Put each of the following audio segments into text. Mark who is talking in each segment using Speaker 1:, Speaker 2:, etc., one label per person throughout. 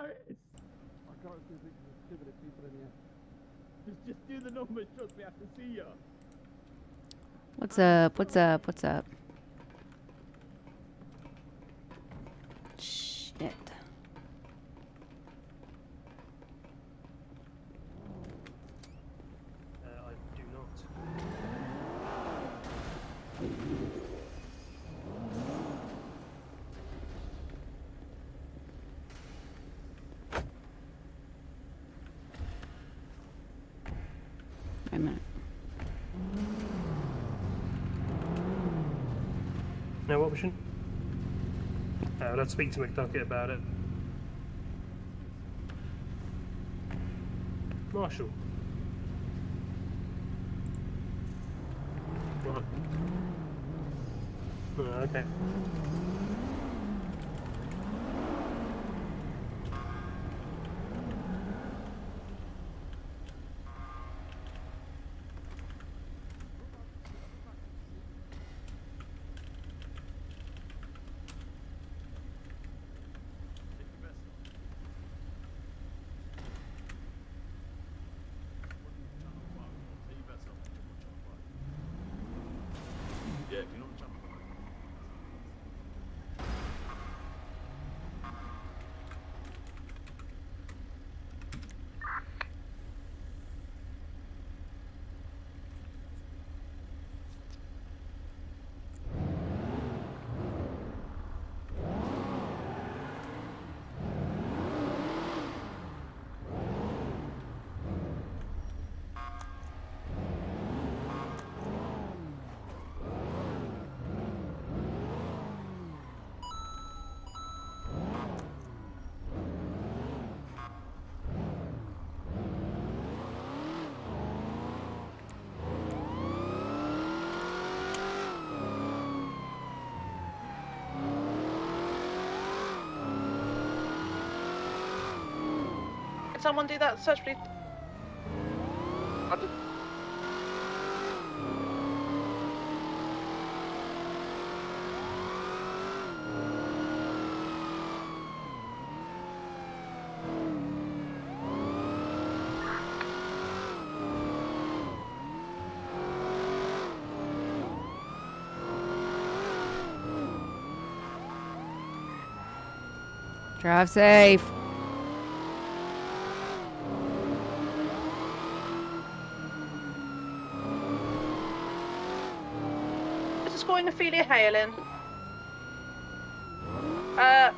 Speaker 1: Paris! I can't see pictures of stupid people in here. Just do the numbers, trust me, I can see you.
Speaker 2: What's up? What's up? What's up? Shit.
Speaker 3: I do not.
Speaker 2: Wait a minute.
Speaker 3: No option? I'd have to speak to McDuckett about it. Marshall. Right. Oh, okay.
Speaker 1: Yeah, if you're not jumping.
Speaker 4: Someone do that search, please.
Speaker 2: Drive safe.
Speaker 4: This is calling Ophelia Halen.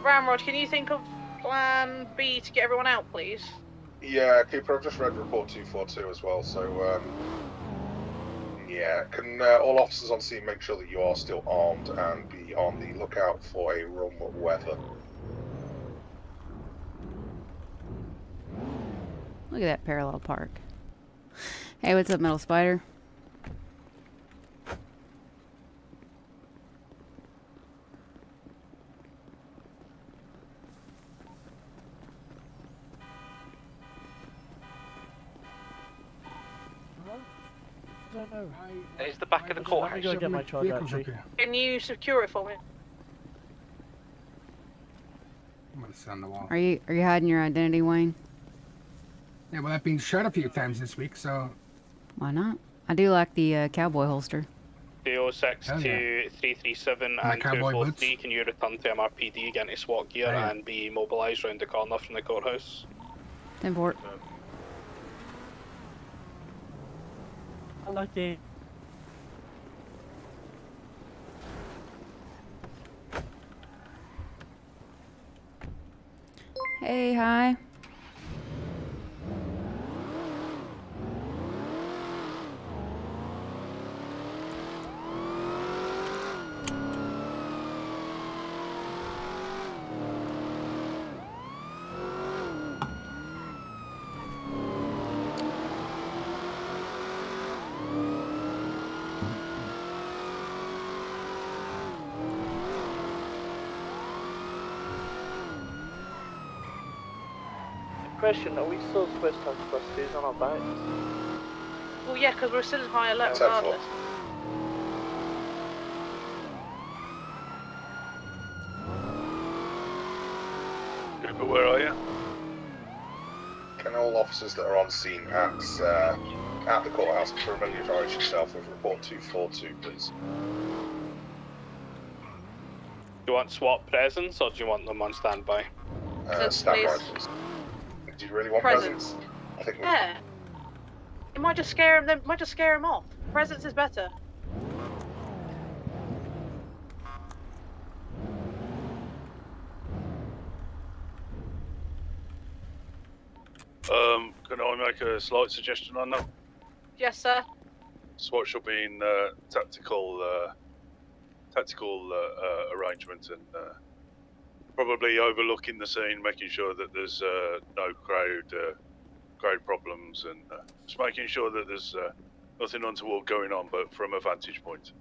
Speaker 4: Ramrod, can you think of plan B to get everyone out, please?
Speaker 5: Yeah, Cooper, I've just read report 242 as well, so, yeah, can all officers on scene make sure that you are still armed and be on the lookout for a rum weather?
Speaker 2: Look at that parallel park. Hey, what's up, Metal Spider?
Speaker 6: I don't know.
Speaker 7: It's the back of the courthouse.
Speaker 6: Let me go get my charge, actually.
Speaker 4: Can you secure it for me?
Speaker 8: I'm gonna sit on the wall.
Speaker 2: Are you hiding your identity, Wayne?
Speaker 8: Yeah, well, I've been shot a few times this week, so...
Speaker 2: Why not? I do like the cowboy holster.
Speaker 7: 206 to 337 and 243, can you return to MRPD, get into SWAT gear and be mobilised round the corner from the courthouse?
Speaker 2: 10-4.
Speaker 6: Unlucky.
Speaker 2: Hey, hi.
Speaker 6: Question, are we still supposed to have buses on our backs?
Speaker 4: Well, yeah, because we're still in high alert regardless.
Speaker 7: But where are you?
Speaker 5: can all officers that are on scene at the courthouse familiarise yourself with report 242, please.
Speaker 7: Do you want SWAT presence or do you want them on standby?
Speaker 5: Standby, please. Do you really want presence? I think
Speaker 4: yeah. It might just scare him. Might just scare him off. Presence is better.
Speaker 9: Can I make a slight suggestion on that?
Speaker 4: Yes, sir.
Speaker 9: SWAT shall be in tactical arrangement and probably overlooking the scene, making sure that there's no crowd problems, and just making sure that there's nothing untoward going on, but from a vantage point.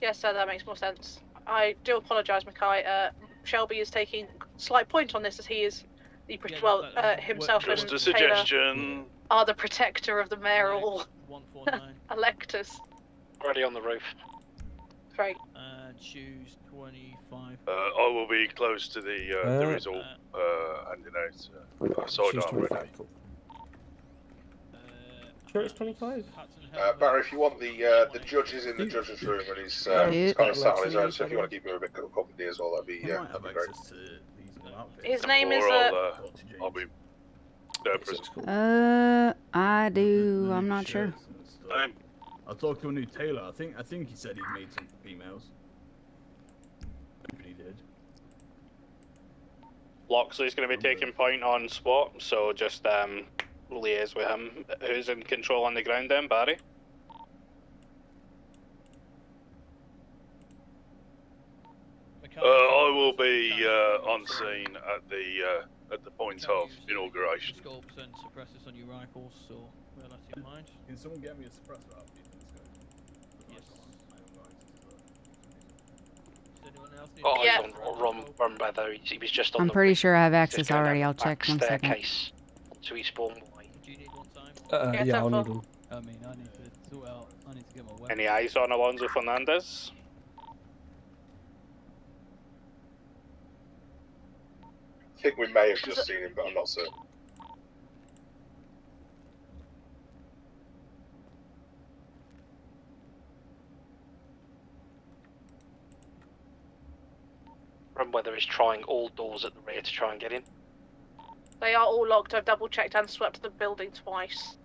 Speaker 4: Yes, sir. That makes more sense. I do apologise, Mackay. Shelby is taking slight point on this, as he is the himself
Speaker 9: just
Speaker 4: and
Speaker 9: a suggestion.
Speaker 4: Are the protector of the mayoral electors.
Speaker 7: Already on the roof.
Speaker 4: Great.
Speaker 1: Choose 25.
Speaker 9: I will be close to the result, handing out sidearm ready.
Speaker 3: Sure, it's 25.
Speaker 5: Barry, if you want the judges in the judges' room, and he's kind of sat on his own, so if you want to keep him a bit of company as well, that'd be great.
Speaker 4: His name is.
Speaker 9: I'll be there present.
Speaker 2: I do. I'm not sure.
Speaker 1: I'll talk to a new tailor. I think he said he'd made some females. He did.
Speaker 7: Loxley's going to be taking point on SWAT, so just liaise with him. Who's in control on the ground then, Barry?
Speaker 9: I will be on scene at the point of inauguration.
Speaker 1: Sculpts and suppressors on your rifles, so well that's your mind. Can someone get me a suppressor out? Yes.
Speaker 7: Oh, yeah. Run by though. He was just on.
Speaker 2: I'm pretty sure I have access already. I'll check 1 second.
Speaker 7: To each spawn point.
Speaker 1: Do you need one time?
Speaker 3: Yeah, I'll need one.
Speaker 1: I mean, I need to sort out. I need to get my weapon.
Speaker 7: Any eyes on Alonso Fernandez?
Speaker 5: I think we may have just seen him, but I'm not certain.
Speaker 7: Weather is trying all doors at the rear to try and get in.
Speaker 4: They are all locked. I've double checked and swept the building twice.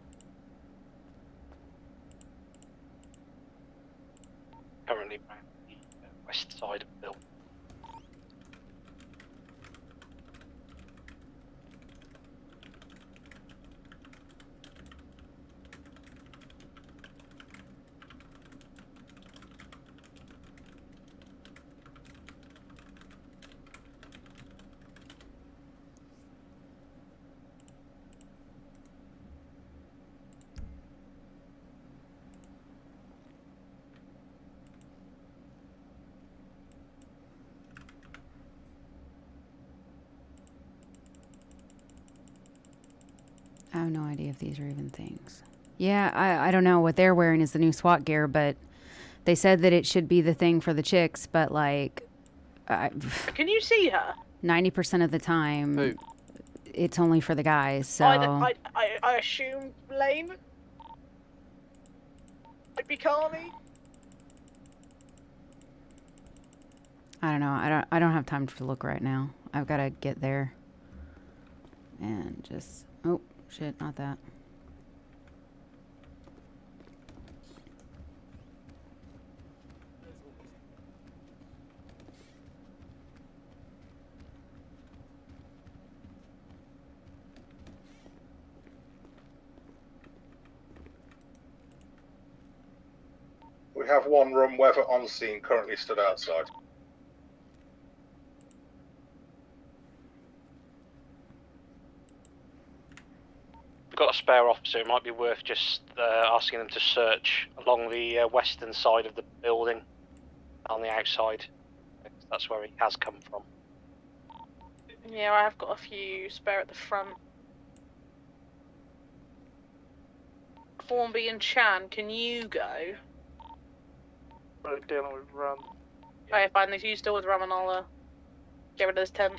Speaker 7: Currently around the west side of the building.
Speaker 2: I have no idea if these are even things. Yeah, I don't know. What they're wearing is the new SWAT gear, but they said that it should be the thing for the chicks, but like...
Speaker 4: Can you see her?
Speaker 2: 90% of the time, it's only for the guys, so...
Speaker 4: I assume Lane? Might be Carly?
Speaker 2: I don't know. I don't have time to look right now. I've got to get there. And just... Oh, shit, not that.
Speaker 5: We have one room weather on scene currently stood outside.
Speaker 7: We've got a spare officer. It might be worth just asking them to search along the western side of the building on the outside. That's where he has come from.
Speaker 4: Yeah, I have got a few spare at the front. Formby and Chan, can you go?
Speaker 6: We're dealing with Rum.
Speaker 4: Okay, fine. There's you still with Rum, and I'll get rid of this tent.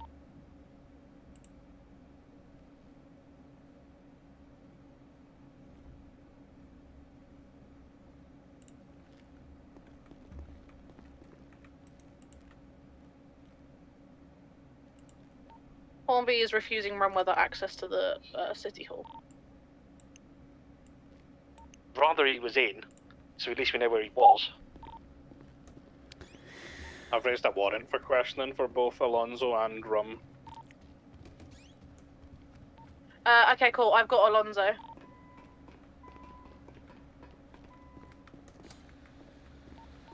Speaker 4: Hornby is refusing run weather access to the city hall.
Speaker 7: Rather he was in, so at least we know where he was.
Speaker 10: I've raised a warrant for questioning for both Alonso and Rum.
Speaker 4: Okay, cool. I've got Alonso.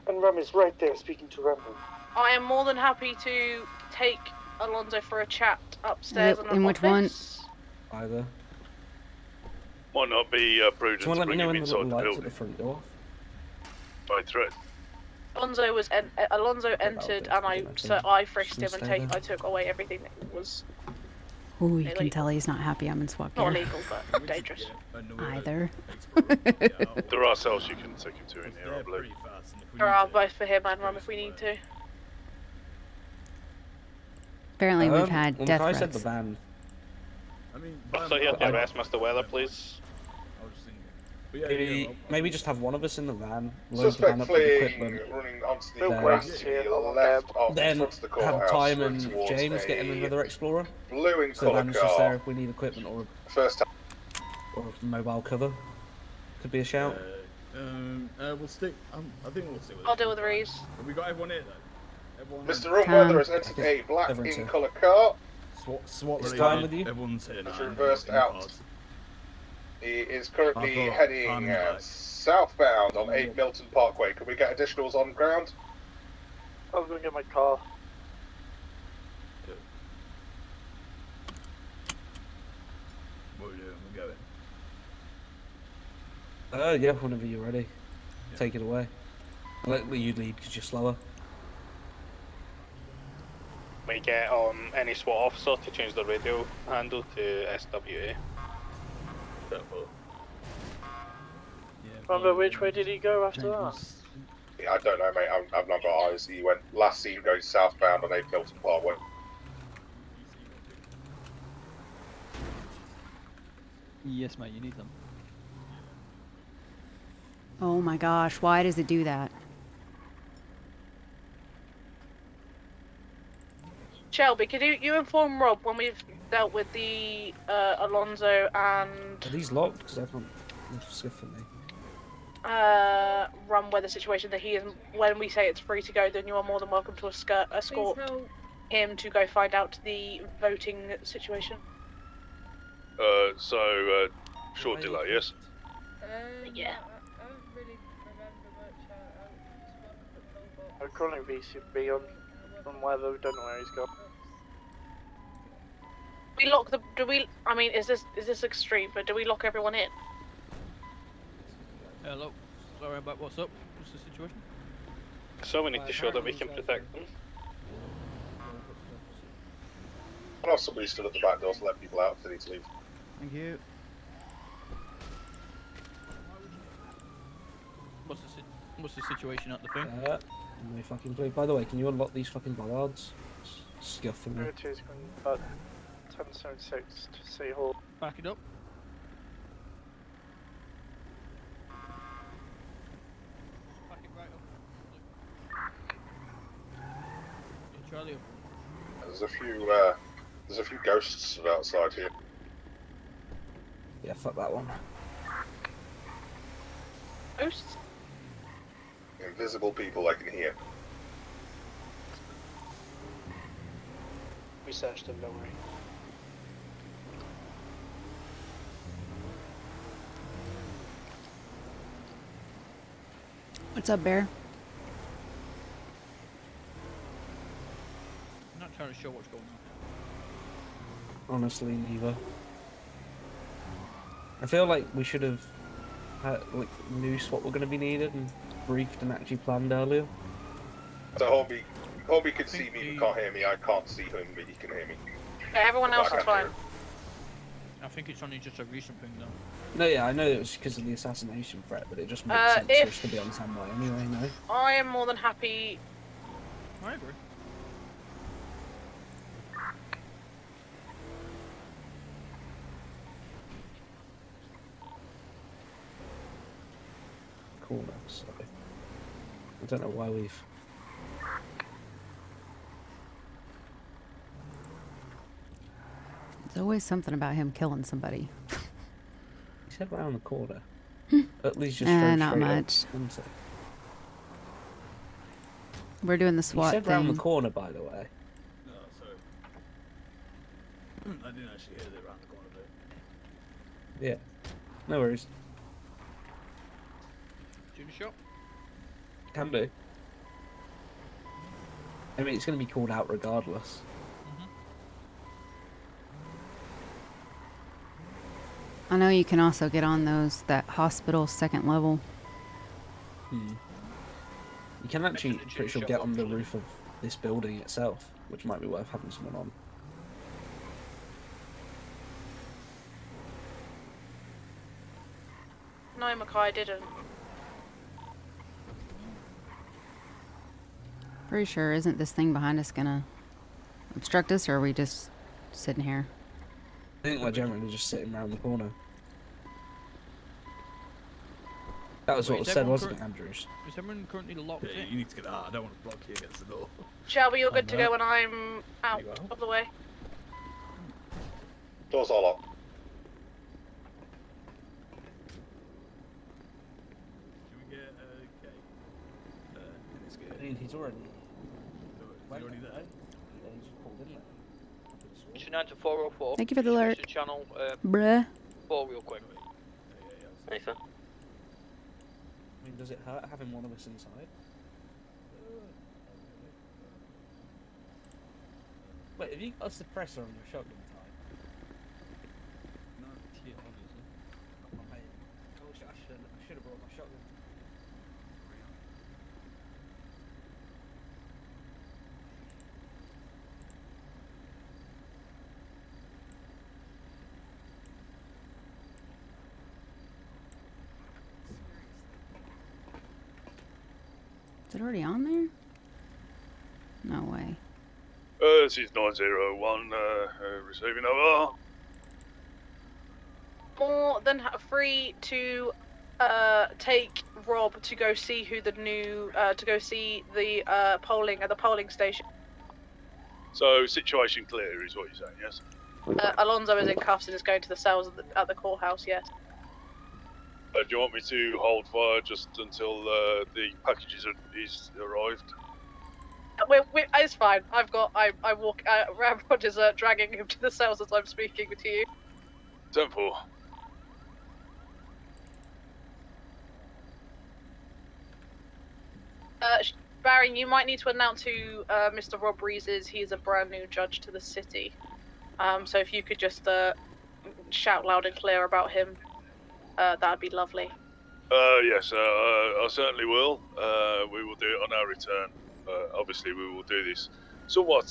Speaker 6: And Rum is right there speaking to Rumble.
Speaker 4: I am more than happy to take Alonso for a chat upstairs on
Speaker 2: In
Speaker 4: an
Speaker 2: which one?
Speaker 4: office.
Speaker 11: Either.
Speaker 9: Might not be prudent
Speaker 11: Do you
Speaker 9: to
Speaker 11: want to let me
Speaker 9: bring
Speaker 11: know
Speaker 9: him
Speaker 11: when the little
Speaker 9: inside the
Speaker 11: lights at
Speaker 9: building
Speaker 11: the front door?
Speaker 9: by threat.
Speaker 4: Alonso entered, and I frisked him and
Speaker 11: stay there.
Speaker 4: I took away everything that was
Speaker 2: Ooh, you can
Speaker 4: illegal.
Speaker 2: tell he's not happy I'm in SWAT
Speaker 4: Not
Speaker 2: gear.
Speaker 4: illegal, but dangerous.
Speaker 2: Either.
Speaker 9: There are cells you can take him to in here, I believe.
Speaker 4: There are both for him and Rum if we need to.
Speaker 2: Apparently we've had
Speaker 11: well,
Speaker 2: death
Speaker 11: I
Speaker 2: threats.
Speaker 11: said the van.
Speaker 10: So you have to arrest Mr. Weather, please.
Speaker 11: Maybe just have one of us in the van, load the van
Speaker 5: Suspect
Speaker 11: up with
Speaker 5: fleeing,
Speaker 11: equipment,
Speaker 5: running onto the
Speaker 6: Then-
Speaker 5: grass to the left of the
Speaker 11: then
Speaker 5: front of the
Speaker 11: have
Speaker 5: courthouse.
Speaker 11: time
Speaker 5: running
Speaker 11: and
Speaker 5: towards
Speaker 11: James get in
Speaker 5: a
Speaker 11: another Explorer.
Speaker 5: blue in
Speaker 11: So the
Speaker 5: colour
Speaker 11: van's just there
Speaker 5: car.
Speaker 11: if we need equipment or
Speaker 5: First time.
Speaker 11: a mobile cover. Could be a shout.
Speaker 1: We'll stick. I think we'll stick with
Speaker 4: I'll deal with the Reese.
Speaker 1: Have we got everyone here though? Everyone
Speaker 5: Mr. Rumweather has entered a black
Speaker 11: everyone's
Speaker 5: in
Speaker 11: here.
Speaker 5: colour car.
Speaker 1: SWAT
Speaker 11: It's
Speaker 1: related.
Speaker 11: fine with you?
Speaker 1: Everyone's here now.
Speaker 5: It's reversed out. He is currently
Speaker 1: I've got
Speaker 5: heading
Speaker 1: time in the back.
Speaker 5: southbound on 8 Milton Parkway. Can we get additionals on ground?
Speaker 6: I was going to get my car.
Speaker 1: What are we doing? We're going.
Speaker 11: Yeah, whenever you're ready. Take it away. Let you lead because you're slower.
Speaker 10: We get any SWAT officer to change the radio handle to SWA.
Speaker 6: Remember which way did he go after that?
Speaker 5: Yeah, I don't know, mate. I've not got eyes. He went last seen going southbound on 8 Milton Parkway.
Speaker 12: Yes, mate, you need them.
Speaker 2: Oh my gosh, why does it do that?
Speaker 4: Shelby, could you inform Rob when we've dealt with the Alonso and
Speaker 11: Are these locked? Because I can't scuff at me.
Speaker 4: run weather situation that he is, when we say it's free to go, then you are more than welcome to escort him to go find out the voting situation.
Speaker 9: Short delay, yes?
Speaker 4: Yeah.
Speaker 6: I'm calling VCB on weather, we don't know where he's gone.
Speaker 4: We lock the. Do we? I mean, is this extreme? But do we lock everyone in?
Speaker 12: Hello. Sorry about what's up. What's the situation?
Speaker 10: So we need to show that we can protect them.
Speaker 5: I'll have somebody stood at the back door to let people out if they need to leave.
Speaker 1: Thank you.
Speaker 12: What's the situation at the thing?
Speaker 11: No fucking clue. By the way, can you unlock these fucking bollards? Scuff for me.
Speaker 6: It is going about 1076 to City Hall.
Speaker 12: Back it up. Back it right up. Yeah, Charlie up.
Speaker 5: There's a few ghosts outside here.
Speaker 11: Yeah, fuck that one.
Speaker 4: Ghosts?
Speaker 5: Invisible people I can hear.
Speaker 7: We searched them, don't worry.
Speaker 2: What's up, Bear?
Speaker 12: I'm not trying to show what's going on.
Speaker 11: Honestly, neither. I feel like we should have knew what were going to be needed and briefed and actually planned earlier.
Speaker 5: So Hornby can see me but can't hear me. I can't see him but he can hear me.
Speaker 4: Yeah, everyone else is fine.
Speaker 12: I think it's only just a recent thing, though.
Speaker 11: No, yeah, I know it was because of the assassination threat, but it just makes sense for us to be on standby anyway, no?
Speaker 4: I am more than happy.
Speaker 12: I agree.
Speaker 11: Cool, so I don't know why we've...
Speaker 2: There's always something about him killing somebody.
Speaker 11: He said round the corner. At least just drove
Speaker 2: not
Speaker 11: straight up,
Speaker 2: much.
Speaker 11: didn't he?
Speaker 2: We're doing the
Speaker 11: He
Speaker 2: SWAT
Speaker 11: said
Speaker 2: thing.
Speaker 11: round the corner, by the way.
Speaker 1: No, sorry. I didn't actually hear the round the corner bit.
Speaker 11: Yeah. No worries.
Speaker 12: Junior shot?
Speaker 11: Can do. I mean, it's going to be called out regardless.
Speaker 2: I know you can also get on that hospital second level.
Speaker 11: You can actually, pretty sure, get on the roof of this building itself, which might be worth having someone on.
Speaker 4: No, Mackay didn't.
Speaker 2: Pretty sure, isn't this thing behind us gonna obstruct us, or are we just sitting here?
Speaker 11: I think we're generally just sitting around the corner. That was what was said, wasn't it, Andrews?
Speaker 12: Is everyone currently locked in?
Speaker 1: You need to get out. I don't want to block you against the door.
Speaker 4: Shelby, you're good to go when I'm out of the way.
Speaker 5: Doors are locked.
Speaker 1: Should we get Kate in this game?
Speaker 11: I mean, he's already...
Speaker 1: Is he already there?
Speaker 11: Yeah, he's just pulled in there.
Speaker 10: 29 to 404.
Speaker 2: Thank you for the alert.
Speaker 10: Channel
Speaker 2: Bruh.
Speaker 10: 4 real quick.
Speaker 7: Nathan?
Speaker 11: I mean, does it hurt having one of us inside? Wait, have you got a suppressor on your shotgun type?
Speaker 12: No, yeah, obviously.
Speaker 11: Oh, mate. I should have brought my shotgun.
Speaker 2: Is it already on there? No way.
Speaker 9: This is 901, receiving over.
Speaker 4: More than free to take Rob to go see who the new to go see the polling at the polling station.
Speaker 9: So, situation clear is what you're saying, yes?
Speaker 4: Alonso is in cuffs and is going to the cells at the courthouse. Yes.
Speaker 9: Do you want me to hold fire just until the package is arrived?
Speaker 4: It's fine. I walk. Ramrod is dragging him to the cells as I'm speaking to you.
Speaker 9: 10-4.
Speaker 4: Barry, you might need to announce who Mr. Rob Rees is. He is a brand new judge to the city. So if you could just shout loud and clear about him, that'd be lovely.
Speaker 9: Yes, I certainly will. We will do it on our return. Obviously, we will do this somewhat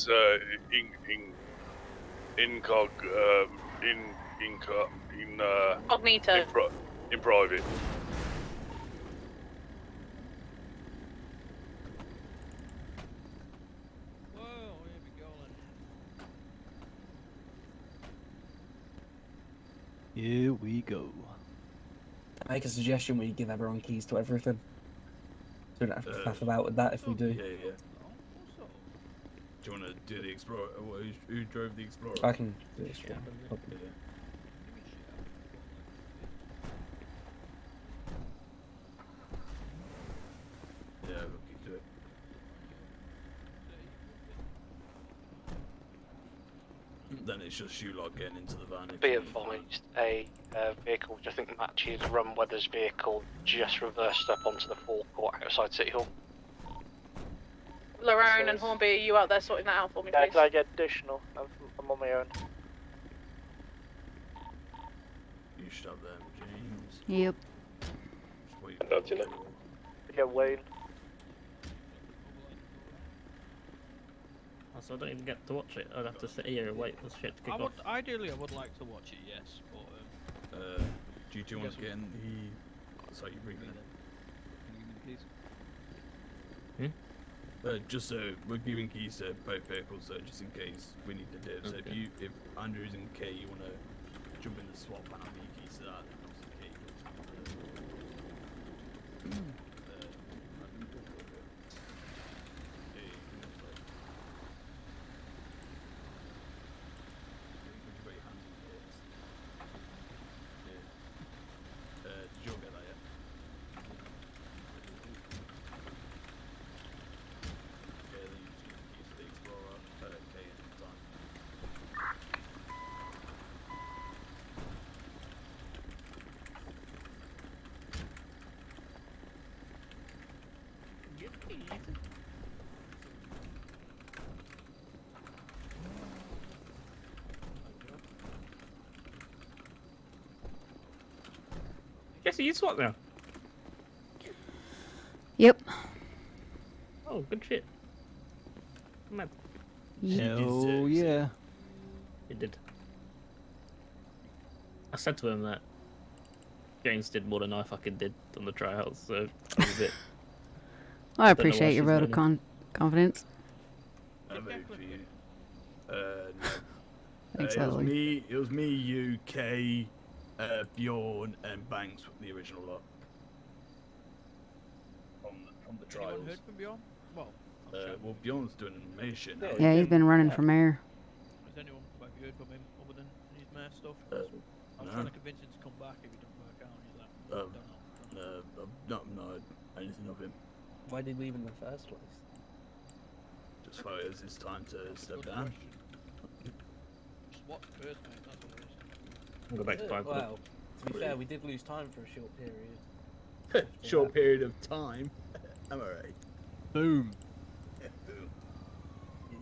Speaker 4: Cognito.
Speaker 9: In private.
Speaker 1: Here we go.
Speaker 11: Make a suggestion where you give everyone keys to everything. So we don't have to faff about with that if we do.
Speaker 1: Yeah. Do you want to do the Explorer? Who drove the Explorer?
Speaker 11: I can do this one.
Speaker 1: Yeah, we'll keep to it. Then it's just you lot getting into the van.
Speaker 7: Be advised, a vehicle which I think matches Runweather's vehicle just reversed up onto the forecourt outside City Hall.
Speaker 4: Lorraine and Hornby, are you out there sorting that out for me,
Speaker 6: Yeah,
Speaker 4: please?
Speaker 6: can I get additional? I'm on my own.
Speaker 1: You should have them, James.
Speaker 2: Yep.
Speaker 6: Gotcha. Get Wayne.
Speaker 13: So I don't even get to watch it. I'd have to sit here and wait for shit to kick off.
Speaker 12: Ideally, I would like to watch it, yes, but
Speaker 1: do you want to get in the site you're breathing in? Just we're giving keys to both vehicles, so just in case we need to do it. So if Andrew's in K, you want to jump in the swap van, I'll give you keys to that. And obviously K.
Speaker 13: so you SWAT now?
Speaker 2: Yep.
Speaker 13: Oh, good shit. Mad.
Speaker 14: Hell yeah.
Speaker 13: He did. I said to him that James did more than I fucking did on the tryouts, so I was a bit...
Speaker 2: I appreciate your vote of confidence.
Speaker 1: I vote for you. No.
Speaker 2: Thanks,
Speaker 1: it was
Speaker 2: Ellie.
Speaker 1: me. It was me, you, Kay, Bjorn, and Banks with the original lot. From the trials.
Speaker 12: Anyone heard from Bjorn?
Speaker 1: Well, Bjorn's doing a mission.
Speaker 2: Yeah, he's been running for mayor.
Speaker 12: Has anyone heard from him other than his mayor stuff? I was
Speaker 1: no.
Speaker 12: trying to convince him to come back if it doesn't work out. And he's like,
Speaker 1: I've not heard anything of him.
Speaker 11: Why did he leave in the first place?
Speaker 1: Just thought it was his time to step down.
Speaker 12: SWAT first, mate. That's what it is.
Speaker 13: We'll go back to 5 o'clock.
Speaker 11: Well, to be fair, we did lose time for a short period.
Speaker 1: Short period of time. Am I right?
Speaker 14: Boom.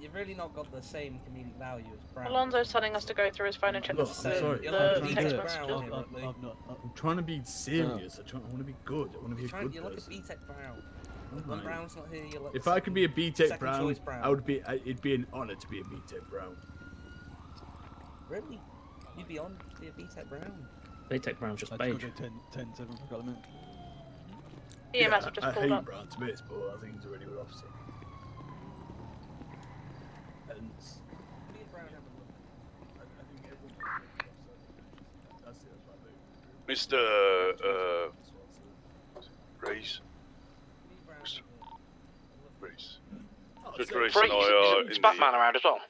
Speaker 11: You've really not got the same comedic value as Brown.
Speaker 4: Alonso's telling us to go through his phone and check
Speaker 1: Look, I'm sorry.
Speaker 4: the text messages.
Speaker 1: I'm trying to be serious. I want to be good. I want to be a good
Speaker 11: You're like a
Speaker 1: person.
Speaker 11: B-Tech Brown.
Speaker 1: Right.
Speaker 11: When Brown's not here, you're like
Speaker 1: If I could be a B-Tech
Speaker 11: second
Speaker 1: Brown,
Speaker 11: choice Brown.
Speaker 1: I would be. It'd be an honor to be a B-Tech Brown.
Speaker 11: Really? You'd be on to be a B-Tech Brown?
Speaker 13: B-Tech Brown's just
Speaker 14: I'd
Speaker 13: beige.
Speaker 14: go 10-7 for Parliament.
Speaker 4: EMS have just
Speaker 1: I
Speaker 4: pulled
Speaker 1: hate
Speaker 4: up.
Speaker 1: Brown to bits, but I think he's a really good officer. And
Speaker 9: Mr. Reese. Reese. Judge Reese and I are
Speaker 7: Is
Speaker 9: in
Speaker 7: Batman
Speaker 9: the...
Speaker 7: around as well?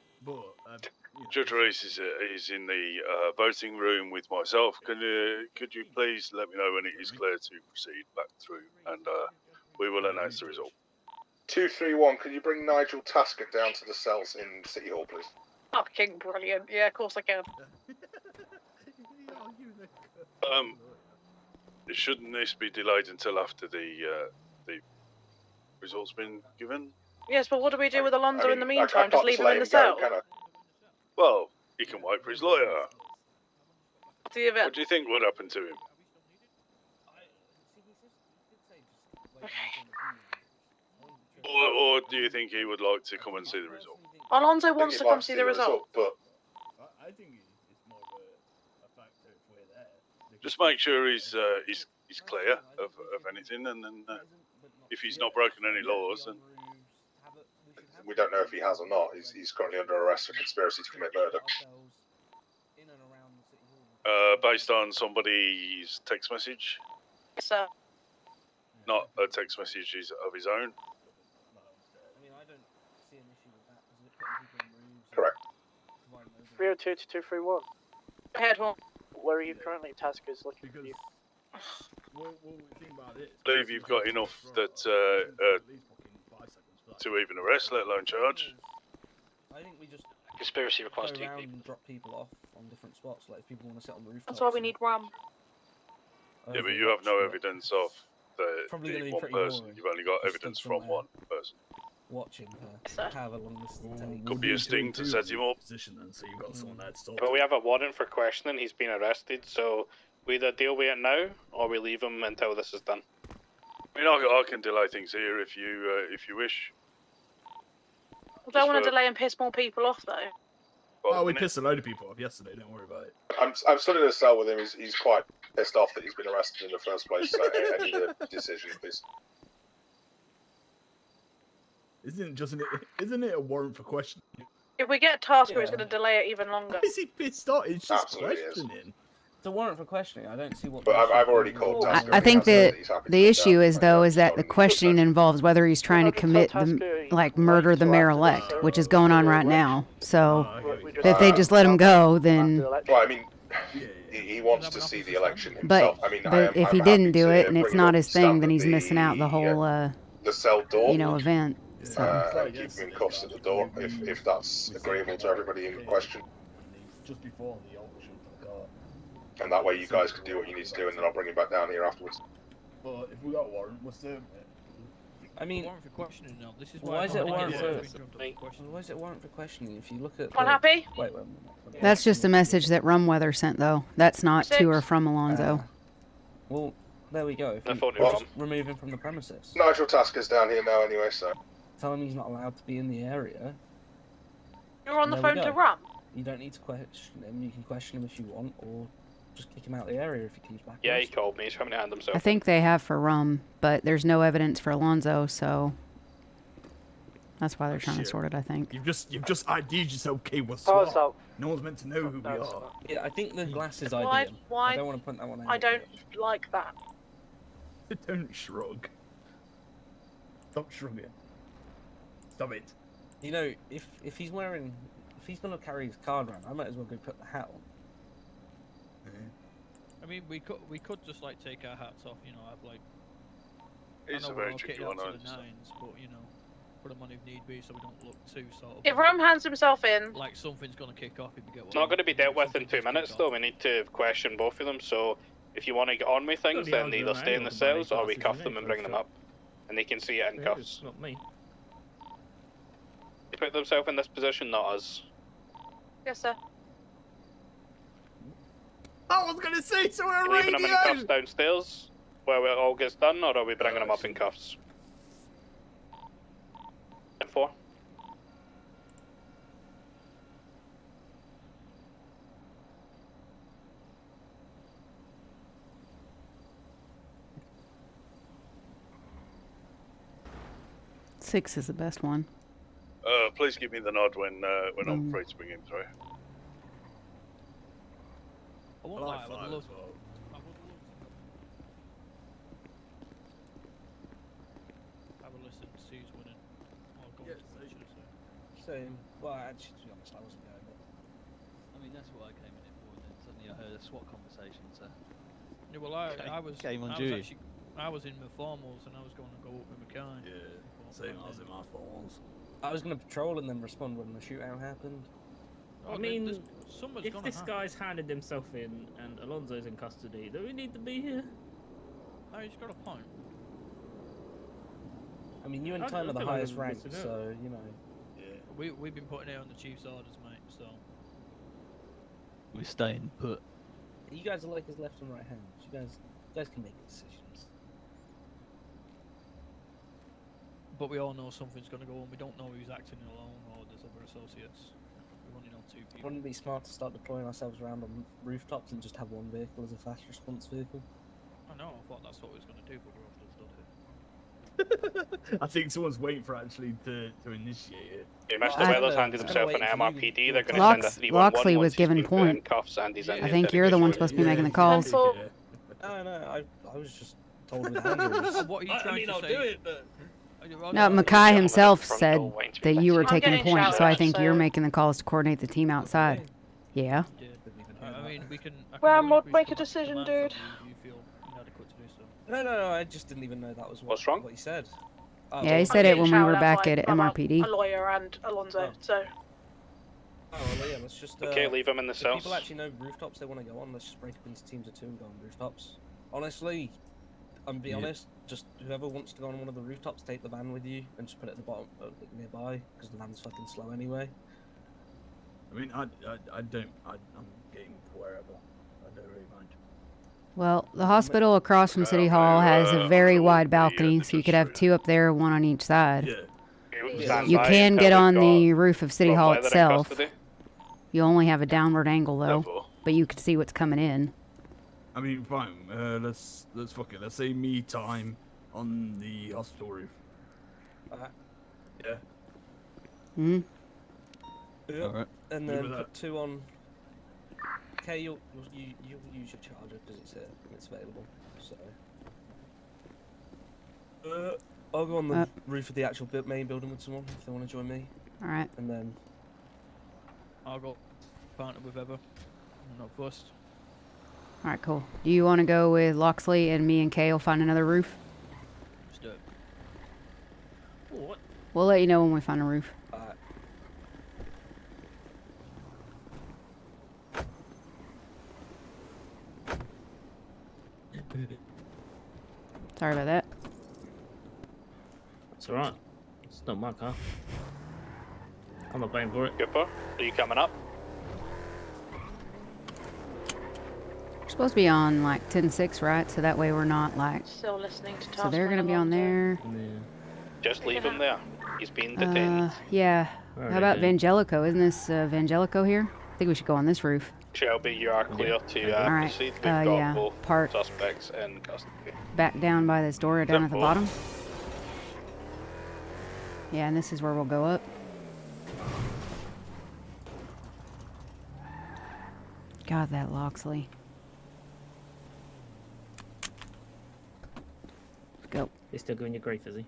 Speaker 9: Judge Reese is in the voting room with myself. Could you please let me know when it is clear to proceed back through, and we will announce the result.
Speaker 5: 231, can you bring Nigel Tasker down to the cells in City Hall, please?
Speaker 4: Fucking brilliant. Yeah, of course I can.
Speaker 9: Shouldn't this be delayed until after the results been given?
Speaker 4: Yes, but what do we do with Alonso in the
Speaker 5: I
Speaker 4: meantime?
Speaker 5: can't
Speaker 4: Just leave him in the
Speaker 5: let go,
Speaker 4: cell?
Speaker 5: can I?
Speaker 9: Well, he can wait for his lawyer.
Speaker 4: The event.
Speaker 9: What do you think would happen to him? Or do you think he would like to come and see the result?
Speaker 4: Alonso wants to come see the result.
Speaker 5: But
Speaker 1: I think it's more of a factor if we're there.
Speaker 9: Just make sure he's clear of anything, and then if he's not broken any laws, then
Speaker 5: we don't know if he has or not. He's currently under arrest for conspiracy to commit murder.
Speaker 9: Based on somebody's text message,
Speaker 4: Sir.
Speaker 9: not a text message of his own.
Speaker 5: Correct.
Speaker 6: 302 to 231.
Speaker 4: Head home.
Speaker 6: Where are you currently? Taskers looking for you.
Speaker 1: Well, think about it.
Speaker 9: I believe you've got enough that to even arrest, let alone charge.
Speaker 11: I think we just
Speaker 7: Conspiracy requires
Speaker 11: go
Speaker 7: 2
Speaker 11: around
Speaker 7: people.
Speaker 11: and drop people off on different spots. Like if people want to sit on the rooftops.
Speaker 4: That's why we need rum.
Speaker 9: Yeah, but you have no evidence of
Speaker 11: Probably gonna
Speaker 9: the
Speaker 11: be
Speaker 9: one
Speaker 11: pretty
Speaker 9: person.
Speaker 11: boring.
Speaker 9: You've only got
Speaker 11: Just
Speaker 9: evidence
Speaker 11: stood
Speaker 9: from one person.
Speaker 11: Watching her. However long this will take.
Speaker 9: Could be a sting to set him up.
Speaker 1: Position then, so you've got someone there to stop.
Speaker 10: But we have a warrant for questioning. He's been arrested, so we either deal with it now or we leave him until this is done.
Speaker 9: I mean, I can delay things here if you wish.
Speaker 4: I don't want to delay and piss more people off, though.
Speaker 1: Oh, we pissed a load of people off yesterday. Don't worry about it.
Speaker 5: I'm still in a cell with him. He's quite pissed off that he's been arrested in the first place. So I need a decision, please.
Speaker 1: Isn't it a warrant for questioning?
Speaker 4: If we get a tasker, it's going to delay it even longer.
Speaker 1: Is he pissed off? It's just
Speaker 5: Absolutely is.
Speaker 1: questioning.
Speaker 11: It's a warrant for questioning. I don't see what.
Speaker 5: But I've already called Tasker.
Speaker 2: I think that
Speaker 5: He's happy to
Speaker 2: the
Speaker 5: come
Speaker 2: issue
Speaker 5: down.
Speaker 2: is though is that the questioning involves whether he's trying to commit murder the mayor-elect, which is going on right now. So if they just let him go, then.
Speaker 5: Well, I mean, he wants to see the election
Speaker 2: But
Speaker 5: himself. I mean,
Speaker 2: but if he didn't do it and it's not his thing, then he's missing out the whole
Speaker 5: the cell door.
Speaker 2: event. So.
Speaker 5: Keep him in cuffs at the door if that's agreeable to everybody in question.
Speaker 1: Just before the auction for the car.
Speaker 5: And that way you guys can do what you need to do, and then I'll bring him back down here afterwards.
Speaker 1: But if we got a warrant, what's the?
Speaker 11: I mean,
Speaker 12: warrant for questioning now. This is
Speaker 11: why is it a warrant for?
Speaker 12: questioning.
Speaker 11: Why is it a warrant for questioning? If you look at.
Speaker 4: Unhappy?
Speaker 11: Wait.
Speaker 2: That's just a message that Rumweather sent, though. That's not to or from Alonso.
Speaker 11: Well, There we go.
Speaker 5: No,
Speaker 11: Just remove him from the premises.
Speaker 5: Nigel Tasker's down here now anyway, so.
Speaker 11: Tell him he's not allowed to be in the area.
Speaker 4: You're on the phone to Ram?
Speaker 11: You don't need to question him. You can question him if you want, or just kick him out of the area if he comes back.
Speaker 10: Yeah, he called me. He's trying to hand himself.
Speaker 2: I think they have for Rum, but there's no evidence for Alonzo, so that's why they're trying to sort it. I think.
Speaker 1: You've just ID'd yourself, okay? What's
Speaker 6: How's
Speaker 1: what? No one's meant to know who we are.
Speaker 11: Yeah, I think the glasses
Speaker 4: Why?
Speaker 11: ID.
Speaker 4: Why?
Speaker 11: I don't want to put that one out.
Speaker 4: I don't like that.
Speaker 1: Don't shrug. Stop shrugging. Stop it.
Speaker 11: You know, if he's wearing, if he's gonna carry his card around, I might as well go put the hat on.
Speaker 12: I mean, we could just like take our hats off, you know, have like.
Speaker 9: It's
Speaker 12: I know
Speaker 9: a
Speaker 12: we're
Speaker 9: very
Speaker 12: all
Speaker 9: tricky
Speaker 12: kitted
Speaker 9: one,
Speaker 12: out
Speaker 9: I
Speaker 12: to the
Speaker 9: understand.
Speaker 12: nines, but you know, put them on if need be, so we don't look too sort of.
Speaker 4: If Ram hands himself in,
Speaker 12: like something's gonna kick off if you get.
Speaker 10: It's not going to be dealt with in 2 minutes, though. We need to question both of them. So if you want to get on with things, then they either stay in the cells or we cuff them and bring them up, and they can see it in cuffs.
Speaker 13: Not me.
Speaker 10: They put themselves in this position, not us.
Speaker 4: yes, sir.
Speaker 1: I was gonna say so on
Speaker 10: Leaving them in
Speaker 1: radio.
Speaker 10: cuffs downstairs, where it all gets done, or are we bringing them up in cuffs? 4.
Speaker 2: Six is the best one.
Speaker 9: Please give me the nod when I'm free to bring him through.
Speaker 12: I won't lie, I would love. Have a listen to who's winning. Or go to the should I say.
Speaker 11: Same. Well, actually, to be honest, I wasn't going. But...
Speaker 14: I mean, that's what I came in here for. And then suddenly I heard a SWAT conversation. So.
Speaker 12: Yeah, well, I was.
Speaker 14: Came on
Speaker 12: I
Speaker 14: duty.
Speaker 12: was actually, I was in my formals and I was going to go up with my car.
Speaker 1: Yeah, same. I was in my formals.
Speaker 11: I was going to patrol and then respond when the shootout happened.
Speaker 13: I mean,
Speaker 12: someone's
Speaker 13: if
Speaker 12: gonna
Speaker 13: this
Speaker 12: happen.
Speaker 13: guy's handed himself in and Alonso's in custody, do we need to be here?
Speaker 12: Oh, he's got a point.
Speaker 11: I mean, you're in
Speaker 13: I
Speaker 11: time of the
Speaker 13: feel like
Speaker 11: highest
Speaker 13: I'm
Speaker 11: rank,
Speaker 13: missing out.
Speaker 11: so, you know.
Speaker 12: Yeah. We've been putting it on the chief's orders, mate. So.
Speaker 14: We're staying put.
Speaker 11: You guys are like his left and right hands. You guys can make decisions.
Speaker 12: But we all know something's going to go on. We don't know who's acting alone or there's other associates. We only know 2 people.
Speaker 11: Wouldn't it be smart to start deploying ourselves around on rooftops and just have one vehicle as a fast response vehicle?
Speaker 12: I know, I thought that's what we was going to do, but we're all still stood here.
Speaker 1: I think someone's waiting for actually to initiate it.
Speaker 10: Yeah, Mr. Weller's handed himself an MRPD. They're going to send a 311
Speaker 2: Loxley was
Speaker 10: once he's
Speaker 2: given
Speaker 10: been put in
Speaker 2: point.
Speaker 10: cuffs and he's
Speaker 2: I think you're the one supposed to be making the calls.
Speaker 11: No, I was just told with Andrews.
Speaker 12: What are you trying to
Speaker 13: I'll
Speaker 12: say?
Speaker 13: do it, but...
Speaker 2: No, Mackay himself said that you were
Speaker 4: I'm
Speaker 2: taking
Speaker 4: getting
Speaker 2: point,
Speaker 4: shouted
Speaker 2: so I
Speaker 4: at,
Speaker 2: think
Speaker 4: so-
Speaker 2: you're making the calls to coordinate the team outside. Yeah.
Speaker 12: I mean, we can.
Speaker 4: Ram, make a decision, dude.
Speaker 12: You feel inadequate to do so.
Speaker 11: No, I just didn't even know that was
Speaker 10: What's wrong?
Speaker 11: What he said.
Speaker 2: Yeah, he said it when we were back at
Speaker 4: I'm
Speaker 2: MRPD.
Speaker 4: a lawyer and Alonzo, so.
Speaker 11: Oh, well, yeah, let's just...
Speaker 10: Okay, leave him in the
Speaker 11: if
Speaker 10: cells.
Speaker 11: people actually know rooftops they want to go on, let's just break up into teams of 2 and go on rooftops. Honestly, I'm be honest, just whoever wants to go on one of the rooftops, take the van with you and just put it at the bottom, nearby, because the van's fucking slow anyway.
Speaker 1: I mean, I'm getting to wherever. I don't really mind.
Speaker 2: Well, the hospital across from City Hall has a very wide balcony, so you could have 2 up there, 1 on each side. You can get on the roof of City Hall itself. You only have a downward angle though, but you can see what's coming in.
Speaker 1: I mean, fine. Let's fuck it. Let's say me time on the hospital roof. Yeah.
Speaker 2: Hmm.
Speaker 11: Yeah.
Speaker 14: Alright.
Speaker 11: And
Speaker 1: Good
Speaker 11: then
Speaker 1: with
Speaker 11: put 2 on. Okay, you'll use your charger because it's here and it's available. So. I'll go on the roof of the actual main building with someone if they want to join me.
Speaker 2: All right.
Speaker 11: And then.
Speaker 12: I'll go partner with Ever. I'm not fussed.
Speaker 2: All right, cool. Do you want to go with Loxley and me and Kay will find another roof?
Speaker 12: Let's do it.
Speaker 13: What?
Speaker 2: We'll let you know when we find a roof. Sorry about that.
Speaker 13: It's alright. It's not my car. I'm not paying for it.
Speaker 10: Cooper, are you coming up?
Speaker 2: We're supposed to be on like 10-6, right? So that way we're not like.
Speaker 4: Still listening to.
Speaker 2: So they're gonna be on there.
Speaker 10: Just leave him there. He's been detained.
Speaker 2: Yeah. How about Vangelico? Isn't this Vangelico here? I think we should go on this roof.
Speaker 10: Shelby, you are clear to
Speaker 2: Alright.
Speaker 10: proceed. We've got
Speaker 2: Yeah.
Speaker 10: both
Speaker 2: Park
Speaker 10: suspects in custody.
Speaker 2: back down by this door down at the
Speaker 10: Simple.
Speaker 2: bottom. Yeah, and this is where we'll go up. God, that Loxley. Let's go.
Speaker 13: He's still giving you grief, is he?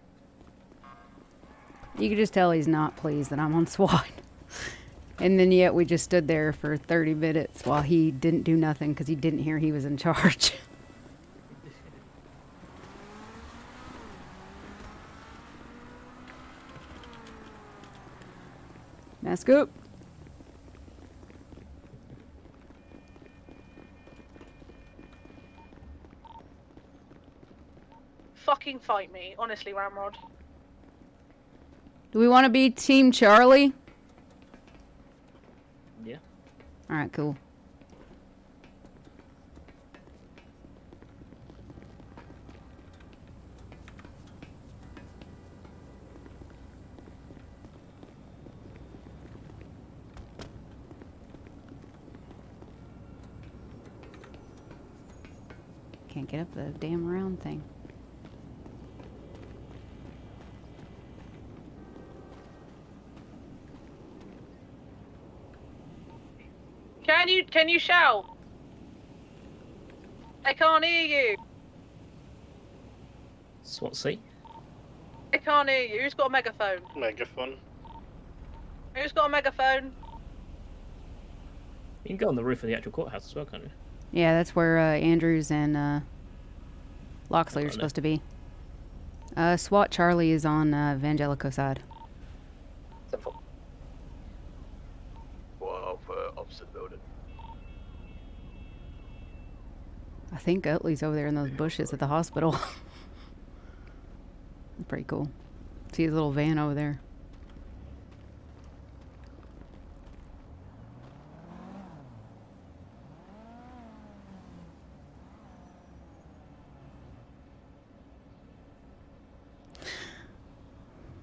Speaker 2: You can just tell he's not pleased that I'm on SWAT. And then yet we just stood there for 30 minutes while he didn't do nothing because he didn't hear he was in charge. Mask up.
Speaker 4: Fucking fight me, honestly, Ramrod.
Speaker 2: Do we want to be Team Charlie?
Speaker 13: Yeah.
Speaker 2: Alright, cool. Can't get up the damn round thing.
Speaker 4: Can you shout? I can't hear you.
Speaker 13: SWAT seat?
Speaker 4: I can't hear you. Who's got a megaphone?
Speaker 10: Megaphone.
Speaker 4: Who's got a megaphone?
Speaker 13: You can go on the roof of the actual courthouse as well, can't you?
Speaker 2: Yeah, that's where Andrews and Loxley are supposed to be. SWAT Charlie is on Vangelico side.
Speaker 1: Well, for opposite building.
Speaker 2: I think Utley's over there in those bushes at the hospital. Pretty cool. See his little van over there.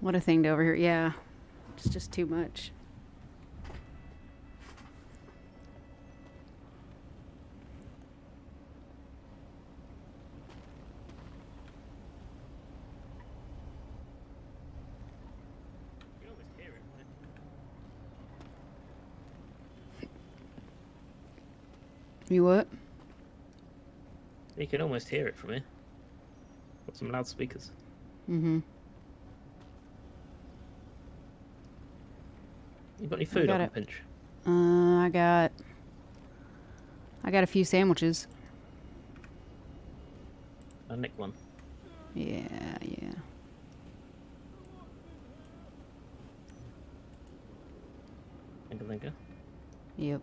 Speaker 2: What a thing to overhear. Yeah, it's just too much. You what?
Speaker 13: You can almost hear it from here. Got some loudspeakers.
Speaker 2: Mm-hmm.
Speaker 13: You got any food I can pinch?
Speaker 2: I got a few sandwiches.
Speaker 13: I'll nick one.
Speaker 2: Yeah.
Speaker 13: Thank you.
Speaker 2: Yep.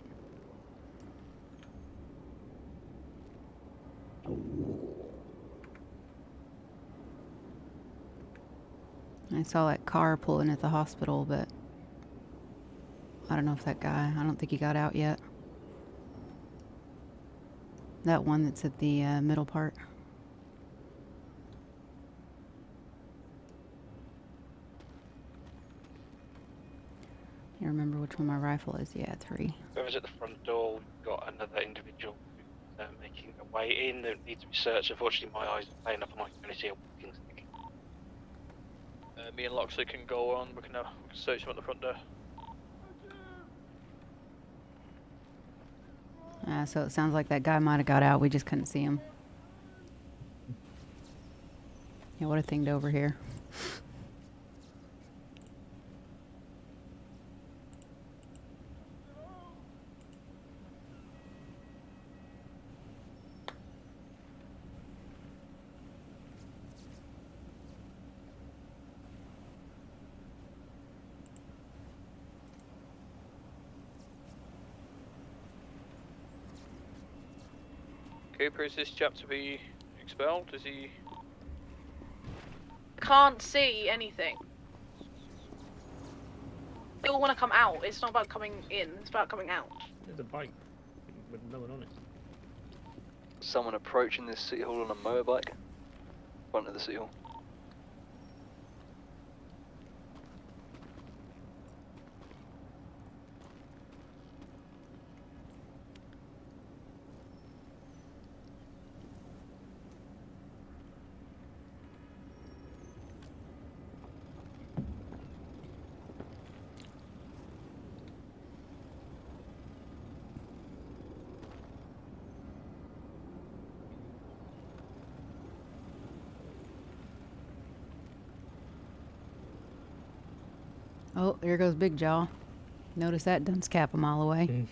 Speaker 2: I saw that car pulling at the hospital, but I don't know if that guy, I don't think he got out yet. That one that's at the middle part. You remember which one my rifle is? Yeah, 3.
Speaker 7: Whoever's at the front door, we've got another individual making a way in that needs to be searched. Unfortunately, my eyes are playing up on my community.
Speaker 12: Me and Loxley can go on. We can search him at the front door.
Speaker 2: So it sounds like that guy might have got out. We just couldn't see him. Yeah, what a thing to overhear.
Speaker 12: Cooper, is this chap to be expelled? Is he...
Speaker 4: Can't see anything. They all want to come out. It's not about coming in, it's about coming out.
Speaker 13: There's a bike with no one on it.
Speaker 15: someone approaching this city hall on a motorbike. Front of the city hall.
Speaker 2: Oh, there goes Big Jaw. Notice that dunce cap a mile away.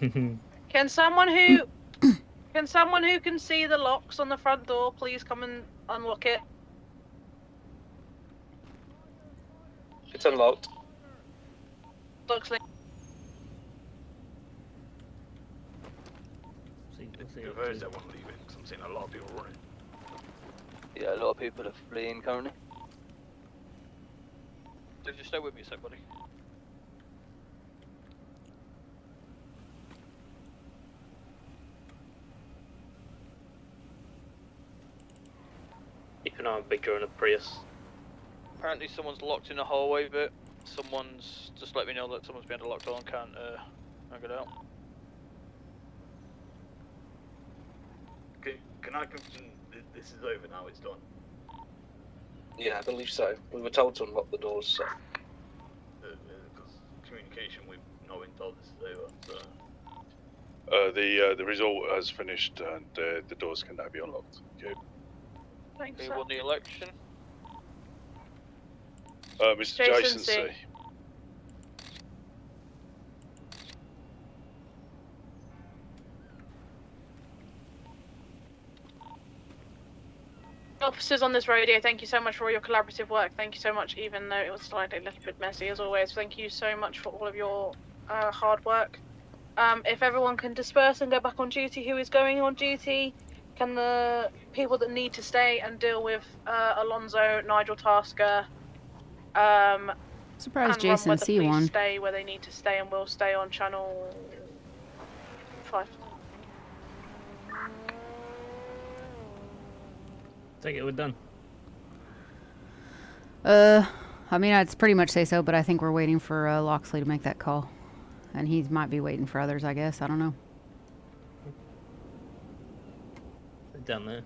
Speaker 4: Can someone who can see the locks on the front door please come and unlock it?
Speaker 11: It's unlocked.
Speaker 4: Looks like
Speaker 1: Who is that one leaving? Because I'm seeing a lot of people running.
Speaker 15: Yeah, a lot of people are fleeing currently.
Speaker 14: Did you stay with me a sec, buddy?
Speaker 13: Keep an eye on Big Joe and the Prius.
Speaker 14: Apparently someone's locked in the hallway bit. Someone's just let me know that someone's behind a locked door and can't get out.
Speaker 1: Can I confirm this is over now? It's done.
Speaker 11: Yeah, I believe so. We were told to unlock the doors, so.
Speaker 1: Because communication with no one told us is over. So.
Speaker 9: The result has finished and the doors can now be unlocked. Okay.
Speaker 4: Thanks.
Speaker 14: Who won the election?
Speaker 9: Mr. Jason C.
Speaker 4: Officers on this radio, thank you so much for all your collaborative work. Thank you so much, even though it was slightly a little bit messy as always. Thank you so much for all of your hard work. If everyone can disperse and go back on duty, who is going on duty? Can the people that need to stay and deal with Alonzo, Nigel Tasker,
Speaker 2: Surprised Jason C won.
Speaker 4: Stay where they need to stay and will stay on channel 5.
Speaker 13: Take it, we're done.
Speaker 2: I mean, I'd pretty much say so, but I think we're waiting for Loxley to make that call. And he might be waiting for others, I guess. I don't know.
Speaker 13: They're down there.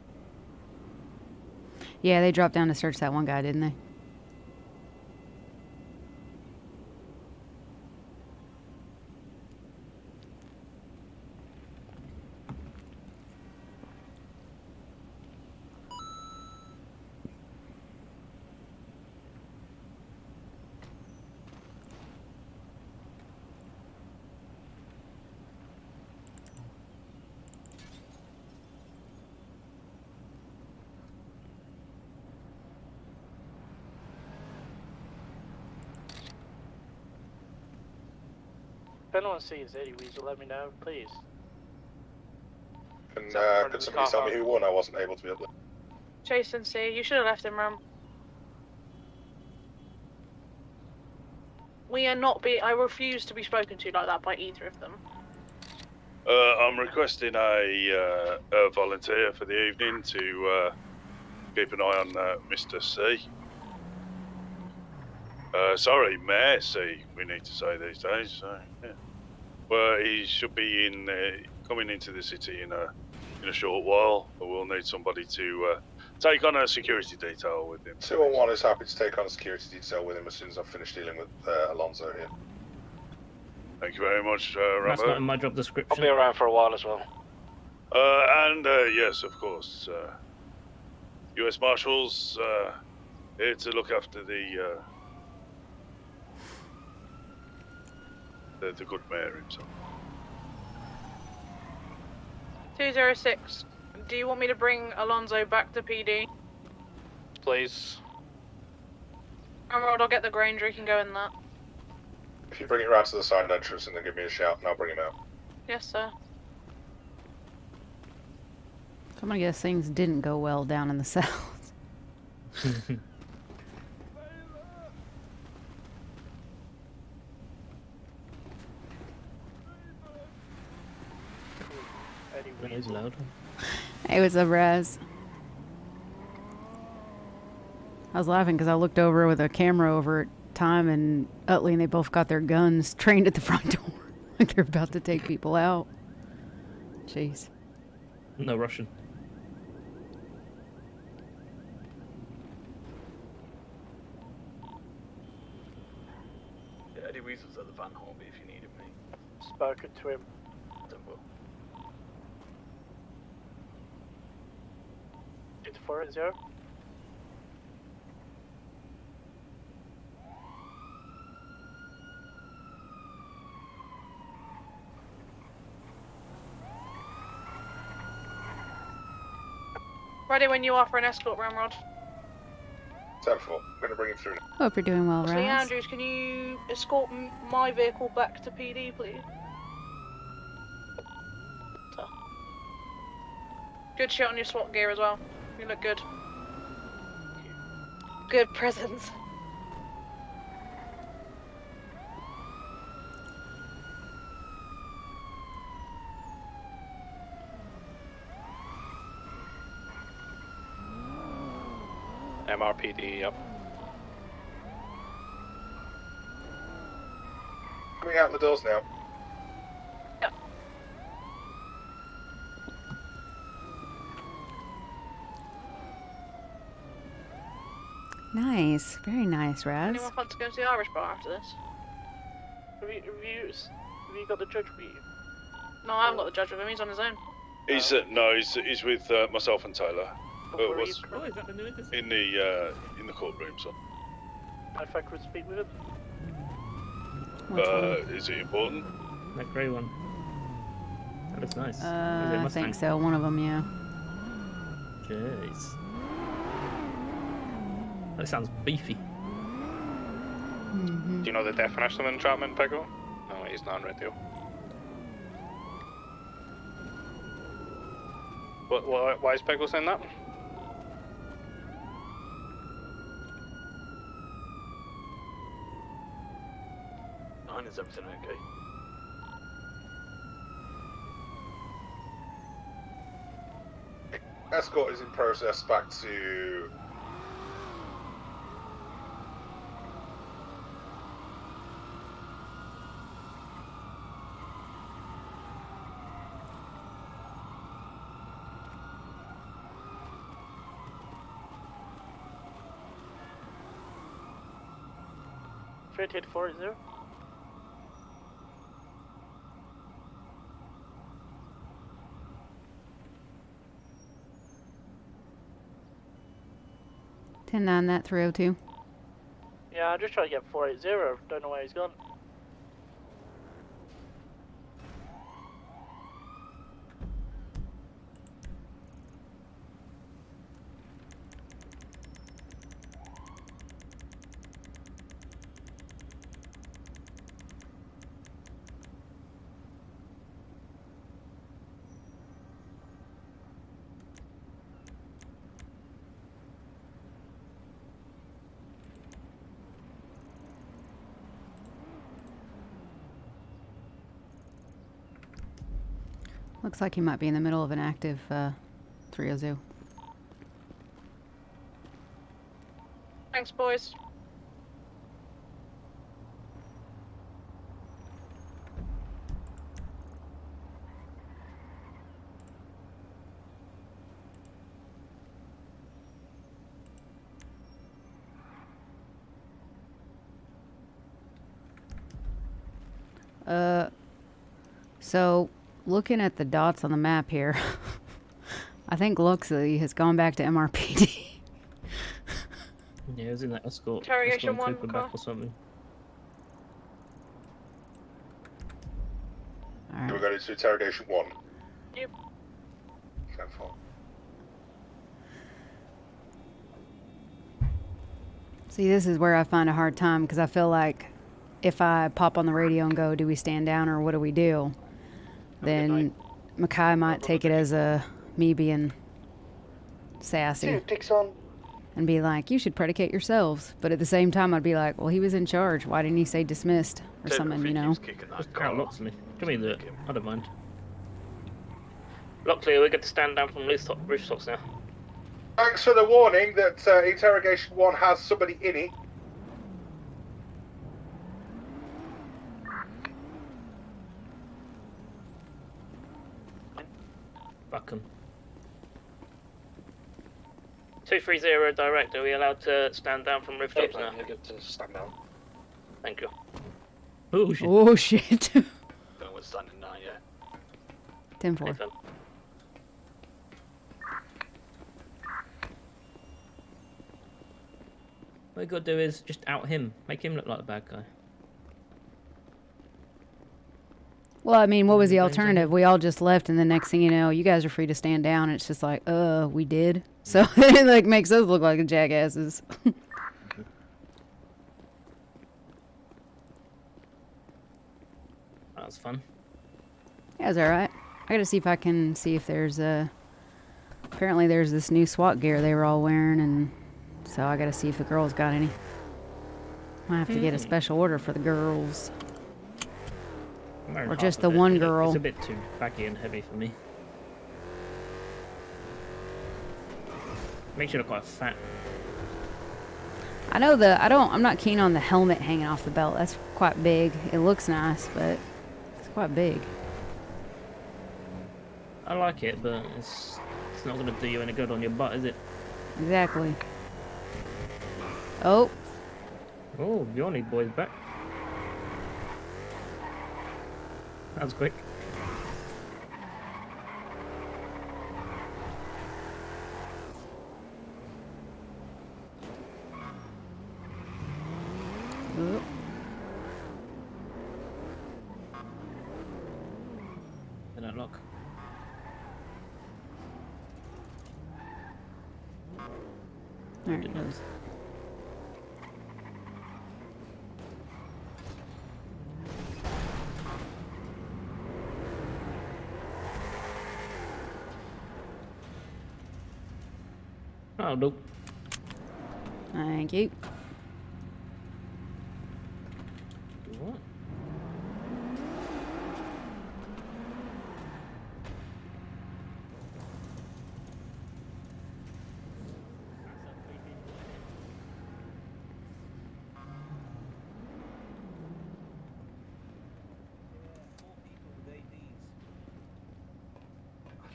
Speaker 2: Yeah, they dropped down to search that one guy, didn't they?
Speaker 16: If anyone sees Eddie Weasel, let me know, please.
Speaker 5: Could somebody tell me who won? I wasn't able to be up there.
Speaker 4: Jason C, you should have left him, Ram. We are not I refuse to be spoken to like that by either of them.
Speaker 9: I'm requesting a volunteer for the evening to keep an eye on Mr. C. Sorry, Mayor C, we need to say these days. So, yeah. Well, he should be coming into the city in a short while, but we'll need somebody to take on a security detail with him.
Speaker 5: 201 is happy to take on a security detail with him as soon as I've finished dealing with Alonzo here.
Speaker 9: Thank you very much, Rambo.
Speaker 13: That's not in my job description.
Speaker 7: I'll be around for a while as well.
Speaker 9: And yes, of course, U.S. Marshals here to look after the good mayor himself.
Speaker 4: 206. Do you want me to bring Alonzo back to PD?
Speaker 10: Please.
Speaker 4: Emerald, I'll get the Granger, he can go in that.
Speaker 5: If you bring it round to the side entrance and then give me a shout and I'll bring him out.
Speaker 4: Yes, sir.
Speaker 2: I'm gonna guess things didn't go well down in the south.
Speaker 13: That is loud.
Speaker 2: Hey, what's up, Raz? I was laughing because I looked over with a camera over at Time and Utley, and they both got their guns trained at the front door. Like they're about to take people out. Jeez.
Speaker 13: No Russian.
Speaker 1: Yeah, Eddie Weasel's at the Van Hornby if you needed me.
Speaker 16: Spoken to him.
Speaker 1: Simple.
Speaker 16: 2480.
Speaker 4: Ready when you are for an escort, Ramrod.
Speaker 5: 10-4. I'm going to bring him through.
Speaker 2: Hope you're doing well,
Speaker 4: Lee
Speaker 2: Raz.
Speaker 4: Andrews, can you escort my vehicle back to PD, please? Good shot on your SWAT gear as well. You look good. Good presence.
Speaker 10: MRPD, yep.
Speaker 5: Coming out the doors now.
Speaker 2: Nice. Very nice, Raz.
Speaker 4: Anyone want to go to the Irish bar after this?
Speaker 16: Have you got the judge with you?
Speaker 4: No, I haven't got the judge with him. He's on his own.
Speaker 9: He's no, he's with myself and Taylor.
Speaker 13: Is that the new intersection?
Speaker 9: In the courtroom, so.
Speaker 16: If I could speak with him.
Speaker 9: Is it important?
Speaker 13: That grey one. That looks nice.
Speaker 2: I think so. One of them, yeah.
Speaker 13: Jeez. That sounds beefy.
Speaker 10: Do you know the definition of entrapment, Pickle? No, he's not on radio. Why is Pickle saying that?
Speaker 1: Is everything okay?
Speaker 5: Escort is in process back to...
Speaker 16: Hit 40.
Speaker 2: On that 302.
Speaker 16: Yeah, I'm just trying to get 480. Don't know where he's gone.
Speaker 2: Looks like he might be in the middle of an active 302.
Speaker 4: Thanks, boys.
Speaker 2: So looking at the dots on the map here, I think Luxley has gone back to MRPD.
Speaker 13: Yeah, it was in that escort.
Speaker 4: Interrogation
Speaker 13: escort
Speaker 4: 1,
Speaker 13: back or something.
Speaker 2: All right.
Speaker 5: We're going to interrogation 1.
Speaker 4: Yep.
Speaker 5: 10-4.
Speaker 2: See, this is where I find a hard time because I feel like if I pop on the radio and go, do we stand down or what do we do? Then Mackay might take it as me being sassy and be like, you should predicate yourselves. But at the same time, I'd be like, well, he was in charge. Why didn't he say dismissed or something, you know?
Speaker 13: Just Carl Loxley. Come in, do it. I don't mind. Lockley, we're good to stand down from rooftops now.
Speaker 5: Thanks for the warning that interrogation 1 has somebody in it.
Speaker 13: Fuck 'em. 230 direct, are we allowed to stand down from rooftops now?
Speaker 7: You're good to stand down.
Speaker 13: Thank you. Oh shit.
Speaker 2: Oh shit.
Speaker 7: Don't know what's standing now yet.
Speaker 2: 10-4.
Speaker 13: What we gotta do is just out him. Make him look like the bad guy.
Speaker 2: Well, I mean, what was the alternative? We all just left, and the next thing you know, you guys are free to stand down. And it's just like, we did. So it like makes us look like jackasses.
Speaker 13: That was fun.
Speaker 2: Yeah, it's alright. I gotta see if I can see if there's apparently there's this new SWAT gear they were all wearing, and so I gotta see if the girls got any. Might have to get a special order for the girls. Or just the one girl.
Speaker 13: It's a bit too baggy and heavy for me. Makes you look quite fat.
Speaker 2: I know I'm not keen on the helmet hanging off the belt. That's quite big. It looks nice, but it's quite big.
Speaker 13: I like it, but it's not gonna do you any good on your butt, is it?
Speaker 2: Exactly. Oh.
Speaker 13: Oh, the only boy's back. That was quick.
Speaker 2: Oh.
Speaker 13: They don't lock.
Speaker 2: There it goes.
Speaker 13: Oh, no.
Speaker 2: Thank you.
Speaker 13: What?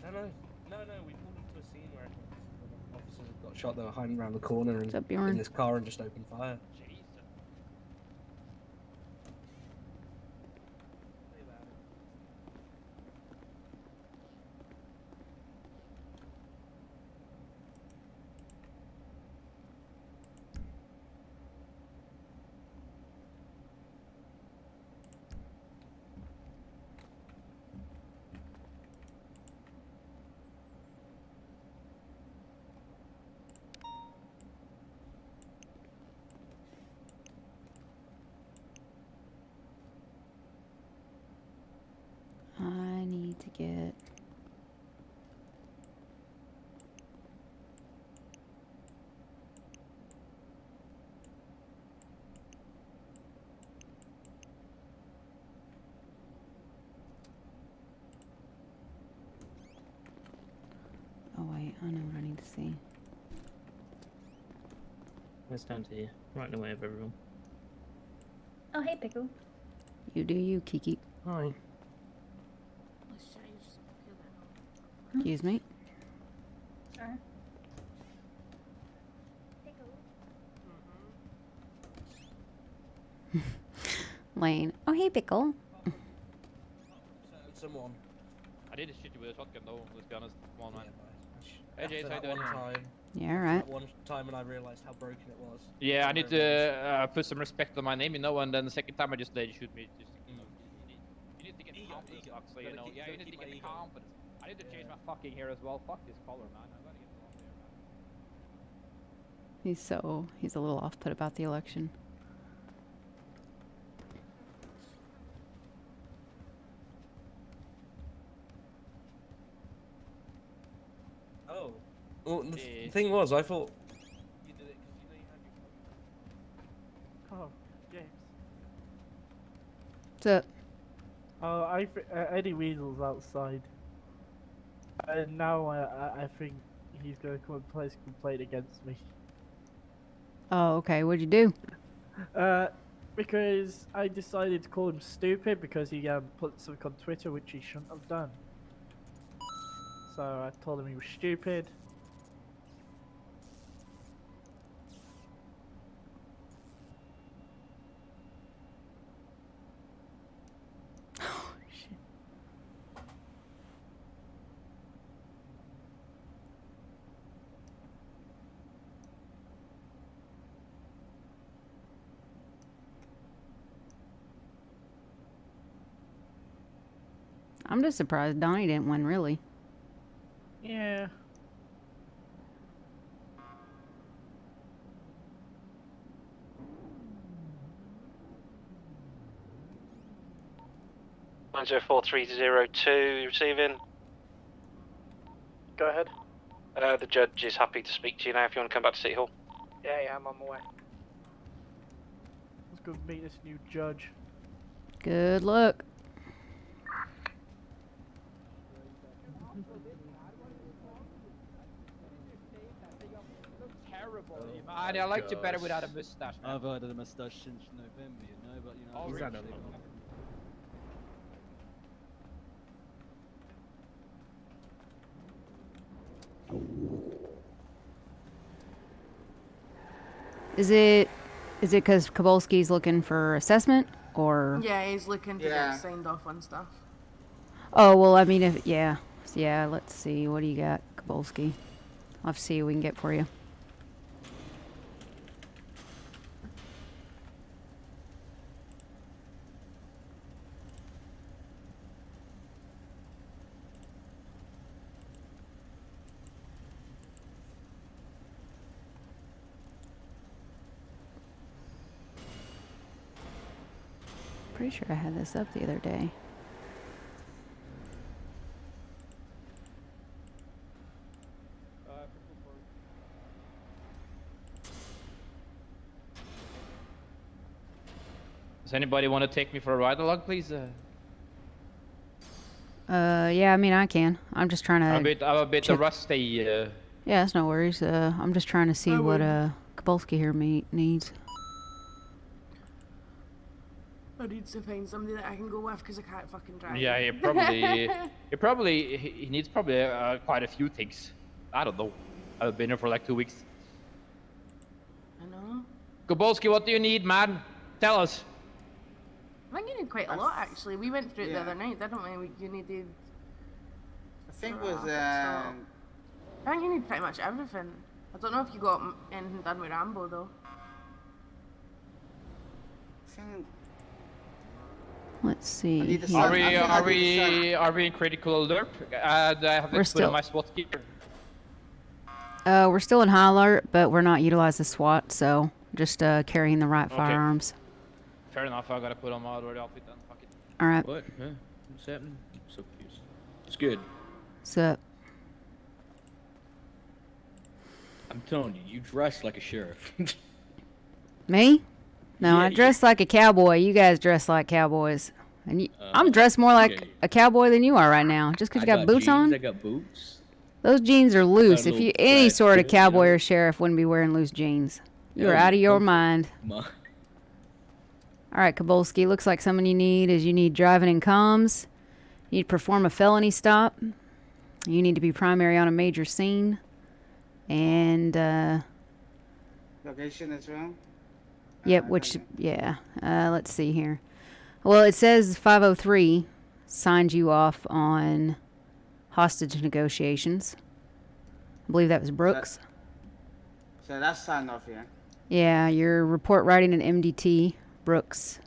Speaker 11: I don't know. No, we pulled into a scene where officers got shot. They were hiding around the corner and in this car and just opened fire.
Speaker 2: I need to get... Oh wait, I know what I need to see.
Speaker 13: Let's stand here, right in the way of everyone.
Speaker 17: Oh, hey, Pickle.
Speaker 2: You do you, Kiki.
Speaker 13: Hi.
Speaker 2: Excuse me.
Speaker 17: Sure.
Speaker 2: Lane. Oh, hey, Pickle.
Speaker 11: Someone.
Speaker 18: I did shoot you with a shotgun though, let's be honest. Come on, man. Hey,
Speaker 11: After
Speaker 18: Jace, how you
Speaker 11: that
Speaker 18: doing?
Speaker 11: one time.
Speaker 2: Yeah, alright.
Speaker 11: That one time when I realised how broken it was.
Speaker 18: Yeah, I need to put some respect on my name, you know, and then the second time I just let you shoot me. Just, you need to get confidence, so you know. Yeah, you need to get confidence. I need to change my fucking hair as well. Fuck this color, man. I gotta get it off there, man.
Speaker 2: He's a little off-put about the election.
Speaker 11: Oh. Well, the thing was, I thought you did it because you know you had your...
Speaker 19: Oh, James.
Speaker 2: What's up?
Speaker 19: Oh, Eddie Weasel's outside.
Speaker 16: Now I think he's going to come and place a complaint against me.
Speaker 2: Oh, okay. What'd you do?
Speaker 16: Because I decided to call him stupid because he put something on Twitter which he shouldn't have done. So I told him he was stupid.
Speaker 2: I'm just surprised Donnie didn't win, really.
Speaker 16: Yeah.
Speaker 7: Nine 4302 receiving.
Speaker 16: Go ahead.
Speaker 7: The judge is happy to speak to you now if you want to come back to City Hall.
Speaker 16: Yeah, I'm on my way. Let's go meet this new judge.
Speaker 2: Good luck.
Speaker 18: I liked you better without a mustache.
Speaker 19: I've had a mustache since November, you know, but you know.
Speaker 2: Is it because Kowalski's looking for assessment, or?
Speaker 20: Yeah, he's looking to get signed off on stuff.
Speaker 2: Oh well, I mean, if yeah. Let's see. What do you got, Kowalski? I'll have to see what we can get for you. Pretty sure I had this up the other day.
Speaker 18: Does anybody want to take me for a ride along, please?
Speaker 2: Yeah, I mean, I can. I'm just trying to.
Speaker 18: I'm a bit rusty.
Speaker 2: Yeah, that's no worries. I'm just trying to see what Kowalski here needs.
Speaker 20: I need to find somebody that I can go with because I can't fucking drive.
Speaker 18: Yeah, he needs quite a few things. I don't know. I've been here for like 2 weeks.
Speaker 20: I know.
Speaker 18: Kowalski, what do you need, man? Tell us.
Speaker 20: I think you need quite a lot, actually. We went through it the other night, didn't we? You needed...
Speaker 21: I think it was,
Speaker 20: I think you need pretty much everything. I don't know if you got anything done with Rambo, though.
Speaker 2: Let's see.
Speaker 18: Are we in critical alert? I have to put on my SWAT gear.
Speaker 2: We're still in high alert, but we're not utilizing SWAT, so just carrying the right firearms.
Speaker 18: Fair enough. I gotta put on my other outfit then. Fuck it.
Speaker 2: All right.
Speaker 13: What? Huh? What's happening? I'm so confused. It's good.
Speaker 2: What's up?
Speaker 13: I'm telling you, you dress like a sheriff.
Speaker 2: Me? No,
Speaker 13: Yeah,
Speaker 2: I dress like a cowboy. You guys dress like cowboys. And I'm dressed more like a cowboy than you are right now. Just because you got boots
Speaker 13: jeans,
Speaker 2: on?
Speaker 13: I got boots.
Speaker 2: Those jeans are loose. If you any
Speaker 13: plaid
Speaker 2: sort of
Speaker 13: shirt,
Speaker 2: cowboy or sheriff wouldn't be wearing loose jeans. You're out of your mind. All right, Kowalski. Looks like something you need driving in comms. You need to perform a felony stop. You need to be primary on a major scene. And
Speaker 21: location as well.
Speaker 2: Yep, let's see here. Well, it says 503 signed you off on hostage negotiations. I believe that was Brooks.
Speaker 21: So that's signed off here.
Speaker 2: Yeah, your report writing and MDT, Brooks.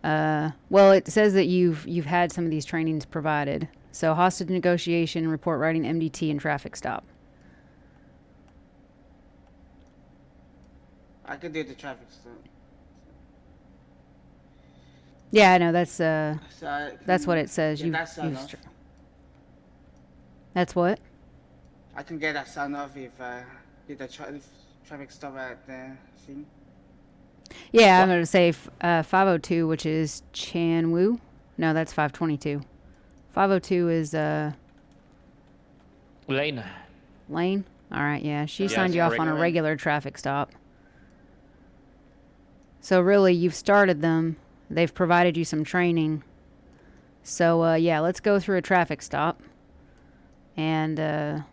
Speaker 2: Well, it says that you've had some of these trainings provided. So hostage negotiation, report writing, MDT, and traffic stop.
Speaker 21: I could do the traffic stop.
Speaker 2: Yeah, I know. That's what it says. That's what?
Speaker 21: I can get that signed off if I did the traffic stop at the scene.
Speaker 2: Yeah, I'm going to say 502, which is Chan Wu. No, that's 522. 502 is
Speaker 18: Lane.
Speaker 2: Lane? Alright, yeah. She
Speaker 18: Yeah,
Speaker 2: signed you off on a
Speaker 18: regular.
Speaker 2: regular traffic stop. So really, you've started them. They've provided you some training. So, yeah, let's go through a traffic stop. And,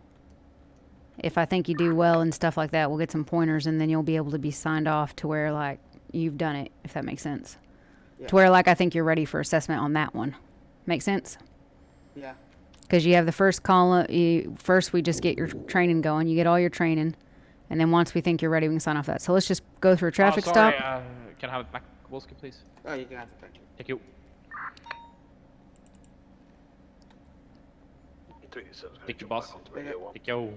Speaker 2: if I think you do well and stuff like that, we'll get some pointers, and then you'll be able to be signed off to where, like, you've done it, if that makes sense.
Speaker 21: Yeah.
Speaker 2: To where, like, I think you're ready for assessment on that one. Make sense?
Speaker 21: Yeah.
Speaker 2: Because you have the first column. First, we just get your training going. You get all your training. And then once we think you're ready, we can sign off that. So let's just go through a traffic
Speaker 18: sorry,
Speaker 2: stop.
Speaker 18: Can I have it back, Kowalski, please?
Speaker 21: Oh, you can have it back.
Speaker 18: Thank you. Thank you, boss. Thank you.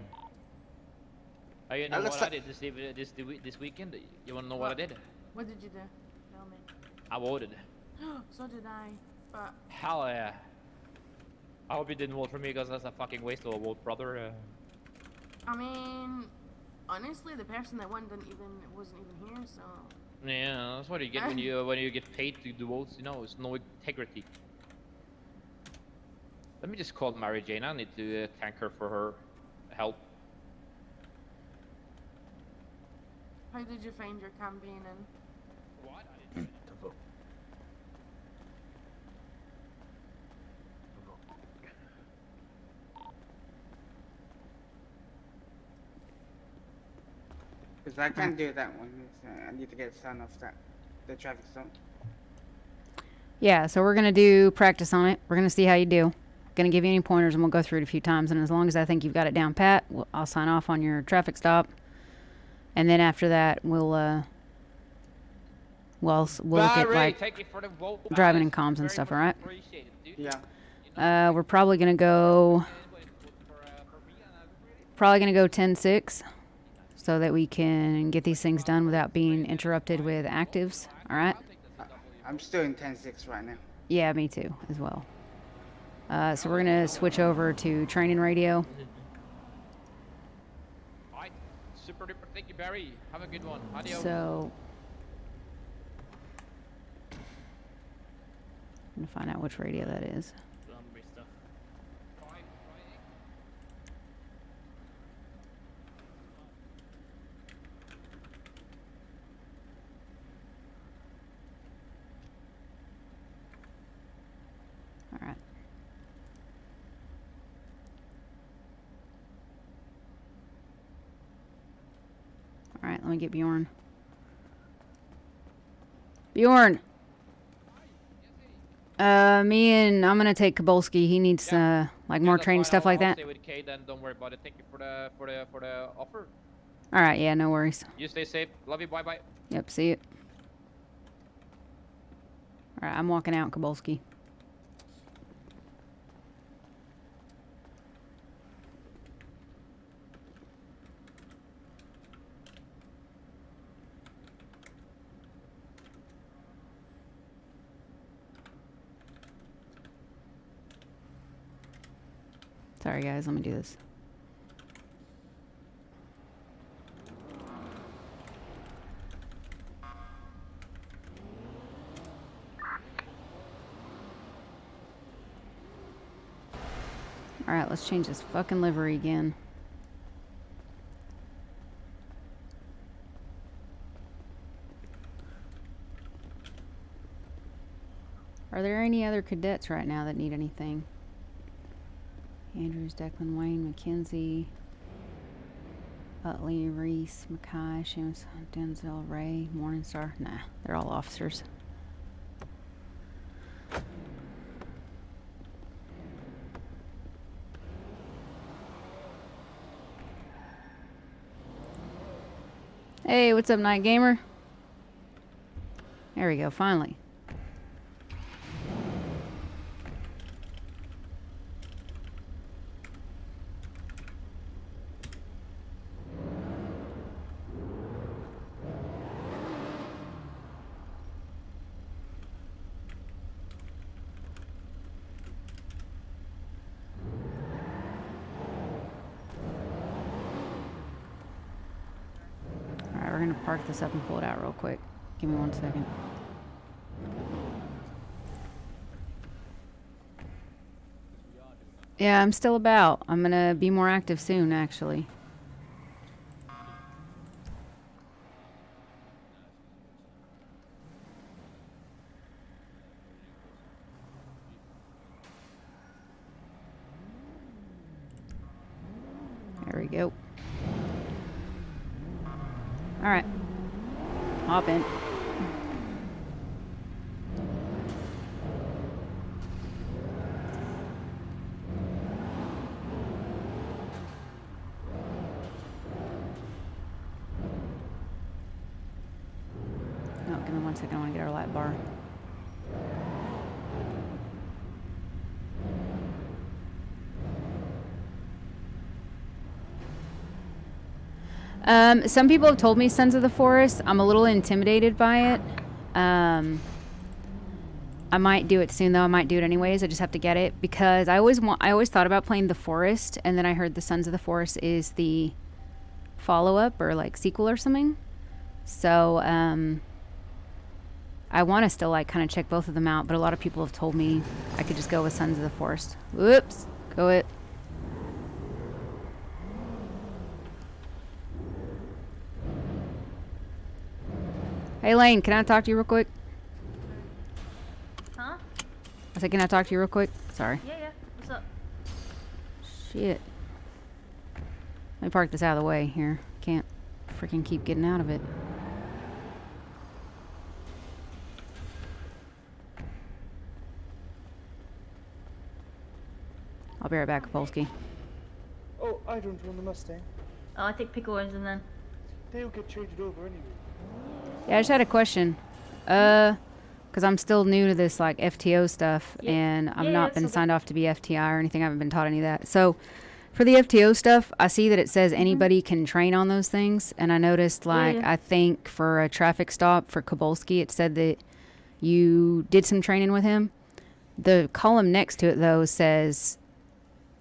Speaker 18: Oh, you know what I did this weekend? You wanna know what I did?
Speaker 20: What did you do? Tell me.
Speaker 18: I voted.
Speaker 20: So did I, but...
Speaker 18: Hell yeah. I hope you didn't vote for me because that's a fucking waste of a vote, brother.
Speaker 20: I mean, honestly, the person that won wasn't even here, so...
Speaker 18: Yeah, that's what you get when you get paid to do votes, you know, it's no integrity. Let me just call Mary Jane. I need to thank her for her help.
Speaker 20: How did you find your campaigning?
Speaker 18: What?
Speaker 21: Because I can't do that one. I need to get signed off the traffic stop.
Speaker 2: Yeah, so we're going to do practice on it. We're going to see how you do. Going to give you any pointers, and we'll go through it a few times. And as long as I think you've got it down pat, I'll sign off on your traffic stop. And then after that, we'll look at, like, driving in comms and stuff, alright?
Speaker 21: Yeah.
Speaker 2: We're probably going to go... 10-6. So that we can get these things done without being interrupted with actives, alright?
Speaker 21: I'm still in 10-6 right now.
Speaker 2: Yeah, me too, as well. So we're going to switch over to training radio.
Speaker 18: Alright, super duper, thank you, Barry. Have a good one. Adios.
Speaker 2: So... I'm going to find out which radio that is. Alright. Alright, let me get Bjorn. Bjorn! I'm gonna take Kowalski. He needs, like, more training, stuff like that.
Speaker 18: Stay with Kay, then don't worry about it. Thank you for the offer.
Speaker 2: Alright, yeah, no worries.
Speaker 18: You stay safe. Love you, bye-bye.
Speaker 2: Yep, see it. Alright, I'm walking out, Kowalski. Sorry guys, let me do this. Alright, let's change this fucking livery again. Are there any other cadets right now that need anything? Andrews, Declan, Wayne, McKenzie, Utley, Reese, Mackay, Shams, Denzel, Ray, Morningstar. Nah, they're all officers. Hey, what's up, Night Gamer? There we go, finally. We're gonna park this up and pull it out real quick. Give me 1 second. Yeah, I'm still about. I'm gonna be more active soon, actually. There we go. Alright. Hop in. Oh, give me 1 second. I want to get our lap bar. Some people have told me Sons of the Forest. I'm a little intimidated by it. I might do it soon though. I might do it anyways. I just have to get it because I always thought about playing The Forest, and then I heard the Sons of the Forest is the follow-up or like sequel or something. So I want to still like kind of check both of them out, but a lot of people have told me I could just go with Sons of the Forest. Whoops. Go it. Hey Lane, can I talk to you real quick?
Speaker 17: Huh?
Speaker 2: I said, can I talk to you real quick? Sorry.
Speaker 17: Yeah. What's up?
Speaker 2: Shit. Let me park this out of the way here. Can't freaking keep getting out of it. I'll be right back, Kapolsky.
Speaker 19: Oh, I don't run the Mustang.
Speaker 17: Oh, I think Pickle owns them then.
Speaker 19: They'll get traded over anyway.
Speaker 2: Yeah, I just had a question. Because I'm still new to this, like, FTO stuff, and I've not been signed off to be FTI or anything. I haven't been taught any of that. So, for the FTO stuff, I see that it says anybody can train on those things, and I noticed, like, I think for a traffic stop for Kabolski, it said that you did some training with him. The column next to it, though, says,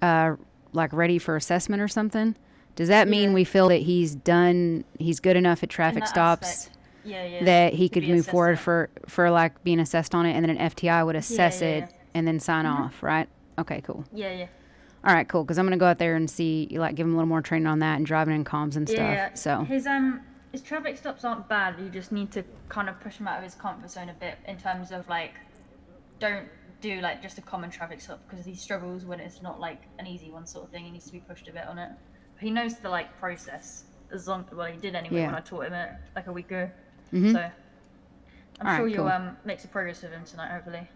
Speaker 2: like, ready for assessment or something. Does that mean we feel that he's good enough at traffic stops that he could move forward for like being assessed on it, and then an FTI would assess it and then sign off, right? Okay, cool.
Speaker 17: Yeah.
Speaker 2: All right, cool. Because I'm gonna go out there and see, like, give him a little more training on that and driving in comms and stuff.
Speaker 17: Yeah.
Speaker 2: So
Speaker 17: his traffic stops aren't bad. You just need to kind of push him out of his comfort zone a bit in terms of like, don't do like just a common traffic stop because he struggles when it's not like an easy one sort of thing. He needs to be pushed a bit on it. He knows the like process he did anyway when I taught him it like a week ago. So I'm sure you'll make some progress with him tonight, hopefully.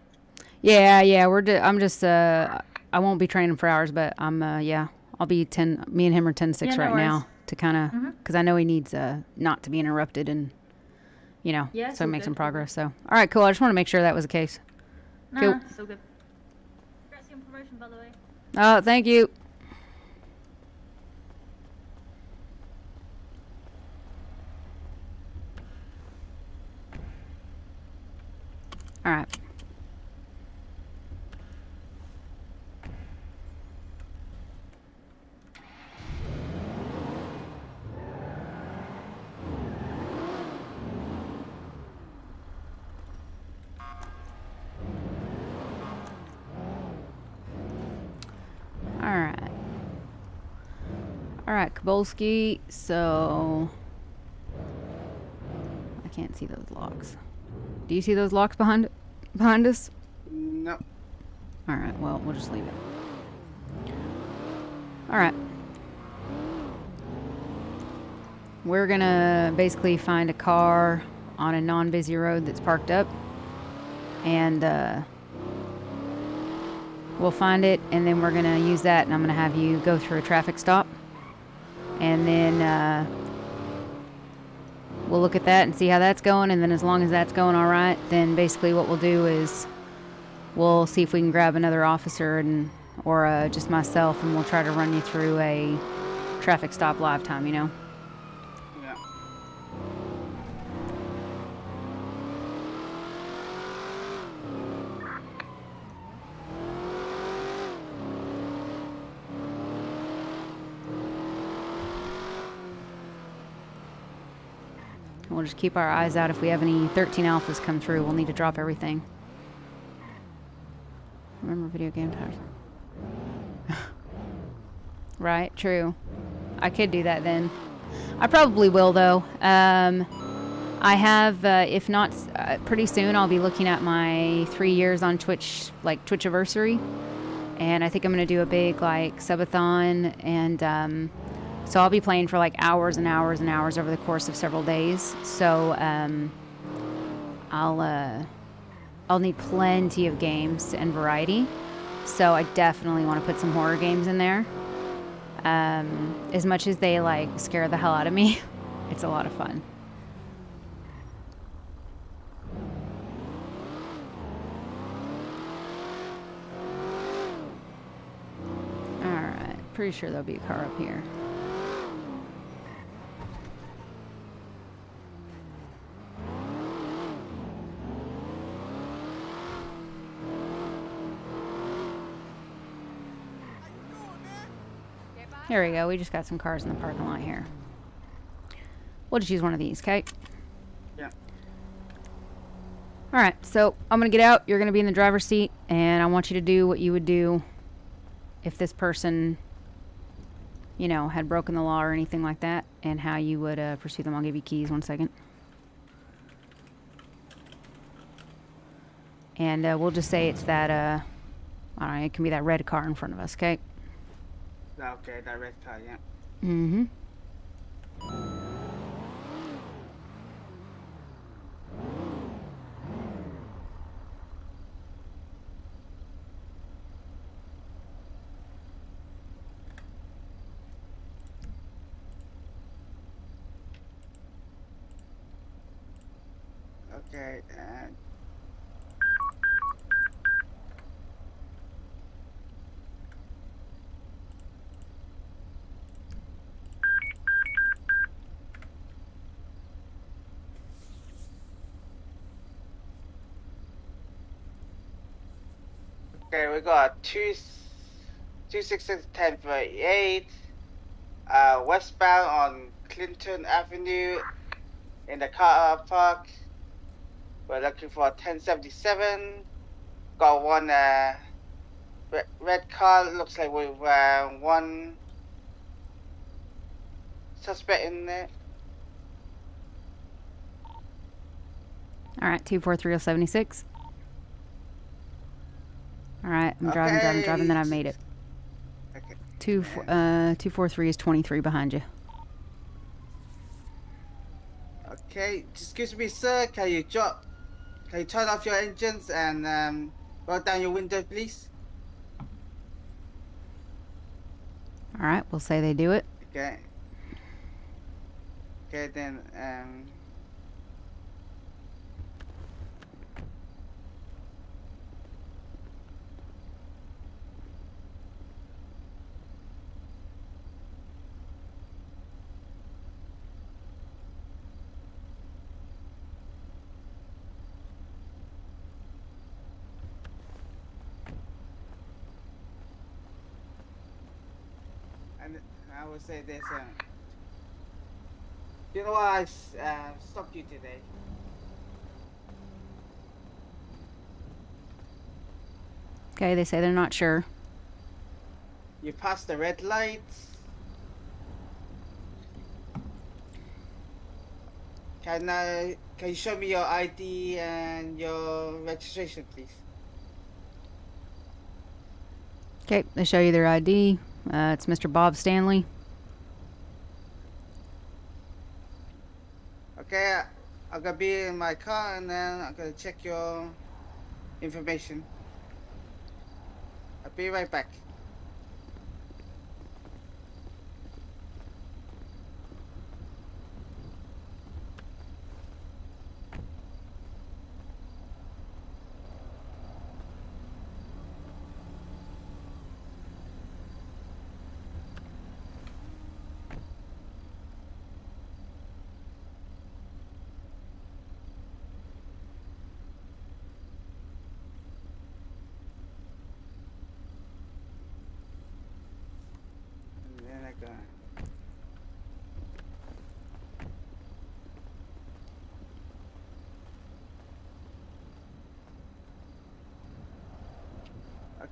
Speaker 2: Yeah. I'm just I won't be training for hours, but I'm I'll be 10. Me and him are 10-6 right now to kind of because I know he needs not to be interrupted and so make some progress. So all right, cool. I just want to make sure that was the case.
Speaker 17: Cool. Still good. Congrats on promotion, by the way.
Speaker 2: Oh, thank you. All right. All right, Kabolski. So I can't see those locks. Do you see those locks behind us?
Speaker 21: No.
Speaker 2: All right. Well, we'll just leave it. All right. We're gonna basically find a car on a non-busy road that's parked up, and we'll find it, and then we're gonna use that, and I'm gonna have you go through a traffic stop, and then we'll look at that and see how that's going, and then as long as that's going all right, then basically what we'll do is we'll see if we can grab another officer or just myself, and we'll try to run you through a traffic stop live time,
Speaker 21: Yeah.
Speaker 2: We'll just keep our eyes out. If we have any 13 alphas come through, we'll need to drop everything. Remember video game tires. Right, true. I could do that then. I probably will, though. I have, if not pretty soon, I'll be looking at my 3 years on Twitch, like Twitchiversary. And I think I'm going to do a big, like, subathon. And so I'll be playing for, like, hours and hours and hours over the course of several days. So I'll need plenty of games and variety. So I definitely want to put some horror games in there. As much as they, like, scare the hell out of me, it's a lot of fun. Alright, pretty sure there'll be a car up here. Here we go. We just got some cars in the parking lot here. We'll just use one of these, okay?
Speaker 21: Yeah.
Speaker 2: Alright, so I'm going to get out. You're going to be in the driver's seat. And I want you to do what you would do if this person, you know, had broken the law or anything like that. And how you would pursue them. I'll give you keys. 1 second. And we'll just say it's that, I don't know, it can be that red car in front of us, okay?
Speaker 21: Okay, that red car, yeah.
Speaker 2: Mm-hmm.
Speaker 21: Okay, and... Okay, we got 266-1038, westbound on Clinton Avenue in the car park. We're looking for 1077. Got one red car, looks like with one suspect in there.
Speaker 2: Alright, 243076. Alright, I'm driving, then I've made it.
Speaker 21: Okay.
Speaker 2: 243 is 23 behind you.
Speaker 21: Okay, excuse me, sir. Can you turn off your engines and roll down your window, please?
Speaker 2: Alright, we'll say they do it.
Speaker 21: Okay. Okay, then, and I would say this, you know why I stopped you today?
Speaker 2: Okay, they say they're not sure.
Speaker 21: You passed the red light. Can you show me your ID and your registration, please?
Speaker 2: Okay, they show you their ID. It's Mr. Bob Stanley.
Speaker 21: Okay, I'm gonna be in my car and then I'm gonna check your information. I'll be right back.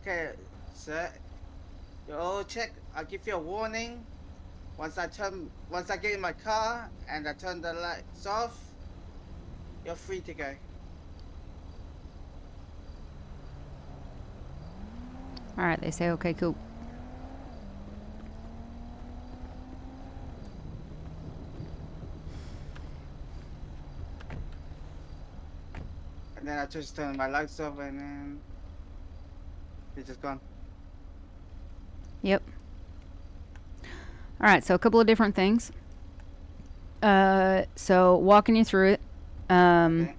Speaker 21: Okay, sir, you're all checked. I'll give you a warning. Once I get in my car and I turn the lights off, you're free to go.
Speaker 2: All right, they say okay, cool.
Speaker 21: And then I just turn my lights off and then it's just gone.
Speaker 2: Yep. All right, so a couple of different things. So walking you through it,
Speaker 21: Okay.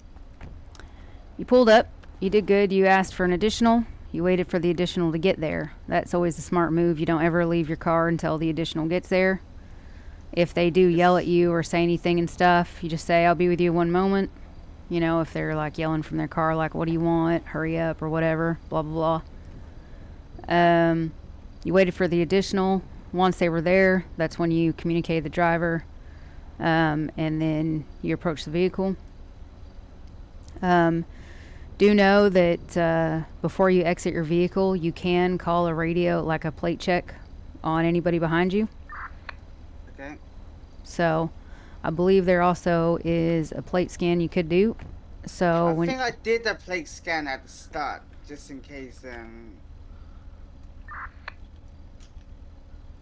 Speaker 2: you pulled up, you did good, you asked for an additional, you waited for the additional to get there. That's always a smart move. You don't ever leave your car until the additional gets there. If they do yell at you or say anything and stuff, you just say, I'll be with you one moment. You know, if they're like yelling from their car, like, what do you want? Hurry up or whatever, blah, blah, blah. You waited for the additional. Once they were there, that's when you communicated the driver, and then you approach the vehicle. Do know that before you exit your vehicle, you can call a radio, like a plate check, on anybody behind you.
Speaker 21: Okay.
Speaker 2: So, I believe there also is a plate scan you could do. So
Speaker 21: I think I did the plate scan at the start, just in case.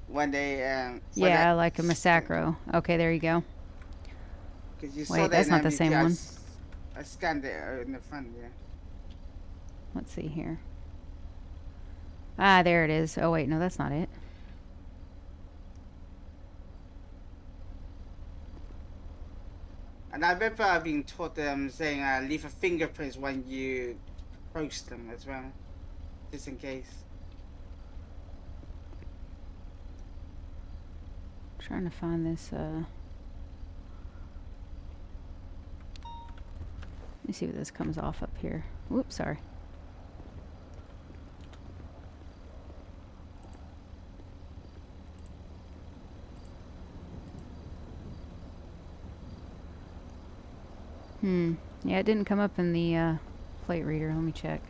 Speaker 21: When they
Speaker 2: yeah, like a Massacro. Okay, there you go.
Speaker 21: You
Speaker 2: Wait, that's not the same one.
Speaker 21: I scanned it in the front, yeah.
Speaker 2: Let's see here. Ah, there it is. Oh wait, no, that's not it.
Speaker 21: And I remember I've been taught them saying leave a fingerprint when you approach them as well, just in case.
Speaker 2: Trying to find this. Let me see what this comes off up here. Whoops, sorry. Yeah, it didn't come up in the plate reader. Let me check.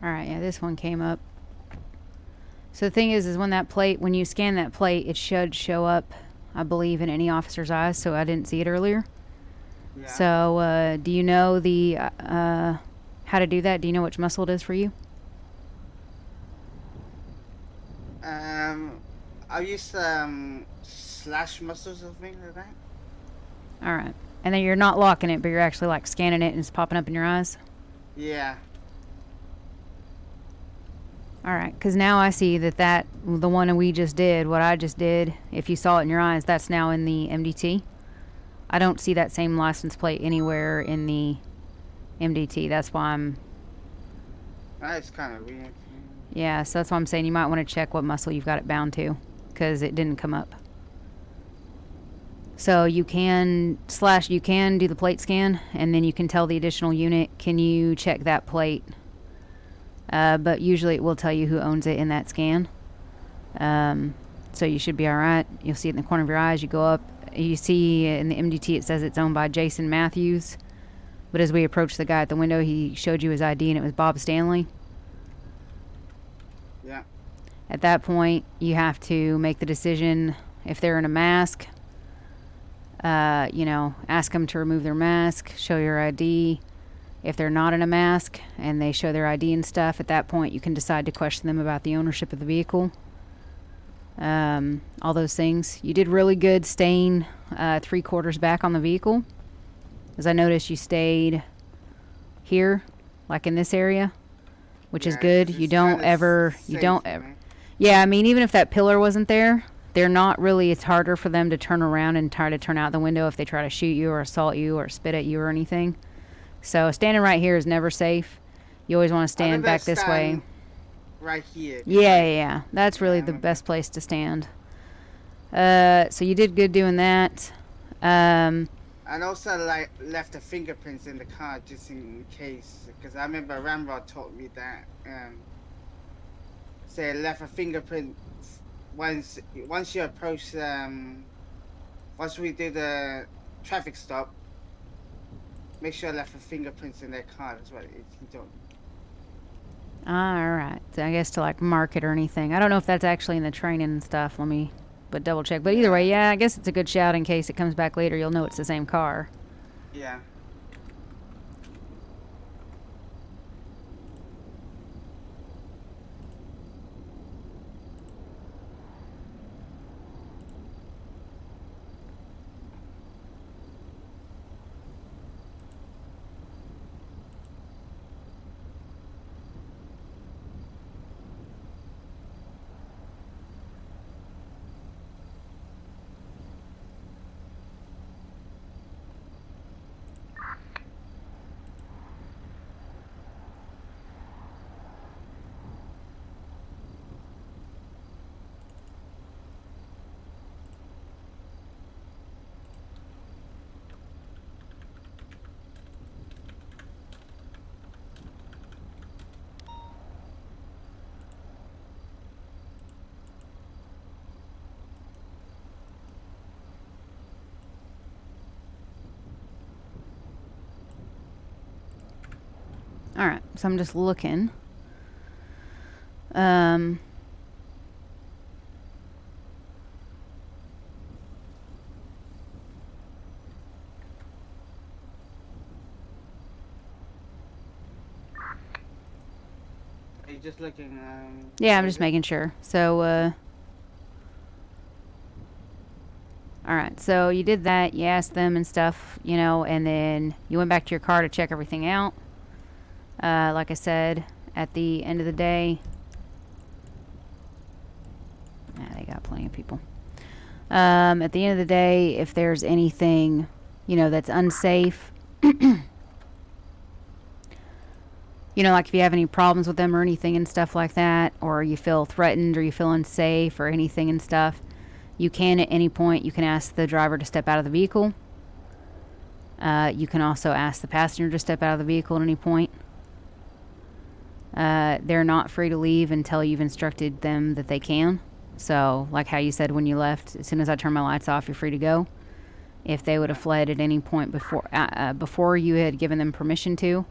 Speaker 2: Alright, yeah, this one came up. So the thing is when you scan that plate, it should show up, I believe, in any officer's eyes, so I didn't see it earlier. Yeah. So, do you know the, how to do that? Do you know which muscle it is for you?
Speaker 21: I use, slash muscles or something like that.
Speaker 2: Alright. And then you're not locking it, but you're actually, like, scanning it and it's popping up in your eyes?
Speaker 21: Yeah.
Speaker 2: Alright, because now I see that the one we just did, what I just did, if you saw it in your eyes, that's now in the MDT. I don't see that same license plate anywhere in the MDT. That's why I'm...
Speaker 21: That's kind of weird.
Speaker 2: Yeah, so that's why I'm saying you might want to check what muscle you've got it bound to, because it didn't come up. So you can do the plate scan, and then you can tell the additional unit, can you check that plate? But usually it will tell you who owns it in that scan. So you should be alright. You'll see it in the corner of your eyes. You go up, you see in the MDT it says it's owned by Jason Matthews. But as we approached the guy at the window, he showed you his ID and it was Bob Stanley.
Speaker 21: Yeah.
Speaker 2: At that point, you have to make the decision if they're in a mask. You know, ask them to remove their mask, show your ID. If they're not in a mask and they show their ID and stuff, at that point you can decide to question them about the ownership of the vehicle. All those things. You did really good staying 3/4 back on the vehicle. As I noticed, you stayed here, like in this area, which is good. You don't ever... Yeah, I mean, even if that pillar wasn't there, they're not really... It's harder for them to turn around and try to turn out the window if they try to shoot you or assault you or spit at you or anything. So standing right here is never safe. You always want to stand back this way.
Speaker 21: Right here.
Speaker 2: Yeah. That's really the best place to stand. So you did good doing that.
Speaker 21: And also, like, left the fingerprints in the car just in case, because I remember Ramrod told me that. Say left a fingerprint once you approach once we do the traffic stop, make sure I left the fingerprints in their car as well. If you don't.
Speaker 2: Alright. So I guess to like mark it or anything. I don't know if that's actually in the training and stuff. Let me double check. But either way, yeah, I guess it's a good shout in case it comes back later. You'll know it's the same car.
Speaker 21: Yeah.
Speaker 2: Alright, so I'm just looking.
Speaker 21: Are you just looking?
Speaker 2: Yeah, I'm just making sure. So, alright, so you did that, you asked them and stuff, you know, and then you went back to your car to check everything out. Like I said, at the end of the day, they got plenty of people. At the end of the day, if there's anything, you know, that's unsafe, you know, like if you have any problems with them or anything and stuff like that, or you feel threatened or you feel unsafe or anything and stuff, you can at any point, you can ask the driver to step out of the vehicle. You can also ask the passenger to step out of the vehicle at any point. They're not free to leave until you've instructed them that they can. So, like how you said when you left, as soon as I turn my lights off, you're free to go. If they would have fled at any point before you had given them permission to,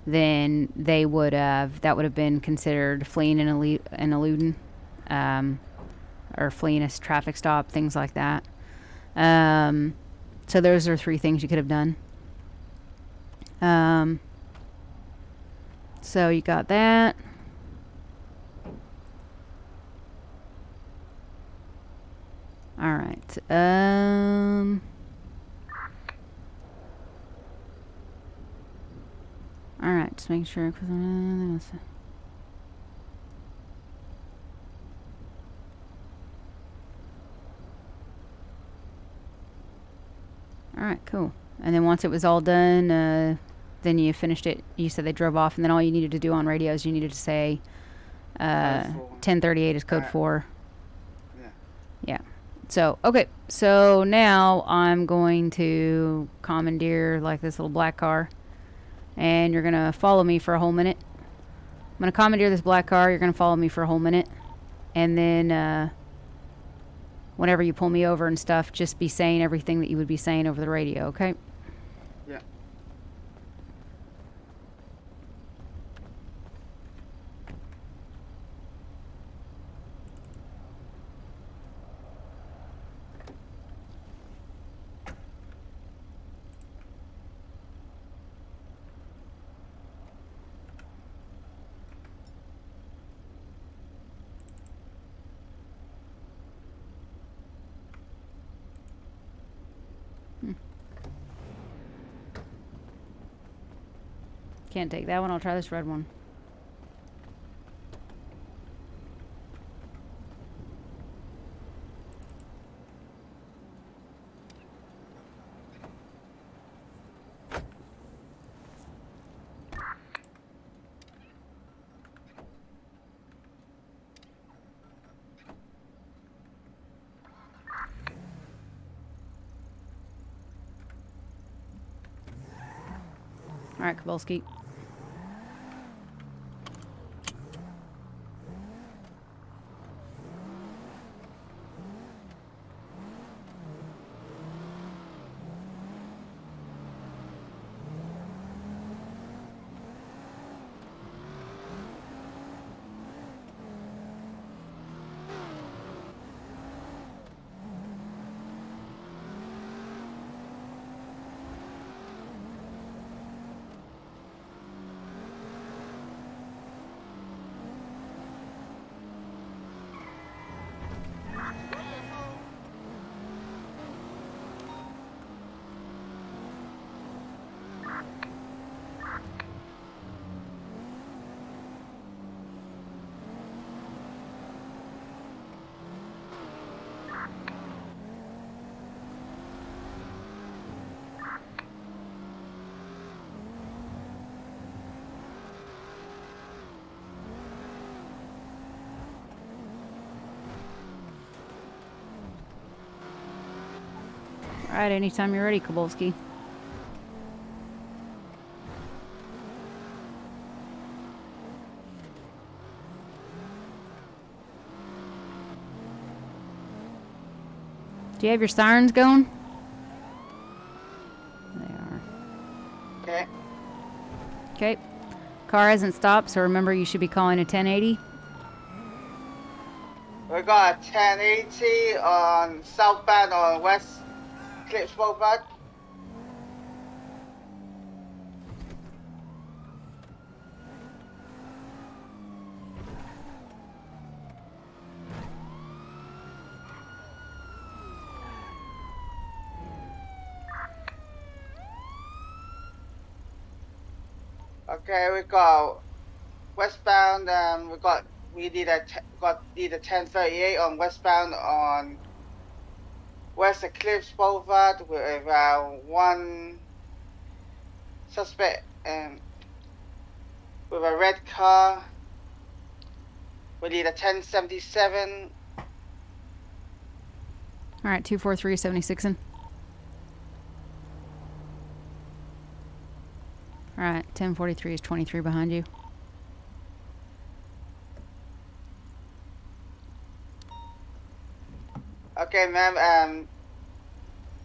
Speaker 2: then they would have, that would have been considered fleeing and eluding, or fleeing a traffic stop, things like that. So those are 3 things you could have done. So you got that. All right. All right. Just making sure. All right. Cool. And then once it was all done, then you finished it. You said they drove off, and then all you needed to do on radios, you needed to say 1038 is code 4. Yeah. So, okay. So now I'm going to commandeer like this little black car, and you're going to follow me for a whole minute. I'm going to commandeer this black car. You're going to follow me for a whole minute, and then whenever you pull me over and stuff, just be saying everything that you would be saying over the radio, okay?
Speaker 21: Yeah.
Speaker 2: Can't take that one. I'll try this red one. All right, Kowalski. Alright, anytime you're ready, Kowalski. Do you have your sirens going? They are.
Speaker 21: Okay.
Speaker 2: Okay. Car hasn't stopped, so remember you should be calling a 1080.
Speaker 21: We got a 1080 on southbound on West Clips Boulevard. Okay, we got westbound. We need a 1038 on westbound on West Eclipse Boulevard with one suspect with a red car. We need a 1077.
Speaker 2: Alright, 243 76ing. Alright, 1043 is 23 behind you.
Speaker 21: Okay, ma'am,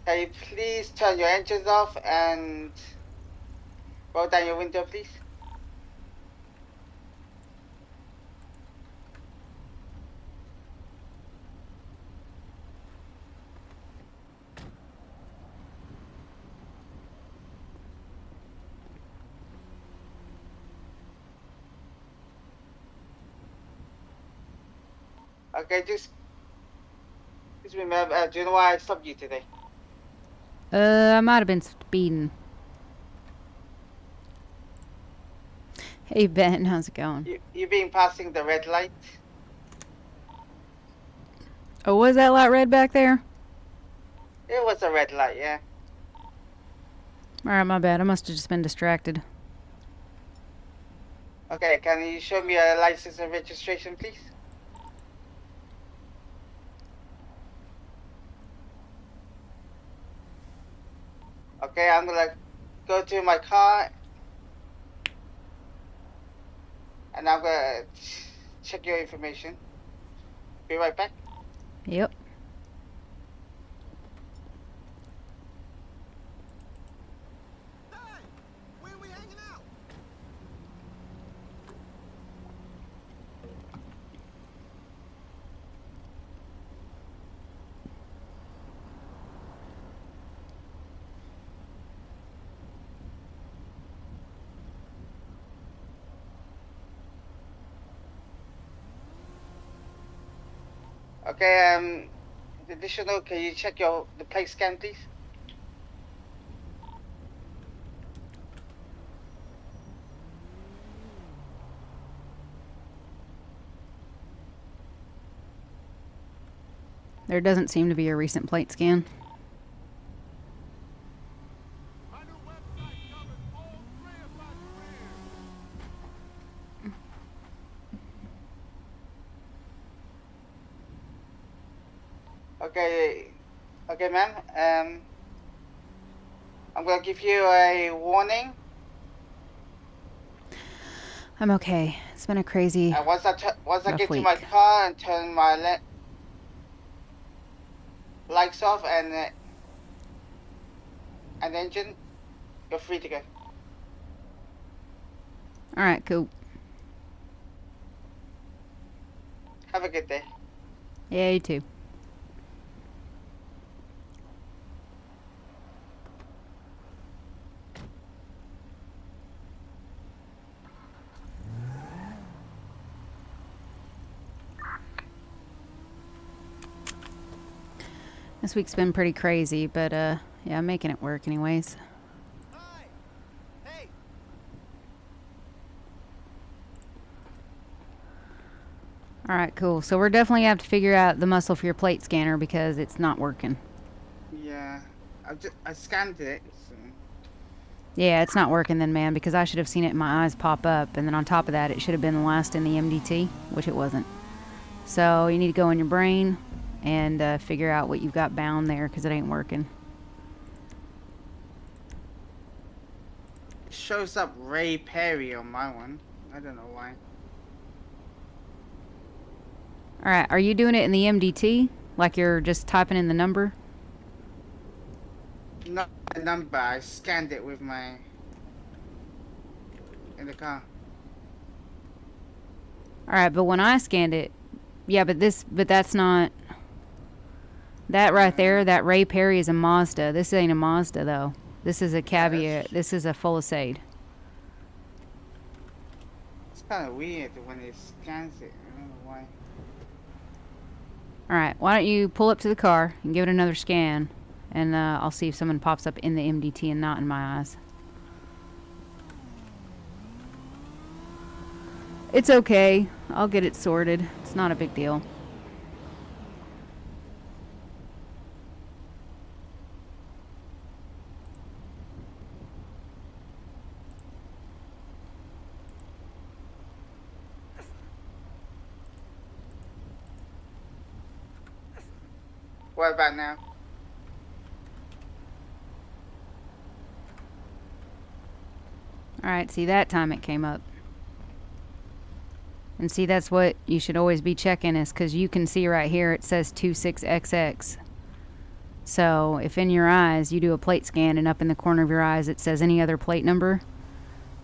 Speaker 21: can you please turn your engines off and roll down your window, please? Okay, just remember, do you know why I stopped you today?
Speaker 2: I might have been speeding. Hey Ben, how's it going?
Speaker 21: You've been passing the red light.
Speaker 2: Oh, was that light red back there?
Speaker 21: It was a red light, yeah.
Speaker 2: Alright, my bad. I must have just been distracted.
Speaker 21: Okay, can you show me a license and registration, please? Okay, I'm gonna go to my car and I'm gonna check your information. Be right back.
Speaker 2: Yep.
Speaker 21: Okay, additional, can you check the plate scan, please?
Speaker 2: There doesn't seem to be a recent plate scan.
Speaker 21: Okay, ma'am. I'm gonna give you a warning.
Speaker 2: I'm okay. It's been a crazy
Speaker 21: Once I get to
Speaker 2: week.
Speaker 21: my car and turn my lights off and engine, you're free to go.
Speaker 2: Alright, cool.
Speaker 21: Have a good day.
Speaker 2: Yeah, you too. This week's been pretty crazy, but yeah, I'm making it work anyways. Alright, cool. So we're definitely have to figure out the muscle for your plate scanner because it's not working.
Speaker 21: Yeah, I scanned it. So.
Speaker 2: Yeah, it's not working then, man, because I should have seen it in my eyes pop up, and then on top of that, it should have been the last in the MDT, which it wasn't. So you need to go in your brain and figure out what you've got bound there because it ain't working.
Speaker 21: shows up Ray Perry on my one. I don't know why.
Speaker 2: Alright, are you doing it in the MDT? Like you're just typing in the number?
Speaker 21: Not the number, I scanned it with my... in the car.
Speaker 2: Alright, but when I scanned it... Yeah, but that's not... That right there, that Ray Perry is a Mazda. This ain't a Mazda, though. This is a Caveat. This is a Fulisade.
Speaker 21: It's kind of weird when it scans it. I don't know why.
Speaker 2: Alright, why don't you pull up to the car and give it another scan, and I'll see if someone pops up in the MDT and not in my eyes. It's okay. I'll get it sorted. It's not a big deal.
Speaker 21: What about now?
Speaker 2: Alright, see, that time it came up. And see, that's what you should always be checking, is because you can see right here it says 26XX. So if in your eyes you do a plate scan and up in the corner of your eyes it says any other plate number,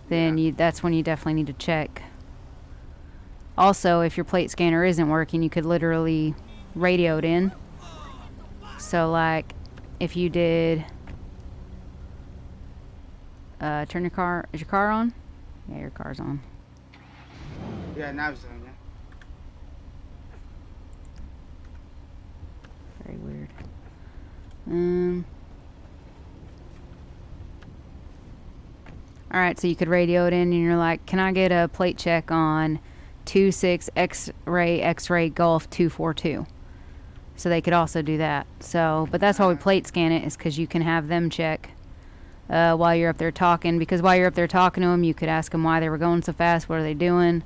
Speaker 2: then that's when you definitely need to check. Also, if your plate scanner isn't working, you could literally radio it in. So like if you did turn your car, is your car on? Yeah, your car's on.
Speaker 21: Yeah, now it's on, yeah.
Speaker 2: Very weird. Alright, so you could radio it in and you're like, can I get a plate check on 26 X-ray Golf 242? So they could also do that. So, but that's why we plate scan it, is because you can have them check while you're up there talking. Because while you're up there talking to them, you could ask them why they were going so fast, what are they doing,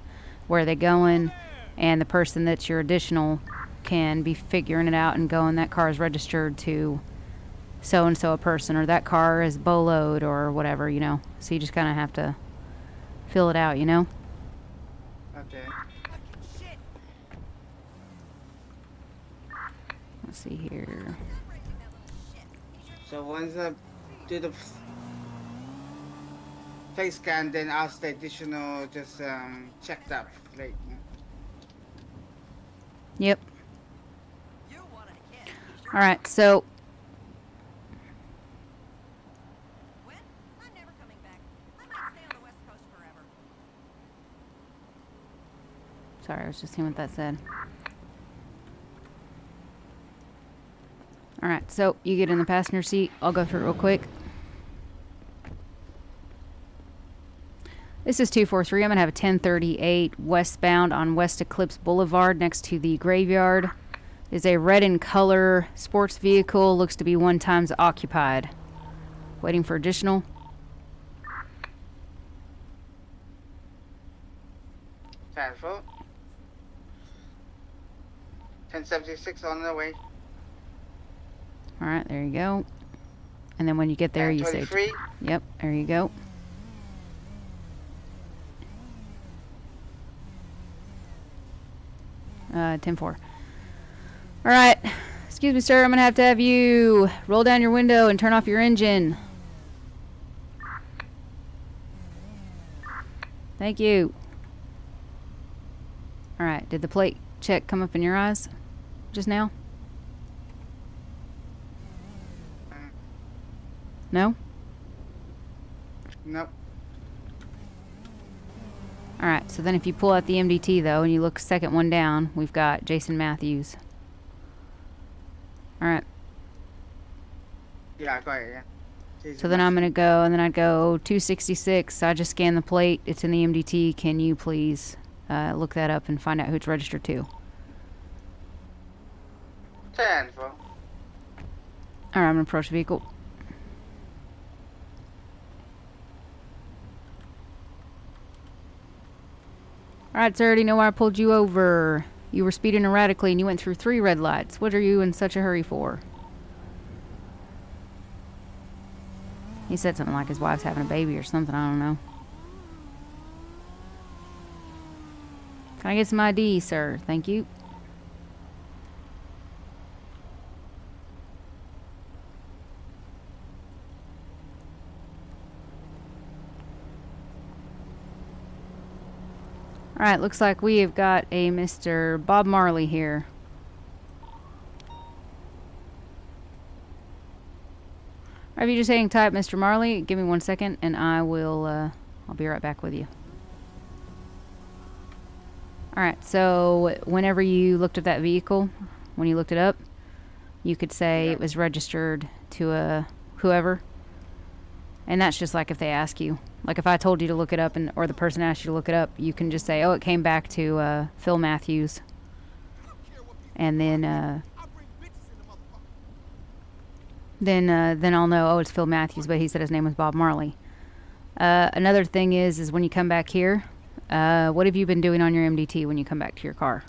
Speaker 2: where are they going, and the person that's your additional can be figuring it out and going, that car is registered to so-and-so a person, or that car is boloed, or whatever, you know. So you just kind of have to fill it out, you know.
Speaker 21: Okay.
Speaker 2: Let's see here.
Speaker 21: So once I do the face scan, then ask the additional, just check that plate.
Speaker 2: Yep. Alright, so sorry, I was just seeing what that said. Alright, so you get in the passenger seat. I'll go through it real quick. This is 243. I'm going to have a 1038 westbound on West Eclipse Boulevard next to the graveyard. Is a red in color sports vehicle. Looks to be 1 times occupied. Waiting for additional.
Speaker 21: Transfer. 1076 on the way.
Speaker 2: Alright, there you go. And then when you get there, you say... Yep, there you go. Uh, 10-4. Alright. Excuse me, sir. I'm going to have you roll down your window and turn off your engine. Thank you. Alright, did the plate check come up in your eyes just now? No?
Speaker 21: Nope.
Speaker 2: Alright, so then if you pull out the MDT though, and you look second one down, we've got Jason Matthews. Alright.
Speaker 21: Yeah, I got it, yeah. Jason
Speaker 2: So then I'm gonna go, and then I'd go 266. I just scanned the plate. It's in the MDT. Can you please look that up and find out who it's registered to?
Speaker 21: 10, bro.
Speaker 2: Alright, I'm gonna approach the vehicle. Alright, sir, do you know why I pulled you over? You were speeding erratically and you went through 3 red lights. What are you in such a hurry for? He said something like his wife's having a baby or something, I don't know. Can I get some ID, sir? Thank you. Alright, looks like we have got a Mr. Bob Marley here. Alright, if you just hang tight, Mr. Marley, give me 1 second and I will, I'll be right back with you. Alright, so whenever you looked at that vehicle, when you looked it up, you could say it was registered to a whoever. And that's just like if they ask you. Like if I told you to look it up or the person asked you to look it up, you can just say, oh, it came back to Phil Matthews. And then I'll know, oh, it's Phil Matthews, but he said his name was Bob Marley. Another thing is when you come back here, what have you been doing on your MDT when you come back to your car?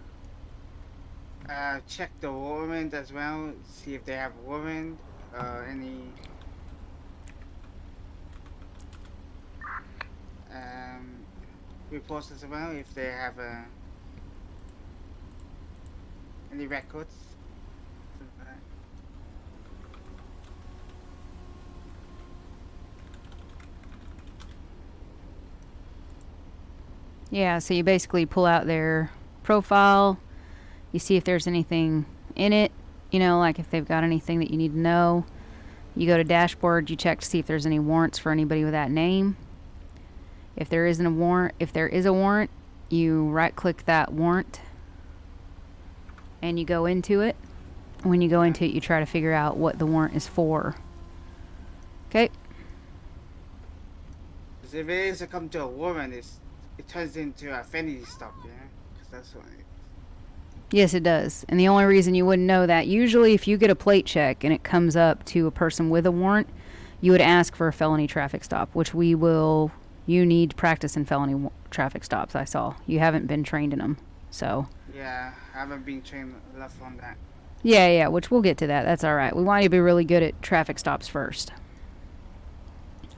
Speaker 21: Check the warrant as well, see if they have a warrant, any reports as well, if they have any records.
Speaker 2: Yeah, so you basically pull out their profile, you see if there's anything in it, you know, like if they've got anything that you need to know. You go to dashboard, you check to see if there's any warrants for anybody with that name. If there is a warrant, you right click that warrant and you go into it. When you go into it, you try to figure out what the warrant is for. Okay.
Speaker 21: If it is come to a warrant, it turns into a felony stop, yeah? Because that's what it is.
Speaker 2: Yes, it does. And the only reason you wouldn't know that, usually if you get a plate check and it comes up to a person with a warrant, you would ask for a felony traffic stop, which we will... You need practice in felony traffic stops, I saw. You haven't been trained in them, so...
Speaker 21: Yeah, I haven't been trained enough on that.
Speaker 2: Yeah, which we'll get to that. That's alright. We want you to be really good at traffic stops first.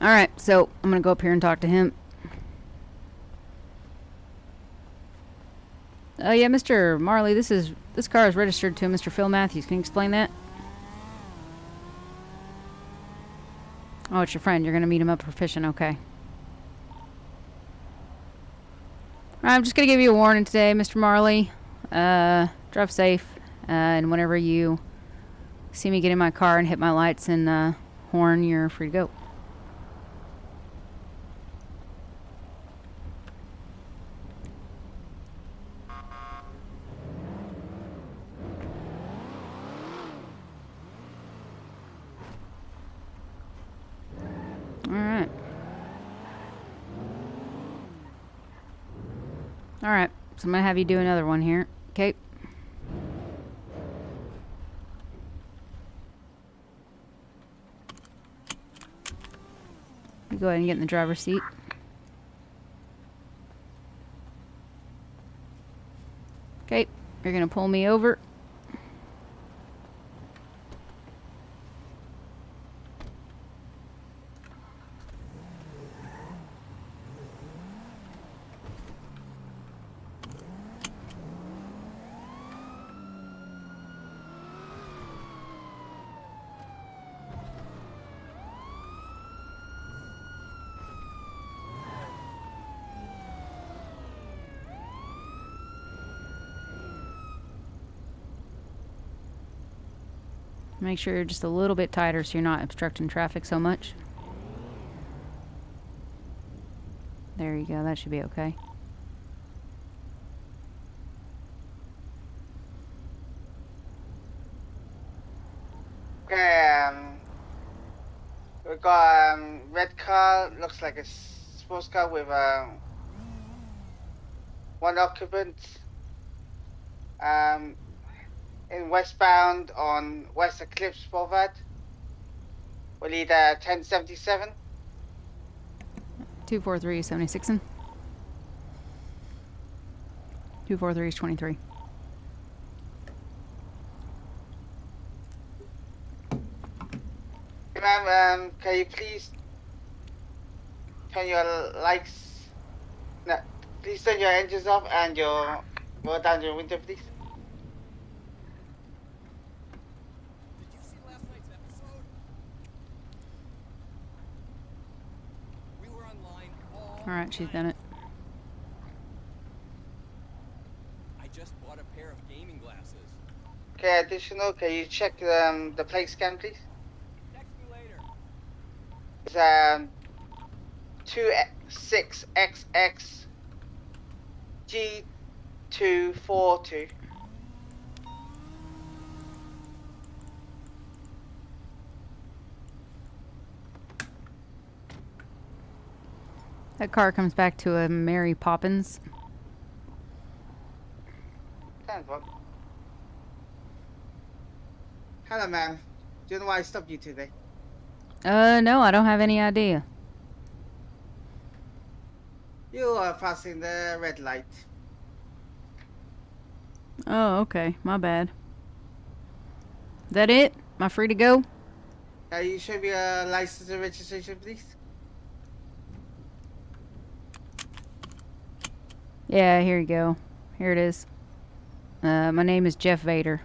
Speaker 2: Alright, so I'm going to go up here and talk to him. Yeah, Mr. Marley, this car is registered to Mr. Phil Matthews. Can you explain that? Oh, it's your friend. You're going to meet him up for fishing. Okay. I'm just going to give you a warning today, Mr. Marley. Drive safe. And whenever you see me get in my car and hit my lights and horn, you're free to go. Alright. Alright, so I'm going to have you do another one here. Okay. You go ahead and get in the driver's seat. Okay, you're going to pull me over. Make sure you're just a little bit tighter so you're not obstructing traffic so much. There you go, that should be okay.
Speaker 21: Okay, we got red car, looks like a sports car with one occupant. In westbound on West Eclipse Boulevard. We'll need 1077.
Speaker 2: 243-76. 243 is 23.
Speaker 21: Ma'am, can you please turn your lights. No, please turn your engines off and your roll down your window, please.
Speaker 2: All right, she's done it.
Speaker 8: I just bought a pair of gaming glasses.
Speaker 21: Okay, additional. Can you check the plate scan, please?
Speaker 8: Text me later.
Speaker 21: It's 26XX G242.
Speaker 2: That car comes back to a Mary Poppins.
Speaker 21: Hello, ma'am. Do you know why I stopped you today?
Speaker 2: No, I don't have any idea.
Speaker 21: You are passing the red light.
Speaker 2: Oh, okay. My bad. That it? Am I free to go?
Speaker 21: Can you show me a license and registration, please?
Speaker 2: Yeah, here you go. Here it is. My name is Jeff Vader.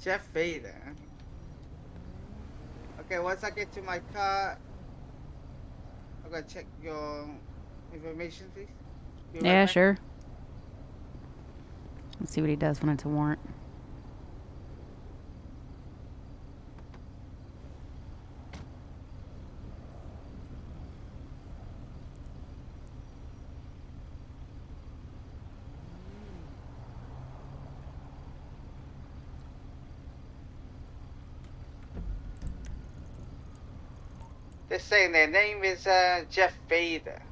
Speaker 21: Jeff Vader. Okay, once I get to my car, I'm gonna check your information, please. Be right
Speaker 2: Yeah,
Speaker 21: back.
Speaker 2: sure. Let's see what he does when it's a warrant.
Speaker 21: They're saying their name is Jeff Vader.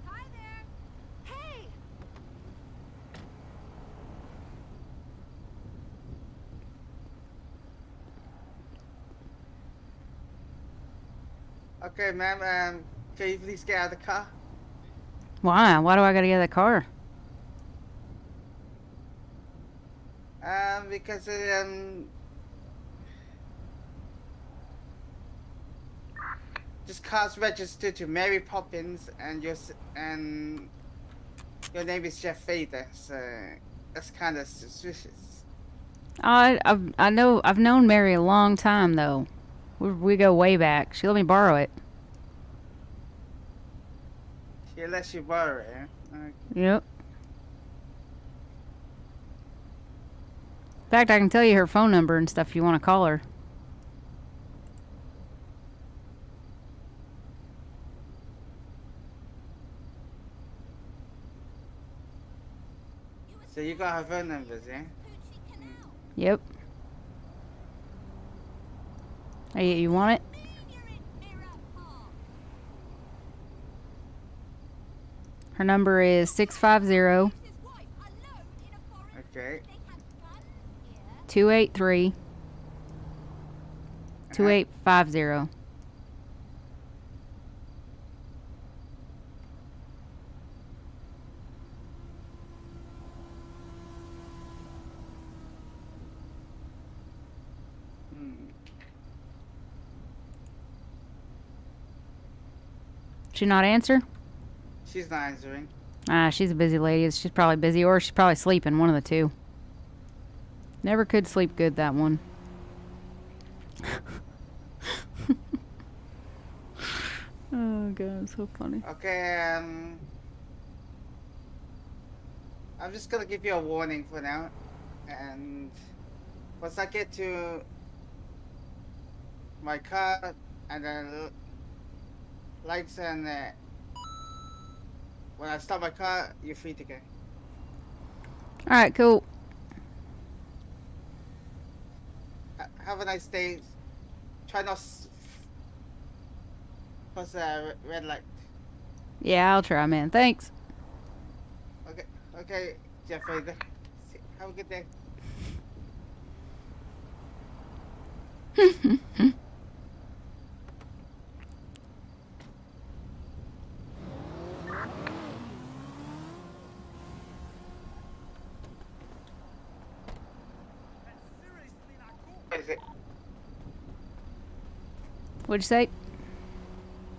Speaker 22: Hi there. Hey.
Speaker 21: Okay, ma'am. Can you please get out of the car?
Speaker 2: Why? Why do I gotta get that car?
Speaker 21: Because this car's registered to Mary Poppins, and your name is Jeff Vader, so that's kind of suspicious.
Speaker 2: I know. I've known Mary a long time though. We go way back. She let me borrow it.
Speaker 21: She lets you borrow it. Okay.
Speaker 2: Yep. In fact, I can tell you her phone number and stuff if you want to call her.
Speaker 21: So you got her phone numbers, yeah?
Speaker 2: Yep. Hey, you want it? Her number is 650
Speaker 21: Okay.
Speaker 2: 283 2850. She not answer?
Speaker 21: She's not answering.
Speaker 2: Ah, she's a busy lady. She's probably busy, or she's probably sleeping. One of the two. Never could sleep good, that one. Oh god, so funny.
Speaker 21: Okay, I'm just gonna give you a warning for now, and once I get to my car and then lights and when I start my car, you're free to go.
Speaker 2: Alright, cool.
Speaker 21: Have a nice day. Try not press a red light.
Speaker 2: Yeah, I'll try, man. Thanks.
Speaker 21: Okay, okay, Jeff Vader. Have a good day. is it?
Speaker 2: What'd you say?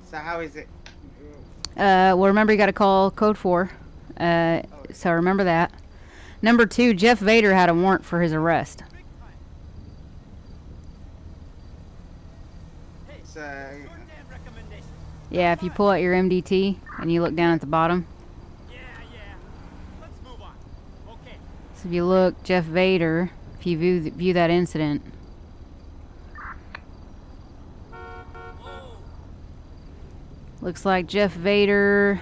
Speaker 21: So how is it?
Speaker 2: Well, remember you got to call code 4. So remember that. Number 2, Jeff Vader had a warrant for his arrest.
Speaker 21: So,
Speaker 2: Yeah, if you pull out your MDT and you look down at the bottom. So if you look, Jeff Vader, if you view that incident. Looks like Jeff Vader,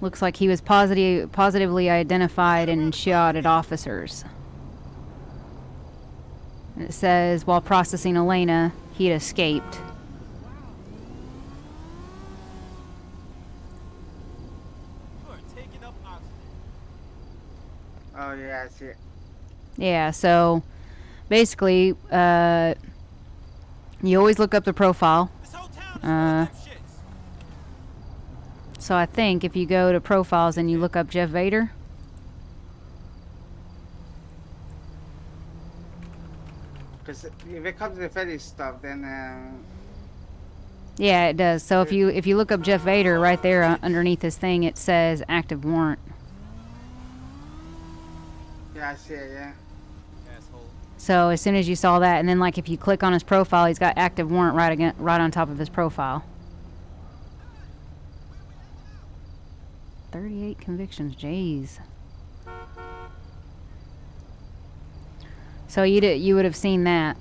Speaker 2: looks like he was positively identified and shot at officers. And it says, while processing Elena, he had escaped.
Speaker 21: oh yeah, I see it.
Speaker 2: Yeah, so basically, you always look up the profile. So I think if you go to profiles and you look up Jeff Vader.
Speaker 21: Because if it comes to the fetish stuff, then
Speaker 2: Yeah, it does. So if you look up Jeff Vader right there underneath this thing, it says active warrant.
Speaker 21: yeah, I see it. Yeah.
Speaker 2: So as soon as you saw that, and then like if you click on his profile, he's got active warrant right on top of his profile. 38 convictions, jeez. So you would have seen that.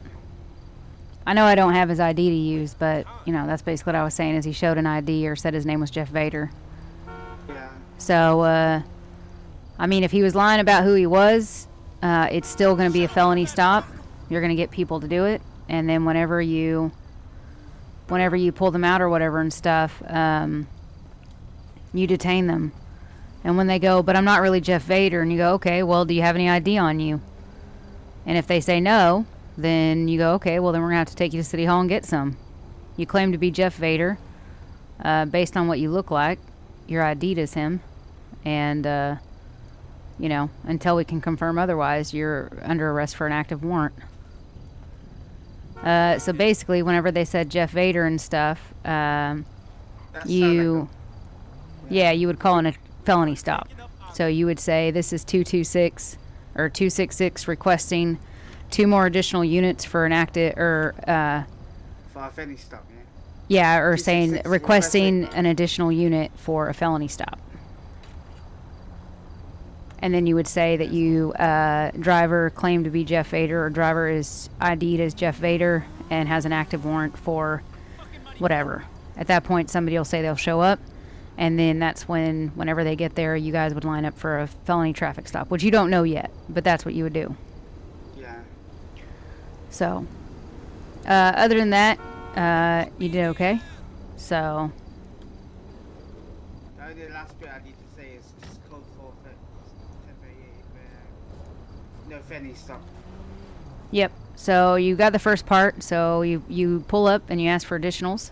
Speaker 2: I know I don't have his ID to use, but you know that's basically what I was saying. Is he showed an ID or said his name was Jeff Vader?
Speaker 21: Yeah.
Speaker 2: So I mean, if he was lying about who he was, it's still going to be a felony stop. You're going to get people to do it, and then whenever you pull them out or whatever and stuff, you detain them. And when they go, but I'm not really Jeff Vader, and you go, okay, well, do you have any ID on you? And if they say no, then you go, okay, well, then we're going to have to take you to City Hall and get some. You claim to be Jeff Vader. Based on what you look like, your ID'd is him. And, you know, until we can confirm otherwise, you're under arrest for an active warrant. So basically, whenever they said Jeff Vader and stuff, you would call in a felony stop. So you would say, this is 226 or 266 requesting 2 more additional units for an active, or
Speaker 21: For a felony stop, yeah.
Speaker 2: yeah, or saying requesting an additional unit for a felony stop. And then you would say that you driver claimed to be Jeff Vader, or driver is ID'd as Jeff Vader and has an active warrant for whatever. At that point, somebody will say they'll show up, and then that's whenever they get there, you guys would line up for a felony traffic stop, which you don't know yet, but that's what you would do.
Speaker 21: Yeah.
Speaker 2: So, other than that, you did okay. So,
Speaker 21: The last bit I need to say is code 4 no felony stop.
Speaker 2: yep. So you got the first part. So you pull up and you ask for additionals.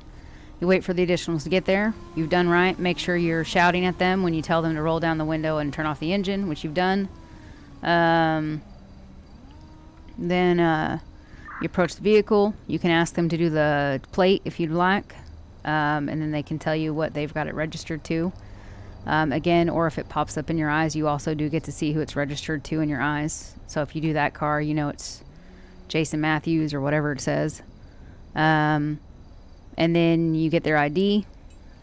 Speaker 2: You wait for the additionals to get there. You've done right. Make sure you're shouting at them when you tell them to roll down the window and turn off the engine, which you've done. Then you approach the vehicle. You can ask them to do the plate if you'd like. And then they can tell you what they've got it registered to. Again, or if it pops up in your eyes, you also do get to see who it's registered to in your eyes. So if you do that car, you know it's Jason Matthews or whatever it says. And then you get their ID,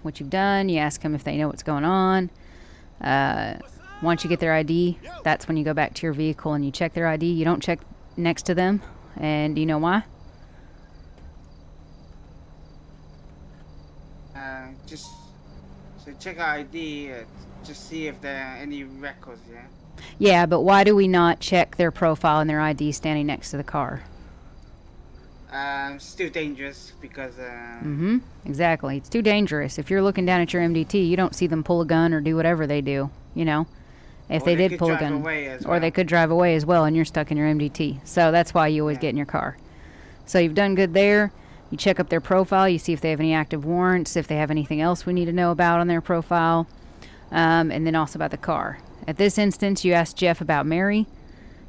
Speaker 2: which you've done. You ask them if they know what's going on. Once you get their ID, that's when you go back to your vehicle and you check their ID. You don't check next to them. And do you know why?
Speaker 21: Just so check our ID, just see if there are any records, yeah?
Speaker 2: Yeah, but why do we not check their profile and their ID standing next to the car?
Speaker 21: Still dangerous because
Speaker 2: Exactly. It's too dangerous. If you're looking down at your MDT, you don't see them pull a gun or do whatever they do, you know? If
Speaker 21: Or
Speaker 2: they
Speaker 21: they
Speaker 2: did
Speaker 21: could
Speaker 2: pull a
Speaker 21: drive
Speaker 2: gun.
Speaker 21: away as
Speaker 2: Or
Speaker 21: well.
Speaker 2: they could drive away as well and you're stuck in your MDT. So that's why you always get in your car. So you've done good there. You check up their profile. You see if they have any active warrants, if they have anything else we need to know about on their profile. And then also about the car. At this instance, you asked Jeff about Mary.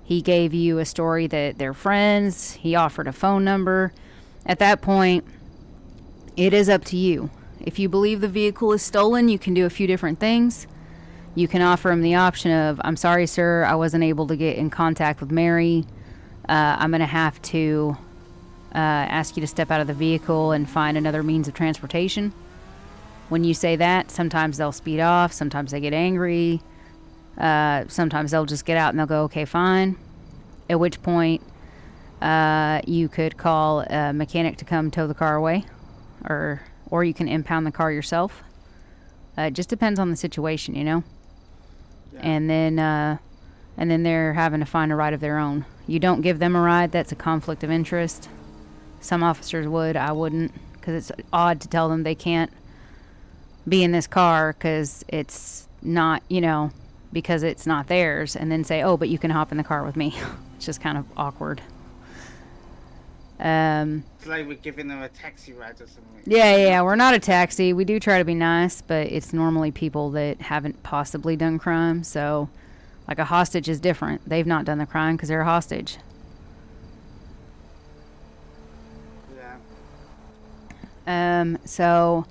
Speaker 2: He gave you a story that they're friends. He offered a phone number. At that point, it is up to you. If you believe the vehicle is stolen, you can do a few different things. You can offer him the option of, I'm sorry, sir, I wasn't able to get in contact with Mary. I'm going to have to ask you to step out of the vehicle and find another means of transportation. When you say that, sometimes they'll speed off, sometimes they get angry, sometimes they'll just get out and they'll go, okay, fine. At which point, you could call a mechanic to come tow the car away, or you can impound the car yourself. It just depends on the situation, you know? Yeah. And then they're having to find a ride of their own. You don't give them a ride, that's a conflict of interest. Some officers would, I wouldn't, because it's odd to tell them they can't be in this car because it's not, you know, because it's not theirs, and then say, oh, but you can hop in the car with me. It's just kind of awkward.
Speaker 21: It's like we're giving them a taxi ride or something.
Speaker 2: Yeah, we're not a taxi. We do try to be nice, but it's normally people that haven't possibly done crime. So, like a hostage is different. They've not done the crime because they're a hostage.
Speaker 21: Yeah.
Speaker 2: So,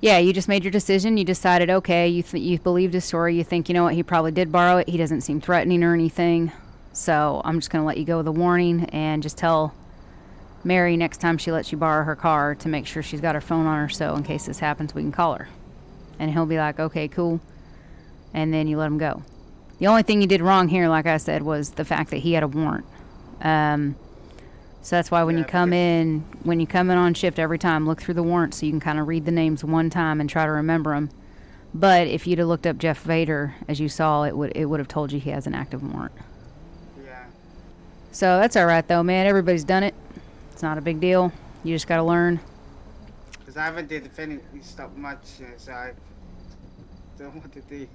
Speaker 2: yeah, you just made your decision. You decided, okay, you believed his story. You think, you know what, he probably did borrow it. He doesn't seem threatening or anything. So, I'm just going to let you go with a warning and just tell Mary next time she lets you borrow her car to make sure she's got her phone on her, so in case this happens we can call her. And he'll be like, okay, cool. And then you let him go. The only thing you did wrong here, like I said, was the fact that he had a warrant. So that's why when you come in on shift every time, look through the warrant so you can kind of read the names one time and try to remember them. But if you'd have looked up Jeff Vader, as you saw, it would have told you he has an active warrant.
Speaker 21: Yeah.
Speaker 2: So that's all right though, man. Everybody's done it. It's not a big deal. You just got to learn.
Speaker 21: Because I haven't did felony stop much, so I don't want to do.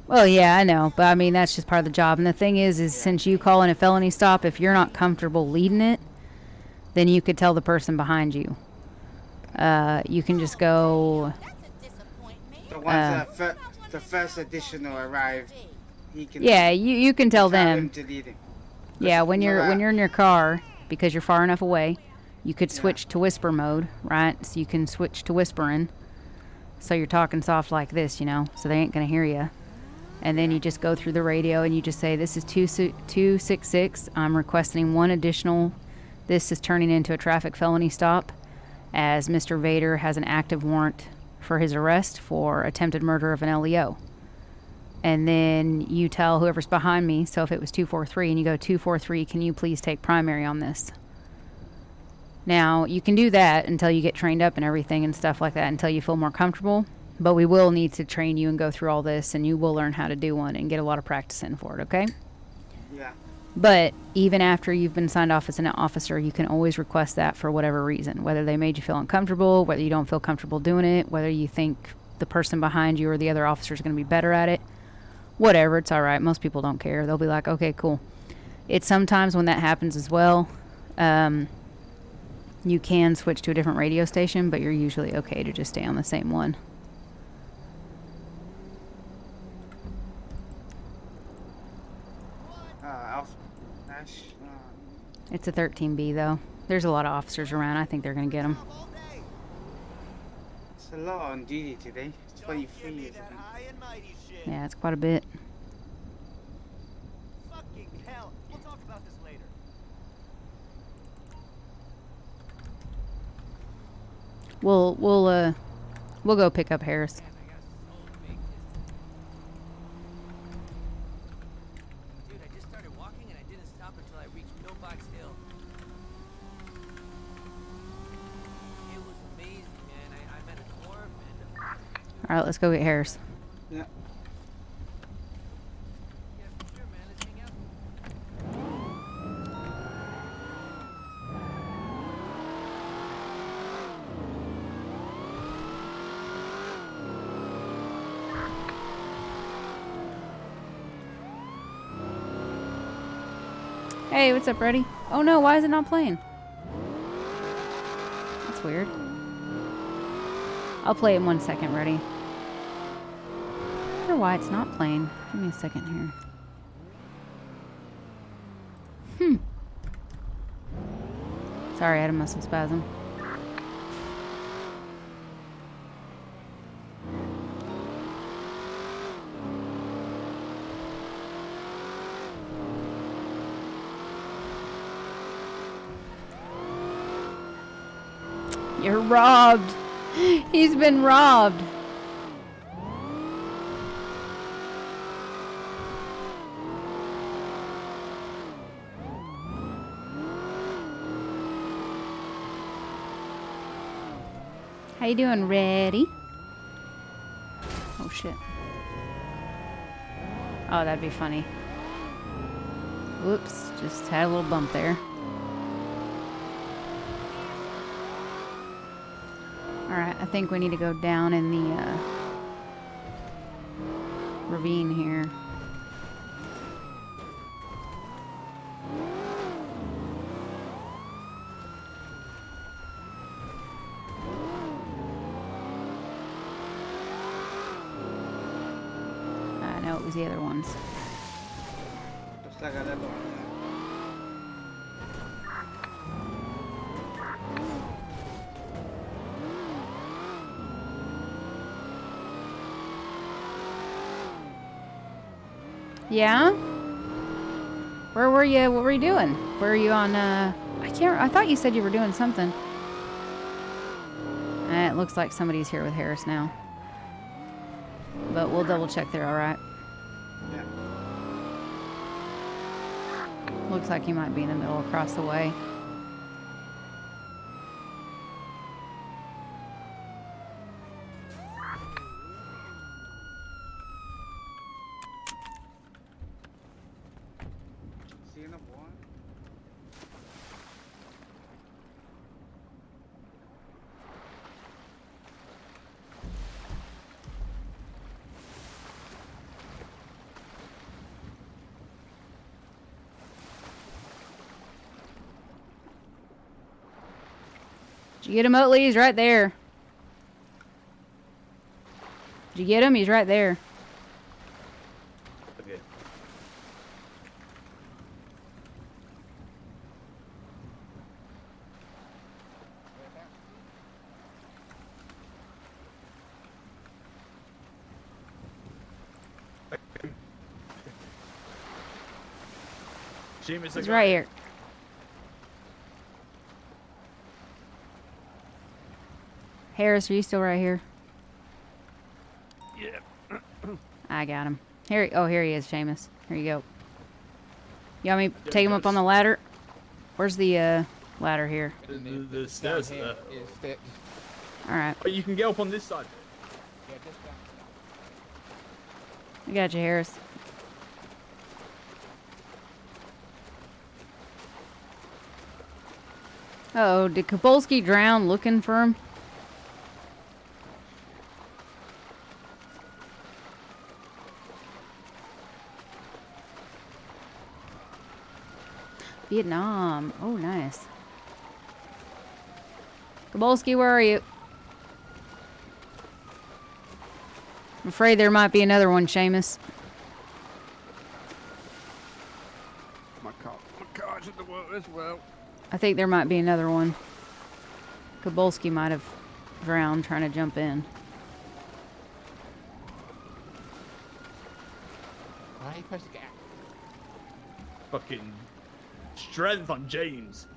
Speaker 2: Well, yeah, I know, but I mean that's just part of the job. And the thing is since you call in a felony stop, if you're not comfortable leading it, then you could tell the person behind you. You can just go.
Speaker 21: The ones the first additional arrived, he can.
Speaker 2: Yeah, you can tell them.
Speaker 21: Him to lead it.
Speaker 2: Yeah, when you're in your car, because you're far enough away, you could switch to whisper mode, right? So you can switch to whispering. So you're talking soft like this, you know, so they ain't gonna hear you. And then you just go through the radio and you just say, this is 266. I'm requesting one additional. This is turning into a traffic felony stop, as Mr. Vader has an active warrant for his arrest for attempted murder of an LEO. And then you tell whoever's behind me, so if it was 243 and you go 243, can you please take primary on this? Now, you can do that until you get trained up and everything and stuff like that, until you feel more comfortable. But we will need to train you and go through all this, and you will learn how to do one and get a lot of practice in for it, okay?
Speaker 21: Yeah.
Speaker 2: But even after you've been signed off as an officer, you can always request that for whatever reason. Whether they made you feel uncomfortable, whether you don't feel comfortable doing it, whether you think the person behind you or the other officer is going to be better at it. Whatever, it's all right. Most people don't care. They'll be like, okay, cool. It's sometimes when that happens as well, you can switch to a different radio station, but you're usually okay to just stay on the same one. It's a 13B, though. There's a lot of officers around. I think they're going to get them.
Speaker 21: It's a lot on duty today. 23 years.
Speaker 2: Yeah, it's quite a bit.
Speaker 3: Fucking hell. We'll talk about this later.
Speaker 2: We'll go pick up Harris.
Speaker 3: Dude, I just started walking and I didn't stop until I reached Pillbox Hill. It was amazing, man. I met a dwarf and
Speaker 2: All right, let's go get Harris.
Speaker 21: Yeah.
Speaker 2: Hey, what's up, Reddy? Oh no, why is it not playing? That's weird. I'll play it in 1 second, Reddy. I wonder why it's not playing. Give me a second here. Sorry, I had a muscle spasm. You're robbed. He's been robbed. How you doing, Reddy? Oh shit. Oh, that'd be funny. Whoops, just had a little bump there. Alright, I think we need to go down in the ravine here. No, it was the other ones.
Speaker 21: Just like that one.
Speaker 2: Yeah? Where were you? What were you doing? Where are you on, I thought you said you were doing something. It looks like somebody's here with Harris now. But we'll double check they're alright.
Speaker 21: Yeah.
Speaker 2: Looks like you might be in the middle across the way.
Speaker 21: Seeing a boy?
Speaker 2: Did you get him, Oatley? He's right there. Did you get him? He's right there.
Speaker 1: Okay.
Speaker 2: He's right here. Harris, are you still right here?
Speaker 1: Yeah.
Speaker 2: I got him. Here he is, Seamus. Here you go. You want me to take him up on the ladder? Where's the ladder here?
Speaker 1: The stairs.
Speaker 2: Alright.
Speaker 1: But you can get up on this side.
Speaker 2: I got you, Harris. Uh-oh, did Kapolsky drown looking for him? Vietnam. Oh, nice. Kapolsky, where are you? I'm afraid there might be another one, Seamus.
Speaker 19: My car's in the water as well.
Speaker 2: I think there might be another one. Kapolsky might have drowned trying to jump in.
Speaker 6: Why are you supposed to get out?
Speaker 1: Fucking strength on James.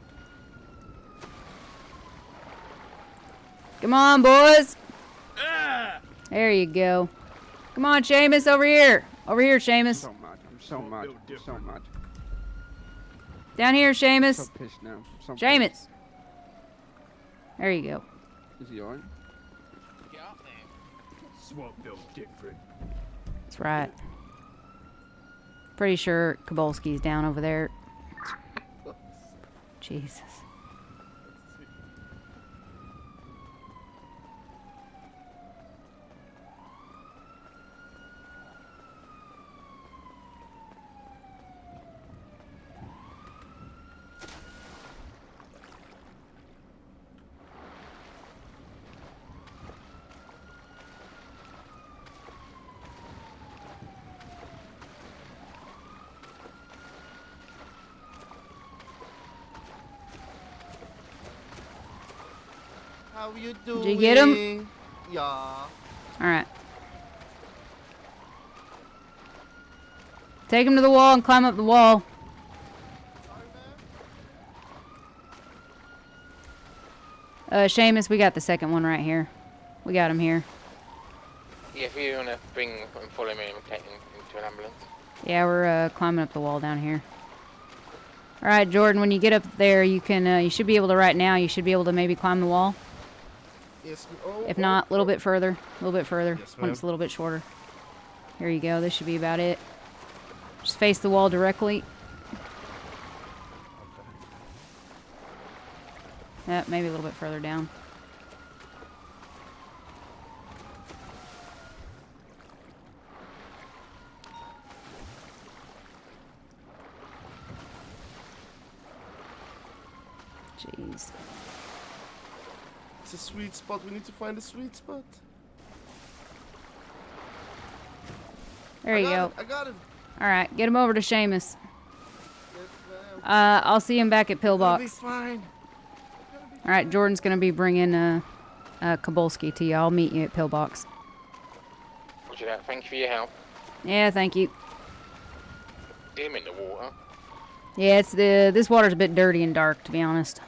Speaker 2: Come on, boys.
Speaker 1: Ah!
Speaker 2: There you go. Come on, Seamus, over here. Over here, Seamus.
Speaker 19: I'm so much.
Speaker 2: Down here, Seamus.
Speaker 19: So pissed now. So
Speaker 2: Seamus.
Speaker 19: pissed.
Speaker 2: There you go.
Speaker 19: Is he alright?
Speaker 1: Swamp built different.
Speaker 2: That's right. Pretty sure Kapolsky's down over there. Jesus.
Speaker 12: How you doing?
Speaker 2: Did you get him?
Speaker 12: Yeah.
Speaker 2: All right. Take him to the wall and climb up the wall. Seamus, we got the second one right here. We got him here.
Speaker 6: Yeah, if you want to bring and follow me and take him into an ambulance.
Speaker 2: Yeah, we're climbing up the wall down here. All right, Jordan, when you get up there, you can you should be able to right now. You should be able to maybe climb the wall.
Speaker 12: Yes. Oh,
Speaker 2: If not, a little bit further. A little bit further.
Speaker 12: Yes,
Speaker 2: When
Speaker 12: ma'am.
Speaker 2: it's a little bit shorter. Here you go. This should be about it. Just face the wall directly. Yeah, maybe a little bit further down. Jeez.
Speaker 12: It's a sweet spot. We need to find a sweet spot.
Speaker 2: There you go.
Speaker 12: I got him.
Speaker 2: All right, get him over to Seamus. I'll see him back at
Speaker 12: It'll be
Speaker 2: Pillbox.
Speaker 12: fine.
Speaker 2: All right, Jordan's gonna be bringing Kabolski to you. I'll meet you at Pillbox.
Speaker 6: Roger that. Thank you for your help.
Speaker 2: Yeah, thank you.
Speaker 6: See him in the water.
Speaker 2: Yeah, it's this water's a bit dirty and dark, to be honest.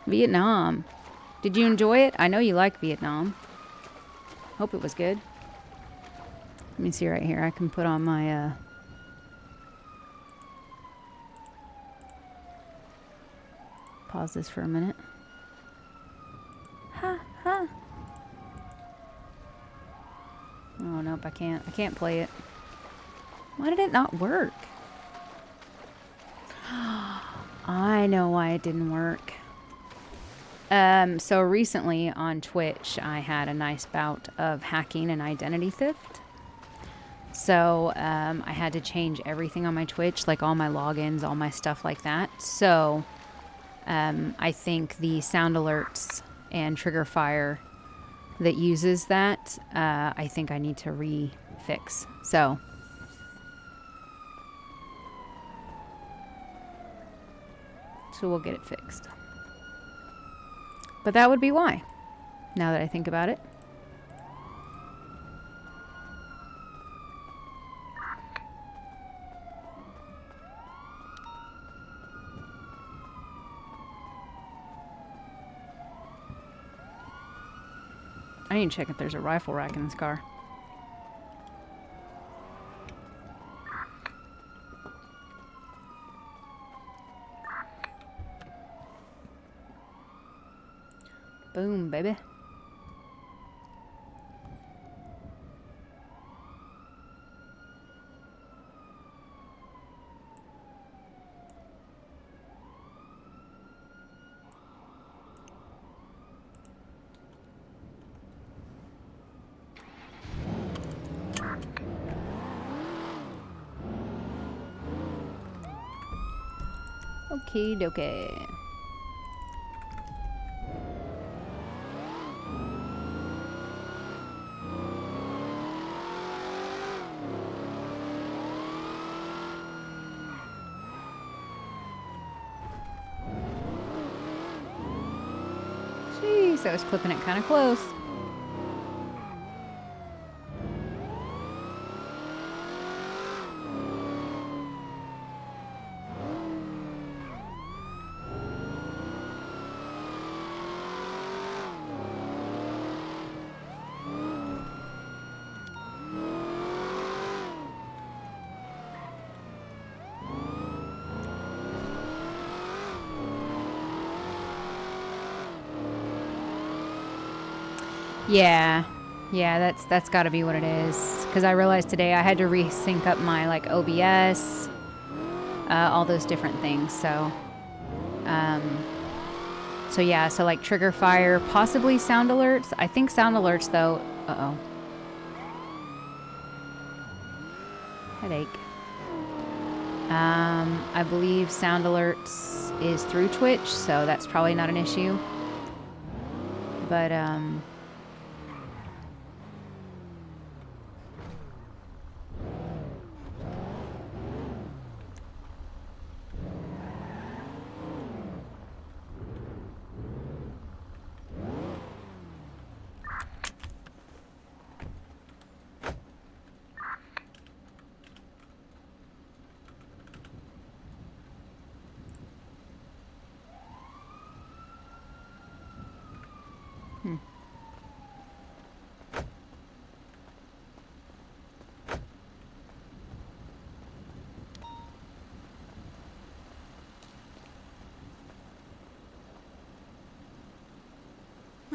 Speaker 2: Vietnam. Did you enjoy it? I know you like Vietnam. Hope it was good. Let me see right here. I can put on my pause this for a minute. Ha ha. Oh nope, I can't play it. Why did it not work? I know why it didn't work. So recently on Twitch, I had a nice bout of hacking and identity theft. So I had to change everything on my Twitch, like all my logins, all my stuff like that. So I think the sound alerts and trigger fire that uses that, I think I need to refix. So we'll get it fixed. But that would be why, now that I think about it. I need to check if there's a rifle rack in this car. Boom, baby. Okie dokie. Jeez, I was clipping it kind of close. Yeah, that's got to be what it is. Because I realized today I had to resync up my like OBS, all those different things. So yeah, so like trigger fire, possibly sound alerts. I think sound alerts though. Uh-oh. Headache. I believe sound alerts is through Twitch, so that's probably not an issue. But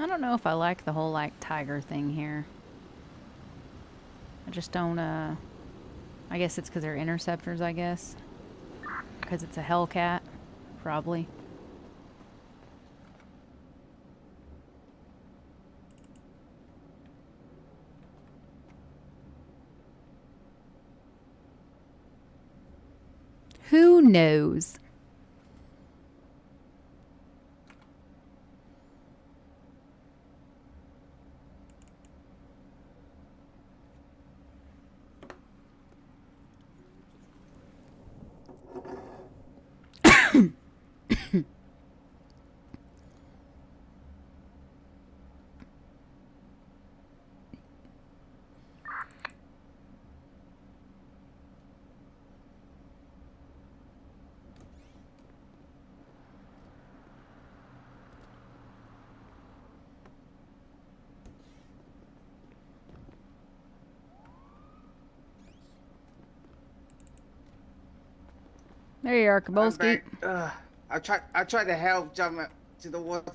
Speaker 2: don't know if I like the whole, like, tiger thing here. I just don't, I guess it's because they're interceptors, I guess. Because it's a Hellcat, probably. Who knows? There you are, Kabolski.
Speaker 21: I tried to help jump to the water.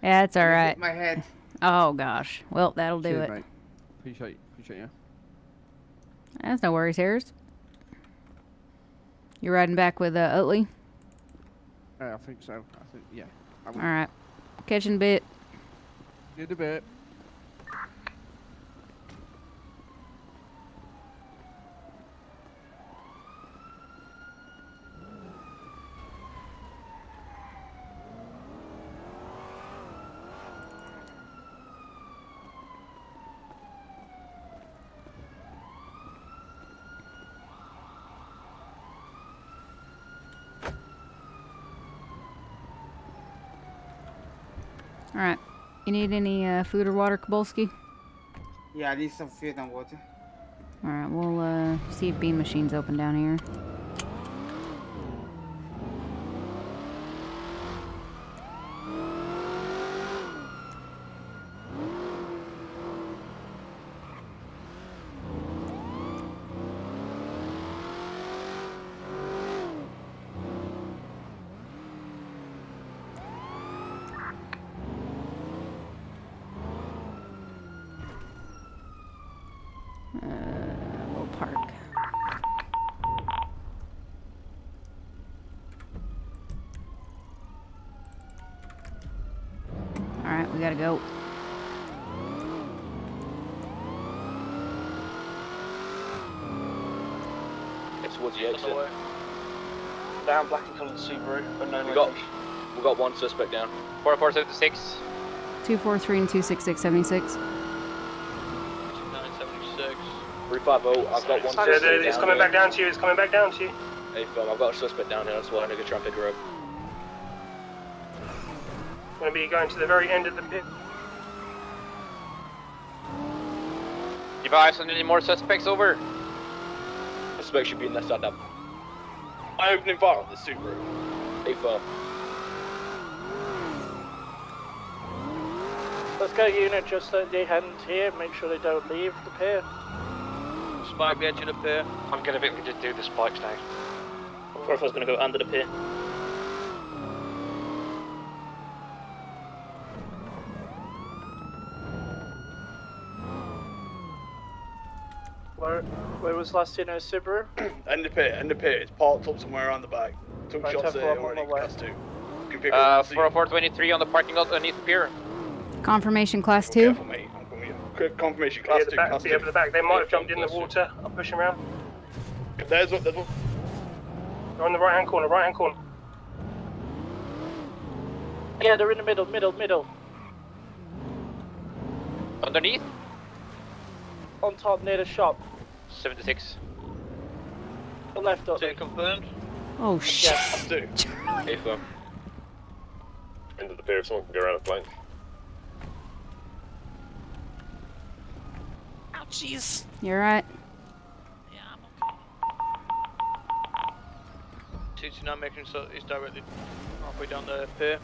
Speaker 2: Yeah, it's all
Speaker 21: Hit
Speaker 2: right.
Speaker 21: my head.
Speaker 2: Oh gosh. Well, that'll do
Speaker 14: Cheers,
Speaker 2: it.
Speaker 14: mate. Appreciate you.
Speaker 2: That's no worries, Harris. You riding back with Oatley?
Speaker 14: I think so. Yeah.
Speaker 2: All right. Catching a bit.
Speaker 14: Get a bit.
Speaker 2: All right. You need any food or water, Kabolski?
Speaker 21: Yeah, I need some food and water.
Speaker 2: All right. We'll see if Bean Machine's open down here. We'll park. All right, we gotta go.
Speaker 15: It's towards the exit.
Speaker 23: Down black and coloured Subaru, unknown
Speaker 15: location. We got one suspect down.
Speaker 6: 4476.
Speaker 2: 243 and 26676.
Speaker 15: 976. 350. I've got one suspect down.
Speaker 23: It's coming back down to you. It's coming back down to you.
Speaker 15: Hey, Phil, I've got a suspect down here. That's why I need to try and pick her up.
Speaker 23: Going to be going to the very end of the pit.
Speaker 6: Give eyes on any more suspects over.
Speaker 15: Suspect should be in that side up.
Speaker 23: I opening fire on the Subaru.
Speaker 15: Hey, Phil.
Speaker 16: Let's go unit just at the end here, make sure they don't leave the pier.
Speaker 15: Spike the edge of the pier.
Speaker 7: I'm gonna be just do the spikes now.
Speaker 13: Or if I was gonna go under the pier.
Speaker 16: Where was last seen a Subaru?
Speaker 23: End the pit. It's parked up somewhere on the back. Took
Speaker 16: Right,
Speaker 23: shots
Speaker 16: 10-4,
Speaker 23: there
Speaker 16: I'm on
Speaker 23: already,
Speaker 16: my way.
Speaker 23: class 2. You can pick up
Speaker 6: 4423 on the parking lot underneath the pier.
Speaker 2: Confirmation class 2.
Speaker 23: Careful, mate. I'm coming in. Quick confirmation, class 2. Class 2. Over the back. They might have jumped in the water. I'm pushing around. There's one. They're on the right-hand corner,
Speaker 16: Yeah, they're in the middle.
Speaker 6: Underneath?
Speaker 16: On top near the shop.
Speaker 6: 76.
Speaker 16: The left up.
Speaker 15: Confirmed.
Speaker 2: Oh shit.
Speaker 23: Yeah,
Speaker 15: Hey, Phil.
Speaker 23: End of the pier, if someone can go around the flank.
Speaker 13: Ouchies.
Speaker 2: You're right.
Speaker 15: 229 making so he's directly halfway down the pier.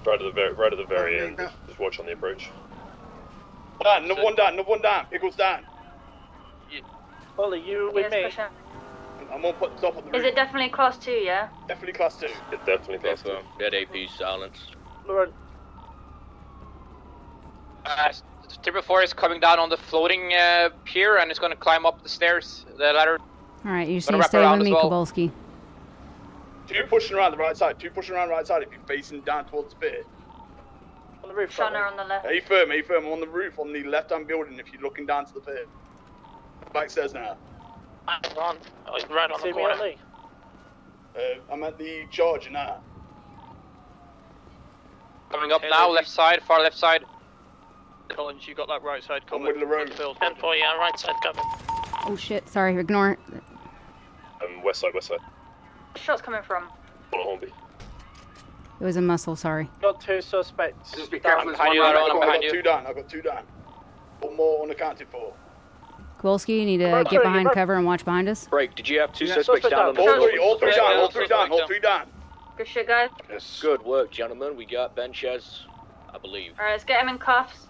Speaker 23: Right at the very end. Just watch on the approach. Down, number one down. It goes down.
Speaker 16: Ollie, you with me?
Speaker 23: I'm gonna put stop on the roof.
Speaker 17: Is it definitely class 2, yeah?
Speaker 23: Definitely class 2. It's definitely class 2.
Speaker 15: We had AP silence.
Speaker 23: Lauren.
Speaker 6: 4 is coming down on the floating pier and it's going to climb up the stairs, the ladder.
Speaker 2: Alright, you just
Speaker 6: Gonna
Speaker 2: need to
Speaker 6: wrap
Speaker 2: stay
Speaker 6: around
Speaker 2: with
Speaker 6: as
Speaker 2: me,
Speaker 6: well.
Speaker 2: Kowalski.
Speaker 1: Two pushing around the right side. Two pushing around the right side if you're facing down towards the pit.
Speaker 23: On the roof.
Speaker 17: Shana on the left.
Speaker 1: Are you firm? Are you firm? I'm on the roof on the left-hand building if you're looking down to the pit. Backstairs now.
Speaker 15: On. Oh, he's right on the corner.
Speaker 1: I'm at the charger now.
Speaker 6: Coming up now, left side, far left side.
Speaker 15: Collins, you got that right side
Speaker 1: I'm
Speaker 15: covered.
Speaker 1: with Larone.
Speaker 15: 10-4, yeah, right side covered.
Speaker 2: Oh shit, sorry, ignore it.
Speaker 5: West side, west side.
Speaker 17: Shots coming from.
Speaker 2: It was a muscle, sorry.
Speaker 23: Got 2 suspects.
Speaker 5: Just be careful.
Speaker 6: I'm behind you, Larone, I'm behind you.
Speaker 1: I've got 2 down. 1 more unaccounted for.
Speaker 2: Kowalski, you need to get behind cover and watch behind us.
Speaker 5: Break, did you have 2 suspects down on the
Speaker 1: All
Speaker 5: floor?
Speaker 1: 3 down, all 3 down, all 3 down.
Speaker 17: Good shit, guys.
Speaker 5: Yes. Good work, gentlemen. We got benches, I believe.
Speaker 17: Alright, let's get him in cuffs.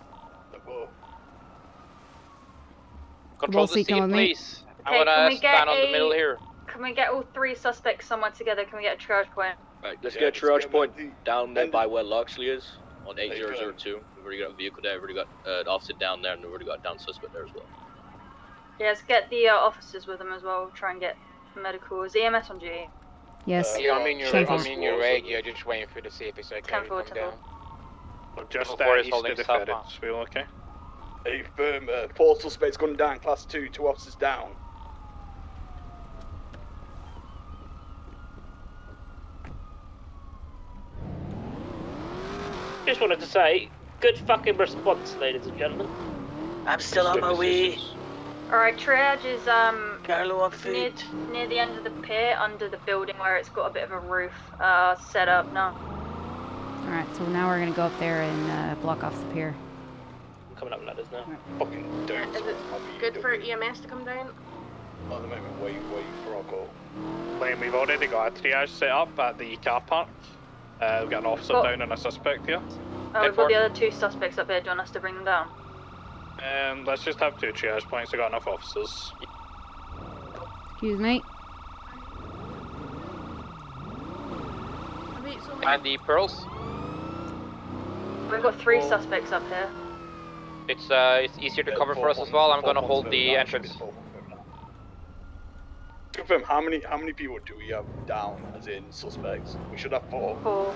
Speaker 6: Control the
Speaker 2: Kowalski, come
Speaker 6: scene,
Speaker 2: with me.
Speaker 6: please.
Speaker 17: Okay,
Speaker 6: I'm
Speaker 17: can
Speaker 6: gonna
Speaker 17: we get
Speaker 6: stand on the middle here.
Speaker 17: Can we get all 3 suspects somewhere together? Can we get a triage point?
Speaker 5: Right, let's get a triage point down there by where Loxley is, on 8002. We've already got a vehicle there, we've already got an officer down there, and we've already got a down suspect there as well.
Speaker 17: Yeah, let's get the officers with them as well. Try and get medical. Is EMS on duty?
Speaker 2: Yes.
Speaker 6: Yeah, I'm in your
Speaker 2: 10-4.
Speaker 6: ragey, I'm just waiting for you to see if it's okay to
Speaker 17: 10-4,
Speaker 6: come down.
Speaker 15: Just
Speaker 6: Before it's
Speaker 15: east
Speaker 6: holding
Speaker 15: of the
Speaker 6: stuff
Speaker 15: FedEx, we all okay?
Speaker 1: Hey, firm. 4 suspects gone down, class 2, 2 officers down.
Speaker 15: Just wanted to say, good fucking response, ladies and gentlemen.
Speaker 3: I'm still on my way.
Speaker 17: Alright, triage is
Speaker 3: Carlo on foot.
Speaker 17: near the end of the pier, under the building where it's got a bit of a roof set up now.
Speaker 2: Alright, so now we're gonna go up there and block off the pier.
Speaker 15: I'm coming up ladders now.
Speaker 1: Fucking don't.
Speaker 20: Is it good for EMS to come down?
Speaker 1: At the moment, wait for our call.
Speaker 15: Liam, we've already got a triage set up at the car park. We've got an officer down and a suspect here.
Speaker 17: Oh, we've got the other 2 suspects up here. Do you want us to bring them down?
Speaker 15: Let's just have 2 triage points. We've got enough officers.
Speaker 2: Excuse me.
Speaker 6: And the pearls.
Speaker 17: We've got 3 suspects up here.
Speaker 6: It's easier to cover for us as well. I'm gonna hold the entrance.
Speaker 1: Confirm, how many people do we have down, as in suspects? We should have 4.
Speaker 17: 4.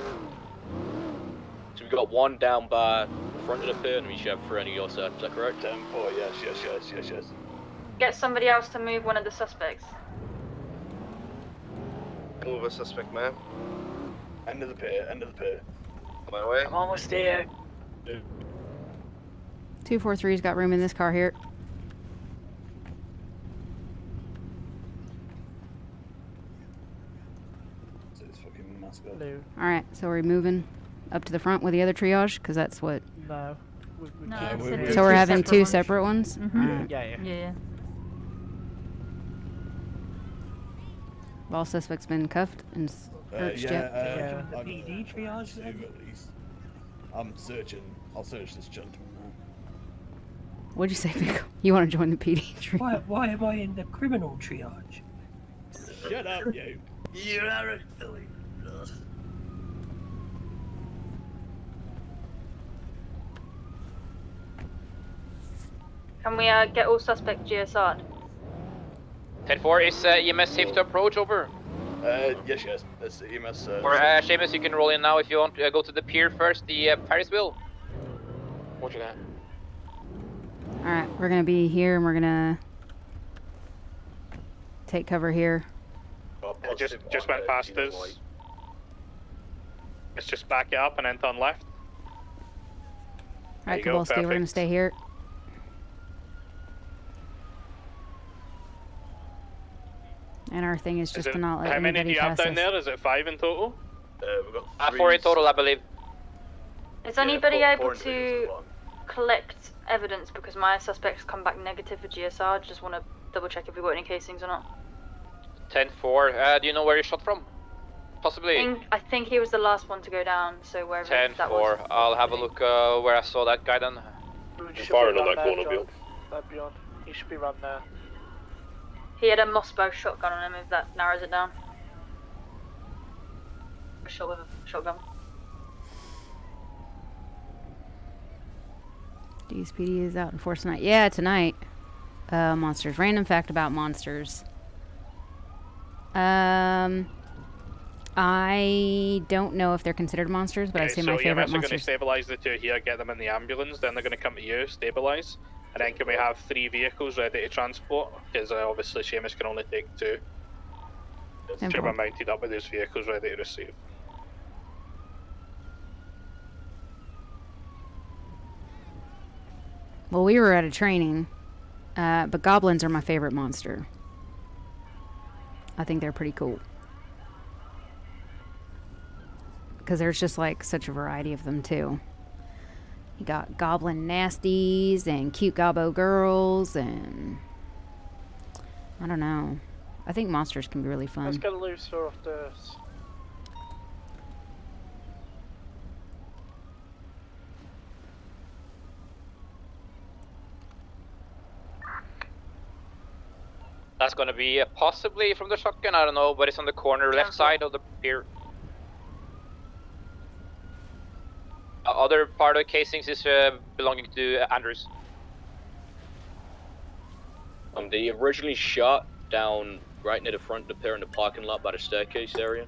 Speaker 5: So we've got 1 down by the front of the pit, and we should have 3 on your side, is that correct?
Speaker 1: 10-4, yes.
Speaker 17: Get somebody else to move one of the suspects.
Speaker 5: Move a suspect, man.
Speaker 1: End of the pit.
Speaker 5: On my way.
Speaker 3: I'm almost there.
Speaker 2: 243's got room in this car here. Alright, so we're moving up to the front with the other triage, because that's what...
Speaker 16: No.
Speaker 2: So we're having 2 separate ones? Alright.
Speaker 16: Yeah.
Speaker 2: All suspects been cuffed and searched yet?
Speaker 4: The PD triage then?
Speaker 1: At least. I'm searching. I'll search this gentleman now.
Speaker 2: What'd you say, Pickle? You want to join the PD triage?
Speaker 4: Why am I in the criminal triage?
Speaker 1: Shut up, you.
Speaker 4: You're Eric Philly.
Speaker 17: Can we get all suspects GSR'd?
Speaker 6: 10-4, is EMS safe to approach, over?
Speaker 1: Yes. That's the EMS.
Speaker 6: Or Seamus, you can roll in now if you want to go to the pier first, the Paris wheel. What you got?
Speaker 2: Alright, we're gonna be here and we're gonna take cover here.
Speaker 15: Just went past us. Let's just back it up and then turn left.
Speaker 2: Alright, Kowalski, we're gonna stay here. And our thing is just to not let
Speaker 15: how many do
Speaker 2: anybody
Speaker 15: you have
Speaker 2: pass
Speaker 15: down
Speaker 2: us.
Speaker 15: there? Is it 5 in total?
Speaker 1: We've got
Speaker 6: 4 in total, I believe.
Speaker 17: Is anybody able to collect evidence, because my suspects come back negative for GSR? I just want to double check if we've got any casings or not.
Speaker 6: 10-4, do you know where you shot from? Possibly?
Speaker 17: I think he was the last one to go down, so wherever that was.
Speaker 6: 10-4, I'll have a look where I saw that guy then.
Speaker 23: Firing on that corner, Bill. Beyond. He should be run there.
Speaker 17: He had a Mossbow shotgun on him, if that narrows it down. A shot with a shotgun.
Speaker 2: East PD is out in force tonight. Yeah, tonight. Monsters. Random fact about monsters. I don't know if they're considered monsters, but I'd say my favorite
Speaker 15: EMS are going to
Speaker 2: monsters.
Speaker 15: stabilize the two here, get them in the ambulance, then they're going to come to you, stabilize, and then can we have 3 vehicles ready to transport? Because obviously Seamus can only take 2. So we're mounted up with those vehicles ready to receive.
Speaker 2: Well, we were at a training, but goblins are my favorite monster. I think they're pretty cool. Because there's just like such a variety of them too. You got goblin nasties and cute gobbo girls and I don't know. I think monsters can be really fun.
Speaker 23: Let's get a looser off this.
Speaker 6: That's gonna be possibly from the shotgun, I don't know, but it's on the corner left side of the pier. Other part of the casings is belonging to Andrews.
Speaker 5: They originally shot down right near the front of the pier in the parking lot by the staircase area.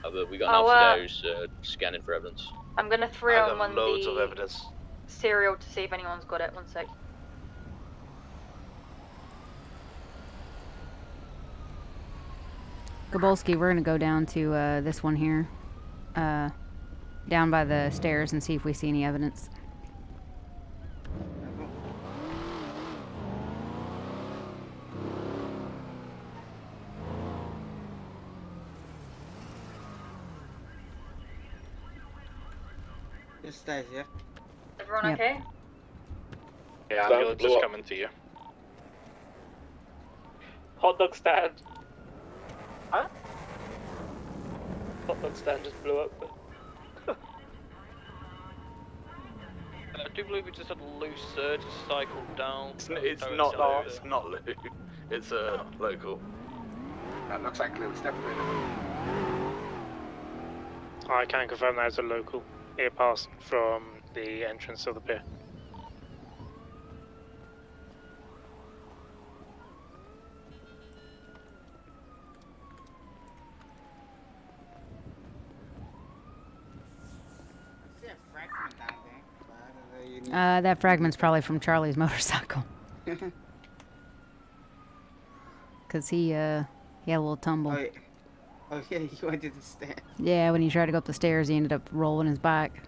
Speaker 5: But we got an upstairs scanning for evidence.
Speaker 17: I'm gonna throw on
Speaker 23: loads of evidence.
Speaker 17: serial to see if anyone's got it. 1 sec.
Speaker 2: Gabolski, we're gonna go down to this one here. Down by the stairs and see if we see any evidence.
Speaker 21: Just stays, yeah?
Speaker 17: Everyone okay?
Speaker 15: Yeah, ambulance is coming to you.
Speaker 23: Hot dog stand. Huh? Hot dog stand just blew up.
Speaker 5: I do believe we just had a loose surge cycle down.
Speaker 1: It's not loose. It's local.
Speaker 23: That looks like Lewis, definitely. I can confirm that it's a local. It passed from the entrance of the pier.
Speaker 2: That fragment's probably from Charlie's motorcycle. Cause he had a little tumble.
Speaker 21: Oh yeah, he went to the stairs.
Speaker 2: Yeah, when he tried to go up the stairs, he ended up rolling his back.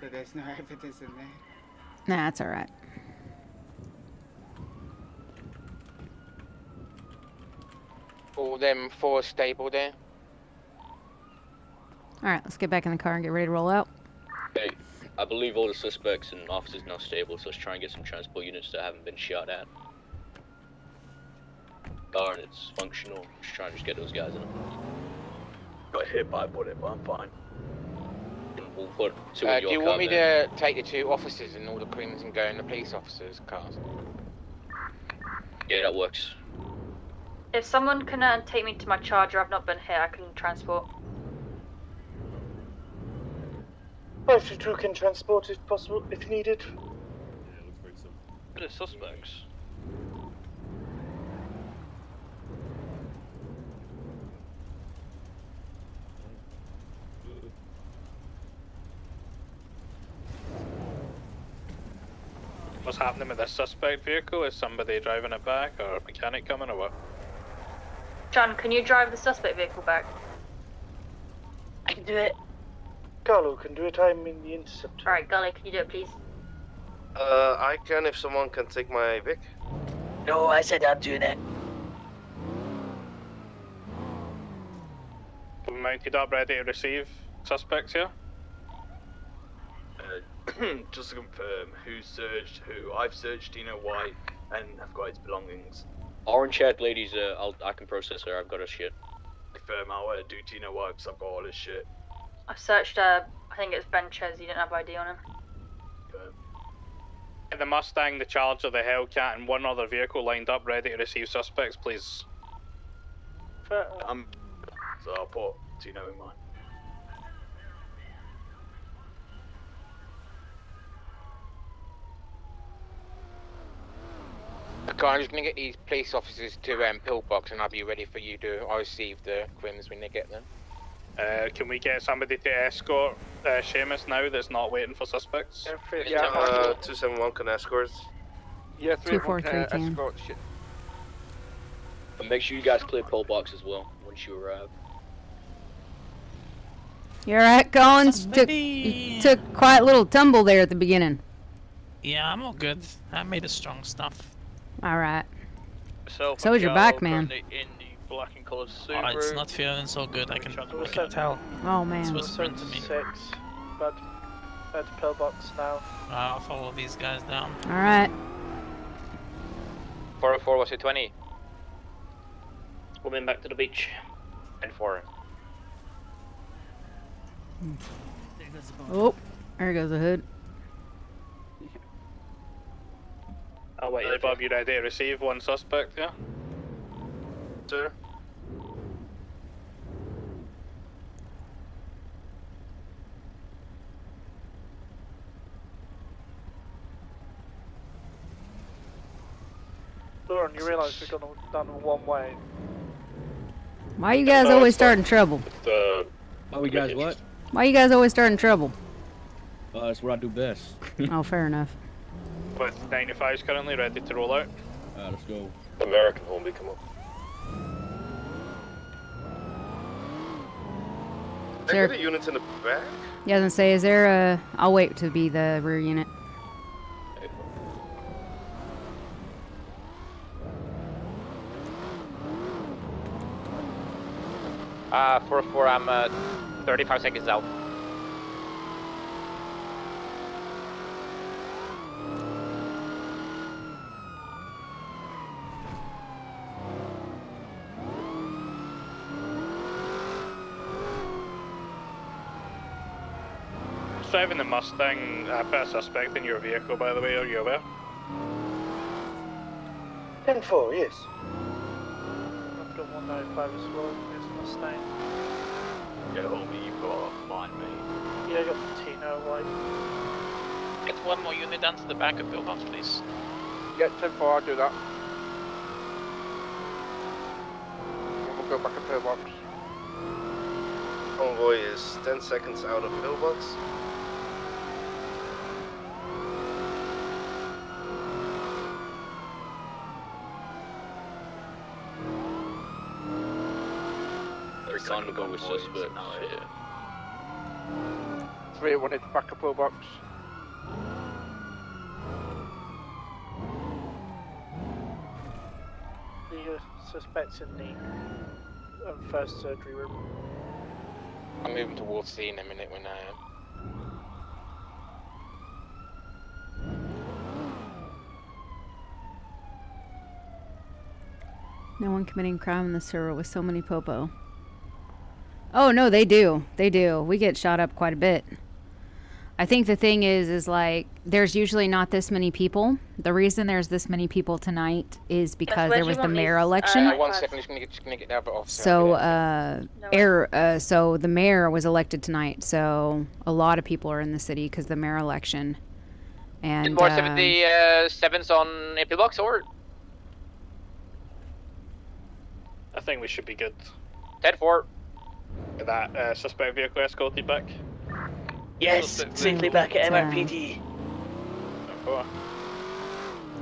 Speaker 21: So there's no evidence in there.
Speaker 2: Nah, that's all right.
Speaker 9: All them 4 stable there.
Speaker 2: All right, let's get back in the car and get ready to roll out.
Speaker 5: Okay, I believe all the suspects and officers are now stable, so let's try and get some transport units that haven't been shot at. Car and it's functional, just try and get those guys in them.
Speaker 1: Got hit by a bullet, but I'm fine.
Speaker 5: And we'll put 2 in your car.
Speaker 9: Do you want me to take the 2 officers and all the criminals and go in the police officers' cars?
Speaker 5: Yeah, that works.
Speaker 17: If someone can take me to my charger, I've not been hit, I can transport.
Speaker 23: Both you 2 can transport if possible, if needed.
Speaker 1: Yeah, it looks very simple.
Speaker 15: The suspects. What's happening with this suspect vehicle? Is somebody driving it back or a mechanic coming or what?
Speaker 17: John, can you drive the suspect vehicle back?
Speaker 23: I can do it. Carlo can do it, I'm in the intercept.
Speaker 17: Alright, Gully, can you do it please?
Speaker 12: I can if someone can take my Vic.
Speaker 4: No, I said I'd do that.
Speaker 15: Mounted up, ready to receive suspects here?
Speaker 1: Just to confirm, who searched who? I've searched Dino White and I've got his belongings.
Speaker 5: Orange-haired ladies, I can process her, I've got her shit.
Speaker 1: Confirm, I'll do Dino White because I've got all his shit.
Speaker 17: I searched, I think it was Ben Ches, he didn't have ID on him.
Speaker 15: Get the Mustang, the Charger, the Hellcat, and 1 other vehicle lined up ready to receive suspects, please.
Speaker 1: So I'll put Dino in mine.
Speaker 9: I'm just gonna get these police officers to pillbox, and I'll be ready for you to. I'll receive the crims when they get them.
Speaker 15: Can we get somebody to escort Seamus now that's not waiting for suspects?
Speaker 12: Yeah, 271 can escort.
Speaker 2: Yeah, 243 can.
Speaker 5: Escort shit. But make sure you guys clear pillbox as well once you arrive.
Speaker 2: You're right, Collins. You took quite a little tumble there at the beginning.
Speaker 10: Yeah, I'm all good. I made a strong stuff.
Speaker 2: All right.
Speaker 10: So
Speaker 2: is your back, man.
Speaker 10: In the black and colored Subaru. Oh, it's not feeling so good. I can tell.
Speaker 2: Oh man.
Speaker 10: It's whispering to me.
Speaker 16: 6. Bad pillbox now.
Speaker 10: I'll follow these guys down.
Speaker 2: All right.
Speaker 6: 404, what's it, 20?
Speaker 7: Coming back to the beach.
Speaker 6: 10-4.
Speaker 2: Oh, there goes the hood.
Speaker 15: Oh wait, Bob, you ready to receive one suspect, yeah?
Speaker 12: Sir?
Speaker 16: Lauren, you realise we've gone down one way.
Speaker 2: Why you guys always starting trouble?
Speaker 19: Oh, we guys what?
Speaker 2: Why you guys always starting trouble?
Speaker 19: That's what I do best.
Speaker 2: Oh, fair enough.
Speaker 15: With 95s currently ready to roll out.
Speaker 19: Let's go.
Speaker 12: American homie, come on.
Speaker 2: There
Speaker 12: the units in the back?
Speaker 2: Yeah, I was gonna say, is there a... I'll wait to be the rear unit.
Speaker 6: 404, I'm 35 seconds out.
Speaker 15: Driving the Mustang, put a suspect in your vehicle, by the way, are you aware?
Speaker 23: 10-4, yes.
Speaker 16: I've got 195 as well, there's Mustang.
Speaker 1: Yeah, homie, you've got mine, mate.
Speaker 16: Yeah, I got the Tino white.
Speaker 10: Get one more unit down to the back of pillbox, please.
Speaker 7: Yeah, 10-4, I'll do that. We'll go back to pillbox.
Speaker 12: Convoy is 10 seconds out of pillbox.
Speaker 5: Time to go with suspect. Yeah.
Speaker 7: 3-1 at back of pillbox.
Speaker 16: The suspects in the first surgery room.
Speaker 9: I'm moving towards C in a minute when I am.
Speaker 2: No one committing crime in the server with so many popo. Oh no, they do. They do. We get shot up quite a bit. I think the thing is like, there's usually not this many people. The reason there's this many people tonight is because there was the mayor election.
Speaker 9: 1 second, just gonna get that bit off.
Speaker 2: So, so the mayor was elected tonight. So a lot of people are in the city because the mayor election. And
Speaker 6: more 77s on a pillbox, or?
Speaker 15: I think we should be good.
Speaker 6: 10-4.
Speaker 15: Get that suspect vehicle escorted back.
Speaker 4: Yes, safely back at MRPD.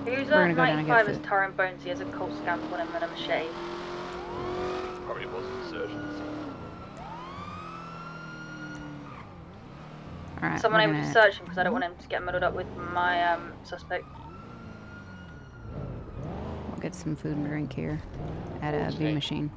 Speaker 17: Who's at 95 is Taran Bones? He has a Colt scamp on him and a machete.
Speaker 1: Probably wasn't surgeons.
Speaker 2: Alright,
Speaker 17: Someone able to search him because I don't want him to get muddled up with my suspect.
Speaker 2: We'll get some food and drink here at a V machine.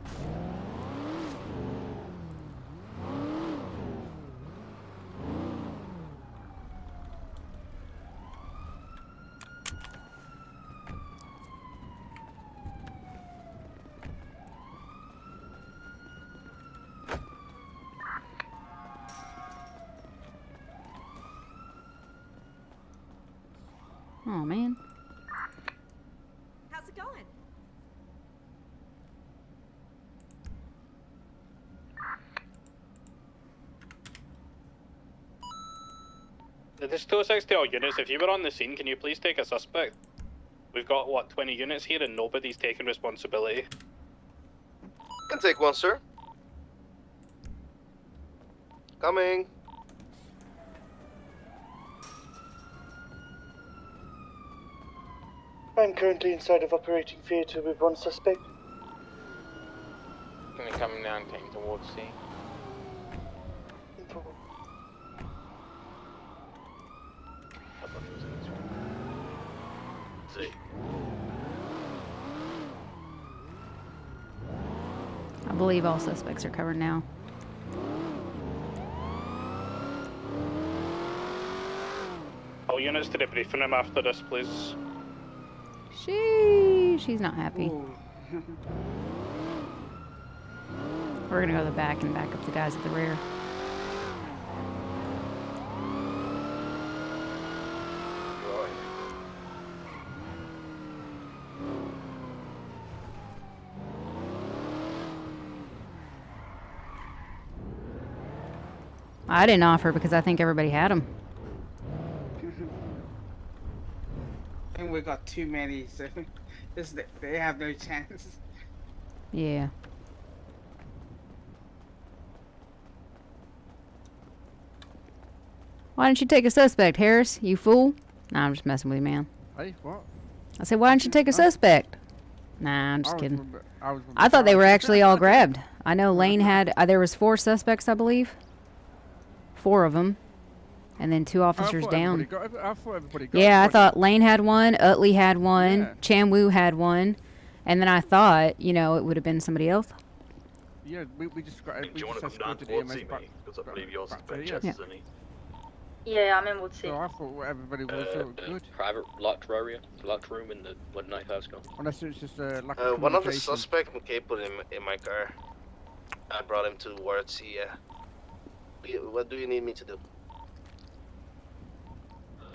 Speaker 2: Oh man.
Speaker 22: How's it going?
Speaker 15: There's 260 all units. If you were on the scene, can you please take a suspect? We've got, what, 20 units here and nobody's taking responsibility.
Speaker 12: Can take one, sir. Coming.
Speaker 8: I'm currently inside of operating theatre with one suspect.
Speaker 9: Gonna come down, came towards C.
Speaker 5: C.
Speaker 2: I believe all suspects are covered now.
Speaker 15: All units to the briefing room after this, please.
Speaker 2: She's not happy. We're gonna go to the back and back up the guys at the rear. I didn't offer because I think everybody had them.
Speaker 21: I think we got too many, so they have no chance.
Speaker 2: Yeah. Why didn't you take a suspect, Harris? You fool? Nah, I'm just messing with you, man.
Speaker 14: Hey, what?
Speaker 2: I said, why didn't you take a suspect? Nah, I'm just kidding. I thought they were actually all grabbed. I know Lane had, there was 4 suspects, I believe. 4 of them. And then 2 officers down.
Speaker 14: I thought everybody got
Speaker 2: Yeah, I thought Lane had 1, Utley had 1,
Speaker 14: Yeah.
Speaker 2: Chan Wu had 1. And then I thought, you know, it would have been somebody else.
Speaker 14: Yeah, we just got.
Speaker 5: Do you want to come down towards C, mate? Because I believe yours is better chest, isn't he?
Speaker 17: Yeah, I'm in Wood C.
Speaker 14: So I thought everybody was good.
Speaker 5: Private locked room in the one knife house gone.
Speaker 14: Unless it's just lack of
Speaker 12: One of the
Speaker 14: communication.
Speaker 12: suspects, McKay put him in my car. I brought him towards C, yeah. What do you need me to do?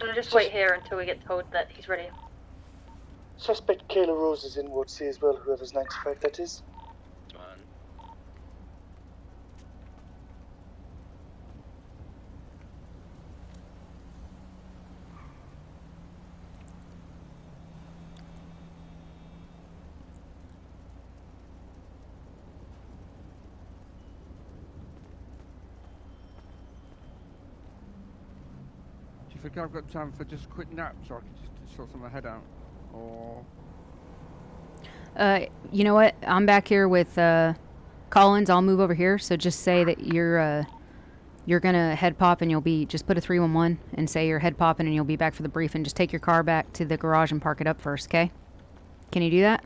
Speaker 17: I'll just wait here until we get told that he's ready.
Speaker 8: Suspect Kayla Rose is in Ward C as well, whoever's 95 that is.
Speaker 14: Do you think I've got time for just a quick nap so I can just sort my head out? Or...
Speaker 2: You know what? I'm back here with Collins. I'll move over here. So just say that you're gonna head pop and you'll be, just put a 311 and say you're head popping and you'll be back for the briefing. Just take your car back to the garage and park it up first, okay? Can you do that?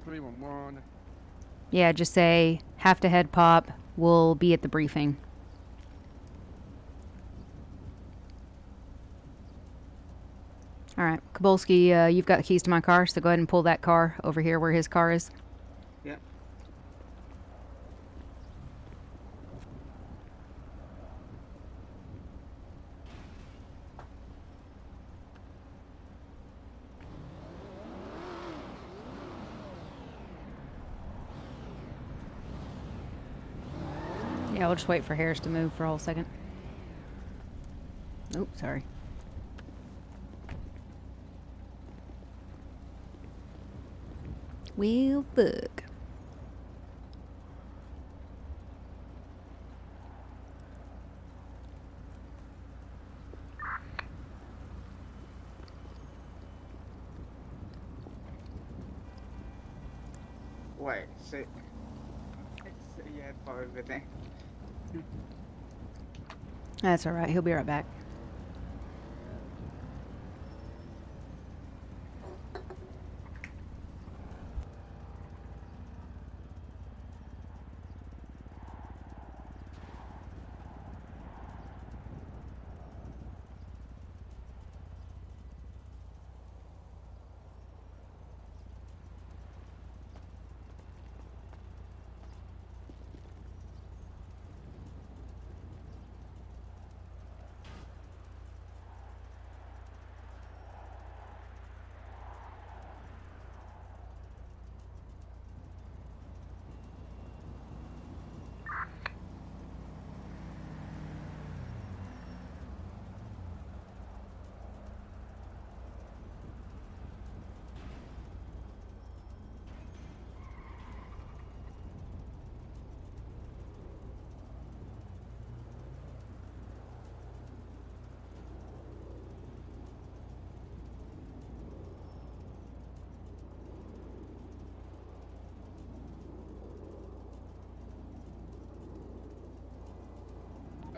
Speaker 14: 311.
Speaker 2: Yeah, just say have to head pop. We'll be at the briefing. All right, Kabolski, you've got the keys to my car, so go ahead and pull that car over here where his car is.
Speaker 21: Yeah.
Speaker 2: Yeah, I'll just wait for Harris to move for a whole second. Oh, sorry. Well, fuck.
Speaker 21: Wait, so you had far over there.
Speaker 2: That's all right. He'll be right back.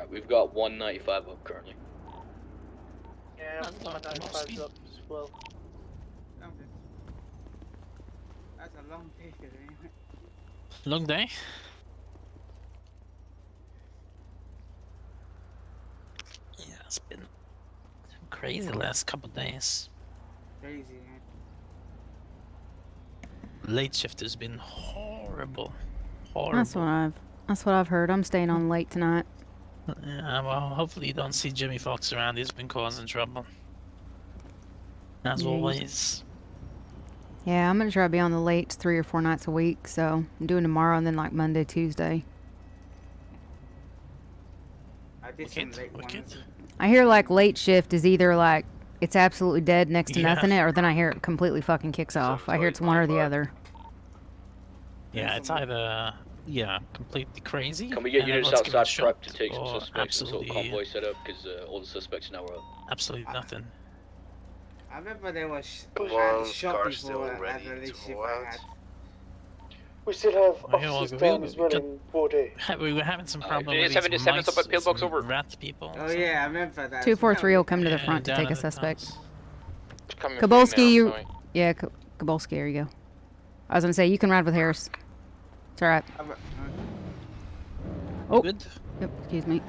Speaker 5: We've got 195 up currently.
Speaker 23: Yeah, 195's up as well.
Speaker 21: That's a long day today.
Speaker 10: Long day? Yeah, it's been crazy the last couple days.
Speaker 21: Crazy, man.
Speaker 10: Late shift has been horrible.
Speaker 2: That's what I've heard. I'm staying on late tonight.
Speaker 10: Yeah, well, hopefully you don't see Jimmy Fox around. He's been causing trouble. As always.
Speaker 2: Yeah, I'm gonna try to be on the late 3 or 4 nights a week. So I'm doing tomorrow and then like Monday, Tuesday.
Speaker 21: I did some late ones.
Speaker 2: I hear like late shift is either like it's absolutely dead next to nothing, or then I hear it completely fucking kicks off. I hear it's one or the other.
Speaker 10: Yeah, it's either completely crazy.
Speaker 5: Can we get units outside prep to take some
Speaker 10: or
Speaker 5: suspects and sort of convoy set up? Because all the suspects now are up.
Speaker 10: Absolutely nothing.
Speaker 21: I remember there was
Speaker 12: One
Speaker 21: shot
Speaker 12: car
Speaker 21: before
Speaker 12: still
Speaker 21: at
Speaker 12: ready
Speaker 21: the late
Speaker 12: to
Speaker 21: shift
Speaker 12: go
Speaker 21: I
Speaker 12: out.
Speaker 21: had.
Speaker 23: We still have
Speaker 10: Well,
Speaker 23: officers down as well in Ward A.
Speaker 10: We were having some problems with
Speaker 6: 77
Speaker 10: these
Speaker 6: up at Pillbox
Speaker 10: some
Speaker 6: over.
Speaker 10: rat people.
Speaker 21: Oh yeah, I remember that.
Speaker 2: 243 will come to the
Speaker 10: Yeah,
Speaker 2: front to
Speaker 10: down
Speaker 2: take
Speaker 10: at
Speaker 2: a
Speaker 10: the
Speaker 2: suspect.
Speaker 6: Coming
Speaker 2: Kabolski,
Speaker 6: through now,
Speaker 2: you... Yeah, Kabolski, there you go. I was gonna say, you can ride with Harris. It's alright. Oh,
Speaker 10: good.
Speaker 2: Yep, excuse me.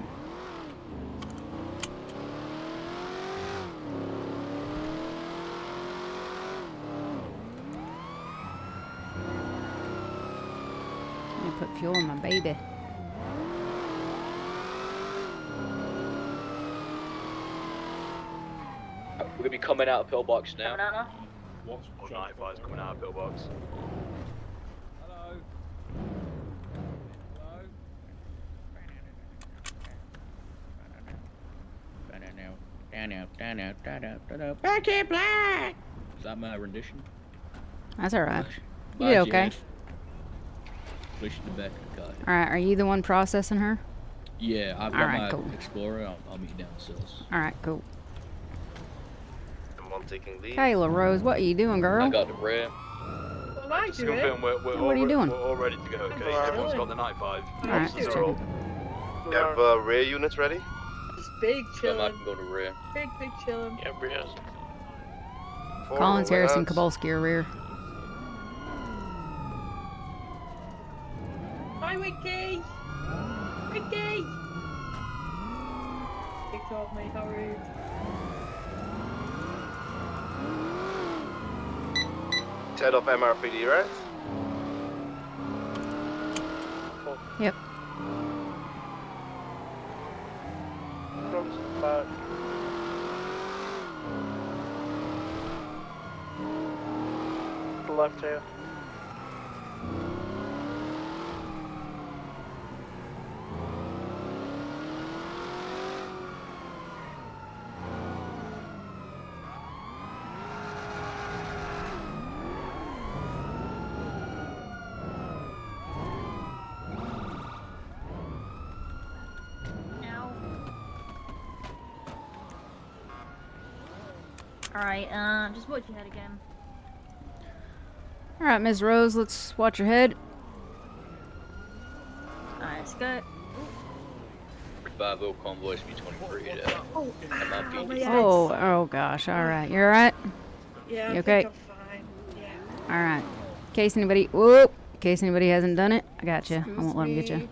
Speaker 2: I put fuel in my baby.
Speaker 5: We're gonna be coming out of Pillbox now.
Speaker 17: Coming out now?
Speaker 1: What's 195 is coming out of Pillbox?
Speaker 19: Hello.
Speaker 11: Back here, black! Is that my rendition?
Speaker 2: That's alright. You did okay.
Speaker 11: Pushing the back of the car.
Speaker 2: Alright, are you the one processing her?
Speaker 11: Yeah, I've got
Speaker 2: Alright,
Speaker 11: my
Speaker 2: cool.
Speaker 11: Explorer. I'll meet you downstairs.
Speaker 2: Alright, cool.
Speaker 12: I'm on taking lead.
Speaker 2: Kayla Rose, what are you doing, girl?
Speaker 5: I got the rear.
Speaker 22: What am I
Speaker 1: Just
Speaker 22: doing?
Speaker 1: confirm we're
Speaker 2: What are you doing?
Speaker 1: We're all ready to go, okay? Everyone's got the 95.
Speaker 2: Alright,
Speaker 1: Officers
Speaker 2: just
Speaker 1: are all.
Speaker 12: You have rear units ready?
Speaker 22: It's big
Speaker 5: So I
Speaker 22: chillin'.
Speaker 5: can go to rear.
Speaker 22: Big chillin'.
Speaker 6: Yeah, rears.
Speaker 2: Collins, Harris, and
Speaker 12: warehouse.
Speaker 2: Kabolski are rear.
Speaker 22: Hi, Wiki! Wiki! Picked off me, how rude.
Speaker 12: Head of MRPD, right?
Speaker 2: Yep.
Speaker 23: Drums back. To the left here.
Speaker 17: Alright, just watch your head again.
Speaker 2: Alright, Ms. Rose, let's watch your head.
Speaker 17: Alright, let's go.
Speaker 5: 5-0 convoy SP23 at MRPD.
Speaker 2: Oh gosh, alright. You alright?
Speaker 22: Yeah,
Speaker 2: You
Speaker 22: I
Speaker 2: okay?
Speaker 22: think I'm fine. Yeah.
Speaker 2: Alright. In case anybody hasn't done it, I got you. I won't let them get you.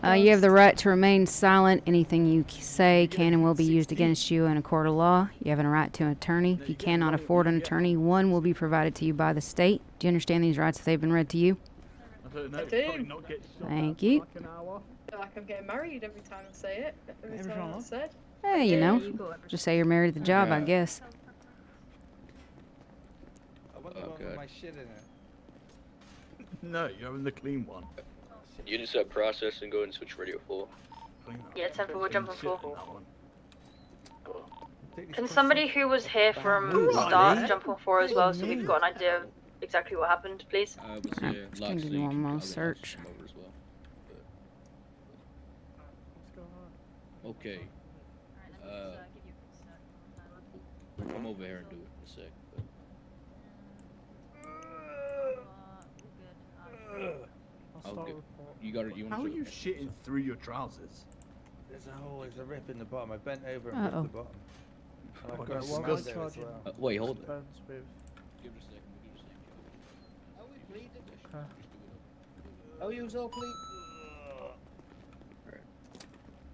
Speaker 2: You have the right to remain silent. Anything you say can and will be used against you in a court of law. You have a right to an attorney. If you cannot afford an attorney, one will be provided to you by the state. Do you understand these rights if they've been read to you?
Speaker 22: I do.
Speaker 2: Thank you.
Speaker 22: I feel like I'm getting married every time I say it. Every time I said.
Speaker 2: Hey, you know, just say you're married at the job, I guess.
Speaker 19: I wonder what with my shit in it.
Speaker 1: No, you're having the clean one.
Speaker 5: Units at process and go and switch radio 4.
Speaker 17: Yeah, 10-4, we're jumping 4.
Speaker 19: Take these
Speaker 17: Can somebody who was here from start jump on 4 as well, so we've got an idea of exactly what happened, please?
Speaker 11: I was
Speaker 2: Alright,
Speaker 11: here
Speaker 2: just
Speaker 11: last
Speaker 2: gonna do
Speaker 11: week.
Speaker 2: one more
Speaker 11: I would have
Speaker 2: search.
Speaker 11: some over as well. Okay. We'll come over here and do it in a sec. I'll get, you want
Speaker 1: How are
Speaker 11: to
Speaker 1: you shitting through your trousers?
Speaker 13: There's a hole, there's a rip in the bottom. I bent over and
Speaker 2: Uh-oh.
Speaker 13: ripped the bottom. And I've
Speaker 16: Right,
Speaker 13: got
Speaker 16: well,
Speaker 13: a
Speaker 16: I'm
Speaker 13: there as
Speaker 16: charging
Speaker 13: well.
Speaker 18: Wait, hold it.
Speaker 16: burns with.
Speaker 19: Give it a second, we'll do the same job. Are we bleeding?
Speaker 16: Okay.
Speaker 19: Oh, you was all bleeding?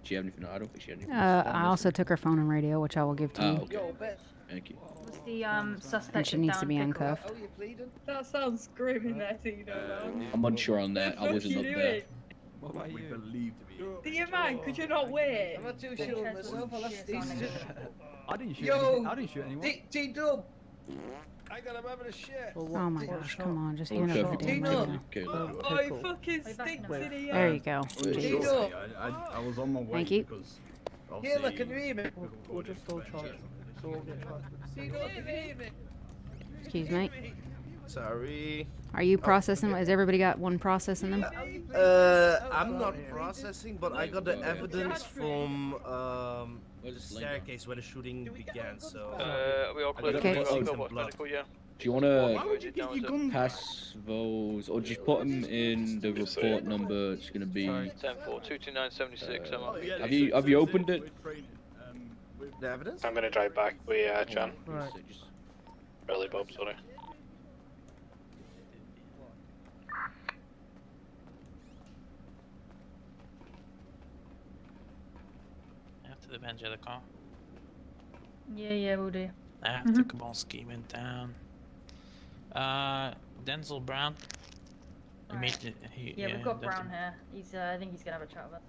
Speaker 18: Do you have anything? No, I don't think she had anything.
Speaker 2: I also took her phone and radio, which I will give to you.
Speaker 18: Okay. Thank you.
Speaker 17: Was the suspect
Speaker 2: And she needs to be
Speaker 17: down pickle?
Speaker 2: uncuffed.
Speaker 19: Oh, you bleeding?
Speaker 22: That sounds grim in there, Tino.
Speaker 18: I'm unsure on that. I wasn't up there.
Speaker 1: What about you? We believe to be.
Speaker 22: Do you mind? Could you not wait?
Speaker 19: I'm not too sure of myself. I'll ask these two.
Speaker 11: I didn't shoot. I didn't shoot anyone.
Speaker 19: T-Dub! I got him having a shit.
Speaker 2: Oh my gosh, come on, just
Speaker 18: Oh,
Speaker 2: hand
Speaker 18: shit,
Speaker 2: over the
Speaker 18: if you
Speaker 2: damn
Speaker 18: can-
Speaker 2: radio.
Speaker 18: okay.
Speaker 22: Oh, it fucking stinks in here.
Speaker 2: There you go.
Speaker 1: Jeez. I was on my way
Speaker 2: Thank you.
Speaker 1: because.
Speaker 19: Here, look, can you hear me?
Speaker 16: We'll just all charge. So we'll get charged with the
Speaker 19: T-Dub, can you hear me?
Speaker 2: Excuse me.
Speaker 12: Sorry.
Speaker 2: Are you processing? Has everybody got one processing them?
Speaker 12: I'm not processing, but I got the evidence from the staircase where the shooting began. So.
Speaker 6: We all clear.
Speaker 2: Okay.
Speaker 18: Do you want to pass those, or just put them in the report number? It's gonna be.
Speaker 6: 10-4, 22976.
Speaker 18: Have you opened it?
Speaker 12: The evidence?
Speaker 15: I'm gonna drive back with John.
Speaker 16: Right.
Speaker 15: Really, Bob, sorry.
Speaker 10: After the Evangelical.
Speaker 17: Yeah, we'll do.
Speaker 10: After Kabolski went down. Denzel Brown.
Speaker 17: Yeah, we've got Brown here. He's, I think he's gonna have a chat with us.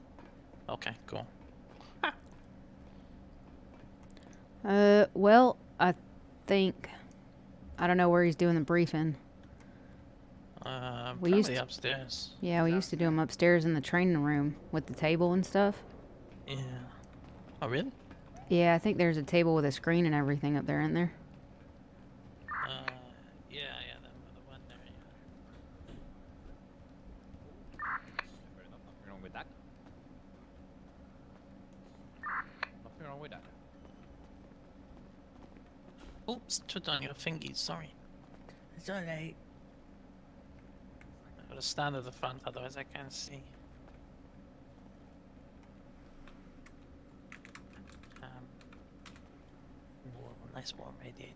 Speaker 10: Okay, cool.
Speaker 2: Well, I think I don't know where he's doing the briefing. We used
Speaker 10: Probably
Speaker 2: to,
Speaker 10: upstairs.
Speaker 2: Yeah, we used to do them upstairs in the training room with the table and stuff.
Speaker 10: Yeah. Oh, really?
Speaker 2: Yeah, I think there's a table with a screen and everything up there, isn't there?
Speaker 10: Yeah, that other one there,
Speaker 20: Nothing wrong with that. Nothing wrong with that.
Speaker 10: Oops, put on your thingies, sorry.
Speaker 21: It's alright.
Speaker 10: I gotta stand at the front, otherwise I can't see. Nice warm radiator.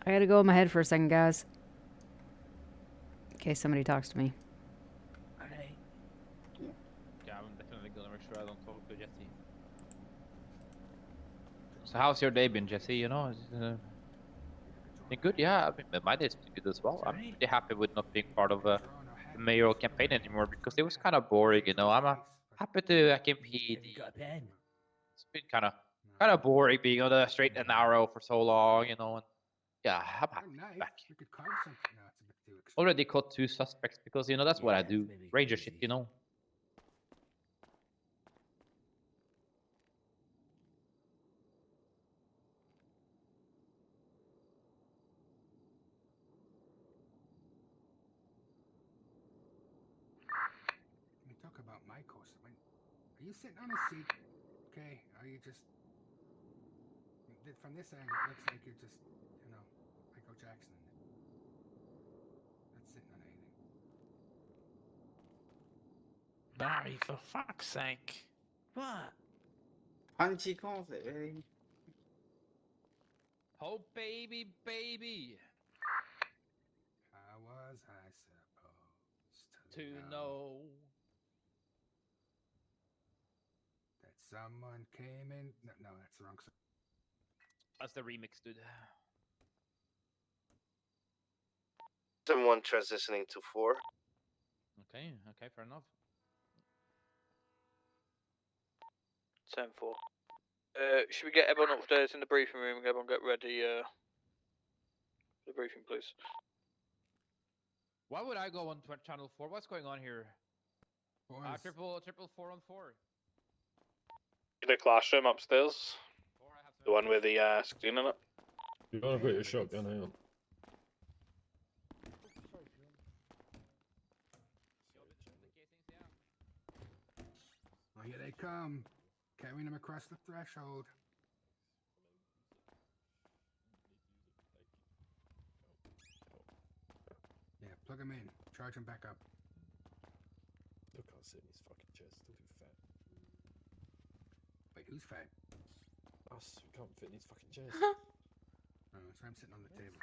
Speaker 2: I gotta go in my head for a second, guys. In case somebody talks to me.
Speaker 20: Alright. Yeah, I'm definitely gonna make sure I don't talk to Jesse. So how's your day been, Jesse? You know, been good? Yeah, I mean, my day's been good as well. I'm pretty happy with not being part of the mayoral campaign anymore because it was kind of boring, you know. I'm happy to campaign. It's been kind of boring being on the straight and narrow for so long, you know. And yeah, I'm happy to be back. Already caught 2 suspects because, you know, that's what I do. Ranger shit, you know.
Speaker 24: We talk about my course. I mean, are you sitting on a seat? Okay, are you just... From this angle, it looks like you're just, you know, Michael Jackson. Not sitting on anything.
Speaker 10: Barry, for fuck's sake.
Speaker 21: What? Punchy conflict, really?
Speaker 20: Oh, baby, baby.
Speaker 24: How was I supposed
Speaker 20: to know
Speaker 24: that someone came in? No, that's the wrong song.
Speaker 20: That's the remix, dude.
Speaker 12: 7-1 transitioning to 4.
Speaker 20: Okay, fair enough.
Speaker 6: 10-4. Should we get everyone upstairs in the briefing room and everyone get ready for the briefing, please?
Speaker 20: Why would I go on channel 4? What's going on here? Triple 4-on-4.
Speaker 15: The classroom upstairs. The one with the screen in it.
Speaker 25: You wanna put your shotgun here?
Speaker 24: Oh, here they come. Carrying them across the threshold. Yeah, plug them in. Charge them back up.
Speaker 25: I can't sit in his fucking chest. Too fat.
Speaker 24: Who's fat?
Speaker 25: Us, we can't fit in these fucking chairs.
Speaker 24: Oh, so I'm sitting on the table.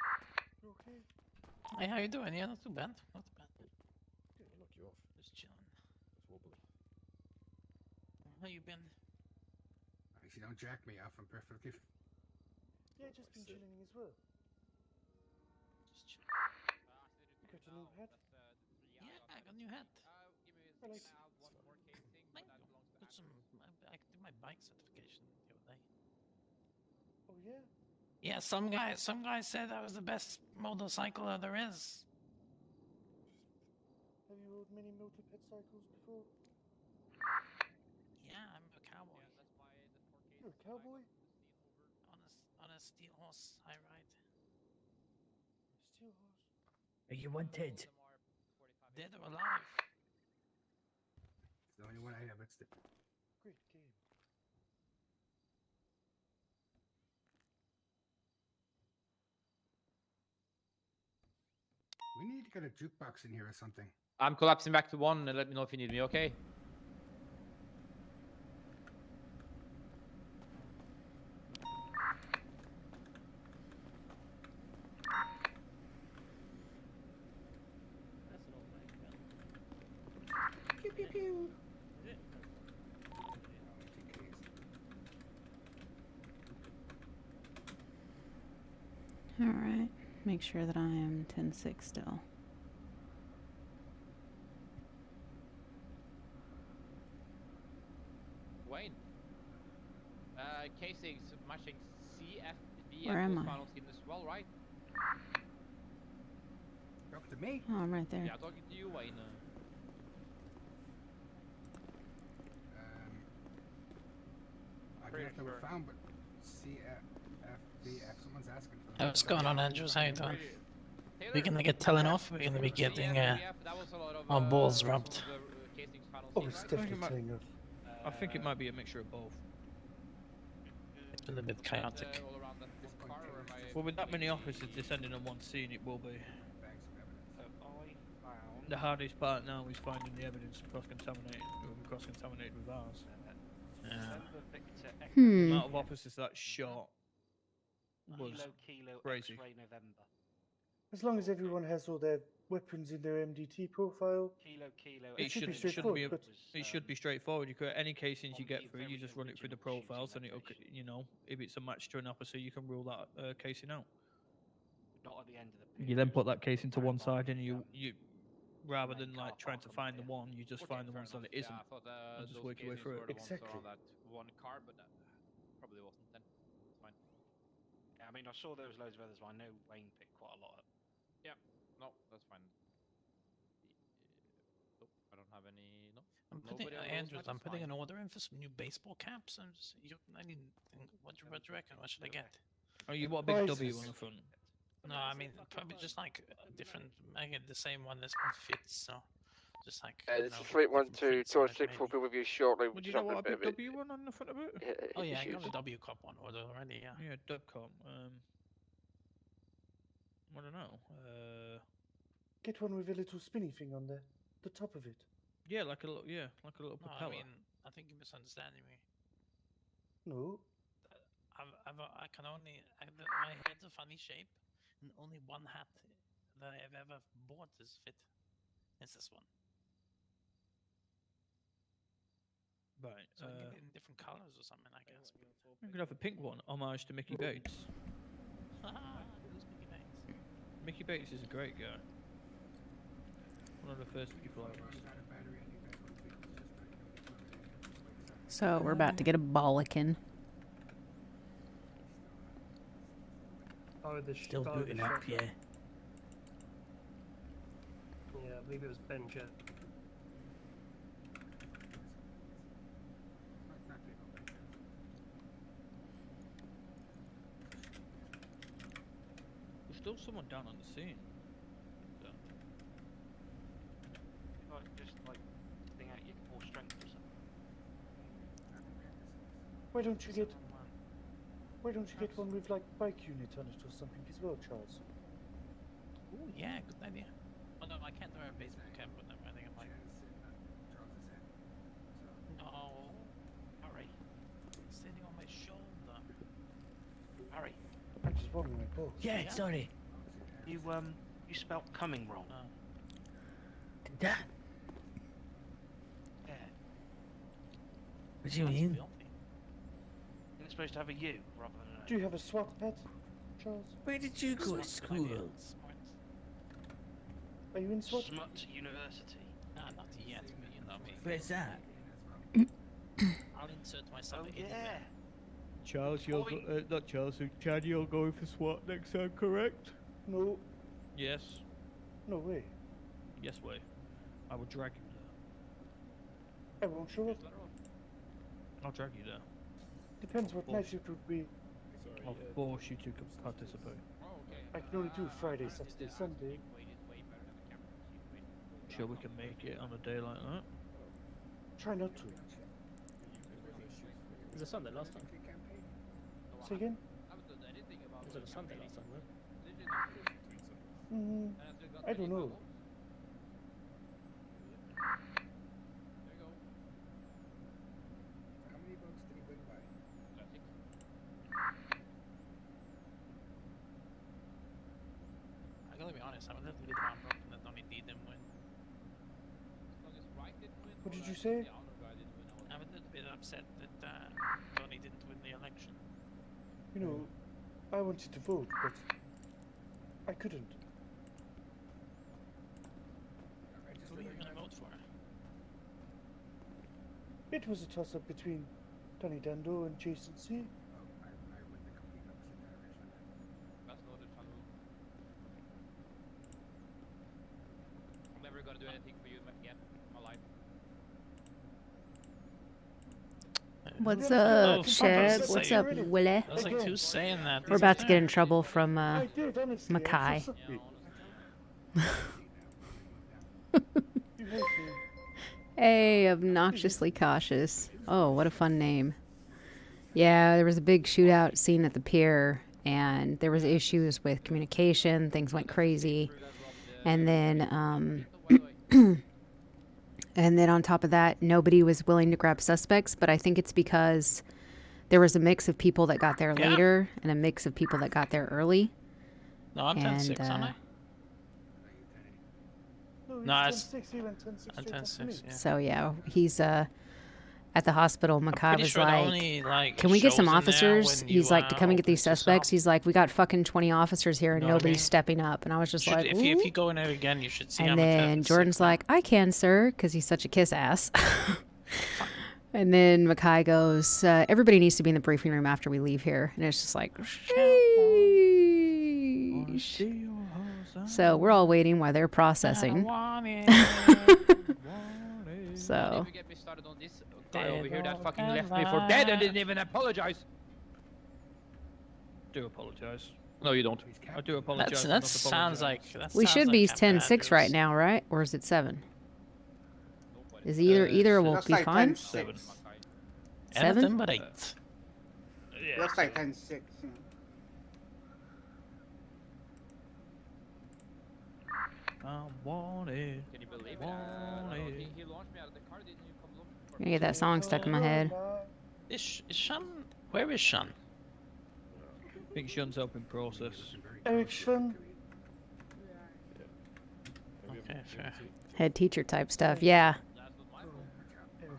Speaker 16: You okay?
Speaker 10: Hey, how you doing? Yeah, not too bad. Not too bad.
Speaker 25: I'll knock you off.
Speaker 10: Just chilling.
Speaker 25: It's wobbly.
Speaker 10: How you been?
Speaker 24: If you don't jack me off, I'm perfectly.
Speaker 16: Yeah, just been chilling as well.
Speaker 10: Just chilling.
Speaker 16: You got a new hat?
Speaker 10: Yeah, I got a new hat.
Speaker 16: I like
Speaker 10: Thank you. Got some. I did my bike certification the other day.
Speaker 16: Oh yeah?
Speaker 10: Yeah, some guy said I was the best motorcycler there is.
Speaker 16: Have you rode many moped cycles before?
Speaker 10: Yeah, I'm a cowboy.
Speaker 16: You're a cowboy?
Speaker 10: On a steel horse, I ride.
Speaker 16: Steel horse.
Speaker 11: Are you wanted?
Speaker 10: Dead or alive?
Speaker 24: It's the only one I have. It's the.
Speaker 16: Great game.
Speaker 24: We need to get a jukebox in here or something.
Speaker 20: I'm collapsing back to 1 and let me know if you need me, okay?
Speaker 21: Pew pew pew.
Speaker 2: Alright. Make sure that I am 10-6 still.
Speaker 20: Wayne. Casings matching CFB
Speaker 2: Where am I?
Speaker 20: final team as well, right?
Speaker 24: Up to me.
Speaker 2: Oh, I'm right there.
Speaker 20: Yeah, talking to you, Wayne.
Speaker 24: I don't know if they were found, but CFBF. Someone's asking for them.
Speaker 10: Hey, what's going on, Andrews? How you doing? We're gonna get telling off. We're gonna be getting our balls rubbed.
Speaker 16: Oh, it's definitely telling off.
Speaker 6: I think it might be a mixture of both.
Speaker 10: It's a little bit chaotic.
Speaker 6: Well, with that many officers descending on one scene, it will be. The hardest part now is finding the evidence cross-contaminated with ours.
Speaker 10: Yeah.
Speaker 6: The amount of officers that shot was crazy.
Speaker 16: As long as everyone has all their weapons in their MDT profile, it should be straightforward.
Speaker 6: It should be straightforward. You create any casings you get through, you just run it through the profiles, and it'll, you know, if it's a match to an officer, you can rule that casing out.
Speaker 3: Not at the end of the
Speaker 6: You then put that casing to one side, and you rather than like trying to find the one, you just find the ones that it isn't,
Speaker 20: I thought
Speaker 6: and just
Speaker 20: those
Speaker 6: work your way
Speaker 20: casings
Speaker 6: through
Speaker 20: were
Speaker 6: it.
Speaker 20: the ones that were on that one car, but that probably wasn't then. It's fine.
Speaker 3: Yeah, I mean, I saw there was loads of others, but I know Wayne picked quite a lot up.
Speaker 20: Yeah, no, that's fine. Nope, I don't have any. No.
Speaker 10: Andrews, I'm putting an order in for some new baseball caps. I need. What do you reckon? What should I get?
Speaker 6: Oh, you want a big W on the front?
Speaker 10: No, I mean probably just like a different. I get the same one this one fits. So just like.
Speaker 4: This is Fleet 1-2. George 6 will be with you shortly.
Speaker 6: Would you know what a big W one on the front of it?
Speaker 10: Oh yeah, I got a W Cop one order already. Yeah.
Speaker 6: Yeah, Dub Cop. I don't know.
Speaker 16: get one with a little spinny thing on there, the top of it.
Speaker 6: Yeah, like a little, propeller.
Speaker 10: I mean, I think you're misunderstanding me.
Speaker 16: No.
Speaker 10: I can only. My head's a funny shape, and only one hat that I've ever bought is fit. It's this one.
Speaker 6: Right.
Speaker 10: So I can get it in different colors or something, I guess.
Speaker 6: You could have a pink one, homage to Mickey Bates.
Speaker 10: Who's Mickey Bates?
Speaker 6: Mickey Bates is a great guy. One of the first people I watched.
Speaker 2: So we're about to get a bollickin.
Speaker 7: Oh, the
Speaker 11: Still booting up, yeah.
Speaker 7: Yeah, I believe it was Ben Jet.
Speaker 6: There's still someone down on the scene.
Speaker 3: Like, just like thing out your more strength or something.
Speaker 16: Why don't you get one with like bike unit on it or something as well, Charles?
Speaker 10: Ooh, yeah, good idea. Oh no, I can't wear a baseball cap with them. I think I'm like. No. Alright. Sit.
Speaker 3: Harry.
Speaker 24: I'm just wondering my post.
Speaker 3: Yeah, sorry. You spelt coming wrong.
Speaker 24: That.
Speaker 3: Yeah.
Speaker 24: What do you mean?
Speaker 3: You're supposed to have a U rather than a...
Speaker 24: Do you have a swap pet, Charles? Where did you go to school? Are you in SWAT?
Speaker 3: Smut University.
Speaker 10: Nah, not yet, but you know me.
Speaker 24: Where's that?
Speaker 10: I'll insert myself in
Speaker 3: yeah.
Speaker 5: Charles, you're not Charles. Chad, you're going for SWAT next time, correct?
Speaker 24: No.
Speaker 5: Yes.
Speaker 24: No way.
Speaker 5: Yes way. I will drag you there.
Speaker 24: I won't show up.
Speaker 5: I'll drag you there.
Speaker 24: Depends what night it would be.
Speaker 5: I'll force you to participate.
Speaker 24: I can only do Friday, Saturday, Sunday.
Speaker 5: Sure we can make it on a day like that?
Speaker 24: Try not to.
Speaker 7: It was a Sunday last time.
Speaker 24: Say again?
Speaker 7: Was it a Sunday last time, right?
Speaker 24: I don't know. How many votes did he win by?
Speaker 10: I gotta be honest, I'm a little bit heartbroken that Donnie D didn't win.
Speaker 24: What did you say?
Speaker 10: I'm a little bit upset that Donnie didn't win the election.
Speaker 24: You know, I wanted to vote, but I couldn't.
Speaker 10: Who are you gonna vote for?
Speaker 24: It was a toss-up between Donnie Dando and Jason C.
Speaker 20: I'm never gonna do anything for you again in my life.
Speaker 2: What's up, Shep? What's up, Willie?
Speaker 10: I was like, who's saying that?
Speaker 2: We're about to get in trouble from Mackay. Hey, obnoxiously cautious. Oh, what a fun name. Yeah, there was a big shootout scene at the pier, and there was issues with communication. Things went crazy, and then and then on top of that, nobody was willing to grab suspects. But I think it's because there was a mix of people that got there later and a mix of people that got there early.
Speaker 10: No, I'm 10-6, aren't I? No, it's 10-6. Yeah.
Speaker 2: So yeah, he's at the hospital. Makai was
Speaker 10: sure
Speaker 2: like, "Can we get some officers?" He's like, "To come and get these suspects." He's like, "We got fucking 20 officers here and nobody's stepping up." And I was just like,
Speaker 10: if you go in there again, you should see.
Speaker 2: And then Jordan's like, "I can, sir," because he's such a kiss ass. And then Makai goes, "Everybody needs to be in the briefing room after we leave here." And it's just like, sheesh. So we're all waiting while they're processing. So.
Speaker 20: Guy over here that fucking left me for dead and didn't even apologize.
Speaker 5: Do apologize.
Speaker 20: No, you don't.
Speaker 5: I do apologize.
Speaker 10: That sounds like.
Speaker 2: We should be 10-6 right now, right? Or is it 7? Is either will be
Speaker 21: like
Speaker 2: fine.
Speaker 21: 10-6.
Speaker 2: 7?
Speaker 10: But 8.
Speaker 21: Yeah, looks like 10-6.
Speaker 5: I want it.
Speaker 20: Can you believe it? He launched me out of the car. Didn't you come look for
Speaker 2: I'm gonna get that song stuck in my head.
Speaker 10: Is Sean? Where is Sean?
Speaker 5: I think Sean's helping process.
Speaker 24: Eric Sean.
Speaker 10: Okay, fair.
Speaker 2: Head teacher type stuff, yeah.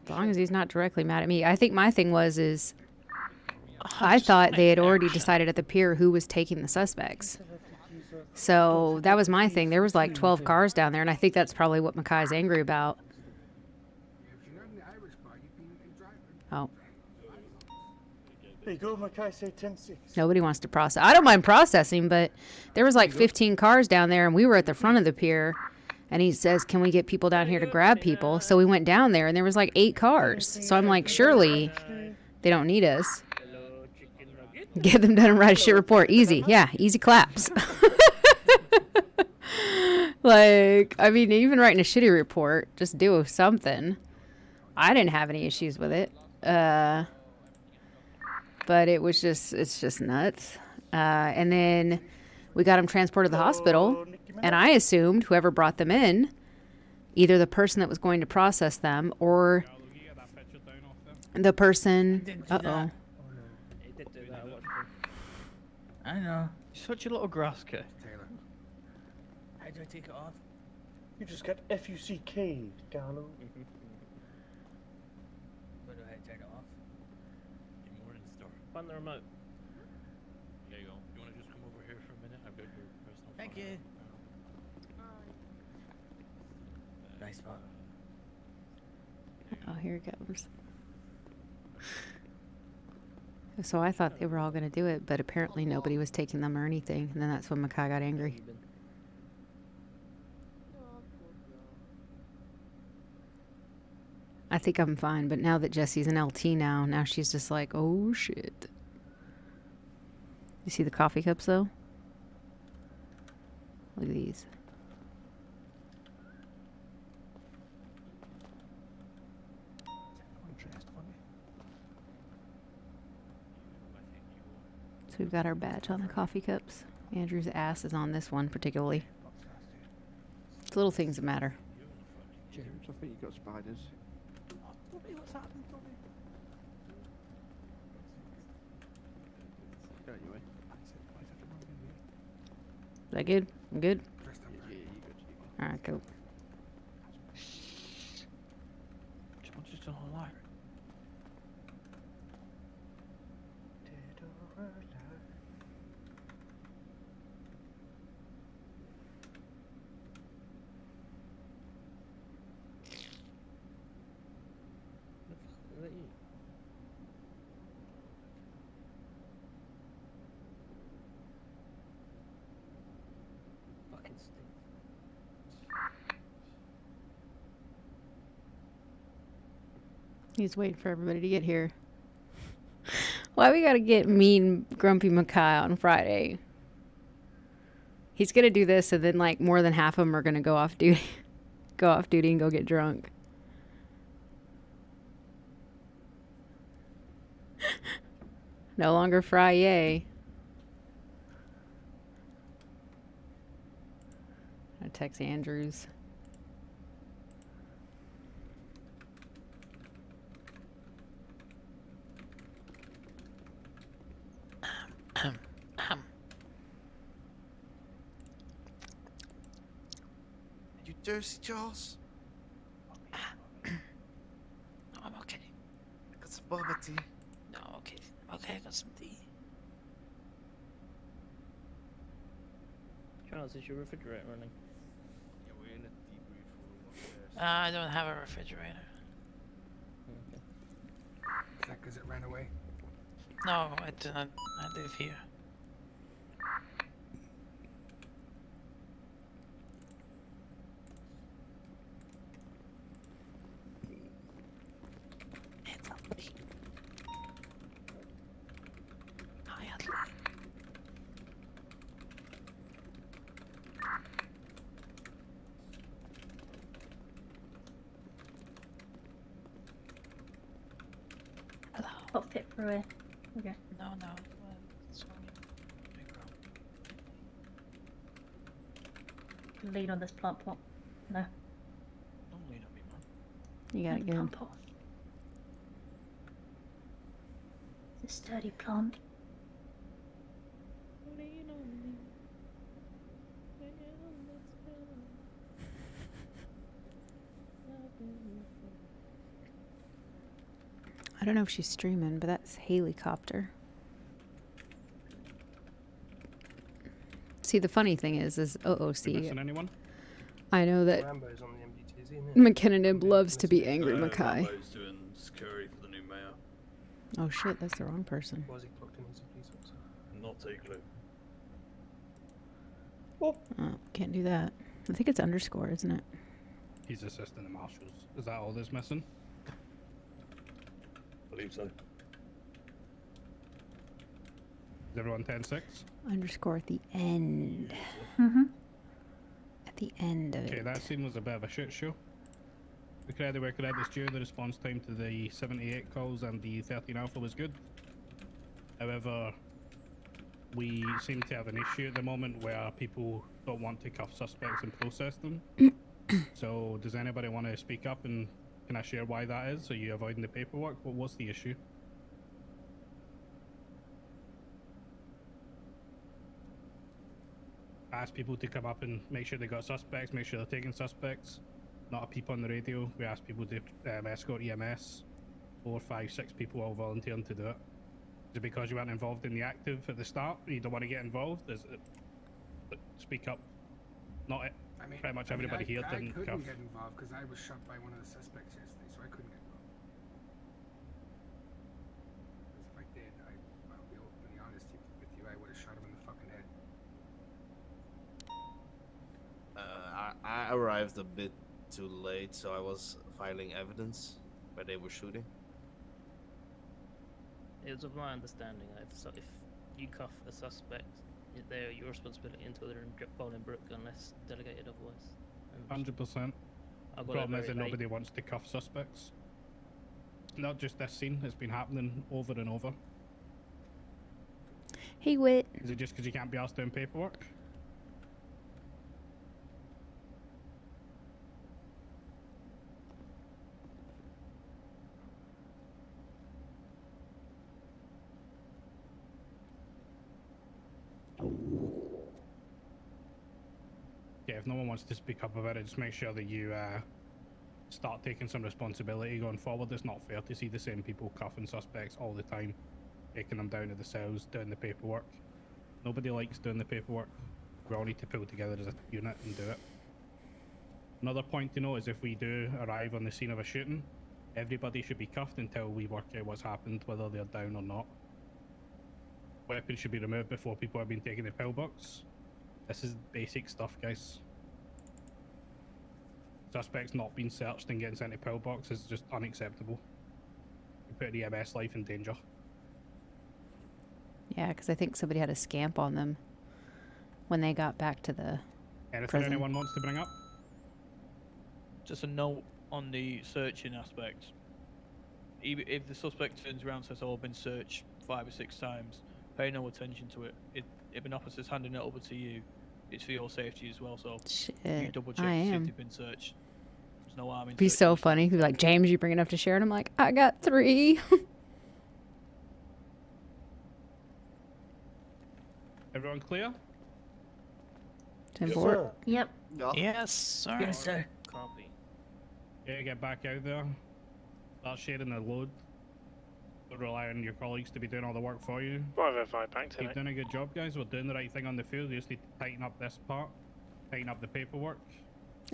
Speaker 2: As long as he's not directly mad at me. I think my thing is I thought they had already decided at the pier who was taking the suspects. So that was my thing. There was like 12 cars down there, and I think that's probably what Makai's angry about. Oh.
Speaker 24: There you go, Makai, say 10-6.
Speaker 2: Nobody wants to process. I don't mind processing, but there was like 15 cars down there, and we were at the front of the pier. And he says, "Can we get people down here to grab people?" So we went down there, and there was like 8 cars. So I'm like, surely they don't need us. Get them done and write a shit report. Easy. Yeah, easy claps. Like, I mean, even writing a shitty report, just do something. I didn't have any issues with it. But it's just nuts. And then we got them transported to the hospital, and I assumed whoever brought them in, either the person that was going to process them or the person. Uh-oh.
Speaker 5: I know. You're such a little grass kid.
Speaker 25: Taylor.
Speaker 7: How do I take it off?
Speaker 8: You just get F-U-C-K, Carlo.
Speaker 7: Where do I turn it off?
Speaker 10: Get more in the store.
Speaker 7: Find the remote.
Speaker 10: There you go. You want to just come over here for a minute? I've got your personal
Speaker 7: Thank you. Nice spot.
Speaker 2: Oh, here it comes. So I thought they were all going to do it, but apparently nobody was taking them or anything. And then that's when Makai got angry. I think I'm fine, but now that Jesse's an LT now she's just like, oh shit. You see the coffee cups though? Look at these. So we've got our badge on the coffee cups. Andrew's ass is on this one particularly. It's little things that matter.
Speaker 8: James, I think you got spiders.
Speaker 16: Tommy, what's happening, Tommy?
Speaker 8: Anyway.
Speaker 2: Is that good? I'm good?
Speaker 8: Yeah, you good.
Speaker 2: Alright, cool.
Speaker 16: Someone's just on a live.
Speaker 7: Is that you? Fucking stink.
Speaker 2: He's waiting for everybody to get here. Why we gotta get mean Grumpy Makai on Friday? He's gonna do this and then like more than half of them are gonna go off duty. Go off duty and go get drunk. No longer Friday. I text Andrews.
Speaker 12: You thirsty, Charles?
Speaker 10: I'm okay.
Speaker 12: I got some bubble tea.
Speaker 10: No, okay. Okay, I got some tea.
Speaker 7: Charles, is your refrigerator running?
Speaker 1: Yeah, we're in a debrief room upstairs.
Speaker 10: I don't have a refrigerator.
Speaker 24: Is that because it ran away?
Speaker 10: No, I do not. I live here. It's Atlee. Hi, Atlee. Hello.
Speaker 17: Pop it through it. Okay.
Speaker 10: No, no. Sorry.
Speaker 17: Lean on this plant pot. No.
Speaker 10: Don't lean on me, man.
Speaker 2: You got it good.
Speaker 17: Plant pot. It's a sturdy plant.
Speaker 2: I don't know if she's streaming, but that's Helicopter. See, the funny thing is OOC.
Speaker 9: Missing anyone?
Speaker 2: I know that
Speaker 8: Rambo's on the MDTs, isn't it?
Speaker 2: McKenna Nib loves to be angry Makai.
Speaker 1: Rambo's doing security for the new mayor.
Speaker 2: Oh shit, that's the wrong person.
Speaker 8: Was he clocked in as a police officer?
Speaker 1: Not a clue.
Speaker 2: Oh, can't do that. I think it's underscore, isn't it?
Speaker 9: He's assisting the marshals. Is that all that's missing?
Speaker 1: Believe so.
Speaker 9: Is everyone 10-6?
Speaker 2: Underscore at the end. At the end of
Speaker 9: Okay,
Speaker 2: it.
Speaker 9: that scene was a bit of a shit show. We could either correct this due. The response time to the 78 calls and the 13 alpha was good. However, we seem to have an issue at the moment where people don't want to cuff suspects and process them. So, does anybody want to speak up and can I share why that is? Are you avoiding the paperwork? What's the issue? ask people to come up and make sure they got suspects, make sure they're taking suspects. Not a peep on the radio. We ask people to escort EMS. 4, 5, 6 people all volunteering to do it. Is it because you weren't involved in the active at the start? You don't want to get involved? Is it, speak up. Not it.
Speaker 24: I mean,
Speaker 9: pretty much everybody here
Speaker 24: I
Speaker 9: didn't
Speaker 24: couldn't
Speaker 9: cuff.
Speaker 24: get involved because I was shot by one of the suspects yesterday, so I couldn't get involved. Because if I did, I'll be openly honest with you, I would have shot him in the fucking head.
Speaker 12: I arrived a bit too late, so I was filing evidence where they were shooting.
Speaker 7: It was of my understanding if you cuff a suspect, they're your responsibility until they're in Bolingbroke unless delegated otherwise.
Speaker 9: 100%. The problem is that nobody wants to cuff suspects. Not just this scene, it's been happening over and over.
Speaker 2: Hey, Wit.
Speaker 9: Is it just because you can't be asked doing paperwork? Yeah, if no one wants to speak up about it, just make sure that you start taking some responsibility going forward. It's not fair to see the same people cuffing suspects all the time, taking them down to the cells, doing the paperwork. Nobody likes doing the paperwork. We all need to pull together as a unit and do it. Another point to note is if we do arrive on the scene of a shooting, everybody should be cuffed until we work out what's happened, whether they're down or not. Weapons should be removed before people have been taking the pillbox. This is basic stuff, guys. Suspects not being searched and getting sent to pillbox is just unacceptable. You put the EMS life in danger.
Speaker 2: Yeah, because I think somebody had a scamp on them when they got back to the
Speaker 9: Anything
Speaker 2: prison.
Speaker 9: anyone wants to bring up?
Speaker 13: Just a note on the searching aspect. If the suspect turns around and says, "Oh, I've been searched 5 or 6 times," pay no attention to it. If an officer's handing it over to you, it's for your safety as well. So you double check to see if they've been searched. There's no harm in.
Speaker 2: Be so funny. Be like, James, you bring enough to share? And I'm like, I got 3.
Speaker 9: Everyone clear?
Speaker 2: 10-4.
Speaker 17: Yep.
Speaker 10: Yes, sir.
Speaker 7: Yes, sir.
Speaker 9: Copy. Yeah, get back out there. Start sharing the load. Don't rely on your colleagues to be doing all the work for you.
Speaker 15: 505 back to
Speaker 9: Keep doing a good job, guys. We're doing the right thing on the field. We just need to tighten up this part. Tighten up the paperwork.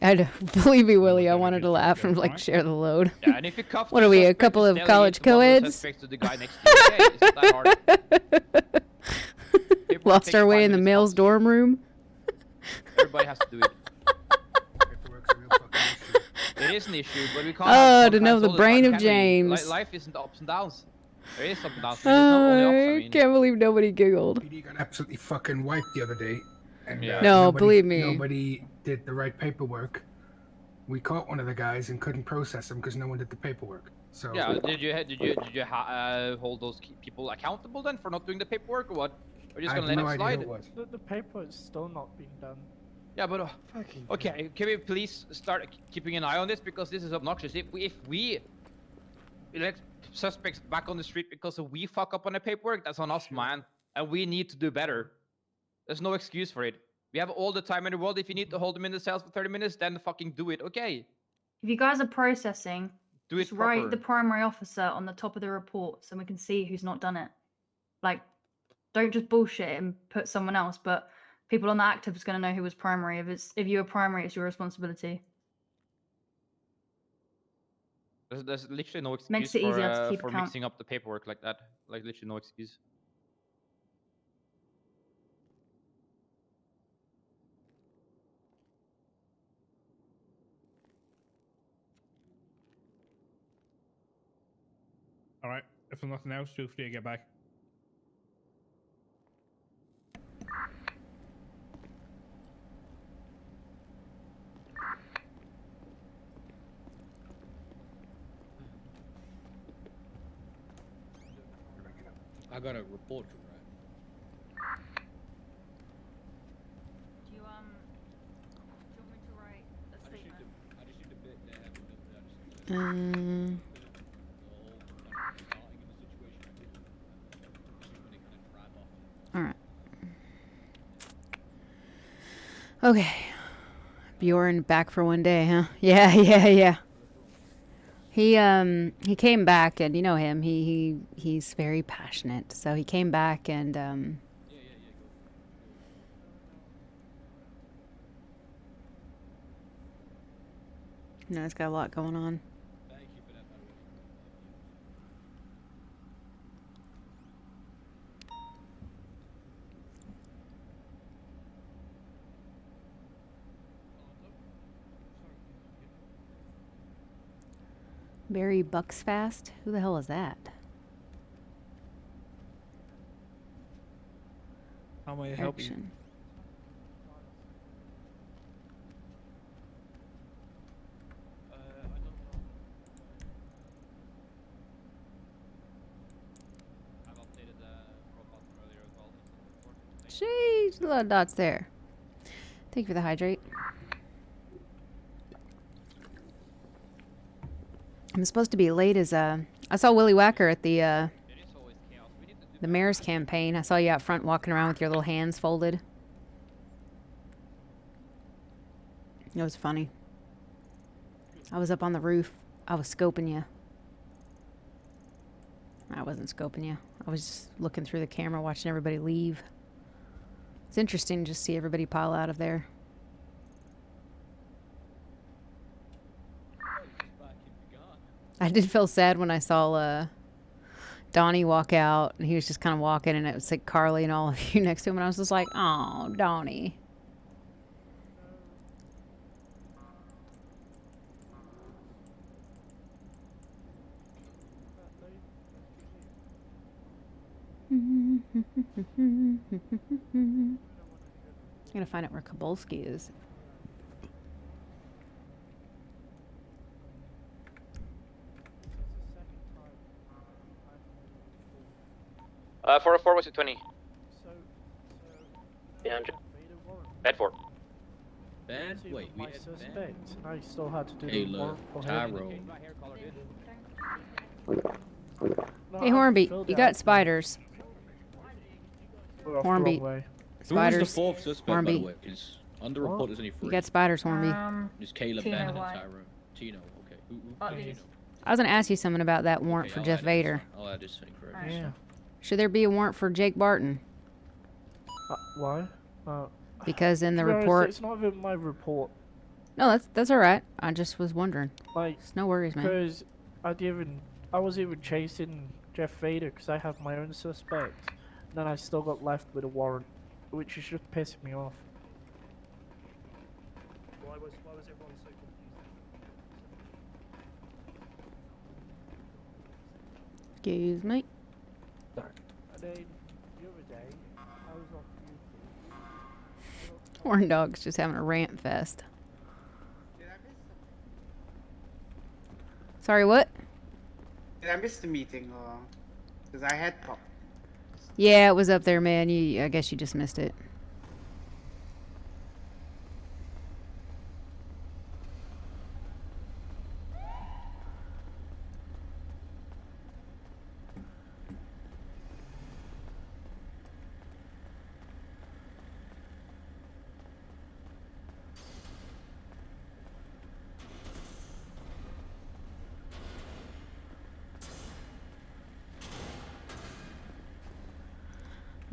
Speaker 2: I don't believe me, Willie. I wanted to laugh and like share the load.
Speaker 20: Yeah, and if you cuff
Speaker 2: What are we, a couple of college co-eds? Lost our way in the male's dorm room.
Speaker 20: Everybody has to do it. It is an issue, but we can't.
Speaker 2: Oh, to know the brain of James.
Speaker 20: Life isn't ups and downs. There is ups and downs. But it's not only ups. I mean,
Speaker 2: Can't believe nobody giggled.
Speaker 24: PD got absolutely fucking wiped the other day. And,
Speaker 2: no, believe me.
Speaker 24: Nobody did the right paperwork. We caught one of the guys and couldn't process him because no one did the paperwork. So
Speaker 20: yeah, did you hold those people accountable then for not doing the paperwork or what? Or just gonna let it slide?
Speaker 16: The paperwork's still not being done.
Speaker 20: Yeah, but okay, can we please start keeping an eye on this because this is obnoxious. If we let suspects back on the street because we fuck up on the paperwork, that's on us, man, and we need to do better. There's no excuse for it. We have all the time in the world. If you need to hold them in the cells for 30 minutes, then fucking do it. Okay.
Speaker 17: If you guys are processing,
Speaker 20: just
Speaker 17: write the primary officer on the top of the report so we can see who's not done it. Like, don't just bullshit and put someone else, but people on the active is going to know who was primary. If you were primary, it's your responsibility.
Speaker 20: There's literally no excuse
Speaker 17: Makes it easier to keep
Speaker 20: for
Speaker 17: account.
Speaker 20: mixing up the paperwork like that. Like literally no excuse.
Speaker 9: All right. If there's nothing else, feel free to get back.
Speaker 18: I got a report to write.
Speaker 17: Do you want me to write a statement?
Speaker 18: I just need a bit there.
Speaker 2: All right. Okay. Bjorn back for one day, huh? Yeah, yeah, yeah. He came back, and you know him. He's very passionate. So he came back and you know, it's got a lot going on. Barry Bucksfast? Who the hell is that?
Speaker 13: How may I help you?
Speaker 2: Jeez, a lot of dots there. Thank you for the hydrate. I'm supposed to be late as I saw Willie Whacker at the mayor's campaign. I saw you out front walking around with your little hands folded. It was funny. I was up on the roof. I was scoping you. I wasn't scoping you. I was just looking through the camera, watching everybody leave. It's interesting to just see everybody pile out of there. I did feel sad when I saw Donnie walk out, and he was just kind of walking, and it was like Carly and all of you next to him, and I was just like, oh, Donnie. I'm gonna find out where Kabolski is.
Speaker 4: For a 4 was it 20? Yeah, Bad 4.
Speaker 18: Bad? Wait, we
Speaker 16: My
Speaker 18: had
Speaker 16: suspect.
Speaker 18: bad?
Speaker 16: I still had to do the
Speaker 18: Taylor,
Speaker 16: warrant for him.
Speaker 18: Tyrone.
Speaker 16: No,
Speaker 2: Hey
Speaker 16: I
Speaker 2: Hornby,
Speaker 16: filled
Speaker 2: you
Speaker 16: it
Speaker 2: got
Speaker 16: out.
Speaker 2: spiders.
Speaker 16: We're off the
Speaker 2: Hornby.
Speaker 16: wrong way.
Speaker 2: Spiders.
Speaker 18: Who's the fourth suspect, by the
Speaker 2: Hornby.
Speaker 18: way? Because on the report there's only 3.
Speaker 2: You got spiders, Hornby.
Speaker 18: There's Caleb,
Speaker 17: Tino,
Speaker 18: Ben, and
Speaker 17: why?
Speaker 18: Tyrone. Tino, okay. Who
Speaker 17: These.
Speaker 2: I was gonna ask you something about that warrant for
Speaker 18: I'll
Speaker 2: Jeff
Speaker 18: add it
Speaker 2: Vader.
Speaker 18: I'll add this thing for
Speaker 17: Alright.
Speaker 16: Yeah.
Speaker 2: Should there be a warrant for Jake Barton?
Speaker 16: Why?
Speaker 2: Because in the
Speaker 16: To be honest,
Speaker 2: report.
Speaker 16: it's not even my report.
Speaker 2: No, that's all right. I just was wondering.
Speaker 16: Like,
Speaker 2: It's no worries, man.
Speaker 16: because I was even chasing Jeff Vader because I have my own suspects. And then I still got left with a warrant, which is just pissing me off.
Speaker 25: Why was everyone so confused?
Speaker 2: Excuse me.
Speaker 16: And then the other day, I was off duty.
Speaker 2: Horn Dog's just having a rant fest. Sorry, what?
Speaker 21: Did I miss the meeting or? Because I had pop.
Speaker 2: Yeah, it was up there, man. I guess you just missed it.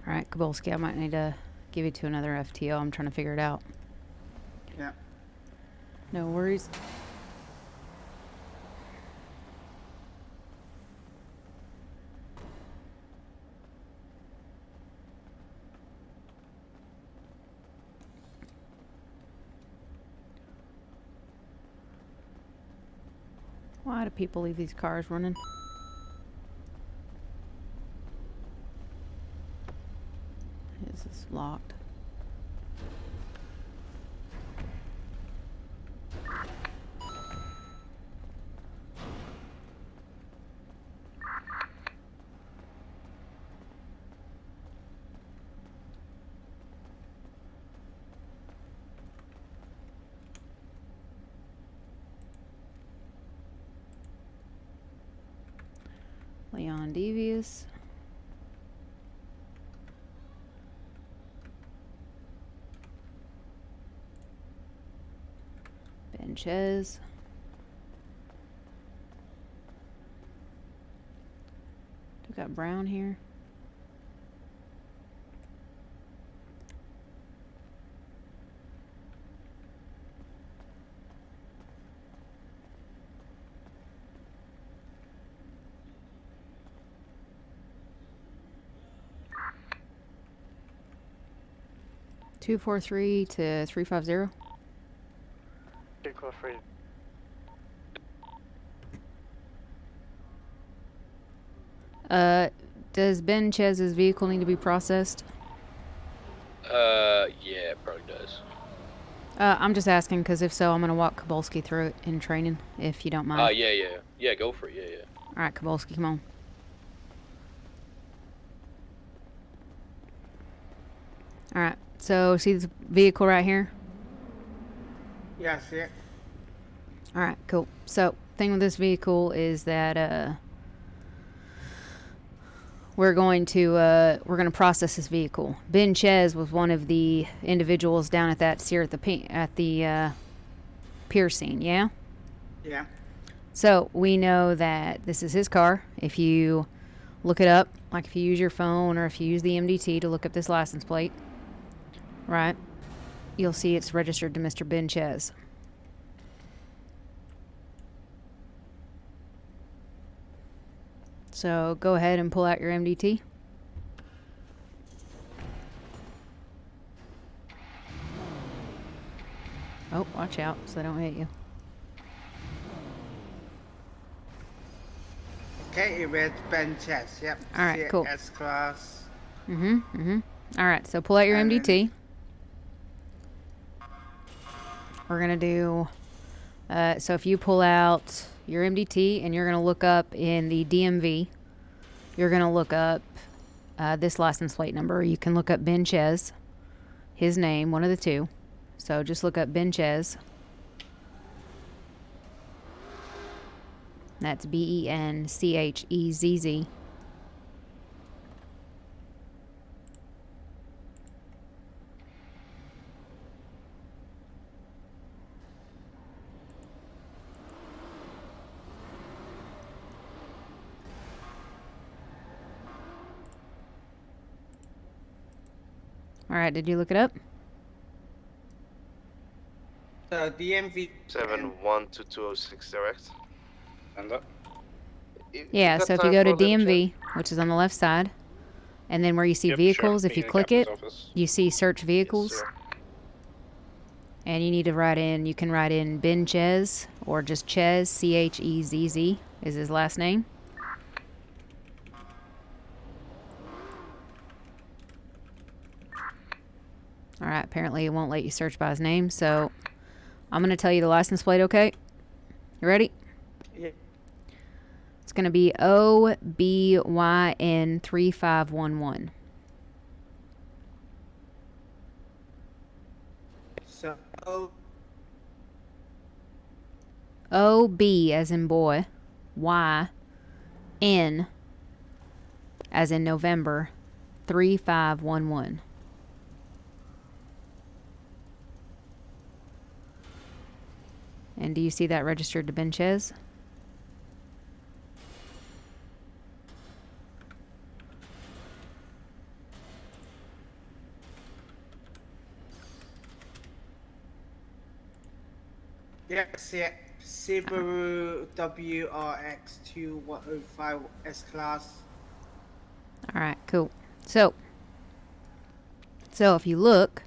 Speaker 2: Alright, Kabolski, I might need to give you to another FTO. I'm trying to figure it out.
Speaker 21: Yeah.
Speaker 2: No worries. Why do people leave these cars running? This is locked. Leon Devious. Ben Chez. We got Brown here. Two 4-3 to 350.
Speaker 3: 243.
Speaker 2: Does Ben Chez's vehicle need to be processed?
Speaker 4: Yeah, it probably does.
Speaker 2: I'm just asking because if so, I'm gonna walk Kowalski through it in training, if you don't mind.
Speaker 4: Yeah, go for it, yeah.
Speaker 2: All right, Kowalski, come on. All right. So see this vehicle right here?
Speaker 21: Yeah, I see it.
Speaker 2: All right, cool. So thing with this vehicle is that we're going to process this vehicle. Ben Chez was one of the individuals down at that pier scene. Yeah.
Speaker 21: Yeah.
Speaker 2: So we know that this is his car. If you look it up, like if you use your phone or if you use the MDT to look up this license plate, right, you'll see it's registered to Mr. Ben Chez. So go ahead and pull out your MDT. Oh, watch out so they don't hit you.
Speaker 21: Okay, with Ben Chez. Yep.
Speaker 2: All right, cool.
Speaker 21: S-Class.
Speaker 2: All right, so pull out your MDT. We're going to do... so if you pull out your MDT and you're going to look up in the DMV, you're going to look up this license plate number. You can look up Ben Chez, his name, one of the two. So just look up Ben Chez. That's BENCHEZZ. All right, did you look it up?
Speaker 21: The DMV
Speaker 12: 712206 direct.
Speaker 15: And that.
Speaker 2: Yeah, so if you go to DMV, which is on the left side, and then where you see vehicles, if you click it, you see search vehicles. And you need to write in, you can write in Ben Chez, or just Chez, C-H-E-Z-Z is his last name. Alright, apparently it won't let you search by his name, so I'm going to tell you the license plate, okay? You ready?
Speaker 21: Yeah.
Speaker 2: It's going to be OBYN3511.
Speaker 21: So,
Speaker 2: O-B as in boy, Y, N as in November, 3511. And do you see that registered to Ben Chez?
Speaker 21: yeah, see it. Subaru WRX 2105 S-Class.
Speaker 2: Alright, cool. So if you look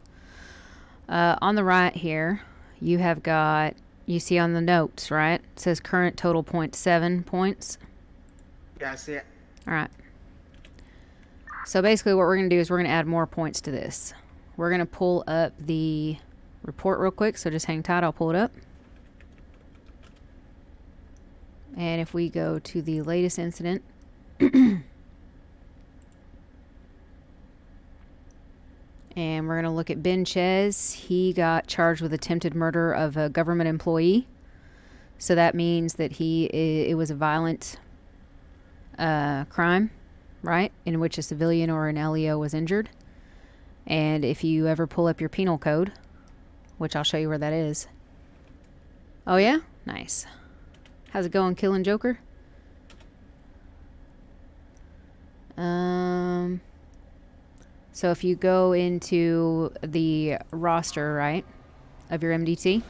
Speaker 2: on the right here, you have got, you see on the notes, right? It says current total point 7 points.
Speaker 21: Yeah, I see it.
Speaker 2: Alright. So basically what we're going to do is we're going to add more points to this. We're going to pull up the report real quick, so just hang tight, I'll pull it up. And if we go to the latest incident, and we're going to look at Ben Chez. He got charged with attempted murder of a government employee. So that means that it was a violent crime, right? In which a civilian or an LEO was injured. And if you ever pull up your penal code, which I'll show you where that is. Oh yeah? Nice. How's it going, Killing Joker? So if you go into the roster, right, of your MDT,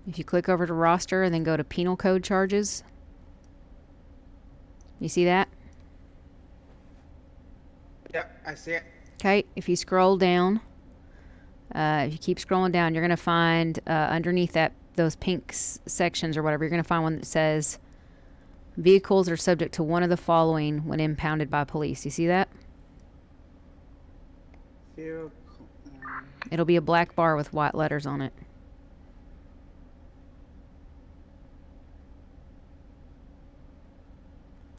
Speaker 2: if you click over to roster and then go to penal code charges, you see that?
Speaker 21: Yep, I see it.
Speaker 2: Okay, if you scroll down, if you keep scrolling down, you're going to find underneath that, those pink sections or whatever, you're going to find one that says vehicles are subject to one of the following when impounded by police. You see that? It'll be a black bar with white letters on it.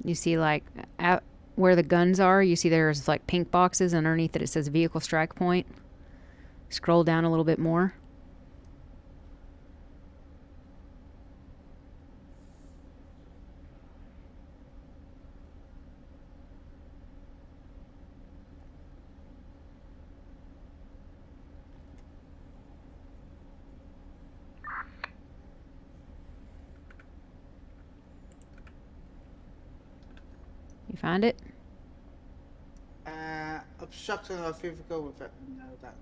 Speaker 2: You see, like, where the guns are, you see there's, like, pink boxes, and underneath it says vehicle strike point. Scroll down a little bit more. You find it?
Speaker 21: Obstruction of vehicle with it. No, that.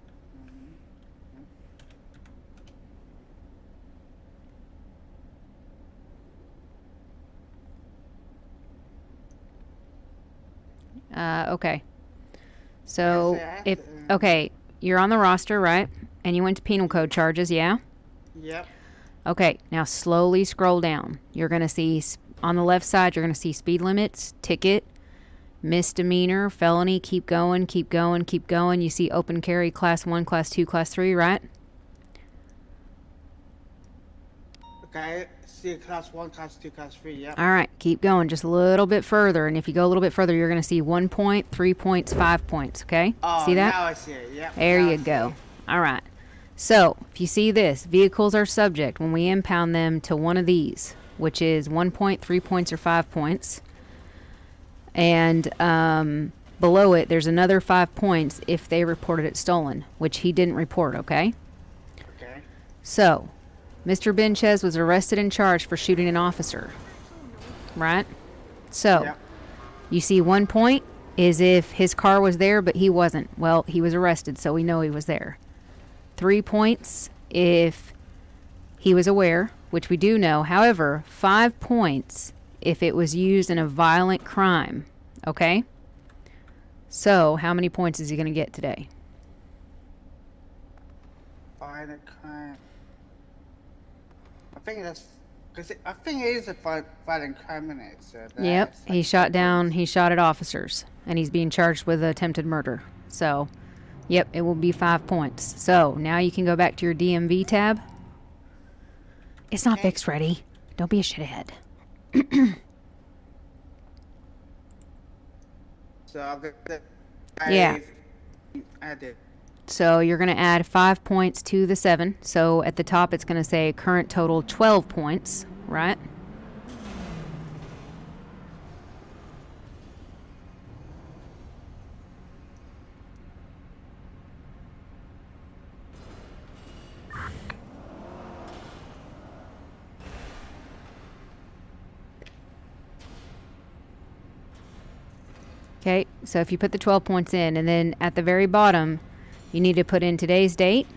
Speaker 2: Okay. So, okay, you're on the roster, right? And you went to penal code charges, yeah?
Speaker 21: Yep.
Speaker 2: Okay, now slowly scroll down. You're going to see, on the left side, you're going to see speed limits, ticket, misdemeanor, felony, keep going, keep going, keep going. You see open carry, class 1, class 2, class 3, right?
Speaker 21: Okay, see class 1, class 2, class 3, yeah.
Speaker 2: All right, keep going just a little bit further. And if you go a little bit further, you're going to see 1 point, 3 points, 5 points, okay?
Speaker 21: Oh,
Speaker 2: see that?
Speaker 21: Now I see it, yeah.
Speaker 2: There you go. All right. So, if you see this, vehicles are subject when we impound them to one of these, which is 1 point, 3 points, or 5 points. And below it, there's another 5 points if they reported it stolen, which he didn't report, okay?
Speaker 21: Okay.
Speaker 2: So, Mr. Benchez was arrested and charged for shooting an officer, right? So, you see 1 point is if his car was there, but he wasn't. Well, he was arrested, so we know he was there. 3 points if he was aware, which we do know. However, 5 points if it was used in a violent crime, okay? So, how many points is he going to get today?
Speaker 21: Violent crime. I think that's, because I think it is a violent crime in it. So
Speaker 2: Yep, he shot at officers, and he's being charged with attempted murder. So, yep, it will be 5 points. So, now you can go back to your DMV tab. It's not fixed, ready. Don't be a shithead.
Speaker 21: So I'll get
Speaker 2: Yeah.
Speaker 21: added.
Speaker 2: So you're going to add 5 points to the 7. So at the top it's going to say current total 12 points, right? Okay, so if you put the 12 points in, and then at the very bottom, you need to put in today's date.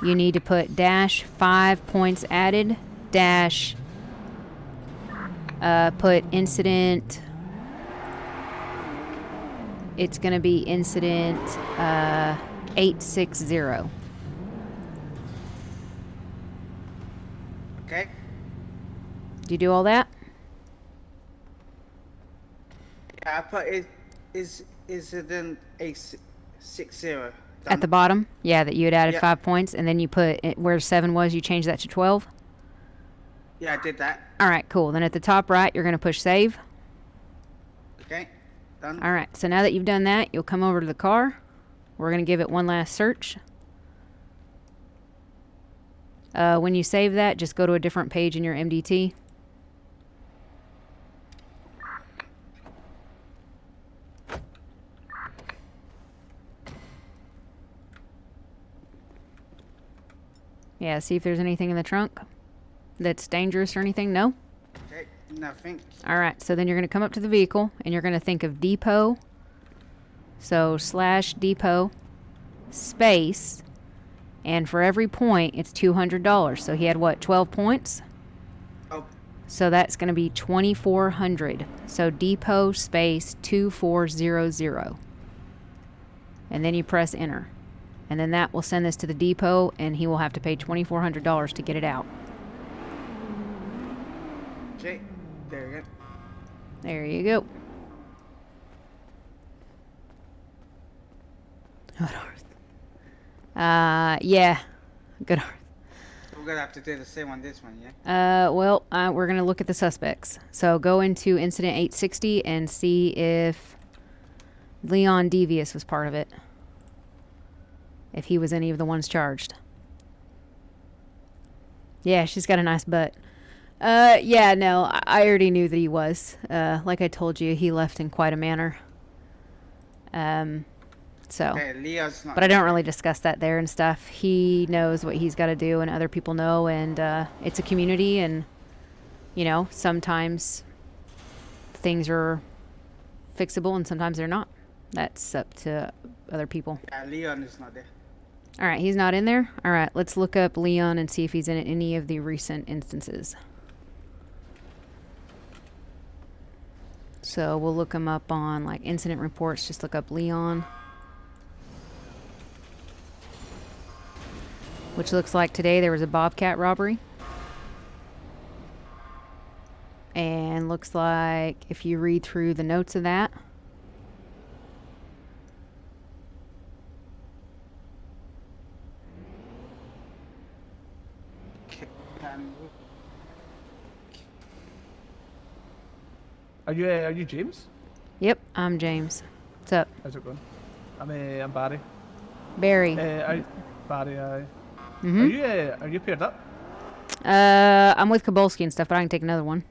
Speaker 2: You need to put dash 5 points added, dash, put incident. It's going to be incident 860.
Speaker 21: Okay.
Speaker 2: Did you do all that?
Speaker 21: Yeah, I put it is incident 860.
Speaker 2: At the bottom? Yeah, that you had added
Speaker 21: Yeah.
Speaker 2: 5 points, and then you put it where 7 was, you changed that to 12?
Speaker 21: Yeah, I did that.
Speaker 2: All right, cool. Then at the top right, you're going to push save.
Speaker 21: Okay, done.
Speaker 2: All right, so now that you've done that, you'll come over to the car. We're going to give it one last search. When you save that, just go to a different page in your MDT. Yeah, see if there's anything in the trunk that's dangerous or anything. No?
Speaker 21: Okay, nothing.
Speaker 2: Alright, so then you're going to come up to the vehicle and you're going to think of depot. So / depot space. And for every point, it's $200. So he had what, 12 points?
Speaker 21: Oh.
Speaker 2: So that's going to be 2,400. So depot space 2400. And then you press enter. And then that will send this to the depot, and he will have to pay $2,400 to get it out.
Speaker 21: Okay, there you go.
Speaker 2: There you go. Good Earth. Yeah. Good Earth.
Speaker 21: We're gonna have to do the same on this one, yeah?
Speaker 2: Well, we're gonna look at the suspects. So go into incident 860 and see if Leon Devious was part of it. If he was any of the ones charged. Yeah, she's got a nice butt. Yeah, no, I already knew that he was. Like I told you, he left in quite a manner. So.
Speaker 21: Okay, Leo's not.
Speaker 2: But I don't really discuss that there and stuff. He knows what he's got to do, and other people know, and it's a community, and, you know, sometimes things are fixable, and sometimes they're not. That's up to other people.
Speaker 21: Yeah, Leon is not there.
Speaker 2: All right, he's not in there? All right, let's look up Leon and see if he's in any of the recent instances. So we'll look him up on, like, incident reports. Just look up Leon. Which looks like today there was a Bobcat robbery. And looks like if you read through the notes of that,
Speaker 13: Are you James?
Speaker 2: Yep, I'm James. What's up?
Speaker 13: How's it going? I'm Barry.
Speaker 2: Barry.
Speaker 13: Barry,
Speaker 2: Mm-hmm.
Speaker 13: Are you paired up?
Speaker 2: I'm with Kabolski and stuff, but I can take another one.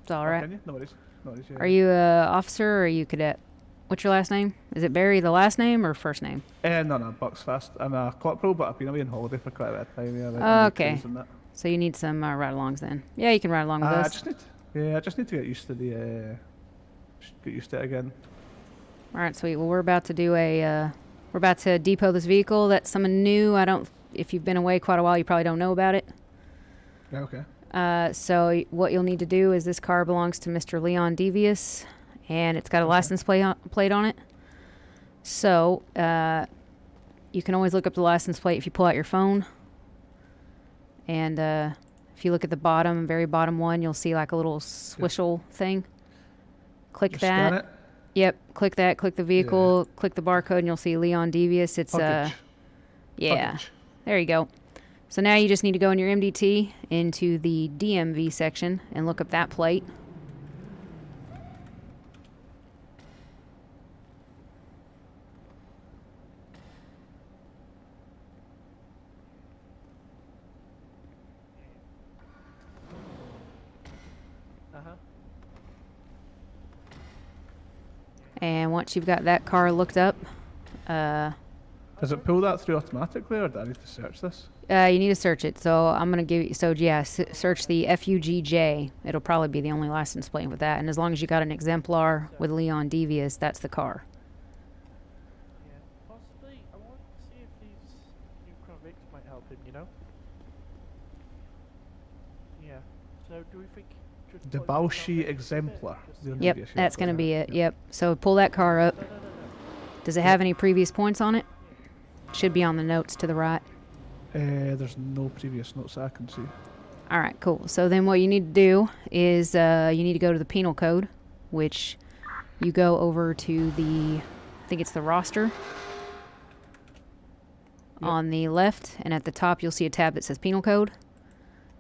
Speaker 2: It's all right.
Speaker 13: Can you? No worries. No worries, yeah.
Speaker 2: Are you a officer or are you cadet? What's your last name? Is it Barry the last name or first name?
Speaker 13: No, Buck's fast. I'm a corporal, but I've been away on holiday for quite a bit of time. Yeah,
Speaker 2: okay. So you need some ride-alongs then. Yeah, you can ride along with us.
Speaker 13: I just need to get used to it again.
Speaker 2: All right, sweet. Well, we're about to do we're about to depot this vehicle. That's someone new. If you've been away quite a while, you probably don't know about it.
Speaker 13: Okay.
Speaker 2: So what you'll need to do is this car belongs to Mr. Leon Devious, and it's got a license plate on it. So you can always look up the license plate if you pull out your phone. And if you look at the very bottom one, you'll see like a little swishel thing. Click that.
Speaker 13: Scan it?
Speaker 2: Yep. Click that. Click the vehicle. Yeah. Click the barcode, and you'll see Leon Devious. It's yeah.
Speaker 13: Package.
Speaker 2: There you go. So now you just need to go in your MDT into the DMV section and look up that plate. And once you've got that car looked up,
Speaker 13: does it pull that through automatically, or do I need to search this?
Speaker 2: You need to search it. So I'm gonna give you. So yeah, search the FUGJ. It'll probably be the only license plate with that. And as long as you got an exemplar with Leon Devious, that's the car.
Speaker 16: Yeah, possibly. I want to see if these new convicts might help him. You know. Yeah. So do we think?
Speaker 13: The Balshi exemplar.
Speaker 2: Yep, that's gonna be it. Yep. So pull that car up. Does it have any previous points on it? Should be on the notes to the right.
Speaker 13: There's no previous notes I can see.
Speaker 2: All right, cool. So then what you need to do is you need to go to the penal code, which you go over to the, I think it's the roster. Yep. On the left, and at the top you'll see a tab that says penal code.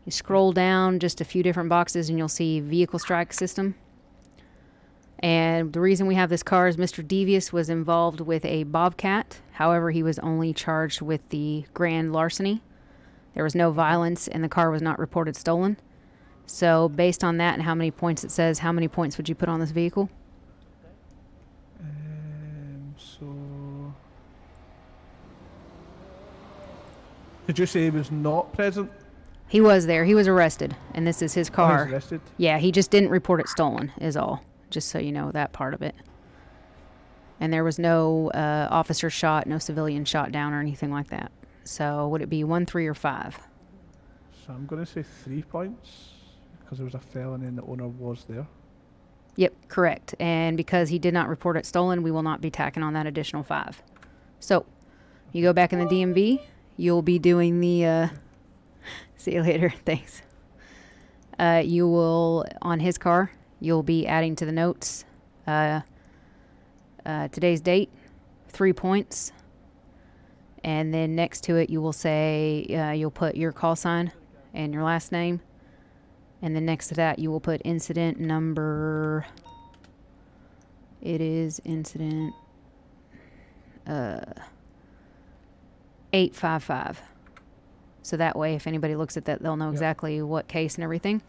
Speaker 2: You scroll down just a few different boxes and you'll see vehicle strike system. And the reason we have this car is Mr. Devious was involved with a Bobcat. However, he was only charged with the grand larceny. There was no violence and the car was not reported stolen. So based on that and how many points it says, how many points would you put on this vehicle?
Speaker 13: So
Speaker 5: Did you say he was not present?
Speaker 2: He was there. He was arrested, and this is his car.
Speaker 5: Oh, he's arrested?
Speaker 2: Yeah, he just didn't report it stolen, is all. Just so you know that part of it. And there was no officer shot, no civilian shot down or anything like that. So would it be 1, 3, or 5?
Speaker 5: So I'm going to say 3 points, because there was a felony and the owner was there.
Speaker 2: Yep, correct. And because he did not report it stolen, we will not be tacking on that additional 5. So you go back in the DMV. You'll be doing the... see you later. Thanks. You will, on his car, you'll be adding to the notes today's date, 3 points. And then next to it, you will say, you'll put your call sign and your last name. And then next to that, you will put incident number. It is incident 855. So that way, if anybody looks at that, they'll know exactly what case and everything.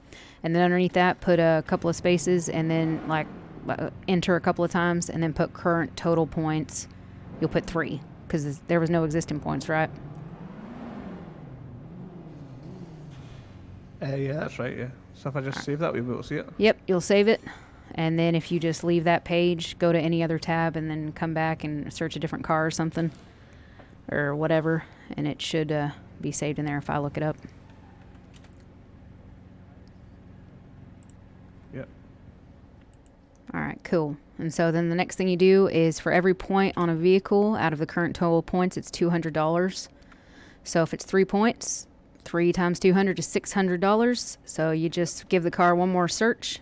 Speaker 2: And then underneath that, put a couple of spaces and then like enter a couple of times and then put current total points. You'll put 3 because there was no existing points, right?
Speaker 5: Yeah, that's right, yeah. So if I just save that, we'll be able to see it?
Speaker 2: Yep, you'll save it. And then if you just leave that page, go to any other tab and then come back and search a different car or something or whatever, and it should be saved in there if I look it up.
Speaker 5: Yep.
Speaker 2: All right, cool. And so then the next thing you do is for every point on a vehicle out of the current total points, it's $200. So if it's 3 points, 3 times 200 is $600. So you just give the car one more search.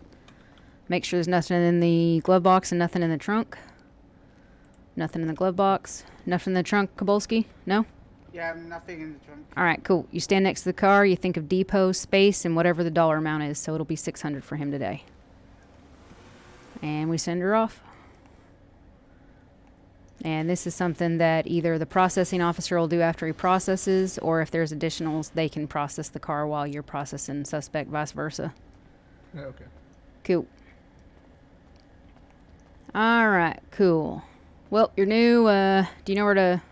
Speaker 2: Make sure there's nothing in the glove box and nothing in the trunk. Nothing in the glove box. Nothing in the trunk, Kabolski? No?
Speaker 21: Yeah, nothing in the trunk.
Speaker 2: All right, cool. You stand next to the car, you think of depot, space, and whatever the dollar amount is. So it'll be $600 for him today. And we send her off. And this is something that either the processing officer will do after he processes, or if there's additionals, they can process the car while you're processing suspect, vice versa.
Speaker 5: Yeah, okay.
Speaker 2: Cool. All right, cool. Well, you're new. Do you know where to...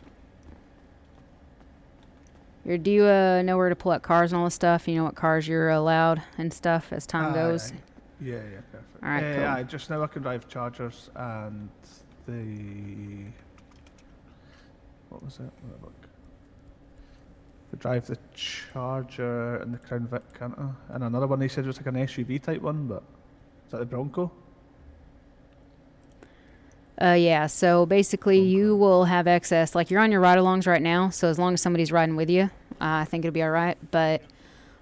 Speaker 2: Do you know where to pull out cars and all this stuff? You know what cars you're allowed and stuff as time goes?
Speaker 5: Yeah, perfect.
Speaker 2: All right, cool.
Speaker 5: Yeah, just now I can drive Chargers and the... What was it? Let me look. I drive the Charger and the Crown Vic, can't I? And another one they said was like an SUV type one, but is that the Bronco?
Speaker 2: Yeah, so basically you will have access, like you're on your ride-alongs right now, so as long as somebody's riding with you, I think it'll be all right. But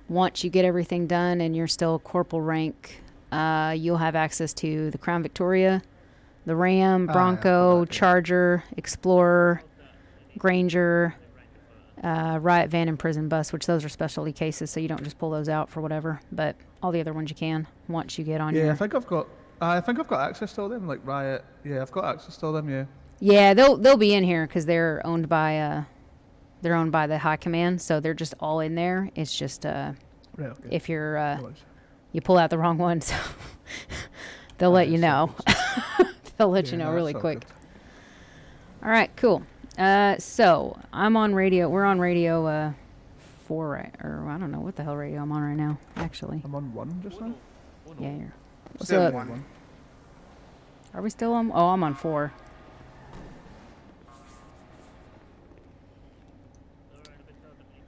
Speaker 2: once you get everything done and you're still corporal rank, you'll have access to the Crown Victoria, the Ram, Bronco, Charger, Explorer, Granger, Riot Van, and Prison Bus, which those are specialty cases, so you don't just pull those out for whatever. But all the other ones you can once you get on your...
Speaker 5: Yeah, I think I've got access to all them, like Riot. Yeah, I've got access to all them, yeah.
Speaker 2: Yeah, they'll be in here because they're owned by the High Command, so they're just all in there. It's just if you're you pull out the wrong one, so they'll let you know. They'll let you know really quick. All right, cool. So I'm on radio. We're on radio 4, right? Or I don't know what the hell radio I'm on right now. Actually,
Speaker 5: I'm on 1 just now.
Speaker 2: Yeah, you're. What's
Speaker 21: Still
Speaker 2: up?
Speaker 21: 1.
Speaker 2: Are we still on? Oh, I'm on 4.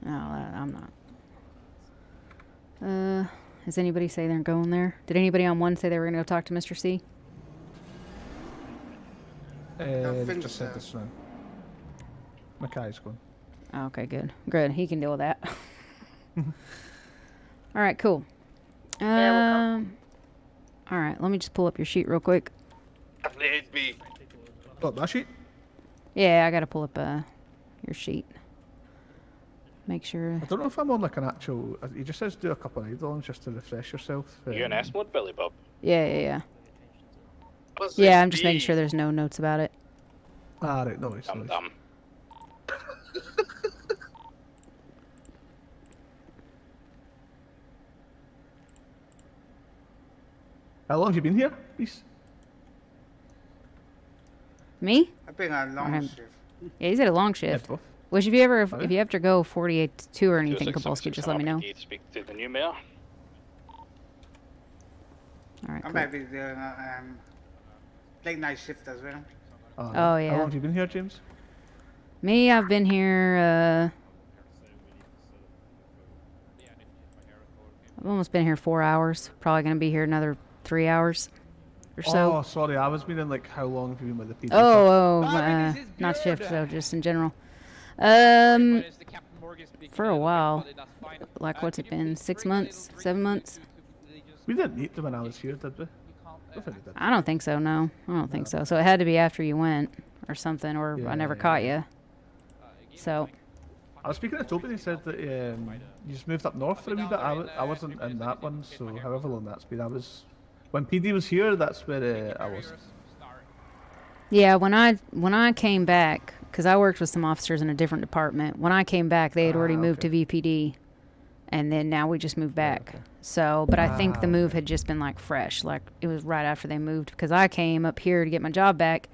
Speaker 2: No, I'm not. Does anybody say they're going there? Did anybody on 1 say they were going to go talk to Mr. C?
Speaker 5: Just said this now. Mackay's going.
Speaker 2: Okay, good. Good. He can deal with that. All right, cool. All right, let me just pull up your sheet real quick.
Speaker 5: What, my sheet?
Speaker 2: Yeah, I got to pull up your sheet. Make sure.
Speaker 5: I don't know if I'm on like an actual... He just says do a couple of idle just to refresh yourself.
Speaker 15: You in S mode, Billy Bob?
Speaker 2: Yeah.
Speaker 15: What's
Speaker 2: Yeah, I'm just making sure there's no notes about it.
Speaker 5: Ah, right, no, it's
Speaker 15: dumb.
Speaker 5: How long have you been here, Reese?
Speaker 2: Me?
Speaker 21: I've been on a long shift.
Speaker 2: Yeah, he's had a long shift. Which if you have to go 48-2 or anything, Kowalski, just let me know.
Speaker 15: Need to speak to the new mayor.
Speaker 2: All right.
Speaker 21: I might be doing late night shift as well.
Speaker 2: Oh yeah.
Speaker 5: How long have you been here, James?
Speaker 2: Me, I've been here. I've almost been here 4 hours. Probably gonna be here another 3 hours or so.
Speaker 5: Oh, sorry. I was meaning like how long have you been with the people?
Speaker 2: Not shift, so just in general. For a while. Like, what's it been? 6 months? 7 months?
Speaker 5: We didn't meet them when I was here, did we?
Speaker 2: I don't think so, no. I don't think so. So it had to be after you went or something, or I never caught you. So.
Speaker 5: I was speaking to Toby and he said that you just moved up north for a wee bit. I wasn't in that one, so however long that's been. When PD was here, that's where I was.
Speaker 2: Yeah, when I came back, because I worked with some officers in a different department, when I came back, they had already moved to VPD, and then now we just moved back.
Speaker 5: Okay.
Speaker 2: So, but I think the move had just been like fresh, like it was right after they moved, because I came up here to get my job back,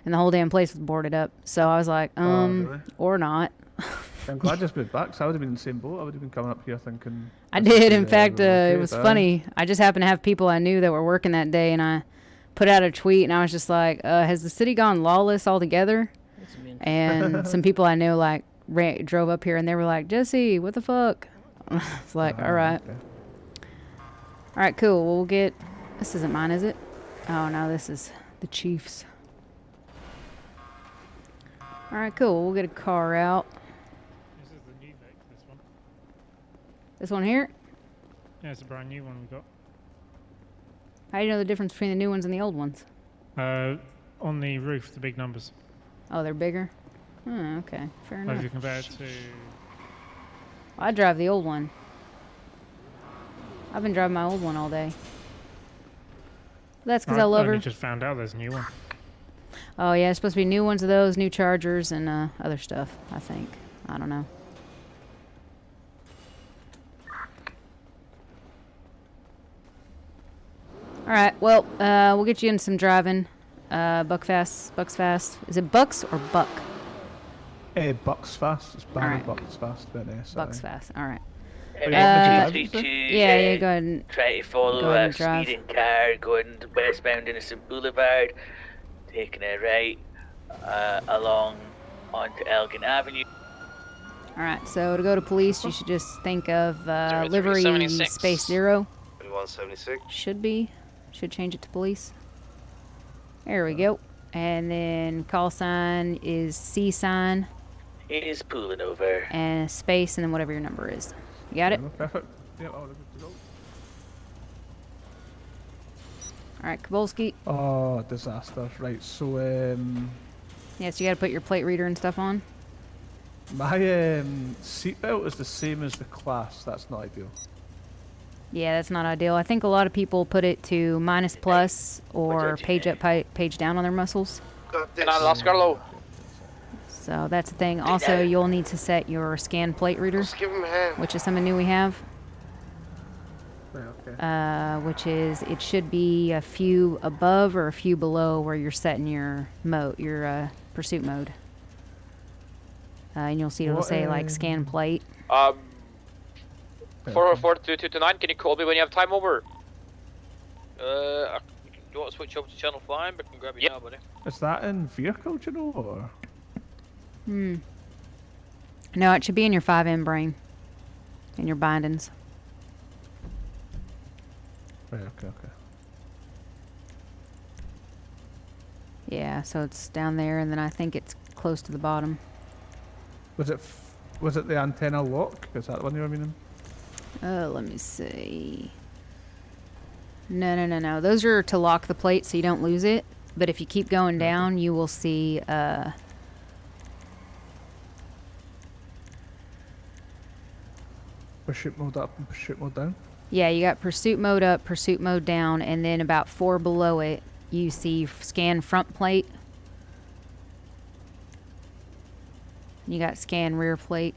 Speaker 2: and the whole damn place was boarded up. So I was like,
Speaker 5: really?
Speaker 2: Or not.
Speaker 5: I'm glad I just moved back, so I would have been in the same boat. I would have been coming up here thinking...
Speaker 2: I did. In fact, it was funny. I just happened to have people I knew that were working that day, and I put out a tweet, and I was just like, has the city gone lawless altogether? And some people I knew, like, drove up here, and they were like, Jesse, what the fuck? It's like, all right.
Speaker 5: Okay.
Speaker 2: All right, cool. We'll get... This isn't mine, is it? Oh, no, this is the Chief's. All right, cool. We'll get a car out.
Speaker 11: This is the new Vic, this one.
Speaker 2: This one here?
Speaker 11: Yeah, it's a brand new one we got.
Speaker 2: How do you know the difference between the new ones and the old ones?
Speaker 11: On the roof, the big numbers.
Speaker 2: Oh, they're bigger? Oh, okay. Fair enough.
Speaker 11: If you compare it to...
Speaker 2: I drive the old one. I've been driving my old one all day. That's because I love her.
Speaker 11: I just found out there's a new one.
Speaker 2: Oh, yeah, it's supposed to be new ones of those, new chargers, and other stuff, I think. I don't know. All right, well, we'll get you in some driving. Bucks fast. Is it Bucks or Buck?
Speaker 5: Bucks fast. It's Barry Bucks fast.
Speaker 2: Bucks fast. All right.
Speaker 14: Yeah,
Speaker 2: go ahead and
Speaker 14: try to follow a speeding car going westbound Innocent Boulevard, taking a right along onto Elgin Avenue.
Speaker 2: All right, so to go to police, you should just think of livery space 0.
Speaker 19: 176.
Speaker 2: Should change it to police. There we go. And then call sign is C sign.
Speaker 14: It is pulling over.
Speaker 2: And space, and then whatever your number is. You got it?
Speaker 5: Perfect. Yeah, all good to go.
Speaker 2: Alright, Kowalski.
Speaker 5: Oh, disaster. Right, so,
Speaker 2: yeah, so you gotta put your plate reader and stuff on?
Speaker 5: My seatbelt is the same as the class. That's not ideal.
Speaker 2: Yeah, that's not ideal. I think a lot of people put it to -+ or page up, page down on their muscles. So that's the thing. Also, you'll need to set your scan plate reader, which is something new we have. Which is, it should be a few above or a few below where you're setting your pursuit mode. And you'll see it'll say like scan plate.
Speaker 4: 44229, can you call me when you have time over? You want to switch over to channel 5? I can grab you now, buddy.
Speaker 5: Is that in vehicle, do you know, or?
Speaker 2: No, it should be in your 5M brain. In your bindings.
Speaker 5: Right, okay.
Speaker 2: Yeah, so it's down there, and then I think it's close to the bottom.
Speaker 5: Was it the antenna lock? Is that the one you were meaning?
Speaker 2: Let me see. No. Those are to lock the plate so you don't lose it. But if you keep going down, you will see
Speaker 5: pursuit mode up and pursuit mode down?
Speaker 2: Yeah, you got pursuit mode up, pursuit mode down, and then about 4 below it, you see scan front plate. You got scan rear plate.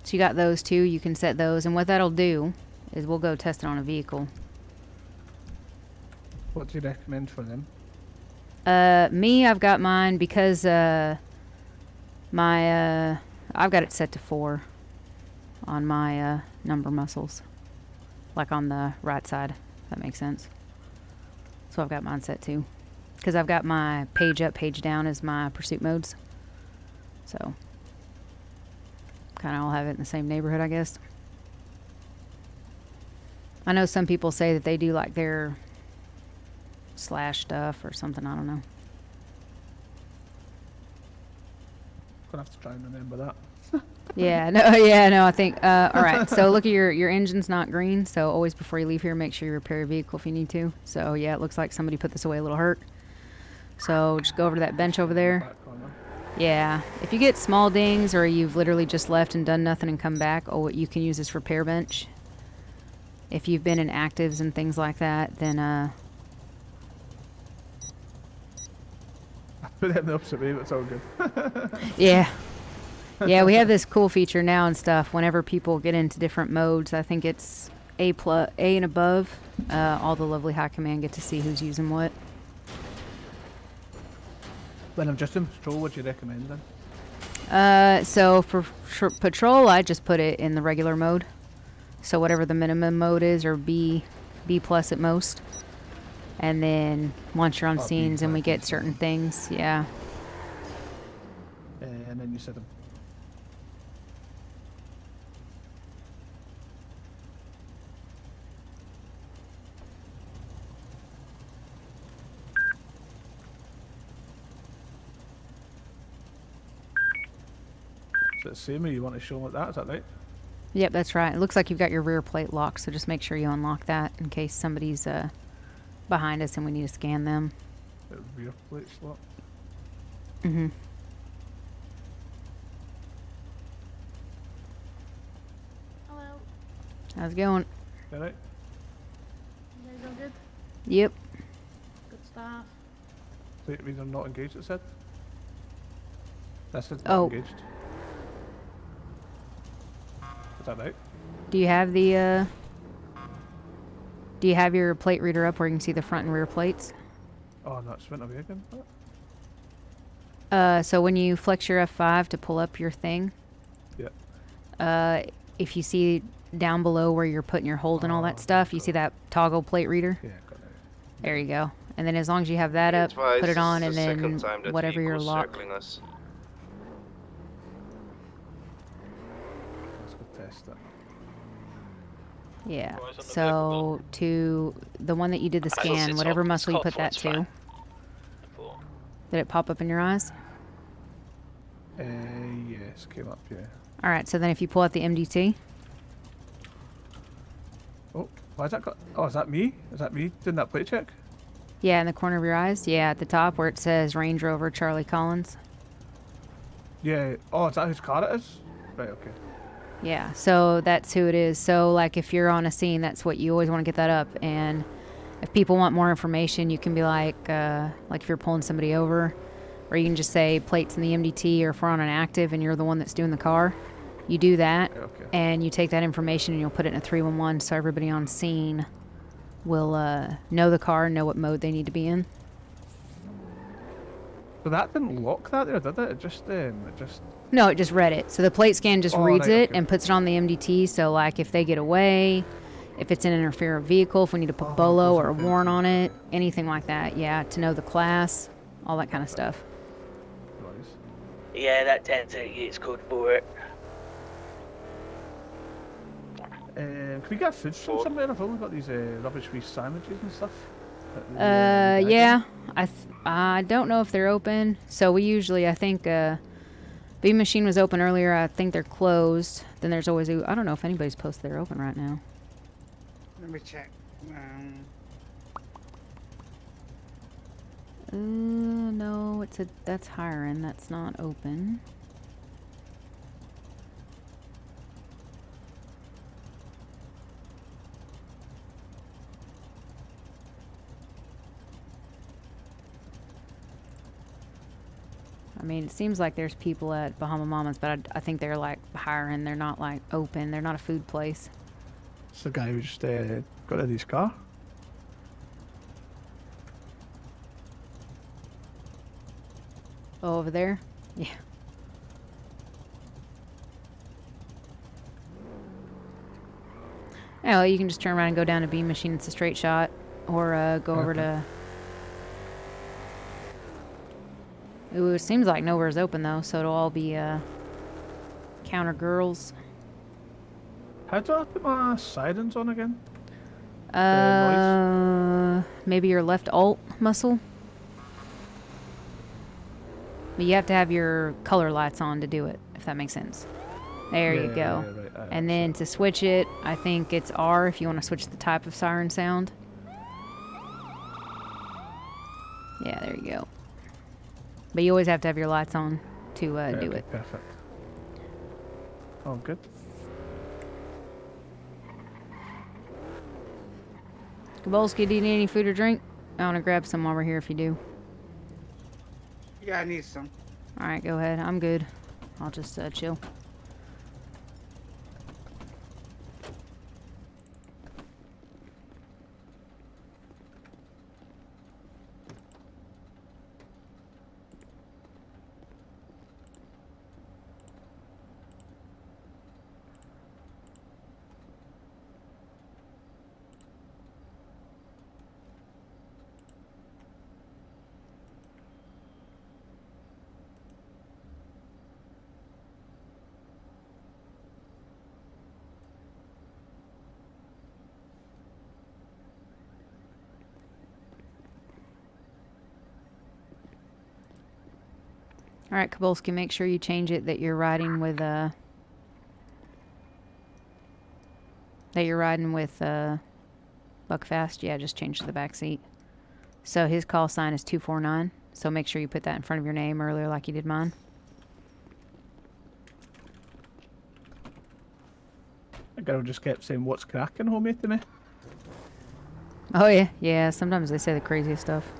Speaker 2: So you got those two, you can set those, and what that'll do is we'll go test it on a vehicle.
Speaker 5: What do you recommend for them?
Speaker 2: Me, I've got mine because My, I've got it set to 4 on my number muscles. Like on the right side, if that makes sense. So I've got mine set too. Because I've got my page up, page down as my pursuit modes. So, kind of all have it in the same neighborhood, I guess. I know some people say that they do like their slash stuff or something, I don't know.
Speaker 5: Gonna have to try and remember that.
Speaker 2: Yeah, no, I think, alright, so look at your engine's not green, so always before you leave here, make sure you repair your vehicle if you need to. So yeah, it looks like somebody put this away a little hurt. So just go over to that bench over there. Yeah, if you get small dings or you've literally just left and done nothing and come back, you can use this repair bench. If you've been in actives and things like that, then
Speaker 5: I put it in the opposite way, but it's all good.
Speaker 2: Yeah. Yeah, we have this cool feature now and stuff. Whenever people get into different modes, I think it's A and above. All the lovely high command get to see who's using what.
Speaker 5: When I'm just in patrol, what do you recommend then?
Speaker 2: So for patrol, I just put it in the regular mode. So whatever the minimum mode is, or B plus at most. And then once you're on scenes and we get certain things, yeah.
Speaker 5: And then you set them. Is it the same, or you want to show them like that? Is that right?
Speaker 2: Yep, that's right. It looks like you've got your rear plate locked, so just make sure you unlock that in case somebody's behind us and we need to scan them.
Speaker 5: The rear plate slot?
Speaker 2: Mm-hmm.
Speaker 6: Hello.
Speaker 2: How's it going?
Speaker 5: Alright.
Speaker 6: You guys all good?
Speaker 2: Yep.
Speaker 6: Good stuff.
Speaker 5: So it means I'm not engaged, it said? That said
Speaker 2: Oh.
Speaker 5: not engaged. Is that right?
Speaker 2: Do you have the do you have your plate reader up where you can see the front and rear plates?
Speaker 5: Oh, no, it's went away again.
Speaker 2: So when you flex your F5 to pull up your thing,
Speaker 5: yeah.
Speaker 2: If you see down below where you're putting your hold and all that stuff, you see that toggle plate reader?
Speaker 5: Yeah, got it.
Speaker 2: There you go. And then as long as you have that up, put it on, and then whatever your lock.
Speaker 5: Let's go test it.
Speaker 2: Yeah. So to the one that you did the scan, whatever muscle you put that to. Did it pop up in your eyes?
Speaker 5: Yes, came up, yeah.
Speaker 2: All right. So then if you pull out the MDT.
Speaker 5: Oh, why is that got? Oh, is that me? Is that me doing that plate check?
Speaker 2: Yeah, in the corner of your eyes. Yeah, at the top where it says Range Rover Charlie Collins.
Speaker 5: Yeah. Oh, is that whose car it is? Right. Okay.
Speaker 2: Yeah, so that's who it is. So, like, if you're on a scene, that's what you always want to get that up. And if people want more information, you can be like if you're pulling somebody over, or you can just say plates in the MDT, or if we're on an active and you're the one that's doing the car, you do that, and you take that information and you'll put it in a 311 so everybody on scene will know the car and know what mode they need to be in.
Speaker 5: So that didn't lock that there, did it? It just
Speaker 2: No, it just read it. So the plate scan just reads it and puts it on the MDT. So like if they get away, if it's an interferent vehicle, if we need to put BOLO or a warrant on it, anything like that. Yeah, to know the class, all that kind of stuff.
Speaker 14: Yeah, that 1038's code for it.
Speaker 5: Can we get food from somewhere? I've only got these rubbish wee sandwiches and stuff.
Speaker 2: Yeah. I don't know if they're open. So we usually, I think, B Machine was open earlier. I think they're closed. Then there's always I don't know if anybody's posted they're open right now.
Speaker 21: Let me check.
Speaker 2: No, that's hiring. That's not open. I mean, it seems like there's people at Bahama Mama's, but I think they're like hiring. They're not like open. They're not a food place.
Speaker 5: It's the guy who just got out of his car.
Speaker 2: Oh, over there? Yeah. Yeah, well, you can just turn around and go down to beam machine. It's a straight shot. Or go over to... Ooh, it seems like nowhere's open, though, so it'll all be counter girls.
Speaker 5: How do I put my sirens on again?
Speaker 2: Maybe your left alt muscle. But you have to have your color lights on to do it, if that makes sense. There you go.
Speaker 5: Yeah, right.
Speaker 2: And then to switch it, I think it's R if you want to switch the type of siren sound. Yeah, there you go. But you always have to have your lights on to do it.
Speaker 5: Perfect. Oh, good.
Speaker 2: Kabolski, do you need any food or drink? I want to grab some while we're here if you do.
Speaker 21: Yeah, I need some.
Speaker 2: Alright, go ahead. I'm good. I'll just chill. Alright, Kabolski, make sure you change it that you're riding with Buckfast. Yeah, just change to the back seat. So his call sign is 249. So make sure you put that in front of your name earlier like you did mine.
Speaker 5: The girl just kept saying, "What's cracking, homie?" to me.
Speaker 2: Oh yeah, yeah. Sometimes they say the craziest stuff.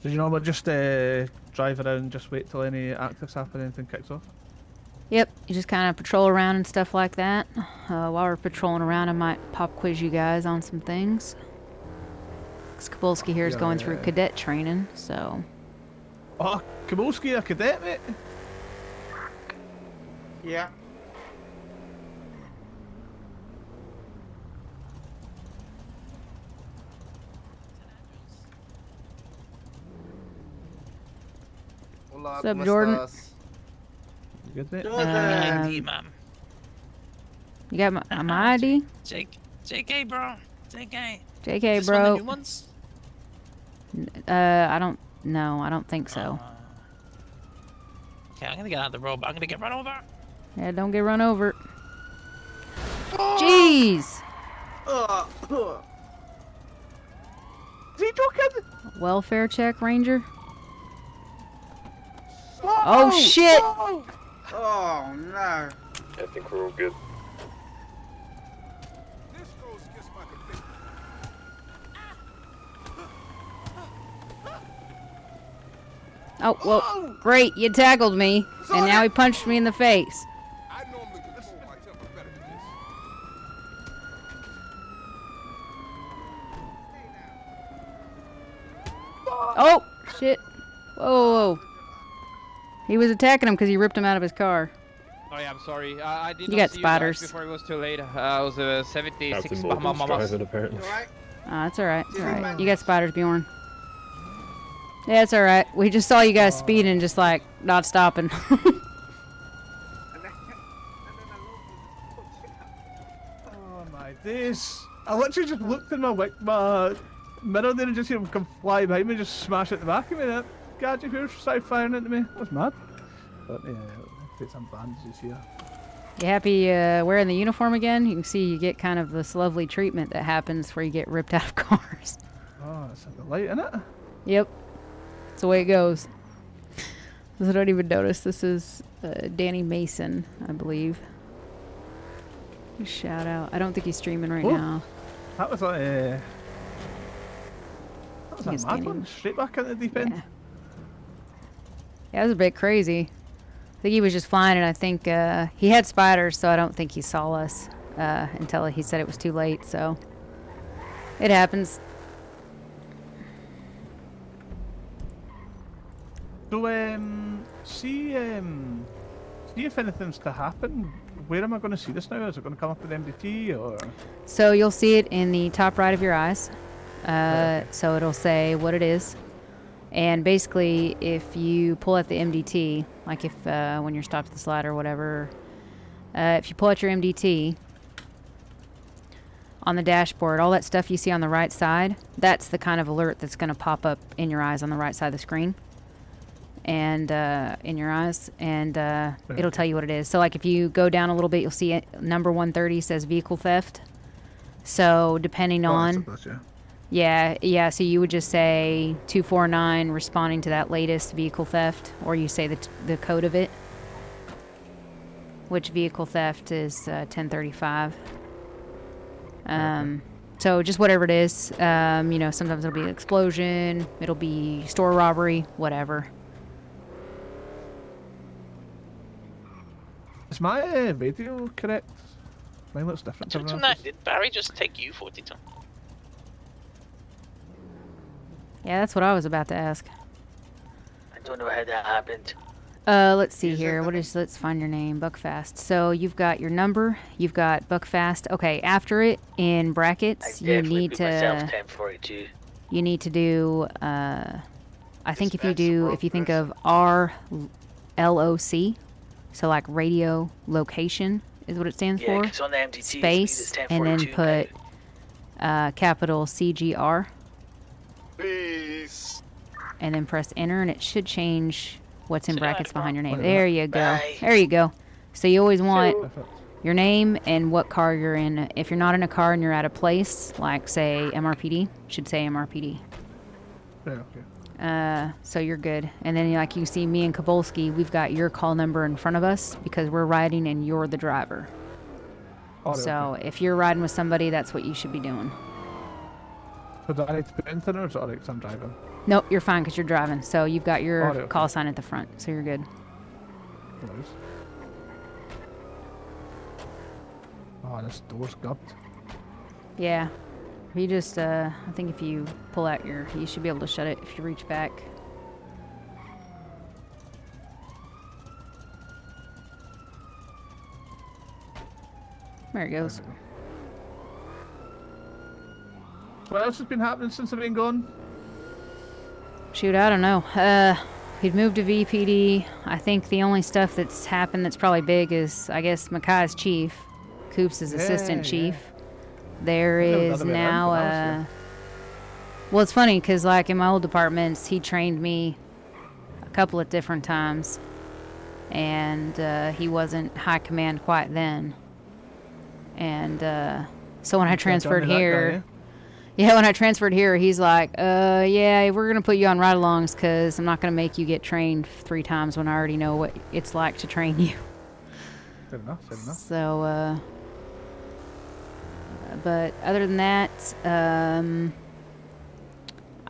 Speaker 5: Did you normally just drive around and just wait till any actives happen, anything kicks off?
Speaker 2: Yep, you just kind of patrol around and stuff like that. While we're patrolling around, I might pop quiz you guys on some things. Kabolski here is going through cadet training, so...
Speaker 5: Oh, Kabolski, a cadet, mate?
Speaker 21: Yeah.
Speaker 2: What's up, Jordan?
Speaker 5: You good, mate?
Speaker 10: ID, man.
Speaker 2: You got my ID?
Speaker 10: JK, bro. JK.
Speaker 2: JK,
Speaker 10: Is this
Speaker 2: bro.
Speaker 10: one of the new ones?
Speaker 2: I don't know. I don't think so.
Speaker 10: Okay, I'm gonna get out of the road, but I'm gonna get run over.
Speaker 2: Yeah, don't get run over. Jeez!
Speaker 5: Is he joking?
Speaker 2: Welfare check, Ranger? Oh, shit!
Speaker 21: Oh no.
Speaker 1: I think we're all good.
Speaker 2: Oh, well, great. You tackled me, and now he punched me in the face. Oh, shit. Whoa. He was attacking him because he ripped him out of his car.
Speaker 20: Oh yeah, I'm sorry. I did
Speaker 2: You
Speaker 20: not
Speaker 2: got
Speaker 20: see
Speaker 2: spiders.
Speaker 20: You guys before it was too late. I was 76
Speaker 1: Captain Morgan's driving, apparently.
Speaker 2: That's alright. It's alright. You got spiders, Bjorn. Yeah, it's alright. We just saw you guys speeding, just like, not stopping.
Speaker 5: Oh my days. I literally just looked in my mirror there and just seen him come fly behind me and just smash at the back of me. That gadget here started firing into me. That's mad. Let me put some bandages here.
Speaker 2: You happy wearing the uniform again? You can see you get kind of this lovely treatment that happens where you get ripped out of cars.
Speaker 5: Oh, it's like the light, isn't it?
Speaker 2: Yep. That's the way it goes. I don't even notice. This is Danny Mason, I believe. Shout out. I don't think he's streaming right now.
Speaker 5: That was like that was a
Speaker 2: He's
Speaker 5: mad
Speaker 2: getting-
Speaker 5: one. Straight back into the deep end.
Speaker 2: Yeah, it was a bit crazy. I think he was just flying, and I think he had spiders, so I don't think he saw us until he said it was too late. So It happens.
Speaker 5: So, see if anything's to happen. Where am I going to see this now? Is it going to come up in MDT or?
Speaker 2: So you'll see it in the top right of your eyes. So it'll say what it is. And basically, if you pull out the MDT, like if when you're stopped at the slide or whatever, if you pull out your MDT on the dashboard, all that stuff you see on the right side, that's the kind of alert that's going to pop up in your eyes on the right side of the screen. And in your eyes, and it'll tell you what it is. So like if you go down a little bit, you'll see it, number 130 says vehicle theft. So depending on yeah, so you would just say 249 responding to that latest vehicle theft, or you say the code of it, which vehicle theft is 1035. So just whatever it is, you know, sometimes it'll be an explosion, it'll be store robbery, whatever.
Speaker 5: Is my radio correct? Mine looks different.
Speaker 10: 229, did Barry just take you 42?
Speaker 2: Yeah, that's what I was about to ask.
Speaker 14: I don't know how that happened.
Speaker 2: Let's see here. Let's find your name. Buckfast. So you've got your number. You've got Buckfast. Okay, after it in brackets, you need to.
Speaker 14: Myself 1042.
Speaker 2: You need to do. I think if you think of RLOC, so like radio location is what it stands for.
Speaker 14: 'Cause on the MDT,
Speaker 2: space and then put capital CGR.
Speaker 1: Peace.
Speaker 2: And then press enter, and it should change what's in brackets behind your name.
Speaker 14: Bye.
Speaker 2: There you go.
Speaker 14: Bye.
Speaker 2: There you go. So you always want your name and what car you're in. If you're not in a car and you're at a place, like say MRPD, it should say MRPD.
Speaker 5: Yeah, okay.
Speaker 2: So you're good. And then like you see me and Kabolski, we've got your call number in front of us because we're riding and you're the driver. So if you're riding with somebody, that's what you should be doing.
Speaker 5: So do I need to put anything or is it alright 'cause I'm driving?
Speaker 2: Nope, you're fine because you're driving. So you've got your
Speaker 5: Okay.
Speaker 2: call sign at the front, so you're good.
Speaker 5: Nice. Oh, this door's gubbed.
Speaker 2: Yeah. You just, I think if you pull out you should be able to shut it if you reach back. There it goes.
Speaker 5: What else has been happening since I've been gone?
Speaker 2: Shoot, I don't know. He'd moved to VPD. I think the only stuff that's happened that's probably big is, I guess, Makai's chief. Coops' assistant chief. There is now, well, it's funny, because, like, in my old departments, he trained me a couple of different times. And he wasn't high command quite then. And so when I transferred here... Yeah, when I transferred here, he's like, yeah, we're going to put you on ride-alongs because I'm not going to make you get trained 3 times when I already know what it's like to train you.
Speaker 5: Fair enough, fair enough.
Speaker 2: So, but other than that, I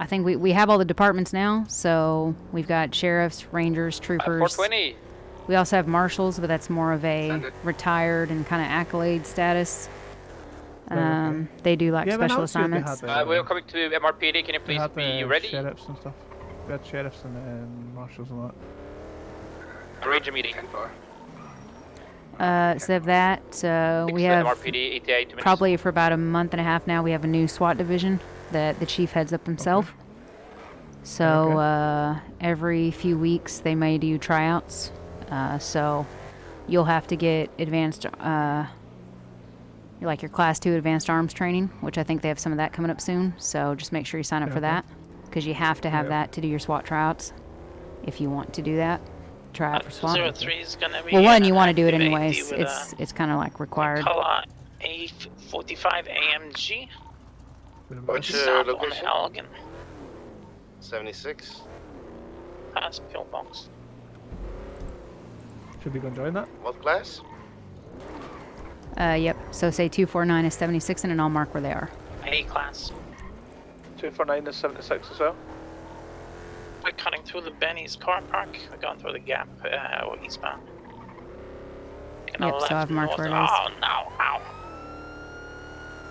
Speaker 2: think we have all the departments now. So we've got sheriffs, rangers, troopers.
Speaker 4: 420.
Speaker 2: We also have marshals, but that's more of a retired and kind of accolade status. They do like special assignments.
Speaker 4: We're coming to MRPD. Can you please be ready?
Speaker 5: Sheriffs and stuff. We had sheriffs and marshals and that.
Speaker 4: Ranger meeting.
Speaker 2: So of that, we have
Speaker 4: MRPD, ETA, 2 minutes.
Speaker 2: probably for about a month and a half now, we have a new SWAT division that the chief heads up himself. Okay. So every few weeks they may do tryouts. So you'll have to get advanced, like your class 2 advanced arms training, which I think they have some of that coming up soon. So just make sure you sign up for that, because you have to have that to do your SWAT tryouts if you want to do do try out for SWAT.
Speaker 10: 03 is gonna be.
Speaker 2: Well, one, you want to do it anyways. It's kind of like required.
Speaker 10: Color A45 AMG.
Speaker 1: What's your
Speaker 10: South on
Speaker 1: location?
Speaker 10: Elgin.
Speaker 1: 76.
Speaker 10: Past pillbox.
Speaker 5: Should we go and join that?
Speaker 1: What class?
Speaker 2: Yep. So say 249 is 76, and I'll mark where they are.
Speaker 10: A class.
Speaker 13: 249 is 76 as well.
Speaker 10: We're cutting through the Benny's car park. We're going through the gap eastbound.
Speaker 2: Yep, so I've marked where it is.
Speaker 10: Oh no, ow.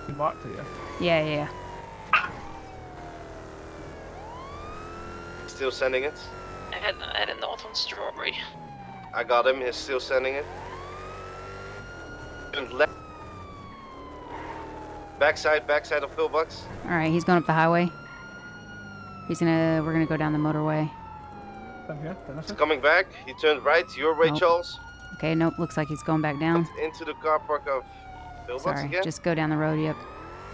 Speaker 5: You marked it, yeah?
Speaker 2: Yeah.
Speaker 12: still sending it.
Speaker 10: And a north on Strawberry.
Speaker 12: I got him, he's still sending it. Turn left. Backside of pillbox.
Speaker 2: Alright, he's going up the highway. We're gonna go down the motorway.
Speaker 12: He's coming back. He turned right. Your way,
Speaker 2: Nope.
Speaker 12: Charles.
Speaker 2: Okay, nope, looks like he's going back down.
Speaker 12: Into the car park of pillbox
Speaker 2: Sorry,
Speaker 12: again.
Speaker 2: just go down the road, yep.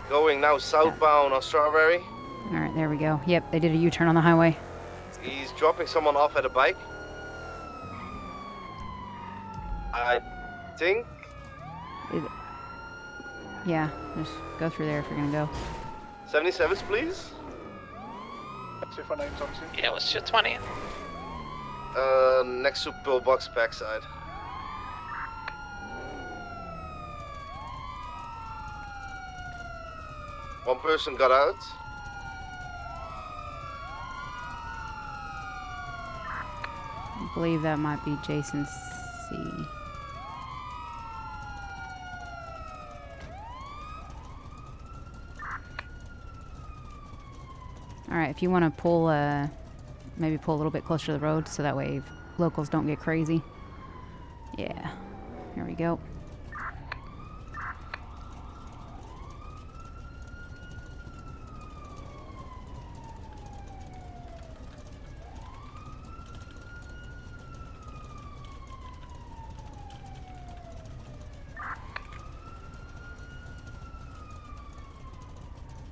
Speaker 12: Going now southbound on Strawberry.
Speaker 2: Alright, there we go. Yep, they did a U-turn on the highway.
Speaker 12: He's dropping someone off at a bike. I think.
Speaker 2: Yeah, just go through there if you're gonna go.
Speaker 12: 77s, please.
Speaker 25: 249's on scene.
Speaker 10: Yeah, let's shoot 20.
Speaker 12: Next to pillbox backside. One person got out.
Speaker 2: I believe that might be Jason C. Alright, if you want to pull, maybe pull a little bit closer to the road so that way locals don't get crazy. Yeah, here we go.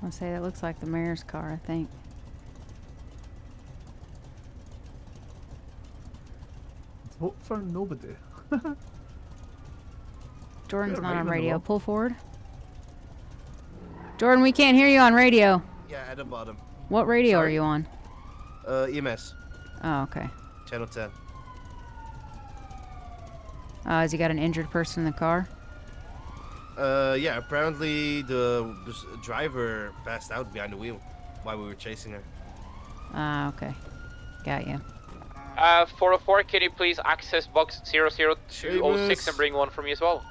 Speaker 2: I'll say that looks like the mayor's car, I think.
Speaker 5: Vote for nobody.
Speaker 2: Jordan's
Speaker 5: Yeah,
Speaker 2: not
Speaker 5: right
Speaker 2: on
Speaker 5: in the
Speaker 2: radio.
Speaker 5: wall.
Speaker 2: Pull forward. Jordan, we can't hear you on radio.
Speaker 12: Yeah, at the bottom.
Speaker 2: What radio
Speaker 12: Sorry.
Speaker 2: are you on?
Speaker 12: EMS.
Speaker 2: Oh, okay.
Speaker 12: Channel 10.
Speaker 2: Has he got an injured person in the car?
Speaker 12: Yeah, apparently the driver passed out behind the wheel while we were chasing her.
Speaker 2: Ah, okay. Got you.
Speaker 4: 404, can you please access box 00206 and bring one for me as well?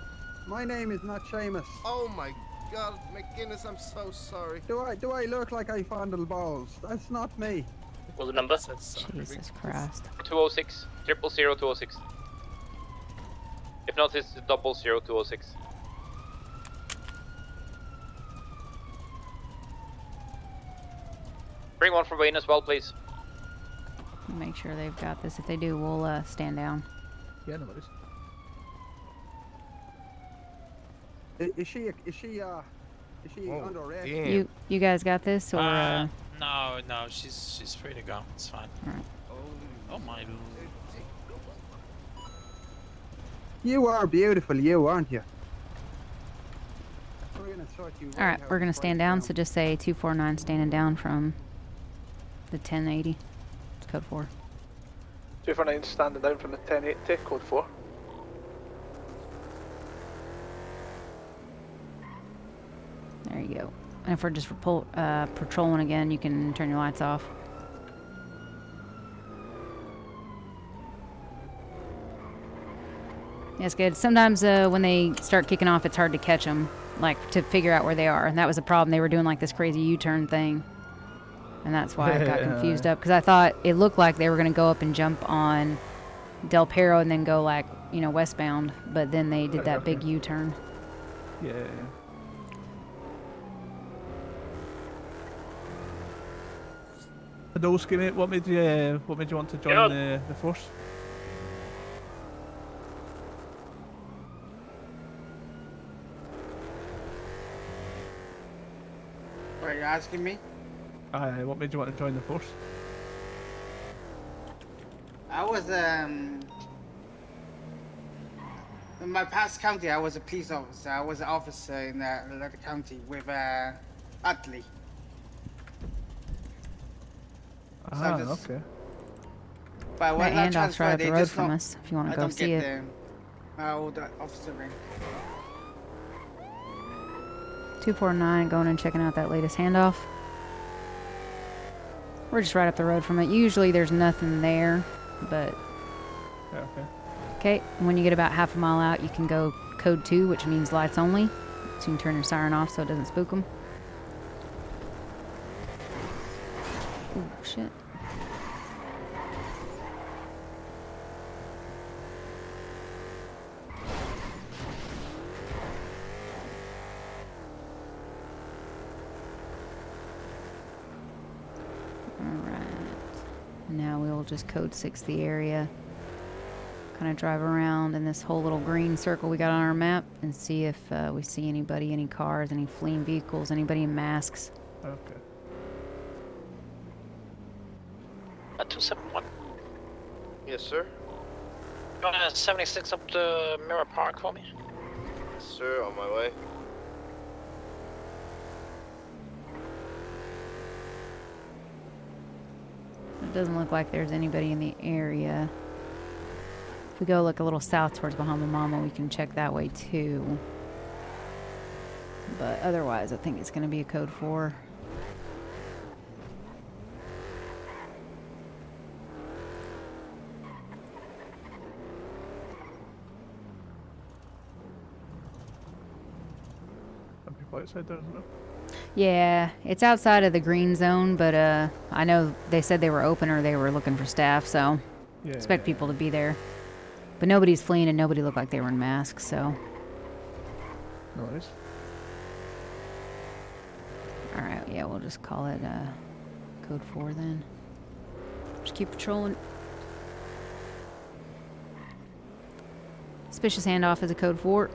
Speaker 7: My name is not Seamus.
Speaker 12: Oh my god, McGinnis, I'm so sorry.
Speaker 7: Do I look like I fondle balls? That's not me.
Speaker 4: What's the number?
Speaker 2: Jesus Christ.
Speaker 4: 206, 00206. If not, it's 00206. Bring one for Wayne as well, please.
Speaker 2: Make sure they've got this. If they do, we'll stand down.
Speaker 5: Yeah, no worries.
Speaker 7: Is she under arrest?
Speaker 2: You guys got this, or?
Speaker 10: No, she's free to go. It's fine.
Speaker 2: Alright.
Speaker 10: Oh my.
Speaker 7: You are beautiful, you aren't you? We're gonna sort you.
Speaker 2: All right, we're gonna stand down. So just say 249 standing down from the 1080. Code 4.
Speaker 25: 249 standing down from the 1080, code 4.
Speaker 2: There you go. And if we're just patrolling again, you can turn your lights off. That's good. Sometimes when they start kicking off, it's hard to catch them, like to figure out where they are. And that was a problem. They were doing like this crazy U-turn thing. And that's why I got confused up. Because I thought it looked like they were going to go up and jump on Del Perro and then go like, you know, westbound. But then they did that big U-turn.
Speaker 5: Yeah. Adolski, mate, what made you want to join the force?
Speaker 21: What are you asking me?
Speaker 5: What made you want to join the force?
Speaker 21: I was in my past county. I was a police officer. I was an officer in the county with Utley.
Speaker 5: Okay.
Speaker 21: But when
Speaker 2: That
Speaker 21: I
Speaker 2: handoff's
Speaker 21: transferred,
Speaker 2: right up
Speaker 21: they
Speaker 2: the road
Speaker 21: just
Speaker 2: from
Speaker 21: don't-
Speaker 2: us. If you want
Speaker 21: I
Speaker 2: to go
Speaker 21: don't
Speaker 2: see
Speaker 21: get
Speaker 2: it.
Speaker 21: my old officer ring.
Speaker 2: 249, going and checking out that latest handoff. We're just right up the road from it. Usually there's nothing there, but...
Speaker 5: Okay.
Speaker 2: Okay, when you get about half a mile out, you can go code 2, which means lights only. So you can turn your siren off so it doesn't spook them. Oh, shit. we'll just code 6 the area. Kind of drive around in this whole little green circle we got on our map and see if we see anybody, any cars, any fleeing vehicles, anybody in masks.
Speaker 5: Okay.
Speaker 10: 271.
Speaker 1: Yes, sir.
Speaker 10: You want 76 up to Mirror Park for me?
Speaker 1: Yes, sir, on my way.
Speaker 2: It doesn't look like there's anybody in the area. If we go look a little south towards Bahama Mama, we can check that way too. But otherwise, I think it's going to be a code 4.
Speaker 5: Some people outside there, isn't there?
Speaker 2: Yeah, it's outside of the green zone, but I know they said they were open or they were looking for staff, so
Speaker 5: Yeah,
Speaker 2: expect people to be there. But nobody's fleeing and nobody looked like they were in masks, so.
Speaker 5: No worries.
Speaker 2: Alright, yeah, we'll just call it code 4 then. Just keep patrolling. Suspicious handoff is a code 4.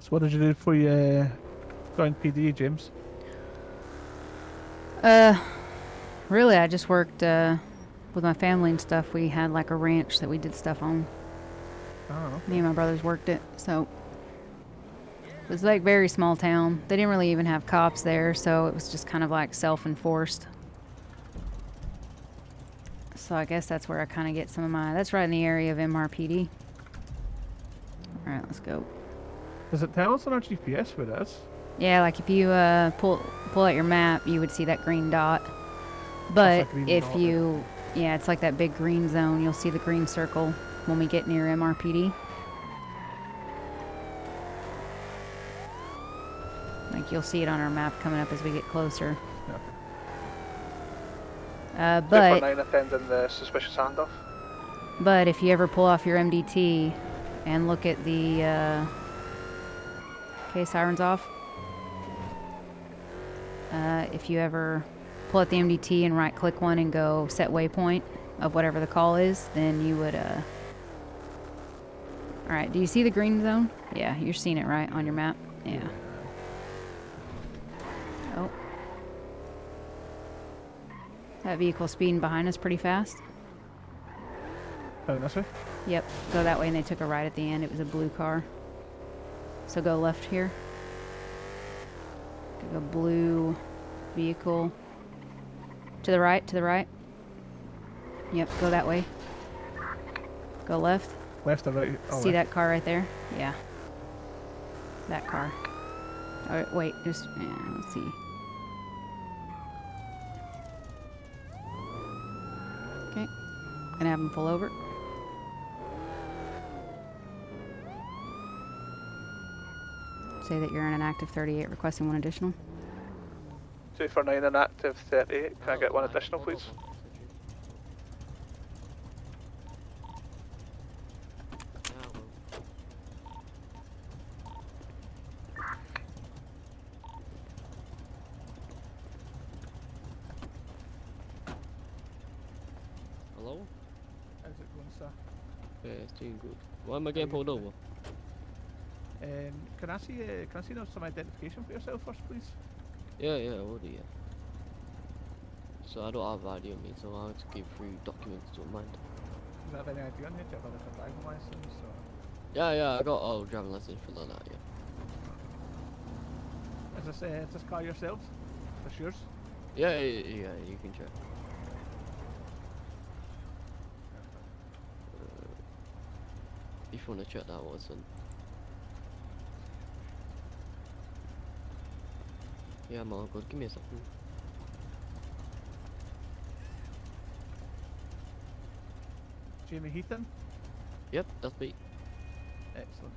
Speaker 5: So what did you do for your going PD, James?
Speaker 2: Really, I just worked with my family and stuff. We had like a ranch that we did stuff on.
Speaker 5: Oh, okay.
Speaker 2: Me and my brothers worked it, so it was like very small town. They didn't really even have cops there, so it was just kind of like self-enforced. So I guess that's where I kind of get some of my. That's right in the area of MRPD. All right, let's go.
Speaker 5: Does it tell us on our GPS where it is?
Speaker 2: Yeah, like if you pull out your map, you would see that green dot. But
Speaker 5: green
Speaker 2: if
Speaker 5: dot,
Speaker 2: you, yeah, it's like that big green zone. You'll see the green circle when we get near MRPD. Like you'll see it on our map coming up as we get closer. But
Speaker 25: 249 attending the suspicious handoff.
Speaker 2: But if you ever pull off your MDT and look at the okay, sirens off. If you ever pull out the MDT and right click one and go set waypoint of whatever the call is, then you would alright, do you see the green zone? Yeah, you're seeing it right on your map. Yeah. Oh. That vehicle speeding behind us pretty fast.
Speaker 5: Oh, this way?
Speaker 2: Yep, go that way, and they took a right at the end. It was a blue car. So go left here. A blue vehicle. To the right, to the right. Yep, go that way. Go left.
Speaker 5: Left or right? Oh,
Speaker 2: See
Speaker 5: left.
Speaker 2: that car right there? Yeah. That car. Alright, wait, just, yeah, let's see. Okay. Gonna have him pull over. Say that you're in an active 38 requesting one additional.
Speaker 25: 249 and active 38. Can I get one additional, please?
Speaker 8: Hello?
Speaker 5: How's it going, sir?
Speaker 8: Yeah, it's doing good. Why am I getting pulled over?
Speaker 5: Can I see some identification for yourself first, please?
Speaker 8: Yeah, I would, yeah. So I don't have ID on me, so I'll have to give through documents, don't mind.
Speaker 5: Do you have any ID on you? Do you have like a driving license or?
Speaker 8: Yeah, I got all driving license for that, yeah.
Speaker 5: Is this car yourself? This yours?
Speaker 8: Yeah, you can check. If you want to check that wasn't. Yeah, I'm all good. Give me a second.
Speaker 5: Jamie Heaton?
Speaker 8: Yep, that's me.
Speaker 5: Excellent.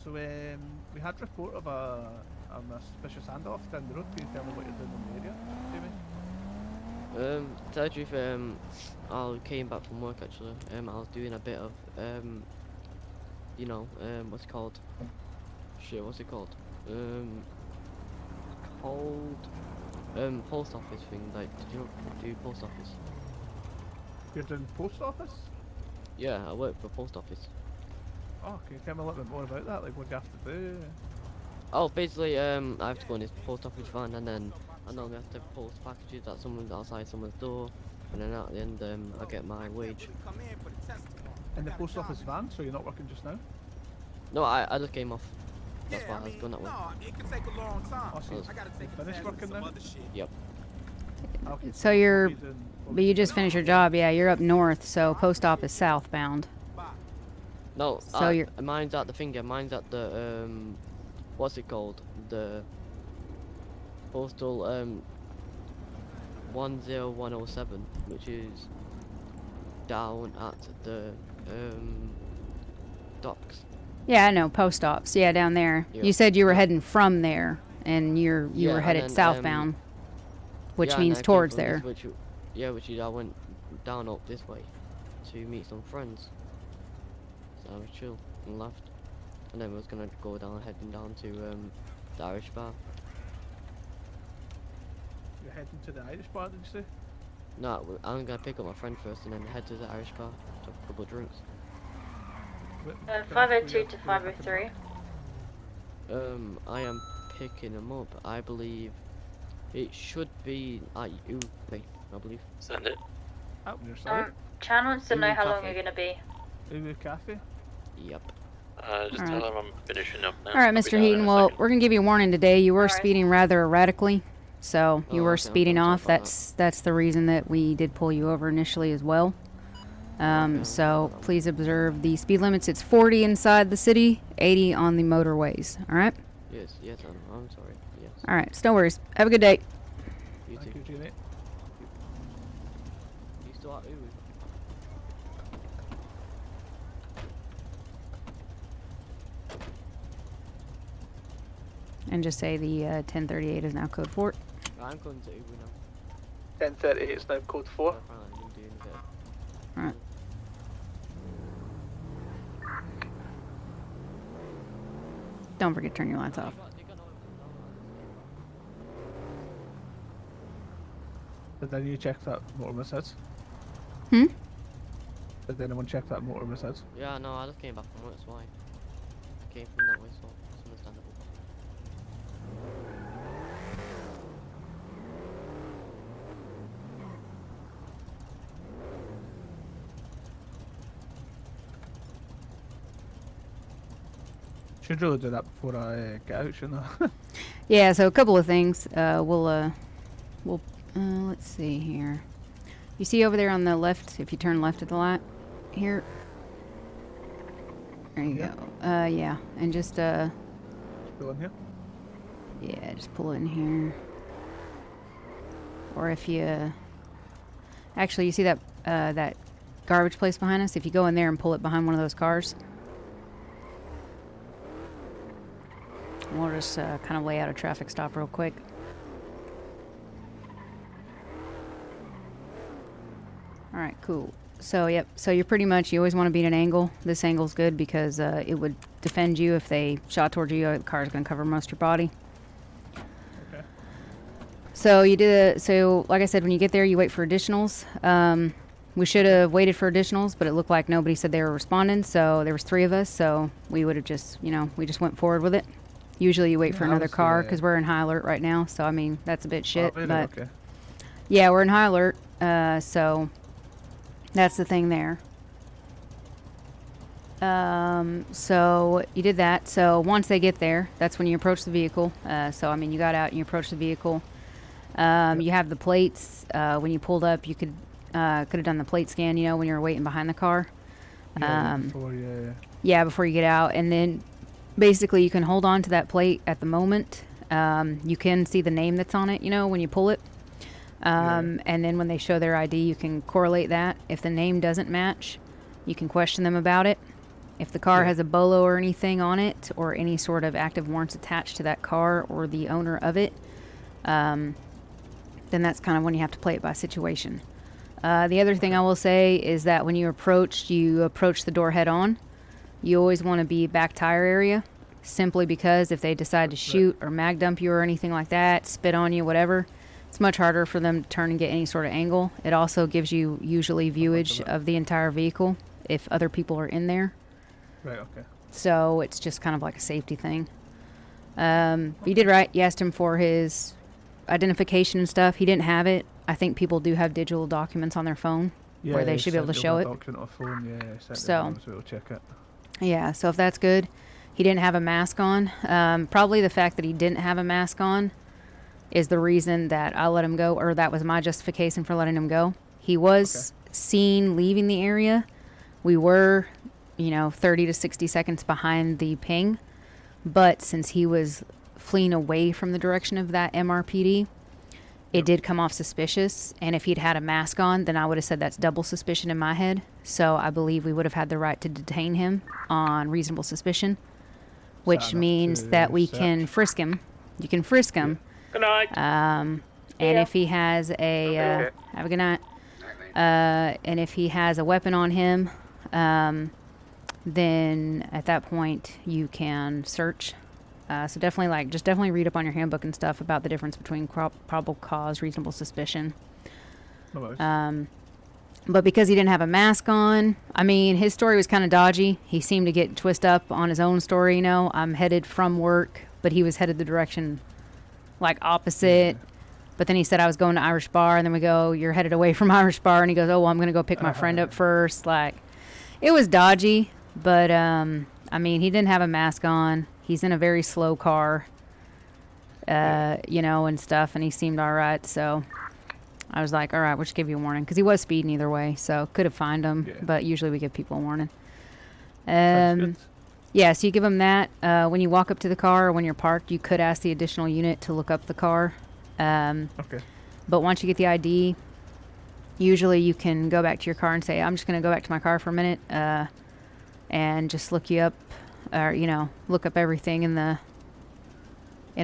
Speaker 5: So we had report of a suspicious handoff down the road. Can you tell me what you're doing in the area, Jamie?
Speaker 8: To tell you the truth, I came back from work actually. I was doing a bit of, you know, what's it called? Shit, what's it called? Post office thing. Like, did you do post office?
Speaker 5: You're doing post office?
Speaker 8: Yeah, I work for post office.
Speaker 5: Oh, can you tell me a little bit more about that? Like, what do you have to do?
Speaker 8: Oh, basically, I have to go in this post office van, and then I normally have to post packages at someone's outside someone's door, and then at the end, I get my wage.
Speaker 5: In the post office van, so you're not working just now?
Speaker 8: No, I just came off. That's why I was going that way.
Speaker 21: It can take a long time.
Speaker 5: Awesome. I gotta take finished working now?
Speaker 8: Yep.
Speaker 5: Okay,
Speaker 2: So you're, but you just finished your job, yeah, you're up north, so post office southbound.
Speaker 8: No,
Speaker 2: so you're...
Speaker 8: mine's at the finger, mine's at the, what's it called? The postal, 10107, which is down at the, docks.
Speaker 2: Yeah, I know, post ops, yeah, down there.
Speaker 8: Yep.
Speaker 2: You said you were heading from there, and you were headed
Speaker 8: then,
Speaker 2: southbound, which
Speaker 8: yeah,
Speaker 2: means towards there.
Speaker 8: Which I went down up this way to meet some friends. So I was chill and left, and then we was gonna go down, heading down to the Irish bar.
Speaker 5: You're heading to the Irish bar, did you say?
Speaker 8: No, I'm gonna pick up my friend first, and then head to the Irish bar to have a couple of drinks.
Speaker 17: 502 to 503.
Speaker 8: I am picking him up. I believe it should be at Uwe, I believe.
Speaker 15: Send it.
Speaker 5: Oh, you're sorry.
Speaker 17: Chan wants to know
Speaker 8: Uwe
Speaker 17: how long
Speaker 8: Cafe.
Speaker 17: you're gonna be.
Speaker 5: Uwe Cafe?
Speaker 8: Yep.
Speaker 15: Just tell him I'm finishing up now.
Speaker 2: Alright, Mr. Heaton, well, we're going to give you a warning today. You were speeding rather erratically, so you were speeding off. That's the reason that we did pull you over initially as well. So please observe the speed limits. It's 40 inside the city, 80 on the motorways, alright?
Speaker 8: Yes, I'm sorry. Yes.
Speaker 2: Alright, no worries. Have a good day.
Speaker 8: You too.
Speaker 5: Thank you, Jamie.
Speaker 8: You still at Uwe?
Speaker 2: And just say the 1038 is now code 4.
Speaker 8: I'm going to Uwe now.
Speaker 25: 1038 is now code 4.
Speaker 2: Alright. Don't forget to turn your lights off.
Speaker 5: Did anyone check that motorist heads?
Speaker 2: Hmm?
Speaker 5: Did anyone check that motorist heads?
Speaker 8: Yeah, no, I just came back from work, that's why. I came from that way, so it's understandable.
Speaker 5: Should really do that before I get out, shouldn't I?
Speaker 2: Yeah, so a couple of things. Let's see here. You see over there on the left, if you turn left at the light, here. There you go. Yeah, and just
Speaker 5: Go in here.
Speaker 2: yeah, just pull it in here. Or if you, actually, you see that that garbage place behind us? If you go in there and pull it behind one of those cars. We'll just kind of lay out a traffic stop real quick. Alright, cool. So, yep. So you're pretty much, you always want to be at an angle. This angle's good because it would defend you if they shot towards you. The car's going to cover most of your body.
Speaker 5: Okay.
Speaker 2: So you did, so like I said, when you get there, you wait for additionals. We should have waited for additionals, but it looked like nobody said they were responding. So there was 3 of us. So we would have just, you know, we just went forward with it. Usually you wait for another car because we're in high alert right now. So, I mean, that's a bit shit.
Speaker 5: Really?
Speaker 2: But
Speaker 5: Okay.
Speaker 2: yeah, we're in high alert. So that's the thing there. So you did that. So once they get there, that's when you approach the vehicle. So, I mean, you got out and you approached the vehicle. You have the plates. When you pulled up, you could have done the plate scan, you know, when you were waiting behind the car. Yeah, before you get out. And then basically you can hold on to that plate at the moment. You can see the name that's on it, you know, when you pull it. And then when they show their ID, you can correlate that. If the name doesn't match, you can question them about it. If the car has a bolo or anything on it, or any sort of active warrants attached to that car or the owner of it, then that's kind of when you have to play it by situation. The other thing I will say is that when you approach the door head on. You always want to be back tire area, simply because if they decide to shoot or mag dump you or anything like that, spit on you, whatever, it's much harder for them to turn and get any sort of angle. It also gives you usually viewage of the entire vehicle if other people are in there.
Speaker 5: Right, okay.
Speaker 2: So it's just kind of like a safety thing. You did right. You asked him for his identification and stuff. He didn't have it. I think people do have digital documents on their phone where they should be able to show it. So
Speaker 5: we'll check it.
Speaker 2: Yeah, so if that's good. He didn't have a mask on. Probably the fact that he didn't have a mask on is the reason that I let him go, or that was my justification for letting him go. He was seen leaving the area. We were, 30 to 60 seconds behind the ping. But since he was fleeing away from the direction of that MRPD, it did come off suspicious. And if he'd had a mask on, then I would have said that's double suspicion in my head. So I believe we would have had the right to detain him on reasonable suspicion, which means that we can frisk him. You can frisk him.
Speaker 15: Good night.
Speaker 2: And if he has a have a good night. And if he has a weapon on him, then at that point you can search. So definitely read up on your handbook and stuff about the difference between probable cause, reasonable suspicion. But because he didn't have a mask on, I mean, his story was kind of dodgy. He seemed to get twisted up on his own story, I'm headed from work, but he was headed the direction, opposite. But then he said I was going to Irish Bar, and then we go, you're headed away from Irish Bar, and he goes, oh, well, I'm going to go pick my friend up first. It was dodgy, but, I mean, he didn't have a mask on. He's in a very slow car, and stuff, and he seemed all right, so I was like, all right, we'll just give you a warning, because he was speeding either way, so could have fined him, but usually we give people a warning. Yeah, so you give them that. When you walk up to the car or when you're parked, you could ask the additional unit to look up the car.
Speaker 5: Okay.
Speaker 2: But once you get the ID, usually you can go back to your car and say, I'm just going to go back to my car for a minute and just look you up, or, look up everything in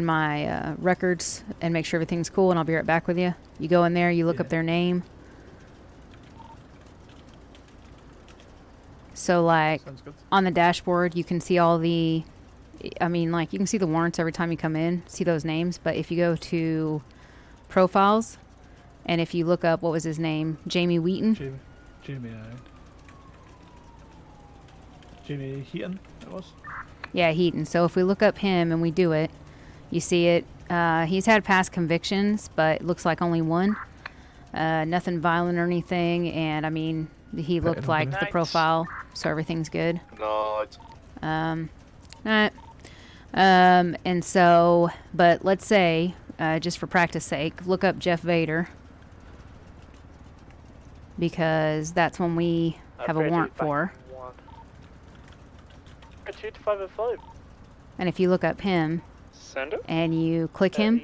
Speaker 2: my records and make sure everything's cool, and I'll be right back with you. You go in there, you look up their name. So, on the dashboard, you can see all the, you can see the warrants every time you come in, see those names. But if you go to profiles, and if you look up, what was his name? Jamie Wheaton?
Speaker 5: Jamie Heaton, it was?
Speaker 2: Yeah, Heaton. So if we look up him and we do it, you see it. He's had past convictions, but it looks like only one. Nothing violent or anything, and he looked like the profile, so everything's good. Alright. And so, but let's say, just for practice sake, look up Jeff Vader, because that's when we have a warrant for. And if you look up him, and you click him,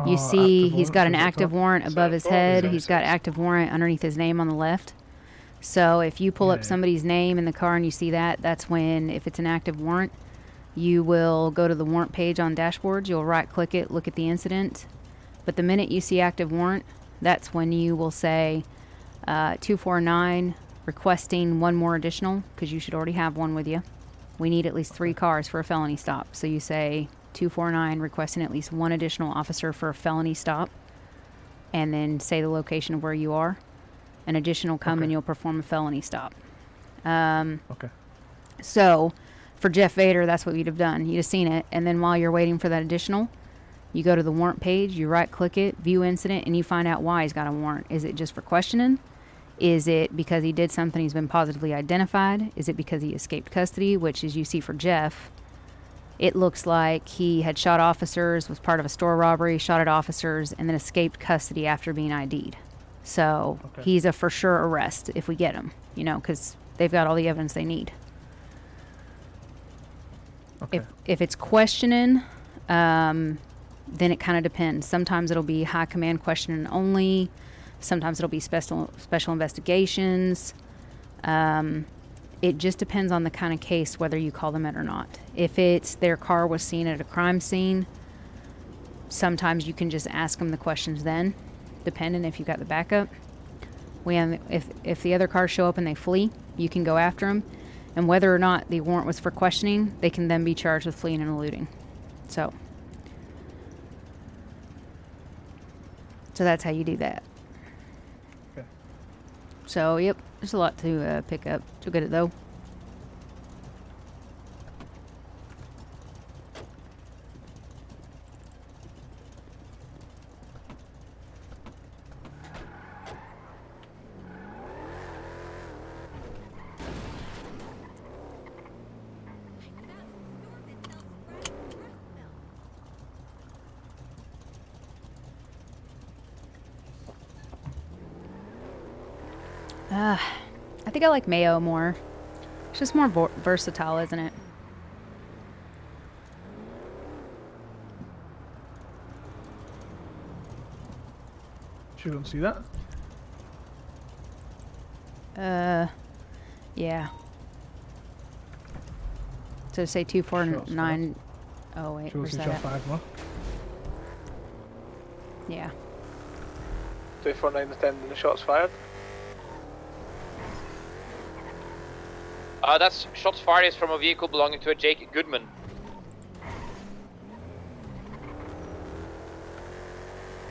Speaker 2: you see he's got an active warrant above his head. He's got active warrant underneath his name on the left. So if you pull up somebody's name in the car and you see that, that's when, if it's an active warrant, you will go to the warrant page on dashboards. You'll right click it, look at the incident. But the minute you see active warrant, that's when you will say 249 requesting one more additional, because you should already have one with you. We need at least 3 cars for a felony stop. So you say 249 requesting at least 1 additional officer for a felony stop, and then say the location of where you are. An additional come and you'll perform a felony stop.
Speaker 5: Okay.
Speaker 2: So for Jeff Vader, that's what you'd have done. You'd have seen it, and then while you're waiting for that additional, you go to the warrant page, you right click it, view incident, and you find out why he's got a warrant. Is it just for questioning? Is it because he did something, he's been positively identified? Is it because he escaped custody, which, as you see for Jeff, it looks like he had shot officers, was part of a store robbery, shot at officers, and then escaped custody after being ID'd. So he's a for sure arrest if we get him, you know, because they've got all the evidence they need. If it's questioning, then it kind of depends. Sometimes it'll be high command questioning only. Sometimes it'll be special investigations. It just depends on the kind of case, whether you call them it or not. If it's their car was seen at a crime scene, sometimes you can just ask them the questions then, depending if you got the backup. If the other cars show up and they flee, you can go after them. And whether or not the warrant was for questioning, they can then be charged with fleeing and eluding. So that's how you do that.
Speaker 5: Okay.
Speaker 2: So, yep, there's a lot to pick up. You'll get it, though. I think I like mayo more. It's just more versatile, isn't it?
Speaker 5: Sure don't see that?
Speaker 2: Yeah. So say 249. Oh wait, where's that at?
Speaker 5: 5 more.
Speaker 2: Yeah.
Speaker 25: 249 attending the shots fired.
Speaker 4: That's shots fired is from a vehicle belonging to a Jake Goodman.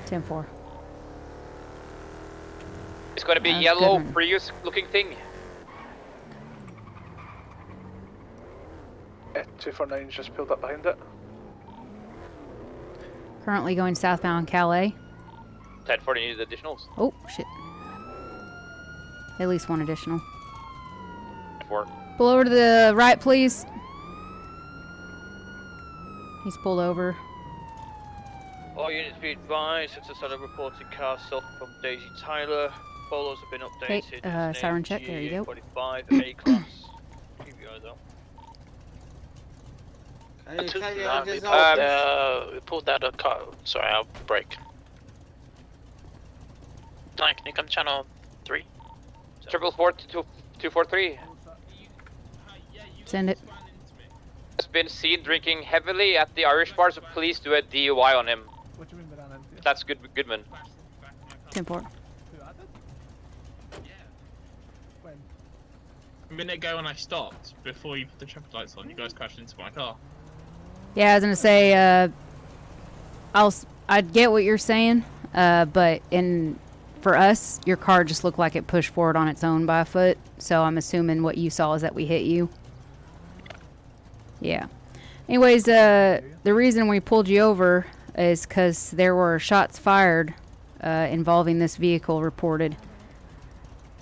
Speaker 2: Ten 4.
Speaker 4: It's going to be a yellow Prius looking thing.
Speaker 25: 249's just pulled up behind it.
Speaker 2: Currently going southbound Calais.
Speaker 4: 1040 needed additionals.
Speaker 2: Oh shit. At least one additional.
Speaker 4: 4.
Speaker 2: Pull over to the right, please. He's pulled over.
Speaker 9: All units be advised, it's a set of reported car self from Daisy Tyler. Photos have been updated.
Speaker 2: Okay, siren check, there you go.
Speaker 9: 45 A-class. Keep your eyes out.
Speaker 19: We pulled out a car. Sorry, I'll break. Can you come channel 3?
Speaker 4: 44243.
Speaker 2: Send it.
Speaker 4: Has been seen drinking heavily at the Irish bar, so please do a DUI on him.
Speaker 5: What do you mean by that?
Speaker 4: That's Goodman.
Speaker 2: 10-4.
Speaker 22: A minute ago when I stopped, before you put the traffic lights on, you guys crashed into my car.
Speaker 2: Yeah, I was gonna say, I'd get what you're saying, but for us, your car just looked like it pushed forward on its own by a foot. So I'm assuming what you saw is that we hit you. Yeah. Anyways, the reason we pulled you over is because there were shots fired involving this vehicle reported.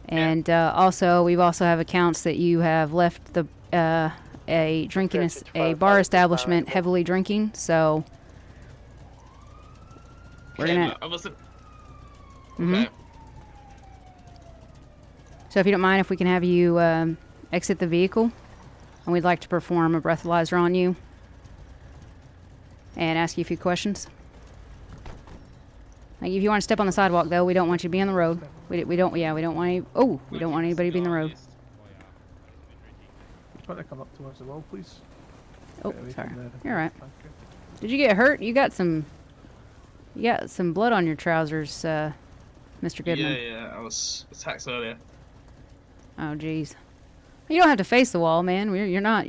Speaker 2: And also, we also have accounts that you have left the a bar establishment heavily drinking. So we're gonna.
Speaker 22: I wasn't.
Speaker 2: Okay. So if you don't mind, if we can have you exit the vehicle, and we'd like to perform a breathalyzer on you and ask you a few questions. Like if you want to step on the sidewalk, though, we don't want you to be on the road. We don't want anybody to be in the road.
Speaker 5: Try to come up towards the wall, please.
Speaker 2: Oh, sorry. You're all right. Did you get hurt? You got some blood on your trousers, Mr. Goodman.
Speaker 22: Yeah, I was attacked earlier.
Speaker 2: Oh, jeez. You don't have to face the wall, man. You're not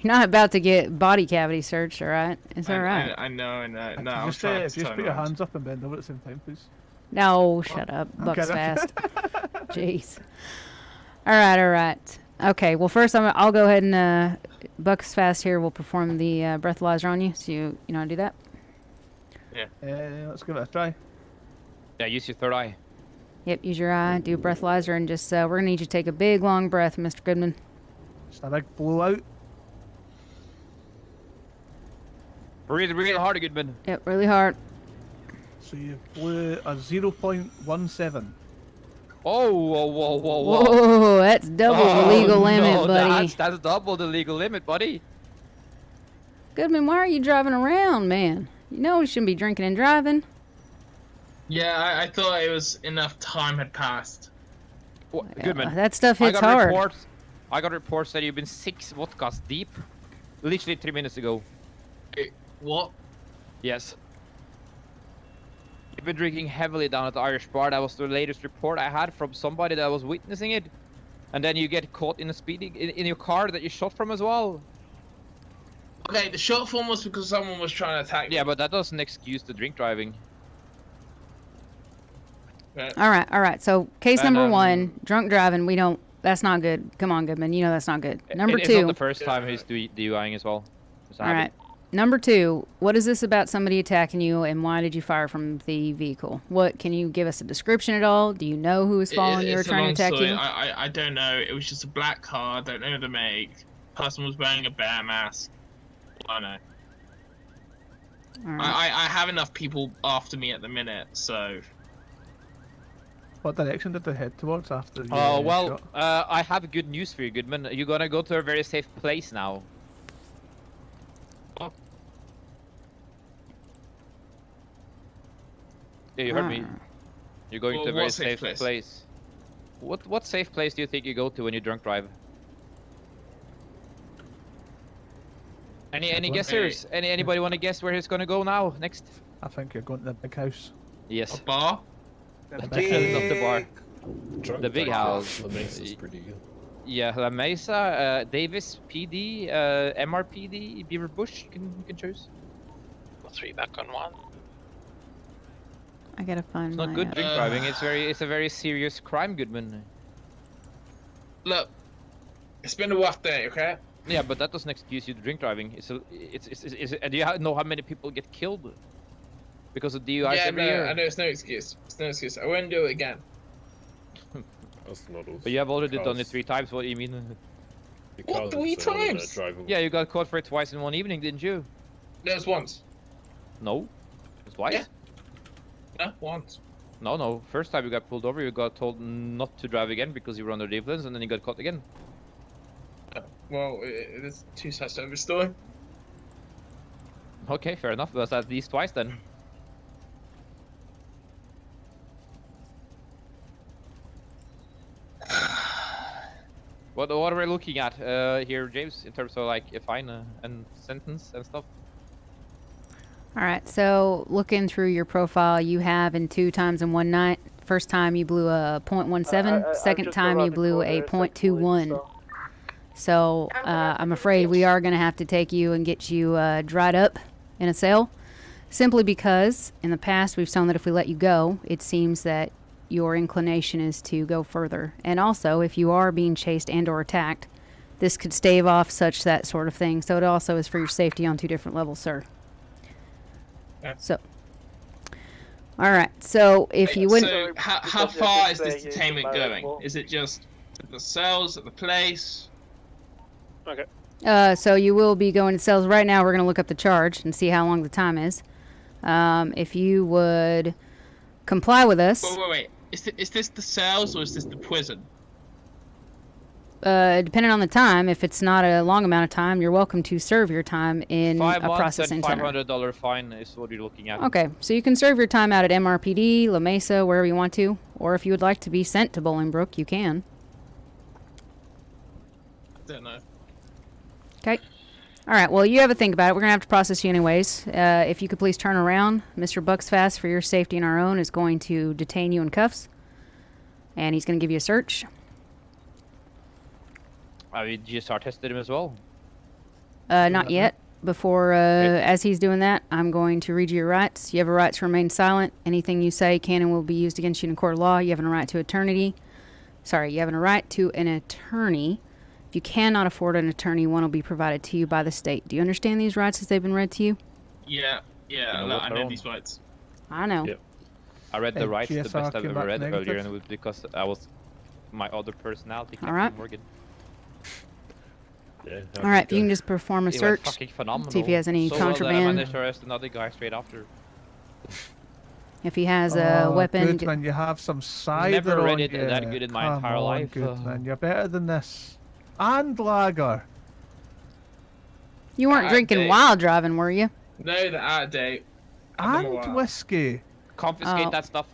Speaker 2: about to get body cavity searched, all right? It's all right.
Speaker 22: I know. No, I was
Speaker 5: just
Speaker 22: trying
Speaker 5: if you just put your hands up and bend over at the same time, please.
Speaker 2: No, shut up. Buck's fast. Jeez. All right. Okay, well, first I'll go ahead and Buck's fast here. We'll perform the breathalyzer on you. So you know how to do that?
Speaker 22: Yeah.
Speaker 5: Let's give it a try.
Speaker 20: Yeah, use your third eye.
Speaker 2: Yep, use your eye, do a breathalyzer, and just we're gonna need you to take a big long breath, Mr. Goodman.
Speaker 5: Just a big blowout.
Speaker 20: Breathe real hard, Goodman.
Speaker 2: Yep, really hard.
Speaker 5: So you blew a 0.17.
Speaker 20: Oh, whoa, whoa, whoa, whoa.
Speaker 2: Whoa, that's double the legal limit,
Speaker 20: no,
Speaker 2: buddy.
Speaker 20: That's double the legal limit, buddy.
Speaker 2: Goodman, why are you driving around, man? You know you shouldn't be drinking and driving.
Speaker 22: Yeah, I thought it was enough time had passed.
Speaker 20: Goodman.
Speaker 2: That stuff hits hard.
Speaker 20: I got reports that you've been 6 vodkas deep, literally 3 minutes ago.
Speaker 22: What?
Speaker 20: Yes. You've been drinking heavily down at the Irish bar. That was the latest report I had from somebody that was witnessing it. And then you get caught in a speeding in your car that you shot from as well.
Speaker 22: Okay, the shot form was because someone was trying to attack me.
Speaker 20: Yeah, but that doesn't excuse the drink driving.
Speaker 2: All right. So case number 1, drunk driving. We don't. That's not good. Come on, Goodman. You know that's not good. Number 2.
Speaker 20: It's not the first time he's DUIing as well.
Speaker 2: All right. Number 2. What is this about somebody attacking you, and why did you fire from the vehicle? What can you give us a description at all? Do you know who was following you or trying to attack you?
Speaker 22: I don't know. It was just a black car. I don't know the make. Person was wearing a bear mask. I know.
Speaker 2: Right.
Speaker 22: I have enough people after me at the minute, so.
Speaker 5: What direction did they head towards after you
Speaker 20: well,
Speaker 5: shot?
Speaker 20: I have good news for you, Goodman. You're gonna go to a very safe place now.
Speaker 22: Oh.
Speaker 20: Yeah, you heard me. You're going to a very safe place. What safe place do you think you go to when you drunk drive? Any guessers? Anybody want to guess where he's gonna go now? Next?
Speaker 5: I think you're going to the big house.
Speaker 20: Yes.
Speaker 22: A bar?
Speaker 20: Not the bar. The big house.
Speaker 3: La Mesa's pretty good.
Speaker 20: Yeah, La Mesa, Davis PD, MRPD, Beaver Bush. You can choose.
Speaker 19: 3 back on 1.
Speaker 2: I gotta find.
Speaker 20: It's not good drink driving. It's a very serious crime, Goodman.
Speaker 22: Look, it's been a rough day, okay?
Speaker 20: Yeah, but that doesn't excuse you to drink driving. Do you know how many people get killed because of DUIs every year?
Speaker 22: I know it's no excuse. It's no excuse. I won't do it again.
Speaker 20: But you have already done it 3 times. What do you mean?
Speaker 22: What, 3 times?
Speaker 20: Yeah, you got caught for it twice in one evening, didn't you?
Speaker 22: There was once.
Speaker 20: No, it was twice.
Speaker 22: Yeah. No, once.
Speaker 20: No. First time you got pulled over, you got told not to drive again because you were under the influence, and then you got caught again.
Speaker 22: Well, there's 2 sides to every story.
Speaker 20: Okay, fair enough. That's at least twice then. What are we looking at here, James, in terms of like a fine and sentence and stuff?
Speaker 2: All right, so looking through your profile, you have in 2 times in one night. First time you blew a .17. Second time you blew a .21. So I'm afraid we are going to have to take you and get you dried up in a cell, simply because in the past we've shown that if we let you go, it seems that your inclination is to go further. And also, if you are being chased and or attacked, this could stave off that sort of thing. So it also is for your safety on 2 different levels, sir.
Speaker 22: Yeah.
Speaker 2: So, all right. So if you wouldn't,
Speaker 22: So how far is this detainment going? Is it just at the cells, at the place?
Speaker 25: Okay.
Speaker 2: so you will be going to cells right now. We're going to look up the charge and see how long the time is. If you would comply with us.
Speaker 22: Wait. Is this the cells or is this the prison?
Speaker 2: Depending on the time, if it's not a long amount of time, you're welcome to serve your time in
Speaker 20: 5
Speaker 2: a
Speaker 20: months
Speaker 2: processing
Speaker 20: and
Speaker 2: center.
Speaker 20: $500 fine is what you're looking at.
Speaker 2: Okay, so you can serve your time out at MRPD, La Mesa, wherever you want to, or if you would like to be sent to Bolingbrook, you can.
Speaker 22: I don't know.
Speaker 2: Okay. All right, well, you have a think about it. We're going to have to process you anyways. If you could please turn around. Mr. Bucksfast, for your safety and our own, is going to detain you in cuffs, and he's going to give you a search.
Speaker 20: We GSR tested him as well.
Speaker 2: Not yet. Before, as he's doing that, I'm going to read you your rights. You have a right to remain silent. Anything you say can and will be used against you in a court of law. You have a right to attorney. You have a right to an attorney. If you cannot afford an attorney, one will be provided to you by the state. Do you understand these rights as they've been read to you?
Speaker 22: Yeah, I know these rights.
Speaker 2: I know.
Speaker 20: Yep. I read the rights the
Speaker 5: GSR
Speaker 20: best I've
Speaker 5: came
Speaker 20: ever
Speaker 5: back
Speaker 20: read
Speaker 5: negative.
Speaker 20: earlier, and it was because I was my other personality, Captain
Speaker 2: All right.
Speaker 20: Morgan.
Speaker 3: Yeah.
Speaker 2: All right, if you can just perform a
Speaker 20: He
Speaker 2: search,
Speaker 20: went fucking phenomenal.
Speaker 2: see if he has any
Speaker 20: so Well that I
Speaker 2: contraband.
Speaker 20: managed to arrest another guy straight after.
Speaker 2: If he has a weapon,
Speaker 5: Good, man. You have some cider
Speaker 20: Never
Speaker 5: on
Speaker 20: read it
Speaker 5: you.
Speaker 20: that good in my
Speaker 5: Come
Speaker 20: entire
Speaker 5: on,
Speaker 20: life.
Speaker 5: Good, man. You're better than this. And lager.
Speaker 2: you weren't drinking while driving, were you?
Speaker 22: No, they're out of date. Have them a
Speaker 5: And
Speaker 22: while.
Speaker 5: whiskey.
Speaker 20: Confiscate
Speaker 2: Oh.
Speaker 20: that stuff.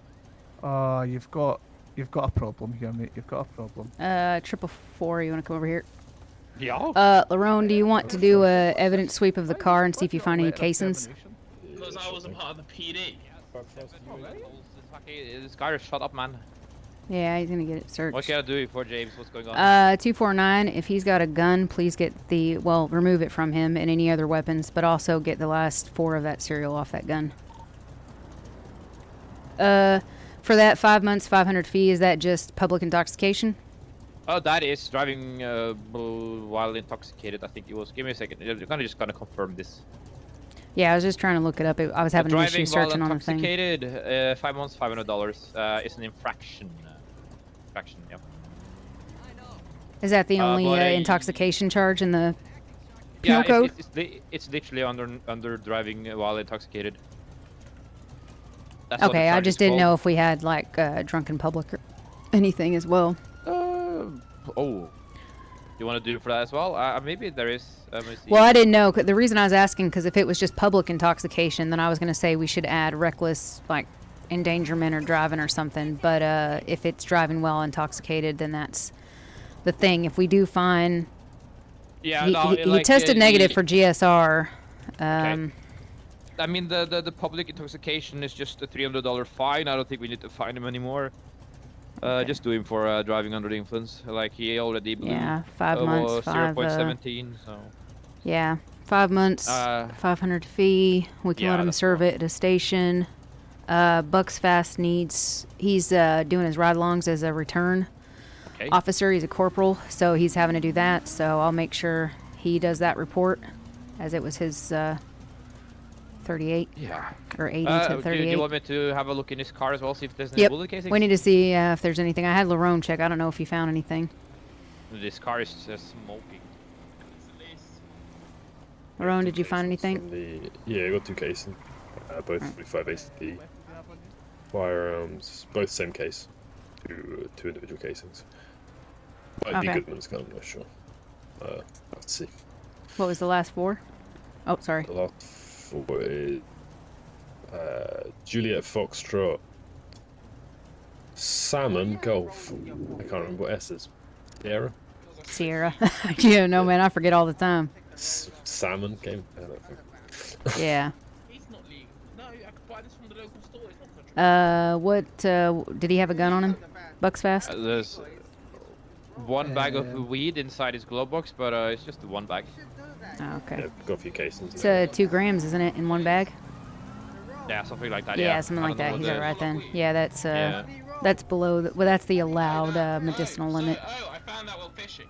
Speaker 5: Oh, you've got a problem here, mate. You've got a problem.
Speaker 2: 444, you want to come over here?
Speaker 20: Yeah.
Speaker 2: Lerone, do you want to do a evidence sweep of the car and see if you find any casings?
Speaker 22: Because I wasn't part of the PD.
Speaker 20: This guy is shut up, man.
Speaker 2: Yeah, he's gonna get it searched.
Speaker 20: What can I do for James? What's going on?
Speaker 2: 249, if he's got a gun, please get remove it from him and any other weapons, but also get the last 4 of that serial off that gun. For that 5 months, 500 fee, is that just public intoxication?
Speaker 20: Oh, that is driving while intoxicated, I think it was. Give me a second. I'm just gonna confirm this.
Speaker 2: Yeah, I was just trying to look it up. I was having an issue searching on the thing.
Speaker 20: Driving while intoxicated, 5 months, $500. Is an infraction. Infraction, yep.
Speaker 2: Is that the only
Speaker 20: but,
Speaker 2: intoxication charge in the penal
Speaker 20: Yeah,
Speaker 2: code?
Speaker 20: it's literally under driving while intoxicated. That's what the
Speaker 2: Okay, I
Speaker 20: charge
Speaker 2: just
Speaker 20: is
Speaker 2: didn't
Speaker 20: called.
Speaker 2: know if we had like drunken public or anything as well.
Speaker 20: Oh. You want to do for that as well? Maybe there is. Let me see.
Speaker 2: Well, I didn't know. The reason I was asking, because if it was just public intoxication, then I was going to say we should add reckless, like, endangerment or driving or something. But if it's driving while intoxicated, then that's the thing. If we do find...
Speaker 20: Yeah,
Speaker 2: he tested negative for GSR.
Speaker 20: Okay. I mean, the public intoxication is just a $300 fine. I don't think we need to fine him anymore. Just do him for driving under the influence. Like, he already blew.
Speaker 2: Yeah, 5 months,
Speaker 20: 0.17, so...
Speaker 2: Yeah, 5 months, 500 fee. We can let him serve it at a station. Bucks Fast needs... He's doing his ride-alongs as a return officer. He's a corporal, so he's having to do that. So I'll make sure he does that report, as it was his 38.
Speaker 20: Yeah.
Speaker 2: Or 80 to 38.
Speaker 20: Do you want me to have a look in his car as well, see if there's any bullet casings?
Speaker 2: We need to see if there's anything. I had Lerone check. I don't know if he found anything.
Speaker 20: This car is smoking.
Speaker 2: Lerone, did you find anything?
Speaker 3: Yeah, I got 2 casings. Both 45 ACP. Firearms, both same case. Two individual casings. Might be Goodman's gun, I'm not sure. Let's see.
Speaker 2: What was the last 4? Oh, sorry.
Speaker 3: The last 4 is Juliet Foxtrot, Salmon Golf. I can't remember what S is.
Speaker 2: Sierra. Yeah, no man, I forget all the time.
Speaker 3: Salmon game. I don't know.
Speaker 2: Yeah.
Speaker 22: It's not legal. No, I could buy this from the local store. It's not
Speaker 2: What did he have a gun on him? Bucks Fast?
Speaker 20: There's 1 bag of weed inside his glove box, but it's just the 1 bag.
Speaker 2: Oh, okay.
Speaker 3: Yeah, got a few casings.
Speaker 2: It's 2 grams, isn't it, in 1 bag?
Speaker 20: Yeah, something like that.
Speaker 2: Yeah, something like that. He's right then. Yeah, that's below. That's the allowed medicinal limit.
Speaker 22: Oh, I found that while fishing.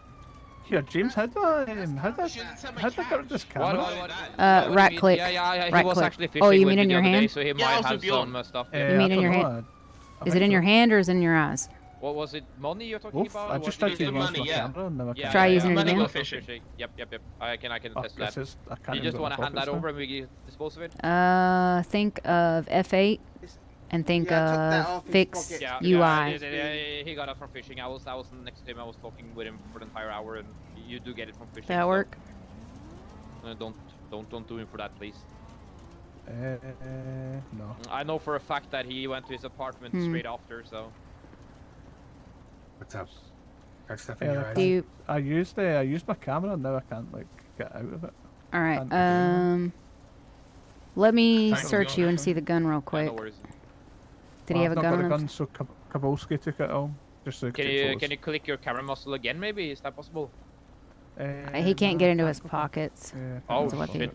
Speaker 5: Here, James, how'd I get this camera?
Speaker 2: Right click.
Speaker 20: Yeah,
Speaker 2: right
Speaker 20: he was
Speaker 2: click.
Speaker 20: actually fishing
Speaker 2: Oh, you
Speaker 20: with
Speaker 2: mean
Speaker 20: me
Speaker 2: in
Speaker 20: the
Speaker 2: your
Speaker 20: other day,
Speaker 2: hand?
Speaker 20: so he might have some stuff.
Speaker 2: You mean in your hand? Is it in your hand or is it in your eyes?
Speaker 20: What was it? Money you're talking about?
Speaker 5: I just tried to use my camera and never
Speaker 20: Yeah,
Speaker 2: Try using it again.
Speaker 20: Fishing. Yep. I can test that. You just want to hand that over and we dispose of it?
Speaker 2: Think of F8 and think of fix UI.
Speaker 20: Yeah, he got it from fishing. I was next to him. I was talking with him for the entire hour, and you do get it from fishing.
Speaker 2: That work?
Speaker 20: Don't do him for that, please.
Speaker 5: No.
Speaker 20: I know for a fact that he went to his apartment straight after, so.
Speaker 7: What's up? Got stuff
Speaker 5: Yeah,
Speaker 7: in your eyes?
Speaker 5: I used my camera and now I can't like get out of it.
Speaker 2: All right. Let me search you and see the gun real quick. Did he have a gun on him?
Speaker 5: I've not got a gun, so Kabolski took it home. Just so
Speaker 20: Can you click your camera muscle again? Maybe is that possible?
Speaker 2: He can't get into his pockets.
Speaker 20: Oh
Speaker 2: That's
Speaker 20: shit.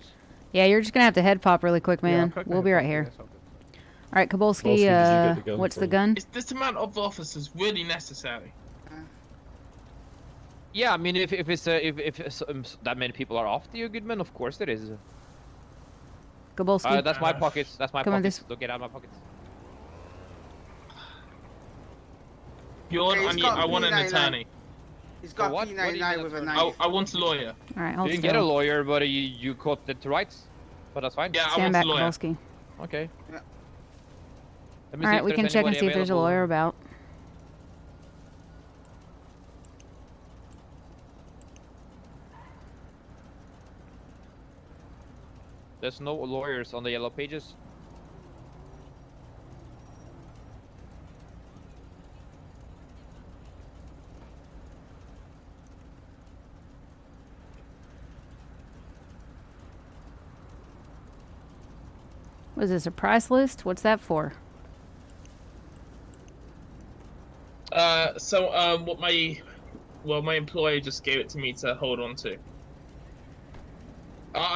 Speaker 2: Yeah, you're just gonna have to head pop really quick, man. We'll be right here. All right, Kabolski. What's the gun?
Speaker 22: Is this amount of officers really necessary?
Speaker 20: Yeah, I mean, if that many people are after you, Goodman, of course it is.
Speaker 2: Kabolski.
Speaker 20: That's my pockets. That's my
Speaker 2: Come on,
Speaker 20: pockets. Don't get out of my pockets.
Speaker 22: I want an attorney.
Speaker 21: He's got
Speaker 20: what?
Speaker 21: P99 with a knife.
Speaker 22: I want a lawyer.
Speaker 2: All right,
Speaker 20: You
Speaker 2: hold
Speaker 20: can
Speaker 2: still.
Speaker 20: get a lawyer, but you caught the rights. But that's fine.
Speaker 22: Yeah, I
Speaker 2: Stand
Speaker 22: want
Speaker 2: back,
Speaker 22: a lawyer.
Speaker 2: Kowalski.
Speaker 20: Okay.
Speaker 21: Yeah.
Speaker 20: Let me
Speaker 2: All
Speaker 20: see
Speaker 2: right,
Speaker 20: if
Speaker 2: we
Speaker 20: there's
Speaker 2: can check and
Speaker 20: anybody
Speaker 2: see if there's a
Speaker 20: available.
Speaker 2: lawyer about.
Speaker 20: There's no lawyers on the yellow pages.
Speaker 2: Was this a price list? What's that for?
Speaker 22: What my employer just gave it to me to hold on to.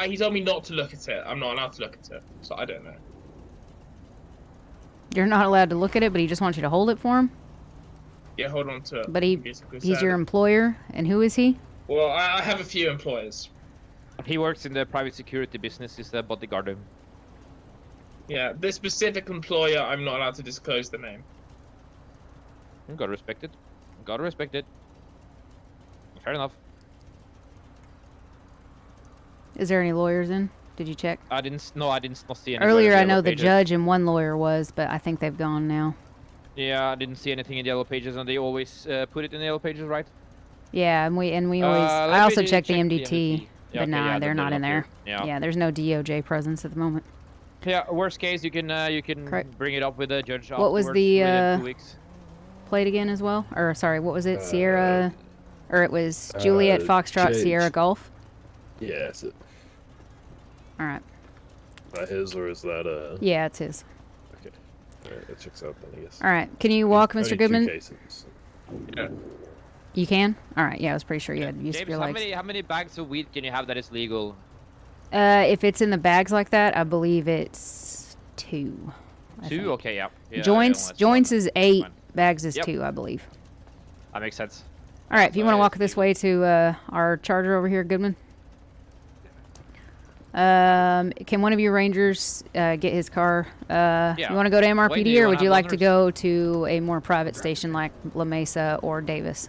Speaker 22: He told me not to look at it. I'm not allowed to look at it, so I don't know.
Speaker 2: You're not allowed to look at it, but he just wants you to hold it for him?
Speaker 22: Yeah, hold on to it.
Speaker 2: But he's your employer, and who is he?
Speaker 22: Well, I have a few employers.
Speaker 20: He works in the private security business. He's the bodyguard.
Speaker 22: Yeah, this specific employer, I'm not allowed to disclose the name.
Speaker 20: You gotta respect it. Gotta respect it. Fair enough.
Speaker 2: Is there any lawyers in? Did you check?
Speaker 20: I didn't see any.
Speaker 2: Earlier, I know the judge and one lawyer was, but I think they've gone now.
Speaker 20: Yeah, I didn't see anything in the yellow pages, and they always put it in the yellow pages, right?
Speaker 2: Yeah, and we always. I also checked the MDT,
Speaker 20: Yeah,
Speaker 2: but
Speaker 20: okay,
Speaker 2: nah,
Speaker 20: yeah,
Speaker 2: they're not in there.
Speaker 20: Yeah.
Speaker 2: There's no DOJ presence at the moment.
Speaker 20: Yeah, worst case, you can
Speaker 2: Correct.
Speaker 20: bring it up with the judge.
Speaker 2: What was
Speaker 20: afterwards
Speaker 2: the
Speaker 20: within 2 weeks.
Speaker 2: plate again as well? Or sorry, what was it? Sierra, or it was Juliet Foxtrot Sierra Golf.
Speaker 3: Yeah, that's it.
Speaker 2: All right.
Speaker 3: Is that his or is that
Speaker 2: Yeah, it's his.
Speaker 3: Okay. Alright, that checks out then, I guess.
Speaker 2: All right. Can you walk,
Speaker 3: Only
Speaker 2: Mr.
Speaker 3: 2
Speaker 2: Goodman?
Speaker 3: cases.
Speaker 22: Yeah.
Speaker 2: You can. All right. Yeah, I was pretty sure you had used
Speaker 20: James,
Speaker 2: your legs.
Speaker 20: how many bags of weed can you have that is legal?
Speaker 2: If it's in the bags like that, I believe it's 2. I
Speaker 20: 2?
Speaker 2: think.
Speaker 20: Okay, yeah.
Speaker 2: Joints is 8.
Speaker 20: Fine.
Speaker 2: Bags is
Speaker 20: Yep.
Speaker 2: 2, I believe.
Speaker 20: That makes sense.
Speaker 2: All right. If you want to walk this way to our charger over here, Goodman. Can one of you rangers get his car?
Speaker 20: Yeah.
Speaker 2: You want to go to
Speaker 20: Wayne, do
Speaker 2: MRPD,
Speaker 20: you
Speaker 2: or
Speaker 20: wanna
Speaker 2: would you
Speaker 20: have
Speaker 2: like to
Speaker 20: others?
Speaker 2: go to a more private station like La Mesa or Davis?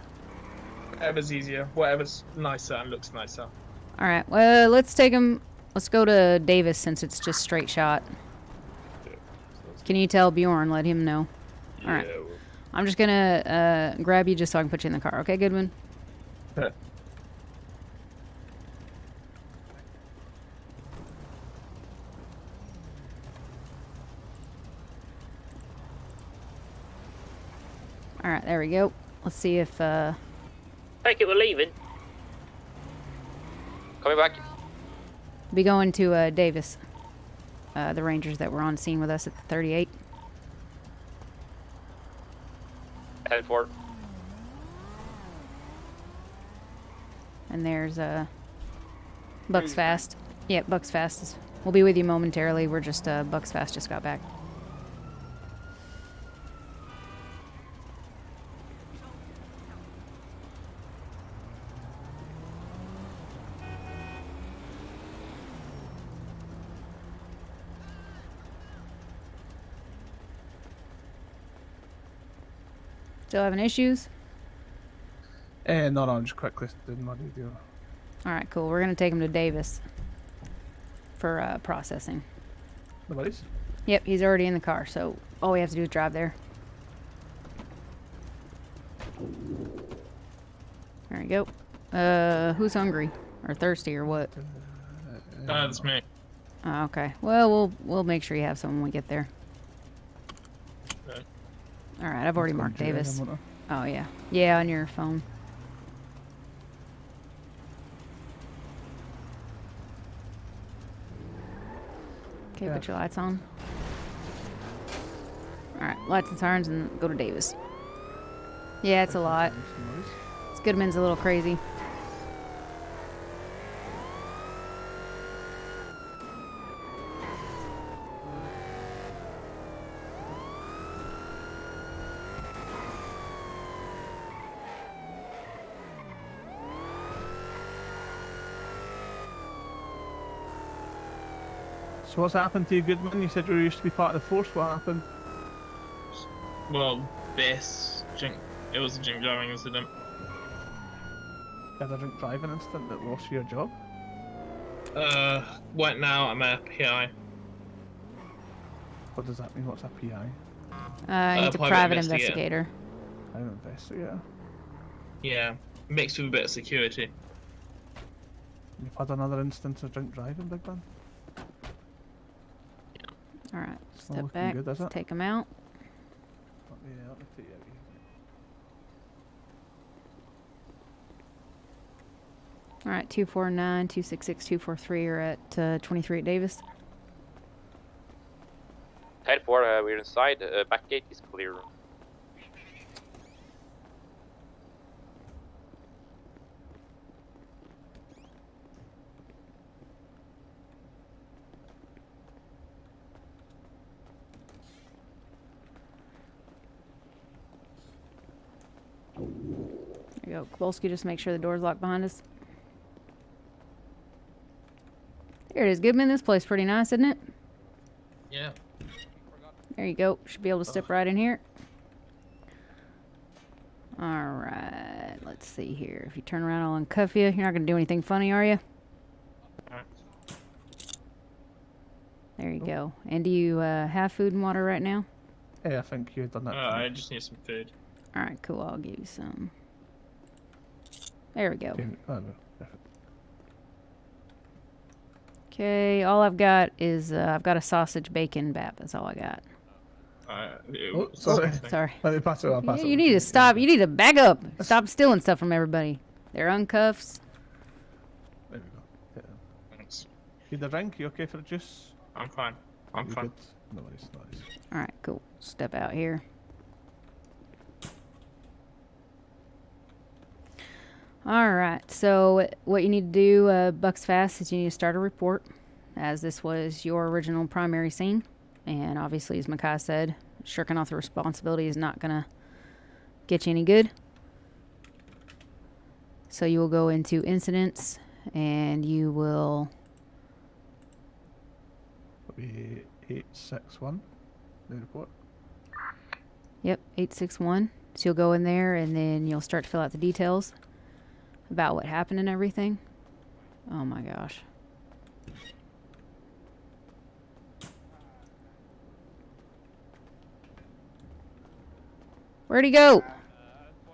Speaker 22: Whatever's easier. Whatever's nicer and looks nicer.
Speaker 2: All right. Well, let's take him. Let's go to Davis since it's just straight shot. Can you tell Bjorn? Let him know. All right. I'm just gonna grab you just so I can put you in the car. Okay, Goodman?
Speaker 22: Okay.
Speaker 2: All right, there we go. Let's see if
Speaker 14: Take it, we're leaving.
Speaker 4: Coming back.
Speaker 2: be going to Davis. The rangers that were on scene with us at the 38.
Speaker 4: 10-4.
Speaker 2: And there's Bucks Fast. Yeah, Bucks Fast. We'll be with you momentarily. We're just Bucks Fast just got back. Still having issues?
Speaker 5: No, I'm just quickly doing my video.
Speaker 2: All right, cool. We're gonna take him to Davis for processing.
Speaker 5: Nobody's?
Speaker 2: Yep, he's already in the car, so all we have to do is drive there. There we go. Who's hungry or thirsty or what?
Speaker 22: That's me.
Speaker 2: Oh, okay. Well, we'll make sure you have some when we get there.
Speaker 22: Okay.
Speaker 2: All right, I've already marked
Speaker 5: Jay,
Speaker 2: Davis.
Speaker 5: I'm gonna-
Speaker 2: Oh yeah, yeah, on your phone. Okay,
Speaker 5: Yeah.
Speaker 2: put your lights on. All right, lights and sirens, and go to Davis. Yeah, it's a lot. This Goodman's a little crazy.
Speaker 5: So what's happened to you, Goodman? You said you used to be part of the force. What happened?
Speaker 22: Well, it was a drink driving incident.
Speaker 5: had a drink driving incident that lost you your job?
Speaker 22: Right now I'm a PI.
Speaker 5: What does that mean? What's a PI?
Speaker 2: It's a private investigator.
Speaker 5: Private investigator.
Speaker 22: Yeah, mixed with a bit of security.
Speaker 5: You've had another instance of drink driving, Big Man?
Speaker 2: Alright,
Speaker 5: It's not
Speaker 2: step
Speaker 5: looking
Speaker 2: back,
Speaker 5: good, is it?
Speaker 2: take him out.
Speaker 5: Let me take you out.
Speaker 2: Alright, 249, 266, 243 are at 23 at Davis.
Speaker 4: 10-4, we're inside. Back gate is clear.
Speaker 2: There you go. Kowalski, just make sure the door's locked behind us. There it is, Goodman. This place is pretty nice, isn't it?
Speaker 22: Yeah.
Speaker 2: There you go. Should be able to step right in here. Alright, let's see here. If you turn around, I'll uncuff you. You're not going to do anything funny, are you? There you go. And do you have food and water right now?
Speaker 5: Yeah, I think you've done that.
Speaker 22: I just need some food.
Speaker 2: Alright, cool. I'll give you some. There we go. Okay, all I've got is I've got a sausage bacon bap. That's all I got.
Speaker 5: Oh, sorry.
Speaker 2: Sorry.
Speaker 5: Let me pass it. I'll pass it.
Speaker 2: You need to stop. You need to back up. Stop stealing stuff from everybody. They're uncuffs.
Speaker 5: There we go. Thanks. Need a drink? You okay for a juice?
Speaker 22: I'm fine. I'm
Speaker 5: You
Speaker 22: fine.
Speaker 5: good? No worries, no worries.
Speaker 2: Alright, cool. Step out here. Alright, so what you need to do, Bucks Fast, is you need to start a report, as this was your original primary scene. And obviously, as Makai said, shirking off the responsibility is not going to get you any good. So you will go into incidents, and you will...
Speaker 5: That'll be 861, the report.
Speaker 2: Yep, 861. So you'll go in there, and then you'll start to fill out the details about what happened and everything. Oh my gosh. Where'd he go?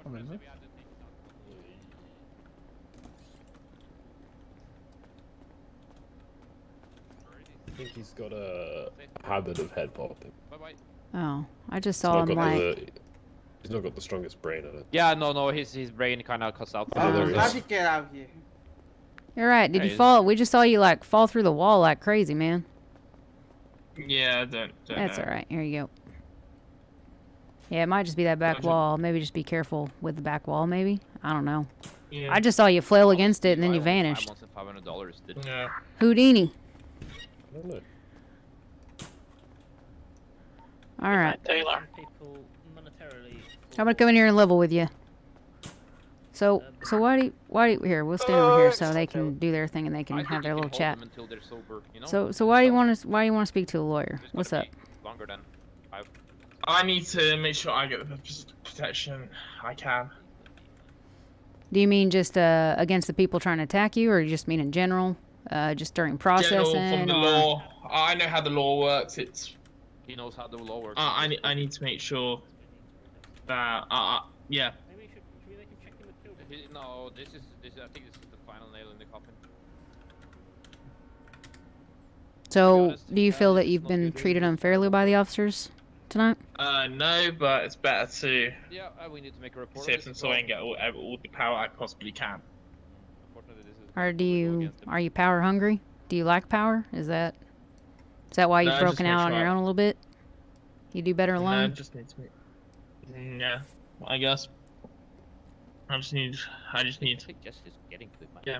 Speaker 3: I think he's got a habit of head popping.
Speaker 2: Oh, I just saw him like...
Speaker 3: He's not got the strongest brain in it.
Speaker 20: Yeah, no, his brain kind of cuts out.
Speaker 3: there he is.
Speaker 21: How'd you get out here?
Speaker 2: You're right. Did
Speaker 20: Hey,
Speaker 2: you fall? We just saw you like fall through the wall like crazy, man.
Speaker 22: Yeah, I don't
Speaker 2: That's
Speaker 22: know.
Speaker 2: alright. Here you go. Yeah, it might just be that back wall. Maybe just be careful with the back wall, maybe. I don't know.
Speaker 22: Yeah.
Speaker 2: I just saw you flail against it and then you vanished.
Speaker 20: $500, did
Speaker 22: Yeah.
Speaker 2: Houdini.
Speaker 3: I don't know.
Speaker 2: Alright.
Speaker 19: Taylor.
Speaker 2: I'm gonna come in here and level with you. So why do you, here, we'll stand over here so they can do their thing and they can have their little chat.
Speaker 20: Until they're sober, you know?
Speaker 2: So why do you want to speak to a lawyer?
Speaker 20: It's
Speaker 2: What's
Speaker 20: gonna
Speaker 2: up?
Speaker 20: be longer than 5.
Speaker 22: I need to make sure I get the protection I can.
Speaker 2: Do you mean just against the people trying to attack you, or you just mean in general? Just during processing?
Speaker 22: General from the
Speaker 2: or...
Speaker 22: law. I know how the law works.
Speaker 20: He knows how the law works.
Speaker 22: I need to make sure that yeah.
Speaker 20: No, this is I think this is the final nail in the coffin.
Speaker 2: So, do you feel that you've been treated unfairly by the officers tonight?
Speaker 22: No, but it's better to
Speaker 20: Yeah, we need to make a report.
Speaker 22: safe than sorry and get all the power I possibly can.
Speaker 2: Or are you power hungry? Do you like power? Is that why you've
Speaker 22: No,
Speaker 2: broken
Speaker 22: just make
Speaker 2: out on
Speaker 22: sure
Speaker 2: your own a little bit? You do better
Speaker 22: No,
Speaker 2: alone?
Speaker 22: just need to make. Yeah, I guess. I just need.
Speaker 20: Just getting to my
Speaker 22: Yeah,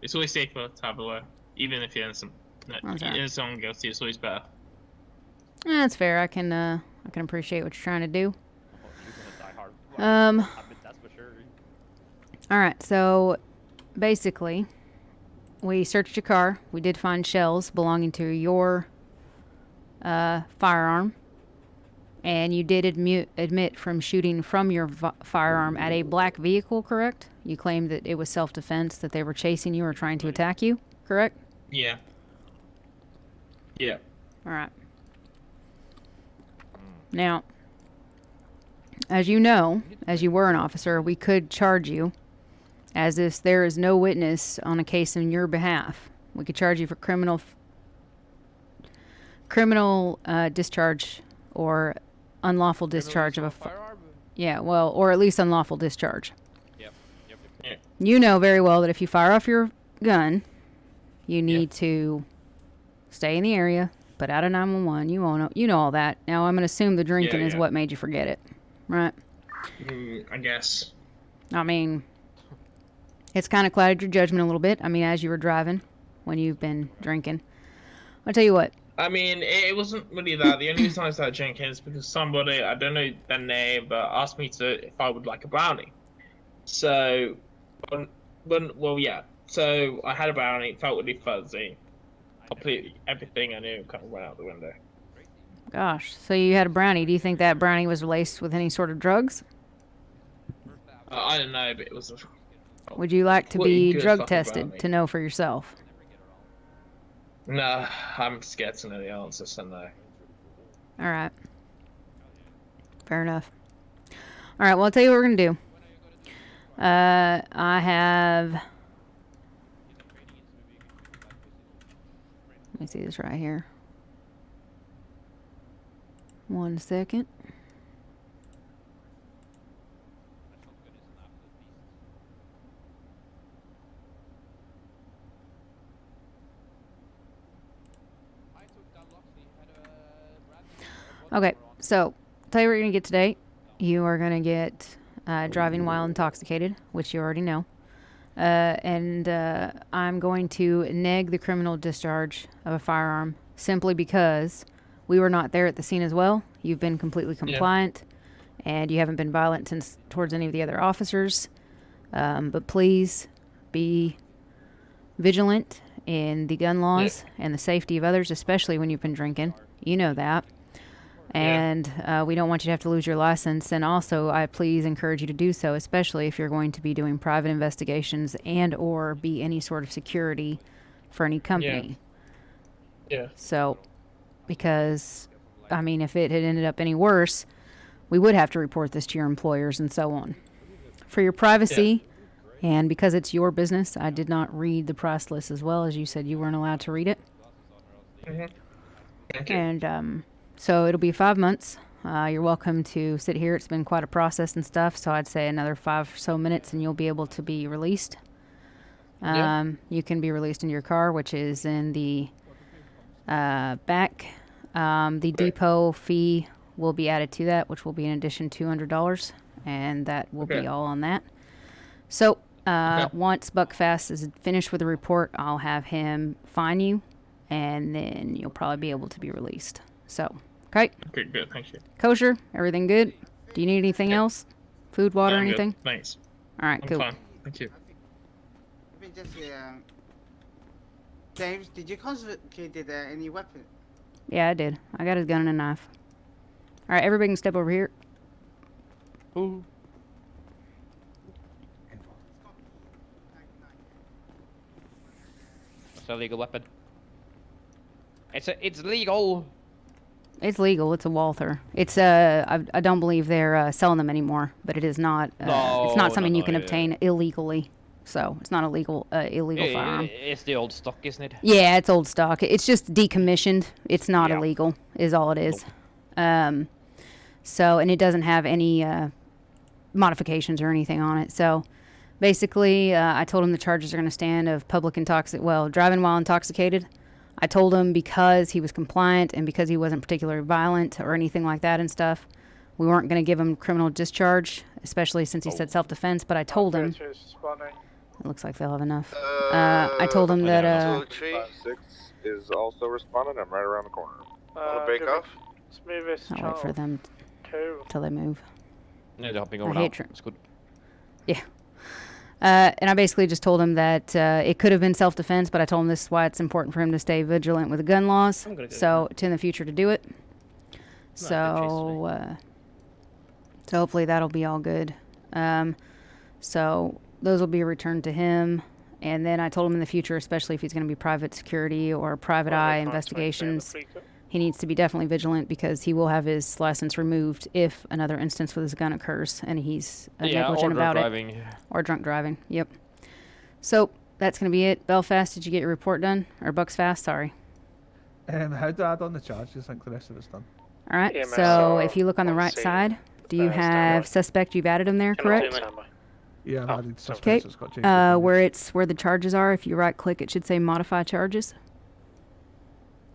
Speaker 22: it's always safer to have a lawyer, even if you're innocent.
Speaker 2: That's right.
Speaker 22: Innocent and guilty, it's always better.
Speaker 2: Yeah, that's fair. I can appreciate what you're trying to do.
Speaker 20: That's for sure.
Speaker 2: Alright, so basically, we searched your car. We did find shells belonging to your firearm. And you did admit from shooting from your firearm at a black vehicle, correct? You claimed that it was self-defense, that they were chasing you or trying to attack you, correct?
Speaker 22: Yeah. Yeah.
Speaker 2: All right. Now, as you know, as you were an officer, we could charge you as if there is no witness on a case in your behalf. We could charge you for criminal discharge or unlawful discharge of a firearm. Yeah, well, or at least unlawful discharge.
Speaker 20: Yep.
Speaker 2: You know very well that if you fire off your gun, you need to stay in the area, put out a 911. You know all that. Now I'm going to assume the drinking is what made you forget it, right?
Speaker 22: I guess.
Speaker 2: I mean, it's kind of clouded your judgment a little bit. I mean, as you were driving, when you've been drinking. I'll tell you what.
Speaker 22: I mean, it wasn't really that. The only reason I started drinking is because somebody, I don't know their name, but asked me if I would like a brownie. So, so I had a brownie, it felt really fuzzy. Completely, everything I knew kind of went out the window.
Speaker 2: Gosh, so you had a brownie. Do you think that brownie was laced with any sort of drugs?
Speaker 22: I don't know, but it was
Speaker 2: Would you like to be drug tested to know for yourself?
Speaker 22: No, I'm scared to know the answer, so no.
Speaker 2: Alright. Fair enough. Alright, well, I'll tell you what we're going to do. I have... Let me see this right here. 1 second. Okay, so tell you what you're going to get today. You are going to get driving while intoxicated, which you already know. And I'm going to neg the criminal discharge of a firearm simply because we were not there at the scene as well. You've been completely compliant, and you haven't been violent towards any of the other officers. But please be vigilant in the gun laws and the safety of others, especially when you've been drinking. You know that. And we don't want you to have to lose your license. And also, I please encourage you to do so, especially if you're going to be doing private investigations and or be any sort of security for any company.
Speaker 22: Yeah.
Speaker 2: So, because, I mean, if it had ended up any worse, we would have to report this to your employers and so on. For your privacy, and because it's your business, I did not read the price list as well as you said you weren't allowed to read it. And, so it'll be 5 months. You're welcome to sit here. It's been quite a process and stuff. So I'd say another 5 or so minutes and you'll be able to be released. You can be released in your car, which is in the back. The depot fee will be added to that, which will be an addition $200. And that will be all on that. So once Buckfast is finished with the report, I'll have him fine you. And then you'll probably be able to be released. So... Okay.
Speaker 22: Okay, good. Thank you.
Speaker 2: Kosher? Everything good? Do you need anything else? Food, water, anything?
Speaker 22: Good. Thanks.
Speaker 2: All right, cool.
Speaker 22: I'm fine. Thank you.
Speaker 21: James, did you confiscate any weapon?
Speaker 2: Yeah, I did. I got his gun and a knife. All right, everybody can step over here.
Speaker 22: Ooh.
Speaker 20: It's a legal weapon. It's legal.
Speaker 2: It's legal. It's a Walther. It's I don't believe they're selling them anymore, but it is not. It's not something you can obtain illegally. So it's not a illegal firearm.
Speaker 20: It's the old stock, isn't it?
Speaker 2: Yeah, it's old stock. It's just decommissioned. It's not illegal, is all it is. So, and it doesn't have any modifications or anything on it. So, basically, I told him the charges are going to stand of driving while intoxicated. I told him because he was compliant and because he wasn't particularly violent or anything like that and stuff, we weren't going to give him criminal discharge, especially since he said self-defense. But I told him. It looks like they'll have enough. I told him that.
Speaker 1: 6 is also responding. I'm right around the corner. Want to bake off?
Speaker 2: I'll wait for them till they move.
Speaker 20: No, they're hopping over
Speaker 2: I
Speaker 20: now.
Speaker 2: hate
Speaker 20: It's good.
Speaker 2: Yeah. And I basically just told him that it could have been self-defense, but I told him this is why it's important for him to stay vigilant with the gun laws. So, in the future to do it. So, so hopefully that'll be all good. So those will be returned to him. And then I told him in the future, especially if he's going to be private security or private eye investigations, he needs to be definitely vigilant because he will have his license removed if another instance with his gun occurs and he's negligent about it. Or drunk driving. Yep. So that's going to be it. Belfast, did you get your report done? Or Bucks Fast, sorry.
Speaker 5: How do I add on the charges? I think the rest of it's done.
Speaker 2: All right. So if you look on the right side, do you have suspect? You've added him there, correct?
Speaker 5: Yeah, I've added suspects. It's got changed.
Speaker 2: Where the charges are, if you right click, it should say modify charges.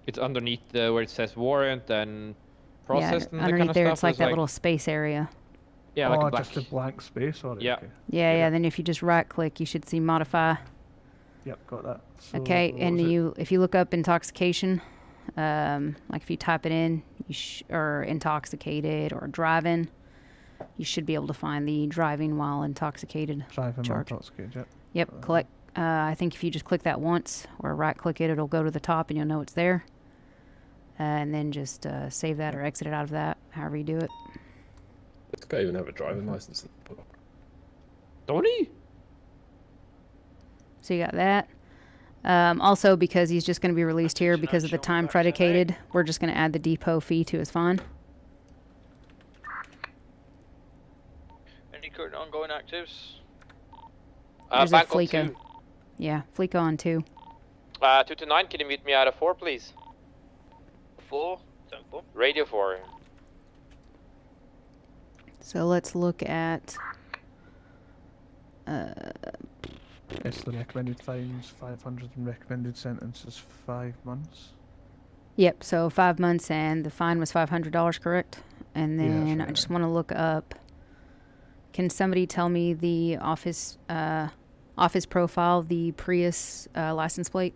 Speaker 20: It's underneath where it says warrant and process and
Speaker 2: underneath
Speaker 20: that kind of
Speaker 2: there,
Speaker 20: stuff.
Speaker 2: it's like that little space area.
Speaker 20: Yeah, like a black.
Speaker 5: Just a blank space. Or
Speaker 20: yeah.
Speaker 5: Okay.
Speaker 2: Yeah. Then if you just right click, you should see modify.
Speaker 5: Yep, got that. So
Speaker 2: okay, and if you look up intoxication, like if you type it in, or intoxicated or driving, you should be able to find the driving while intoxicated
Speaker 5: driving
Speaker 2: charge.
Speaker 5: While intoxicated,
Speaker 2: Yep. Collect. I think if you just click that once or right click it, it'll go to the top and you'll know it's there. And then just save that or exit it out of that, however you do it.
Speaker 3: This guy even have a driving license.
Speaker 20: Don't he?
Speaker 2: So you got that. Also, because he's just going to be released here because of the time predicated, we're just going to add the depot fee to his fine.
Speaker 9: Any current ongoing actives?
Speaker 2: There's a Fleeco. Yeah, Fleeco on 2.
Speaker 4: 2 to 9, can you meet me at a 4, please?
Speaker 9: 4?
Speaker 4: Radio 4.
Speaker 2: So let's look at...
Speaker 5: It's the recommended fines, 500, and recommended sentence is 5 months.
Speaker 2: Yep, so 5 months, and the fine was $500, correct? And then I just want to look up... Can somebody tell me the office profile, the Prius license plate?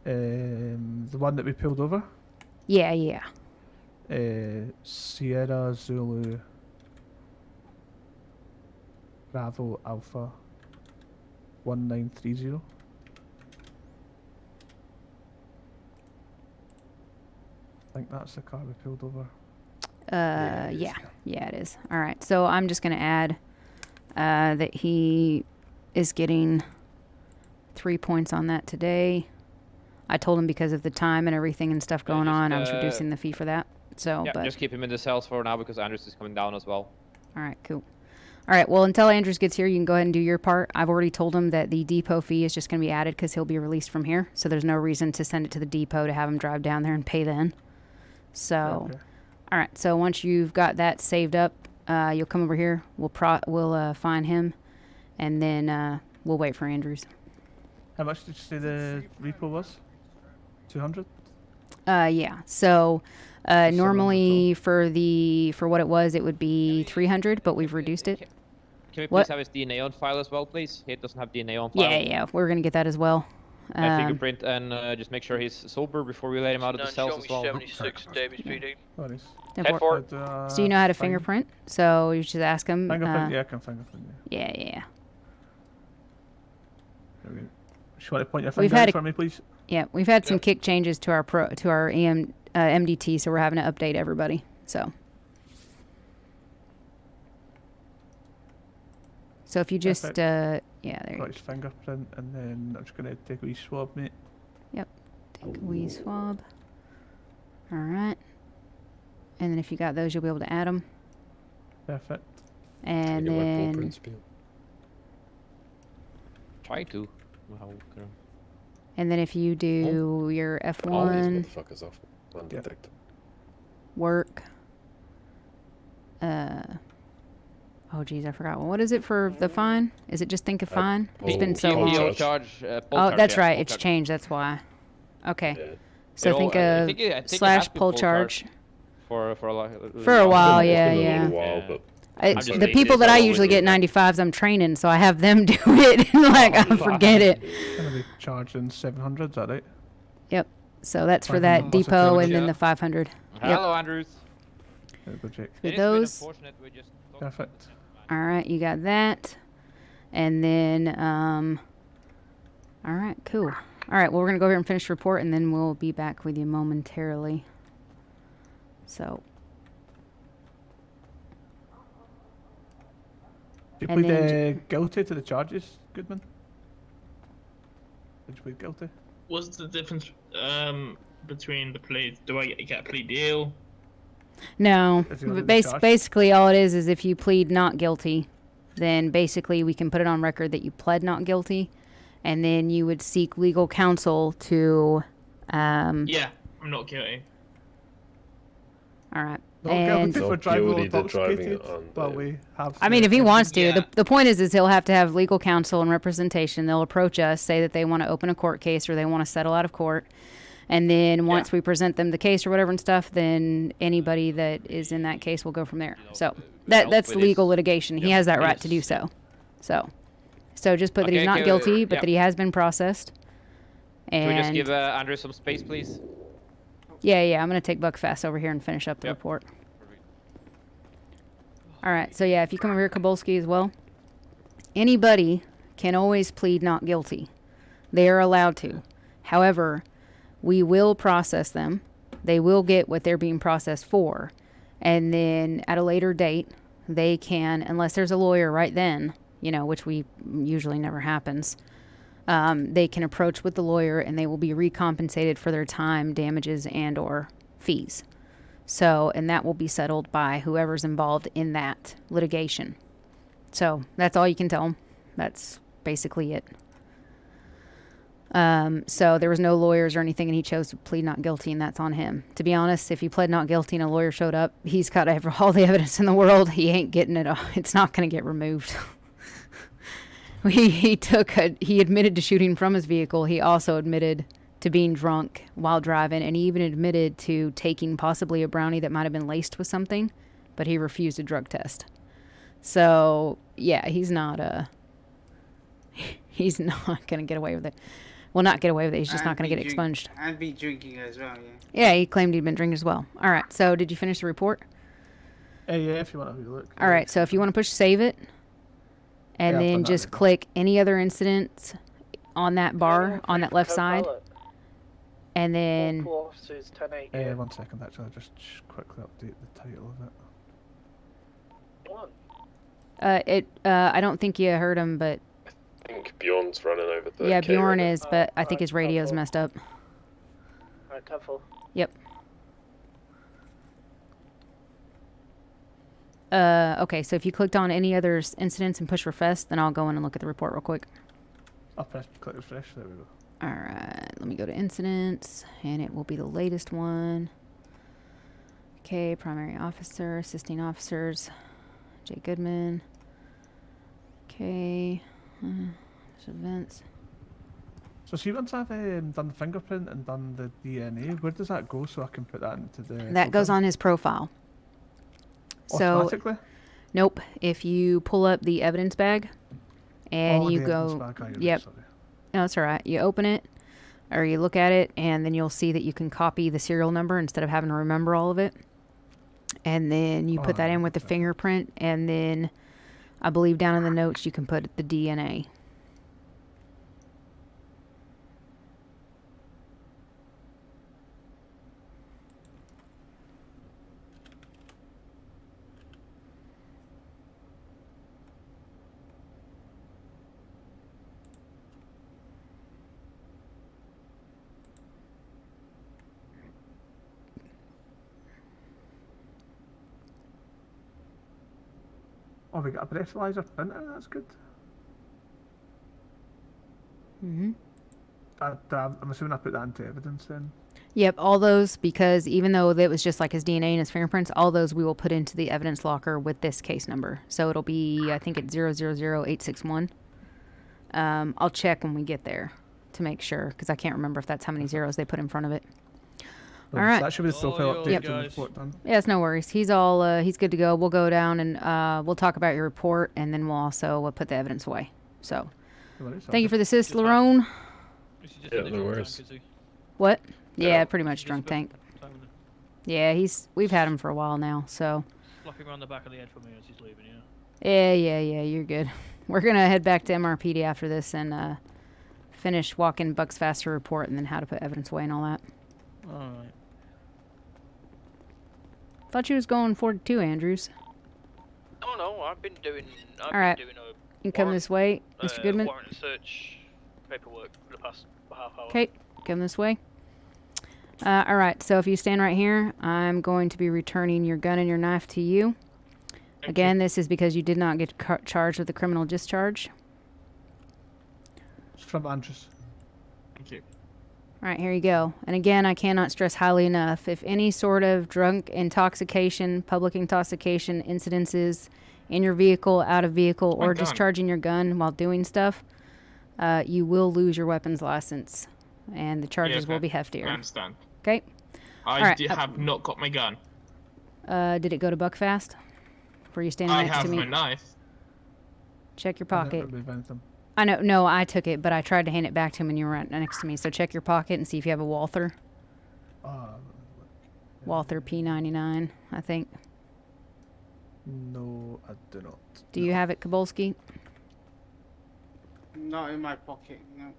Speaker 5: The one that we pulled over?
Speaker 2: Yeah.
Speaker 5: Sierra Zulu Bravo Alpha 1930. I think that's the car we pulled over.
Speaker 2: Yeah, it is. All right, so I'm just going to add that he is getting 3 points on that today. I told him because of the time and everything and stuff going on, I was reducing the fee for that. So,
Speaker 20: yeah,
Speaker 2: but
Speaker 20: just keep him in the cells for now because Andrews is coming down as well.
Speaker 2: All right, cool. All right, well, until Andrews gets here, you can go ahead and do your part. I've already told him that the depot fee is just going to be added because he'll be released from here. So there's no reason to send it to the depot to have him drive down there and pay then. So, all right, so once you've got that saved up, you'll come over here. We'll find him, and then we'll wait for Andrews.
Speaker 5: How much did you say the repo was? 200?
Speaker 2: Yeah. So normally for what it was, it would be 300, but we've reduced it.
Speaker 20: Can we please have his DNA on file as well, please? He doesn't have DNA on file.
Speaker 2: Yeah. We're gonna get that as well.
Speaker 20: Fingerprint and just make sure he's sober before we let him out of the cells as well.
Speaker 9: 76 Davis PD.
Speaker 2: So you know how to fingerprint? So you should ask him.
Speaker 5: Fingerprint, yeah, I can fingerprint.
Speaker 2: Yeah.
Speaker 5: Just want to point your finger out for me, please.
Speaker 2: Yeah, we've had some kick changes to our MDT, so we're having to update everybody. So if you just there you go.
Speaker 5: Got his fingerprint, and then I'm just gonna take a wee swab, mate.
Speaker 2: Yep, take a wee swab. All right, and then if you got those, you'll be able to add them.
Speaker 5: Perfect.
Speaker 2: And then
Speaker 20: try to.
Speaker 2: And then if you do your F1 work, oh geez, I forgot. What is it for the fine? Is it just think of fine? It's been so long. Oh, that's right. It's changed. That's why. Okay. So think of slash pull charge.
Speaker 20: For a
Speaker 2: while, yeah. The people that I usually get 95s, I'm training, so I have them do it, and I forget it.
Speaker 5: Gonna be charging 700, is that right?
Speaker 2: Yep. So that's for that depot, and then the 500.
Speaker 20: Hello, Andrews.
Speaker 2: With those.
Speaker 5: Perfect.
Speaker 2: All right, you got that, and then all right, cool. All right, well, we're gonna go over and finish the report, and then we'll be back with you momentarily. So.
Speaker 5: Did you
Speaker 2: And
Speaker 5: plead
Speaker 2: then
Speaker 5: guilty to the charges, Goodman? Did you plead guilty?
Speaker 22: What's the difference between the plea? Do I get a plea deal?
Speaker 2: No,
Speaker 5: Is he gonna
Speaker 2: but
Speaker 5: be charged?
Speaker 2: basically all it is if you plead not guilty, then basically we can put it on record that you pled not guilty, and then you would seek legal counsel to.
Speaker 22: Yeah, I'm not guilty.
Speaker 2: All right.
Speaker 5: Not
Speaker 2: And
Speaker 5: guilty for driving while
Speaker 3: guilty to driving
Speaker 5: intoxicated.
Speaker 3: on
Speaker 5: Well, we have.
Speaker 2: I mean, if he wants to,
Speaker 22: Yeah.
Speaker 2: the point is he'll have to have legal counsel and representation. They'll approach us, say that they want to open a court case or they want to settle out of court. And then once we present them the case or whatever and stuff, then anybody that is in that case will go from there. So that's legal litigation. He has that right to do so. So just put that he's not guilty, but that he has been processed. And
Speaker 20: Can we just give Andrew some space, please?
Speaker 2: yeah, I'm going to take Buckfast over here and finish up the report. All right, so yeah, if you come over here, Kabolski, as well, anybody can always plead not guilty. They are allowed to. However, we will process them. They will get what they're being processed for. And then at a later date, they can, unless there's a lawyer right then, which we usually never happens, they can approach with the lawyer and they will be recompensated for their time, damages, and or fees. So, and that will be settled by whoever's involved in that litigation. So that's all you can tell them. That's basically it. So there was no lawyers or anything, and he chose to plead not guilty, and that's on him. To be honest, if he pled not guilty and a lawyer showed up, he's got all the evidence in the world. He ain't getting it. It's not going to get removed. He admitted to shooting from his vehicle. He also admitted to being drunk while driving, and he even admitted to taking possibly a brownie that might have been laced with something, but he refused a drug test. So yeah, he's not going to get away with it. Well, not get away with it. He's just not going to get expunged.
Speaker 21: I'd be drinking as well, yeah.
Speaker 2: Yeah, he claimed he'd been drinking as well. All right, so did you finish the report?
Speaker 5: Yeah, if you want to have a look.
Speaker 2: All right, so if you want to push save it, and then just click any other incidents on that bar on that left side, and then.
Speaker 5: One second, actually, I'll just quickly update the title of it.
Speaker 2: I don't think you heard him, but.
Speaker 3: I think Bjorn's running over the.
Speaker 2: Yeah, Bjorn is, but I think his radio's messed up.
Speaker 25: Alright, 10-4.
Speaker 2: Yep. Okay, so if you clicked on any other incidents and push refresh, then I'll go in and look at the report real quick.
Speaker 5: I'll click refresh, there we go.
Speaker 2: Alright, let me go to incidents, and it will be the latest one. Okay, primary officer, assisting officers, Jay Goodman. Okay, events.
Speaker 5: So see, once I've done the fingerprint and done the DNA, where does that go so I can put that into the...
Speaker 2: That goes on his profile.
Speaker 5: Automatically?
Speaker 2: So, nope. If you pull up the evidence bag and you go... Yep. No, that's all right. You open it or you look at it and then you'll see that you can copy the serial number instead of having to remember all of it. And then you put that in with the fingerprint, and then I believe down in the notes you can put the DNA.
Speaker 5: Oh, we got a breathalyzer printer, that's good.
Speaker 2: Mm-hmm.
Speaker 5: I'm assuming I put that into evidence then.
Speaker 2: Yep, all those, because even though that was just like his DNA and his fingerprints, all those we will put into the evidence locker with this case number. So it'll be, I think it's 000861. I'll check when we get there to make sure, because I can't remember if that's how many zeros they put in front of it. All right.
Speaker 5: So that should be the profile update to the report done.
Speaker 2: Yeah, it's no worries. He's all he's good to go. We'll go down and we'll talk about your report, and then we'll also put the evidence away. So, thank you for the assist, Lerone.
Speaker 3: Yeah, no worries.
Speaker 2: What? Yeah, pretty much drunk tank. Yeah, we've had him for a while now, so.
Speaker 13: Flopping around the back of the head for me as he's leaving, yeah.
Speaker 2: Yeah, you're good. We're gonna head back to MRPD after this and finish walking Buck's Faster report and then how to put evidence away and all that.
Speaker 13: Alright.
Speaker 2: Thought you was going 42, Andrews.
Speaker 9: No, I've been doing.
Speaker 2: Alright. You come this way, Mr. Goodman.
Speaker 9: Warrant and search paperwork for the past half hour.
Speaker 2: Okay, come this way. Alright, so if you stand right here, I'm going to be returning your gun and your knife to you. Again, this is because you did not get charged with a criminal discharge.
Speaker 5: It's from Andrews.
Speaker 22: Thank you.
Speaker 2: Alright, here you go. And again, I cannot stress highly enough, if any sort of drunk intoxication, public intoxication incidences in your vehicle, out of vehicle, or discharging your gun while doing stuff, you will lose your weapons license. And the charges will be heftier.
Speaker 22: I understand.
Speaker 2: Okay?
Speaker 22: I have not got my gun.
Speaker 2: Did it go to Buckfast? Were you standing next to me?
Speaker 22: I have my knife.
Speaker 2: Check your pocket.
Speaker 5: Them.
Speaker 2: I know, no, I took it, but I tried to hand it back to him and you were right next to me. So check your pocket and see if you have a Walther. Walther P99, I think.
Speaker 5: No, I do not.
Speaker 2: Do you have it, Kabolski?
Speaker 21: Not in my pocket, no.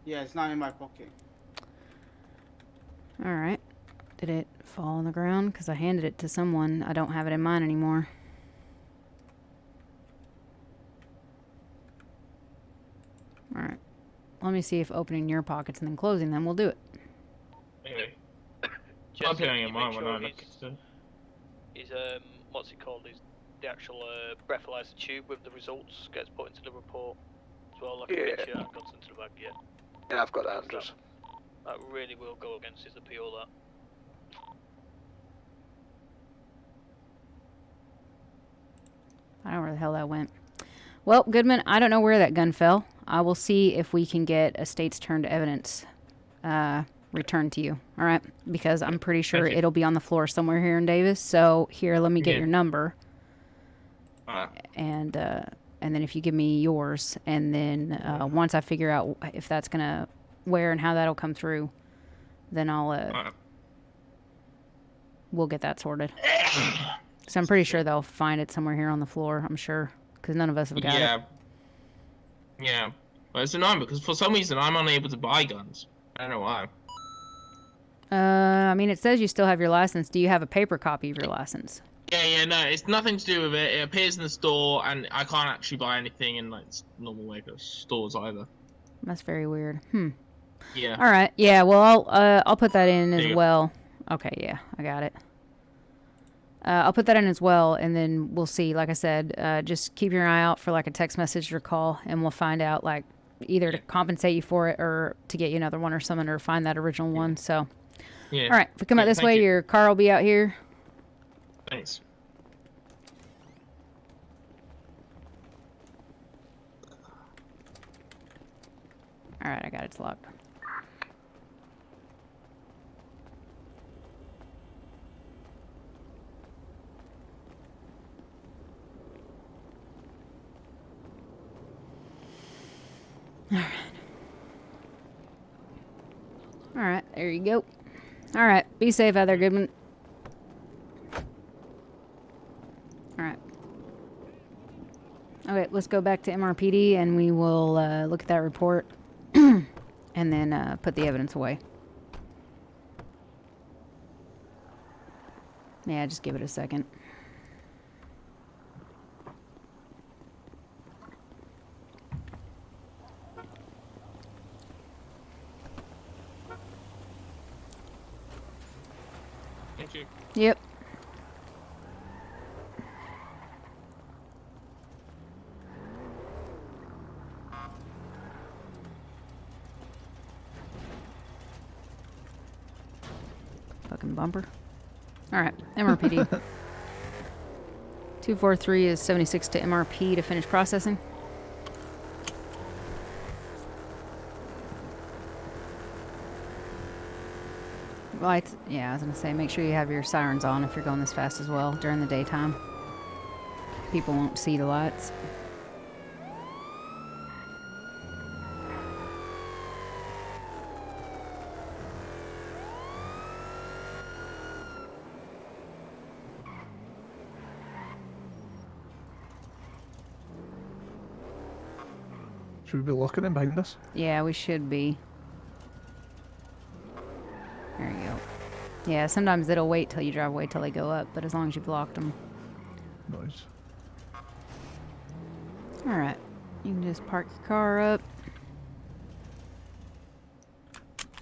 Speaker 21: Yeah, it's not in my pocket.
Speaker 2: Alright. Did it fall on the ground? Because I handed it to someone. I don't have it in mine anymore. Alright. Let me see if opening your pockets and then closing them will do it.
Speaker 22: Okay. I'll put it in mine when I look at it.
Speaker 9: Is what's it called? Is the actual breathalyzer tube with the results gets put into the report as well, like a picture and goes into the bag.
Speaker 25: Yeah, I've got that, Andrews.
Speaker 9: That really will go against his appeal. That.
Speaker 2: I don't know where the hell that went. Well, Goodman, I don't know where that gun fell. I will see if we can get a state's turned evidence returned to you. All right? Because I'm pretty sure it'll be on the floor somewhere here in Davis. So here, let me get your number. And then if you give me yours, and then once I figure out if that's gonna where and how that'll come through, then I'll we'll get that sorted. So I'm pretty sure they'll find it somewhere here on the floor. I'm sure, because none of us have got it.
Speaker 22: Yeah. Well, it's annoying because for some reason I'm unable to buy guns. I don't know why.
Speaker 2: I mean, it says you still have your license. Do you have a paper copy of your license?
Speaker 22: Yeah, no, it's nothing to do with it. It appears in the store, and I can't actually buy anything in like normal regular stores either.
Speaker 2: That's very weird.
Speaker 22: Yeah.
Speaker 2: All right. Yeah. Well, I'll put that in as well. Okay. Yeah, I got it. I'll put that in as well, and then we'll see. Like I said, just keep your eye out for like a text message or call, and we'll find out like either to compensate you for it or to get you another one or something, or find that original one. So, all right. If we come out this way, your car will be out here.
Speaker 22: Thanks.
Speaker 2: All right, I got it. It's locked. All right, there you go. All right, be safe out there, Goodman. All right. Okay, let's go back to MRPD and we will look at that report and then put the evidence away. Yeah, just give it a second.
Speaker 22: Thank you.
Speaker 2: Yep. Fucking bumper. Alright, MRPD. 243 is 76 to MRP to finish processing. Lights, yeah, I was gonna say, make sure you have your sirens on if you're going this fast as well during the daytime. People won't see the lights.
Speaker 5: Should we be looking in behind us?
Speaker 2: Yeah, we should be. There you go. Yeah, sometimes it'll wait till you drive away till they go up, but as long as you've locked them.
Speaker 5: Nice.
Speaker 2: Alright. You can just park your car up.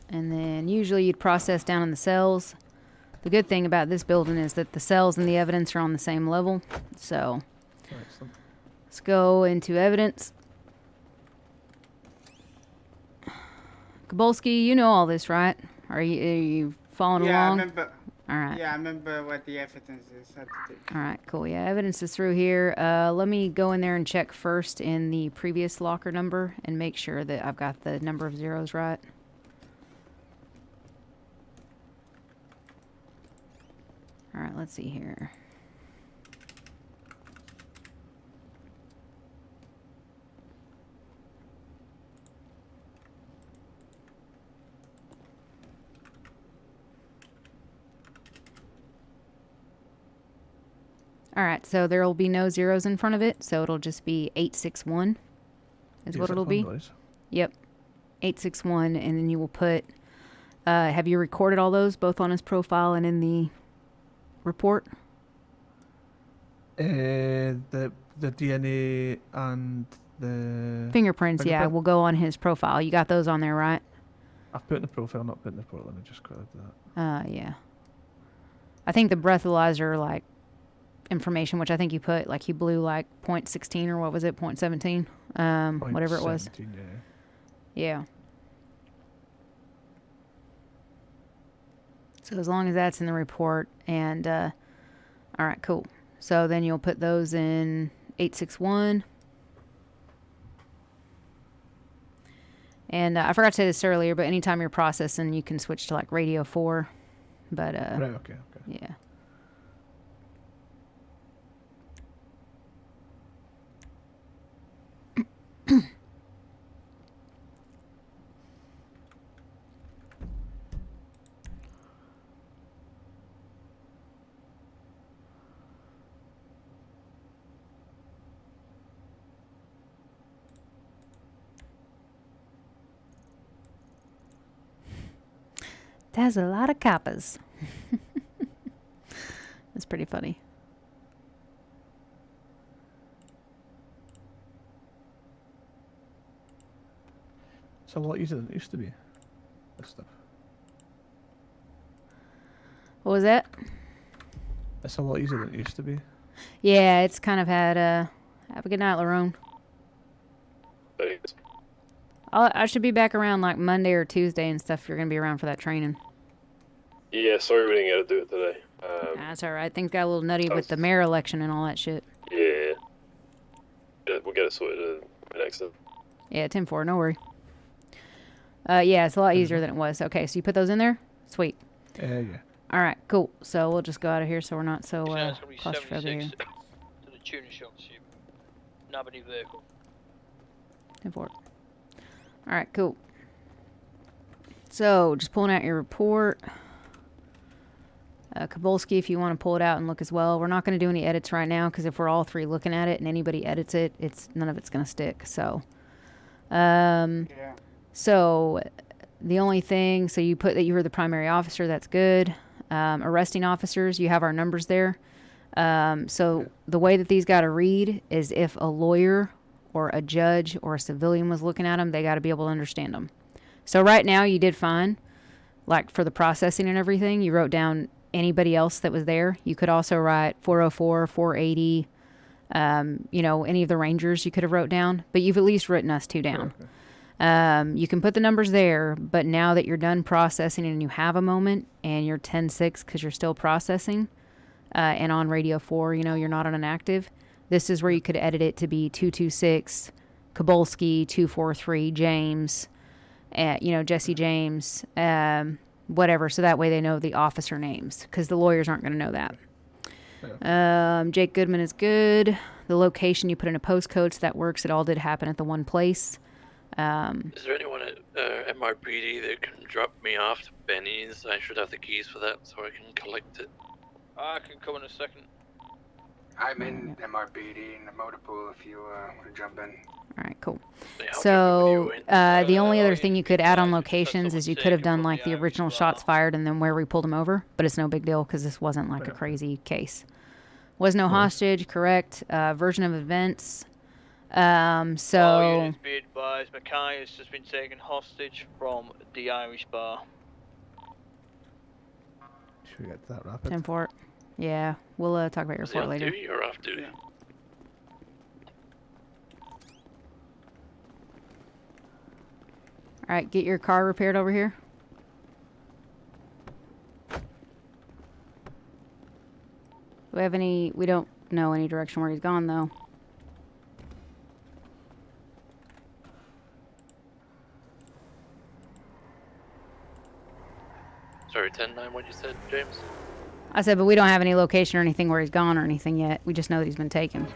Speaker 2: And then usually you'd process down in the cells. The good thing about this building is that the cells and the evidence are on the same level. So,
Speaker 5: excellent.
Speaker 2: Let's go into evidence. Kabolski, you know all this, right? Are you following along?
Speaker 21: Yeah, I remember.
Speaker 2: Alright.
Speaker 21: Yeah, I remember what the evidence is.
Speaker 2: Alright, cool. Yeah, evidence is through here. Let me go in there and check first in the previous locker number and make sure that I've got the number of zeros right. Alright, let's see here. Alright, so there will be no zeros in front of it, so it'll just be 861 is what it'll be. Yep, 861, and then you will put, have you recorded all those, both on his profile and in the report?
Speaker 5: The DNA and the...
Speaker 2: Fingerprints, yeah, will go on his profile. You got those on there, right?
Speaker 5: I've put in the profile, not put in the report. Let me just quickly do that.
Speaker 2: Yeah. I think the breathalyzer, like, information, which I think you put, like, you blew, like, 0.16 or what was it, 0.17? Whatever it was. Yeah. So as long as that's in the report, and, alright, cool. So then you'll put those in 861. And I forgot to say this earlier, but anytime you're processing, you can switch to, like, radio 4. But,
Speaker 5: right, okay.
Speaker 2: Yeah. That's a lot of coppers. That's pretty funny.
Speaker 5: It's a lot easier than it used to be. This stuff.
Speaker 2: What was that?
Speaker 5: It's a lot easier than it used to be.
Speaker 2: Yeah, it's kind of had have a good night, Larone. I should be back around like Monday or Tuesday and stuff. If you're gonna be around for that training.
Speaker 3: Yeah, sorry we didn't get to do it today.
Speaker 2: That's alright. Things got a little nutty with the mayor election and all that shit.
Speaker 3: Yeah. We'll get it sorted next time.
Speaker 2: Yeah, 10-4, no worry. Yeah, it's a lot easier than it was. Okay, so you put those in there? Sweet.
Speaker 5: Yeah.
Speaker 2: Alright, cool. So we'll just go out of here so we're not so
Speaker 9: It's gonna be
Speaker 2: claustrophobic
Speaker 9: 76
Speaker 2: here.
Speaker 9: to the tuning shop, so you nab any vehicle.
Speaker 2: 10-4. Alright, cool. So, just pulling out your report. Kabolski, if you want to pull it out and look as well. We're not going to do any edits right now, because if we're all three looking at it and anybody edits it, none of it's going to stick. So, so the only thing, so you put that you were the primary officer, that's good. Arresting officers, you have our numbers there. So the way that these got to read is if a lawyer or a judge or a civilian was looking at them, they got to be able to understand them. So right now you did fine. Like for the processing and everything, you wrote down anybody else that was there. You could also write 404, 480, you know, any of the rangers you could have wrote down, but you've at least written us two down. You can put the numbers there, but now that you're done processing and you have a moment and you're 10-6 because you're still processing, and on radio 4, you know, you're not on an active, this is where you could edit it to be 226, Kabolski, 243, James, you know, Jesse James, whatever. So that way they know the officer names, because the lawyers aren't going to know that. Jake Goodman is good. The location you put in a postcode, so that works. It all did happen at the one place.
Speaker 11: Is there anyone at MRPD that can drop me off to Benny's? I should have the keys for that, so I can collect it.
Speaker 9: I can come in a second.
Speaker 7: I'm in MRPD in the motor pool if you want to jump in.
Speaker 2: Alright, cool. So, the only other thing you could add on locations is you could have done like the original shots fired and then where we pulled him over, but it's no big deal because this wasn't like a crazy case. Was no hostage, correct. Version of events.
Speaker 9: Units be advised, Mackay has just been taken hostage from the Irish bar.
Speaker 5: Should we get to that rapid?
Speaker 2: 10-4. Yeah, we'll talk about your report later.
Speaker 11: Off duty or off duty?
Speaker 2: Alright, get your car repaired over here. Do we have any... We don't know any direction where he's gone, though.
Speaker 11: Sorry, 10-9, what you said, James?
Speaker 2: I said, but we don't have any location or anything where he's gone or anything yet. We just know that he's been taken.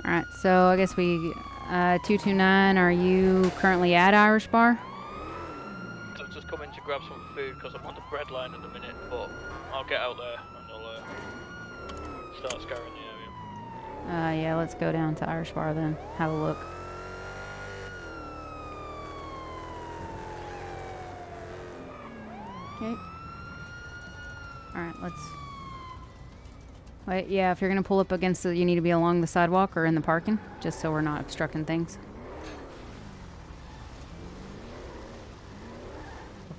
Speaker 2: Alright, so I guess we... 229, are you currently at Irish Bar?
Speaker 9: I've just come in to grab some food because I'm on the bread line at the minute, but I'll get out there and I'll start scouring the area.
Speaker 2: Yeah, let's go down to Irish Bar then. Have a look. Okay. Alright, let's... Wait, yeah, if you're going to pull up against it, you need to be along the sidewalk or in the parking, just so we're not obstructing things.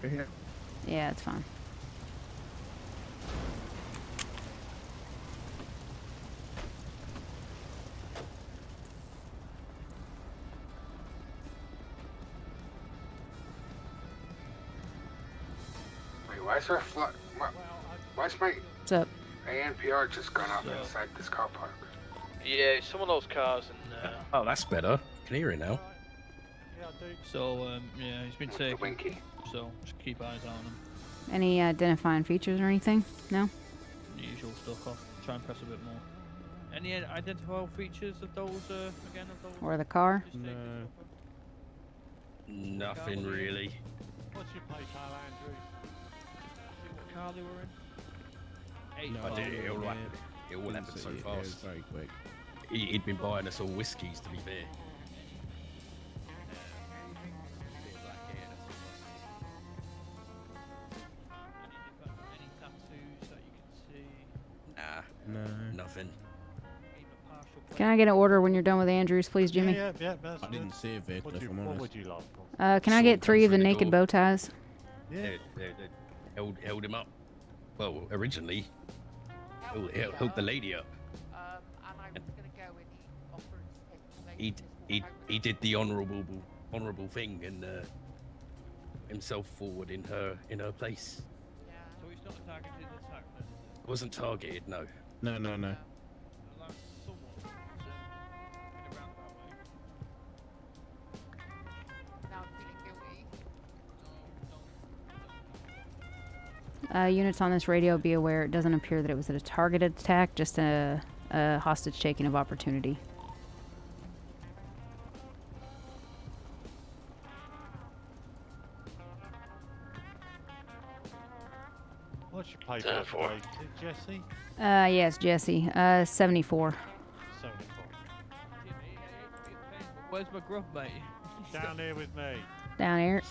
Speaker 5: Okay, yeah.
Speaker 2: Yeah, it's fine.
Speaker 7: Wait, why is there a flood? Why is my...
Speaker 2: What's up?
Speaker 7: ANPR just gone up inside this car park?
Speaker 9: Yeah, it's some of those cars and...
Speaker 6: Oh, that's better. I can hear it now.
Speaker 13: So, yeah, he's been taken. So, just keep eyes on him.
Speaker 2: Any identifying features or anything? No?
Speaker 13: The usual stuff. I'll try and press a bit more. Any identifiable features of those, again, of those?
Speaker 2: Or the car?
Speaker 6: No. Nothing really.
Speaker 13: What's your plate, Carl Andrews? What car they were in?
Speaker 6: No, I did it all right. It all happened so fast. Very quick. He'd been buying us all whiskies, to be fair.
Speaker 13: Any tattoos that you can see?
Speaker 6: Nah, no, nothing.
Speaker 2: Can I get an order when you're done with Andrews, please, Jimmy?
Speaker 16: Yeah, I didn't see a vehicle, if I'm honest. What would you like?
Speaker 2: Can I get 3 of the naked bow ties?
Speaker 6: Yeah. They held him up. Well, originally, held the lady up. He did the honourable thing and himself forward in her place.
Speaker 13: So he's not a targeted attack then, is it?
Speaker 6: Wasn't targeted, no. No.
Speaker 2: Units on this radio, be aware it doesn't appear that it was a targeted attack, just a hostage taking of opportunity.
Speaker 16: What's your plate for? Jesse?
Speaker 2: Yes, Jesse. 74.
Speaker 16: 74.
Speaker 13: Where's my grub, mate?
Speaker 16: Down here with me.
Speaker 2: Down here.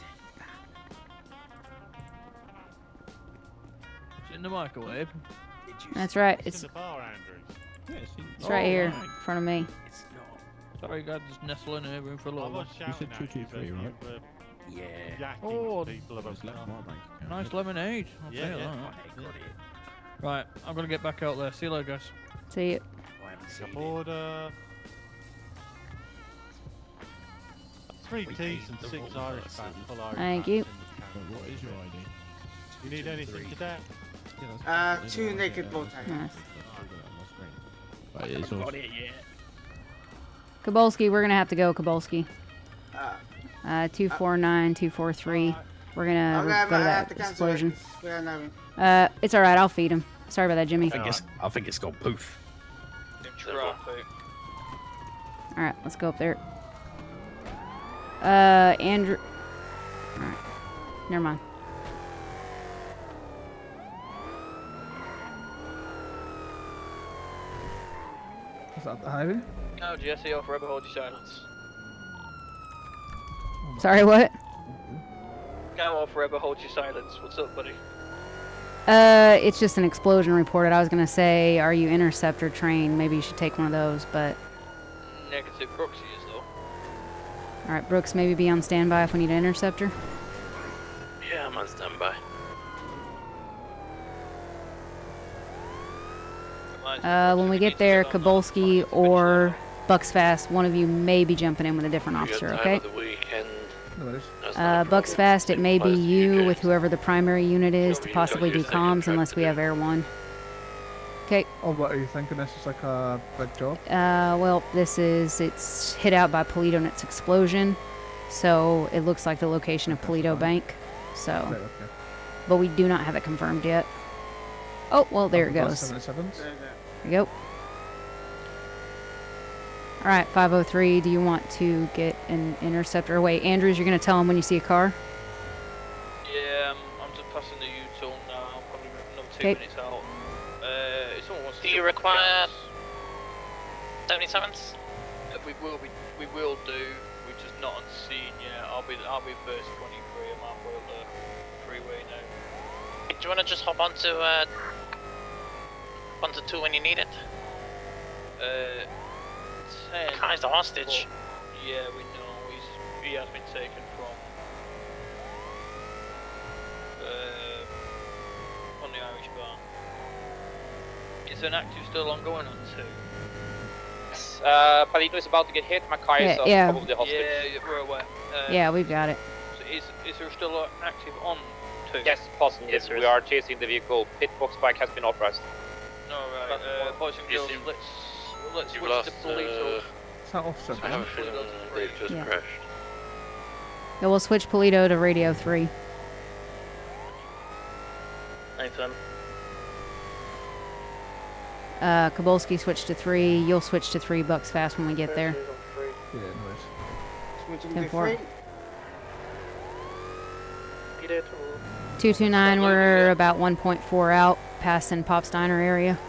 Speaker 13: It's in the microwave.
Speaker 2: That's right.
Speaker 16: It's in the bar, Andrews.
Speaker 13: Yeah,
Speaker 2: it's right here in front of me.
Speaker 13: It's not. Sorry, guys, just nestle in here, room for a little bit.
Speaker 16: You said 223, right?
Speaker 6: Yeah.
Speaker 13: Oh,
Speaker 16: people about
Speaker 13: nice lemonade. I'll tell you that. Right, I'm gonna get back out there. See you later, guys.
Speaker 2: See you.
Speaker 16: Order 3 teas and 6 Irish pants. Full Irish
Speaker 2: Thank you.
Speaker 16: What is your ID? You need anything today?
Speaker 21: 2 naked bow ties.
Speaker 2: Nice. Kabolski, we're gonna have to go, Kabolski. 249, 243. We're gonna go to that explosion.
Speaker 21: We are now.
Speaker 2: It's alright, I'll feed him. Sorry about that, Jimmy.
Speaker 6: I think it's gone poof.
Speaker 2: Alright, let's go up there. Andrew. Alright. Never mind.
Speaker 5: Is that the highway?
Speaker 9: No, Jesse, off Rebel, hold your silence.
Speaker 2: Sorry, what?
Speaker 9: Go off Rebel, hold your silence. What's up, buddy?
Speaker 2: It's just an explosion reported. I was gonna say, are you interceptor trained? Maybe you should take one of those, but...
Speaker 9: Negative. Brooks is, though.
Speaker 2: Alright, Brooks, maybe be on standby if we need an interceptor.
Speaker 11: Yeah, I'm on standby.
Speaker 2: When we get there, Kabolski or Bucks Fast, one of you may be jumping in with a different officer, okay? Bucks Fast, it may be you with whoever the primary unit is to possibly do comms unless we have Air 1. Okay.
Speaker 5: Oh, what are you thinking? This is like a big job?
Speaker 2: Well, it's hit out by Polito and its explosion, so it looks like the location of Polito Bank, so.
Speaker 5: Right, okay.
Speaker 2: But we do not have it confirmed yet. Oh, well, there it goes.
Speaker 5: 77s?
Speaker 2: There you go. Alright, 503, do you want to get an interceptor? Wait, Andrews, you're going to tell him when you see a car?
Speaker 9: Yeah, I'm just passing the U-turn now. I'm probably another 2 minutes out. It's almost...
Speaker 19: Do you require 77s?
Speaker 9: We will do. We're just not on scene yet. I'll be first 23. I'm halfway up the freeway now.
Speaker 19: Do you want to just hop onto 2 when you need it?
Speaker 9: 10.
Speaker 19: Kai's the hostage.
Speaker 9: Yeah, we know. He has been taken from on the Irish bar. Is an active still ongoing on 2?
Speaker 4: Palito is about to get hit. Makai is probably hostage.
Speaker 9: Yeah, we're aware.
Speaker 2: Yeah, we've got it.
Speaker 9: So is there still active on 2?
Speaker 4: Yes, possibly. Yes, we are chasing the vehicle. Pit box bike has been authorized.
Speaker 9: Alright, boys and girls, let's switch to Polito.
Speaker 5: Is that officer?
Speaker 11: I have a feeling they just crashed.
Speaker 2: Yeah, we'll switch Polito to Radio 3.
Speaker 19: Nathan.
Speaker 2: Kabolski switched to 3. You'll switch to 3 Bucks Fast when we get there.
Speaker 5: Yeah, nice.
Speaker 2: 10-4. 229, we're about 1.4 out, passing Pop Steiner area.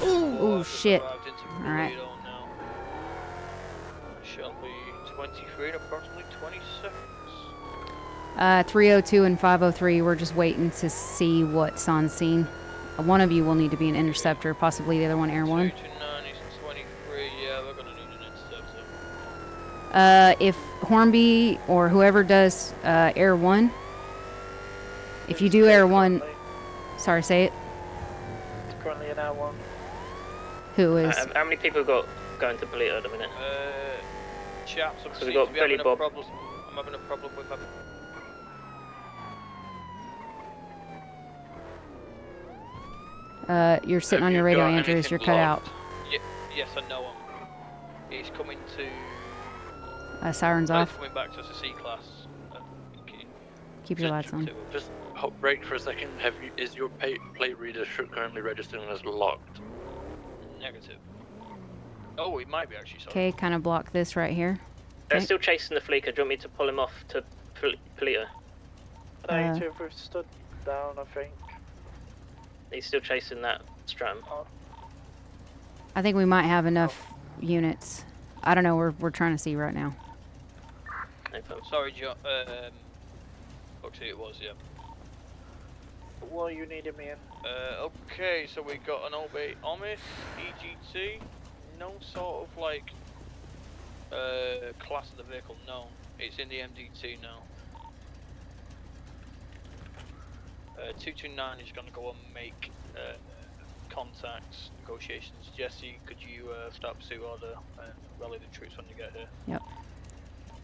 Speaker 2: Ooh, shit. Alright.
Speaker 9: Shall be 23 in approximately 20 seconds.
Speaker 2: 302 and 503, we're just waiting to see what's on scene. One of you will need to be an interceptor, possibly the other one Air 1.
Speaker 9: 229 is 23, yeah, we're gonna need an interceptor.
Speaker 2: If Hornby or whoever does Air 1, if you do Air 1, sorry, say it.
Speaker 14: Currently an Air 1.
Speaker 2: Who is?
Speaker 14: How many people got going to Polito at the minute?
Speaker 9: Chaps,
Speaker 14: So we got Billy Bob.
Speaker 9: I'm having a problem with that.
Speaker 2: You're sitting on your radio, Andrews. You're cut out.
Speaker 9: Yes, I know him. He's coming to...
Speaker 2: Sirens off.
Speaker 9: Coming back to us a C-class.
Speaker 2: Keep your lights on.
Speaker 11: Just hop break for a second. Is your plate reader currently registering as locked?
Speaker 9: Negative. Oh, it might be actually. Sorry.
Speaker 2: Okay, kind of block this right here.
Speaker 14: They're still chasing the Fleeker. Do you want me to pull him off to Polito?
Speaker 21: I need to have stood down, I think.
Speaker 14: He's still chasing that Stratton.
Speaker 2: I think we might have enough units. I don't know. We're trying to see right now.
Speaker 9: Sorry, Joe. Actually, it was, yeah.
Speaker 21: What are you needing me in?
Speaker 9: Okay, so we got an Obey Omis, EGT, no sort of like class of the vehicle, no. It's in the MDT now. 229 is going to go and make contacts, negotiations. Jesse, could you start pursuit order and rally the troops when you get here?
Speaker 2: Yep.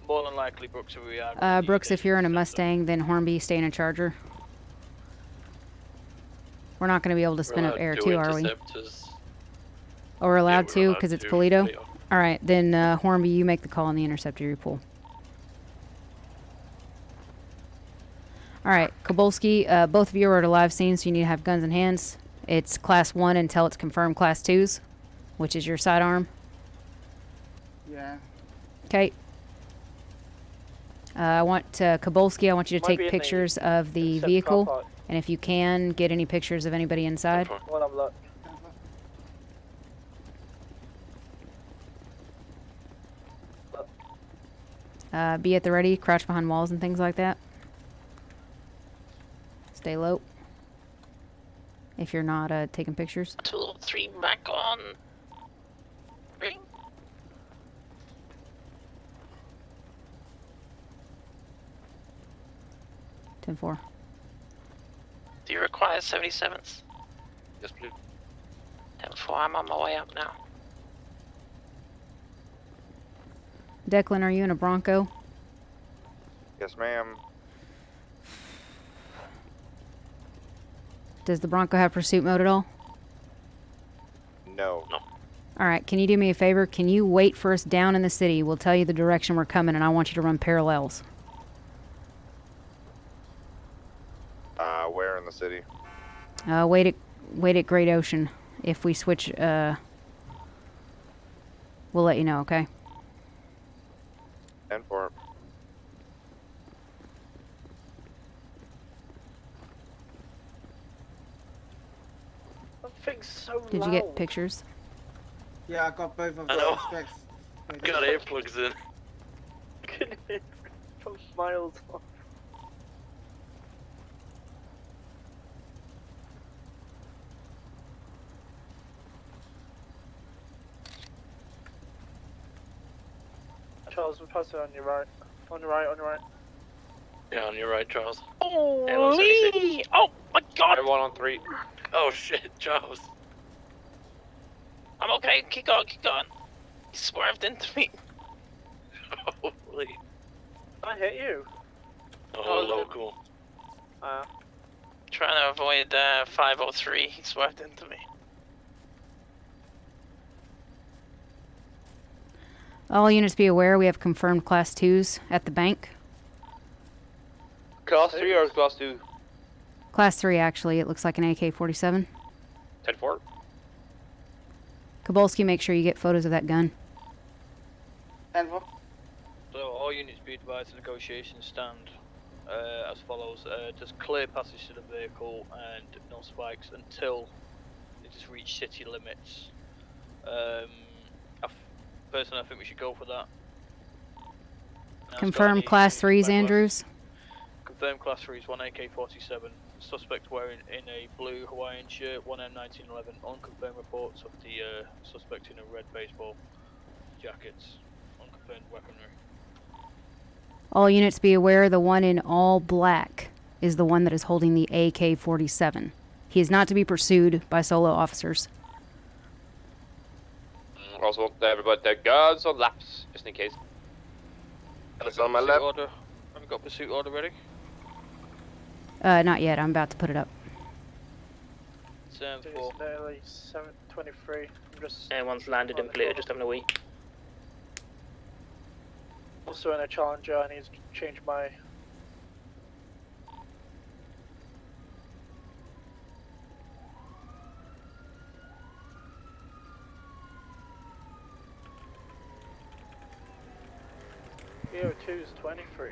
Speaker 9: More than likely, Brooks, we are.
Speaker 2: Brooks, if you're in a Mustang, then Hornby, stay in a Charger. We're not going to be able to spin up Air 2, are we? Oh, we're allowed to because it's Polito? Alright, then Hornby, you make the call on the interceptor you pull. Alright, Kowalski, both of you are at a live scene, so you need to have guns in hands. It's Class 1 until it's confirmed Class 2s, which is your sidearm.
Speaker 21: Yeah.
Speaker 2: Okay. I want Kowalski, I want you to take pictures of the vehicle, and if you can, get any pictures of anybody inside.
Speaker 25: When I'm locked.
Speaker 2: Be at the ready, crouch behind walls and things like that. Stay low. If you're not taking pictures.
Speaker 19: 203 back on. Ring.
Speaker 2: Ten 4.
Speaker 19: Do you require 77s?
Speaker 1: Yes, please.
Speaker 19: 10-4, I'm on my way up now.
Speaker 2: Declan, are you in a Bronco?
Speaker 1: Yes, ma'am.
Speaker 2: Does the Bronco have pursuit mode at all?
Speaker 1: No. No.
Speaker 2: Alright, can you do me a favor? Can you wait for us down in the city? We'll tell you the direction we're coming, and I want you to run parallels.
Speaker 1: Where in the city?
Speaker 2: Wait at Great Ocean. If we switch, we'll let you know, okay?
Speaker 1: 10-4.
Speaker 25: That thing's so
Speaker 2: Did you get pictures?
Speaker 21: Yeah, I got both of
Speaker 11: I
Speaker 21: the
Speaker 11: know.
Speaker 21: specs.
Speaker 11: Got earplugs in.
Speaker 25: Can hear from miles off. Charles, we'll pass it on your right. On your right, on your right.
Speaker 11: Yeah, on your right, Charles.
Speaker 19: Oh,
Speaker 11: Yeah,
Speaker 19: oh my god!
Speaker 4: Everyone on 3.
Speaker 11: Oh shit, Charles.
Speaker 19: I'm okay, keep going, keep going. He swerved into me.
Speaker 11: Holy.
Speaker 25: I hit you.
Speaker 11: Oh, local.
Speaker 19: Trying to avoid 503, he swerved into me.
Speaker 2: All units be aware we have confirmed Class 2s at the bank.
Speaker 4: Class 3 or Class 2?
Speaker 2: Class 3, actually. It looks like an AK-47.
Speaker 4: 10-4.
Speaker 2: Kowalski, make sure you get photos of that gun.
Speaker 21: Denver.
Speaker 9: So all units be advised, negotiations stand as follows. Just clear passage to the vehicle and no spikes until it has reached city limits. Personally, I think we should go for that.
Speaker 2: Confirm Class 3s, Andrews.
Speaker 9: Confirm Class 3s, 1 AK-47. Suspect wearing in a blue Hawaiian shirt, 1 M1911. Unconfirmed reports of the suspect in a red baseball jackets. Unconfirmed weaponry.
Speaker 2: All units be aware the one in all black is the one that is holding the AK-47. He is not to be pursued by solo officers.
Speaker 4: Also want everybody their guards on laps, just in case.
Speaker 1: It's on my lap.
Speaker 9: Have you got pursuit order ready?
Speaker 2: Not yet. I'm about to put it up.
Speaker 9: 7-4.
Speaker 25: It's nearly 7:23. I'm just.
Speaker 14: Everyone's landed in Pluto, just having a wee.
Speaker 25: Also in a challenger, I need to change my. VO2 is 23.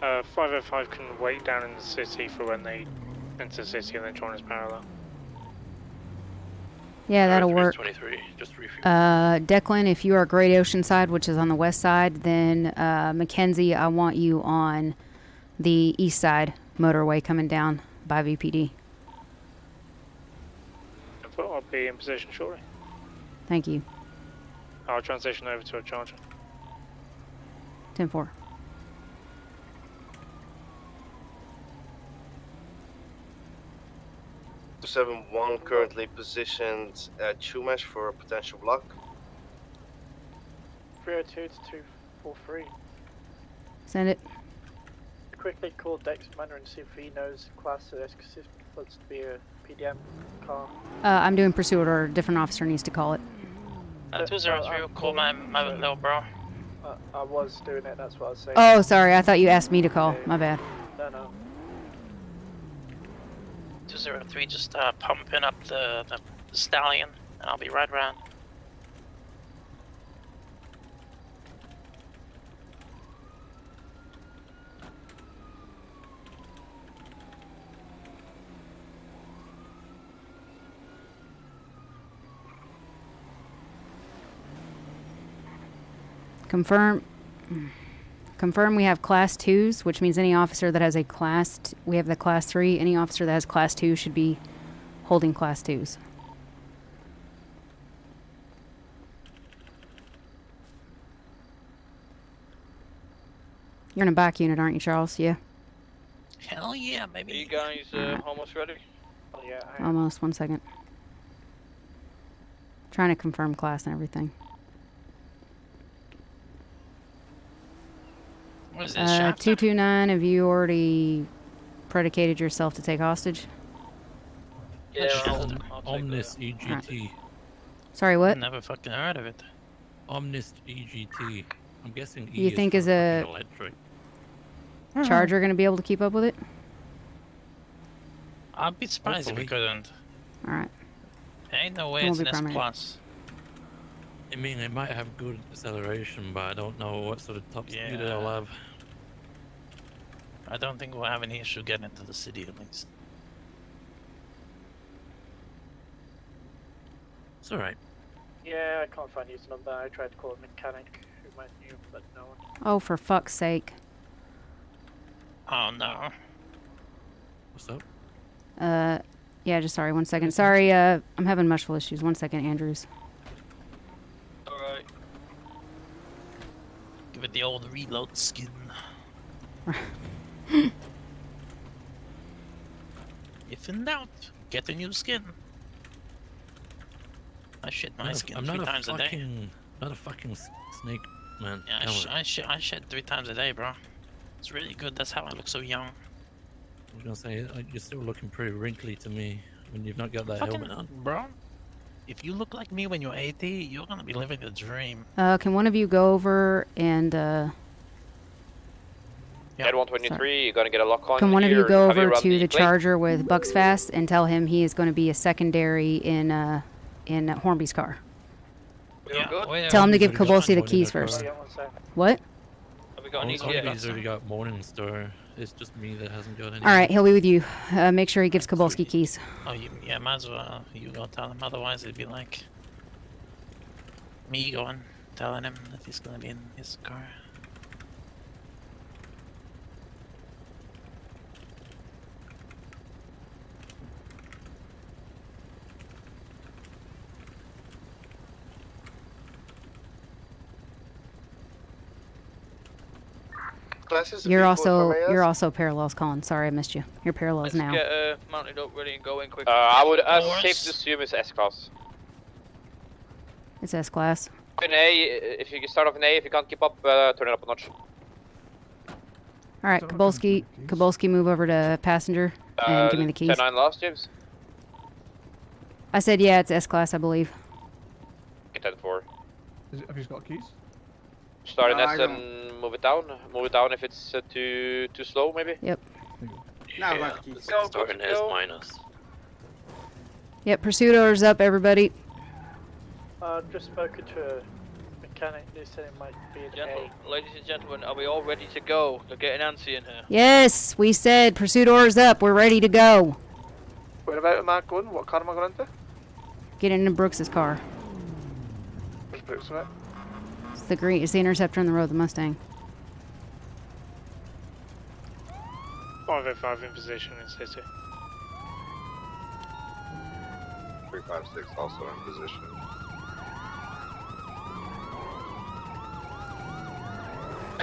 Speaker 10: Uh, 505 can wait down in the city for when they enter the city and then join us parallel.
Speaker 2: Yeah, that'll work.
Speaker 11: 23, just refuel.
Speaker 2: Declan, if you are Great Ocean side, which is on the west side, then Mackenzie, I want you on the east side motorway coming down by VPD.
Speaker 10: I'll be in position shortly.
Speaker 2: Thank you.
Speaker 10: I'll transition over to a charger.
Speaker 2: 10-4.
Speaker 12: Two 7-1 currently positioned at Chumash for a potential block.
Speaker 25: 302 to 243.
Speaker 2: Send it.
Speaker 25: Quickly call Dex Commander and see if he knows class of this because it looks to be a PDM car.
Speaker 2: I'm doing pursuit order. A different officer needs to call it.
Speaker 19: 203 will call my little bro.
Speaker 25: I was doing it, that's what I was saying.
Speaker 2: Oh, sorry. I thought you asked me to call. My bad.
Speaker 25: No.
Speaker 19: 203, just pumping up the stallion, and I'll be right around.
Speaker 2: Confirm we have class 2s, which means any officer that has a we have the class 3, any officer that has class 2 should be holding class 2s. You're in a back unit, aren't you, Charles? Yeah.
Speaker 19: Hell yeah, baby.
Speaker 9: Are you guys almost ready?
Speaker 25: Oh, yeah.
Speaker 2: Almost. 1 second. Trying to confirm class and everything.
Speaker 19: What is this,
Speaker 2: 229, have you already predicated yourself to take hostage?
Speaker 9: Yeah,
Speaker 6: Omnis EGT.
Speaker 2: Right. Sorry, what?
Speaker 19: Never fucking heard of it.
Speaker 6: Omnis EGT. I'm guessing E
Speaker 2: You think is a
Speaker 6: electric.
Speaker 2: Charger going to be able to keep up with it?
Speaker 19: I'd be surprised if we couldn't.
Speaker 2: Alright.
Speaker 19: There ain't no way it's an S+.
Speaker 6: I mean, it might have good acceleration, but I don't know what sort of top speed it'll have.
Speaker 19: I don't think we'll have any issue getting into the city, at least.
Speaker 6: It's alright.
Speaker 25: Yeah, I can't find his number. I tried to call a mechanic who might knew, but no one.
Speaker 2: Oh, for fuck's sake.
Speaker 19: Oh, no.
Speaker 6: What's up?
Speaker 2: Yeah, just sorry, 1 second. Sorry, I'm having mushful issues. 1 second, Andrews.
Speaker 19: Alright. Give it the old reload skin. If in doubt, get a new skin. I shit my skin 3 times a day.
Speaker 6: Not a fucking snake, man.
Speaker 19: Yeah, I shed 3 times a day, bro. It's really good. That's how I look so young.
Speaker 6: I was gonna say, you're still looking pretty wrinkly to me when you've not got that helmet on.
Speaker 19: Bro, if you look like me when you're 80, you're gonna be living the dream.
Speaker 2: Can one of you go over and,
Speaker 4: Ed 123, you're gonna get a lock on.
Speaker 2: Can one of you go over to the
Speaker 4: plate?
Speaker 2: Charger with Bucks Fast and tell him he is going to be a secondary in Hornby's car?
Speaker 19: Yeah.
Speaker 2: Tell him to give Kowalski the keys first. What?
Speaker 19: Have we got any
Speaker 6: He's already got Morningstar. It's just me that hasn't got any.
Speaker 2: Alright, he'll be with you. Make sure he gives Kowalski keys.
Speaker 19: Oh, yeah, might as well. You go tell him. Otherwise, it'd be like me going, telling him that he's gonna be in his car.
Speaker 2: You're also parallels, Colin. Sorry, I missed you. You're parallels now.
Speaker 9: Get mounted up, ready, and going quick.
Speaker 4: I would safe to assume it's S-Class.
Speaker 2: It's S-Class.
Speaker 4: In A, if you can start off in A, if you can't keep up, turn it up a notch.
Speaker 2: Alright, Kowalski, move over to passenger and give me the keys.
Speaker 4: 10-9 lost, James.
Speaker 2: I said, yeah, it's S-Class, I believe.
Speaker 4: Get 10-4.
Speaker 5: Have you got keys?
Speaker 4: Start in S and move it down. Move it down if it's too slow, maybe.
Speaker 2: Yep.
Speaker 12: Yeah, start in S minus.
Speaker 2: Yep, pursuit order's up, everybody.
Speaker 25: Just spoken to a mechanic. They said it might be an A.
Speaker 9: Ladies and gentlemen, are we all ready to go? They're getting antsy in here.
Speaker 2: Yes, we said pursuit order's up. We're ready to go.
Speaker 25: Where about am I going? What car am I going into?
Speaker 2: Get into Brooks's car.
Speaker 25: Where's Brooks, right?
Speaker 2: It's the green. It's the Interceptor on the road. The Mustang.
Speaker 10: 505 in position in city.
Speaker 1: 356 also in position.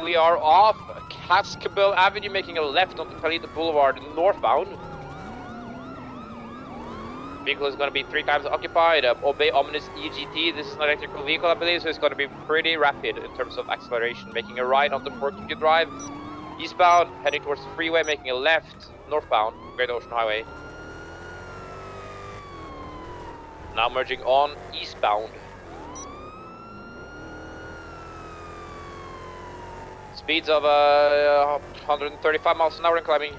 Speaker 4: We are off Cascabel Avenue, making a left onto Palita Boulevard northbound. Vehicle is going to be 3 times occupied. Obey ominous EGT. This is an electrical vehicle, I believe, so it's going to be pretty rapid in terms of acceleration. Making a right onto Portuguese Drive, eastbound, heading towards the freeway, making a left northbound, Great Ocean Highway. Now merging on eastbound. Speeds of 135 miles an hour and climbing.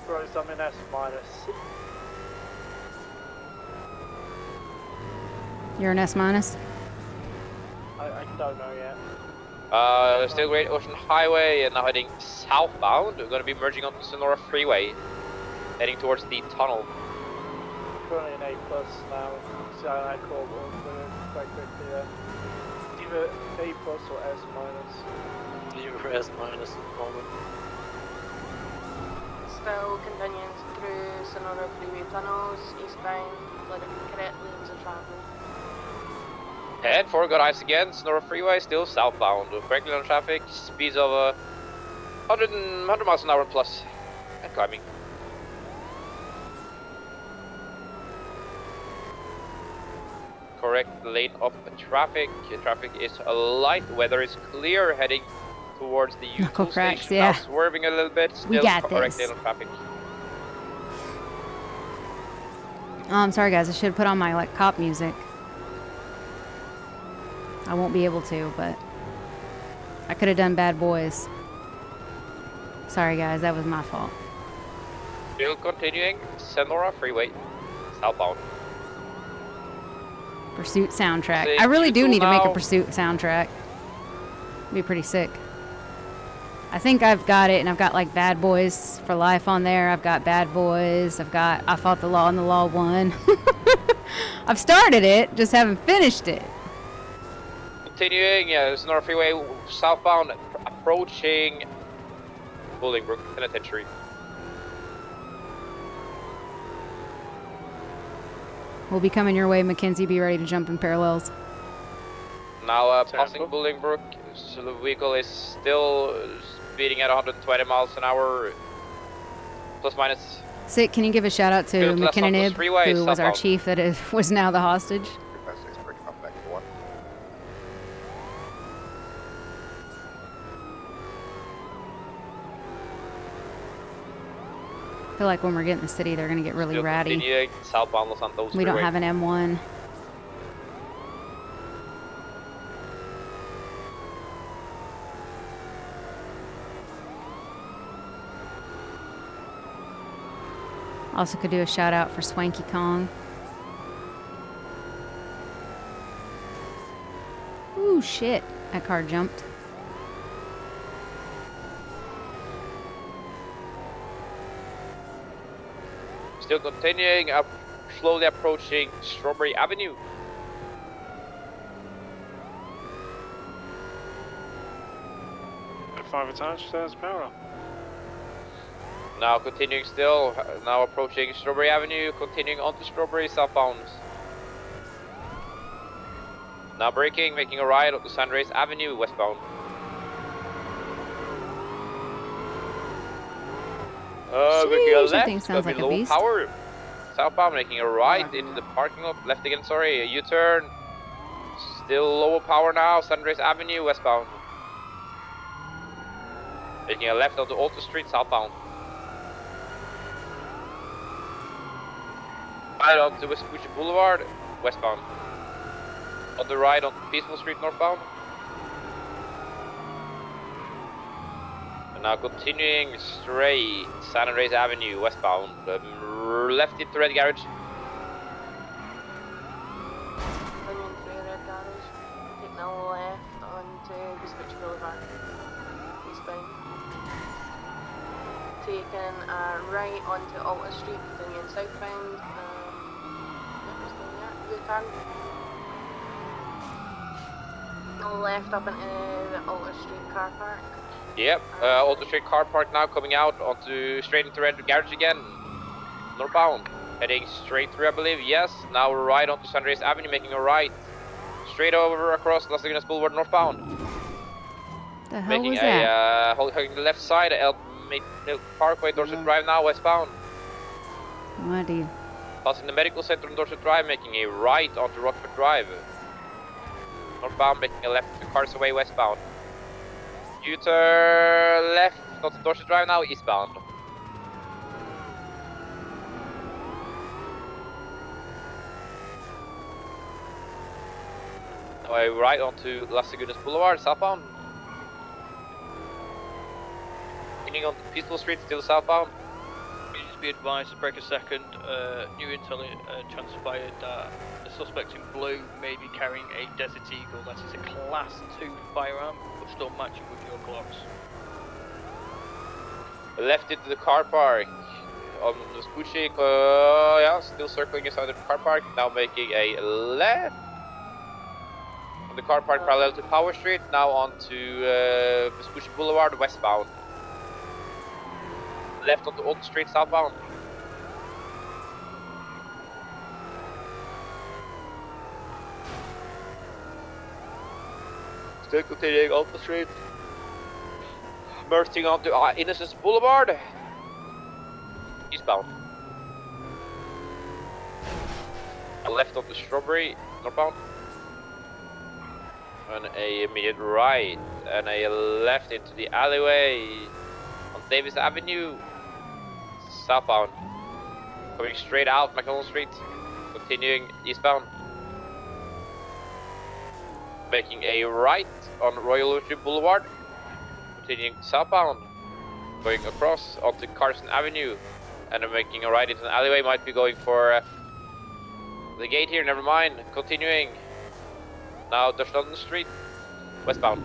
Speaker 25: Rose, I'm in S minus.
Speaker 2: You're an S minus?
Speaker 25: I don't know yet.
Speaker 4: Still Great Ocean Highway and now heading southbound. We're going to be merging onto Sonora Freeway, heading towards the tunnel.
Speaker 25: Currently an A plus now. See how that call quite quickly there. It's either A plus or S minus.
Speaker 11: You for S minus at the moment.
Speaker 8: Still continuing through Sonora Freeway tunnels, eastbound, letting correct lanes of travel.
Speaker 4: Head for got ice again, Sonora Freeway still southbound. Correctly on traffic, speeds of 100 miles an hour plus, and climbing. Correct lane of traffic. Traffic is light, weather is clear, heading towards the
Speaker 2: Knuckle
Speaker 4: U2
Speaker 2: cracks,
Speaker 4: station.
Speaker 2: yeah.
Speaker 4: Now swerving a little bit, still
Speaker 2: We got
Speaker 4: correct
Speaker 2: this.
Speaker 4: lane of traffic.
Speaker 2: Oh, I'm sorry guys, I should put on my like cop music. I won't be able to, but I could have done Bad Boys. Sorry guys, that was my fault.
Speaker 4: Still continuing, Sonora Freeway, southbound.
Speaker 2: Pursuit soundtrack.
Speaker 4: Say
Speaker 2: I really do need to make a
Speaker 4: now.
Speaker 2: Pursuit soundtrack. It'd be pretty sick. I think I've got it, and I've got like Bad Boys for Life on there. I've got Bad Boys. I've got I Fought the Law and the Law Won. I've started it, just haven't finished it.
Speaker 4: Continuing, Sonora Freeway southbound, approaching Bolingbrook Penitentiary.
Speaker 2: We'll be coming your way, Mackenzie. Be ready to jump in parallels.
Speaker 4: Now passing Bolingbrook, so the vehicle is still speeding at 120 miles an hour, plus minus.
Speaker 2: Sick, can you give a shout out to
Speaker 4: Good,
Speaker 2: McKinnon
Speaker 4: Santos Freeway,
Speaker 2: who was our
Speaker 4: southbound.
Speaker 2: chief that was now the hostage? I feel like when we're getting in the city, they're going to get really
Speaker 4: Still
Speaker 2: ratty.
Speaker 4: continuing, southbound Los Santos
Speaker 2: We don't
Speaker 4: Freeway.
Speaker 2: have an M1. Also could do a shout out for Swanky Kong. Ooh, shit. That car jumped.
Speaker 4: Still continuing, up, slowly approaching Strawberry Avenue.
Speaker 10: Five attached, there's power.
Speaker 4: Now continuing still, now approaching Strawberry Avenue, continuing onto Strawberry southbound. Now braking, making a right onto Sunrise Avenue westbound. Making a
Speaker 2: Sheesh, that
Speaker 4: left,
Speaker 2: thing sounds
Speaker 4: gonna be
Speaker 2: like a
Speaker 4: low
Speaker 2: beast.
Speaker 4: power. Southbound, making a right into the parking lot, left again, sorry, a U-turn. Still lower power now, Sunrise Avenue westbound. Making a left onto Alta Street southbound. Right onto Vespucci Boulevard westbound. On the right on Peaceful Street northbound. And now continuing straight, San Andreas Avenue westbound. Left into Red Garage.
Speaker 8: Onion through Red Garage. Taking a left onto Vespucci Boulevard. Eastbound. Taking a right onto Alta Street, continuing southbound. U-turn. Left up into the Alta Street car park.
Speaker 4: Yep, Alta Street car park now coming out onto straight into Red Garage again. Northbound. Heading straight through, I believe. Yes, now right onto San Andreas Avenue, making a right. Straight over across Las Lagunas Boulevard northbound.
Speaker 2: The hell
Speaker 4: Making
Speaker 2: was that?
Speaker 4: holding the left side, Milk Parkway, Dorset Drive now, westbound.
Speaker 2: What do you?
Speaker 4: Passing the medical center on Dorset Drive, making a right onto Rockford Drive. Northbound, making a left to Carsaway, westbound. U-turn left onto Dorset Drive now, eastbound. Right onto Las Lagunas Boulevard, southbound. Continuing on Peaceful Street, still southbound.
Speaker 9: Please be advised, to break a second, new intel transpired that the suspect in blue may be carrying a Desert Eagle. That is a Class 2 firearm, but still matching with your Glocks.
Speaker 4: Left into the car park on Vespucci, yeah, still circling inside the car park, now making a left. On the car park parallel to Power Street, now on to Vespucci Boulevard, westbound. Left onto Old Street, southbound. Still continuing Alta Street. Merging onto Innocence Boulevard. Eastbound. A left onto Strawberry, northbound. And a immediate right. And a left into the alleyway on Davis Avenue. Southbound. Coming straight out McDonald Street. Continuing eastbound. Making a right on Royal Oak Street Boulevard. Continuing southbound. Going across onto Carson Avenue. And then making a right into an alleyway. Might be going for the gate here, never mind. Continuing. Now Dutch London Street. Westbound.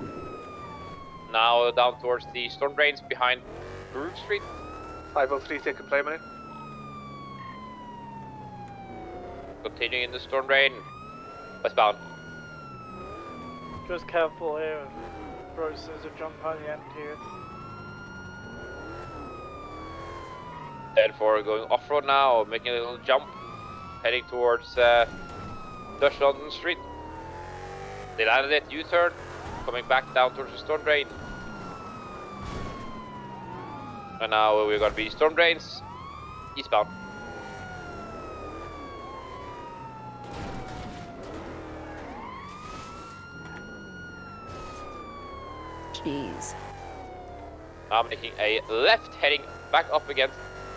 Speaker 4: Now down towards the storm drains behind Grove Street.
Speaker 25: 503, take a play, mate.
Speaker 4: Continuing in the storm drain. Westbound.
Speaker 25: Just careful here. Bro, there's a jump on the end here.
Speaker 4: 10-4 going off-road now, making a little jump. Heading towards Dutch London Street. They landed it, U-turn. Coming back down towards the storm drain. And now we're gonna be storm drains, eastbound.
Speaker 2: Jeez.
Speaker 4: Now making a left, heading back up again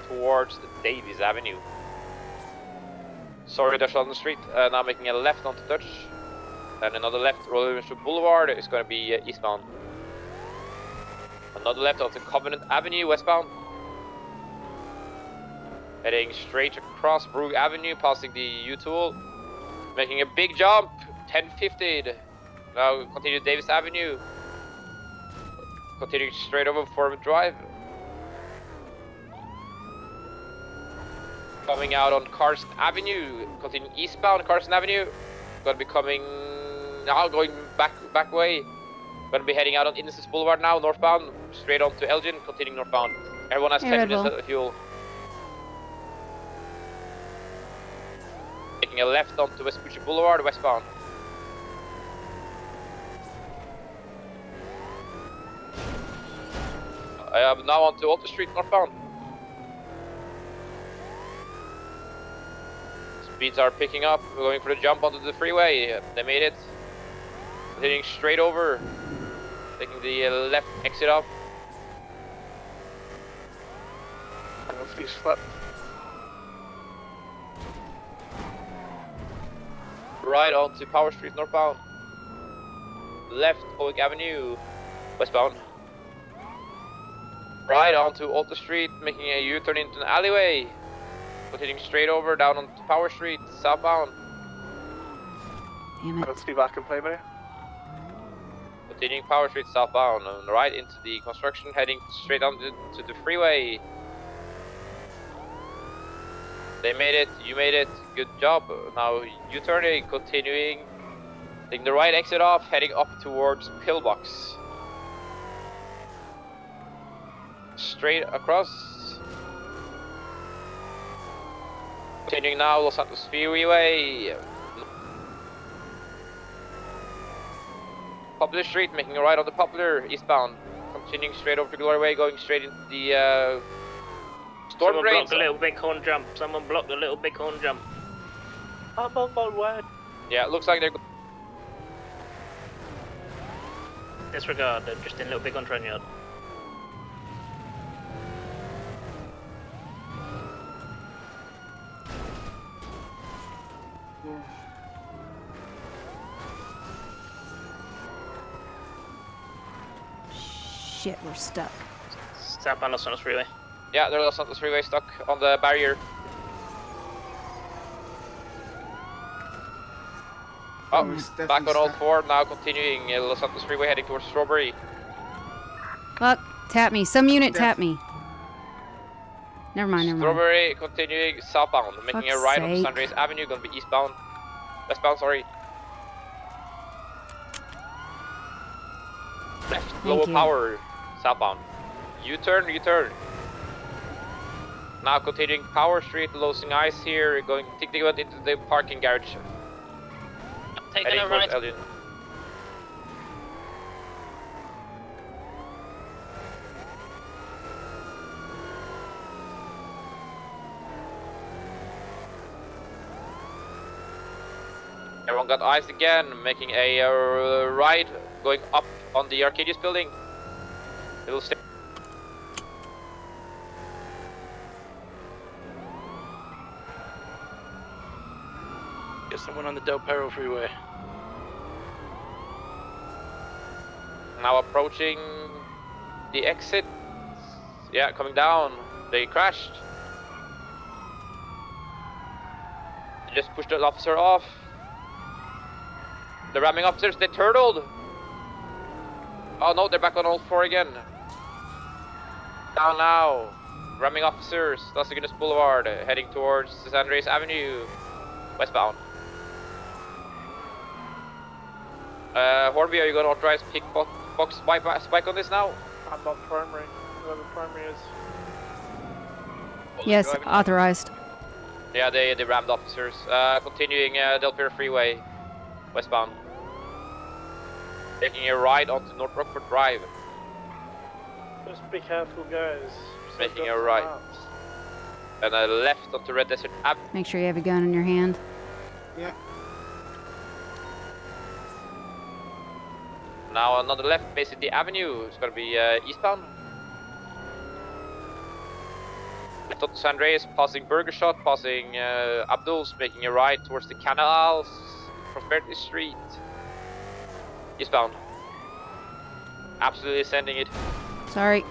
Speaker 4: towards Davies Avenue. Sorry, Dutch London Street. Now making a left onto Dutch. And another left, Royal Oak Boulevard is going to be eastbound. Another left onto Covenant Avenue, westbound. Heading straight across Brook Avenue, passing the U-Tool. Making a big jump, 1050. Now continue Davis Avenue. Continuing straight over Foreman Drive. Coming out on Carson Avenue, continuing eastbound Carson Avenue. Gonna be coming now, going back way. Gonna be heading out on Innocence Boulevard now, northbound, straight on to Elgin, continuing northbound. Everyone has 10 minutes of fuel. Taking a left onto Vespucci Boulevard, westbound. I am now onto Alta Street, northbound. Speeds are picking up. We're going for the jump onto the freeway. They made it. Heading straight over. Taking the left exit up.
Speaker 25: Please flip.
Speaker 4: Right onto Power Street, northbound. Left, Oak Avenue, westbound. Right onto Alta Street, making a U-turn into an alleyway. Continuing straight over, down onto Power Street, southbound.
Speaker 2: Damn it.
Speaker 25: Let's be back in play, mate.
Speaker 4: Continuing Power Street, southbound, and right into the construction, heading straight onto the freeway. They made it, you made it, good job. Now U-turning, continuing. Taking the right exit off, heading up towards Pillbox. Straight across. Continuing now, Los Santos Freeway. Poplar Street, making a right on the Poplar, eastbound. Continuing straight over to Glory Way, going straight into the storm drain.
Speaker 19: Someone block the little bighorn jump. Someone block the little bighorn jump.
Speaker 25: I'm on my way.
Speaker 4: Yeah, it looks like they're...
Speaker 19: Disregard, they're just in little bighorn train yard.
Speaker 2: shit, we're stuck.
Speaker 19: Stop on Los Santos Freeway.
Speaker 4: Yeah, they're Los Santos Freeway stuck on the barrier. Oh, back on all four, now continuing Los Santos Freeway heading towards Strawberry.
Speaker 2: Fuck, tap me. Some unit tap me. Never mind, never mind.
Speaker 4: Strawberry continuing southbound, making a right on
Speaker 2: sake.
Speaker 4: San Andreas Avenue, gonna be westbound, sorry. Left, lower power, southbound. U-turn. Now continuing Power Street, losing ice here, going into the parking garage.
Speaker 19: Taking a right.
Speaker 4: Elgin. Everyone got ice again, making a right, going up on the Arcadius building. It will stay.
Speaker 11: Get someone on the Del Perro freeway.
Speaker 4: Now approaching the exit. Yeah, coming down. They crashed. They just pushed the officer off. The ramming officers, they turtled. Oh no, they're back on all four again. Down now. Ramming officers, Las Lagunas Boulevard, heading towards San Andreas Avenue, westbound. Horby, are you going to authorize pick box spike on this now?
Speaker 25: I'm not primary. Whoever primary is.
Speaker 2: Yes, authorized.
Speaker 4: Yeah, they rammed officers. Continuing Del Perro Freeway, westbound. Taking a right onto North Rockford Drive.
Speaker 25: Just be careful, guys.
Speaker 4: Making a right. And a left onto Red Desert Ave.
Speaker 2: Make sure you have a gun in your hand.
Speaker 21: Yeah.
Speaker 4: Now on the left, basically the avenue. It's going to be eastbound. Left onto San Andreas, passing Burger Shot, passing Abdul's, making a right towards the canals, Prosperity Street. Eastbound. Absolutely sending it.
Speaker 2: Sorry.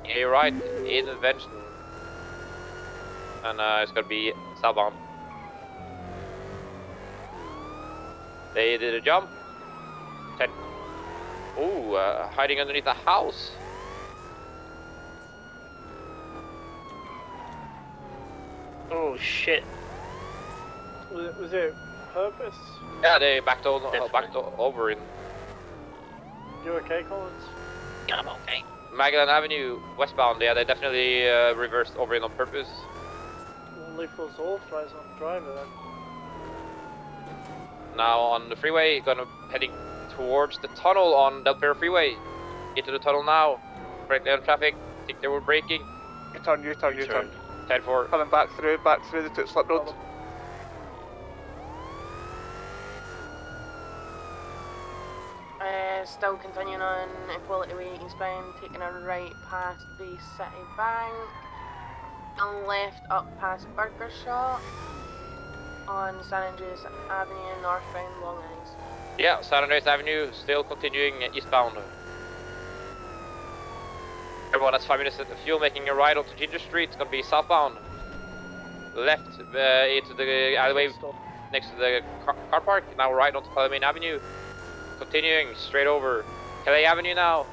Speaker 4: Yeah, you're right. Intervention. And it's gonna be southbound. They did a jump. 10. Ooh, hiding underneath a house.
Speaker 19: Oh shit.
Speaker 25: Was it purpose?
Speaker 4: Yeah, they backed over in.
Speaker 25: You okay, Collins?
Speaker 19: Yeah, I'm okay.
Speaker 4: Magellan Avenue, westbound. Yeah, they definitely reversed over in on purpose.
Speaker 25: Only for authorized on the driver then.
Speaker 4: Now on the freeway, heading towards the tunnel on Del Perro Freeway. Into the tunnel now. Correctly on traffic. I think they were braking.
Speaker 25: U-turn.
Speaker 4: 10-4.
Speaker 25: Coming back through the slip road.
Speaker 8: Still continuing on Equality Way eastbound, taking a right past the City Bank, and left up past Burger Shop on San Andreas Avenue, northbound Long Eyes.
Speaker 4: Yeah, San Andreas Avenue, still continuing eastbound. Everyone has 5 minutes at the fuel, making a right onto Ginger Street. It's going to be southbound. Left into the alleyway next to the car park, now right onto Palomine Avenue. Continuing straight over Calais Avenue now.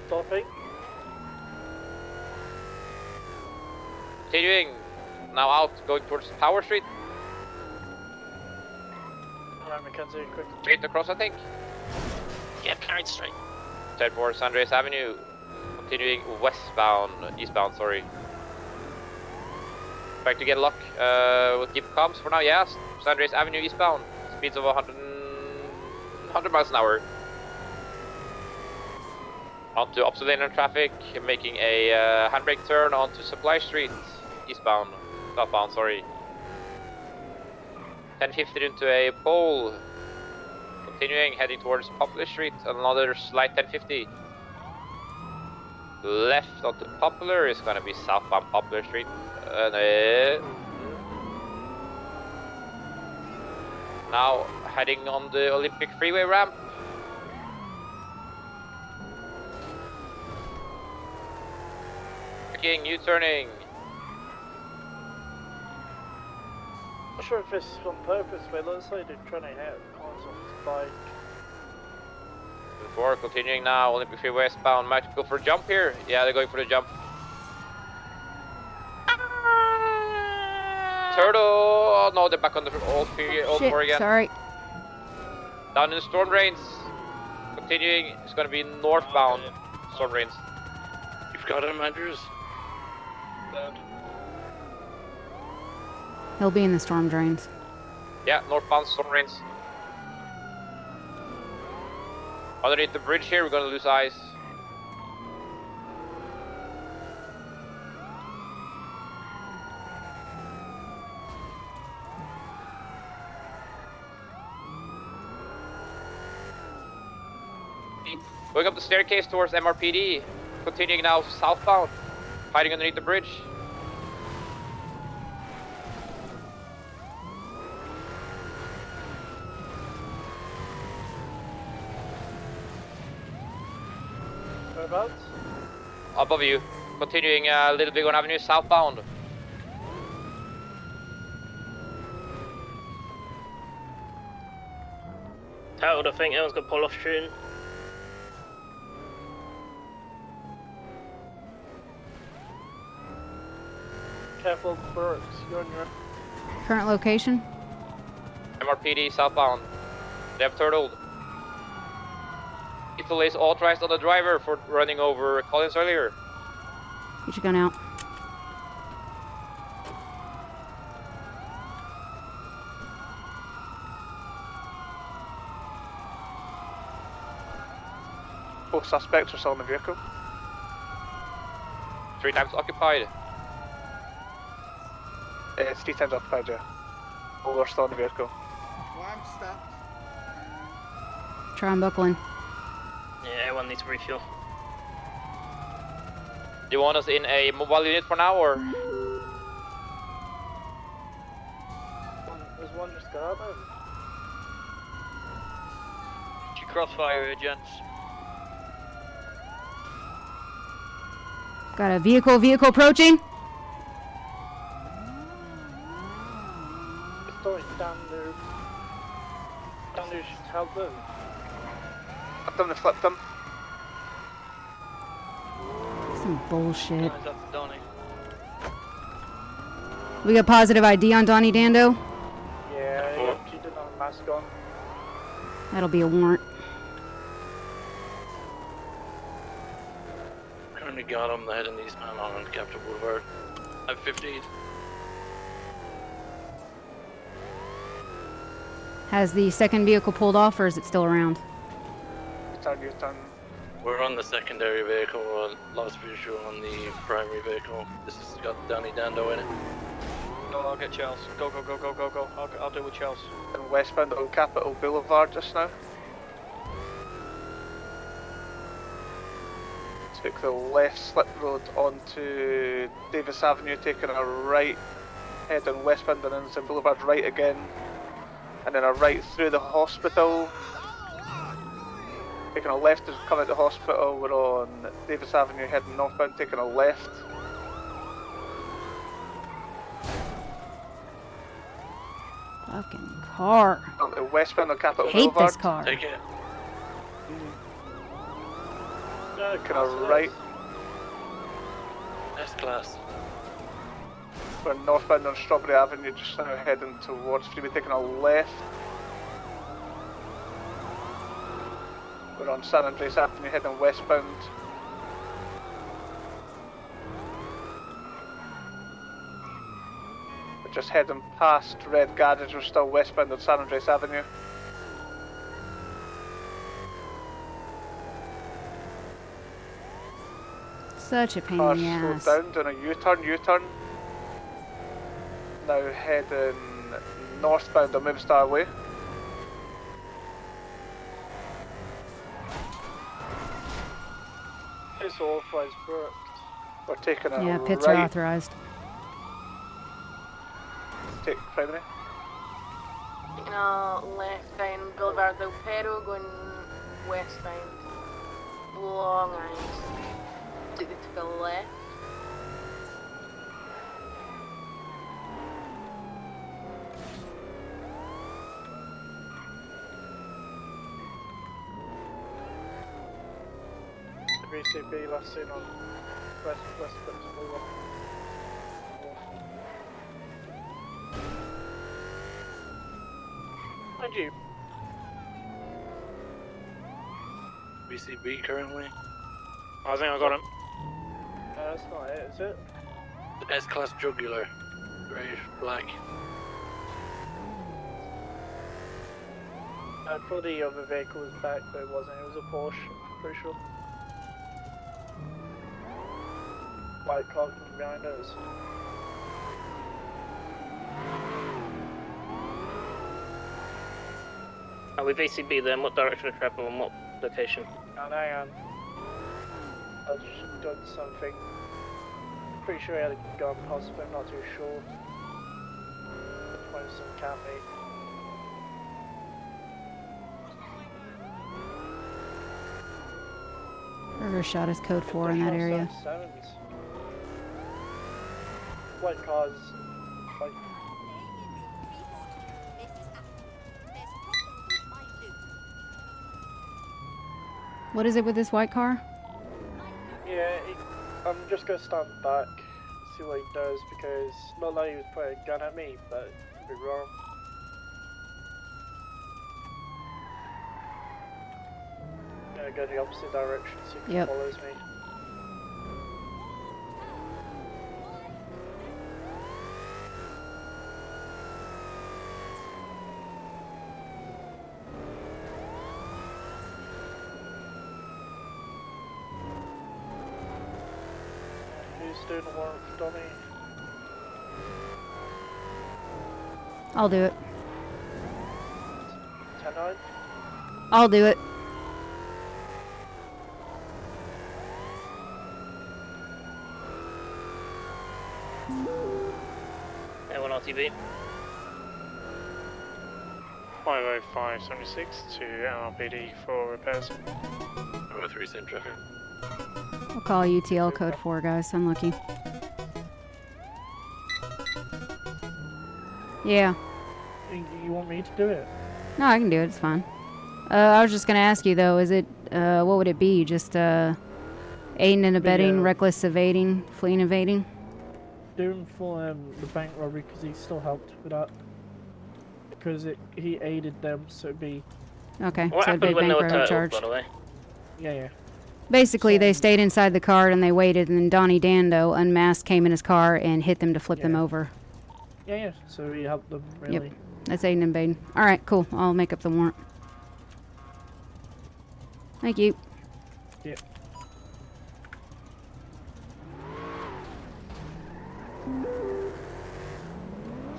Speaker 25: Stopping.
Speaker 4: Continuing now out, going towards Power Street.
Speaker 25: Alright, Mackenzie, quick.
Speaker 4: Straight across, I think.
Speaker 19: Yeah, carried straight.
Speaker 4: 10-4 San Andreas Avenue, continuing eastbound, sorry. Back to get luck, we'll keep comms for now, yes. San Andreas Avenue eastbound, speeds of 100 miles an hour. Onto opposite lane of traffic, making a handbrake turn onto Supply Street, southbound, sorry. 1050 into a pole. Continuing, heading towards Poplar Street, another slight 1050. Left onto Poplar is gonna be southbound Poplar Street. Now heading on the Olympic Freeway ramp. U-turning.
Speaker 25: Not sure if this is on purpose, but it looks like they're trying to hit cars off his bike.
Speaker 4: Before continuing now, Olympic Freeway westbound. Might go for a jump here. Yeah, they're going for the jump. Turtle. Oh no, they're back on the old four again.
Speaker 2: Sorry.
Speaker 4: Down in the storm drains. Continuing, it's going to be northbound storm drains.
Speaker 11: You've got him, Andrews.
Speaker 2: He'll be in the storm drains.
Speaker 4: Yeah, northbound storm drains. Underneath the bridge here, we're going to lose ice. Going up the staircase towards MRPD. Continuing now southbound. Hiding underneath the bridge.
Speaker 25: Whereabouts?
Speaker 4: Above you. Continuing Little Bighorn Avenue southbound.
Speaker 15: Titled, I think everyone's gonna pull off shooting.
Speaker 25: Careful, Brooks, you're on your...
Speaker 2: Current location?
Speaker 4: MRPD southbound. They have turtled. Lethal is authorized on the driver for running over Collins earlier.
Speaker 2: Get your gun out.
Speaker 25: Both suspects are still in the vehicle.
Speaker 4: 3 times occupied.
Speaker 25: It's 3 times occupied, yeah. All are still in the vehicle.
Speaker 21: Well, I'm stopped.
Speaker 2: Try and buckle in.
Speaker 15: Yeah, everyone needs refuel.
Speaker 4: Do you want us in a mobile unit for now, or?
Speaker 25: There's one just got out there.
Speaker 9: Did you crossfire, gents?
Speaker 2: Got a vehicle approaching.
Speaker 25: It's going down there. Down there, should help them. I've done the flip them.
Speaker 2: Some bullshit.
Speaker 9: That's Donnie.
Speaker 2: We got positive ID on Donnie Dando.
Speaker 25: Yeah, she didn't have a mask on.
Speaker 2: That'll be a warrant.
Speaker 11: Currently got him heading eastbound on Capitol Boulevard. I'm 15.
Speaker 2: Has the second vehicle pulled off, or is it still around?
Speaker 25: U-turn.
Speaker 11: We're on the secondary vehicle, lost visual on the primary vehicle. This has got Danny Dando in it.
Speaker 9: No, I'll get Charles. Go. I'll deal with Charles.
Speaker 25: And westbound on Capitol Boulevard just now. Took the left slip road onto Davis Avenue, taking a right, heading westbound on Innocent Boulevard, right again, and then a right through the hospital. Taking a left to come out the hospital. We're on Davis Avenue, heading northbound, taking a left.
Speaker 2: Fucking car.
Speaker 25: Westbound on Capitol
Speaker 2: Hate
Speaker 25: Boulevard.
Speaker 2: this car.
Speaker 11: Take it.
Speaker 25: Taking a right.
Speaker 11: S-Class.
Speaker 25: We're northbound on Strawberry Avenue, just now heading towards Freeway, taking a left. We're on San Andreas Avenue, heading westbound. We're just heading past Red Garage, we're still westbound on San Andreas Avenue.
Speaker 2: Such a pain
Speaker 25: Car
Speaker 2: in the ass.
Speaker 25: slowed down, doing a U-turn. Now heading northbound on Mibstar Way. Pits are authorised booked. We're taking a
Speaker 2: Yeah,
Speaker 25: right.
Speaker 2: pits are authorized.
Speaker 25: Take, pardon me?
Speaker 8: Taking a left down Boulevard del Perro, going westbound. Long eyes. They took a left.
Speaker 25: VCB last seen on West Boulevard. Mind you.
Speaker 11: BCB currently.
Speaker 10: I think I got him.
Speaker 25: That's not it, is it?
Speaker 11: S-Class Jugular. Greyish black.
Speaker 25: I thought the other vehicle was back, but it wasn't. It was a Porsche, I'm pretty sure. White car coming behind us.
Speaker 15: Are we VCB then? What direction of travel and what location?
Speaker 25: Hang on. I've just done something. Pretty sure he had a gun, possibly, I'm not too sure. Point some cafe.
Speaker 2: Burger shot is code 4 in that area.
Speaker 25: White cars. White.
Speaker 2: What is it with this white car?
Speaker 25: Yeah, I'm just gonna stand back, see what he does, because not like he was putting a gun at me, but it could be wrong. I'm gonna go the opposite direction so he follows me. Who's doing the warrant for Donnie?
Speaker 2: I'll do it.
Speaker 25: 10-9?
Speaker 2: I'll do it.
Speaker 15: Anyone RTB?
Speaker 10: 50576 to LRPD for repairs.
Speaker 11: 03 same traffic.
Speaker 2: I'll call UTL code 4, guys. Unlucky. Yeah.
Speaker 5: You want me to do it?
Speaker 2: No, I can do it. It's fine. I was just gonna ask you though. Is it what would it be? Just aiding and abetting, reckless evading, fleeing evading?
Speaker 5: Do him for the bank robbery because he still helped with that. Because he aided them, so it'd be.
Speaker 2: Okay.
Speaker 15: What
Speaker 2: so
Speaker 15: happened when they were
Speaker 2: robbery charge.
Speaker 15: by the way?
Speaker 5: Yeah.
Speaker 2: Basically, they stayed inside the car and they waited, and then Donnie Dando, unmasked, came in his car and hit them to flip them over.
Speaker 5: Yeah. So he helped them really.
Speaker 2: Yep. That's aiding and abetting. All right, cool. I'll make up the warrant. Thank you.
Speaker 5: Yep.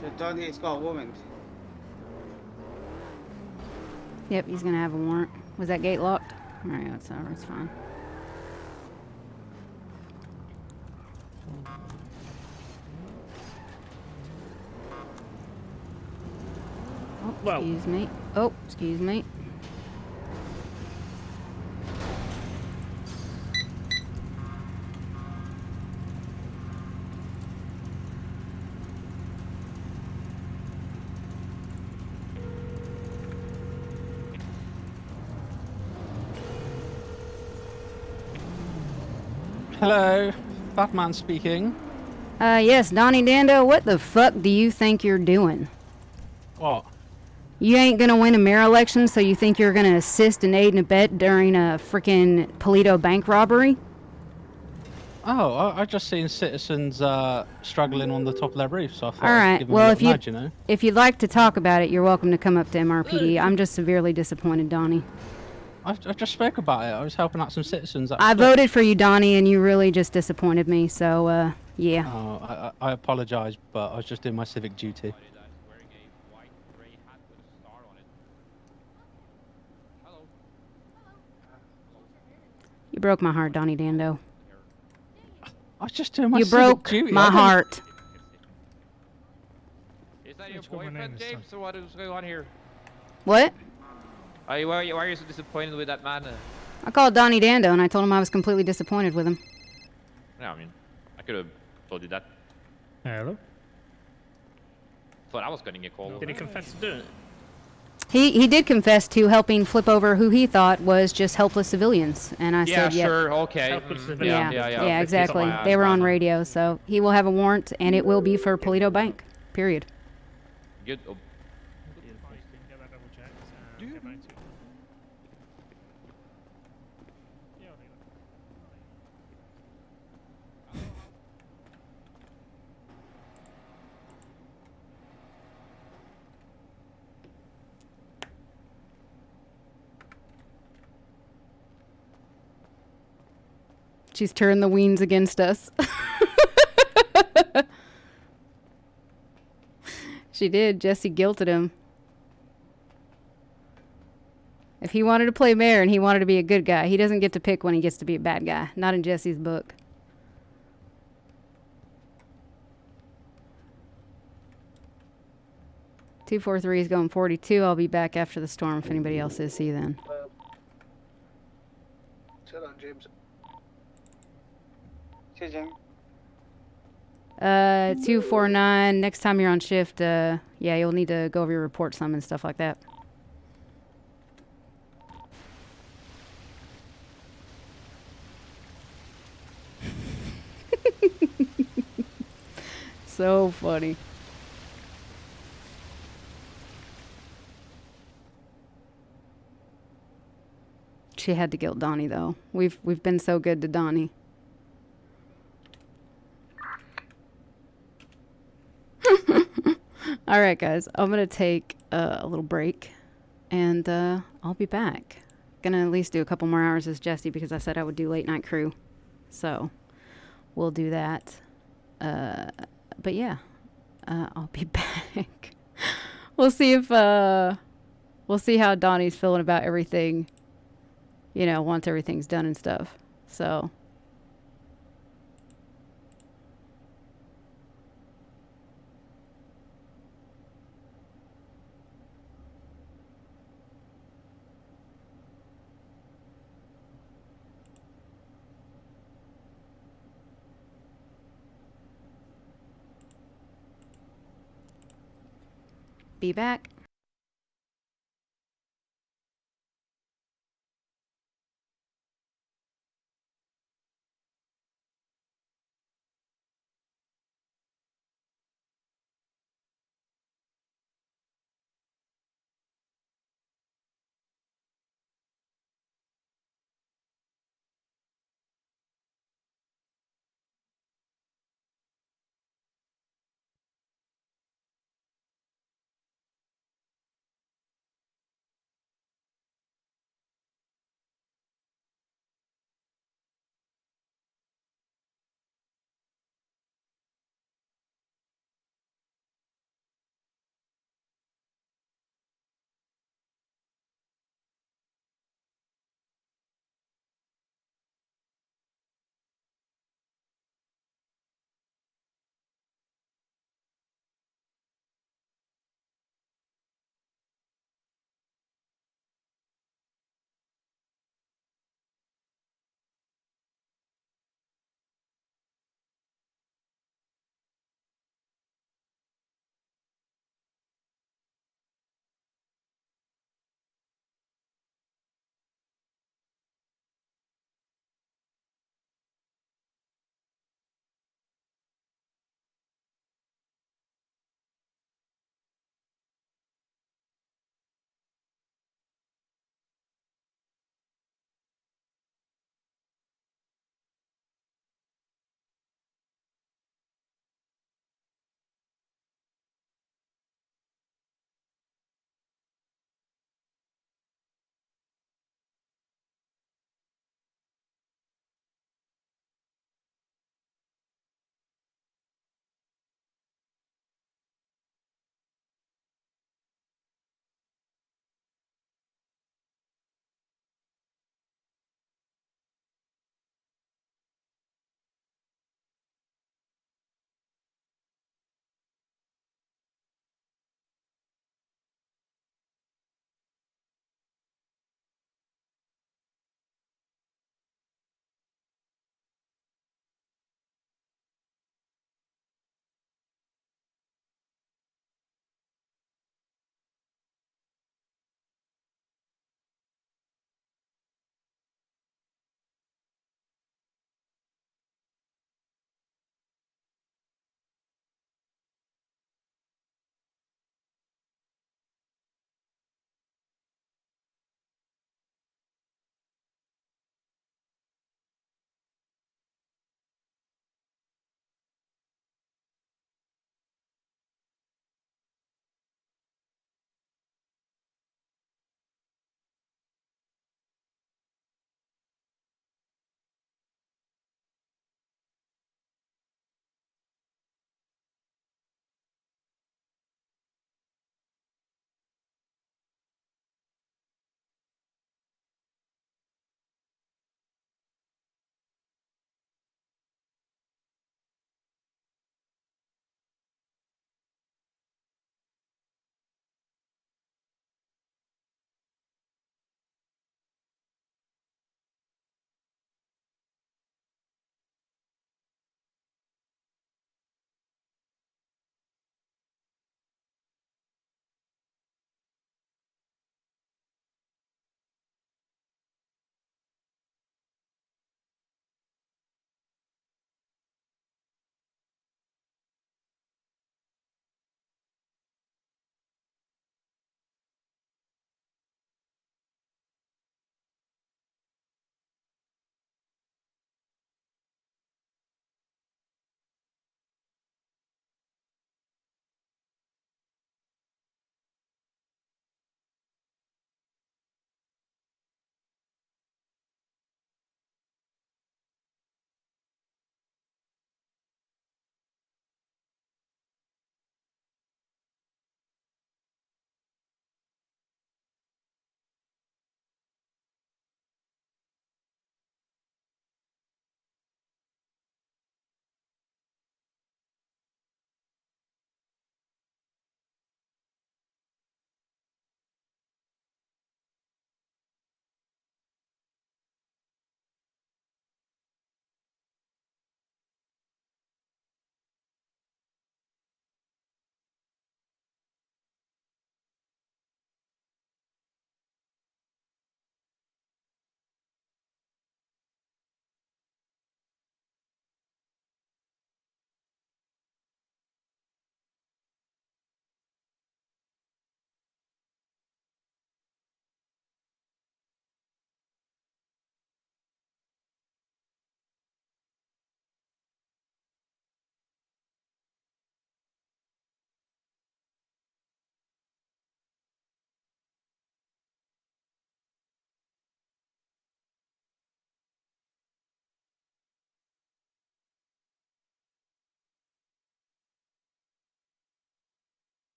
Speaker 21: So Donnie's got a woman.
Speaker 2: Yep, he's gonna have a warrant. Was that gate locked? All right, that's over. It's fine. Oh, excuse me. Oh, excuse me.
Speaker 17: Hello, Batman speaking.
Speaker 2: Yes, Donnie Dando, what the fuck do you think you're doing?
Speaker 17: What?
Speaker 2: You ain't gonna win a mayor election, so you think you're gonna assist and aid and abet during a freaking Polito bank robbery?
Speaker 17: Oh, I just seen citizens struggling on the top of their roof, so I thought
Speaker 2: All
Speaker 17: I'd
Speaker 2: right,
Speaker 17: give them
Speaker 2: well,
Speaker 17: a
Speaker 2: if
Speaker 17: little nudge, you know?
Speaker 2: if you'd like to talk about it, you're welcome to come up to MRPD. I'm just severely disappointed, Donnie.
Speaker 17: I just spoke about it. I was helping out some citizens.
Speaker 2: I voted for you, Donnie, and you really just disappointed me, so, yeah.
Speaker 17: Oh, I apologise, but I was just doing my civic duty.
Speaker 2: You broke my heart, Donnie Dando.
Speaker 17: I was just doing my
Speaker 2: You
Speaker 17: civic
Speaker 2: broke
Speaker 17: duty.
Speaker 2: my heart.
Speaker 4: Is that your boyfriend, James, or what is going on here?
Speaker 2: What?
Speaker 4: Why are you so disappointed with that man?
Speaker 2: I called Donnie Dando and I told him I was completely disappointed with him.
Speaker 4: Yeah, I mean, I could have told you that.
Speaker 10: Hello?
Speaker 4: Thought I was getting a call.
Speaker 10: Did he confess to doing it?
Speaker 2: He did confess to helping flip over who he thought was just helpless civilians, and I said, "Yeah,
Speaker 4: sure, okay."
Speaker 2: Yeah, exactly. They were on radio, so he will have a warrant, and it will be for Polito Bank. Period.
Speaker 4: Good.
Speaker 2: She's turned the weens against us. She did. Jesse guilted him. If he wanted to play mayor and he wanted to be a good guy, he doesn't get to pick when he gets to be a bad guy. Not in Jesse's book. $243 is going 42. I'll be back after the storm if anybody else is. See you then.
Speaker 25: Sit on, James.
Speaker 21: See, James.
Speaker 2: 249. Next time you're on shift, yeah, you'll need to go over your report some and stuff like that. So funny. She had to guilt Donnie though. We've been so good to Donnie. All right, guys. I'm gonna take a little break, and I'll be back. Gonna at least do a couple more hours as Jesse because I said I would do late night crew, so we'll do that. But yeah, I'll be back. We'll see if we'll see how Donnie's feeling about everything. You know, once everything's done and stuff. So. Be back.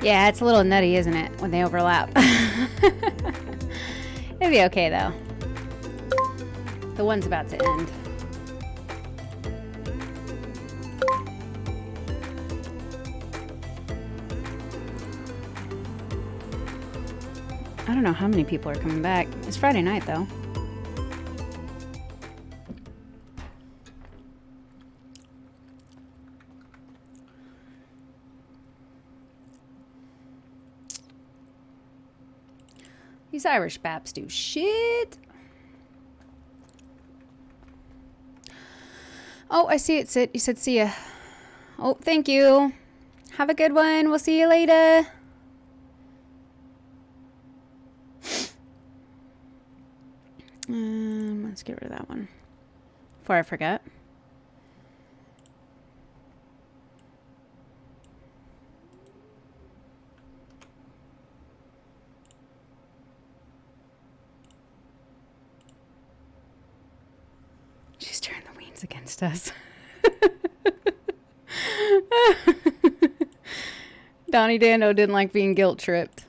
Speaker 2: Yeah, it's a little nutty, isn't it, when they overlap? It'll be okay, though. The one's about to end. I don't know how many people are coming back. It's Friday night, though. These Irish baps do shit. Oh, I see it, Sit. You said see ya. Oh, thank you. Have a good one. We'll see you later. Let's get rid of that one before I forget. She's turned the weens against us. Donnie Dando didn't like being guilt tripped.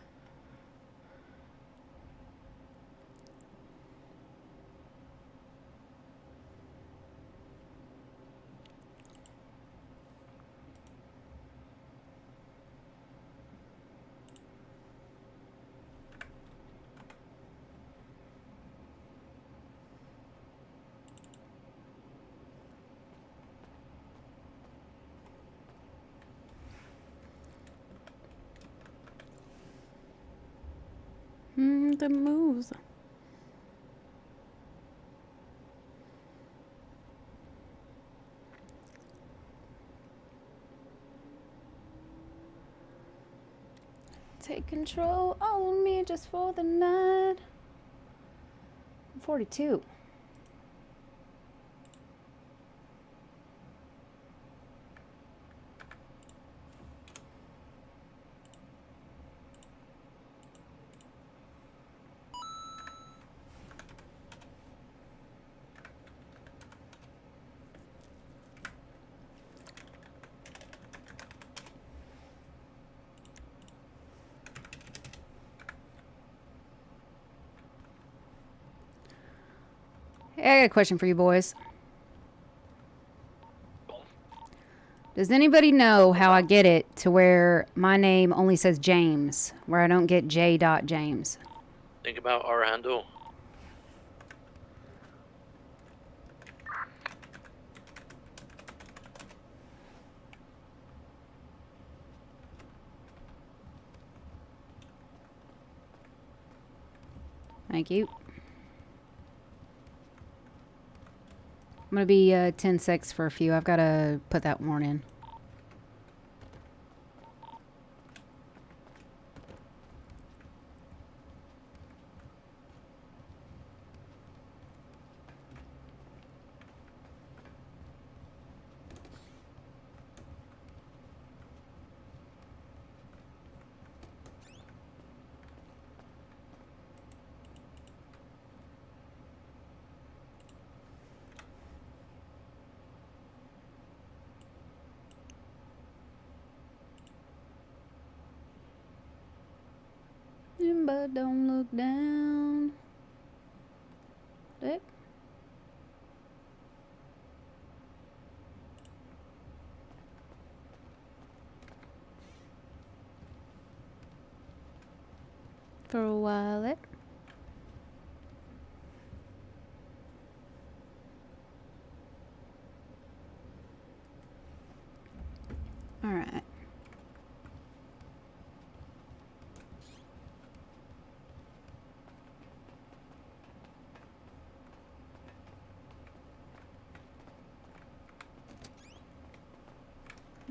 Speaker 2: The moves. Take control, own me just for the night. I'm 42. Hey, I got a question for you boys. Does anybody know how I get it to where my name only says James, where I don't get J. James?
Speaker 11: Think about our handle.
Speaker 2: Thank you. I'm gonna be 10-6 for a few. I've got to put that warn in. But don't look down. It. For a while, it. All right.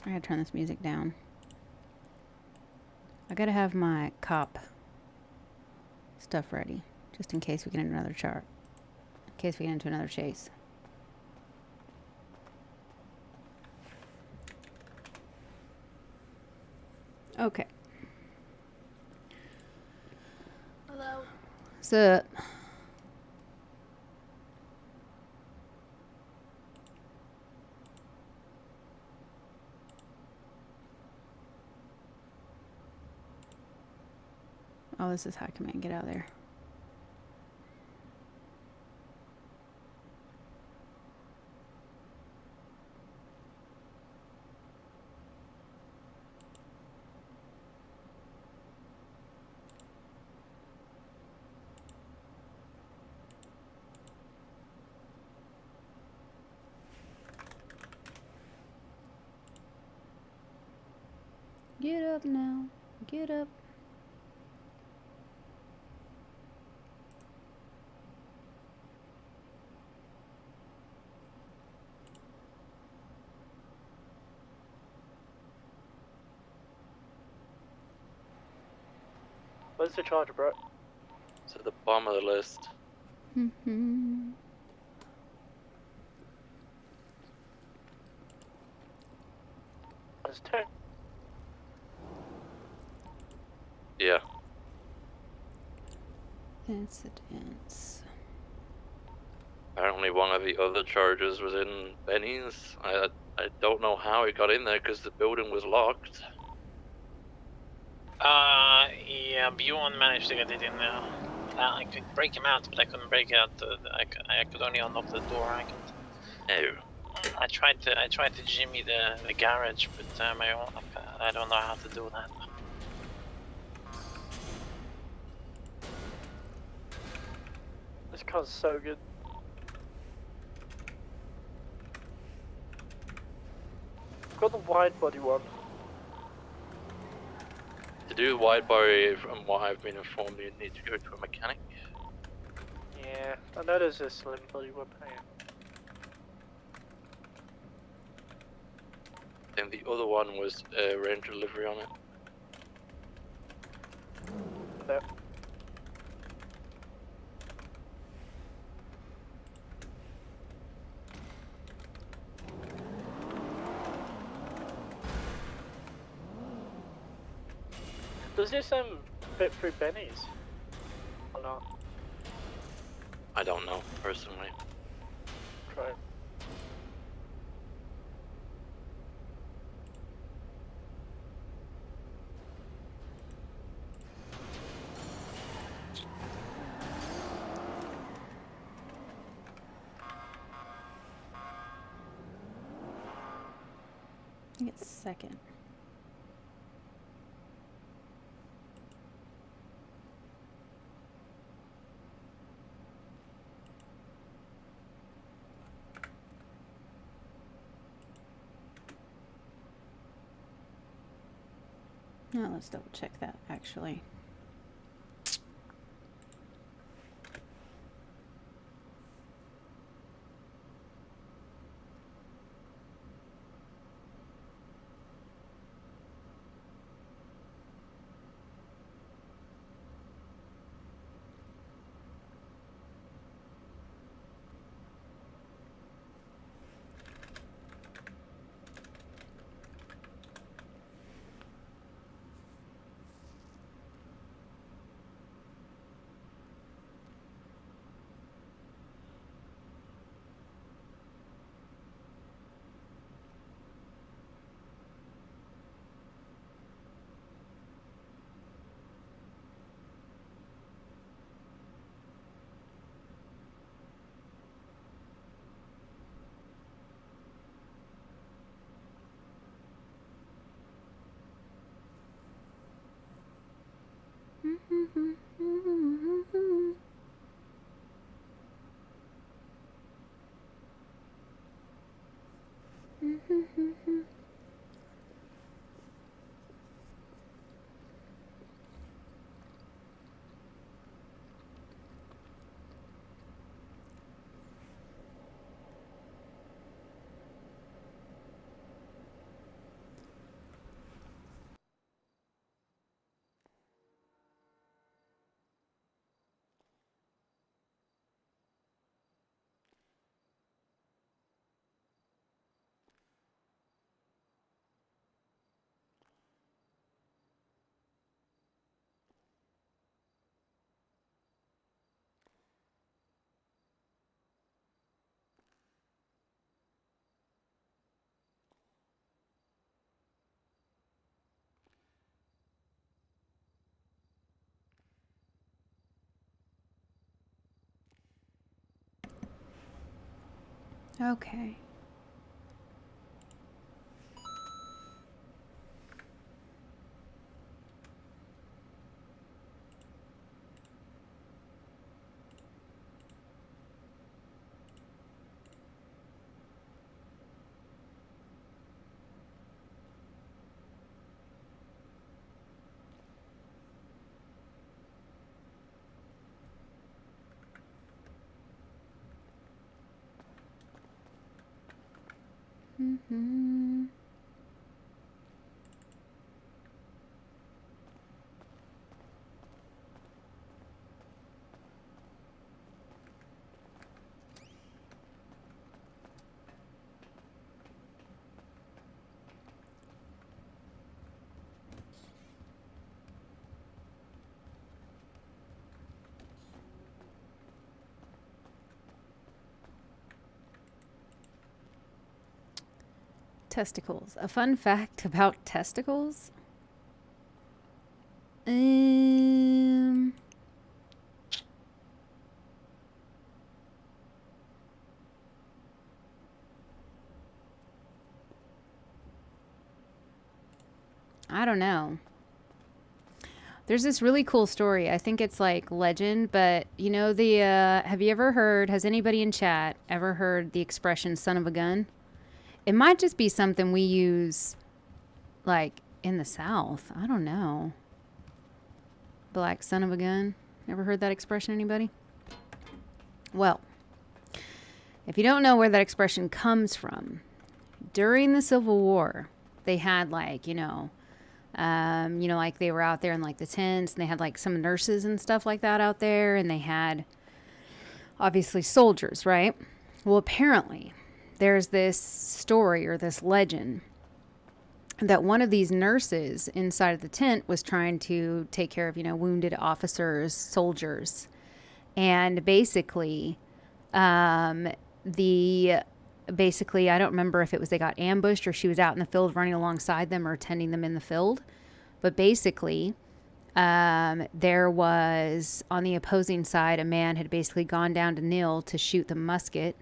Speaker 2: I gotta turn this music down. I gotta have my cop stuff ready, just in case we get into another chart. In case we get into another chase. Okay.
Speaker 8: Hello.
Speaker 2: What's up? Oh, this is high command. Get out of there. Get up now. Get up.
Speaker 25: Where's the charger, bro?
Speaker 11: It's at the bottom of the list.
Speaker 25: There's two.
Speaker 11: Yeah.
Speaker 2: Incidents.
Speaker 11: Apparently one of the other chargers was in Benny's. I don't know how it got in there because the building was locked.
Speaker 19: Yeah, Bjorn managed to get it in there. I could break him out, but I couldn't break out. I could only unlock the door. I tried to jimmy the garage, but I don't know how to do that.
Speaker 25: This car's so good. I've got the wide body one.
Speaker 11: To do wide body, from what I've been informed, you need to go to a mechanic.
Speaker 25: Yeah, I know there's a slim body one here.
Speaker 11: Then the other one was range delivery on it.
Speaker 25: No. Does this fit through Benny's? Or not?
Speaker 11: I don't know, personally.
Speaker 25: Try it.
Speaker 2: I think it's second. Now let's double check that actually. Okay. Mm-hmm. Testicles. A fun fact about testicles? I don't know. There's this really cool story. I think it's like legend, but you know the, have you ever heard, has anybody in chat ever heard the expression son of a gun? It might just be something we use like in the South. I don't know. Black son of a gun. Never heard that expression, anybody? Well, if you don't know where that expression comes from, during the Civil War, they had like, like they were out there in like the tents and they had like some nurses and stuff like that out there, and they had obviously soldiers, right? Well, apparently there's this story or this legend that one of these nurses inside of the tent was trying to take care of, wounded officers, soldiers. And basically, I don't remember if it was they got ambushed or she was out in the field running alongside them or attending them in the field. But basically, there was, on the opposing side, a man had basically gone down to kneel to shoot the musket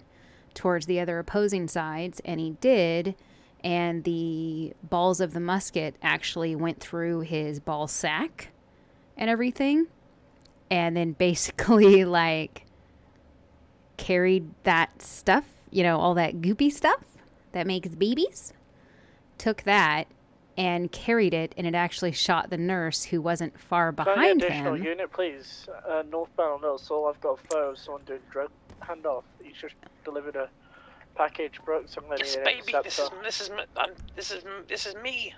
Speaker 2: towards the other opposing sides, and he did, and the balls of the musket actually went through his ball sack and everything, and then basically like carried that stuff, all that goopy stuff that makes babies, took that and carried it, and it actually shot the nurse who wasn't far behind
Speaker 25: additional
Speaker 2: him.
Speaker 25: Unit, please. Northbound Little Soul, I've got a photo of someone doing drug handoff. He's just delivered a package, Brooks. So I'm gonna
Speaker 19: Yes,
Speaker 25: need an
Speaker 19: baby.
Speaker 25: acceptor.
Speaker 19: This is me.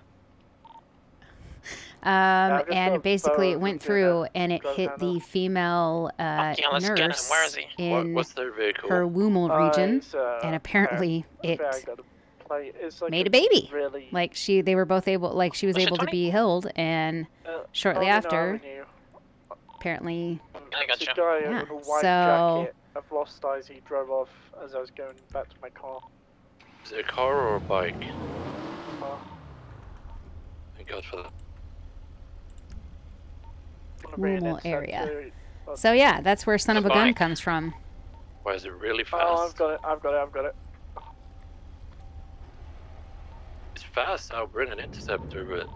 Speaker 2: And basically it went through and it hit the female nurse in her womb region, and apparently it made a baby. Like she was able to be held, and shortly after, apparently, yeah. So
Speaker 25: I've lost eyes. He drove off as I was going back to my car.
Speaker 11: Is it a car or a bike? Thank God for that.
Speaker 2: Womble area. So yeah, that's where son of a gun comes from.
Speaker 11: Why is it really fast?
Speaker 25: Oh, I've got it.
Speaker 11: It's fast. I'll bring an interceptor, but I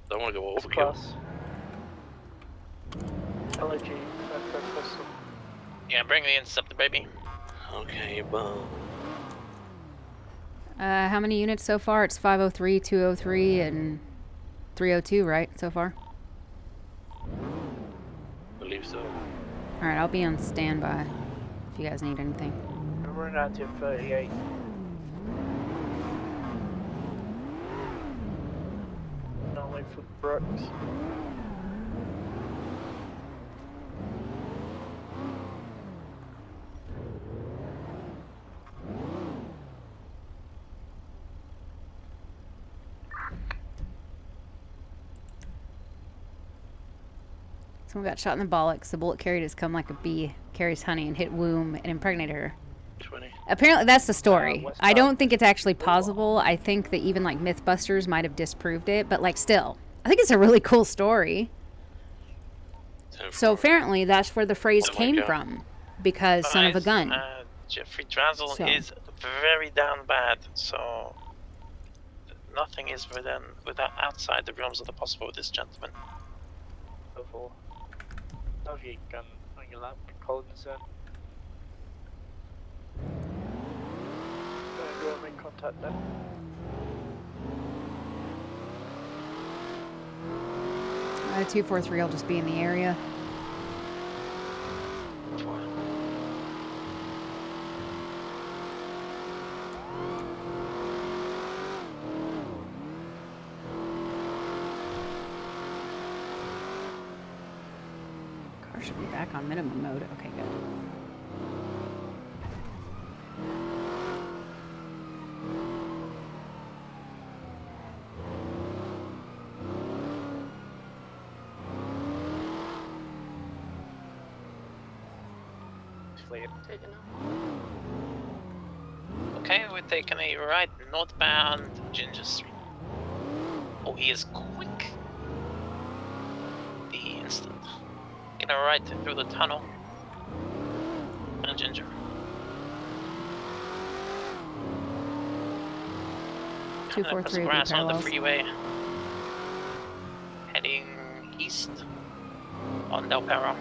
Speaker 11: don't want to go overkill.
Speaker 25: LG,
Speaker 19: yeah, bring the interceptor, baby.
Speaker 11: Okay, boom.
Speaker 2: How many units so far? It's 503, 203, and 302, right, so far?
Speaker 11: Believe so.
Speaker 2: Alright, I'll be on standby if you guys need anything.
Speaker 25: We're not to 38. Don't wait for Brooks.
Speaker 2: Someone got shot in the bollocks. The bullet carried has come like a bee, carries honey, and hit womb and impregnated her.
Speaker 11: 20.
Speaker 2: Apparently, that's the story. I don't think it's actually plausible. I think that even like Mythbusters might have disproved it, but like still, I think it's a really cool story. So apparently, that's where the phrase came from, because son of a gun.
Speaker 19: Jeffrey Drazzle
Speaker 2: So.
Speaker 19: is very down bad, so nothing is without outside the realms of the possible with this gentleman.
Speaker 9: Before. Have you gun on your lap, Collins? Go and make contact then.
Speaker 2: Uh, 243 will just be in the area. Car should be back on minimum mode. Okay, good.
Speaker 19: Okay, we're taking a right northbound Ginger Street. Oh, he is quick. The instant. Get a right through the tunnel. And Ginger.
Speaker 2: Two, four, three,
Speaker 19: grass on the
Speaker 2: parallels.
Speaker 19: freeway. Heading east on Del Perro.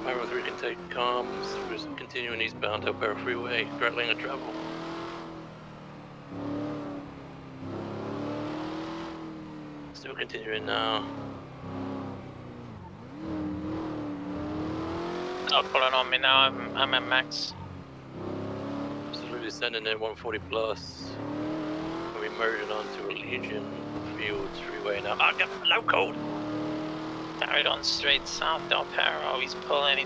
Speaker 11: 503 can take comms. We're continuing eastbound Del Perro Freeway, straddling a travel. Still continuing now.
Speaker 19: Not pulling on me now, I'm at max.
Speaker 11: Absolutely sending in 140 plus. We're merging onto a Legion Fields Freeway now. I got low code!
Speaker 19: Carried on straight south Del Perro, he's pulling.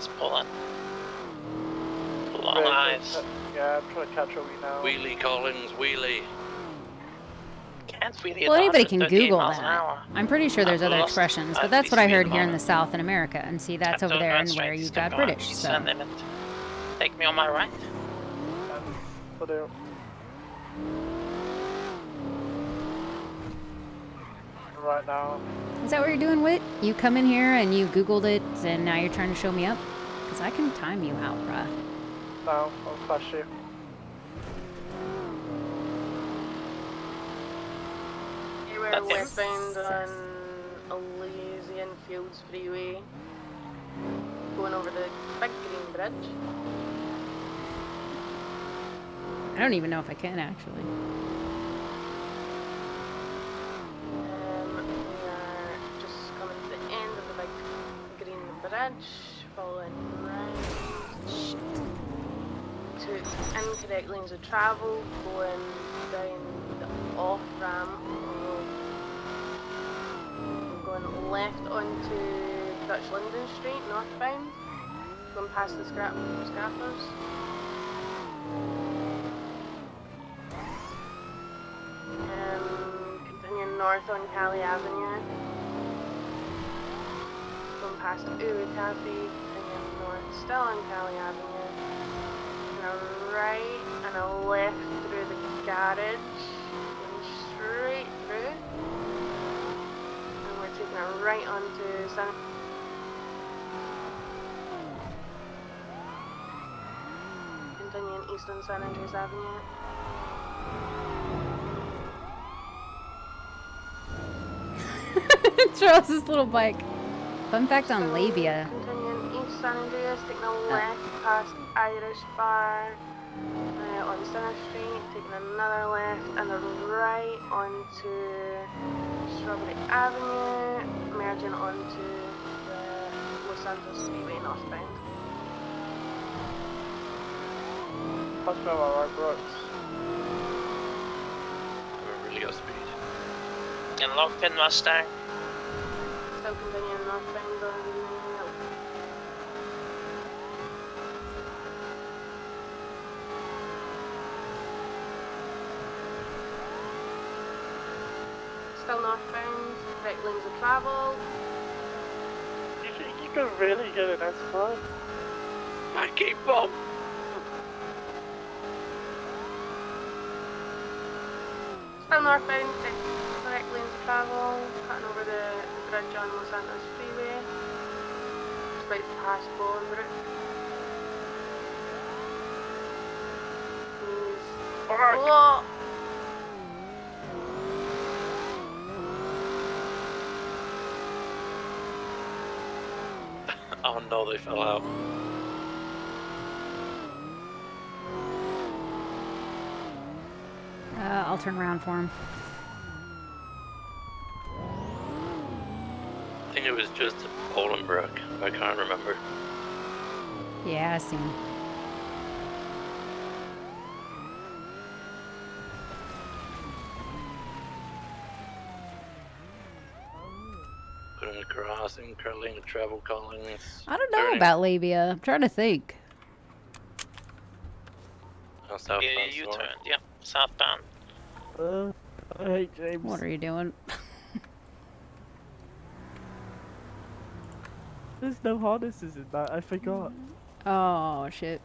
Speaker 19: Long eyes.
Speaker 9: Yeah, I'm trying to catch up with you now.
Speaker 11: Wheelie Collins, wheelie.
Speaker 19: Can't wheelie.
Speaker 2: Well, anybody can Google that. I'm pretty sure there's other expressions, but that's what I heard here in the South in America. And see, that's over there and where you got British. So.
Speaker 19: Take me on my right.
Speaker 9: Right now.
Speaker 2: Is that what you're doing, Whit? You come in here and you Googled it, and now you're trying to show me up? Because I can time you out, bruh.
Speaker 9: No, I'll flash you.
Speaker 8: You were westbound on Elysian Fields Freeway, going over the Big Green Bridge.
Speaker 2: I don't even know if I can, actually.
Speaker 8: We are just coming to the end of the Big Green Bridge, following right. Took incorrect lanes of travel, going down the off-ramp. Going left onto Dutch Linden Street, northbound. Going past the scrappers. Continuing north on Cali Avenue. Going past Uru Cafe, continuing north still on Cali Avenue. And a right and a left through the garage. Going straight through. And we're taking a right onto San... Continuing east on San Andreas Avenue.
Speaker 2: Charles's little bike. Fun fact on labia.
Speaker 8: Continuing east San Andreas, taking a left past Irish Bar on Center Street, taking another left and a right onto Strawberry Avenue, merging onto the Los Santos Freeway northbound.
Speaker 9: What's going on, right, Brooks?
Speaker 11: We're really got speed.
Speaker 19: And locked in Mustang.
Speaker 8: Still continuing northbound on still northbound, correct lanes of travel.
Speaker 9: You think you could really get an S5?
Speaker 11: I keep bomb!
Speaker 8: Still northbound, correct lanes of travel, cutting over the bridge on Los Santos Freeway. about past Bowling Brook. Oh!
Speaker 11: Oh no, they fell out.
Speaker 2: I'll turn around for him.
Speaker 11: I think it was just Bolingbrook. I can't remember.
Speaker 2: Yeah, I see him.
Speaker 11: Putting the crossing, curling the travel callings.
Speaker 2: I don't know about Labia. I'm trying to think.
Speaker 11: Oh, southbound.
Speaker 19: Yeah, you turned. Yep, southbound.
Speaker 18: I hate James.
Speaker 2: What are you doing?
Speaker 18: There's no harnesses in that, I forgot.
Speaker 2: Oh, shit.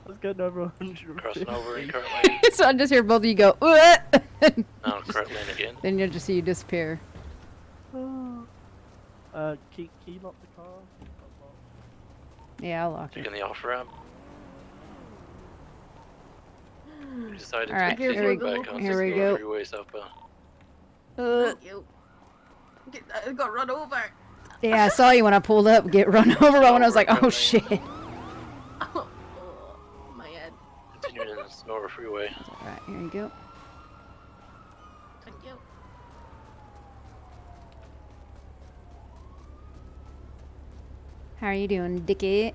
Speaker 18: I was getting over 100.
Speaker 11: Crossing over in current lane.
Speaker 2: So I just hear both of you go,
Speaker 11: Now current lane again.
Speaker 2: then you'll just see you disappear.
Speaker 18: Key lock the car.
Speaker 2: Yeah, I'll lock it.
Speaker 11: Taking the off ramp. We decided to
Speaker 2: Alright,
Speaker 11: take
Speaker 2: here we
Speaker 11: back
Speaker 2: go.
Speaker 11: on
Speaker 2: Here we go.
Speaker 11: freeway southbound.
Speaker 8: You. I got run over.
Speaker 2: Yeah, I saw you when I pulled up get run over by when I was like, oh shit.
Speaker 8: Oh, my head.
Speaker 11: Continuing in the Sonora freeway.
Speaker 2: Alright, here you go.
Speaker 8: Thank you.
Speaker 2: How are you doing, Dickie?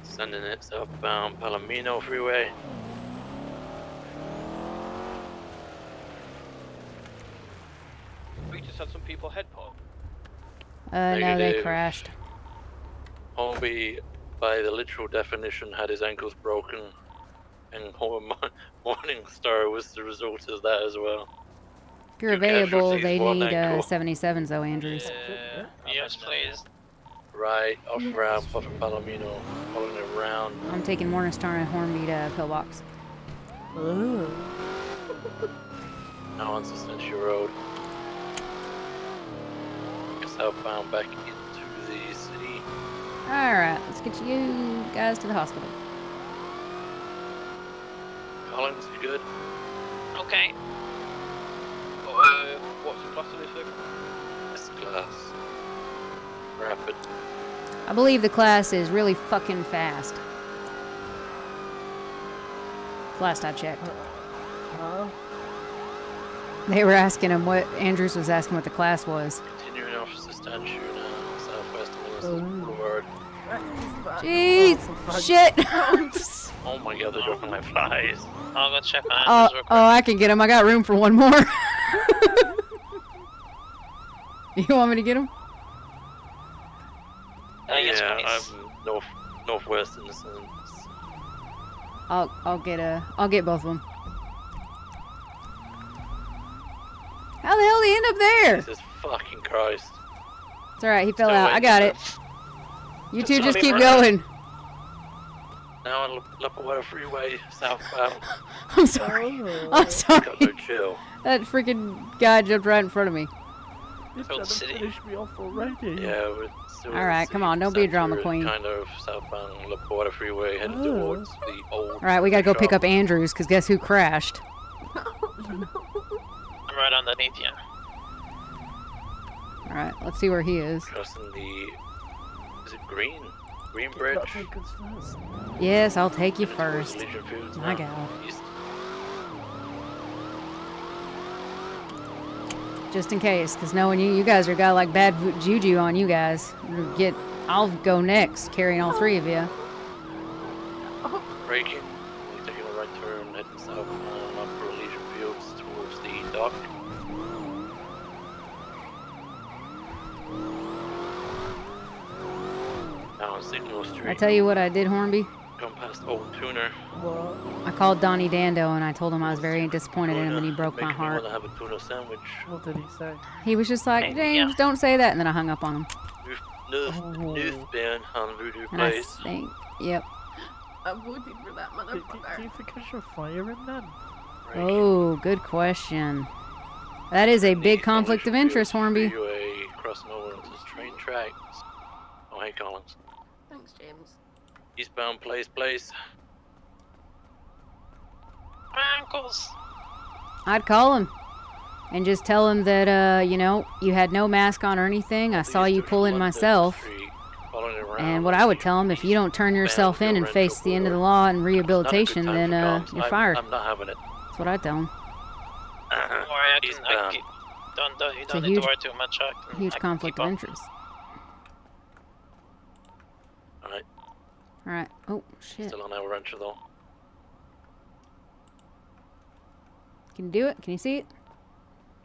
Speaker 11: Sending it southbound Palomino freeway.
Speaker 9: We just had some people head pop.
Speaker 2: No, they
Speaker 11: Negative.
Speaker 2: crashed.
Speaker 11: Homie, by the literal definition, had his ankles broken, and Morningstar was the result of that as well.
Speaker 2: If you're available,
Speaker 11: casualties,
Speaker 2: they
Speaker 11: one
Speaker 2: need
Speaker 11: ankle.
Speaker 2: 77s though, Andrews.
Speaker 19: Yes, please.
Speaker 11: Right, off ramp, off of Palomino, following it around.
Speaker 2: I'm taking Morningstar and Hornby to Pillbox.
Speaker 11: Now on Suspension Road. Southbound back into the city.
Speaker 2: Alright, let's get you guys to the hospital.
Speaker 11: Collins, you good?
Speaker 19: Okay.
Speaker 9: What's the class of this thing?
Speaker 11: S class. Rapid.
Speaker 2: I believe the class is really fucking fast. Last I checked. They were asking him what, Andrews was asking what the class was.
Speaker 11: Continuing off Substantial now, southwest of Minnesota Boulevard.
Speaker 2: Jeez! Shit!
Speaker 11: Oh my god, they're dropping like flies.
Speaker 19: I'll go check on
Speaker 2: Oh,
Speaker 19: Andrews real quick.
Speaker 2: I can get him. I got room for one more. You want me to get him?
Speaker 19: Yes,
Speaker 11: Yeah,
Speaker 19: please.
Speaker 11: I'm northwest in the sense.
Speaker 2: I'll get both of them. How the hell did he end up there?
Speaker 11: Jesus fucking Christ.
Speaker 2: It's alright, he fell
Speaker 11: Still
Speaker 2: out. I
Speaker 11: waiting.
Speaker 2: got it. You two just keep
Speaker 11: Right.
Speaker 2: going.
Speaker 11: Now on Lapaware Freeway, southbound.
Speaker 2: I'm sorry. I'm
Speaker 11: Got
Speaker 2: sorry.
Speaker 11: no chill.
Speaker 2: That freaking guy jumped right in front of me.
Speaker 18: You're trying to finish me off already.
Speaker 11: Yeah, we're still in
Speaker 2: Alright,
Speaker 11: the
Speaker 2: come
Speaker 11: city
Speaker 2: on, don't be a drama
Speaker 11: center,
Speaker 2: queen.
Speaker 11: Kind of southbound Lapaware Freeway, heading towards the old.
Speaker 2: Alright, we gotta go pick
Speaker 11: shop.
Speaker 2: up Andrews, because guess who crashed?
Speaker 19: I'm right underneath you.
Speaker 2: Alright, let's see where he is.
Speaker 11: Crossing the. Is it Green? Green Bridge?
Speaker 2: Yes, I'll take you first.
Speaker 11: Legion Fields
Speaker 2: My
Speaker 11: now.
Speaker 2: God.
Speaker 11: East.
Speaker 2: Just in case, because knowing you guys are got like bad juju on you guys. I'll go next, carrying all three of you.
Speaker 11: Braking. You're taking a right turn, heading south up for Legion Fields towards the dock. Now on Signal Street.
Speaker 2: I tell you what I did, Hornby.
Speaker 11: Come past Old Tuner.
Speaker 2: I called Donnie Dando and I told him I was very disappointed in him and he broke my
Speaker 11: Making me
Speaker 2: heart.
Speaker 11: want to have a tuna sandwich.
Speaker 18: What did he say?
Speaker 2: He was just like, James, don't say that, and then I hung up on him.
Speaker 11: Northbound on Voodoo
Speaker 2: And I
Speaker 11: Place.
Speaker 2: think, yep.
Speaker 8: I voted for that
Speaker 18: Do
Speaker 8: motherfucker.
Speaker 18: you think I should fire him then?
Speaker 2: Oh, good question. That is a big conflict of interest, Hornby.
Speaker 11: Freeway crossing over into the train tracks. Oh, hey, Collins.
Speaker 8: Thanks, James.
Speaker 11: Eastbound, place.
Speaker 19: My ankles.
Speaker 2: I'd call him and just tell him that, you know, you had no mask on or anything. I saw you pull in myself. And what I would tell him, if you don't turn yourself in and face the end of the law and rehabilitation, then you're fired.
Speaker 11: I'm not having it.
Speaker 2: That's what I tell him.
Speaker 19: Don't worry, you don't need to worry too much.
Speaker 2: Huge conflict of interest.
Speaker 11: Alright.
Speaker 2: Alright. Oh, shit.
Speaker 11: Still on our rancher though.
Speaker 2: Can you do it? Can you see it?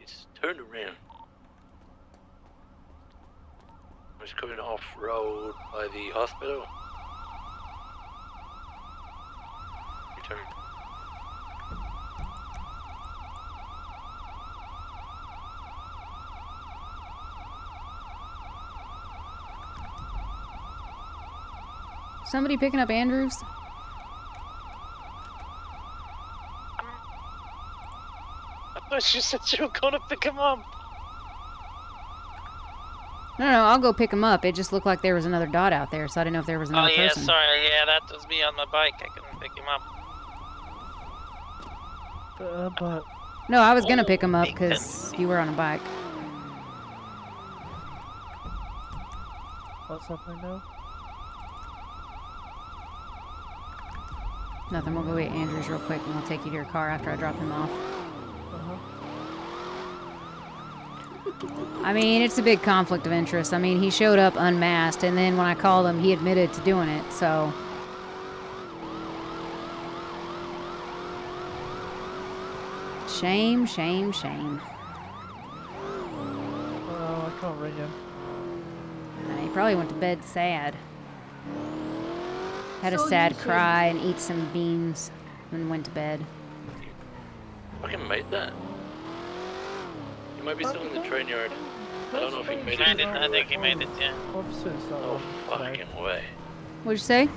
Speaker 11: It's turned around. I was coming off road by the hospital. Return.
Speaker 2: Somebody picking up Andrews?
Speaker 19: I thought you said you were gonna pick him up.
Speaker 2: No, I'll go pick him up. It just looked like there was another dot out there, so I didn't know if there was another person.
Speaker 19: Sorry, yeah, that was me on my bike. I couldn't pick him up.
Speaker 18: But...
Speaker 2: No, I was gonna pick him up because you were on a bike.
Speaker 18: What's happening now?
Speaker 2: Nothing, we'll go get Andrews real quick and we'll take you to your car after I drop him off. I mean, it's a big conflict of interest. I mean, he showed up unmasked, and then when I called him, he admitted to doing it, so... Shame, shame, shame.
Speaker 18: Oh, I can't ring him.
Speaker 2: He probably went to bed sad. Had a sad cry and eat some beans and went to bed.
Speaker 11: Fucking made that. He might be still in the train yard. I don't know if he made it.
Speaker 19: I think he made it, yeah.
Speaker 18: Officers
Speaker 11: No fucking way.
Speaker 2: What'd you say?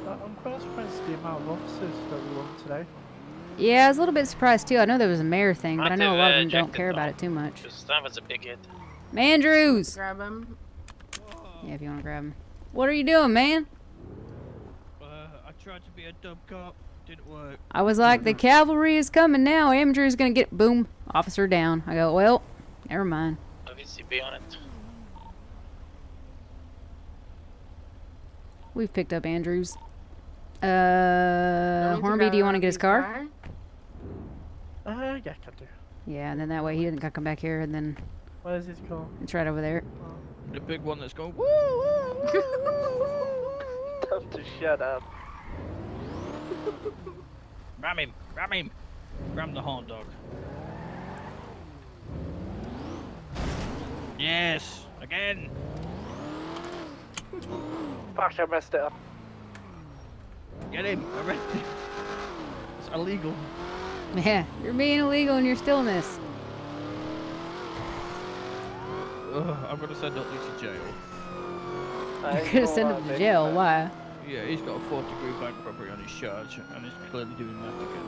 Speaker 18: I'm quite surprised at the amount of officers that we want today.
Speaker 2: Yeah, I was a little bit surprised too. I know there was a mayor thing, but I know a lot of them don't care about it too much.
Speaker 19: That was a big hit.
Speaker 2: Mandrews!
Speaker 8: Grab him.
Speaker 2: Yeah, if you want to grab him. What are you doing, man?
Speaker 13: I tried to be a dumb cop. Didn't work.
Speaker 2: I was like, the cavalry is coming now. Andrew's gonna get boom, officer down. I go, well, never mind.
Speaker 19: WCB on it.
Speaker 2: We've picked up Andrews. Hornby, do you want to get his car?
Speaker 18: Yeah, can do.
Speaker 2: Yeah, and then that way he doesn't gotta come back here, and then
Speaker 18: Where's his car?
Speaker 2: it's right over there.
Speaker 13: The big one that's going woo woo woo.
Speaker 18: Tell him to shut up.
Speaker 13: Ram him! Ram him! Ram the horn dog. Yes! Again!
Speaker 18: Fuck, I messed it up.
Speaker 13: Get him! Arrest him! It's illegal.
Speaker 2: Yeah, you're being illegal and you're still in this.
Speaker 13: I'm gonna send Utley to jail.
Speaker 2: You're gonna send him to jail? Why?
Speaker 13: Yeah, he's got a 4th-degree bank robbery on his charge, and he's clearly doing that again.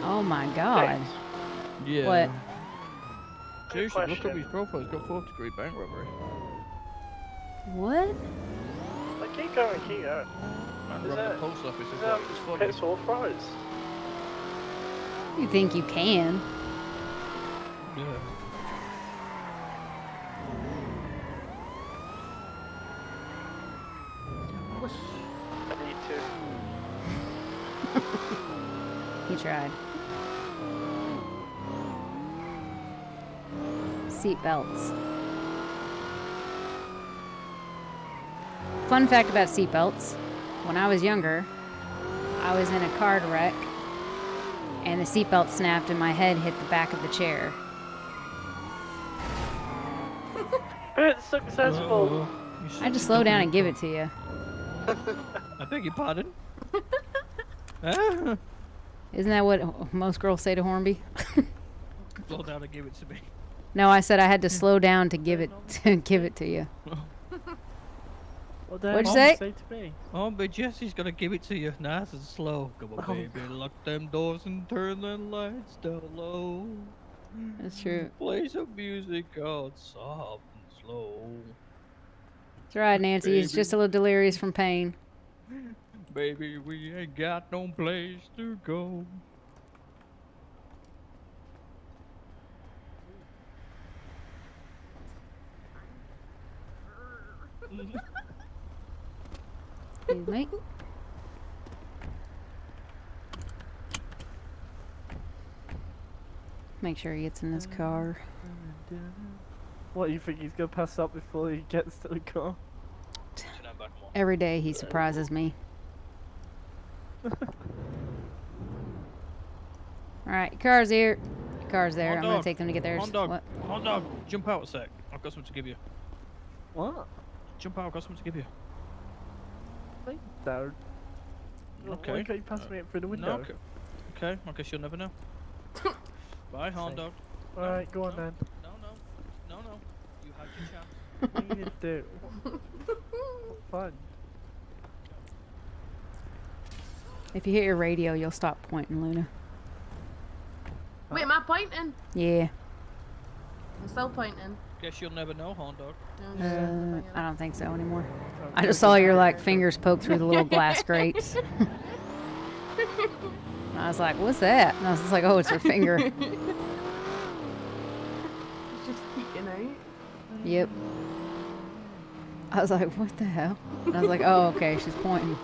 Speaker 2: Oh my god.
Speaker 13: Yeah.
Speaker 2: What?
Speaker 13: Seriously, look up his profile. He's got 4th-degree bank robbery.
Speaker 2: What?
Speaker 18: Like, keep going, keep going.
Speaker 13: Man,
Speaker 18: Is
Speaker 13: robbed
Speaker 18: that-
Speaker 13: the post office and
Speaker 18: is
Speaker 13: thought
Speaker 18: that
Speaker 13: it was funny.
Speaker 18: pits or fries?
Speaker 2: You think you can?
Speaker 13: Yeah.
Speaker 18: I need to.
Speaker 2: He tried. Seat belts. Fun fact about seat belts. When I was younger, I was in a car wreck and the seatbelt snapped and my head hit the back of the chair.
Speaker 18: It's successful.
Speaker 2: I had to slow down and give it to you.
Speaker 13: I beg your pardon?
Speaker 2: Isn't that what most girls say to Hornby?
Speaker 13: Slow down and give it to me.
Speaker 2: No, I said I had to slow down to give it to you.
Speaker 18: What
Speaker 2: What'd you say?
Speaker 18: to me?
Speaker 13: Oh, but Jesse's gonna give it to you nice and slow. Come on, baby, lock them doors and turn the lights down low.
Speaker 2: That's true.
Speaker 13: Play some music out soft and slow.
Speaker 2: That's right, Nancy. He's just a little delirious from pain.
Speaker 13: Baby, we ain't got no place to go.
Speaker 2: Excuse me. Make sure he gets in his car.
Speaker 18: What, you think he's gonna pass up before he gets to the car?
Speaker 2: Every day he surprises me. Alright, car's here. Car's there. I'm gonna take them to get theirs.
Speaker 13: Hot dog.
Speaker 2: What?
Speaker 13: Hot dog. Jump out a sec. I've got something to give you.
Speaker 18: What?
Speaker 13: Jump out. I've got something to give you.
Speaker 18: Down.
Speaker 13: Okay.
Speaker 18: Why can't you pass me it through the window?
Speaker 13: No, okay. I guess you'll never know. Bye, hot dog.
Speaker 18: Alright, go on then.
Speaker 13: No. You had your chance.
Speaker 18: What are you do? What fun.
Speaker 2: If you hit your radio, you'll stop pointing, Luna.
Speaker 8: Wait, am I pointing?
Speaker 2: Yeah.
Speaker 8: I'm still pointing.
Speaker 13: Guess you'll never know, hot dog.
Speaker 2: I don't think so anymore. I just saw your like fingers poke through the little glass grates. I was like, "What's that?" And I was just like, "Oh, it's her finger."
Speaker 8: It's just peeking out.
Speaker 2: Yep. I was like, "What the hell?" And I was like, "Oh, okay, she's pointing."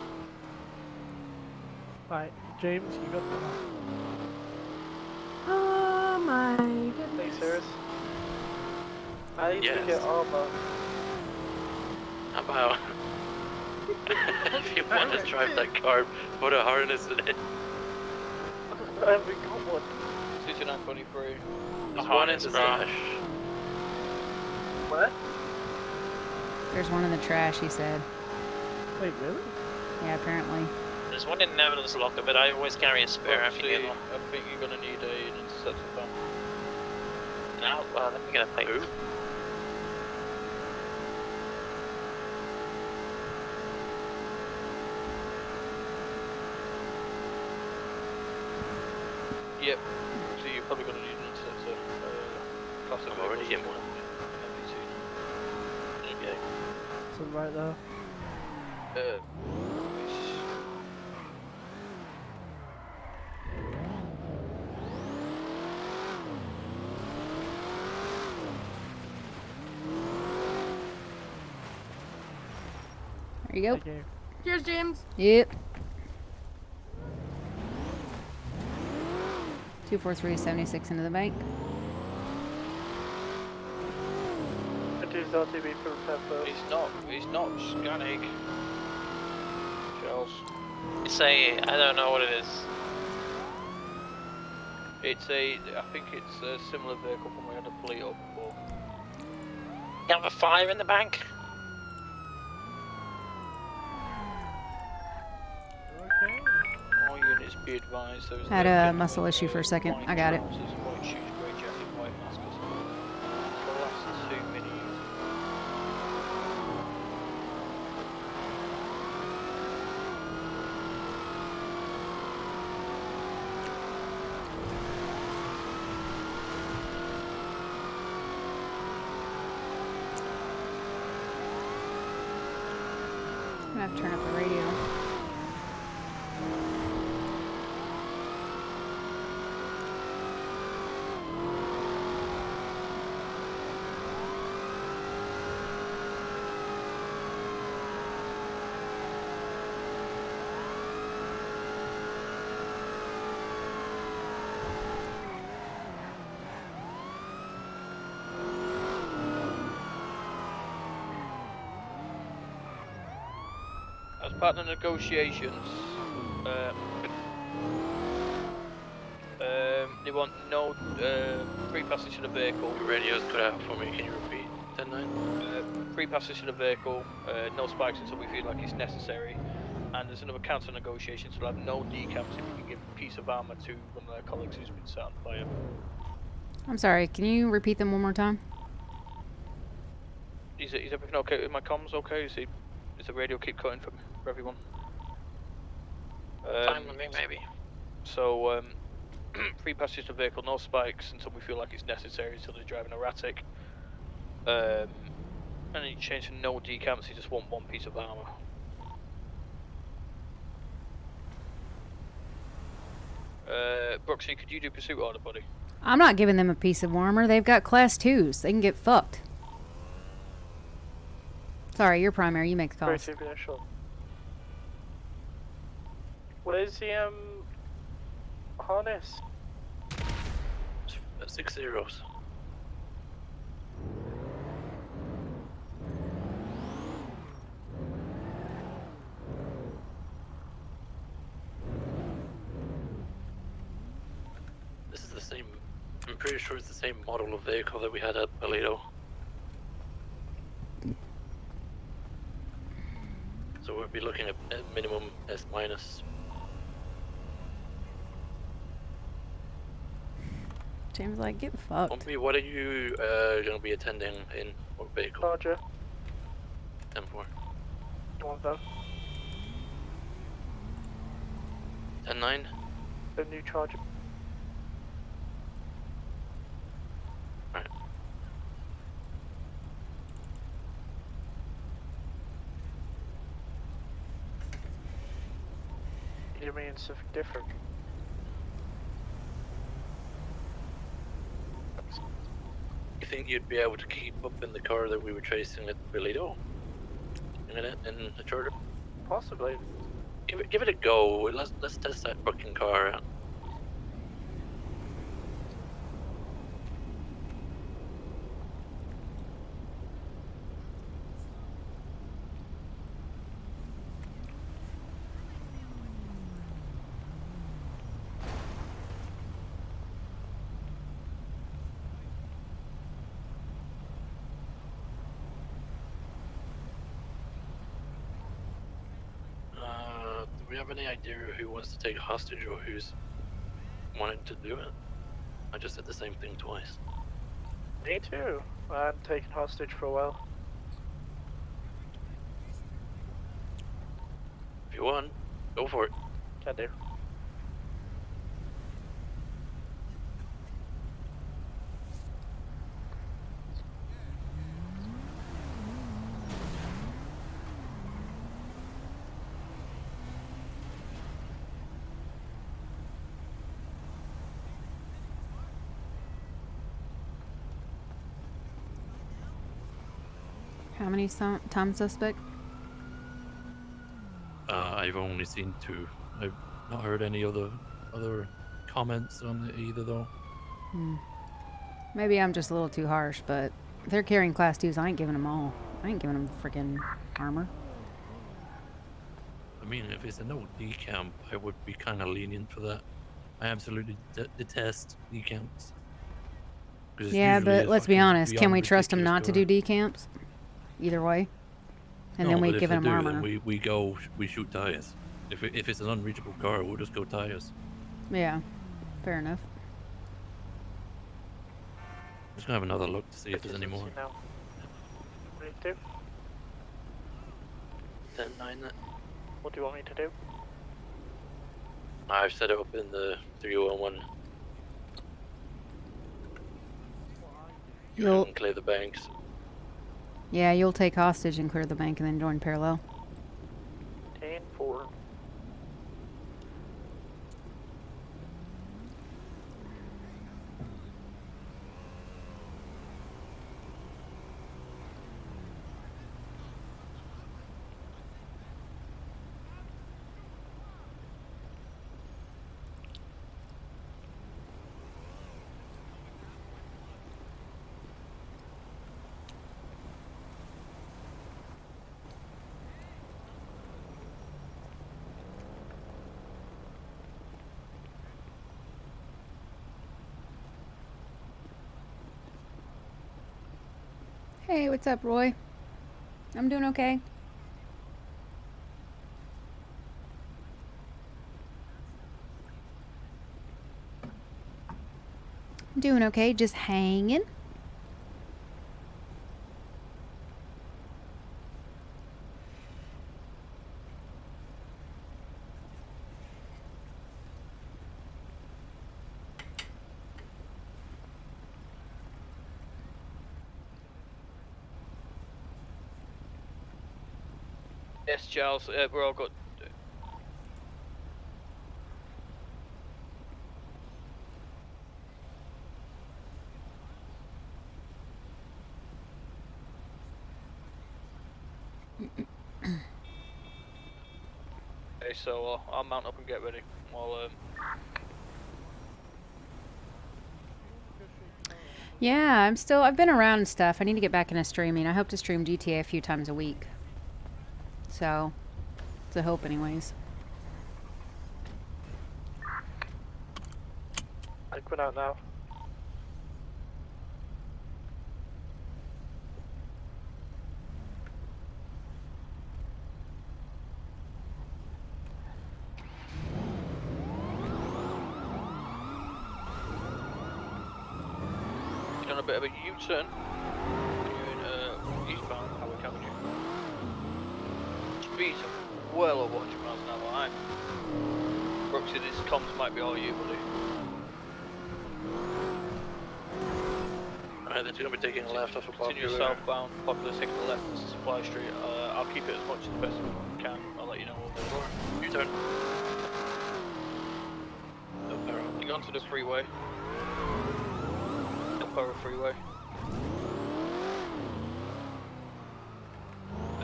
Speaker 18: Right, James, you got the.
Speaker 8: Oh my goodness.
Speaker 25: Thanks, Harris. I need to get armor.
Speaker 11: How about if you want to drive that car, put a harness in it.
Speaker 25: I haven't got one.
Speaker 13: 6923.
Speaker 11: There's one in the trash.
Speaker 25: What?
Speaker 2: There's one in the trash, he said.
Speaker 18: Wait, really?
Speaker 2: Yeah, apparently.
Speaker 19: There's one in evidence locker, but I always carry a spare if you need one.
Speaker 13: I think you're gonna need an interceptor fan.
Speaker 19: No, well, let me get a plate.
Speaker 13: Yep. So you're probably gonna need an interceptor.
Speaker 11: I'm already in one.
Speaker 13: Okay.
Speaker 18: So right there.
Speaker 2: There you go.
Speaker 8: Cheers, James.
Speaker 2: Yep. 24376 into the bank.
Speaker 18: RTB for Pepper.
Speaker 13: He's not scanning. Charles.
Speaker 19: It's a, I don't know what it is.
Speaker 13: I think it's a similar vehicle from we had a fleet up before.
Speaker 19: You have a 5 in the bank?
Speaker 18: Okay.
Speaker 13: All units be advised.
Speaker 2: Had a muscle issue for a second. I got it.
Speaker 13: White shoes, grey jacket, white mask. For the last 2 minutes.
Speaker 2: I'm gonna have to turn up the radio.
Speaker 13: As part of the negotiations, they want no free passage to the vehicle.
Speaker 11: Your radio's cut out for me. Can you repeat? 10-9?
Speaker 13: Free passage to the vehicle, no spikes until we feel like it's necessary. And there's another counter negotiation, so we'll have no decaps if you can give a piece of armour to one of their colleagues who's been set on fire.
Speaker 2: I'm sorry, can you repeat them one more time?
Speaker 13: Is everything okay with my comms? Okay, is he?
Speaker 9: Is the radio keep cutting for everyone?
Speaker 19: Fine with me, maybe.
Speaker 9: So, free passage to vehicle, no spikes until we feel like it's necessary, until they're driving erratic. Any change to no decamps, you just want one piece of armor. Brooksy, could you do pursuit order, buddy?
Speaker 2: I'm not giving them a piece of armor. They've got class 2s. They can get fucked. Sorry, you're primary. You make the calls.
Speaker 18: Where's the harness?
Speaker 11: 6 zeros. This is the same. I'm pretty sure it's the same model of vehicle that we had at Toledo. So we'll be looking at minimum S minus.
Speaker 2: James, like, get fucked.
Speaker 11: Pompey, what are you going to be attending in what vehicle?
Speaker 18: Charger.
Speaker 11: 10-4.
Speaker 18: One of them.
Speaker 11: 10-9.
Speaker 18: The new Charger.
Speaker 11: Right.
Speaker 18: You mean something different?
Speaker 11: You think you'd be able to keep up in the car that we were chasing at Toledo? In the Charger?
Speaker 18: Possibly.
Speaker 11: Give it a go. Let's test that fucking car out. Do we have any idea who wants to take a hostage or who's wanting to do it? I just said the same thing twice.
Speaker 18: Me too. I'm taking hostage for a while.
Speaker 11: If you want, go for it.
Speaker 18: Can do.
Speaker 2: How many time suspect?
Speaker 11: I've only seen 2. I've not heard any other comments on it either, though.
Speaker 2: Maybe I'm just a little too harsh, but if they're carrying class 2s, I ain't giving them all. I ain't giving them freaking armor.
Speaker 11: I mean, if it's a no decamp, I would be kind of lenient for that. I absolutely detest decamps.
Speaker 2: Yeah, but let's be honest. Can we trust them not to do decamps? Either way. And then we give them armor.
Speaker 11: We shoot tires. If it's an unreachable car, we'll just go tires.
Speaker 2: Yeah, fair enough.
Speaker 11: Just gonna have another look to see if there's any more.
Speaker 18: 10-9
Speaker 11: that.
Speaker 18: What do you want me to do?
Speaker 11: I've set it up in the 301.
Speaker 2: You'll
Speaker 11: clear the banks.
Speaker 2: Yeah, you'll take hostage and clear the bank and then join parallel.
Speaker 18: 10-4.
Speaker 2: Hey, what's up, Roy? I'm doing okay. I'm doing okay, just hanging.
Speaker 9: Yes, Charles, we're all good. Okay, so I'll mount up and get ready. While
Speaker 2: Yeah, I've been around and stuff. I need to get back into streaming. I hope to stream GTA a few times a week. So, it's a hope anyways.
Speaker 25: I quit out now.
Speaker 9: done a bit of a U-turn. You're in eastbound Howard Avenue. Speeds are well over 100 miles an hour. I'm Brooksy, this comms might be all you, buddy.
Speaker 11: Alright, they're going to be taking a left off of
Speaker 9: Continue southbound, Popular, taking the left to Supply Street. I'll keep it as much as best as I can. I'll let you know what we'll do. U-turn. You go onto the freeway. Power freeway.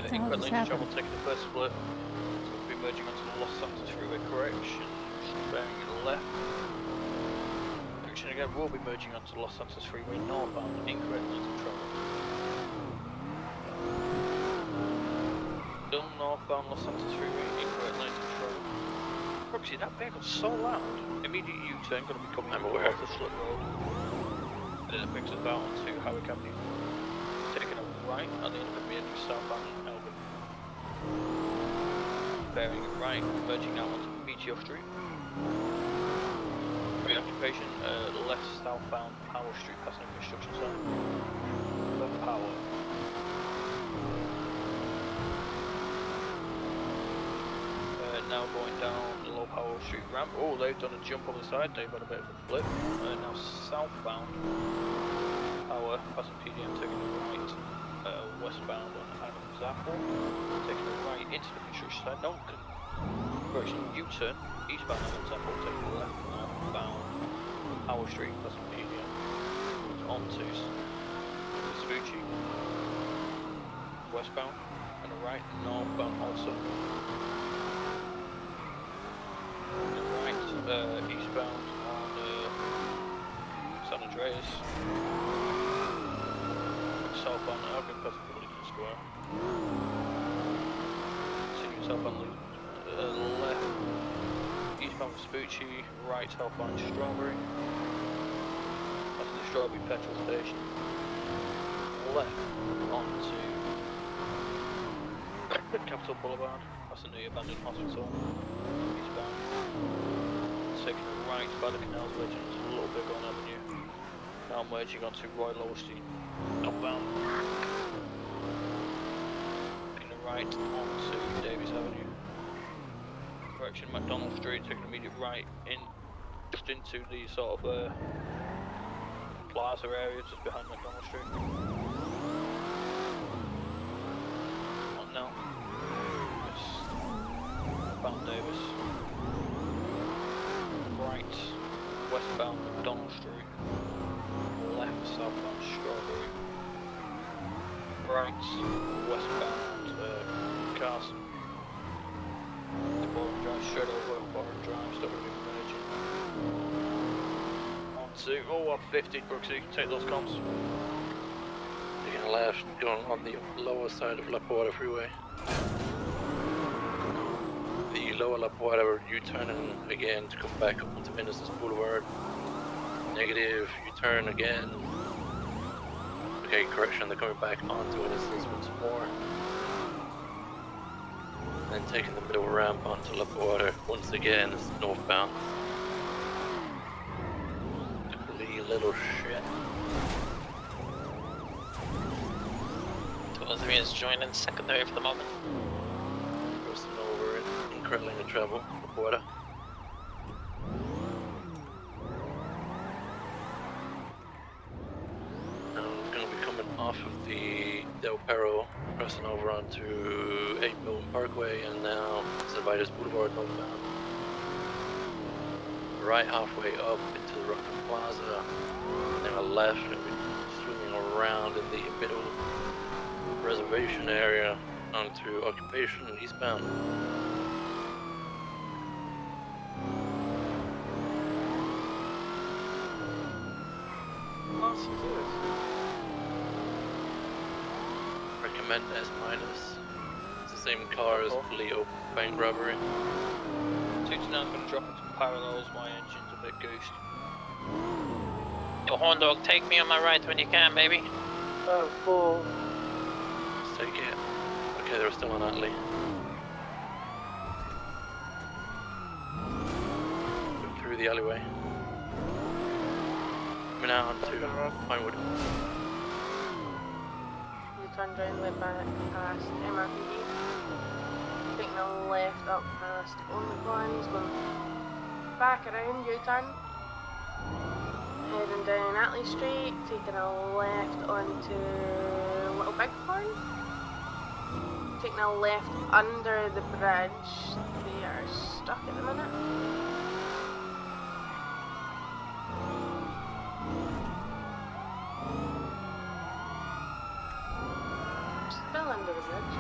Speaker 9: Increment lane travel taking the first split. So we'll be merging onto the Los Santos freeway correction. Bearing it left. Correction again, we'll be merging onto the Los Santos freeway northbound. Incorrect lanes of travel. Still northbound Los Santos freeway. Incorrect lanes of travel. Roxy, that vehicle's so loud. Immediate U-turn going to be coming off the slip road. And then it brings us down to Howard Avenue, taking a right on the end of the mid southbound Elgin. Bearing right, merging out onto Meteor Street. Reoccupation, left southbound Power Street, passing a construction site. Left power. Now going down the low power street ramp. Oh, they've done a jump on the side, they've got a bit of a flip. Now southbound power, passing PDM, taking the right, westbound on Adams Apple, taking the right into the construction site. No, correction, U-turn, eastbound Adams Apple, taking the left, northbound Power Street, passing PDM, onto Vespucci, westbound, and the right, northbound also. Eastbound on San Andreas, southbound Elgin, passing Williamson Square. Continue southbound left, eastbound Vespucci, right southbound Strawberry, passing the Strawberry petrol station, left onto Capitol Boulevard, passing the abandoned hospital, eastbound. Taking a right by the canals legend to Little Bighorn Avenue. Now merging onto Roy Lowenstein. Northbound. Taking a right onto Davis Avenue. Correction, McDonald Street, taking an immediate right in just into the sort of plaza area just behind McDonald Street. On now. Yes. Bound Davis. Right, westbound McDonald Street, left southbound Strawberry, right, westbound Carson, the Boring Drive, straight over Boring Drive, still going to be merging. On to, 50, Brooksy, take those comms.
Speaker 11: Taking a left, going on the lower side of La Porta Freeway. The lower La Porta, U-turning again to come back up onto Innocence Boulevard. Negative, U-turn again. Okay, correction, they're coming back onto Innocence once more. And then taking the middle ramp onto La Porta once again, it's northbound. Holy little shit.
Speaker 19: Those of you is joining secondary for the moment.
Speaker 11: Crossing over it. Currently in travel, Porta. Now it's going to be coming off of the Del Perro, crossing over onto 8 Milton Parkway, and now Cervantes Boulevard northbound. Right halfway up into the Rockland Plaza, and then a left, and we're swinging around in the middle reservation area onto Occupation and eastbound. Recommend S-. It's the same car as Leo bank robbery.
Speaker 9: 69's going to drop into parallels, my engine's a bit goosed.
Speaker 19: Yo, horn dog, take me on my right when you can, baby.
Speaker 25: 4.
Speaker 11: Let's take it. Okay, they're still on Atlee. Through the alleyway. Coming out onto Pinewood.
Speaker 8: You turn round the back past MRPD. Taking a left up past Only Plans, going back around U-turn. Heading down Atlee Street, taking a left onto Little Bighorn. Taking a left under the bridge. They are stuck at the minute. Still under the bridge.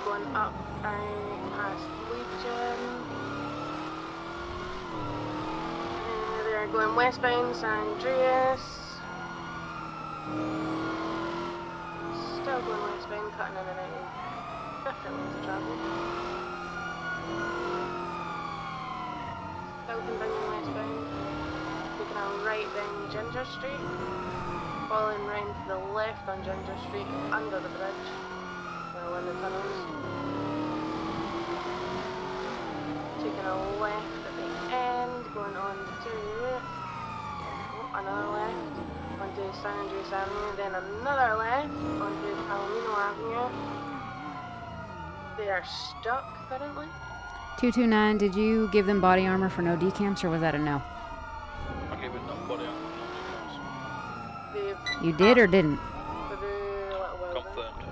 Speaker 8: Going up and past Legion. They're going westbound San Andreas. Still going westbound, cutting in and out of different lanes of travel. Still continuing westbound. Taking a right down Ginger Street. Following round to the left on Ginger Street under the bridge. In the tunnels. Taking a left at the end, going on to another left onto San Andreas Avenue, then another left onto Palomino Avenue. They are stuck currently.
Speaker 2: 229, did you give them body armor for no decamps, or was that a no?
Speaker 9: I gave it no body armor, no decamps.
Speaker 2: You did or didn't?
Speaker 9: Confirmed.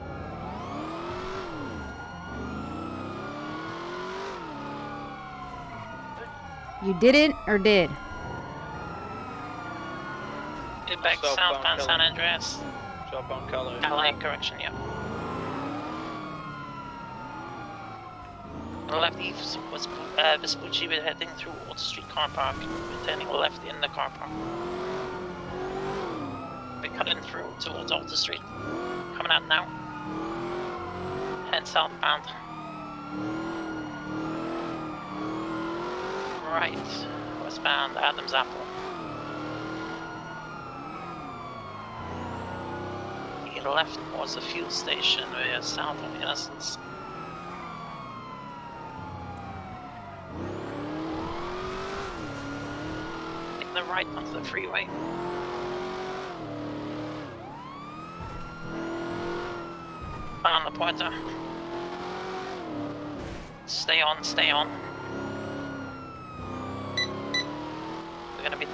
Speaker 2: You didn't or did?
Speaker 19: Get back southbound San Andreas.
Speaker 9: Southbound Calais.
Speaker 19: Calais, correction, yeah. On the left east was Vespucci, we're heading through Water Street car park. We're turning left in the car park. We're cutting through towards Alta Street. Coming out now. Head southbound. Right, westbound Adams Apple. The left was the fuel station, we're south of Innocence. Taking the right onto the freeway. Found the Puerta. Stay on, stay on. We're gonna be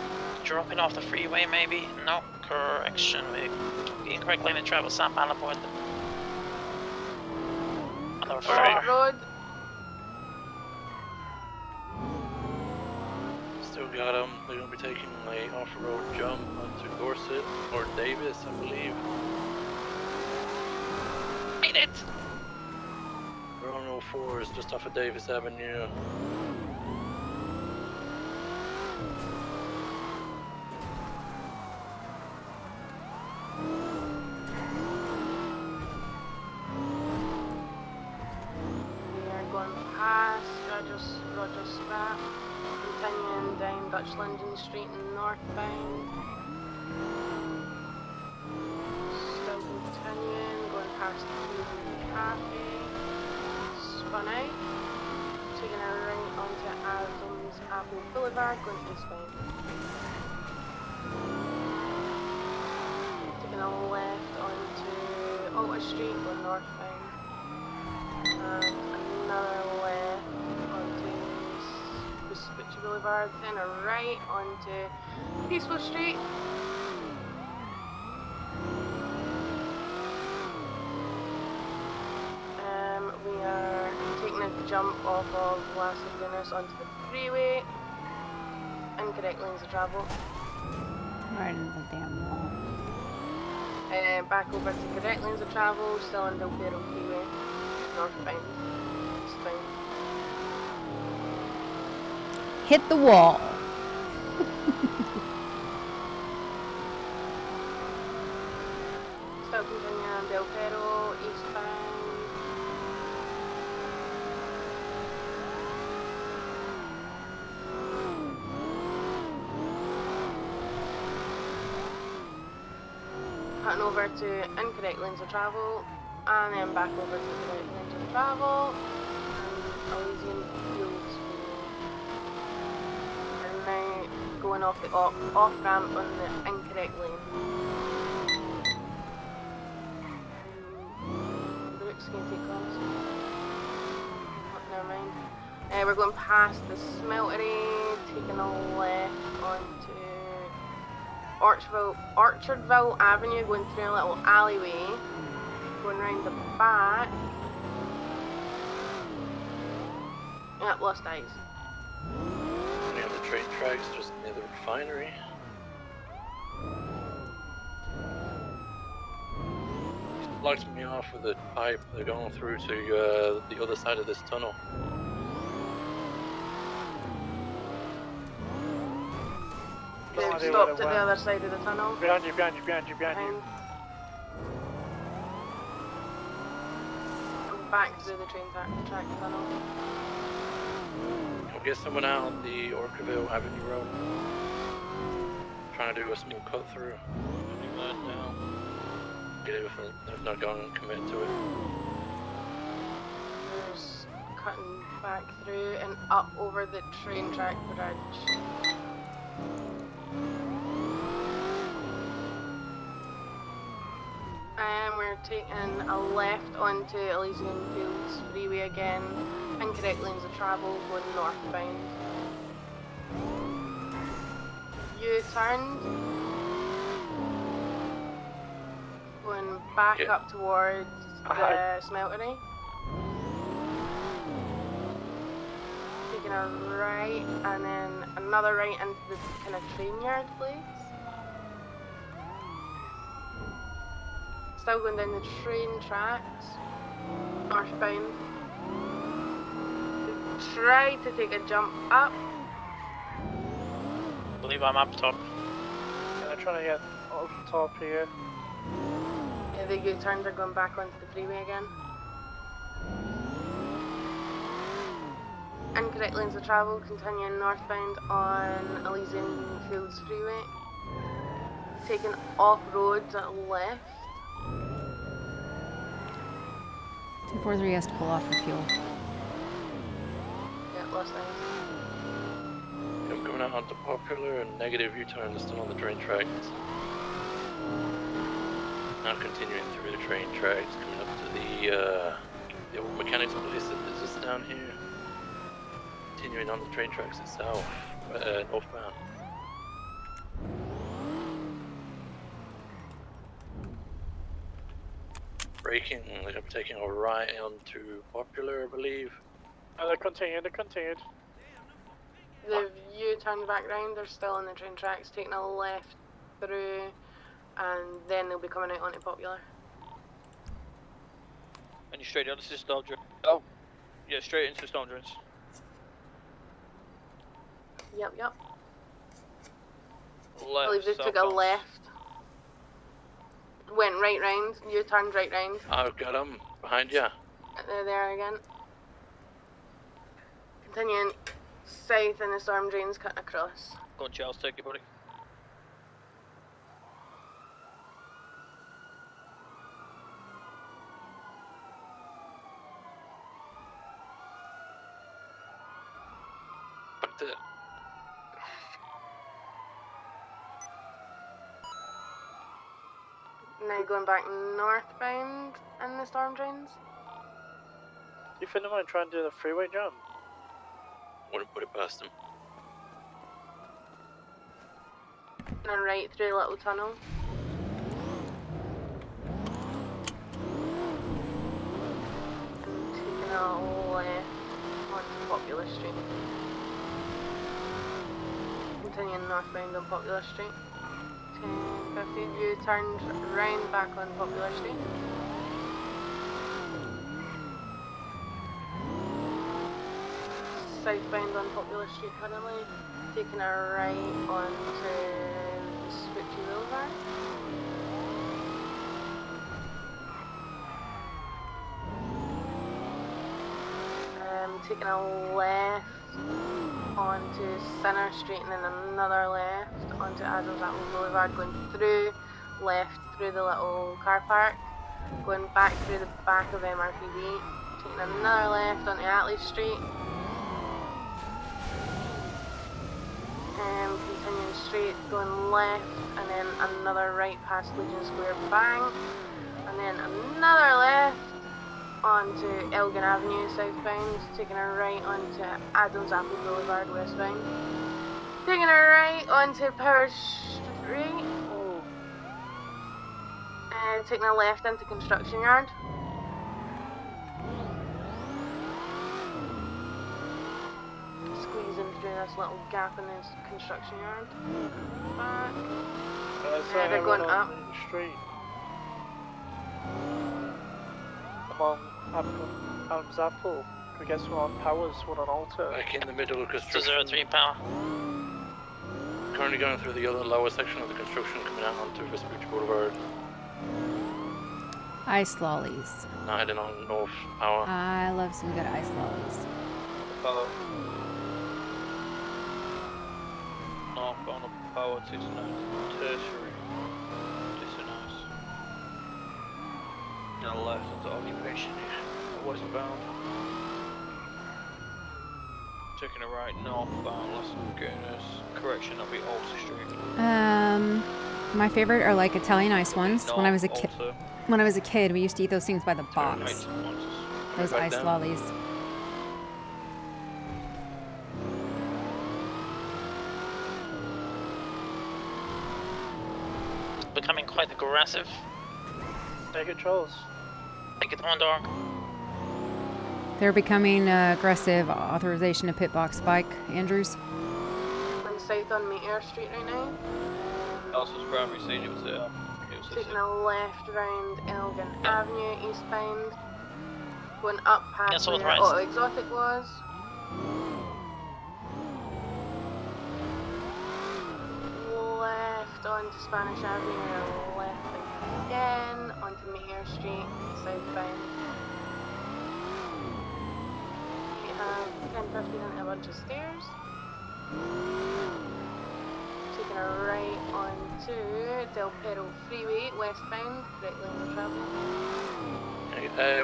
Speaker 19: dropping off the freeway maybe? No, correction, we're incorrect lane of travel southbound La Puerta.
Speaker 8: Road.
Speaker 11: Still got them. They're going to be taking a off-road jump onto Dorset or Davis, I believe.
Speaker 19: Made it!
Speaker 11: They're on 04s just off of Davis Avenue.
Speaker 8: Roger Scrap, continuing down Dutch London Street and northbound. Still continuing, going past the cafe. Spun out, taking a right onto Adams Apple Boulevard, going eastbound. Taking a left onto Alta Street, going northbound. And another left onto Vespucci Boulevard. Boulevard, then a right onto Peaceful Street. We are taking a jump off of Las Lagunas onto the freeway. Incorrect lanes of travel.
Speaker 2: Right into the damn wall.
Speaker 8: Back over to correct lanes of travel, still on Del Perro Freeway, northbound, eastbound.
Speaker 2: Hit the wall.
Speaker 8: Still continuing on Del Perro, eastbound. Cutting over to incorrect lanes of travel, and then back over to the correct lanes of travel, and Elysian Fields. And now going off the off ramp on the incorrect lane. Brooks, can you take class? Oh, never mind. We're going past the smeltery, taking a left onto Orchardville Avenue, going through a little alleyway, going round the back. Yep, lost eyes.
Speaker 11: Near the train tracks, just near the refinery. He's blocked me off with a pipe. They're going through to the other side of this tunnel.
Speaker 8: They've stopped at the other side of the tunnel.
Speaker 10: Behind you, behind you, behind you, behind you.
Speaker 8: Come back through the train track tunnel.
Speaker 11: I'll get someone out on the Orchardville Avenue Road. Trying to do a small cut through.
Speaker 9: Doing that now.
Speaker 11: Get it if they're not going to commit to it.
Speaker 8: There's cutting back through and up over the train track bridge. And we're taking a left onto Elysian Fields Freeway again. Incorrect lanes of travel, going northbound. U-turned. Going back up towards the smeltery. Taking a right and then another right into the kind of train yard place. Still going down the train tracks, northbound. Try to take a jump up.
Speaker 19: I believe I'm up top.
Speaker 10: Yeah, they're trying to get up top here.
Speaker 8: Yeah, the U-turns are going back onto the freeway again. Incorrect lanes of travel, continuing northbound on Elysian Fields Freeway. Taking off road to the left.
Speaker 2: 243 has to pull off for fuel.
Speaker 8: Yeah, lost eyes.
Speaker 11: I'm going out onto Popular and negative U-turn is still on the train tracks. Now continuing through the train tracks, coming up to the old mechanics place that is just down here. Continuing on the train tracks itself, northbound. Braking, I'm taking a right onto Popular, I believe.
Speaker 10: Oh, they continued, they continued.
Speaker 8: The U-turned back round, they're still on the train tracks, taking a left through, and then they'll be coming out onto Popular.
Speaker 9: And you straight onto Stonedrins. Oh. Yeah, straight into Stonedrins.
Speaker 8: Yep.
Speaker 9: Left,
Speaker 8: I believe they took a left. Went right round, U-turned right round.
Speaker 11: I've got them behind you.
Speaker 8: They're there again. Continuing south in the storm drains, cutting across.
Speaker 9: Go on, Charles, take it, buddy.
Speaker 11: Fucked it.
Speaker 8: Now going back northbound in the storm drains.
Speaker 10: You think they might try and do the freeway jump?
Speaker 11: Wouldn't put it past them.
Speaker 8: Taking a right through the little tunnel. Taking a left onto Popular Street. Continuing northbound on Popular Street. 10:50, you turned round back on Popular Street. Southbound on Popular Street currently, taking a right onto Switchy Boulevard. Taking a left onto Center Street and then another left onto Adams Apple Boulevard, going through left through the little car park, going back through the back of MRPD, taking another left onto Atlee Street, and continuing straight, going left, and then another right past Legion Square Bank, and then another left onto Elgin Avenue southbound, taking a right onto Adams Apple Boulevard westbound, taking a right onto Power Street, and taking a left into Construction Yard. Squeezing through this little gap in this Construction Yard. Back. They're going up.
Speaker 25: Street. Come on, Adam's Apple. Can we get some on Powers, one on Alter?
Speaker 11: Back in the middle of construction.
Speaker 19: 203 power.
Speaker 11: Currently going through the other lower section of the construction, coming out onto Vespucci Boulevard.
Speaker 2: Ice lollies.
Speaker 11: Now heading on North Power.
Speaker 2: I love some good ice lollies.
Speaker 11: Power.
Speaker 9: Northbound up Power, 209, tertiary. And left into occupation here, westbound. Taking a right northbound, less goodness. Correction, that'll be Alter Street.
Speaker 2: My favorite are like Italian ice ones. When I was a kid, we used to eat those things by the box. Those ice lollies.
Speaker 19: Becoming quite aggressive.
Speaker 25: Take it, Charles.
Speaker 19: Take it on, dog.
Speaker 2: They're becoming aggressive. Authorization to pit box spike. Andrews.
Speaker 8: Going south on Meteor Street right now.
Speaker 9: Elsa's primary scene, it was
Speaker 8: taking a left round Elgin Avenue eastbound. Going up past where Auto Exotic was. Left onto Spanish Avenue and left again onto Meteor Street, southbound. We have 10:50 and a bunch of stairs. Taking a right onto Del Perro Freeway, westbound, right lanes of travel.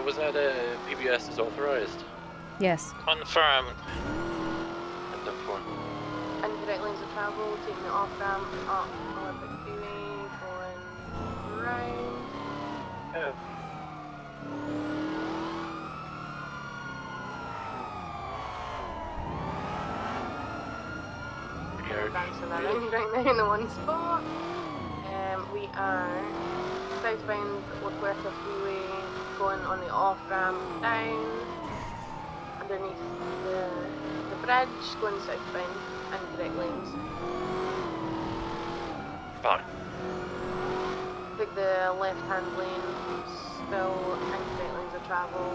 Speaker 11: Was that PBS is authorized?
Speaker 2: Yes.
Speaker 19: Confirmed.
Speaker 11: And done for.
Speaker 8: Into right lanes of travel, taking the off ramp up Olympic Freeway, going round.
Speaker 25: Yeah.
Speaker 8: Dancing around right now in the one spot. We are southbound Lapuerta Freeway, going on the off ramp down underneath the bridge, going southbound and direct lanes.
Speaker 11: Fine.
Speaker 8: Take the left hand lane, still and direct lanes of travel.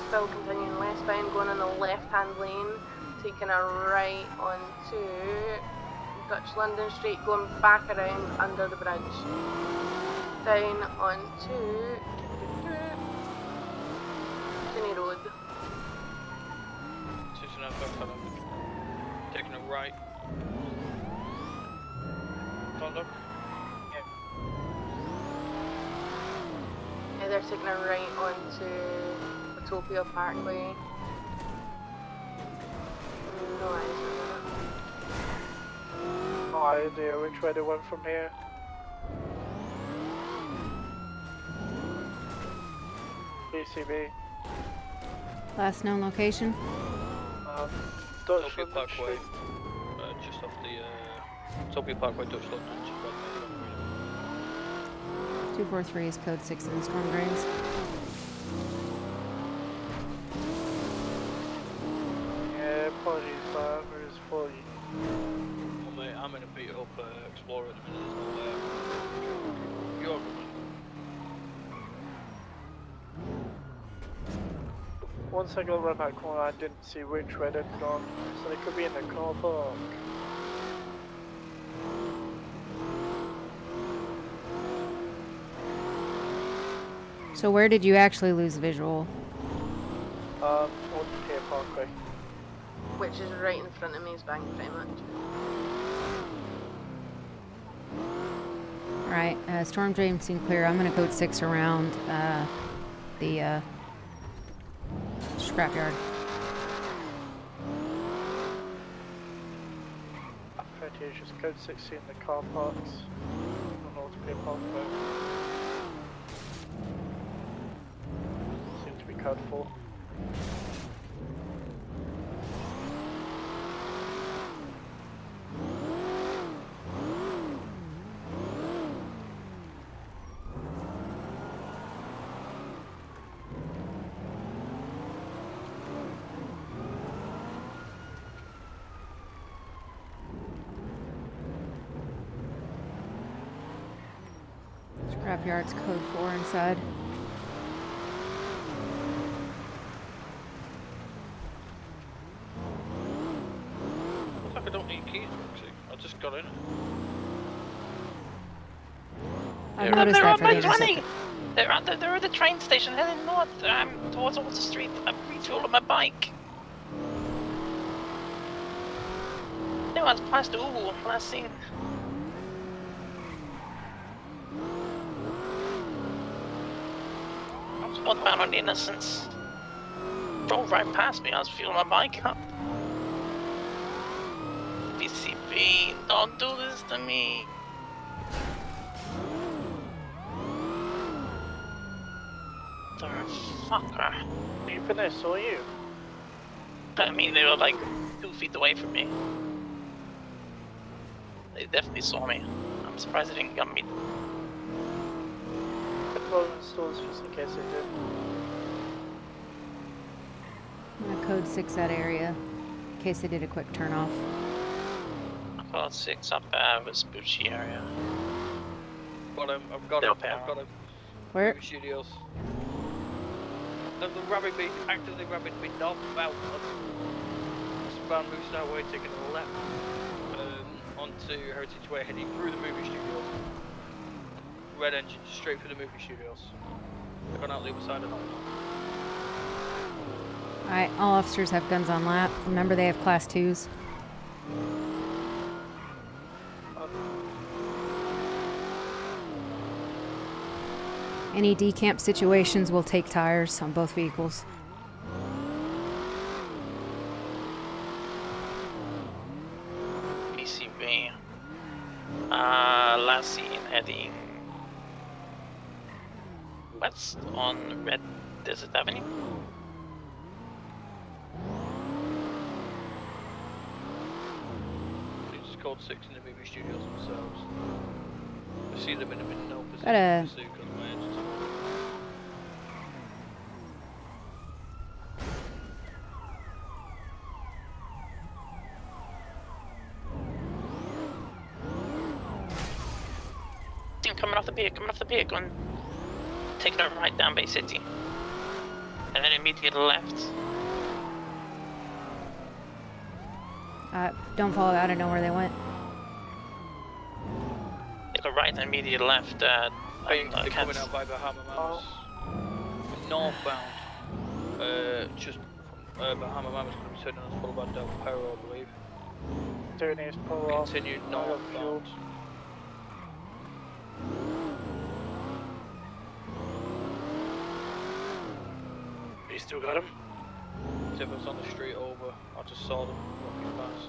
Speaker 8: Still continuing westbound, going on the left hand lane, taking a right onto Dutch London Street, going back around under the bridge. Down onto Kinney Road.
Speaker 9: Taking a right. Conduct?
Speaker 8: Yeah, they're taking a right onto Utopia Parkway. No
Speaker 25: idea which way they went from here. BCB.
Speaker 2: Last known location?
Speaker 9: Tokyo Parkway, just off the Tokyo Parkway, Dutch London, just right there.
Speaker 2: 243 is code 6 in the storm drains.
Speaker 25: Yeah, apologies, but it's for you.
Speaker 9: Well, mate, I'm in a beat up Explorer at the minute, there's no you're good.
Speaker 25: Once I got right back corner, I didn't see which way they'd gone, so they could be in the car park.
Speaker 2: So where did you actually lose visual?
Speaker 25: On Pier Parkway.
Speaker 8: Which is right in front of me's bank, pretty much.
Speaker 2: Alright, storm drain seem clear. I'm gonna code 6 around the scrapyard.
Speaker 25: Frontier just code 16 in the car parks on North Pier Parkway. Seems to be code 4.
Speaker 2: Scrapyard's code 4 inside.
Speaker 9: Looks like I don't need keys, actually. I just got in.
Speaker 2: I've noticed that for the
Speaker 19: interceptor. They're at the train station heading north, towards Water Street. I'm refueling my bike. No one's passed Ubu last seen. Bound on the innocence. Drove right past me, I was fueling my bike up. PCP, don't do this to me. Fucker.
Speaker 25: You finished, saw you?
Speaker 19: I mean, they were like 2 feet away from me. They definitely saw me. I'm surprised they didn't gun me.
Speaker 25: Closing stores just in case they did.
Speaker 2: I'm gonna code 6 that area in case they did a quick turn off.
Speaker 19: Code 6 up Vespucci area.
Speaker 9: Got him, I've got him.
Speaker 2: Where?
Speaker 9: Movie studios. They're grabbing me, actively grabbing me northbound. Westbound moves that way, taking a left onto Heritage Way, heading through the movie studios. Red engine straight for the movie studios. They're going out the other side of that.
Speaker 2: Alright, all officers have guns on lap. Remember they have class 2s. Any decamp situations will take tires on both vehicles.
Speaker 19: PCB. Last seen heading west on Red Desert Avenue.
Speaker 9: It's called 6 in the movie studios themselves. I see them in no position
Speaker 2: Got a
Speaker 9: to pursue because my engine's
Speaker 19: coming off the pier, going taking a right down Bay City. And then immediately left.
Speaker 2: Don't follow that, I don't know where they went.
Speaker 19: Take a right and immediately left.
Speaker 9: they're coming out by Bahama Mamas. Northbound. Just Bahama Mamas going to be turning us Boulevard Del Perro, I believe.
Speaker 25: Doing his pull off.
Speaker 9: Continued northbound.
Speaker 11: You still got him?
Speaker 9: Tippers on the street over. I just saw them walking past.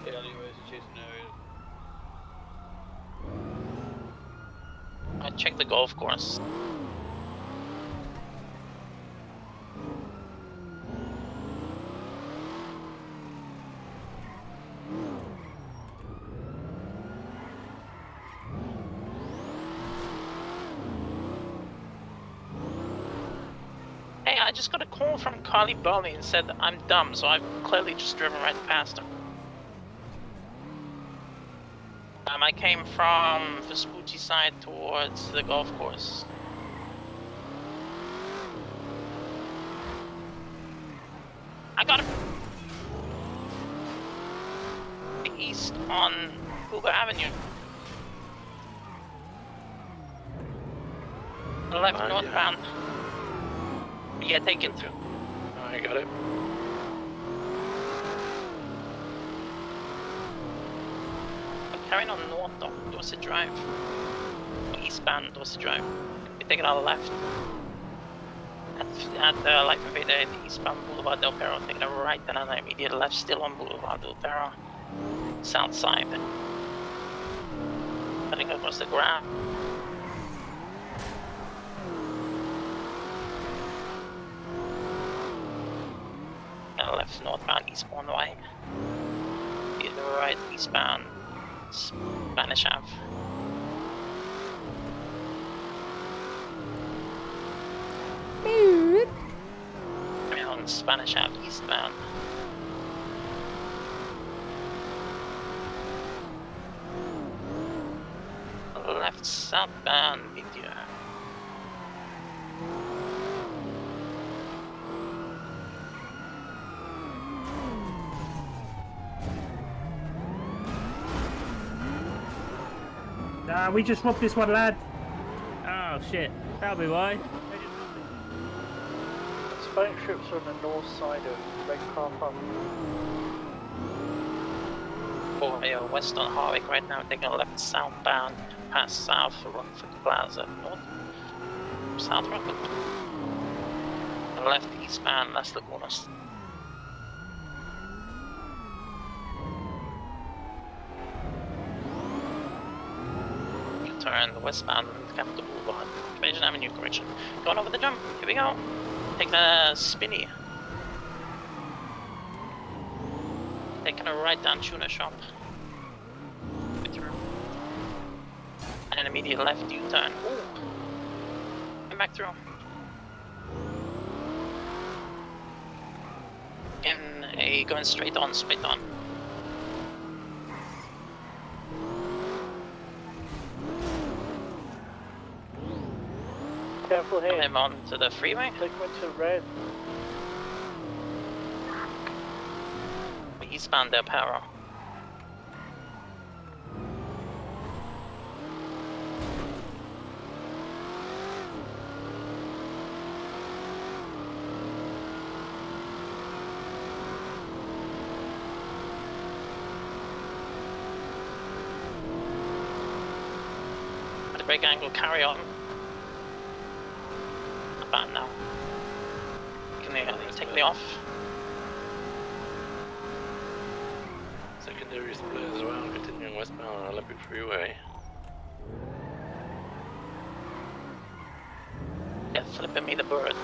Speaker 9: Yeah, anyways, it's chasing area.
Speaker 19: check the golf course. Hey, I just got a call from Carly Burley and said that I'm dumb, so I've clearly just driven right past him. I came from Vespucci side towards the golf course. I got him! East on Hoover Avenue. Left northbound. Yeah, take it through.
Speaker 11: I got it.
Speaker 19: Carrying on north of Dorset Drive. Eastbound Dorset Drive. We're taking on the left. At Life Invader in eastbound Boulevard Del Perro. Taking a right and an immediate left still on Boulevard Del Perro. South side. Cutting across the ground. And left northbound eastbound way. Either right eastbound Spanish Ave. On Spanish Ave eastbound. Left southbound Meteor.
Speaker 15: We just robbed this one, lad. Oh shit, that'll be why.
Speaker 25: Spanish ships are on the north side of Red Car Park.
Speaker 19: For west on Harwick right now, taking a left southbound, past south for Rockford Plaza, north, south Rockford. And left eastbound, Las Lagunas. Turn westbound Capitol Boulevard, Invasion Avenue correction. Going over the jump, here we go. Taking a spinny. Taking a right down Tuna Shop. And immediate left U-turn. And back through. Going straight on, straight on.
Speaker 25: Careful here.
Speaker 19: I'm on to the freeway.
Speaker 25: Take me to red.
Speaker 19: Eastbound Del Perro. At the brake angle, carry on. About now. Can they take me off?
Speaker 11: Secondary splitters around, continuing westbound on Olympic Freeway.
Speaker 19: Yeah, flipping me the bird.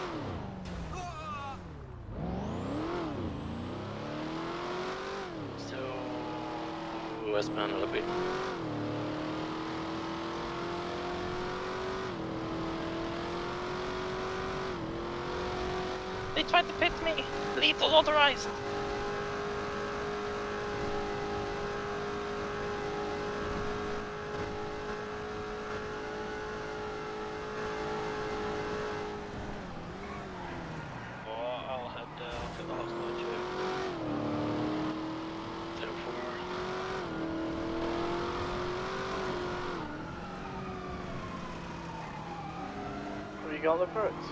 Speaker 11: So westbound Olympic.
Speaker 19: They tried to pit me. Lethal authorized.
Speaker 9: I'll head to the hospital check.
Speaker 11: 10-4.
Speaker 25: Have you got the birds?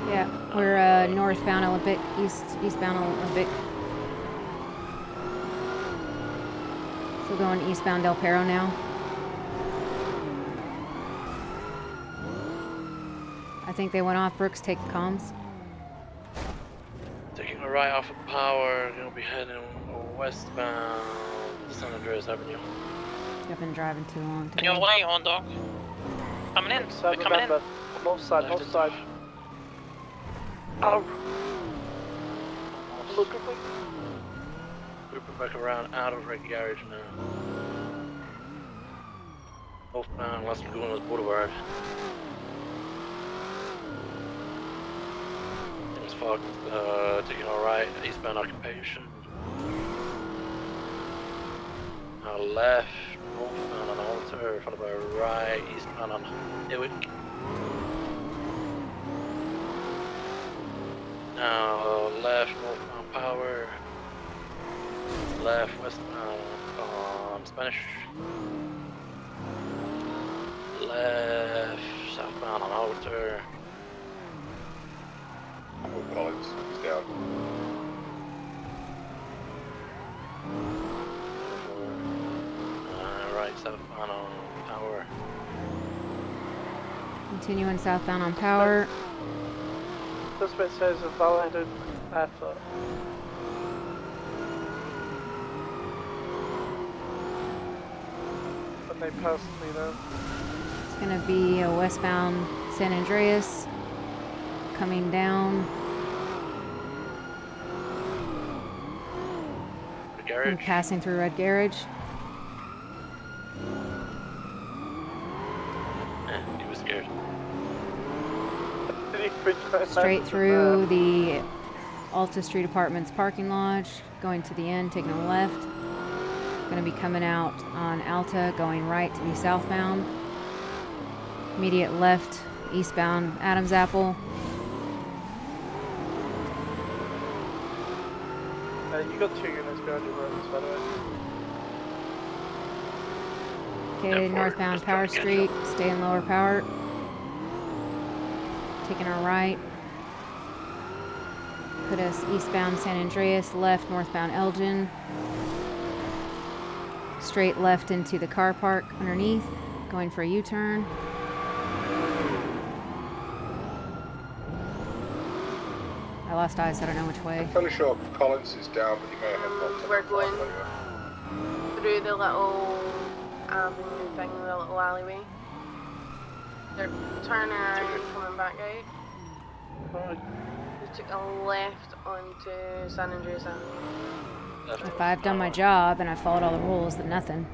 Speaker 2: Yeah, we're northbound Olympic, eastbound Olympic. So going eastbound Del Perro now. I think they went off. Brooks, take the comms.
Speaker 11: Taking a right off of Power, gonna be heading westbound San Andreas Avenue.
Speaker 2: I've been driving too long
Speaker 19: On
Speaker 2: today.
Speaker 19: your way, horn dog. Coming in. We're coming in.
Speaker 25: North side, north side. Oh. Look at me.
Speaker 11: Looping back around out of Red Garage now. Northbound Las Lagunas Boulevard. Things fucked. Taking alright. Eastbound occupation. Now left. Northbound on Alter. Followed by right. Eastbound on Iwick. Now left. Northbound Power. Left, westbound on Spanish. Left, southbound on Outer.
Speaker 1: Oh, Collins, he's down.
Speaker 11: Right, southbound on Power.
Speaker 2: Continuing southbound on Power.
Speaker 25: Suspect says a valid effort. They passed me though.
Speaker 2: It's gonna be a westbound San Andreas coming down. And passing through Red Garage.
Speaker 11: He was scared.
Speaker 2: Straight through the Alta Street Apartments parking lodge, going to the end, taking a left. Going to be coming out on Alta, going right to be southbound. Immediate left, eastbound Adams Apple.
Speaker 25: You got 2 units behind your roads, by the way.
Speaker 2: Okay, northbound Power Street, stay in lower power. Taking our right. Put us eastbound San Andreas, left northbound Elgin. Straight left into the car park underneath, going for a U-turn. I lost eyes, so I don't know which way.
Speaker 1: I'm fairly sure Collins is down, but he may have not.
Speaker 8: We're going through the little avenue thing, the little alleyway. They're turning around, coming back out. We took a left onto San Andreas Avenue.
Speaker 2: If I've done my job and I followed all the rules, then nothing.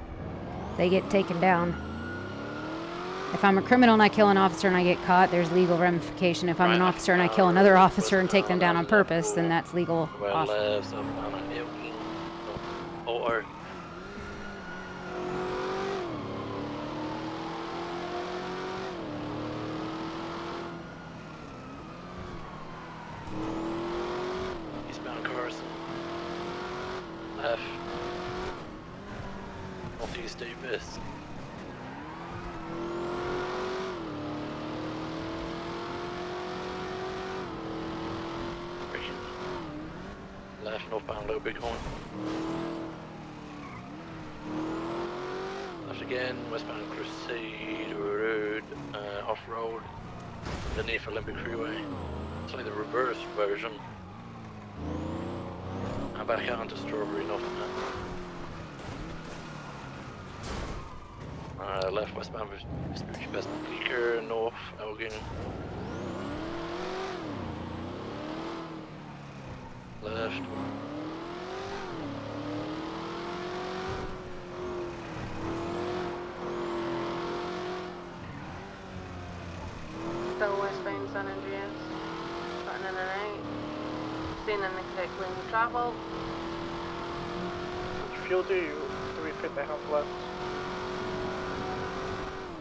Speaker 2: They get taken down. If I'm a criminal and I kill an officer and I get caught, there's legal ramification. If I'm an officer and I kill another officer and take them down on purpose, then that's legal.
Speaker 11: Or eastbound Carson. Left. Northeast Davis. Left northbound Low Bighorn. Left again, westbound Crusade Road, off-road, underneath Olympic Freeway. It's like the reverse version. And back out onto Strawberry, north now. Left westbound Vespucci Best Bleecker, north Elgin. Left.
Speaker 8: Still westbound San Andreas, cutting in and out, staying in the correct lane of travel.
Speaker 25: Which fuel do we think they have left?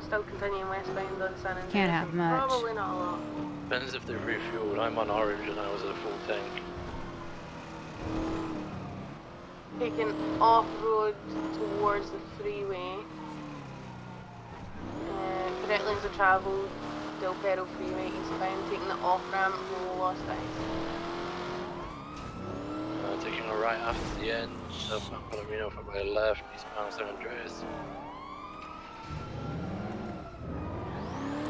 Speaker 8: Still continuing westbound on San Andreas.
Speaker 2: Can't have much.
Speaker 8: Probably not a lot.
Speaker 11: Depends if they've refueled. I'm on orange and I was at a full tank.
Speaker 8: Taking off-road towards the freeway. Correct lanes of travel, Del Perro Freeway eastbound, taking the off-ramp, no lost eyes.
Speaker 11: Taking a right after the end, southbound Palomino from my left, eastbound San Andreas.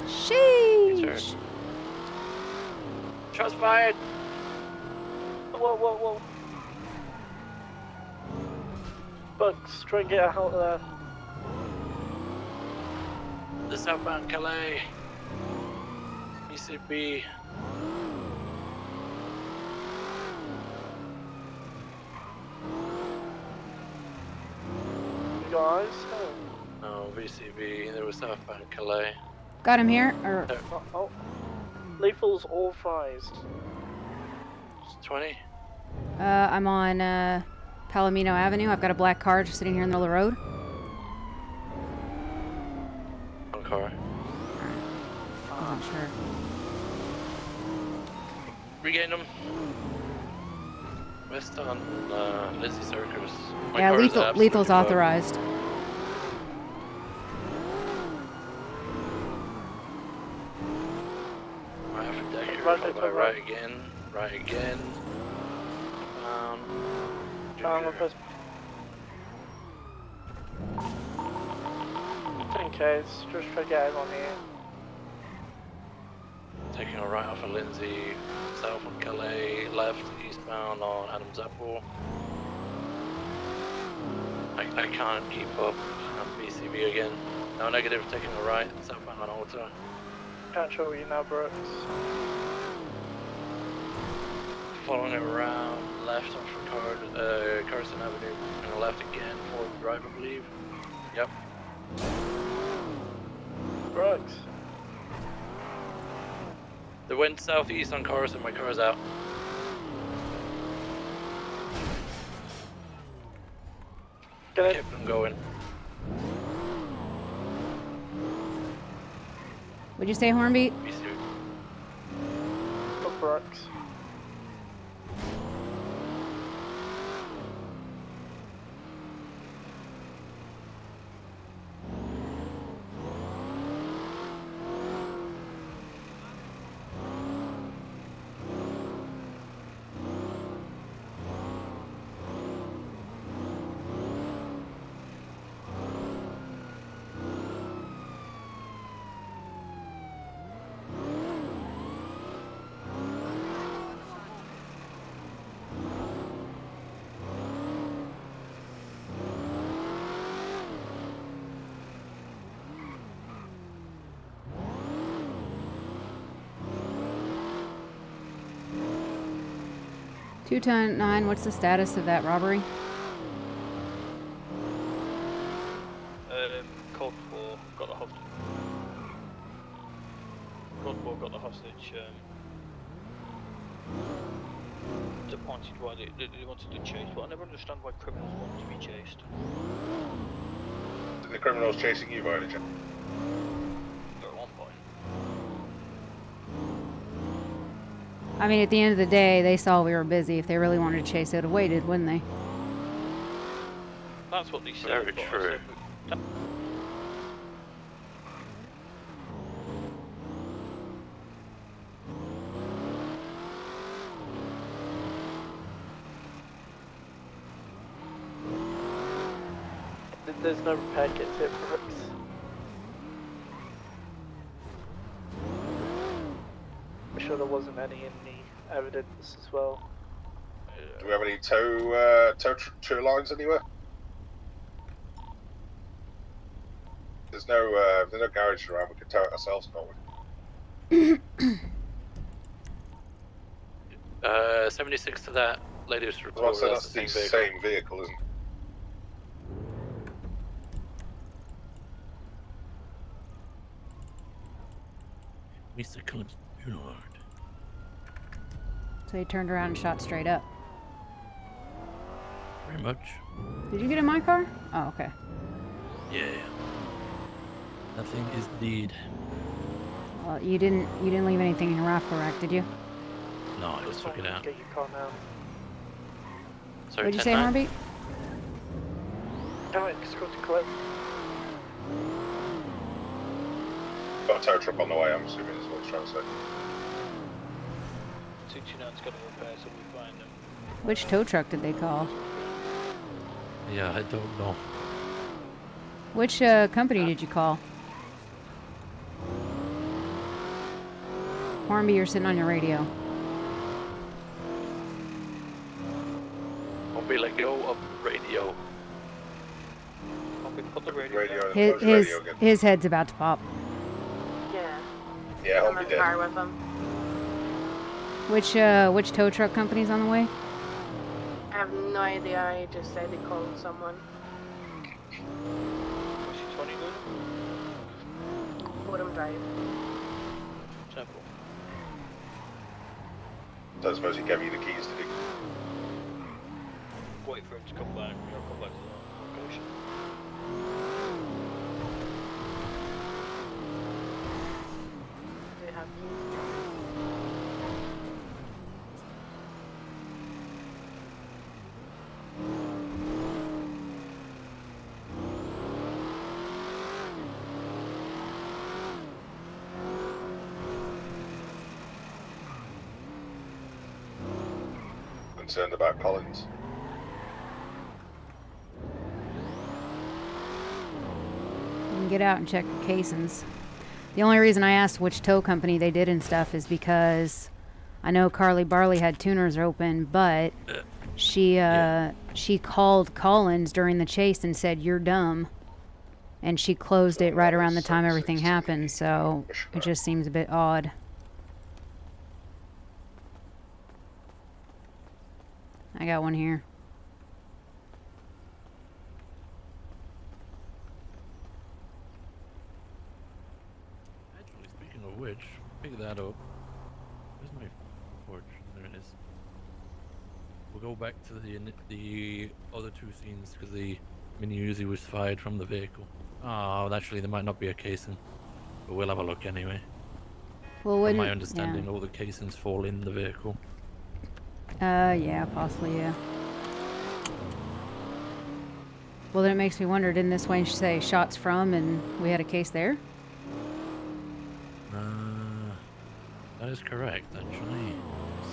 Speaker 2: Sheesh!
Speaker 11: Shots fired!
Speaker 25: Whoa, whoa, whoa. Bugs, try and get out of there.
Speaker 11: the southbound Calais. BCB.
Speaker 25: You guys?
Speaker 11: No, VCB. There was southbound Calais.
Speaker 2: Got him here. Or
Speaker 25: Oh. Lethals authorized.
Speaker 11: 20.
Speaker 2: I'm on Palomino Avenue. I've got a black car just sitting here in the middle of the road.
Speaker 11: One car.
Speaker 2: I'm sure.
Speaker 11: Regain them. West on Lizzie Circus.
Speaker 2: Yeah, lethal's authorized.
Speaker 11: Right again. Right again.
Speaker 25: In case, just try to get him on here.
Speaker 11: Taking a right off of Lindsay, south on Calais, left eastbound on Adams Apple. I can't keep up. I'm BCB again. No negative, taking a right, southbound on Alta.
Speaker 25: Can't show you now, Brooks.
Speaker 11: Following it around, left off from Carson Avenue, and left again, forward drive, I believe. Yep.
Speaker 25: Brooks.
Speaker 11: They went southeast on Carson, my car's out. Kept them going.
Speaker 2: Would you say Hornbeat?
Speaker 25: Look, Brooks.
Speaker 2: $210-9, what's the status of that robbery?
Speaker 9: Code 4 got the hostage. Code 4 got the hostage. Disappointed why they wanted to chase, but I never understand why criminals want to be chased.
Speaker 1: The criminals chasing you by any chance?
Speaker 9: At one point.
Speaker 2: I mean, at the end of the day, they saw we were busy. If they really wanted to chase, they would have waited, wouldn't they?
Speaker 9: That's what they said.
Speaker 11: Very true.
Speaker 25: There's no repair kits here, Brooks. I'm sure there wasn't any in the evidence as well.
Speaker 1: Do we have any tow lines anywhere? There's no garage around. We can tow it ourselves, can't we?
Speaker 11: 76 to that latest report.
Speaker 1: Well, so that's the same vehicle, isn't it?
Speaker 6: Mr. Clemson, Bullard.
Speaker 2: So he turned around and shot straight up.
Speaker 6: Very much.
Speaker 2: Did you get in my car? Oh, okay.
Speaker 6: Yeah. Nothing is deed.
Speaker 2: Well, you didn't leave anything in your rifle rack, did you?
Speaker 6: No, I just took it out.
Speaker 25: Get your car now.
Speaker 11: Sorry,
Speaker 2: What'd you say, Harvey?
Speaker 25: No, just go to clip.
Speaker 1: Got a tow truck on the way, I'm assuming is what he's trying to say.
Speaker 9: 69's got a repair, so we find them.
Speaker 2: Which tow truck did they call?
Speaker 6: Yeah, I don't know.
Speaker 2: Which company did you call? Hornby, you're sitting on your radio.
Speaker 11: Hornby, let go of the radio.
Speaker 9: Put the radio
Speaker 2: His head's about to pop.
Speaker 1: Yeah,
Speaker 8: I'm
Speaker 1: I'll
Speaker 8: in
Speaker 1: be
Speaker 8: the car
Speaker 1: dead.
Speaker 8: with him.
Speaker 2: Which tow truck company's on the way?
Speaker 8: I have no idea. I just said he called someone.
Speaker 9: What's your 20 doing?
Speaker 8: Fordham Drive.
Speaker 9: Temple.
Speaker 1: So I suppose he gave you the keys to do.
Speaker 9: Wait for him to come back. He'll come back to the location.
Speaker 8: Do you have keys?
Speaker 1: Concerned about Collins.
Speaker 2: You can get out and check the casings. The only reason I asked which tow company they did and stuff is because I know Carly Barley had tuners open, but she called Collins during the chase and said, "You're dumb." And she closed it right around the time everything happened, so it just seems a bit odd. I got one here.
Speaker 11: Actually, speaking of which, pick that up. Where's my torch? There it is. We'll go back to the other two scenes because the mini Uzi was fired from the vehicle. Oh, actually, there might not be a casing, but we'll have a look anyway.
Speaker 2: Well,
Speaker 11: From my understanding, all the casings fall in the vehicle.
Speaker 2: Yeah, possibly, yeah. Well, then it makes me wonder, didn't this one say shots from and we had a case there?
Speaker 11: That is correct, actually.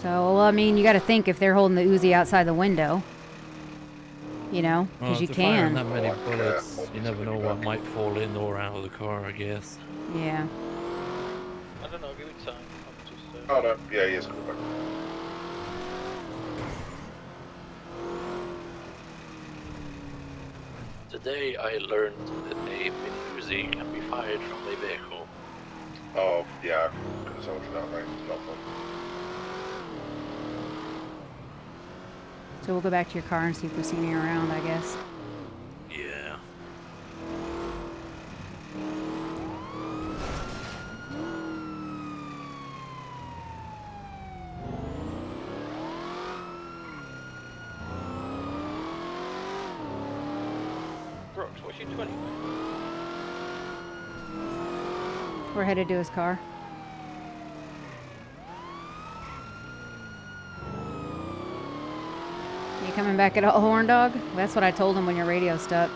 Speaker 2: So, well, I mean, you got to think if they're holding the Uzi outside the window, you know, because
Speaker 11: Well,
Speaker 2: you
Speaker 11: if they're firing
Speaker 2: can.
Speaker 11: that many bullets, you never know what might fall in or out of the car, I guess.
Speaker 2: Yeah.
Speaker 9: I don't know, give it time. I'm just,
Speaker 1: Oh no, yeah, he is coming back.
Speaker 11: Today I learned that a mini Uzi can be fired from a vehicle.
Speaker 1: Oh, yeah, I could have told you that, mate. It's not fun.
Speaker 2: So we'll go back to your car and see if we see any around, I guess.
Speaker 11: Yeah.
Speaker 9: Brooks, what's your 20?
Speaker 2: We're headed to his car. You coming back at all, horn dog? That's what I told him when your radio stuck.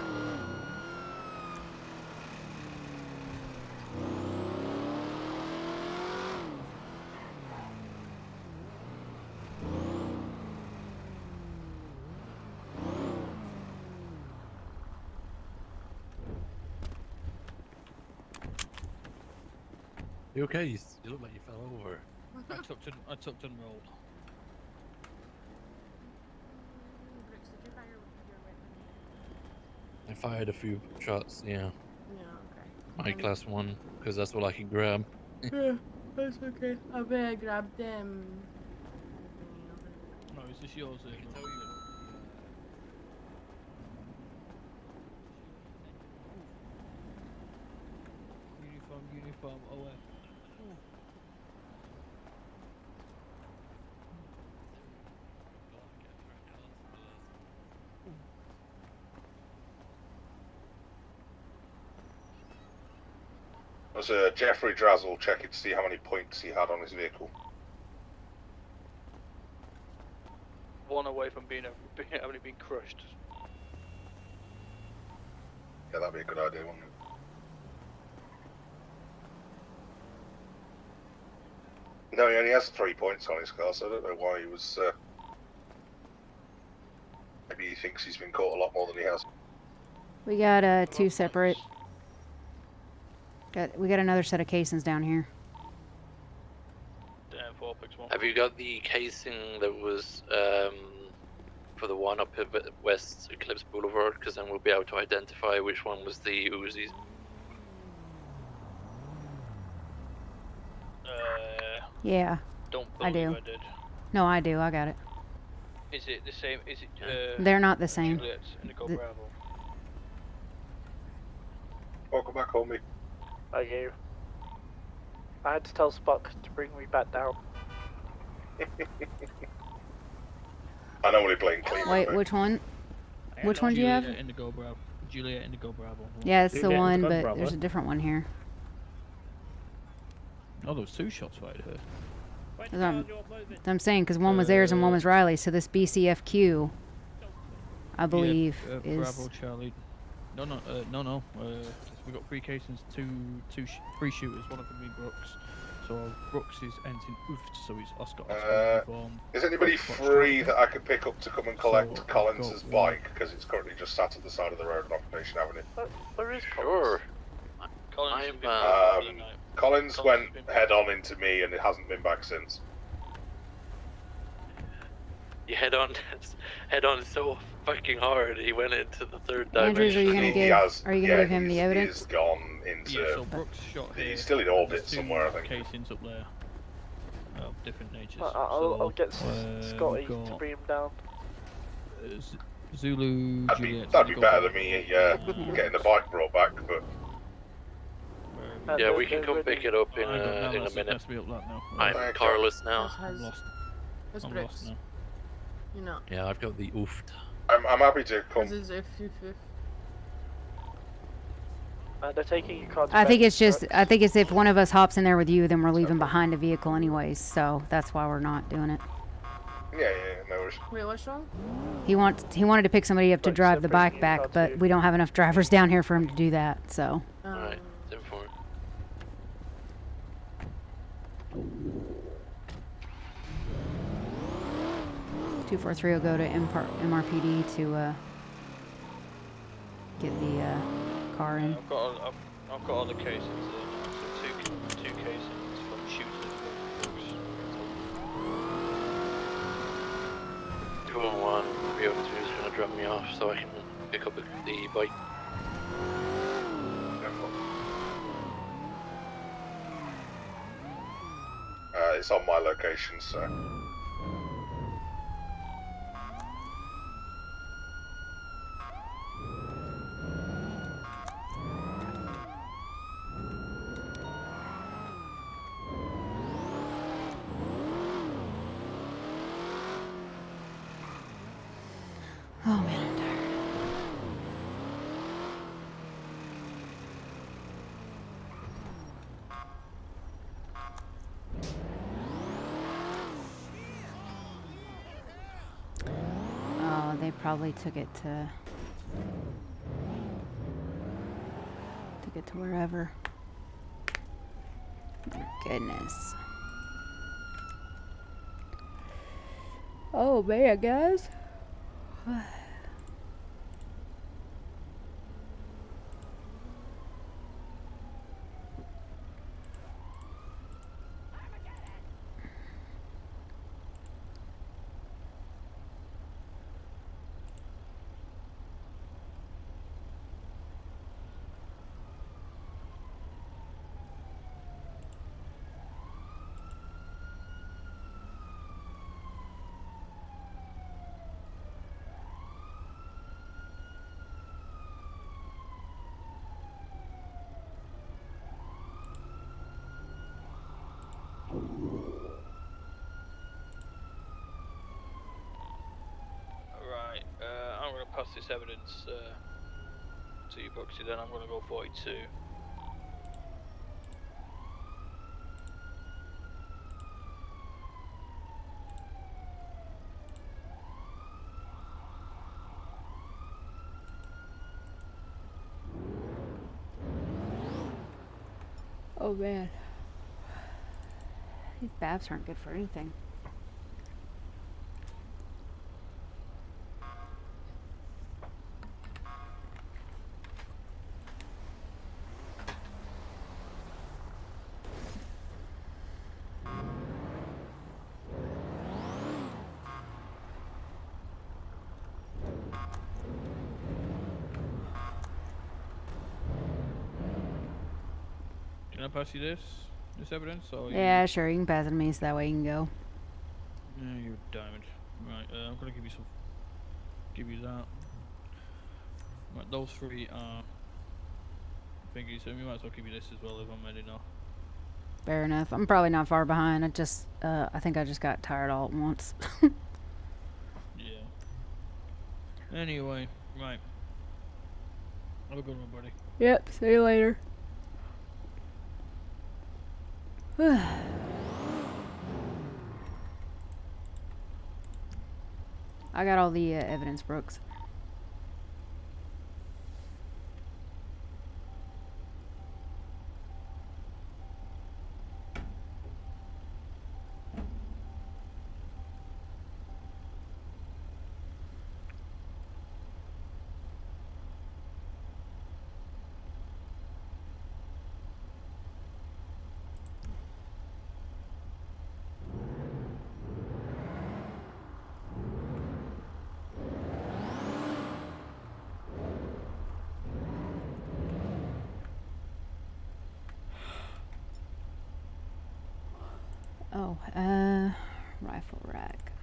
Speaker 11: You okay? You look like you fell over.
Speaker 13: I tucked and rolled.
Speaker 11: I fired a few shots, yeah.
Speaker 8: Yeah, okay.
Speaker 11: My class 1, because that's what I can grab.
Speaker 8: Yeah, that's okay. I bet I grabbed them.
Speaker 13: No, is this yours? I can tell you. Uniform, away.
Speaker 1: Was Jeffrey Drazzle checking to see how many points he had on his vehicle?
Speaker 9: One away from having been crushed.
Speaker 1: Yeah, that'd be a good idea, wouldn't it? No, he only has 3 points on his car, so I don't know why he was... maybe he thinks he's been caught a lot more than he has.
Speaker 2: We got two separate. We got another set of casings down here.
Speaker 9: Damn, 4 picks 1.
Speaker 11: Have you got the casing that was for the one up at West Eclipse Boulevard? Because then we'll be able to identify which one was the Uzis.
Speaker 2: Yeah.
Speaker 9: Don't
Speaker 2: I
Speaker 9: believe
Speaker 2: do.
Speaker 9: I did.
Speaker 2: No, I do. I got it.
Speaker 9: Is it the same? Is it?
Speaker 2: They're not the same.
Speaker 9: Juliet, Indigo
Speaker 2: The-
Speaker 9: Bravo.
Speaker 1: Welcome back, homie.
Speaker 18: Thank you. I had to tell Spock to bring me back down.
Speaker 1: I know what he's playing clean.
Speaker 2: Wait, which one? Which one do you have?
Speaker 13: Juliet Indigo Bravo. Juliet Indigo Bravo.
Speaker 2: Yeah, it's the
Speaker 13: Juliet
Speaker 2: one,
Speaker 13: Indigo
Speaker 2: but
Speaker 13: Bravo.
Speaker 2: there's a different one here.
Speaker 13: Oh, there was 2 shots fired at her.
Speaker 2: I'm saying because one was theirs and one was Riley's, so this BCFQ, I believe, is.
Speaker 13: Bravo Charlie. No. We got 3 casings, 3 shooters. One of them being Brooks. So Brooks is entering oofed, so he's Oscar uniform.
Speaker 1: Is anybody free that I could pick up to come and collect Collins's bike? Because it's currently just sat at the side of the road on Occupation Avenue.
Speaker 18: Where is
Speaker 11: Sure.
Speaker 1: Collins went head on into me and it hasn't been back since.
Speaker 11: You head on so fucking hard. He went into the 3rd dimension.
Speaker 2: Andrews, are you gonna give him the evidence?
Speaker 1: He's gone into.
Speaker 13: Yeah, so Brooks shot here.
Speaker 1: He's still in orbit
Speaker 13: There's 2
Speaker 1: somewhere, I think.
Speaker 13: casings up there. Of different natures.
Speaker 18: I'll get Scotty
Speaker 13: we've got,
Speaker 18: to bring him down.
Speaker 13: Zulu, Juliet.
Speaker 1: That'd be better than me getting the bike brought back, but.
Speaker 11: Yeah, we can come pick it up in a minute. I'm carless now.
Speaker 13: I'm lost.
Speaker 8: What's
Speaker 13: I'm
Speaker 8: Brooks?
Speaker 13: lost now.
Speaker 8: You know.
Speaker 6: Yeah, I've got the oofed.
Speaker 1: I'm happy to come.
Speaker 8: This is if.
Speaker 18: They're taking your car to
Speaker 2: I think
Speaker 18: bed,
Speaker 2: it's just.
Speaker 18: Brooks.
Speaker 2: I think it's if one of us hops in there with you, then we're leaving behind a vehicle anyways. So that's why we're not doing it.
Speaker 1: Yeah, no worries.
Speaker 8: Wait, what's wrong?
Speaker 2: He wanted to pick somebody up to drive the bike back, but we don't have enough drivers down here for him to do that. So.
Speaker 11: Alright, 10-4.
Speaker 2: 243 will go to MRPD to get the car in.
Speaker 9: I've got all the casings in. So two casings from shooters.
Speaker 11: 201, 302 is going to drop me off so I can pick up the bike.
Speaker 1: It's on my location, so.
Speaker 2: Oh man, I'm tired. Oh, they probably took it to wherever. My goodness. Oh man, guys.
Speaker 9: Right, I'm going to pass this evidence to you, Buxy, then I'm going to go 42.
Speaker 2: Oh man. These babs aren't good for anything.
Speaker 13: Can I pass you this? this evidence? Or
Speaker 2: Yeah, sure. You can pass it to me so that way you can go.
Speaker 13: Yeah, you're a diamond. Right, I'm gonna give you some. Give you that. Right, those three are thingy, so we might as well give you this as well if I'm ready now.
Speaker 2: Fair enough. I'm probably not far behind. I think I just got tired all at once.
Speaker 13: Yeah. Anyway, right. Have a good one, buddy.
Speaker 2: Yep. See you later. I got all the evidence, Brooks. Oh, rifle rack.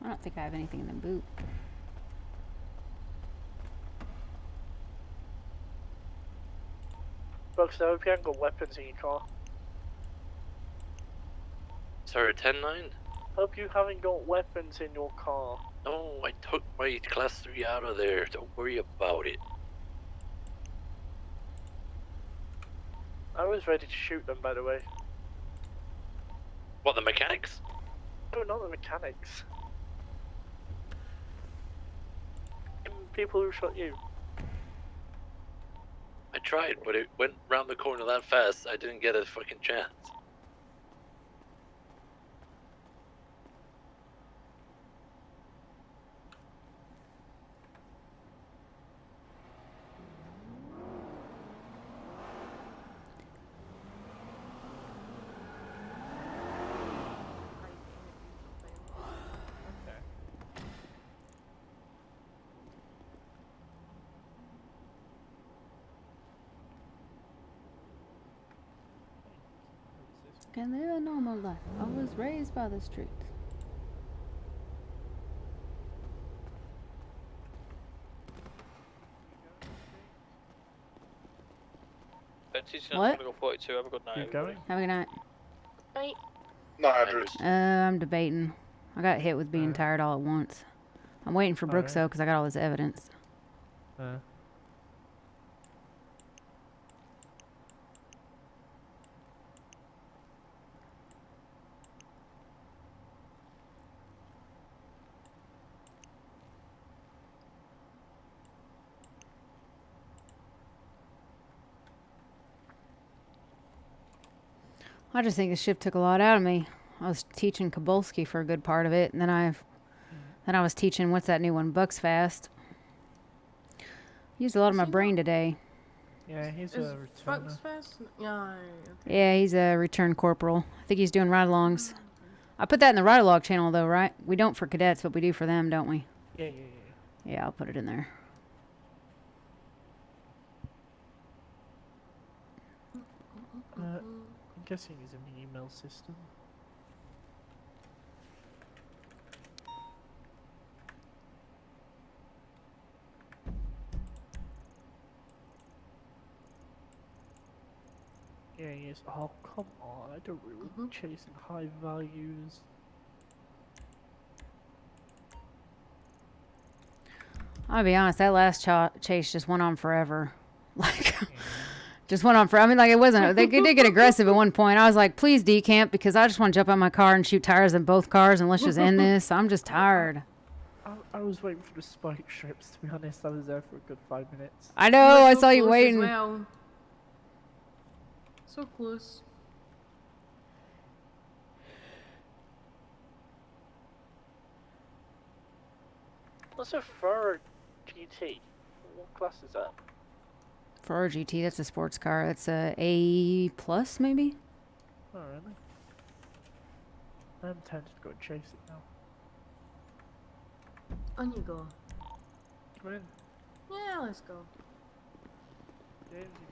Speaker 2: I don't think I have anything in the boot.
Speaker 3: Brooks, I hope you haven't got weapons in your car.
Speaker 11: Sorry, 10-9?
Speaker 3: Hope you haven't got weapons in your car.
Speaker 11: No, I took my class 3 out of there. Don't worry about it.
Speaker 3: I was ready to shoot them, by the way.
Speaker 11: What, the mechanics?
Speaker 3: No, not the mechanics. People who shot you.
Speaker 11: I tried, but it went round the corner that fast, I didn't get a fucking chance.
Speaker 2: Can live a normal life. I was raised by the streets. What?
Speaker 9: I'm gonna go 42. Have a good night.
Speaker 5: Keep going.
Speaker 2: Have a good night.
Speaker 8: Bye.
Speaker 1: No, Andrews.
Speaker 2: I'm debating. I got hit with being tired all at once. I'm waiting for Brooks though, because I got all this evidence. I just think this shift took a lot out of me. I was teaching Kabolski for a good part of it, and then I was teaching what's that new one, Bucks Fast. Used a lot of my brain today.
Speaker 18: Yeah, he's a returner.
Speaker 8: Yeah.
Speaker 2: Yeah, he's a return corporal. I think he's doing ride-alongs. I put that in the ride-along channel though, right? We don't for cadets, but we do for them, don't we?
Speaker 18: Yeah.
Speaker 2: Yeah, I'll put it in there.
Speaker 18: I'm guessing he's in the email system. Yeah, he is. Oh, come on. I don't really chasing high values.
Speaker 2: I'll be honest, that last chase just went on forever. Like, just went on for, I mean, like, it wasn't, they did get aggressive at one point. I was like, please decamp, because I just want to jump out my car and shoot tires in both cars and let's just end this. I'm just tired.
Speaker 18: I was waiting for the spike strips, to be honest. I was there for a good 5 minutes.
Speaker 2: I know, I saw you waiting.
Speaker 7: Well. So close.
Speaker 25: What's a Ferrari GT? What class is that?
Speaker 2: For our GT, that's a sports car. That's a A+, maybe?
Speaker 18: Oh, really? I'm tempted to go and chase it now.
Speaker 7: On you go.
Speaker 18: Come in.
Speaker 7: Yeah, let's go.
Speaker 18: James, you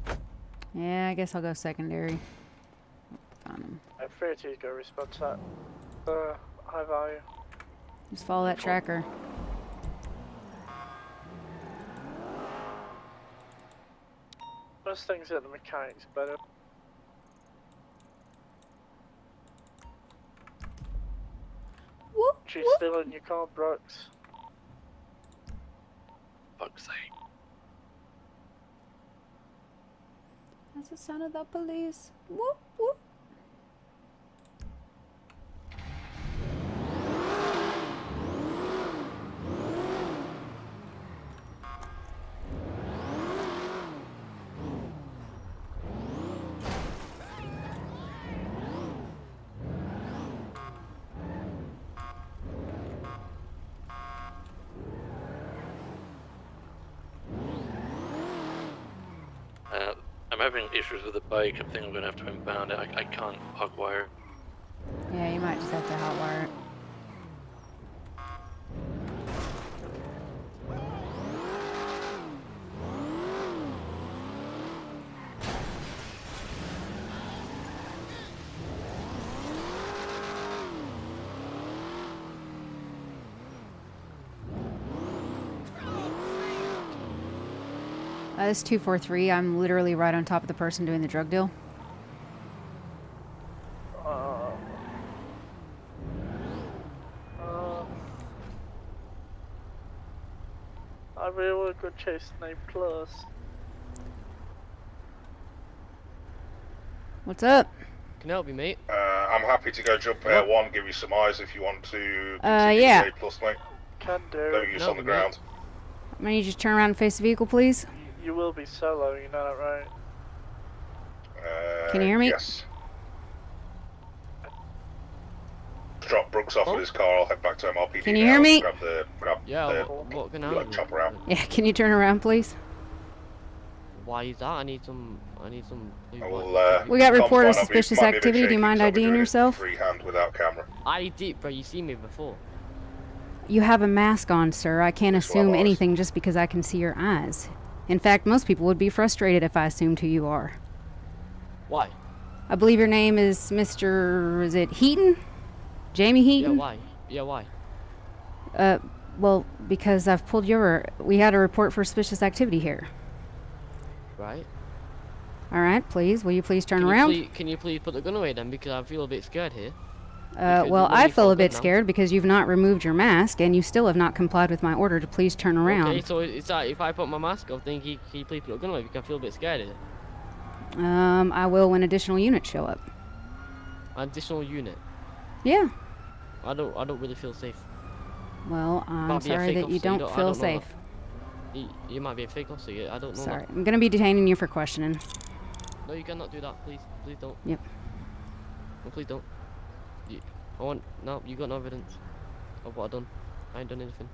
Speaker 18: come in.
Speaker 2: Yeah, I guess I'll go secondary. Found him.
Speaker 25: I'm fair to go respond to that. High value.
Speaker 2: Just follow that tracker.
Speaker 25: Most things at the mechanics better. She's still in your car, Brooks.
Speaker 11: Fuck's sake.
Speaker 2: That's the sound of the police. Whoop, whoop.
Speaker 11: I'm having issues with the bike. I think I'm gonna have to inbound it. I can't hotwire.
Speaker 2: Yeah, you might just have to hotwire it. This is 243. I'm literally right on top of the person doing the drug deal.
Speaker 25: I really want to go chase Name Plus.
Speaker 2: What's up?
Speaker 20: Can I help you, mate?
Speaker 1: I'm happy to go jump Air 1, give you some eyes if you want to.
Speaker 2: Yeah.
Speaker 1: Plus, mate.
Speaker 25: Can do.
Speaker 1: No use on the ground.
Speaker 2: I'm gonna need you to turn around and face the vehicle, please.
Speaker 25: You will be solo, you know that, right?
Speaker 2: Can you hear me?
Speaker 1: Yes. Drop Brooks off with his car. I'll head back to MRPD.
Speaker 2: Can you hear me?
Speaker 1: Grab the
Speaker 20: what can I do?
Speaker 1: chopper out.
Speaker 2: Yeah, can you turn around, please?
Speaker 20: Why is that? I need some.
Speaker 2: We got report of suspicious activity. Do you mind IDing yourself?
Speaker 1: Freehand without camera.
Speaker 20: I did, bro. You seen me before.
Speaker 2: You have a mask on, sir. I can't assume anything just because I can see your eyes. In fact, most people would be frustrated if I assumed who you are.
Speaker 20: Why?
Speaker 2: I believe your name is Mr. Is it Heaton? Jamie Heaton?
Speaker 20: Yeah, why? Yeah, why?
Speaker 2: Well, because I've pulled you over. We had a report for suspicious activity here.
Speaker 20: Right.
Speaker 2: Alright, please. Will you please turn around?
Speaker 20: Can you please put the gun away then? Because I feel a bit scared here.
Speaker 2: Well, I feel a bit scared because you've not removed your mask and you still have not complied with my order to please turn around.
Speaker 20: Okay, so it's like if I put my mask off, then can you please put the gun away because I feel a bit scared here.
Speaker 2: I will when additional units show up.
Speaker 20: Additional unit?
Speaker 2: Yeah.
Speaker 20: I don't really feel safe.
Speaker 2: Well, I'm sorry that you don't feel safe.
Speaker 20: You might be a fake officer. I don't know.
Speaker 2: Sorry, I'm gonna be detaining you for questioning.
Speaker 20: No, you cannot do that. Please don't.
Speaker 2: Yep.
Speaker 20: No, please don't. No, you got no evidence of what I've done. I ain't done anything.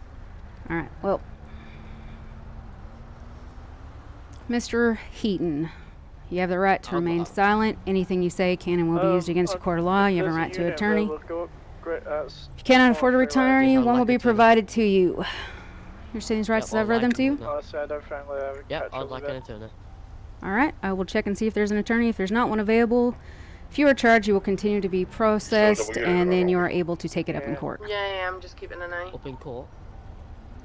Speaker 2: Alright, well. Mr. Heaton, you have the right to remain silent. Anything you say can and will be used against a court of law. You have a right to an attorney. If you cannot afford a attorney, one will be provided to you. You're saying these rights as I've read them to you?
Speaker 20: Yep, I'd like an attorney.
Speaker 2: Alright, I will check and see if there's an attorney. If there's not one available, if you are charged, you will continue to be processed, and then you are able to take it up in court.
Speaker 8: Yeah, I'm just keeping an eye.
Speaker 20: Up in court?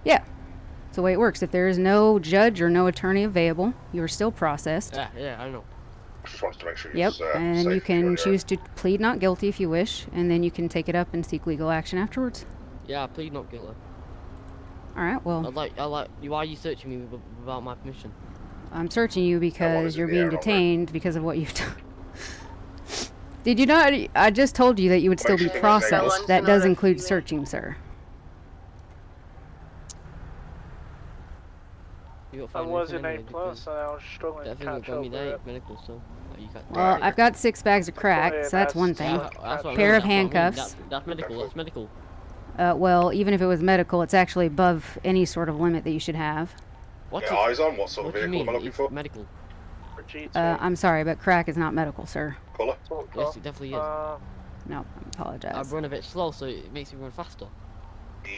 Speaker 2: Yeah. That's the way it works. If there is no judge or no attorney available, you are still processed.
Speaker 20: Yeah, I know.
Speaker 1: Just wanted to make sure
Speaker 2: Yep, and you can choose to plead not guilty if you wish, and then you can take it up and seek legal action afterwards.
Speaker 20: Yeah, I plead not guilty.
Speaker 2: Alright, well.
Speaker 20: I like. Why are you searching me without my permission?
Speaker 2: I'm searching you because you're being detained because of what you've done. Did you not? I just told you that you would still be processed. That does include searching, sir.
Speaker 20: You got
Speaker 25: I
Speaker 20: fine
Speaker 25: was
Speaker 20: anything
Speaker 25: in
Speaker 20: anyway,
Speaker 25: A+, and I was struggling to
Speaker 20: definitely
Speaker 25: catch
Speaker 20: got
Speaker 25: up
Speaker 20: me
Speaker 25: with
Speaker 20: there,
Speaker 25: it.
Speaker 20: medical, so you can't.
Speaker 2: Well, I've got 6 bags of crack, so that's one thing.
Speaker 20: Yeah, that's what I
Speaker 2: Pair
Speaker 20: mean,
Speaker 2: of handcuffs.
Speaker 20: That's medical. That's medical.
Speaker 2: Well, even if it was medical, it's actually above any sort of limit that you should have.
Speaker 1: Get eyes on. What sort of vehicle am I looking for?
Speaker 20: Medical.
Speaker 2: I'm sorry, but crack is not medical, sir.
Speaker 1: Colour?
Speaker 20: Yes, it definitely is.
Speaker 2: No, I apologize.
Speaker 20: I run a bit slow, so it makes me run faster.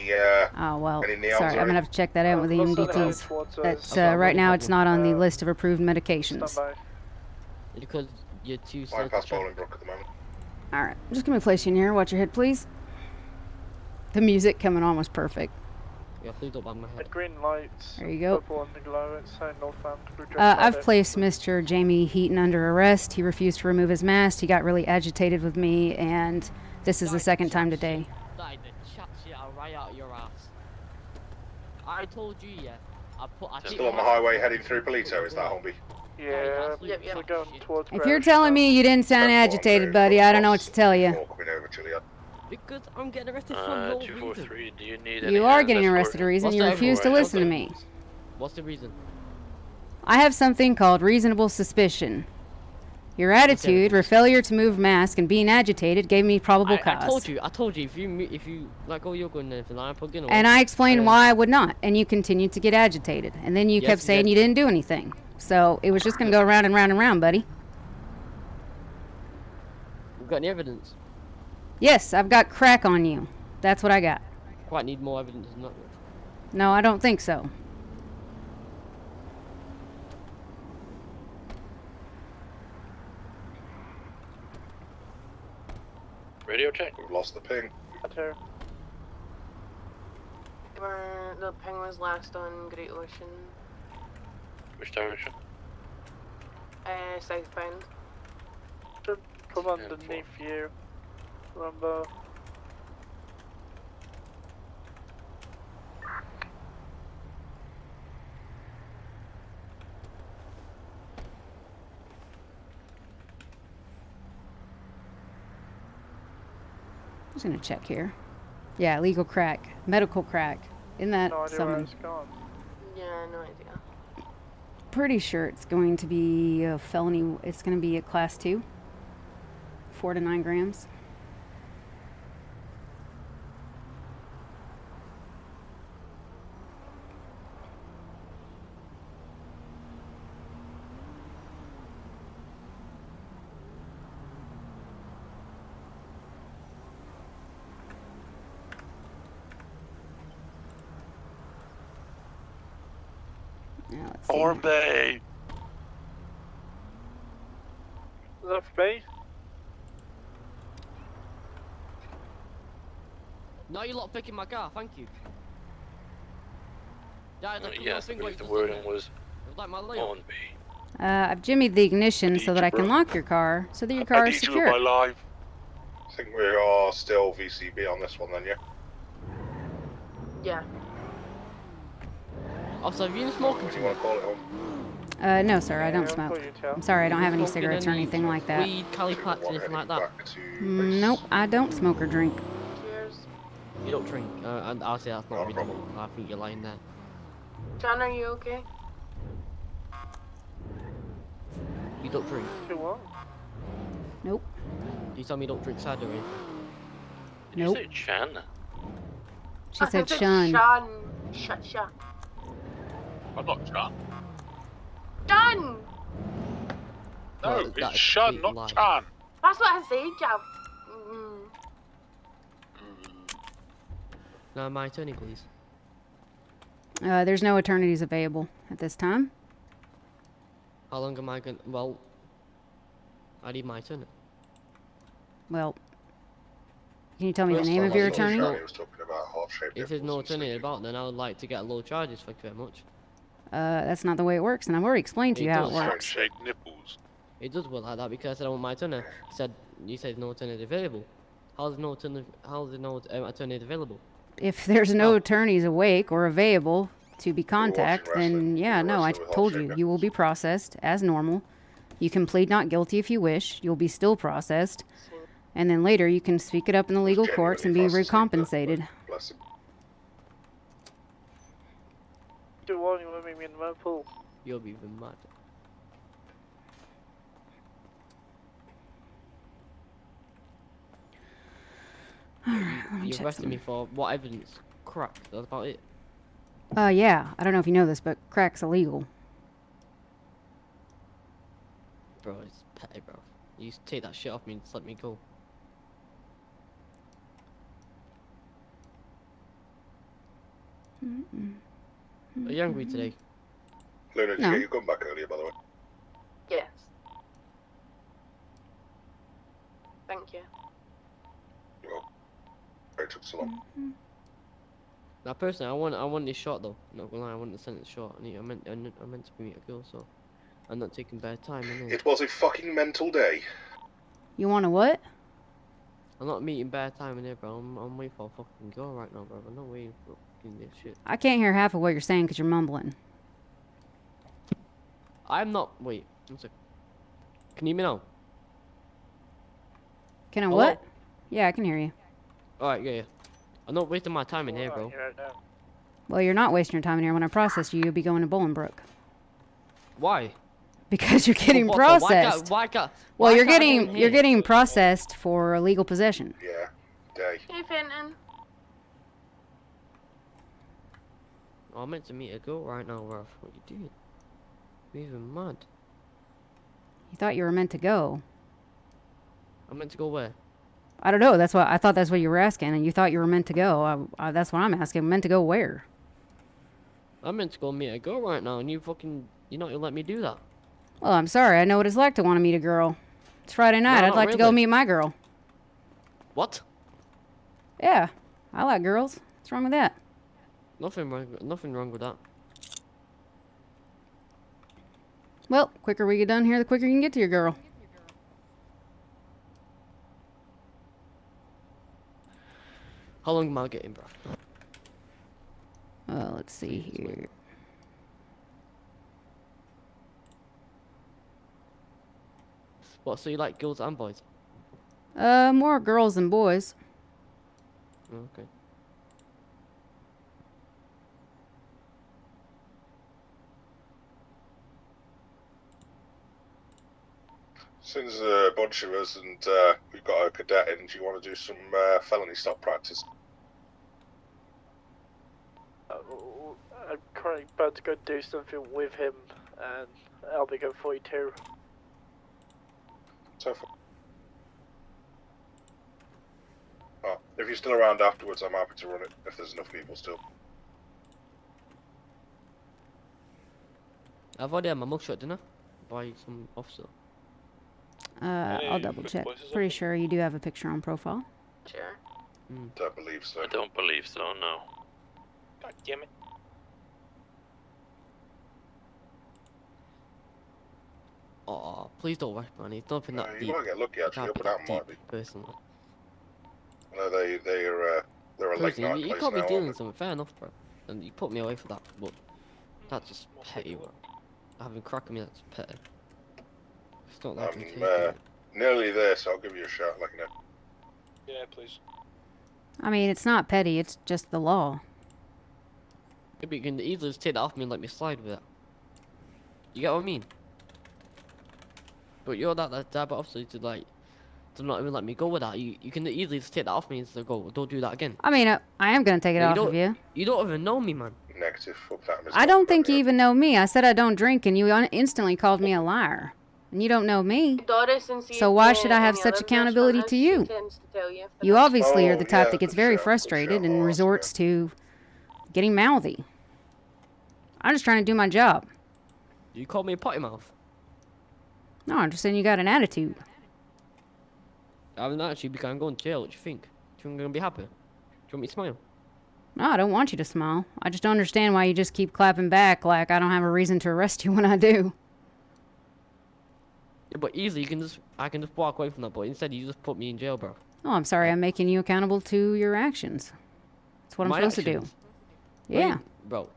Speaker 1: Yeah.
Speaker 2: Oh, well,
Speaker 1: Any neons
Speaker 2: sorry,
Speaker 1: or
Speaker 2: I'm going to have to check that out with the MDTs. That's, right now, it's not on the list of approved medications.
Speaker 20: Because you're too slow
Speaker 1: Bypass
Speaker 20: to check.
Speaker 1: Bolingbroke at the moment.
Speaker 2: Alright, just going to place you in here. Watch your head, please. The music coming on was perfect.
Speaker 20: Yeah, please don't bang my head.
Speaker 25: Green lights.
Speaker 2: There you go.
Speaker 25: Purple on the glow. It's saying northbound.
Speaker 2: I've placed Mr. Jamie Heaton under arrest. He refused to remove his mask. He got really agitated with me, and this is the second time today.
Speaker 20: That is the chat shit right out of your ass. I told you, yeah.
Speaker 1: Still on the highway heading through Polito, is that, Homie?
Speaker 25: Yeah, we're going towards
Speaker 2: If you're telling me you didn't sound agitated, buddy, I don't know what to tell you.
Speaker 20: Because I'm getting arrested for no reason.
Speaker 11: 243, do you need
Speaker 2: You are getting arrested a reason. You refuse to listen to me.
Speaker 20: What's the reason?
Speaker 2: I have something called reasonable suspicion. Your attitude, your failure to move mask, and being agitated gave me probable cause.
Speaker 20: I told you, if you let go of your gun and everything, I'm plugging away.
Speaker 2: And I explained why I would not, and you continued to get agitated. And then you kept saying you didn't do anything. So it was just going to go round and round and round, buddy.
Speaker 20: You got any evidence?
Speaker 2: Yes, I've got crack on you. That's what I got.
Speaker 20: Quite need more evidence than that.
Speaker 2: No, I don't think so.
Speaker 11: Radio check.
Speaker 1: We've lost the ping.
Speaker 8: The ping was last on Great Ocean.
Speaker 11: Which direction?
Speaker 8: Southbound.
Speaker 25: Should come underneath you. Remember.
Speaker 2: I'm just going to check here. Yeah, legal crack. Medical crack. Isn't that
Speaker 25: No idea where
Speaker 2: something?
Speaker 25: it's gone.
Speaker 8: Yeah, no idea.
Speaker 2: Pretty sure it's going to be a felony. It's going to be a class 2. 4 to 9 grams. Now let's see.
Speaker 25: Form Day. Left me.
Speaker 20: No, you're not picking my car, thank you. Yeah,
Speaker 11: yes, I believe the wording was
Speaker 20: like my
Speaker 11: on B.
Speaker 2: I've jimmied the ignition so that I can lock your car, so that your car is secure.
Speaker 1: I think we are still VCB on this one then, yeah?
Speaker 8: Yeah.
Speaker 20: Also, have you been smoking
Speaker 1: What do you want to call it, Home?
Speaker 2: No, sir, I don't smoke. I'm sorry, I don't have any
Speaker 20: Smoking
Speaker 2: cigarettes or
Speaker 20: any
Speaker 2: anything like that.
Speaker 20: Weed, cali packs, anything like that?
Speaker 2: Nope, I don't smoke or drink.
Speaker 8: Cheers.
Speaker 20: You don't drink, and I'll say that's not reasonable. I think you're lying there.
Speaker 8: John, are you okay?
Speaker 20: You don't drink.
Speaker 25: You what?
Speaker 2: Nope.
Speaker 20: You tell me you don't drink cider or anything?
Speaker 11: Did you say Chan?
Speaker 2: She said
Speaker 8: Sean.
Speaker 2: Sean.
Speaker 8: Shut.
Speaker 14: I'm not Chan.
Speaker 8: John!
Speaker 14: No, it's Sean, not Chan.
Speaker 8: That's what I said, Jav.
Speaker 20: No, my attorney, please.
Speaker 2: There's no attorneys available at this time.
Speaker 20: How long am I going to... Well, I need my attorney.
Speaker 2: Well, can you tell me the name of your attorney?
Speaker 20: If there's no attorney about, then I would like to get low charges, thank you very much.
Speaker 2: That's not the way it works, and I've already explained to you how it works.
Speaker 14: Shake nipples.
Speaker 20: It does work like that because I said I want my attorney. You said no attorney available. How's no attorney available?
Speaker 2: If there's no attorneys awake or available to be contacted, then yeah, no, I told you, you will be processed as normal. You can plead not guilty if you wish. You'll be still processed. And then later you can speak it up in the legal courts and be recompensated.
Speaker 3: 321, you want to meet me in the mud pool?
Speaker 20: You'll be even mad. You arrested me for what evidence? Crack. That's about it.
Speaker 2: Yeah. I don't know if you know this, but crack's illegal.
Speaker 20: Bro, it's petty, bro. You used to take that shit off me and just let me go. Are you angry today?
Speaker 1: Luna, did you get your gun back earlier, by the way?
Speaker 8: Yes. Thank you.
Speaker 1: Well, it took so long.
Speaker 20: Now, personally, I want this shot though. Not gonna lie, I want the sentence shot. I meant to meet a girl, so I'm not taking bad time. Innit?
Speaker 1: It was a fucking mental day.
Speaker 2: You want a what?
Speaker 20: I'm not meeting bad time in there, bro. I'm waiting for a fucking girl right now, bro. I'm not waiting for fucking this shit.
Speaker 2: I can't hear half of what you're saying because you're mumbling.
Speaker 20: I'm not. Wait. One sec. Can you hear me now?
Speaker 2: Can I
Speaker 20: Hello?
Speaker 2: what? Yeah, I can hear you.
Speaker 20: Alright, yeah. I'm not wasting my time in here, bro.
Speaker 2: Well, you're not wasting your time in here. When I process you, you'll be going to Bolingbrook.
Speaker 20: Why?
Speaker 2: Because you're getting processed. Well, you're getting processed for illegal possession.
Speaker 1: Yeah, day.
Speaker 8: Hey, Fenton.
Speaker 20: Oh, I'm meant to meet a girl right now, Ralph. What are you doing? You're even mad.
Speaker 2: You thought you were meant to go.
Speaker 20: I'm meant to go where?
Speaker 2: I don't know. That's what I thought. That's what you were asking, and you thought you were meant to go. That's what I'm asking. Meant to go where?
Speaker 20: I'm meant to go meet a girl right now, and you're not gonna let me do that.
Speaker 2: Well, I'm sorry. I know what it's like to want to meet a girl. It's Friday night.
Speaker 20: No,
Speaker 2: I'd like to go meet my girl.
Speaker 20: What?
Speaker 2: Yeah, I like girls. What's wrong with that?
Speaker 20: Nothing wrong with that.
Speaker 2: Well, quicker we get done here, the quicker you can get to your girl.
Speaker 20: How long am I getting, bro?
Speaker 2: Let's see here.
Speaker 20: What, so you like girls and boys?
Speaker 2: More girls than boys.
Speaker 20: Okay.
Speaker 1: Since there's a bunch of us and we've got a cadet in, do you want to do some felony stop practice?
Speaker 3: I'm currently about to go do something with him, and I'll be good for you too.
Speaker 1: So far. Oh, if you're still around afterwards, I'm happy to run it if there's enough people still.
Speaker 20: I've already had my mugshot, didn't I? By some officer.
Speaker 2: I'll double check. Pretty sure you do have a picture on profile.
Speaker 8: Sure.
Speaker 1: Don't believe so.
Speaker 11: I don't believe so, no.
Speaker 4: God damn it.
Speaker 20: Oh, please don't rush, man. It's nothing that deep.
Speaker 1: You might get lucky actually, up and out might be.
Speaker 20: Personally.
Speaker 1: No, they're a late night
Speaker 20: You
Speaker 1: place
Speaker 20: can't be
Speaker 1: now,
Speaker 20: doing
Speaker 1: aren't
Speaker 20: something, fair enough, bro. And you put me away for that, but that's just petty, bro. Having crack at me, that's petty. It's not like
Speaker 1: I'm nearly there, so I'll give you a shot, like you know.
Speaker 9: Yeah, please.
Speaker 2: I mean, it's not petty. It's just the law.
Speaker 20: Yeah, but you can easily just take that off me and let me slide with it. You get what I mean? But you're that type of officer to like, to not even let me go with that. You can easily just take that off me and say, go, don't do that again.
Speaker 2: I mean, I am gonna take it off of you.
Speaker 20: You don't even know me, man.
Speaker 1: Negative. That
Speaker 2: I don't think you even know me. I said I don't drink, and you instantly called me a liar. And you don't know me. So why should I have such accountability to you? You obviously are the type that gets very frustrated and resorts to getting mouthy. I'm just trying to do my job.
Speaker 20: You called me a potty mouth?
Speaker 2: No, I'm just saying you got an attitude.
Speaker 20: I haven't actually because I'm going to jail. What do you think? Do you think I'm going to be happy? Do you want me to smile?
Speaker 2: No, I don't want you to smile. I just don't understand why you just keep clapping back like I don't have a reason to arrest you when I do.
Speaker 20: Yeah, but easily I can just walk away from that, but instead you just put me in jail, bro.
Speaker 2: Oh, I'm sorry. I'm making you accountable to your actions. That's what I'm supposed to do. Yeah.
Speaker 20: Bro,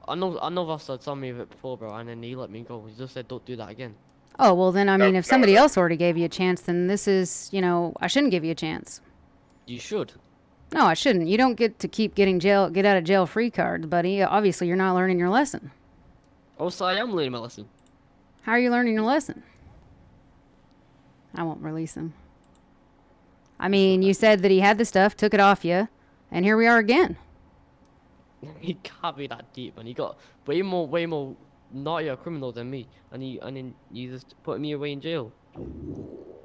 Speaker 20: I know officer told me of it before, bro, and then he let me go. He just said, don't do that again.
Speaker 2: Oh, well then, I mean, if somebody else already gave you a chance, then this is, you know, I shouldn't give you a chance.
Speaker 20: You should.
Speaker 2: No, I shouldn't. You don't get to keep getting get out of jail free cards, buddy. Obviously, you're not learning your lesson.
Speaker 20: Also, I am learning my lesson.
Speaker 2: How are you learning your lesson? I won't release him. I mean, you said that he had the stuff, took it off you, and here we are again.
Speaker 20: He can't be that deep, man. He got way more naughtier criminal than me, and then you just put me away in jail.
Speaker 2: No,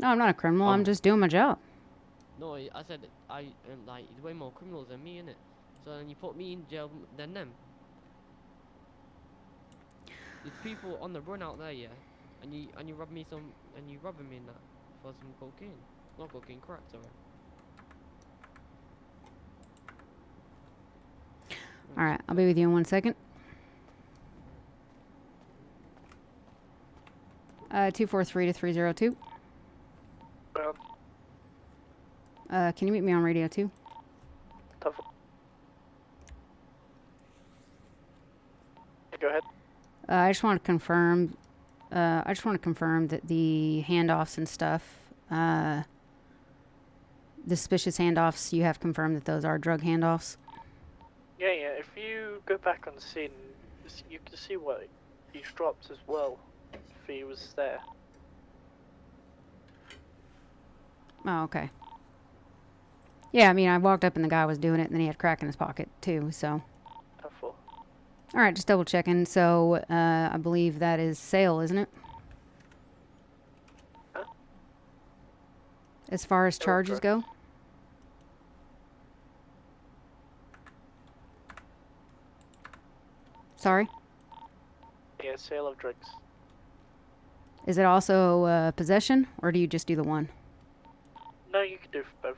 Speaker 2: I'm not a criminal. I'm just doing my job.
Speaker 20: No, I said I am like he's way more criminals than me, innit? So then you put me in jail than them. There's people on the run out there, yeah, and you rob me some, and you robbing me in that for some cocaine, not cocaine, crack, sorry.
Speaker 2: All right, I'll be with you in 1 second. 243 to 302. Can you meet me on radio too?
Speaker 3: Go ahead.
Speaker 2: I just want to confirm. That the handoffs and stuff, the suspicious handoffs, you have confirmed that those are drug handoffs.
Speaker 3: Yeah. If you go back on scene, you can see what he's dropped as well. If he was there.
Speaker 2: Oh, okay. Yeah, I mean, I walked up and the guy was doing it, and then he had crack in his pocket too. So.
Speaker 3: Helpful.
Speaker 2: All right, just double checking. So, I believe that is sale, isn't it?
Speaker 3: Huh?
Speaker 2: As far as charges go? Sorry?
Speaker 3: Yeah, sale of drugs.
Speaker 2: Is it also possession, or do you just do the one?
Speaker 3: No, you can do both.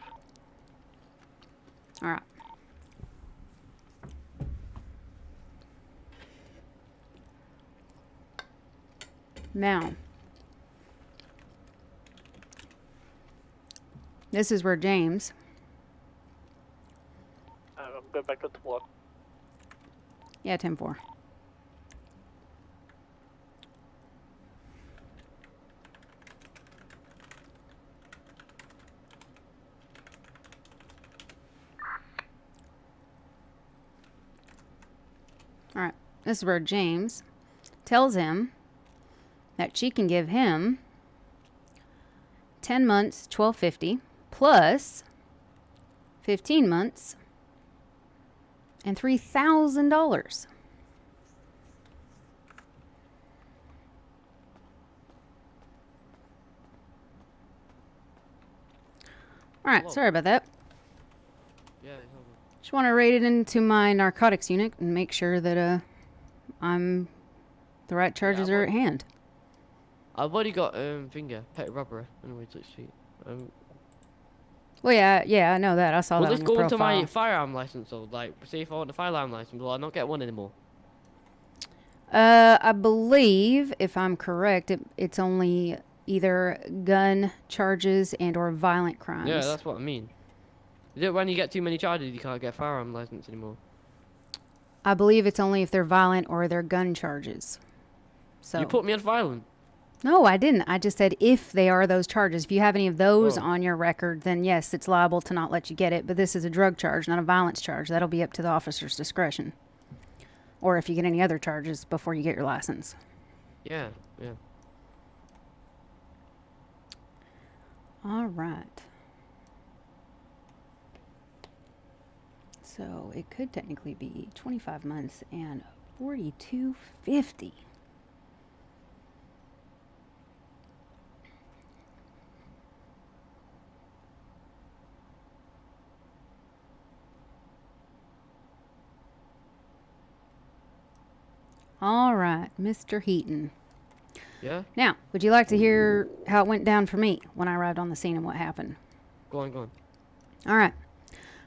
Speaker 2: All right. Now, this is where James.
Speaker 3: I'm going back up to one.
Speaker 2: Yeah, 10-4. All right, this is where James tells him that she can give him 10 months, $12.50, plus 15 months and $3,000. All right, sorry about that.
Speaker 20: Yeah.
Speaker 2: Just want to raid it into my narcotics unit and make sure that the right charges are at hand.
Speaker 20: I've already got petty robbery anyway, touch sheet.
Speaker 2: Well, yeah, I know that. I saw that on
Speaker 20: Let's
Speaker 2: your
Speaker 20: go into
Speaker 2: profile.
Speaker 20: my firearm license, though. Like, say if I want a firearm license, will I not get one anymore?
Speaker 2: I believe, if I'm correct, it's only either gun charges and or violent crimes.
Speaker 20: Yeah, that's what I mean. Is it when you get too many charges, you can't get a firearm license anymore?
Speaker 2: I believe it's only if they're violent or they're gun charges. So
Speaker 20: You put me on violent.
Speaker 2: No, I didn't. I just said if they are those charges. If you have any of those on your record, then yes, it's liable to not let you get it. But this is a drug charge, not a violence charge. That'll be up to the officer's discretion. Or if you get any other charges before you get your license.
Speaker 20: Yeah.
Speaker 2: All right. So it could technically be 25 months and $42.50. All right, Mr. Heaton.
Speaker 20: Yeah?
Speaker 2: Now, would you like to hear how it went down for me when I arrived on the scene and what happened?
Speaker 20: Go on.
Speaker 2: All right.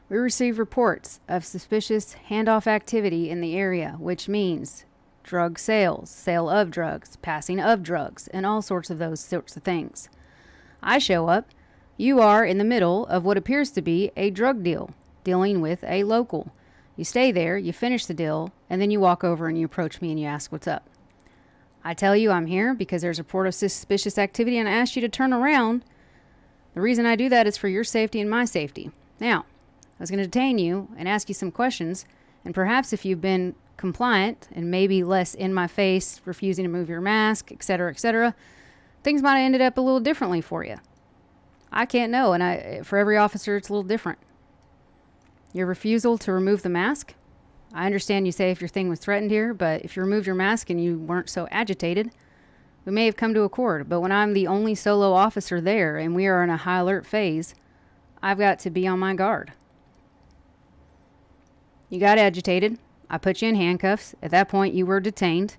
Speaker 2: We received reports of suspicious handoff activity in the area, which means drug sales, sale of drugs, passing of drugs, and all sorts of those sorts of things. I show up. You are in the middle of what appears to be a drug deal, dealing with a local. You stay there, you finish the deal, and then you walk over and you approach me and you ask what's up. I tell you I'm here because there's a report of suspicious activity and I ask you to turn around. The reason I do that is for your safety and my safety. Now, I was going to detain you and ask you some questions, and perhaps if you've been compliant and maybe less in my face, refusing to move your mask, etc., things might have ended up a little differently for you. I can't know, and for every officer, it's a little different. Your refusal to remove the mask? I understand you say if your thing was threatened here, but if you removed your mask and you weren't so agitated, we may have come to accord. But when I'm the only solo officer there and we are in a high alert phase, I've got to be on my guard. You got agitated. I put you in handcuffs. At that point, you were detained.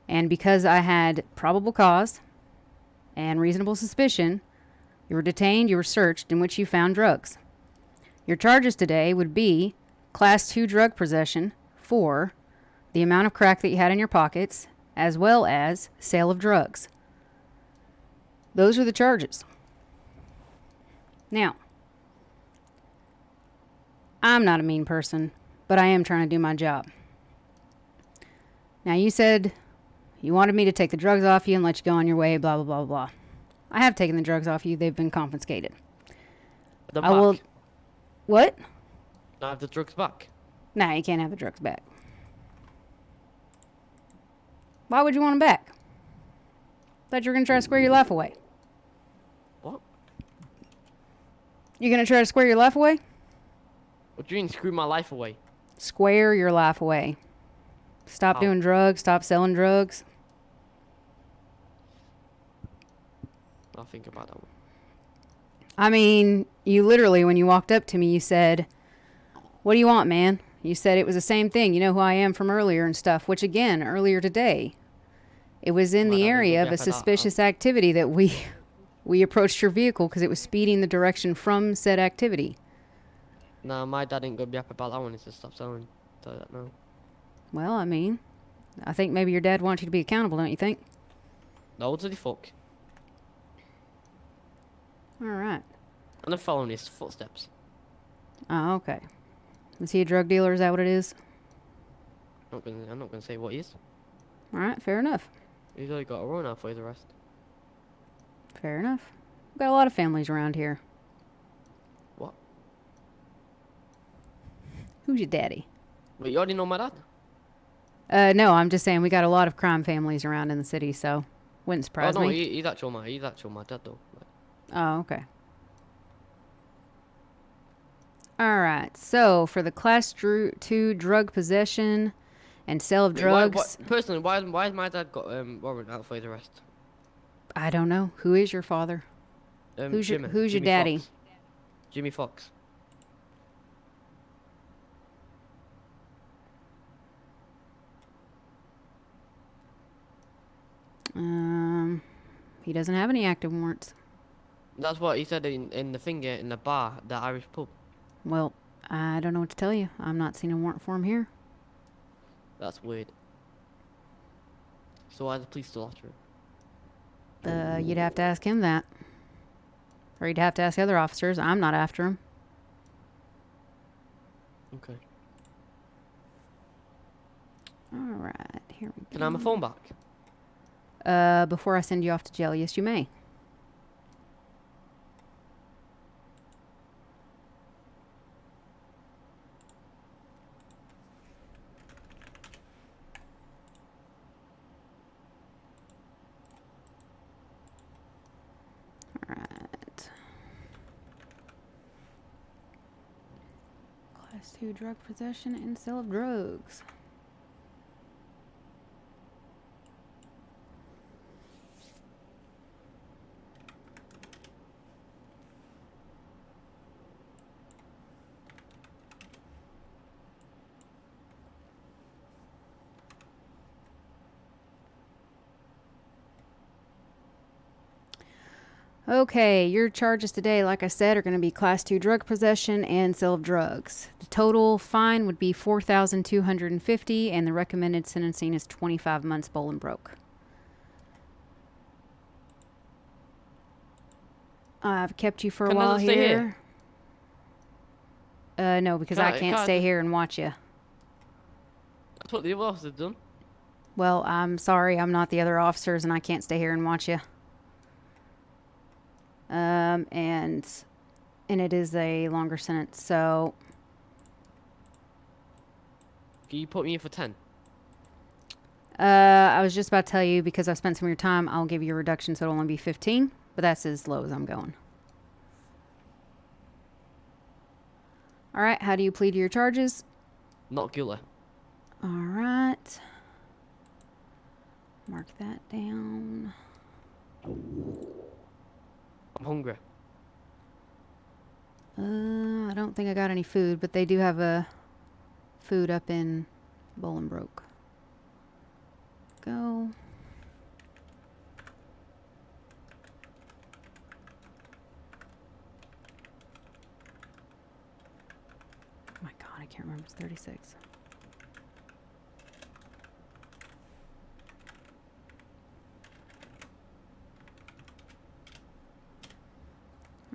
Speaker 2: And because I had probable cause and reasonable suspicion, you were detained, you were searched, in which you found drugs. Your charges today would be Class 2 drug possession for the amount of crack that you had in your pockets, as well as sale of drugs. Those are the charges. Now, I'm not a mean person, but I am trying to do my job. Now, you said you wanted me to take the drugs off you and let you go on your way, blah, blah, blah, blah. I have taken the drugs off you. They've been confiscated.
Speaker 20: I will...
Speaker 2: What?
Speaker 20: I have the drugs back.
Speaker 2: Nah, you can't have the drugs back. Why would you want them back? Thought you were going to try to square your life away.
Speaker 20: What?
Speaker 2: You going to try to square your life away?
Speaker 20: What do you mean, screw my life away?
Speaker 2: Square your life away. Stop doing drugs. Stop selling drugs.
Speaker 20: I'll think about that one.
Speaker 2: I mean, you literally, when you walked up to me, you said, "What do you want, man?" You said it was the same thing. You know who I am from earlier and stuff, which again, earlier today, it was in the area of a suspicious activity that we approached your vehicle because it was speeding the direction from said activity.
Speaker 20: Nah, my dad ain't gonna be happy about that one. He said stop selling. Tell you that now.
Speaker 2: Well, I mean, I think maybe your dad wants you to be accountable, don't you think?
Speaker 20: No, to the fuck.
Speaker 2: Alright.
Speaker 20: I'm not following his footsteps.
Speaker 2: Oh, okay. Is he a drug dealer? Is that what it is?
Speaker 20: I'm not gonna say what he is.
Speaker 2: Alright, fair enough.
Speaker 20: He's already got a run out for his arrest.
Speaker 2: Fair enough. We've got a lot of families around here.
Speaker 20: What?
Speaker 2: Who's your daddy?
Speaker 20: Wait, you already know my dad?
Speaker 2: No, I'm just saying we got a lot of crime families around in the city, so wouldn't surprise
Speaker 20: oh, no,
Speaker 2: me.
Speaker 20: He's actual my dad though.
Speaker 2: Oh, okay. Alright, so for the Class 2 drug possession and sale of drugs...
Speaker 20: Personally, why has my dad got warrant out for his arrest?
Speaker 2: I don't know. Who is your father? Who's your daddy?
Speaker 20: Fox. Jimmy Fox.
Speaker 2: He doesn't have any active warrants.
Speaker 20: That's what he said in the thing in the bar, the Irish pub.
Speaker 2: Well, I don't know what to tell you. I'm not seeing a warrant for him here.
Speaker 20: That's weird. So why are the police still after him?
Speaker 2: You'd have to ask him that. Or you'd have to ask other officers. I'm not after him.
Speaker 20: Okay.
Speaker 2: Alright, here we go.
Speaker 20: Can I have my phone back?
Speaker 2: Before I send you off to jail, yes you may. Alright. Class 2 drug possession and sale of drugs. Okay, your charges today, like I said, are going to be Class 2 drug possession and sale of drugs. The total fine would be $4,250, and the recommended sentencing is 25 months Bolingbroke. I've kept you for a while here. No, because I can't stay here and watch you.
Speaker 20: That's what the other officers have done.
Speaker 2: Well, I'm sorry, I'm not the other officers, and I can't stay here and watch you. And and it is a longer sentence, so...
Speaker 20: Can you put me in for 10?
Speaker 2: I was just about to tell you, because I've spent some of your time, I'll give you a reduction, so it'll only be 15, but that's as low as I'm going. Alright, how do you plead to your charges?
Speaker 20: Not guilty.
Speaker 2: Alright. Mark that down.
Speaker 20: I'm hungry.
Speaker 2: I don't think I got any food, but they do have a food up in Bolingbroke. Go. Oh my god, I can't remember. It's 36.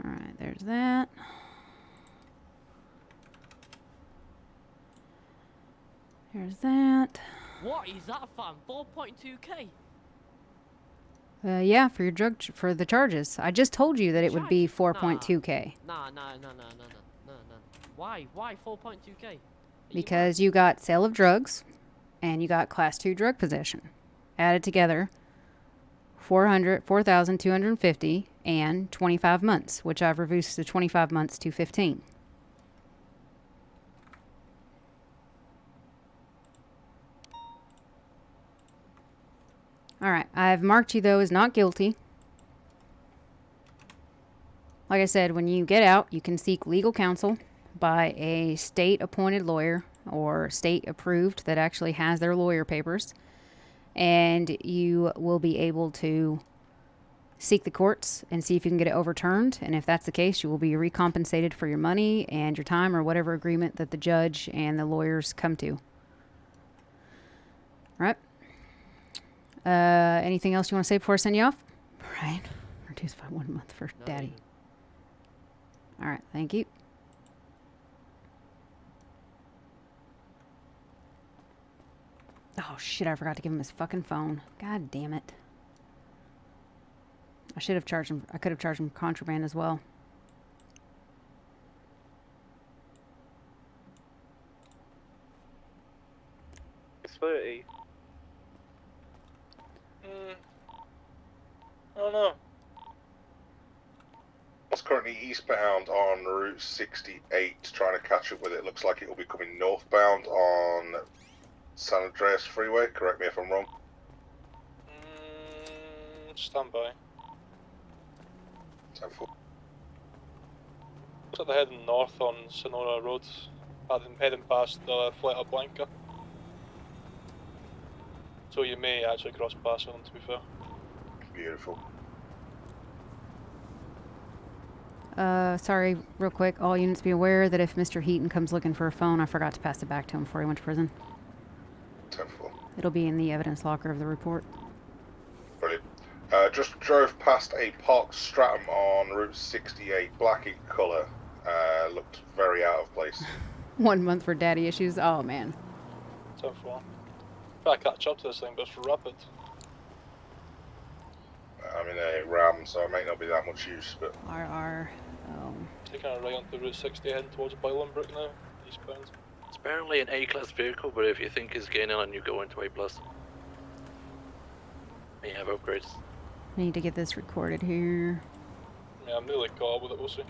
Speaker 2: Alright, there's that. There's that.
Speaker 20: What is that, fam? 4.2k?
Speaker 2: Yeah, for your for the charges. I just told you that it would be 4.2k.
Speaker 20: Nah. Why 4.2k?
Speaker 2: Because you got sale of drugs, and you got class 2 drug possession. Added together, 4,250 and 25 months, which I've reduced the 25 months to 15. Alright, I've marked you, though, as not guilty. Like I said, when you get out, you can seek legal counsel by a state-appointed lawyer or state-approved that actually has their lawyer papers. And you will be able to seek the courts and see if you can get it overturned. And if that's the case, you will be recompensated for your money and your time or whatever agreement that the judge and the lawyers come to. All right. Anything else you want to say before I send you off? Right. Reduced by 1 month for daddy. All right. Thank you. Oh, shit. I forgot to give him his fucking phone. God damn it. I should have charged him. I could have charged him contraband as well.
Speaker 25: It's 30. I don't know.
Speaker 1: It's currently eastbound on Route 68, trying to catch up with it. Looks like it will be coming northbound on San Andreas Freeway. Correct me if I'm wrong.
Speaker 25: Stand by.
Speaker 1: 10-4.
Speaker 25: Looks like they're heading north on Sonora Road, heading past the Fleta Blanca. So you may actually cross past them, to be fair.
Speaker 1: Beautiful.
Speaker 2: Sorry, real quick. All units be aware that if Mr. Heaton comes looking for a phone, I forgot to pass it back to him before he went to prison.
Speaker 1: 10-4.
Speaker 2: It'll be in the evidence locker of the report.
Speaker 1: Brilliant. Just drove past a parked Stratum on Route 68, black in colour. Looked very out of place.
Speaker 2: 1 month for daddy issues. Oh, man.
Speaker 25: 10-4. Try to catch up to this thing, but it's rapid.
Speaker 1: I'm in a Ram, so it may not be that much use, but...
Speaker 25: Taking a right onto Route 60, heading towards Bolingbroke now, eastbound.
Speaker 11: It's apparently an A-class vehicle, but if you think it's gaining on you, go into A+. May have upgrades.
Speaker 2: I need to get this recorded here.
Speaker 25: Yeah, I'm nearly caught up with it, we'll see.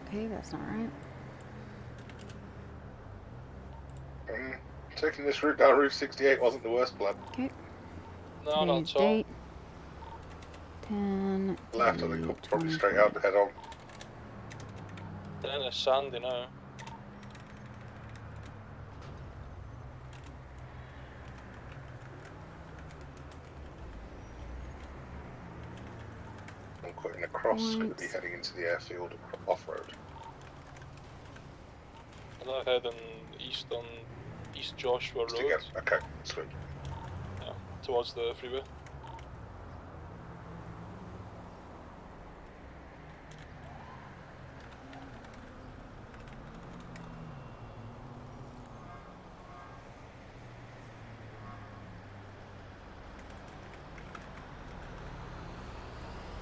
Speaker 2: Okay, that's not right.
Speaker 1: Taking this route down Route 68 wasn't the worst plan.
Speaker 2: Okay.
Speaker 25: No, not at all.
Speaker 2: Date. 10.
Speaker 1: Left, I think, probably straight out to head on.
Speaker 25: Then it's sandy now.
Speaker 1: I'm cutting across, going to be heading into the airfield off-road.
Speaker 25: I'm now heading east on East Joshua Road.
Speaker 1: Again. Okay, sweet.
Speaker 25: Yeah, towards the freeway.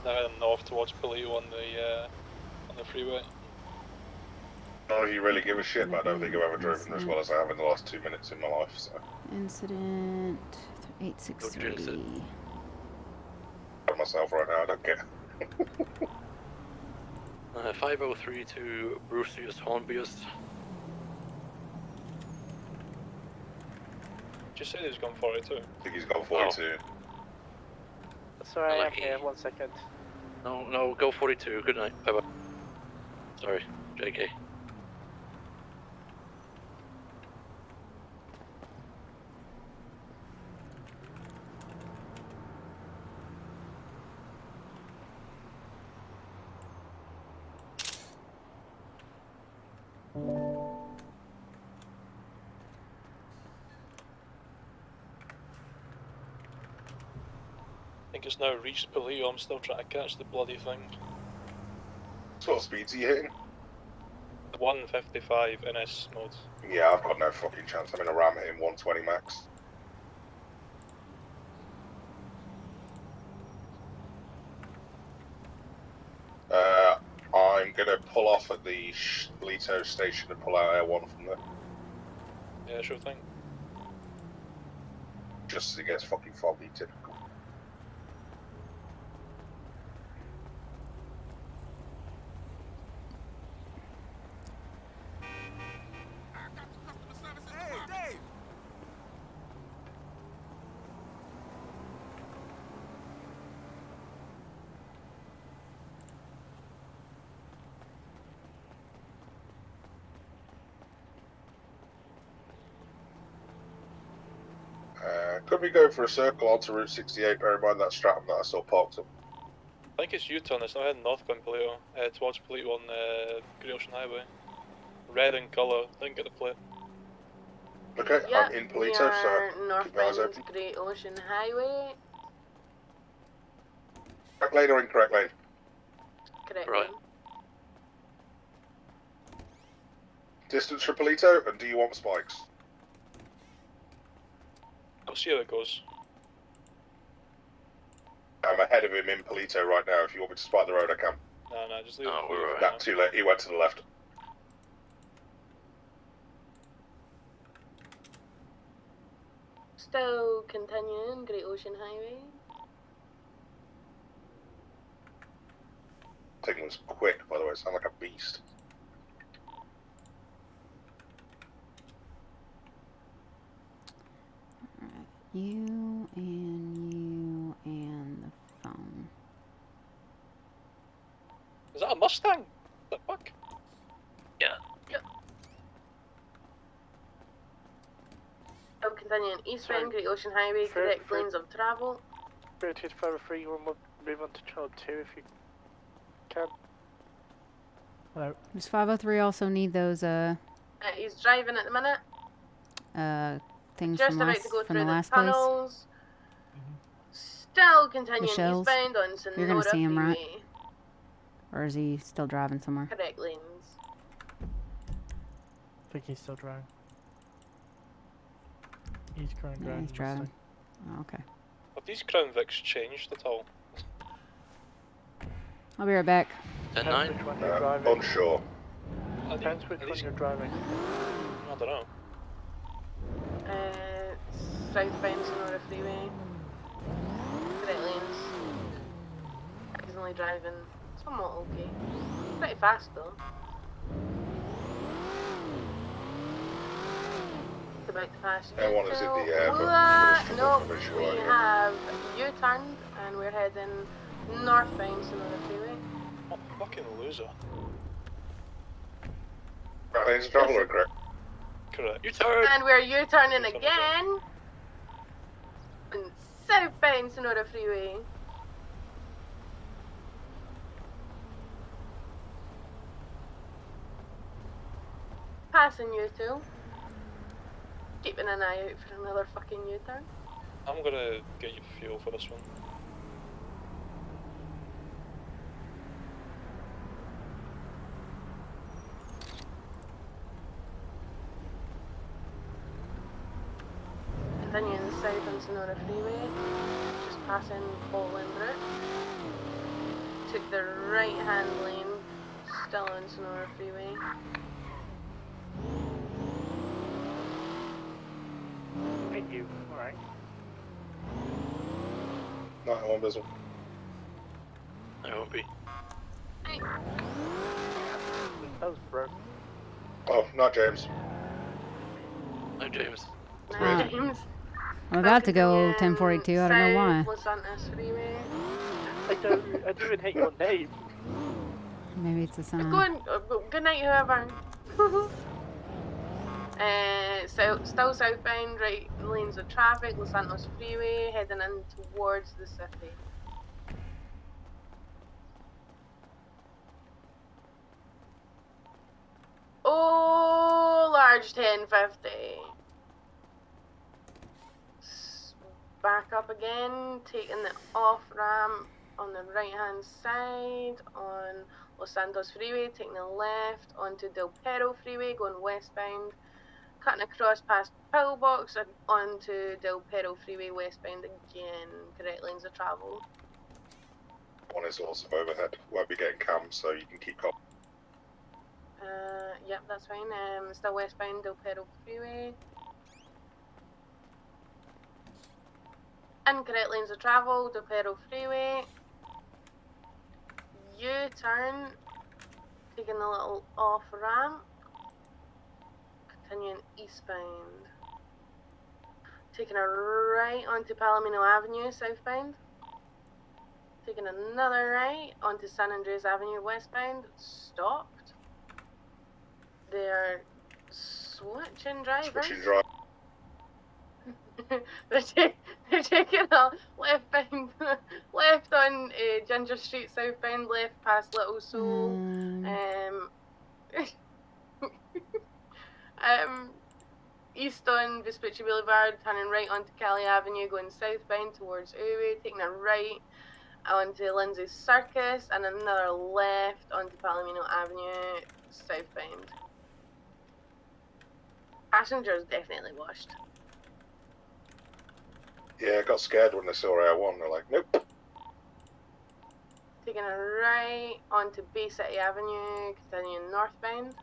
Speaker 9: Now heading north towards Palio on the freeway.
Speaker 1: None of you really give a shit, but I don't think I've ever driven as well as I have in the last 2 minutes in my life, so.
Speaker 2: Incident 863.
Speaker 1: I'm myself right now, I don't care.
Speaker 11: 503 to Bruce's Hornbeers.
Speaker 9: Just said he's gone 42.
Speaker 1: I think he's gone 42.
Speaker 3: Sorry, I'm here, 1 second.
Speaker 11: No, go 42. Good night. Bye bye. Sorry, JK.
Speaker 9: I think it's now reached Palio. I'm still trying to catch the bloody thing.
Speaker 1: So what speeds are you hitting?
Speaker 9: 155 NS mode.
Speaker 1: Yeah, I've got no fucking chance. I'm in a ram hitting 120 max. I'm gonna pull off at the Leto station and pull out Air 1 from there.
Speaker 9: Yeah, sure thing.
Speaker 1: Just as it gets fucking foggy, typical. Could we go for a circle onto Route 68? Bear in mind that stratum that I saw parked up.
Speaker 9: I think it's U-turn. It's now heading northbound Palio, towards Palio on Great Ocean Highway. Red in colour. Didn't get the plate.
Speaker 1: Okay,
Speaker 8: Yep,
Speaker 1: I'm in
Speaker 8: we
Speaker 1: Palito, so
Speaker 8: are
Speaker 1: keep my eyes
Speaker 8: northbound
Speaker 1: open.
Speaker 8: Great Ocean Highway.
Speaker 1: Correct lane or incorrect lane?
Speaker 8: Correct.
Speaker 11: Right.
Speaker 1: Distance for Palito, and do you want spikes?
Speaker 9: I'll see how it goes.
Speaker 1: I'm ahead of him in Palito right now. If you want me to spike the road, I can.
Speaker 9: No, just leave
Speaker 11: Oh,
Speaker 9: it.
Speaker 11: we're right.
Speaker 1: Nah, too late. He went to the left.
Speaker 8: Still continuing Great Ocean Highway.
Speaker 1: Thing was quick, by the way. It sounded like a beast.
Speaker 2: You and the phone.
Speaker 9: Is that a Mustang? What the fuck?
Speaker 11: Yeah.
Speaker 8: Yep. Still continuing eastbound Great Ocean Highway, correct lanes of travel.
Speaker 3: 32 to 503, we'll move on to channel 2 if you can.
Speaker 18: Hello.
Speaker 2: Does 503 also need those
Speaker 8: He's driving at the minute.
Speaker 2: things
Speaker 8: Just
Speaker 2: from
Speaker 8: about
Speaker 2: last
Speaker 8: to go
Speaker 2: from
Speaker 8: through
Speaker 2: the
Speaker 8: the
Speaker 2: last place?
Speaker 8: tunnels. Still continuing
Speaker 2: The shells.
Speaker 8: eastbound on Sonora
Speaker 2: You're gonna see him, right?
Speaker 8: Freeway.
Speaker 2: Or is he still driving somewhere?
Speaker 8: Correct lanes.
Speaker 18: I think he's still driving. He's currently
Speaker 2: Yeah,
Speaker 18: driving.
Speaker 2: he's driving. Oh, okay.
Speaker 9: Have these Crown Vics changed at all?
Speaker 2: I'll be right back.
Speaker 11: 10-9?
Speaker 3: Which one you're driving.
Speaker 1: Unsure.
Speaker 3: Depends which one you're driving.
Speaker 9: I don't know.
Speaker 8: Southbound Sonora Freeway. Correct lanes. He's only driving somewhat okay. Pretty fast though. It's about to pass.
Speaker 1: Everyone is in the air, but
Speaker 8: No,
Speaker 1: pretty sure
Speaker 8: we
Speaker 1: I am.
Speaker 8: have U-turned and we're heading northbound Sonora Freeway.
Speaker 9: What a fucking loser.
Speaker 1: Right lanes of travel or correct?
Speaker 9: Correct.
Speaker 11: U-turn!
Speaker 8: And we're U-turning again. And southbound Sonora Freeway. Passing U2. Keeping an eye out for another fucking U-turn.
Speaker 9: I'm gonna get you fuel for this one.
Speaker 8: Continuing south on Sonora Freeway. Just passing Poland route. took the right-hand lane, still on Sonora Freeway.
Speaker 10: Thank you. Alright.
Speaker 1: 91 visible.
Speaker 11: I won't be.
Speaker 3: That was broke.
Speaker 1: Oh, not James.
Speaker 11: I'm James.
Speaker 8: Night, James.
Speaker 2: I'm about to go 1042. I don't know why.
Speaker 8: Los Santos Freeway.
Speaker 3: I didn't even hit your name.
Speaker 2: Maybe it's a sign.
Speaker 8: Good night, whoever. So still southbound, right lanes of traffic, Los Santos Freeway, heading in towards the city. Oh, large 1050. Back up again, taking the off ramp on the right hand side on Los Santos Freeway, taking the left onto Del Perro Freeway, going westbound, cutting across past Pillbox and onto Del Perro Freeway westbound again, correct lanes of travel.
Speaker 1: One is also overhead. Won't be getting cams, so you can keep cop.
Speaker 8: Yep, that's fine. Still westbound Del Perro Freeway. Incorrect lanes of travel, Del Perro Freeway. U-turn, taking the little off ramp. Continuing eastbound. Taking a right onto Palomino Avenue southbound. Taking another right onto San Andreas Avenue westbound. Stopped. They're switching drivers.
Speaker 1: Switching drive.
Speaker 8: they're taking a left on Ginger Street southbound, left past Little Soul. East on Vespucci Boulevard, turning right onto Cali Avenue, going southbound towards Uwe, taking a right onto Lindsay's Circus, and another left onto Palomino Avenue, southbound. Passengers definitely washed.
Speaker 1: Yeah, I got scared when they saw A1. They're like, nope.
Speaker 8: Taking a right onto Bay City Avenue, continuing northbound.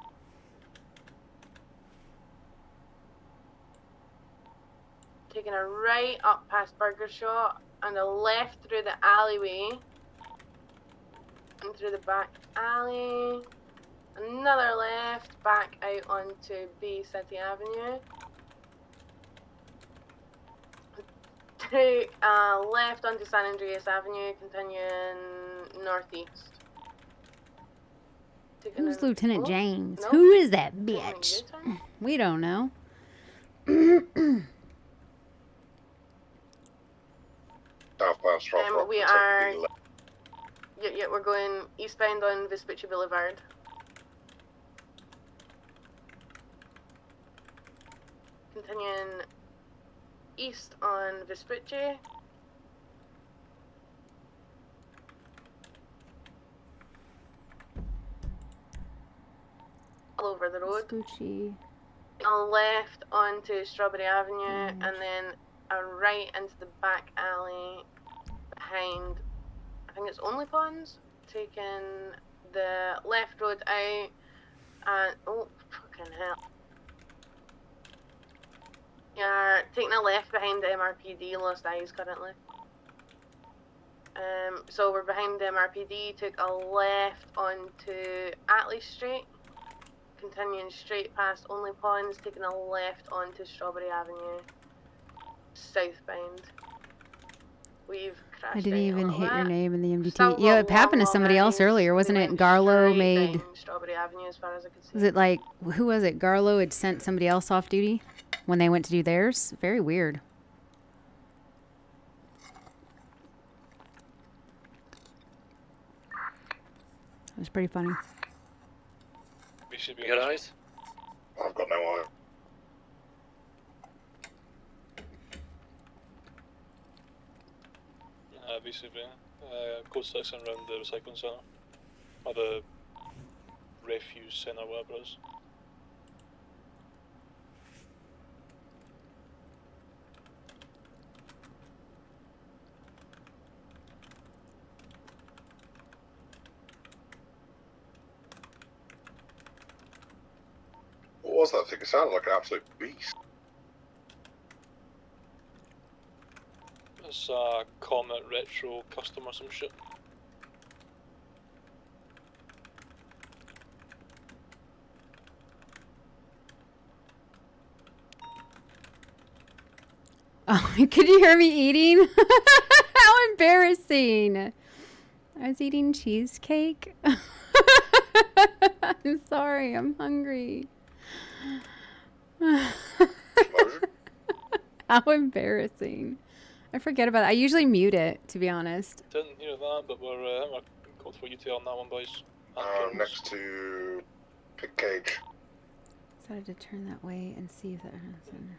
Speaker 8: Taking a right up past Burger Shot and a left through the alleyway and through the back alley. Another left back out onto Bay City Avenue. Take a left onto San Andreas Avenue, continuing northeast.
Speaker 2: Who's Lieutenant James? Nope. Who is that bitch? We don't know.
Speaker 8: We are. Yeah, we're going eastbound on Vespucci Boulevard. Continuing east on Vespucci. All over the road.
Speaker 2: Vespucci.
Speaker 8: A left onto Strawberry Avenue, and then a right into the back alley behind, I think it's Only Ponds, taking the left road out, and oh fucking hell. Yeah, taking a left behind the MRPD, Lost Eyes currently. So we're behind the MRPD, took a left onto Atlee Street, continuing straight past Only Ponds, taking a left onto Strawberry Avenue, southbound. We've crashed.
Speaker 2: I didn't even hit your name in the MDT. Yeah, it happened to somebody else earlier, wasn't it? Garlo made.
Speaker 8: Strawberry Avenue, as far as I could see.
Speaker 2: Was it like, who was it? Garlo had sent somebody else off duty when they went to do theirs. Very weird. It was pretty funny.
Speaker 11: You got eyes?
Speaker 1: I've got no eye.
Speaker 12: BCB, code section around the recycling center, or the refuse center, whatever it is.
Speaker 1: was that thing? It sounded like an absolute beast.
Speaker 12: It's a Comet Retro custom or some shit.
Speaker 2: Oh, could you hear me eating? How embarrassing. I was eating cheesecake. I'm sorry, I'm hungry. How embarrassing. I forget about it. I usually mute it, to be honest.
Speaker 12: Didn't hear that, but we're code for UT on that one, boys.
Speaker 1: Next to Pig Cage.
Speaker 2: Decided to turn that way and see if that happens.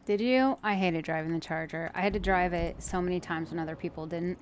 Speaker 2: Did you? I hated driving the Charger. I had to drive it so many times when other people didn't.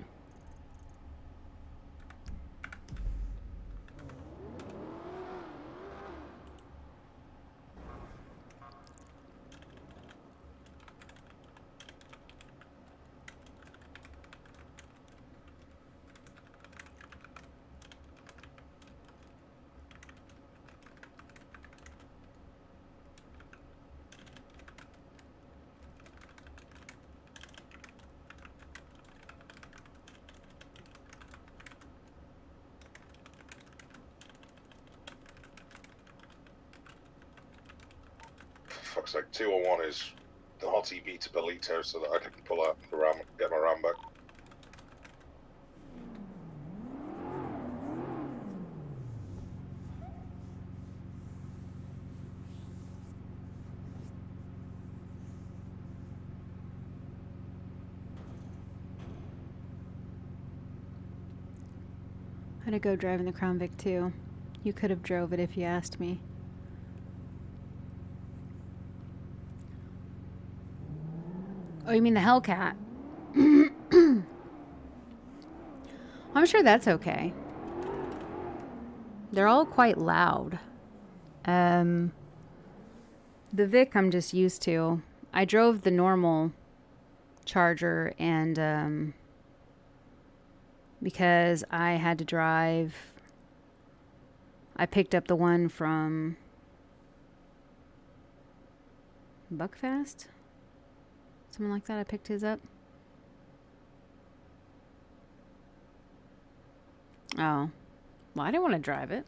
Speaker 1: Fuck's sake, 201 is the hot EV to Belito so that I can pull out the ram, get my ram back.
Speaker 2: I had to go driving the Crown Vic too. You could have drove it if you asked me. Oh, you mean the Hellcat? I'm sure that's okay. They're all quite loud. The Vic I'm just used to. I drove the normal Charger and because I had to drive, I picked up the one from Buckfast? Something like that. I picked his up. Oh. Well, I didn't want to drive it.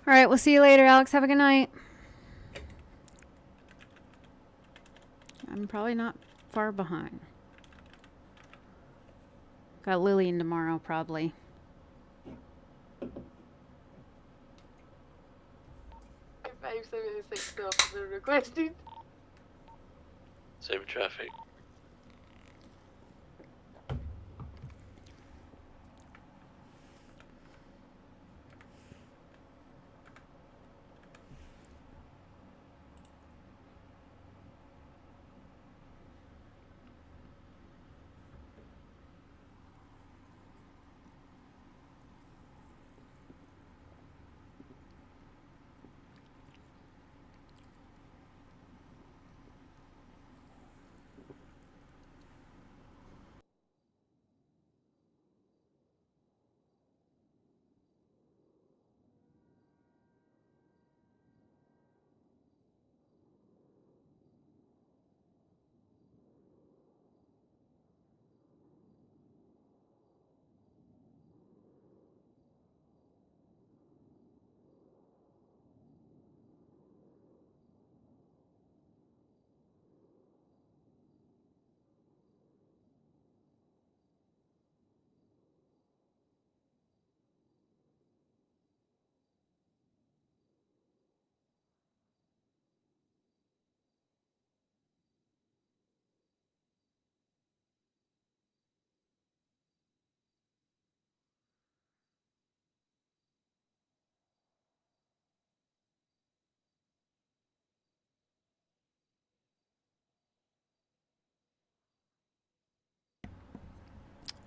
Speaker 2: All right, we'll see you later, Alex. Have a good night. I'm probably not far behind. Got Lillian tomorrow, probably.
Speaker 8: 576 officer requested.
Speaker 11: Save traffic.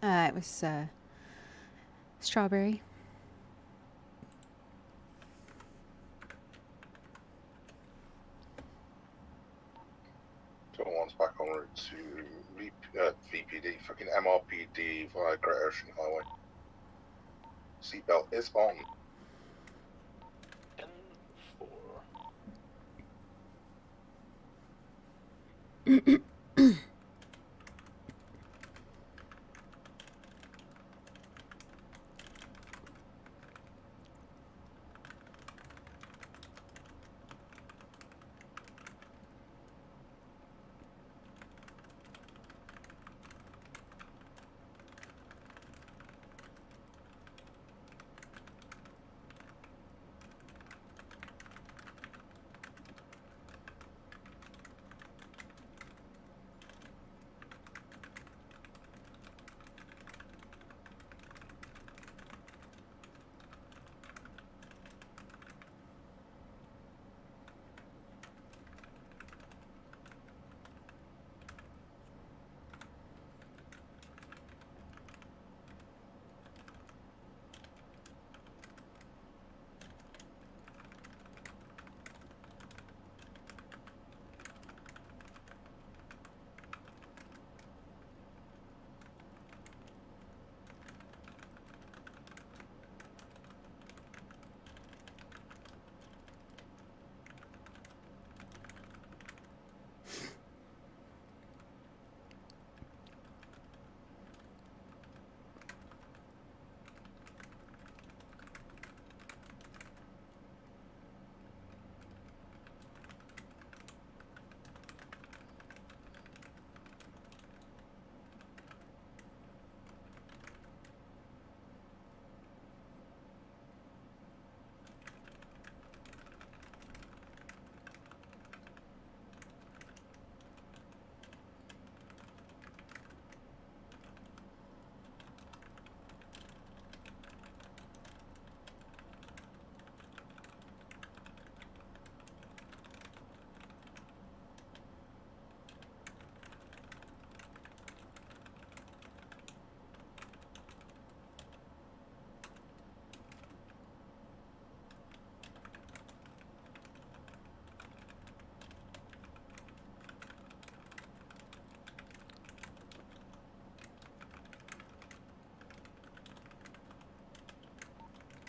Speaker 2: It was strawberry.
Speaker 1: One's back on route to VPD, fucking MRPD via Great Ocean Highway. Seatbelt is on.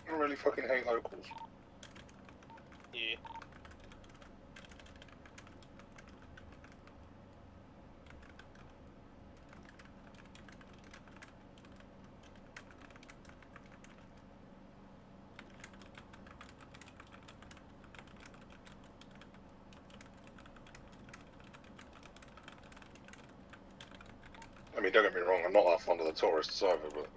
Speaker 1: I really fucking hate locals.
Speaker 12: Yeah.
Speaker 1: mean, don't get me wrong, I'm not that fond of the tourists either, but...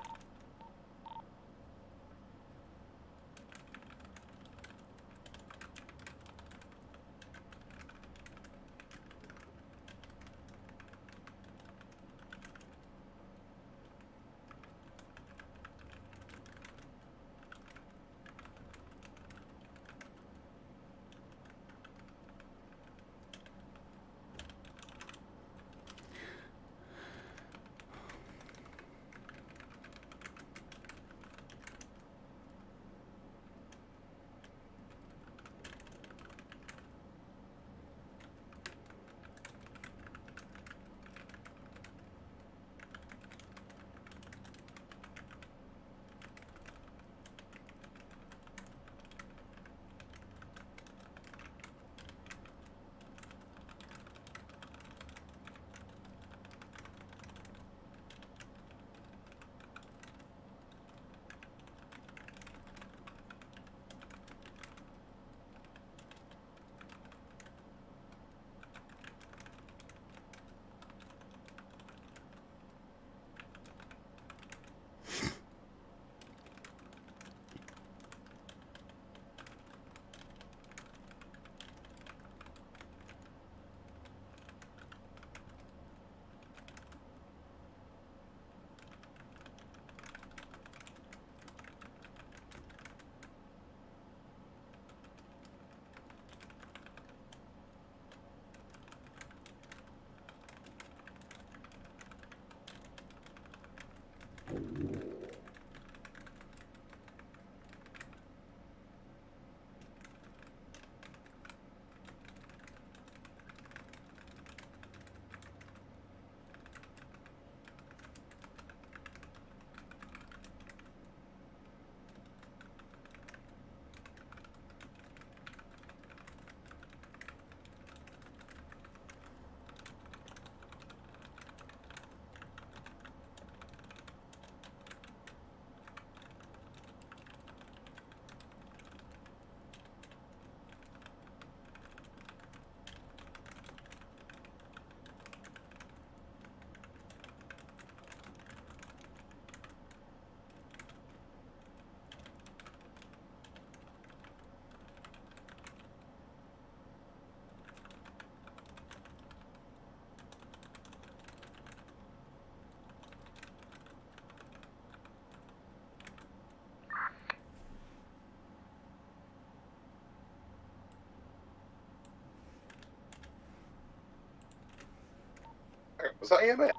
Speaker 1: Was that EMA?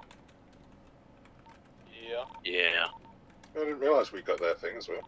Speaker 12: Yeah.
Speaker 11: Yeah.
Speaker 1: I didn't realise we got their thing as well.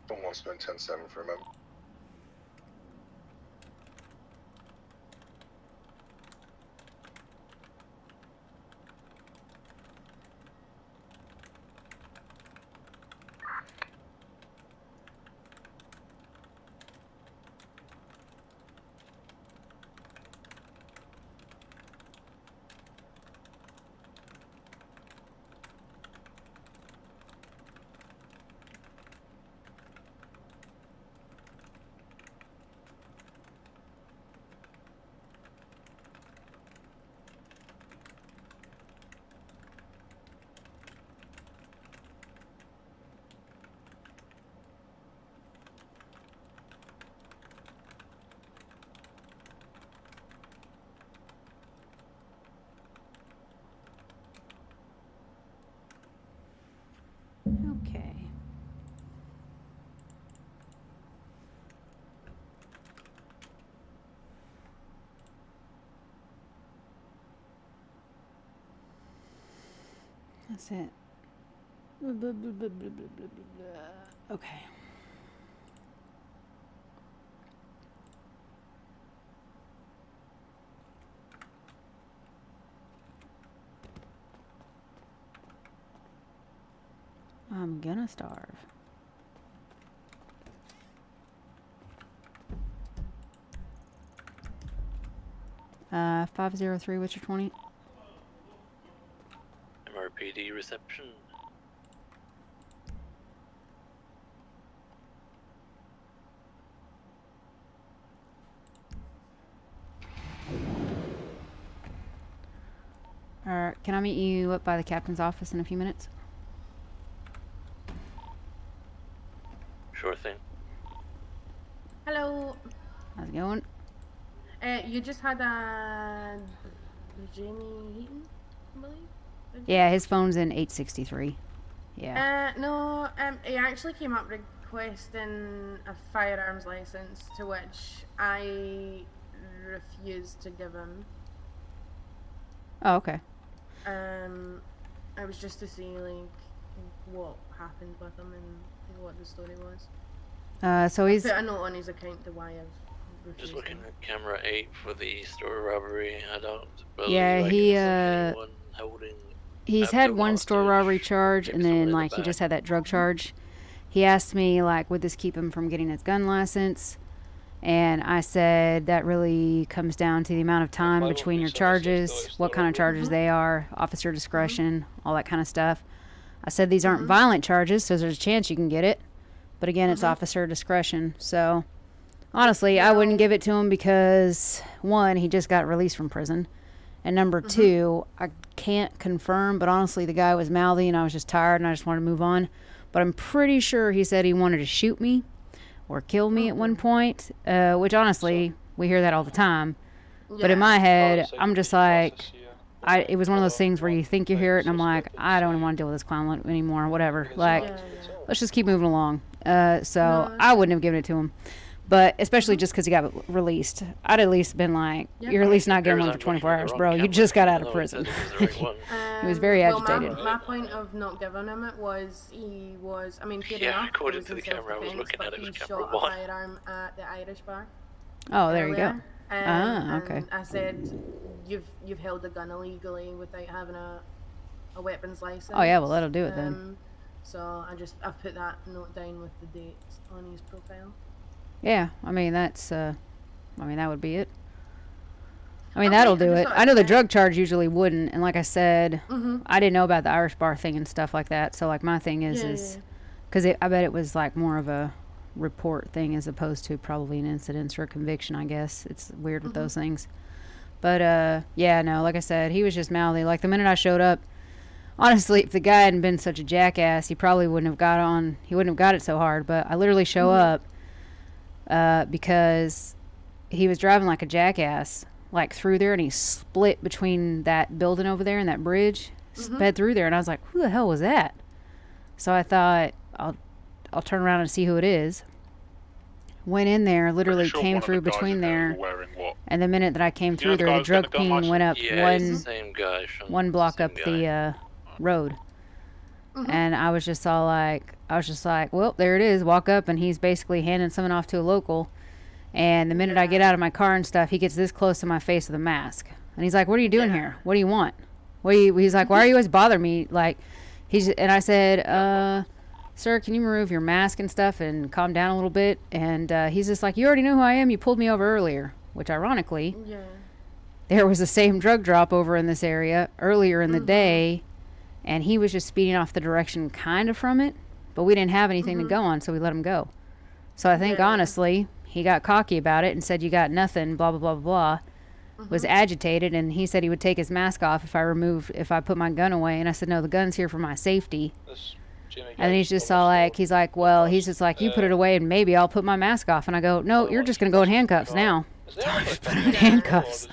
Speaker 1: Don't want to spend 10-7 for a moment.
Speaker 2: That's it. Okay. I'm gonna starve. Uh, 503, what's your 20?
Speaker 11: MRPD reception.
Speaker 2: Can I meet you up by the captain's office in a few minutes?
Speaker 11: Sure thing.
Speaker 8: Hello.
Speaker 2: How's it going?
Speaker 8: You just had a Jamie Heaton, I believe?
Speaker 2: Yeah, his phone's in 863. Yeah.
Speaker 8: No, he actually came up requesting a firearms license, to which I refused to give him.
Speaker 2: Oh, okay.
Speaker 8: I was just to see, like, what happened with him and what the story was.
Speaker 2: So he's...
Speaker 8: I put a note on his account to why I've refused
Speaker 11: Just looking
Speaker 8: him.
Speaker 11: at camera 8 for the store robbery. I don't believe
Speaker 2: Yeah,
Speaker 11: I
Speaker 2: he,
Speaker 11: can see anyone holding
Speaker 2: he's had one store robbery charge, and then, like, he just had that drug charge. He asked me, like, would this keep him from getting his gun license? And I said that really comes down to the amount of time between your charges, what kind of charges they are, officer discretion, all that kind of stuff. I said these aren't violent charges, so there's a chance you can get it. But again, it's officer discretion. So, honestly, I wouldn't give it to him because, one, he just got released from prison. And number two, I can't confirm, but honestly, the guy was mouthy and I was just tired and I just wanted to move on. But I'm pretty sure he said he wanted to shoot me or kill me at one point, which honestly, we hear that all the time. But in my head, I'm just like, it was one of those things where you think you hear it and I'm like, I don't want to deal with this clown anymore, whatever. Like, let's just keep moving along. So I wouldn't have given it to him. But especially just because he got released. I'd at least been like, you're at least not getting one for 24 hours, bro. You just got out of prison. He was very agitated.
Speaker 8: My point of not giving him it was he was, I mean, fair
Speaker 11: Yeah,
Speaker 8: enough,
Speaker 11: according
Speaker 8: it
Speaker 11: to
Speaker 8: was
Speaker 11: the
Speaker 8: in
Speaker 11: camera I was
Speaker 8: self-defense,
Speaker 11: looking at,
Speaker 8: but
Speaker 11: it was
Speaker 8: he
Speaker 11: camera
Speaker 8: shot a
Speaker 11: 1.
Speaker 8: firearm at the Irish bar.
Speaker 2: Oh, there you go.
Speaker 8: Okay. I said, you've held a gun illegally without having a weapons license.
Speaker 2: Oh, yeah, well, that'll do it then.
Speaker 8: So I've put that note down with the date on his profile.
Speaker 2: Yeah, I mean, that's, that would be it. I mean, that'll do it. I know the drug charge usually wouldn't, and like I said, I didn't know about the Irish bar thing and stuff like that, so, like, my thing is, because I bet it was, like, more of a report thing as opposed to probably an incident or a conviction, I guess. It's weird with those things. But, yeah, no, like I said, he was just mouthy. Like, the minute I showed up, honestly, if the guy hadn't been such a jackass, he probably wouldn't have got it so hard, but I literally show up, because he was driving like a jackass, like through there, and he split between that building over there and that bridge, sped through there, and I was like, who the hell was that? So I thought, I'll turn around and see who it is. Went in there, literally came through between there, and the minute that I came through there, the drug ping went up one block up the road. And I was just all like, well, there it is. Walk up, and he's basically handing someone off to a local. And the minute I get out of my car and stuff, he gets this close to my face with a mask. And he's like, what are you doing here? What do you want? He's like, why are you always bothering me? Like, and I said, sir, can you remove your mask and stuff and calm down a little bit? And he's just like, you already know who I am. You pulled me over earlier. Which, ironically, there was the same drug drop over in this area earlier in the day. And he was just speeding off the direction kind of from it. But we didn't have anything to go on, so we let him go. So I think, honestly, he got cocky about it and said, you got nothing, blah, blah, blah, blah, was agitated. And he said he would take his mask off if I put my gun away. And I said, no, the gun's here for my safety. And he's just all like, he's just like, you put it away and maybe I'll put my mask off. And I go, no, you're just going to go in handcuffs now. So I just put him in handcuffs.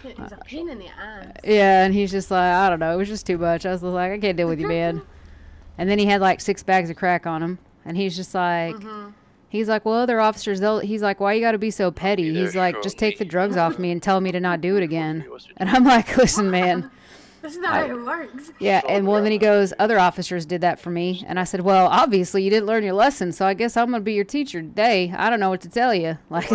Speaker 8: He's a pain in the ass.
Speaker 2: Yeah, and he's just like, I don't know, it was just too much. I was like, I can't deal with you, man. And then he had like 6 bags of crack on him, and he's just like, he's like, well, other officers, he's like, why you gotta be so petty? He's like, just take the drugs off me and tell me to not do it again. And I'm like, listen, man,
Speaker 7: That's not how it works.
Speaker 2: Yeah, and well, then he goes, other officers did that for me. And I said, well, obviously you didn't learn your lesson, so I guess I'm going to be your teacher today. I don't know what to tell you. Like,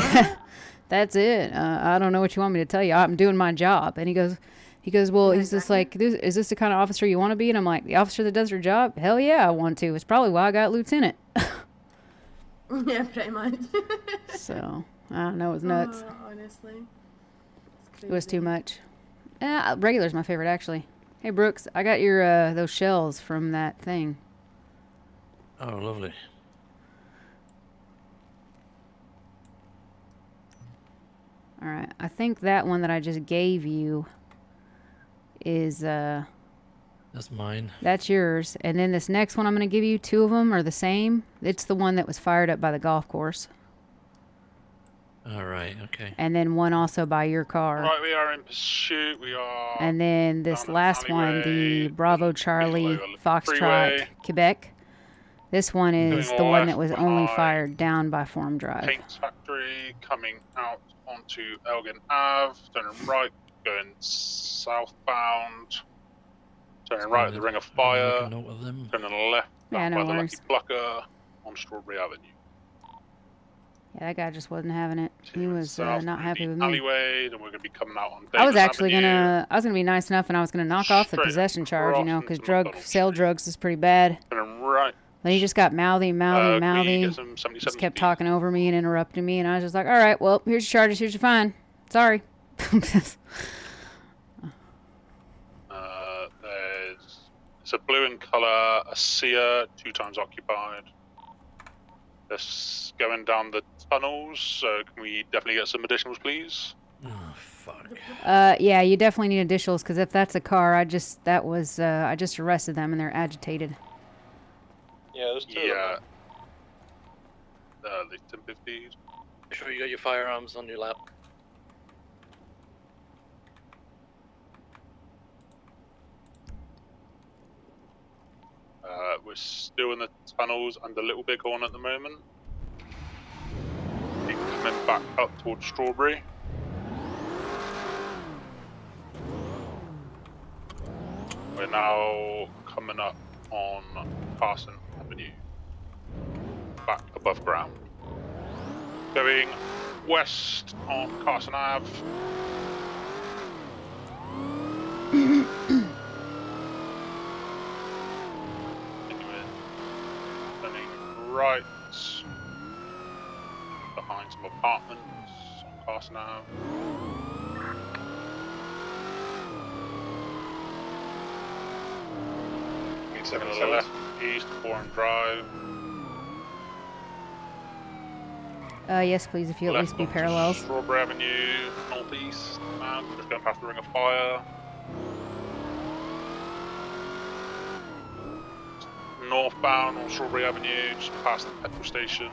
Speaker 2: that's it. I don't know what you want me to tell you. I'm doing my job. And he goes, well, he's just like, is this the kind of officer you want to be? And I'm like, the officer that does her job? Hell yeah, I want to. It's probably why I got lieutenant.
Speaker 7: Yeah, pretty much.
Speaker 2: So, I don't know, it was nuts.
Speaker 7: Honestly.
Speaker 2: It was too much. Regular's my favorite, actually. Hey, Brooks, I got your, those shells from that thing.
Speaker 11: Oh, lovely.
Speaker 2: All right, I think that one that I just gave you is,
Speaker 11: That's mine.
Speaker 2: That's yours. And then this next one I'm going to give you, 2 of them are the same. It's the one that was fired up by the golf course.
Speaker 11: All right, okay.
Speaker 2: And then one also by your car.
Speaker 10: Right, we are in pursuit. We are.
Speaker 2: And then this last one, the Bravo Charlie Foxtrot Quebec. This one is the one that was only fired down by Forum Drive.
Speaker 10: Paint Factory coming out onto Elgin Ave, turning right, going southbound, turning right at the Ring of Fire, turning left by the Lucky Plucker on Strawberry Avenue.
Speaker 2: Yeah, that guy just wasn't having it. He was not happy with me.
Speaker 10: Alleyway, then we're going to be coming out on
Speaker 2: I was actually gonna be nice enough, and I was gonna knock off the possession charge, you know, because sell drugs is pretty bad.
Speaker 10: Right.
Speaker 2: Then he just got mouthy. Just kept talking over me and interrupting me, and I was just like, all right, well, here's your charges, here's your fine. Sorry.
Speaker 10: It's a blue in colour, a Sia, 2 times occupied. Just going down the tunnels, so can we definitely get some additionals, please?
Speaker 11: Oh, fuck.
Speaker 2: Yeah, you definitely need additionals, because if that's a car, I just arrested them, and they're agitated.
Speaker 12: Yeah, there's 2
Speaker 10: of them. The 1050s.
Speaker 11: Make sure you got your firearms on your lap.
Speaker 10: We're still in the tunnels and the little big one at the moment. Keep coming back up towards Strawberry. We're now coming up on Carson Avenue, back above ground. Going west on Carson Ave. Right behind some apartments on Carson Ave. To the left, east, Forum Drive.
Speaker 2: Yes, please, if you at least be parallels.
Speaker 10: Strawberry Avenue, northeast, man. Just going past the Ring of Fire. Northbound on Strawberry Avenue, just past the petrol station.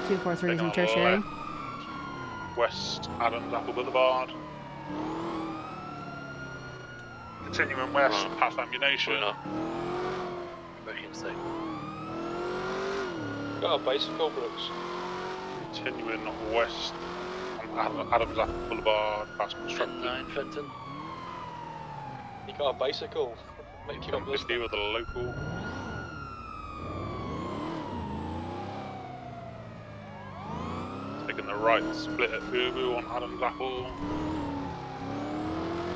Speaker 2: 243 is in Tertiary.
Speaker 10: West Adams Apple Boulevard. Continuing west, past Ammunition.
Speaker 11: Very insane.
Speaker 12: Got a bicycle, Brooks.
Speaker 10: Continuing west on Adams Apple Boulevard, past Construction.
Speaker 11: 9 Fenton.
Speaker 12: You got a bicycle. Make you up this
Speaker 10: with a local. Taking the right split at Ubu on Adams Apple.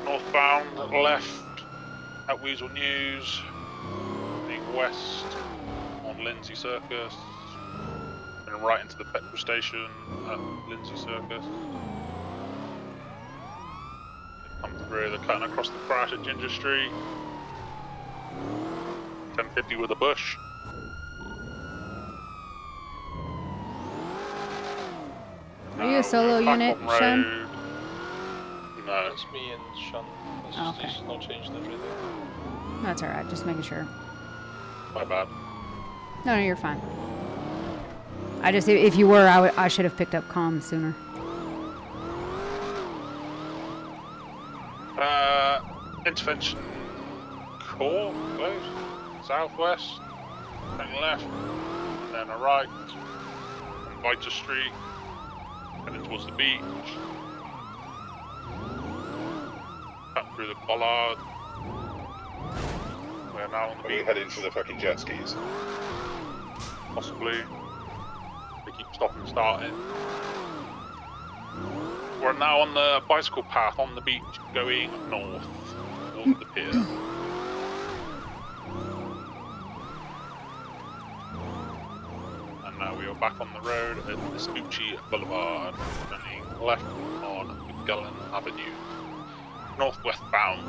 Speaker 10: Northbound, left at Weasel News. Heading west on Lindsay Circus. And right into the petrol station at Lindsay Circus. They come through, they're cutting across the crash at Ginger Street. 1050 with a bush.
Speaker 2: Are you a solo unit, Sean?
Speaker 10: No.
Speaker 12: It's me and Sean.
Speaker 2: Okay.
Speaker 12: It's not changed everything.
Speaker 2: That's alright, just making sure.
Speaker 10: My bad.
Speaker 2: No, you're fine. I just, if you were, I should have picked up comms sooner.
Speaker 10: Intervention core, close. Southwest, then left, and then a right, on Vita Street, heading towards the beach. Cut through the bollard, We're now on the beach.
Speaker 1: We head into the fucking jet skis.
Speaker 10: Possibly. They keep stopping and starting. We're now on the bicycle path on the beach going north of the pier. And now we are back on the road at Vespucci Boulevard, turning left on Gullen Avenue. Northwest bound,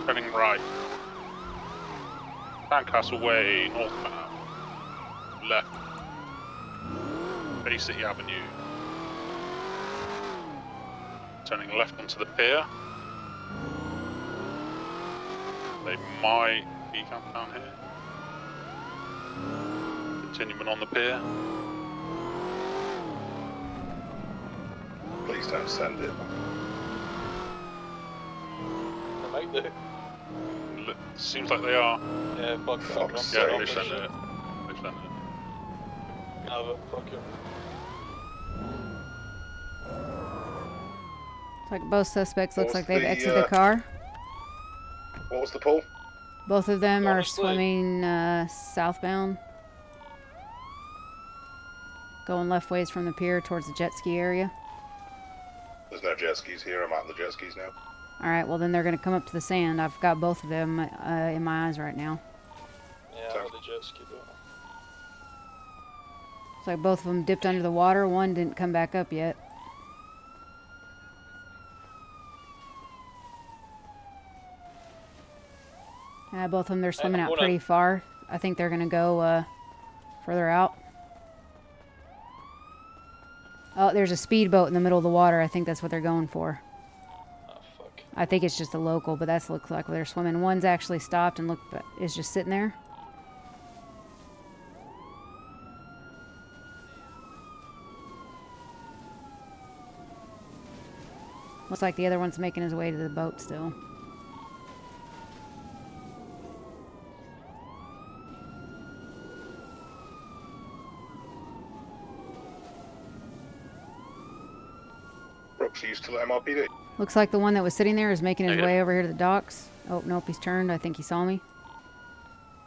Speaker 10: turning right. Sandcastle Way, northbound. Left. Bay City Avenue. Turning left onto the pier. They might be camped down here. Continuing on the pier.
Speaker 1: Please don't send it.
Speaker 12: They might do.
Speaker 10: Seems like they are.
Speaker 12: Yeah, fuck
Speaker 10: yeah, they sent it. They sent it.
Speaker 12: Yeah, but fuck you.
Speaker 2: It's like both suspects looks like they've exited the car.
Speaker 1: What was the pull?
Speaker 2: Both of them are swimming southbound. Going left ways from the pier towards the jet ski area.
Speaker 1: There's no jet skis here. I'm out the jet skis now.
Speaker 2: Alright, well then they're going to come up to the sand. I've got both of them in my eyes right now.
Speaker 12: Yeah, the jet ski though.
Speaker 2: It's like both of them dipped under the water. One didn't come back up yet. Both of them, they're swimming out pretty far. I think they're going to go further out. Oh, there's a speedboat in the middle of the water. I think that's what they're going for.
Speaker 12: Oh, fuck.
Speaker 2: I think it's just a local, but that looks like where they're swimming. One's actually stopped and is just sitting there. Looks like the other one's making his way to the boat still.
Speaker 1: Brooks, are you still at MRPD?
Speaker 2: Looks like the one that was sitting there is making his way over here to the docks. Oh, nope, he's turned. I think he saw me.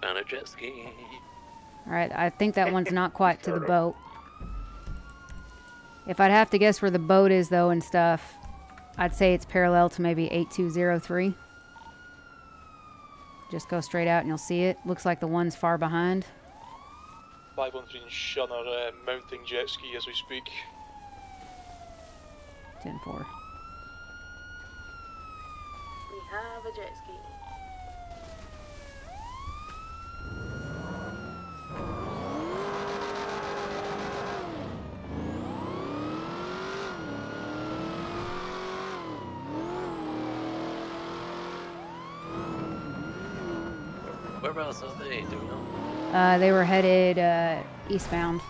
Speaker 11: Found a jet ski.
Speaker 2: Alright, I think that one's not quite to the boat. If I'd have to guess where the boat is, though, and stuff, I'd say it's parallel to maybe 8203. Just go straight out and you'll see it. Looks like the one's far behind.
Speaker 12: 513 Shun are mounting jet ski as we speak.
Speaker 2: 10-4.
Speaker 8: We have a jet ski.
Speaker 11: Whereabouts are they? Do we know?
Speaker 2: They were headed eastbound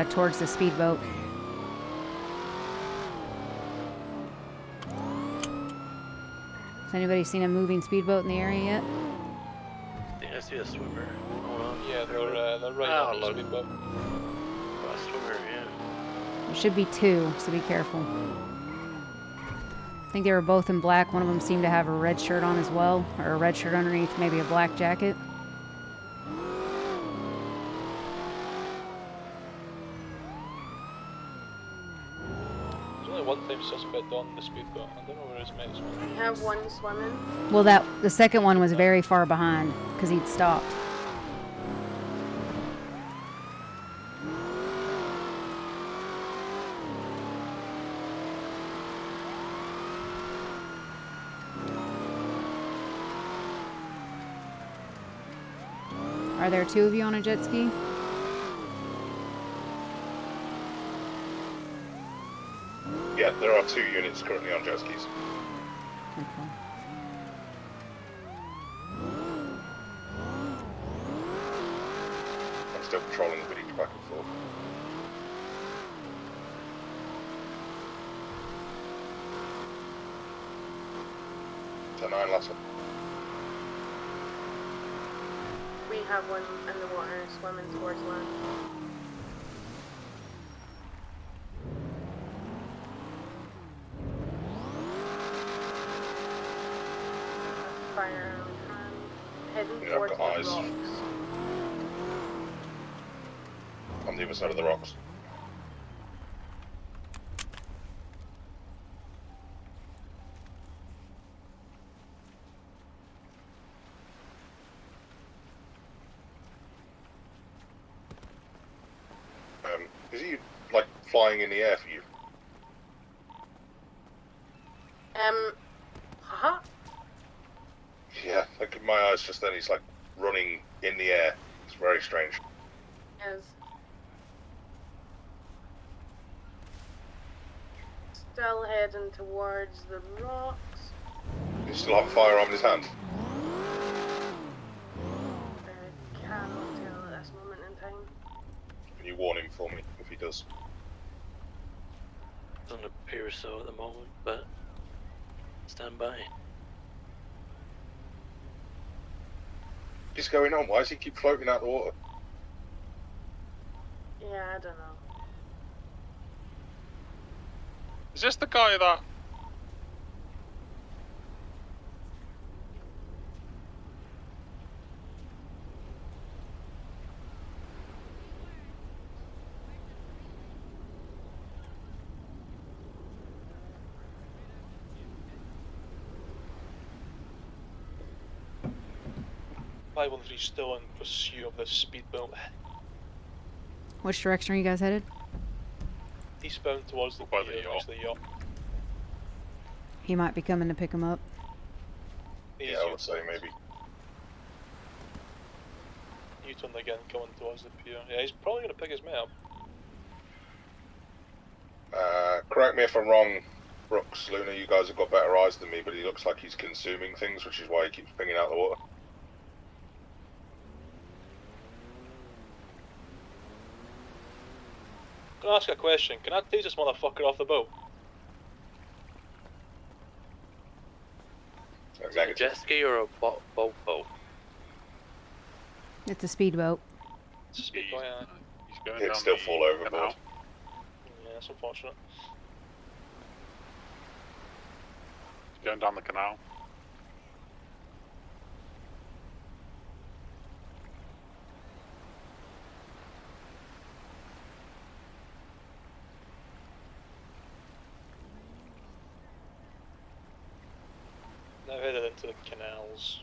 Speaker 2: towards the speedboat. Has anybody seen a moving speedboat in the area yet?
Speaker 11: I think I see a swimmer. Hold on.
Speaker 12: Yeah, they're right on the speedboat.
Speaker 11: Oh, a swimmer, yeah.
Speaker 2: There should be two, so be careful. I think they were both in black. One of them seemed to have a red shirt on as well, or a red shirt underneath, maybe a black jacket.
Speaker 12: There's only one time suspect on the speedboat. I don't know where his mates went.
Speaker 8: We have one swimming.
Speaker 2: Well, the second one was very far behind because he'd stopped. Are there two of you on a jet ski?
Speaker 1: Yeah, there are 2 units currently on jet skis.
Speaker 2: Okay.
Speaker 1: I'm still patrolling the beach back and forth. So 9 last one.
Speaker 8: We have one in the water swimming towards land. Firearm in hand. heading
Speaker 1: Yeah, I've
Speaker 8: towards
Speaker 1: got
Speaker 8: the
Speaker 1: eyes.
Speaker 8: rocks.
Speaker 1: On the other side of the rocks. Is he, like, flying in the air for you?
Speaker 8: Haha.
Speaker 1: Yeah, like in my eyes just then he's like running in the air. It's very strange.
Speaker 8: Yes. Still heading towards the rocks.
Speaker 1: He still have a firearm in his hand?
Speaker 8: I cannot tell at this moment in time.
Speaker 1: Can you warn him for me if he does?
Speaker 11: Doesn't appear so at the moment, but stand by.
Speaker 1: What's going on? Why does he keep floating out the water?
Speaker 8: Yeah, I don't know.
Speaker 10: Is this the guy that...
Speaker 12: .513 still in pursuit of this speedboat.
Speaker 2: Which direction are you guys headed?
Speaker 12: Eastbound towards the
Speaker 10: by the yacht.
Speaker 12: The yacht.
Speaker 2: He might be coming to pick him up.
Speaker 1: Yeah, I would say maybe.
Speaker 12: U-turn again, coming towards the pier. Yeah, he's probably going to pick his mate up.
Speaker 1: Correct me if I'm wrong, Brooks, Luna, you guys have got better eyes than me, but he looks like he's consuming things, which is why he keeps pinging out the water.
Speaker 12: Can I ask a question? Can I take this motherfucker off the boat?
Speaker 11: Is it a jet ski or a boat?
Speaker 2: It's a speedboat.
Speaker 12: It's a speedboat, yeah.
Speaker 10: He's going
Speaker 1: It'd
Speaker 10: down
Speaker 1: still
Speaker 10: the
Speaker 1: fall overboard.
Speaker 10: canal.
Speaker 12: Yeah, that's unfortunate.
Speaker 10: He's going down the canal.
Speaker 12: Now headed into the canals.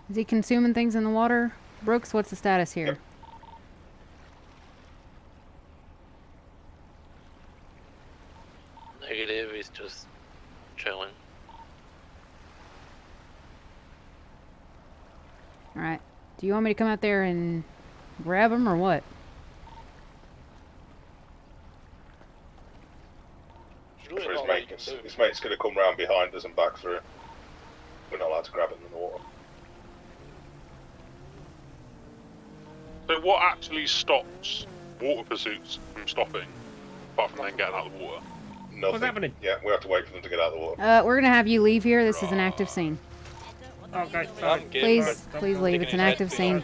Speaker 2: Is he consuming things in the water? Brooks, what's the status here?
Speaker 1: Yep.
Speaker 11: Negative, he's just chilling.
Speaker 2: Alright. Do you want me to come out there and grab him or what?
Speaker 1: His mate's going to come round behind us and back through. We're not allowed to grab him in the water.
Speaker 10: So what actually stops water pursuits from stopping, apart from them getting out of the water?
Speaker 1: Nothing.
Speaker 18: What's happening?
Speaker 1: Yeah, we have to wait for them to get out of the water.
Speaker 2: We're gonna have you leave here. This is an active scene.
Speaker 18: Okay, sorry.
Speaker 2: Please leave. It's an active scene.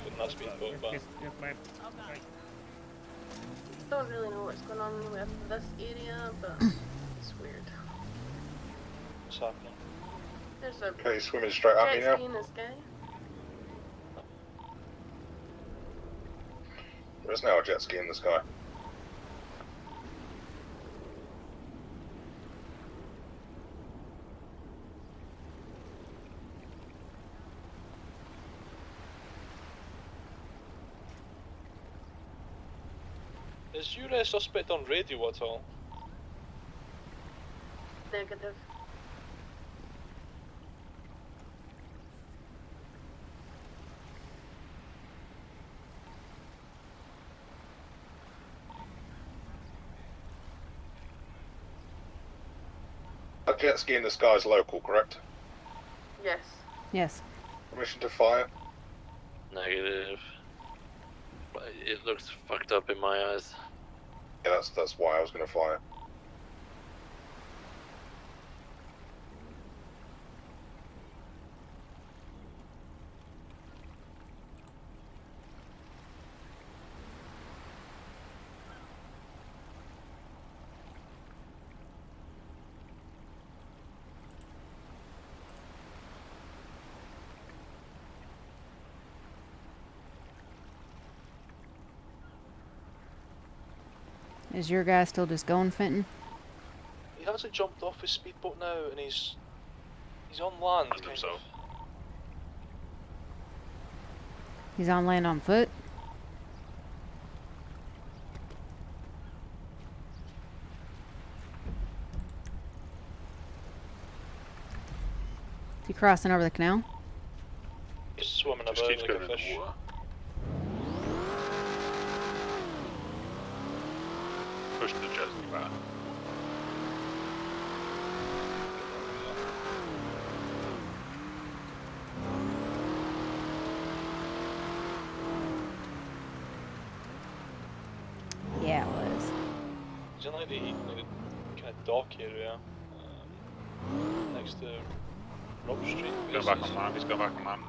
Speaker 8: Don't really know what's going on with this area, but it's weird.
Speaker 12: What's happening?
Speaker 8: There's a
Speaker 1: Okay, swimming straight at me
Speaker 8: jet
Speaker 1: now.
Speaker 8: ski in the sky.
Speaker 1: There's now a jet ski in the sky.
Speaker 12: Is your suspect on radio at all?
Speaker 8: Negative.
Speaker 1: A jet ski in the sky is local, correct?
Speaker 8: Yes.
Speaker 2: Yes.
Speaker 1: Permission to fire?
Speaker 11: Negative. But it looks fucked up in my eyes.
Speaker 1: Yeah, that's why I was going to fire.
Speaker 2: Is your guy still just going, Fenton?
Speaker 12: He hasn't jumped off his speedboat now, and he's on land. Kind of.
Speaker 2: He's on land on foot? Is he crossing over the canal?
Speaker 12: He's swimming about like a fish.
Speaker 10: Push the jet ski back.
Speaker 2: Yeah, it was.
Speaker 12: He's in like the kind of dock area, next to Rob Street.
Speaker 10: He's going back on land, he's going back on land.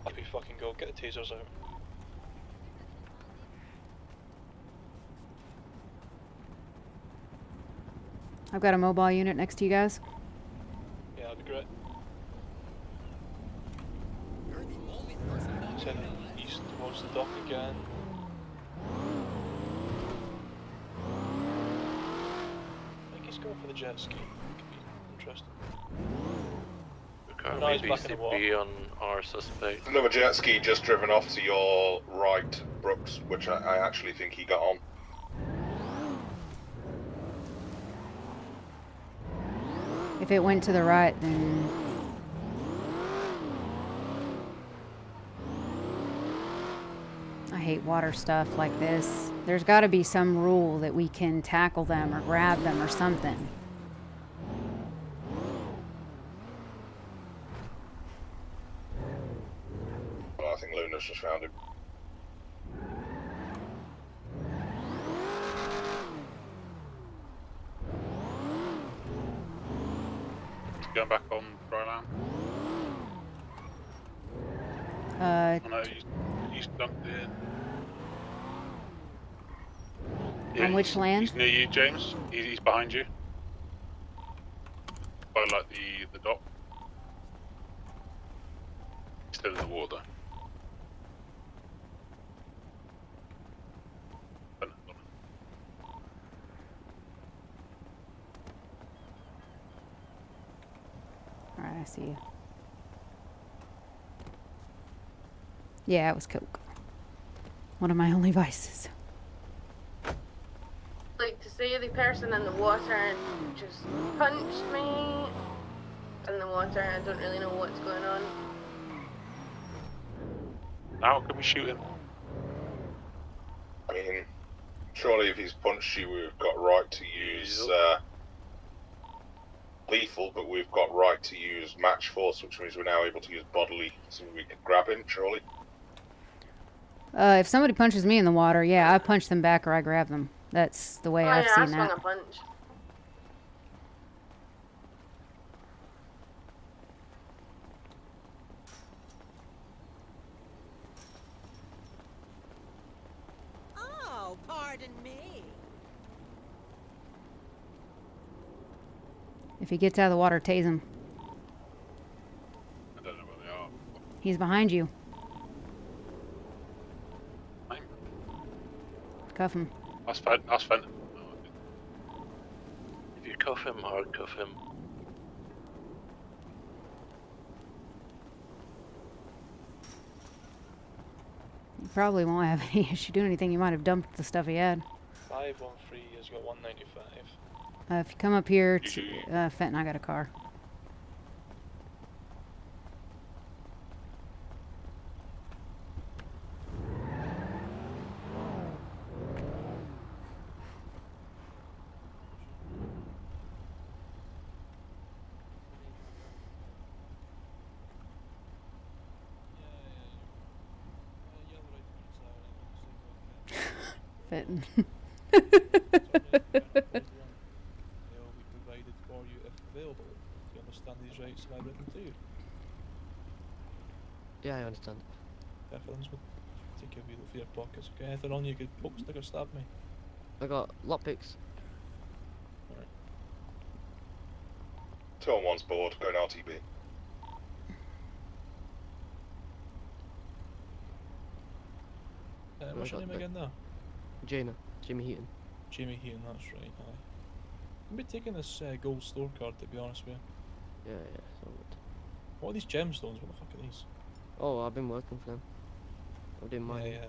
Speaker 12: Happy fucking go, get the tasers out.
Speaker 2: I've got a mobile unit next to you guys.
Speaker 12: Yeah, that'd be great. He's heading east towards the dock again. I think he's going for the jet ski. Could be interesting.
Speaker 11: Okay,
Speaker 12: No, he's
Speaker 11: maybe
Speaker 12: back in the water.
Speaker 11: CP on our suspect.
Speaker 1: Another jet ski just driven off to your right, Brooks, which I actually think he got on.
Speaker 2: If it went to the right, then... I hate water stuff like this. There's got to be some rule that we can tackle them or grab them or something.
Speaker 1: Well, I think Luna's just found him.
Speaker 10: Going back on dry land. Oh, no, he's dumped in.
Speaker 2: On which land?
Speaker 10: He's near you, James. He's behind you. By like the dock. He's still in the water.
Speaker 2: Alright, I see you. Yeah, it was Coke. One of my only vices.
Speaker 8: Like to say the person in the water just punched me in the water. I don't really know what's going on.
Speaker 10: How can we shoot him?
Speaker 1: I mean, surely if he's punched you, we've got right to use lethal, but we've got right to use match force, which means we're now able to use bodily, so we can grab him, surely.
Speaker 2: If somebody punches me in the water, yeah, I punch them back or I grab them. That's the way I've seen that.
Speaker 8: I swung a punch.
Speaker 16: Oh, pardon me.
Speaker 2: If he gets out of the water, tase him.
Speaker 10: I don't know where they are.
Speaker 2: He's behind you. Cuff him.
Speaker 10: That's fine. That's fine.
Speaker 11: If you cuff him, hard cuff him.
Speaker 2: You probably won't have any issue doing anything. You might have dumped the stuff he had.
Speaker 12: 513 has got 195.
Speaker 2: If you come up here to Fenton, I got a car. Fenton.
Speaker 13: They'll be provided for you if available. Do you understand these rights have I written to you?
Speaker 20: Yeah, I understand.
Speaker 13: Reference would take a wheel for your pockets, okay? Anything on you could poke, stick or stab me.
Speaker 20: I got lockpicks.
Speaker 13: Alright.
Speaker 1: 2 on 1's board, going RTB.
Speaker 13: What's your name again now?
Speaker 20: Jimmy Heaton.
Speaker 12: Jamie Heaton, that's right. I'm taking this gold store card, to be honest with you.
Speaker 20: Yeah, yeah, so good.
Speaker 12: What are these gemstones? What the fuck are these?
Speaker 20: Oh, I've been working for them. I've been mining.
Speaker 12: Yeah.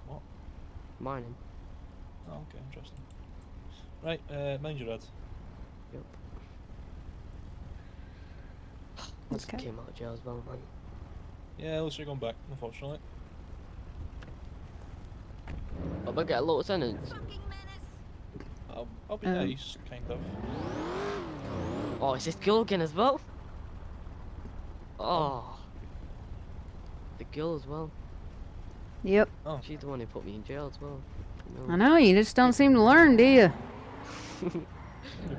Speaker 12: What?
Speaker 20: Mining.
Speaker 12: Oh, okay, interesting. Right, mind your head.
Speaker 20: Yep. I just came out of jail as well, man.
Speaker 12: Yeah, looks like you're going back, unfortunately.
Speaker 20: I'll get a little sentence.
Speaker 12: I'll be nice, kind of.
Speaker 20: Oh, is this girl again as well? Oh. The girl as well.
Speaker 2: Yep.
Speaker 20: Oh. She's the one who put me in jail as well.
Speaker 2: I know, you just don't seem to learn, do you?
Speaker 12: You're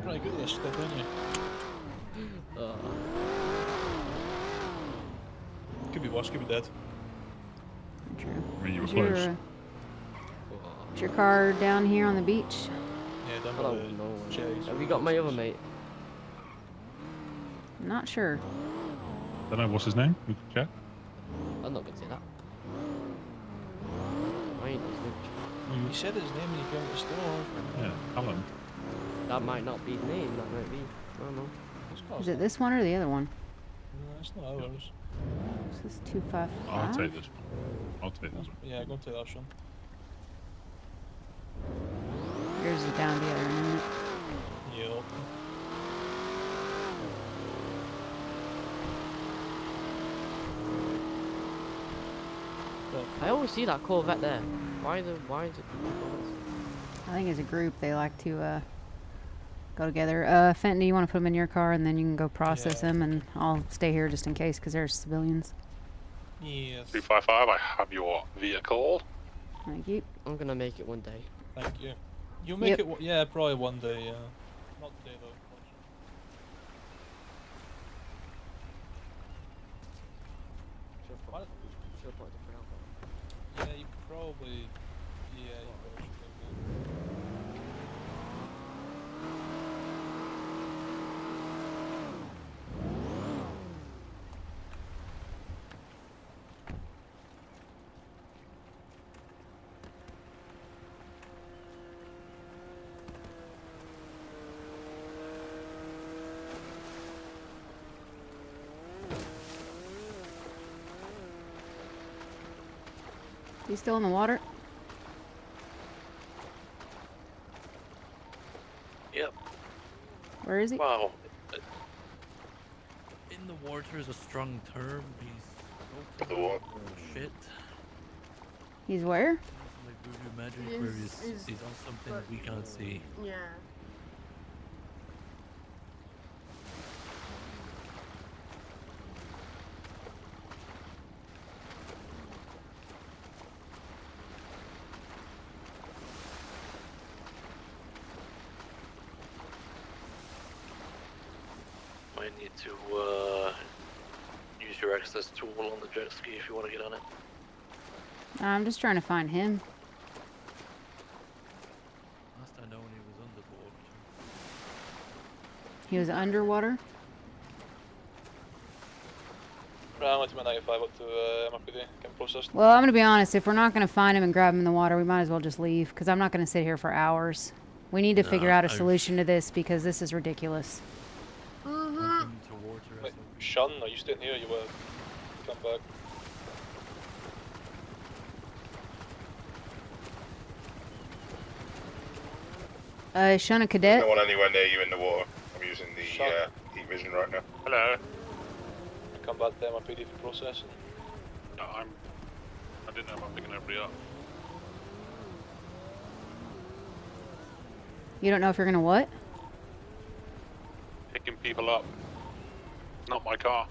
Speaker 12: pretty good at this stuff, aren't you? Could be worse, could be dead.
Speaker 2: True.
Speaker 17: I mean, you were
Speaker 2: Is
Speaker 17: close.
Speaker 2: Is your car down here on the beach?
Speaker 12: Yeah, down by the cherries.
Speaker 20: Have you got my other mate?
Speaker 2: I'm not sure.
Speaker 17: Don't know, what's his name? We can check.
Speaker 20: I'm not gonna say that. I ain't no snitch.
Speaker 12: You said his name when you came to the store.
Speaker 17: Yeah, Alan.
Speaker 20: That might not be his name, that might be. I don't know.
Speaker 2: Is it this one or the other one?
Speaker 12: No, it's not ours.
Speaker 2: This is 255.
Speaker 17: I'll take this one. I'll take this one.
Speaker 12: Yeah, go and take that one.
Speaker 2: Yours is down the other end.
Speaker 12: Yep.
Speaker 20: I always see that Corvette there. Why is it?
Speaker 2: I think as a group they like to go together. Fenton, do you want to put them in your car and then you can go process them, and I'll stay here just in case because there's civilians.
Speaker 12: Yes.
Speaker 10: 255, I have your vehicle.
Speaker 2: Thank you.
Speaker 20: I'm gonna make it one day.
Speaker 12: Thank you. You'll make it, yeah, probably one day, yeah. Not today though. Yeah, you probably, yeah, you probably should.
Speaker 2: You still in the water?
Speaker 11: Yep.
Speaker 2: Where is he?
Speaker 11: Wow.
Speaker 6: In the water is a strong term. He's
Speaker 1: the what?
Speaker 6: Shit.
Speaker 2: He's where?
Speaker 6: Like voodoo magic, where he's on something that we can't see.
Speaker 7: Yeah.
Speaker 11: Might need to use your access tool on the jet ski if you want to get on it.
Speaker 2: I'm just trying to find him.
Speaker 6: Last I know, he was underwater.
Speaker 2: He was underwater?
Speaker 12: Right, I'm going to my 95 up to MRPD, getting processed.
Speaker 2: Well, I'm going to be honest. If we're not going to find him and grab him in the water, we might as well just leave, because I'm not going to sit here for hours. We need to figure out a solution to this, because this is ridiculous.
Speaker 12: Wait, Sean, are you staying here? You were. Come back.
Speaker 2: Is Sean a cadet?
Speaker 1: No one anywhere near you in the water. I'm using the heat vision right now.
Speaker 10: Hello.
Speaker 12: Come back to MRPD for processing.
Speaker 10: No, I didn't know about picking everybody up.
Speaker 2: You don't know if you're going to what?
Speaker 10: Picking people up. Not my car.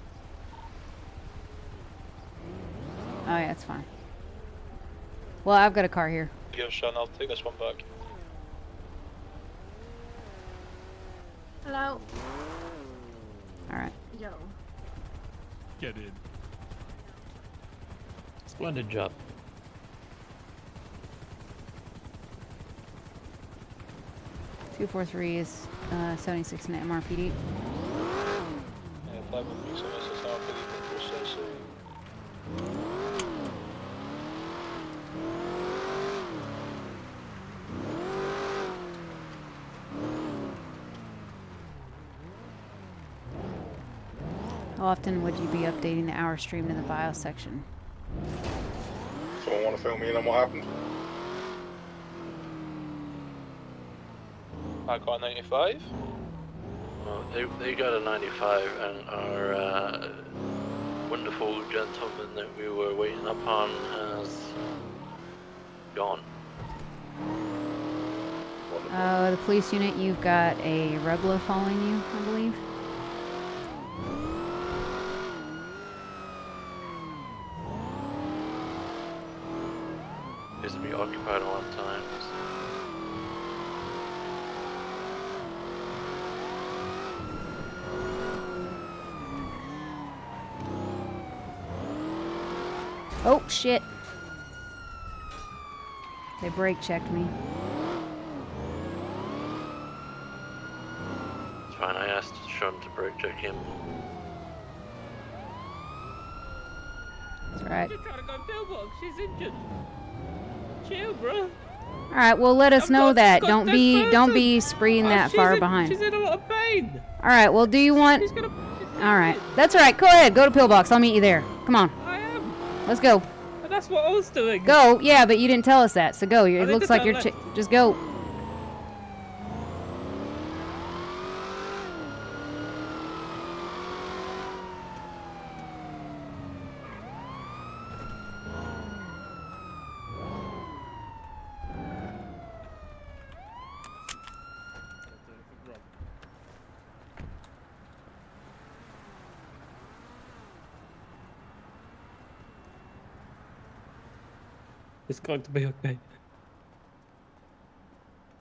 Speaker 2: Oh, yeah, it's fine. Well, I've got a car here.
Speaker 12: Yeah, Sean, I'll take this one back.
Speaker 7: Hello.
Speaker 2: Alright.
Speaker 7: Yo.
Speaker 17: Get in.
Speaker 6: Splendid job.
Speaker 2: .243 is 76 in the MRPD.
Speaker 12: Yeah, 513 76 MRPD for processing.
Speaker 2: How often would you be updating the hour stream in the BIOS section?
Speaker 1: Someone want to fill me in on what happened?
Speaker 12: I got a 95.
Speaker 11: Well, they got a 95, and our wonderful gentleman that we were waiting upon has gone.
Speaker 2: The police unit, you've got a Reblo following you, I believe.
Speaker 11: Used to be occupied a lot of times.
Speaker 2: Oh, shit. They brake checked me.
Speaker 11: It's fine, I asked Sean to brake check him.
Speaker 2: That's right.
Speaker 13: Just trying to go pillbox. She's injured. Chill, bro.
Speaker 2: All right, well, let us know that. Don't be spreeing that far behind.
Speaker 13: She's in a lot of pain.
Speaker 2: All right, well, do you want... All right, that's all right. Go ahead. Go to pillbox. I'll meet you there. Come on.
Speaker 13: I am.
Speaker 2: Let's go.
Speaker 13: And that's what I was doing.
Speaker 2: Go. Yeah, but you didn't tell us that, so go. It looks like you're... Just go.
Speaker 13: It's going to be okay.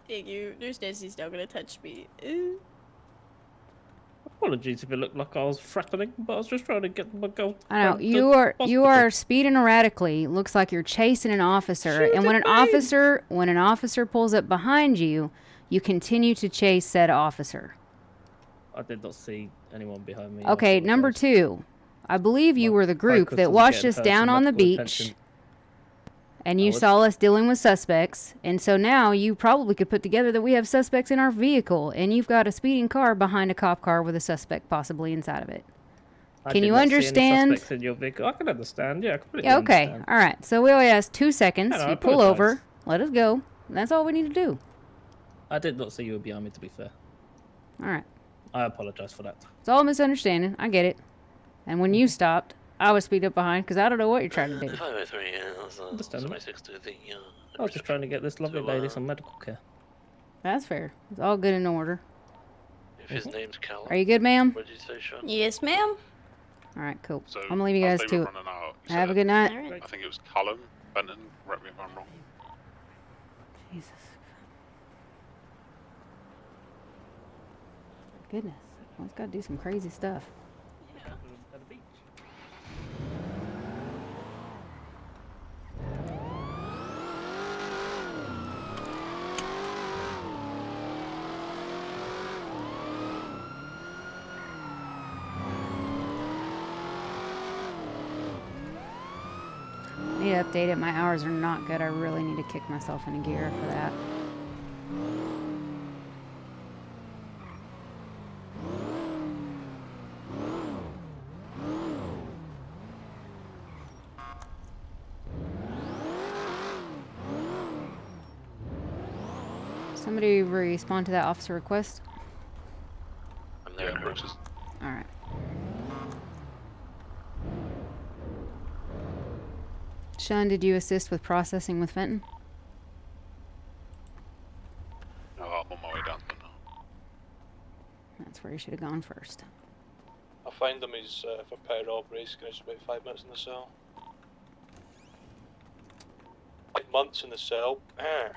Speaker 7: Thank you. There's Nancy's now gonna touch me.
Speaker 13: Apologies if it looked like I was threatening, but I was just trying to get my girl.
Speaker 2: I know you are speeding erratically. Looks like you're chasing an officer, and when an officer pulls up behind you, you continue to chase said officer.
Speaker 13: I did not see anyone behind me.
Speaker 2: Okay, number 2. I believe you were the group that washed us down on the beach. And you saw us dealing with suspects, and so now you probably could put together that we have suspects in our vehicle, and you've got a speeding car behind a cop car with a suspect possibly inside of it. Can you understand?
Speaker 13: Suspects in your vehicle. I can understand. Yeah, I completely
Speaker 2: okay.
Speaker 13: understand.
Speaker 2: All right. So we only ask 2 seconds.
Speaker 13: No,
Speaker 2: you pull over. Let us go. That's all we need to do.
Speaker 13: I did not see you were behind me, to be fair.
Speaker 2: All right.
Speaker 13: I apologize for that.
Speaker 2: It's all a misunderstanding. I get it. And when you stopped, I was speed up behind because I don't know what you're trying to do.
Speaker 11: 503, yeah,
Speaker 13: Understandable.
Speaker 11: the
Speaker 13: I was just trying to get this lovely lady some medical care.
Speaker 2: That's fair. It's all good in order.
Speaker 11: If his name's Callum.
Speaker 2: Are you good, ma'am?
Speaker 11: What did you say, Sean?
Speaker 7: Yes, ma'am.
Speaker 2: All right, cool.
Speaker 10: So,
Speaker 2: I'm gonna leave you guys to it. Have a good night.
Speaker 10: I think it was Callum Benton. Correct me if I'm wrong.
Speaker 2: Jesus. Goodness. One's got to do some crazy stuff. I need to update it. My hours are not good. I really need to kick myself into gear for that. Somebody respond to that officer request?
Speaker 11: I'm there,
Speaker 2: Alright. Sean, did you assist with processing with Fenton?
Speaker 10: No, I'm on my way down now.
Speaker 2: That's where you should have gone first.
Speaker 12: I find him he's for pair robberies, going to about 5 minutes in the cell. 8 months in the cell.
Speaker 2: Alright,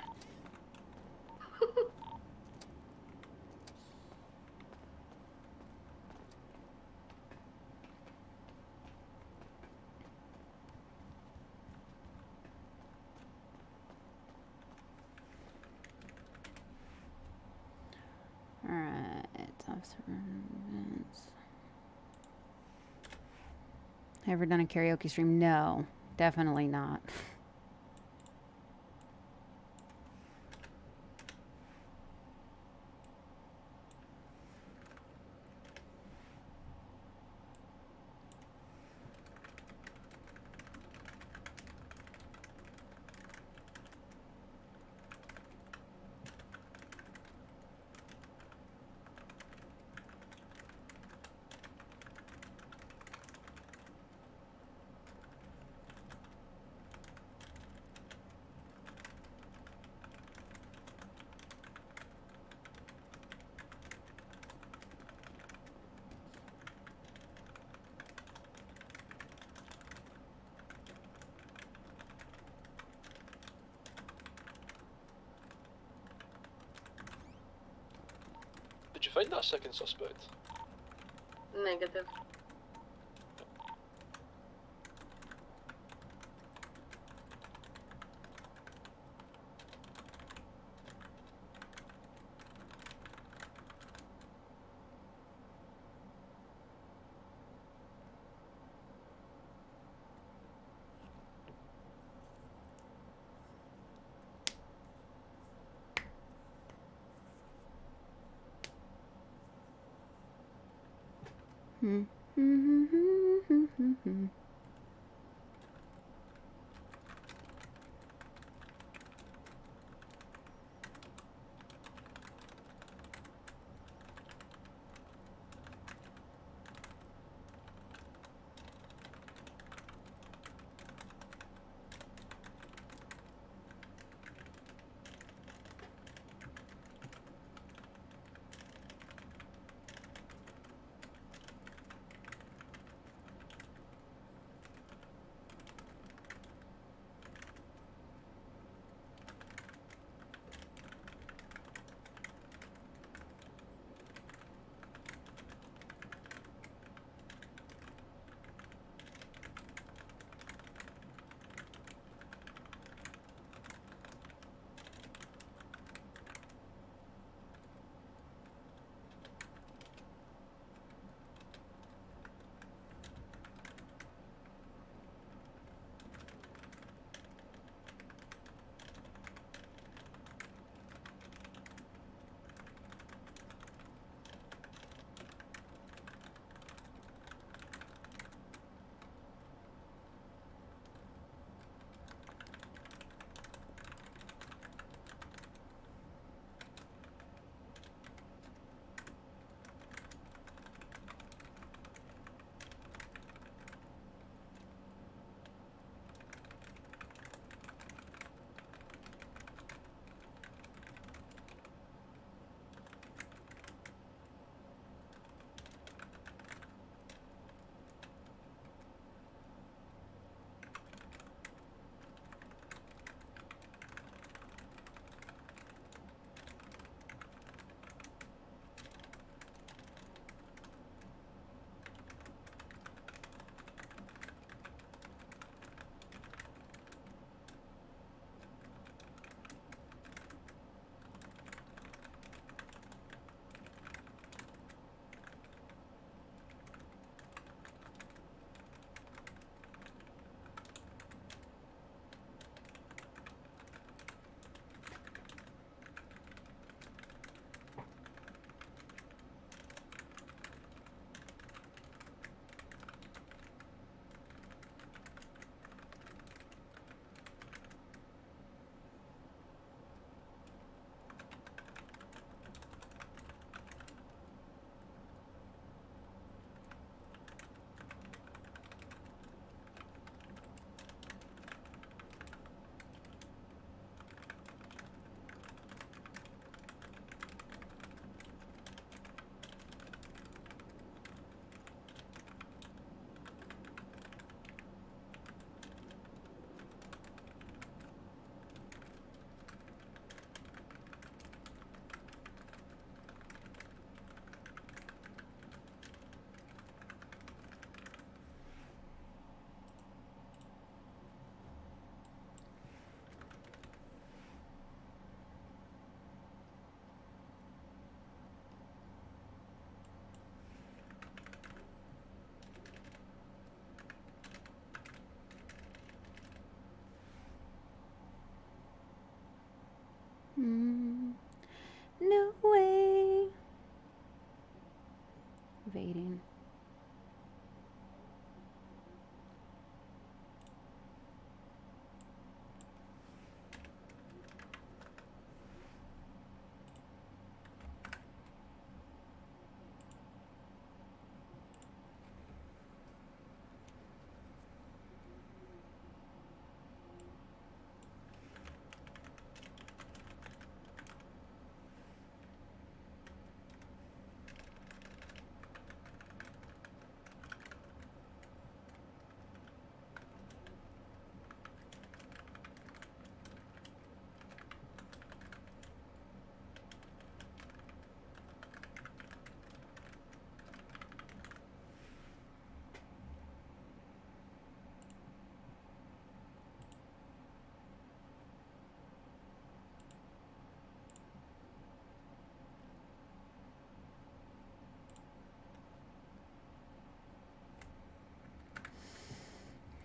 Speaker 2: officer events. Ever done a karaoke stream? No, definitely not.
Speaker 12: find that second suspect?
Speaker 8: Negative.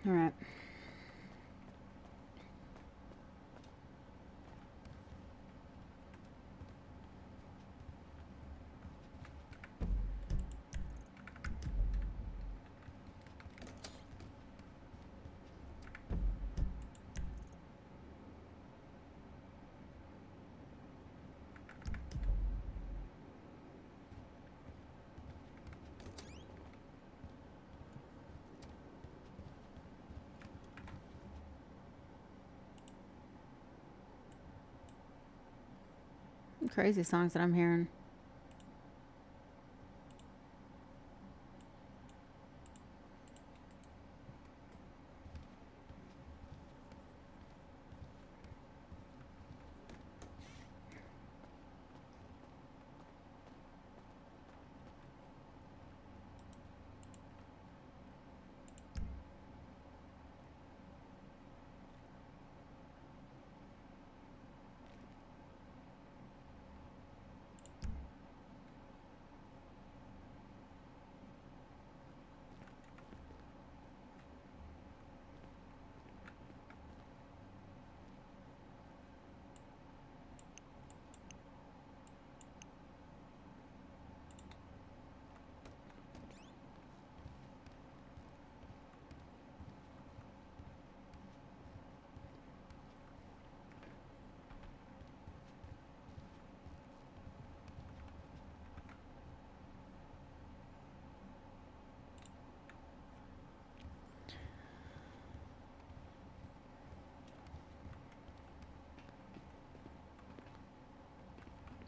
Speaker 2: All right. Crazy songs that I'm hearing.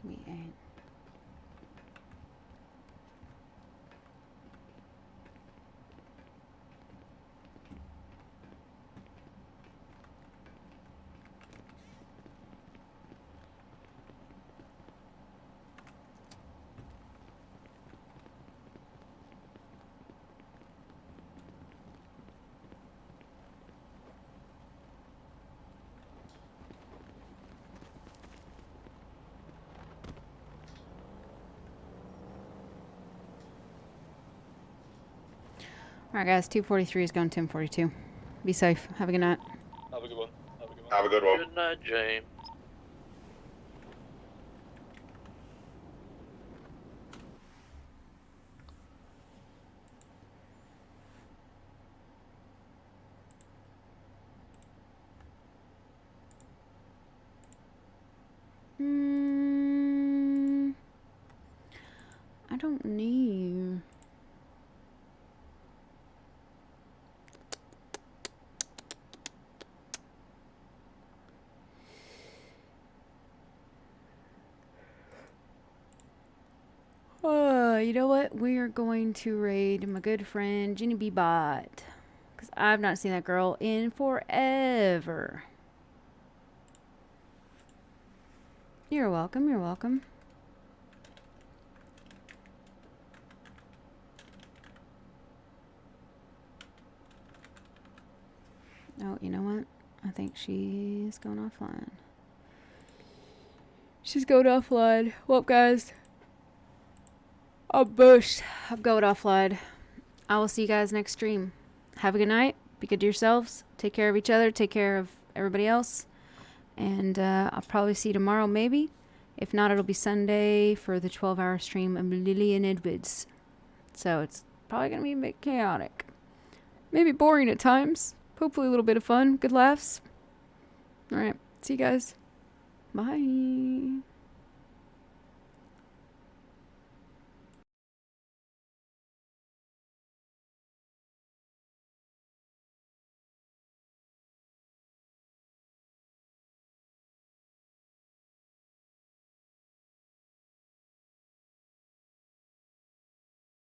Speaker 2: We ain't. Alright guys, 243 is going to 1042. Be safe. Have a good night.
Speaker 12: Have a good one. Have a good one.
Speaker 1: Have a good one.
Speaker 11: Good night, James.
Speaker 2: I don't need. You know what? We are going to raid my good friend Jenny B Bot, because I've not seen that girl in forever. You're welcome. You're welcome. Oh, you know what? I think she's going offline. She's going offline. Well, guys. I'm bushed. I'm going offline. I will see you guys next stream. Have a good night. Be good to yourselves. Take care of each other. Take care of everybody else. And I'll probably see you tomorrow, maybe. If not, it'll be Sunday for the 12-hour stream of Lillian Edwards. So it's probably going to be a bit chaotic. Maybe boring at times. Hopefully a little bit of fun. Good laughs. Alright. See you guys. Bye.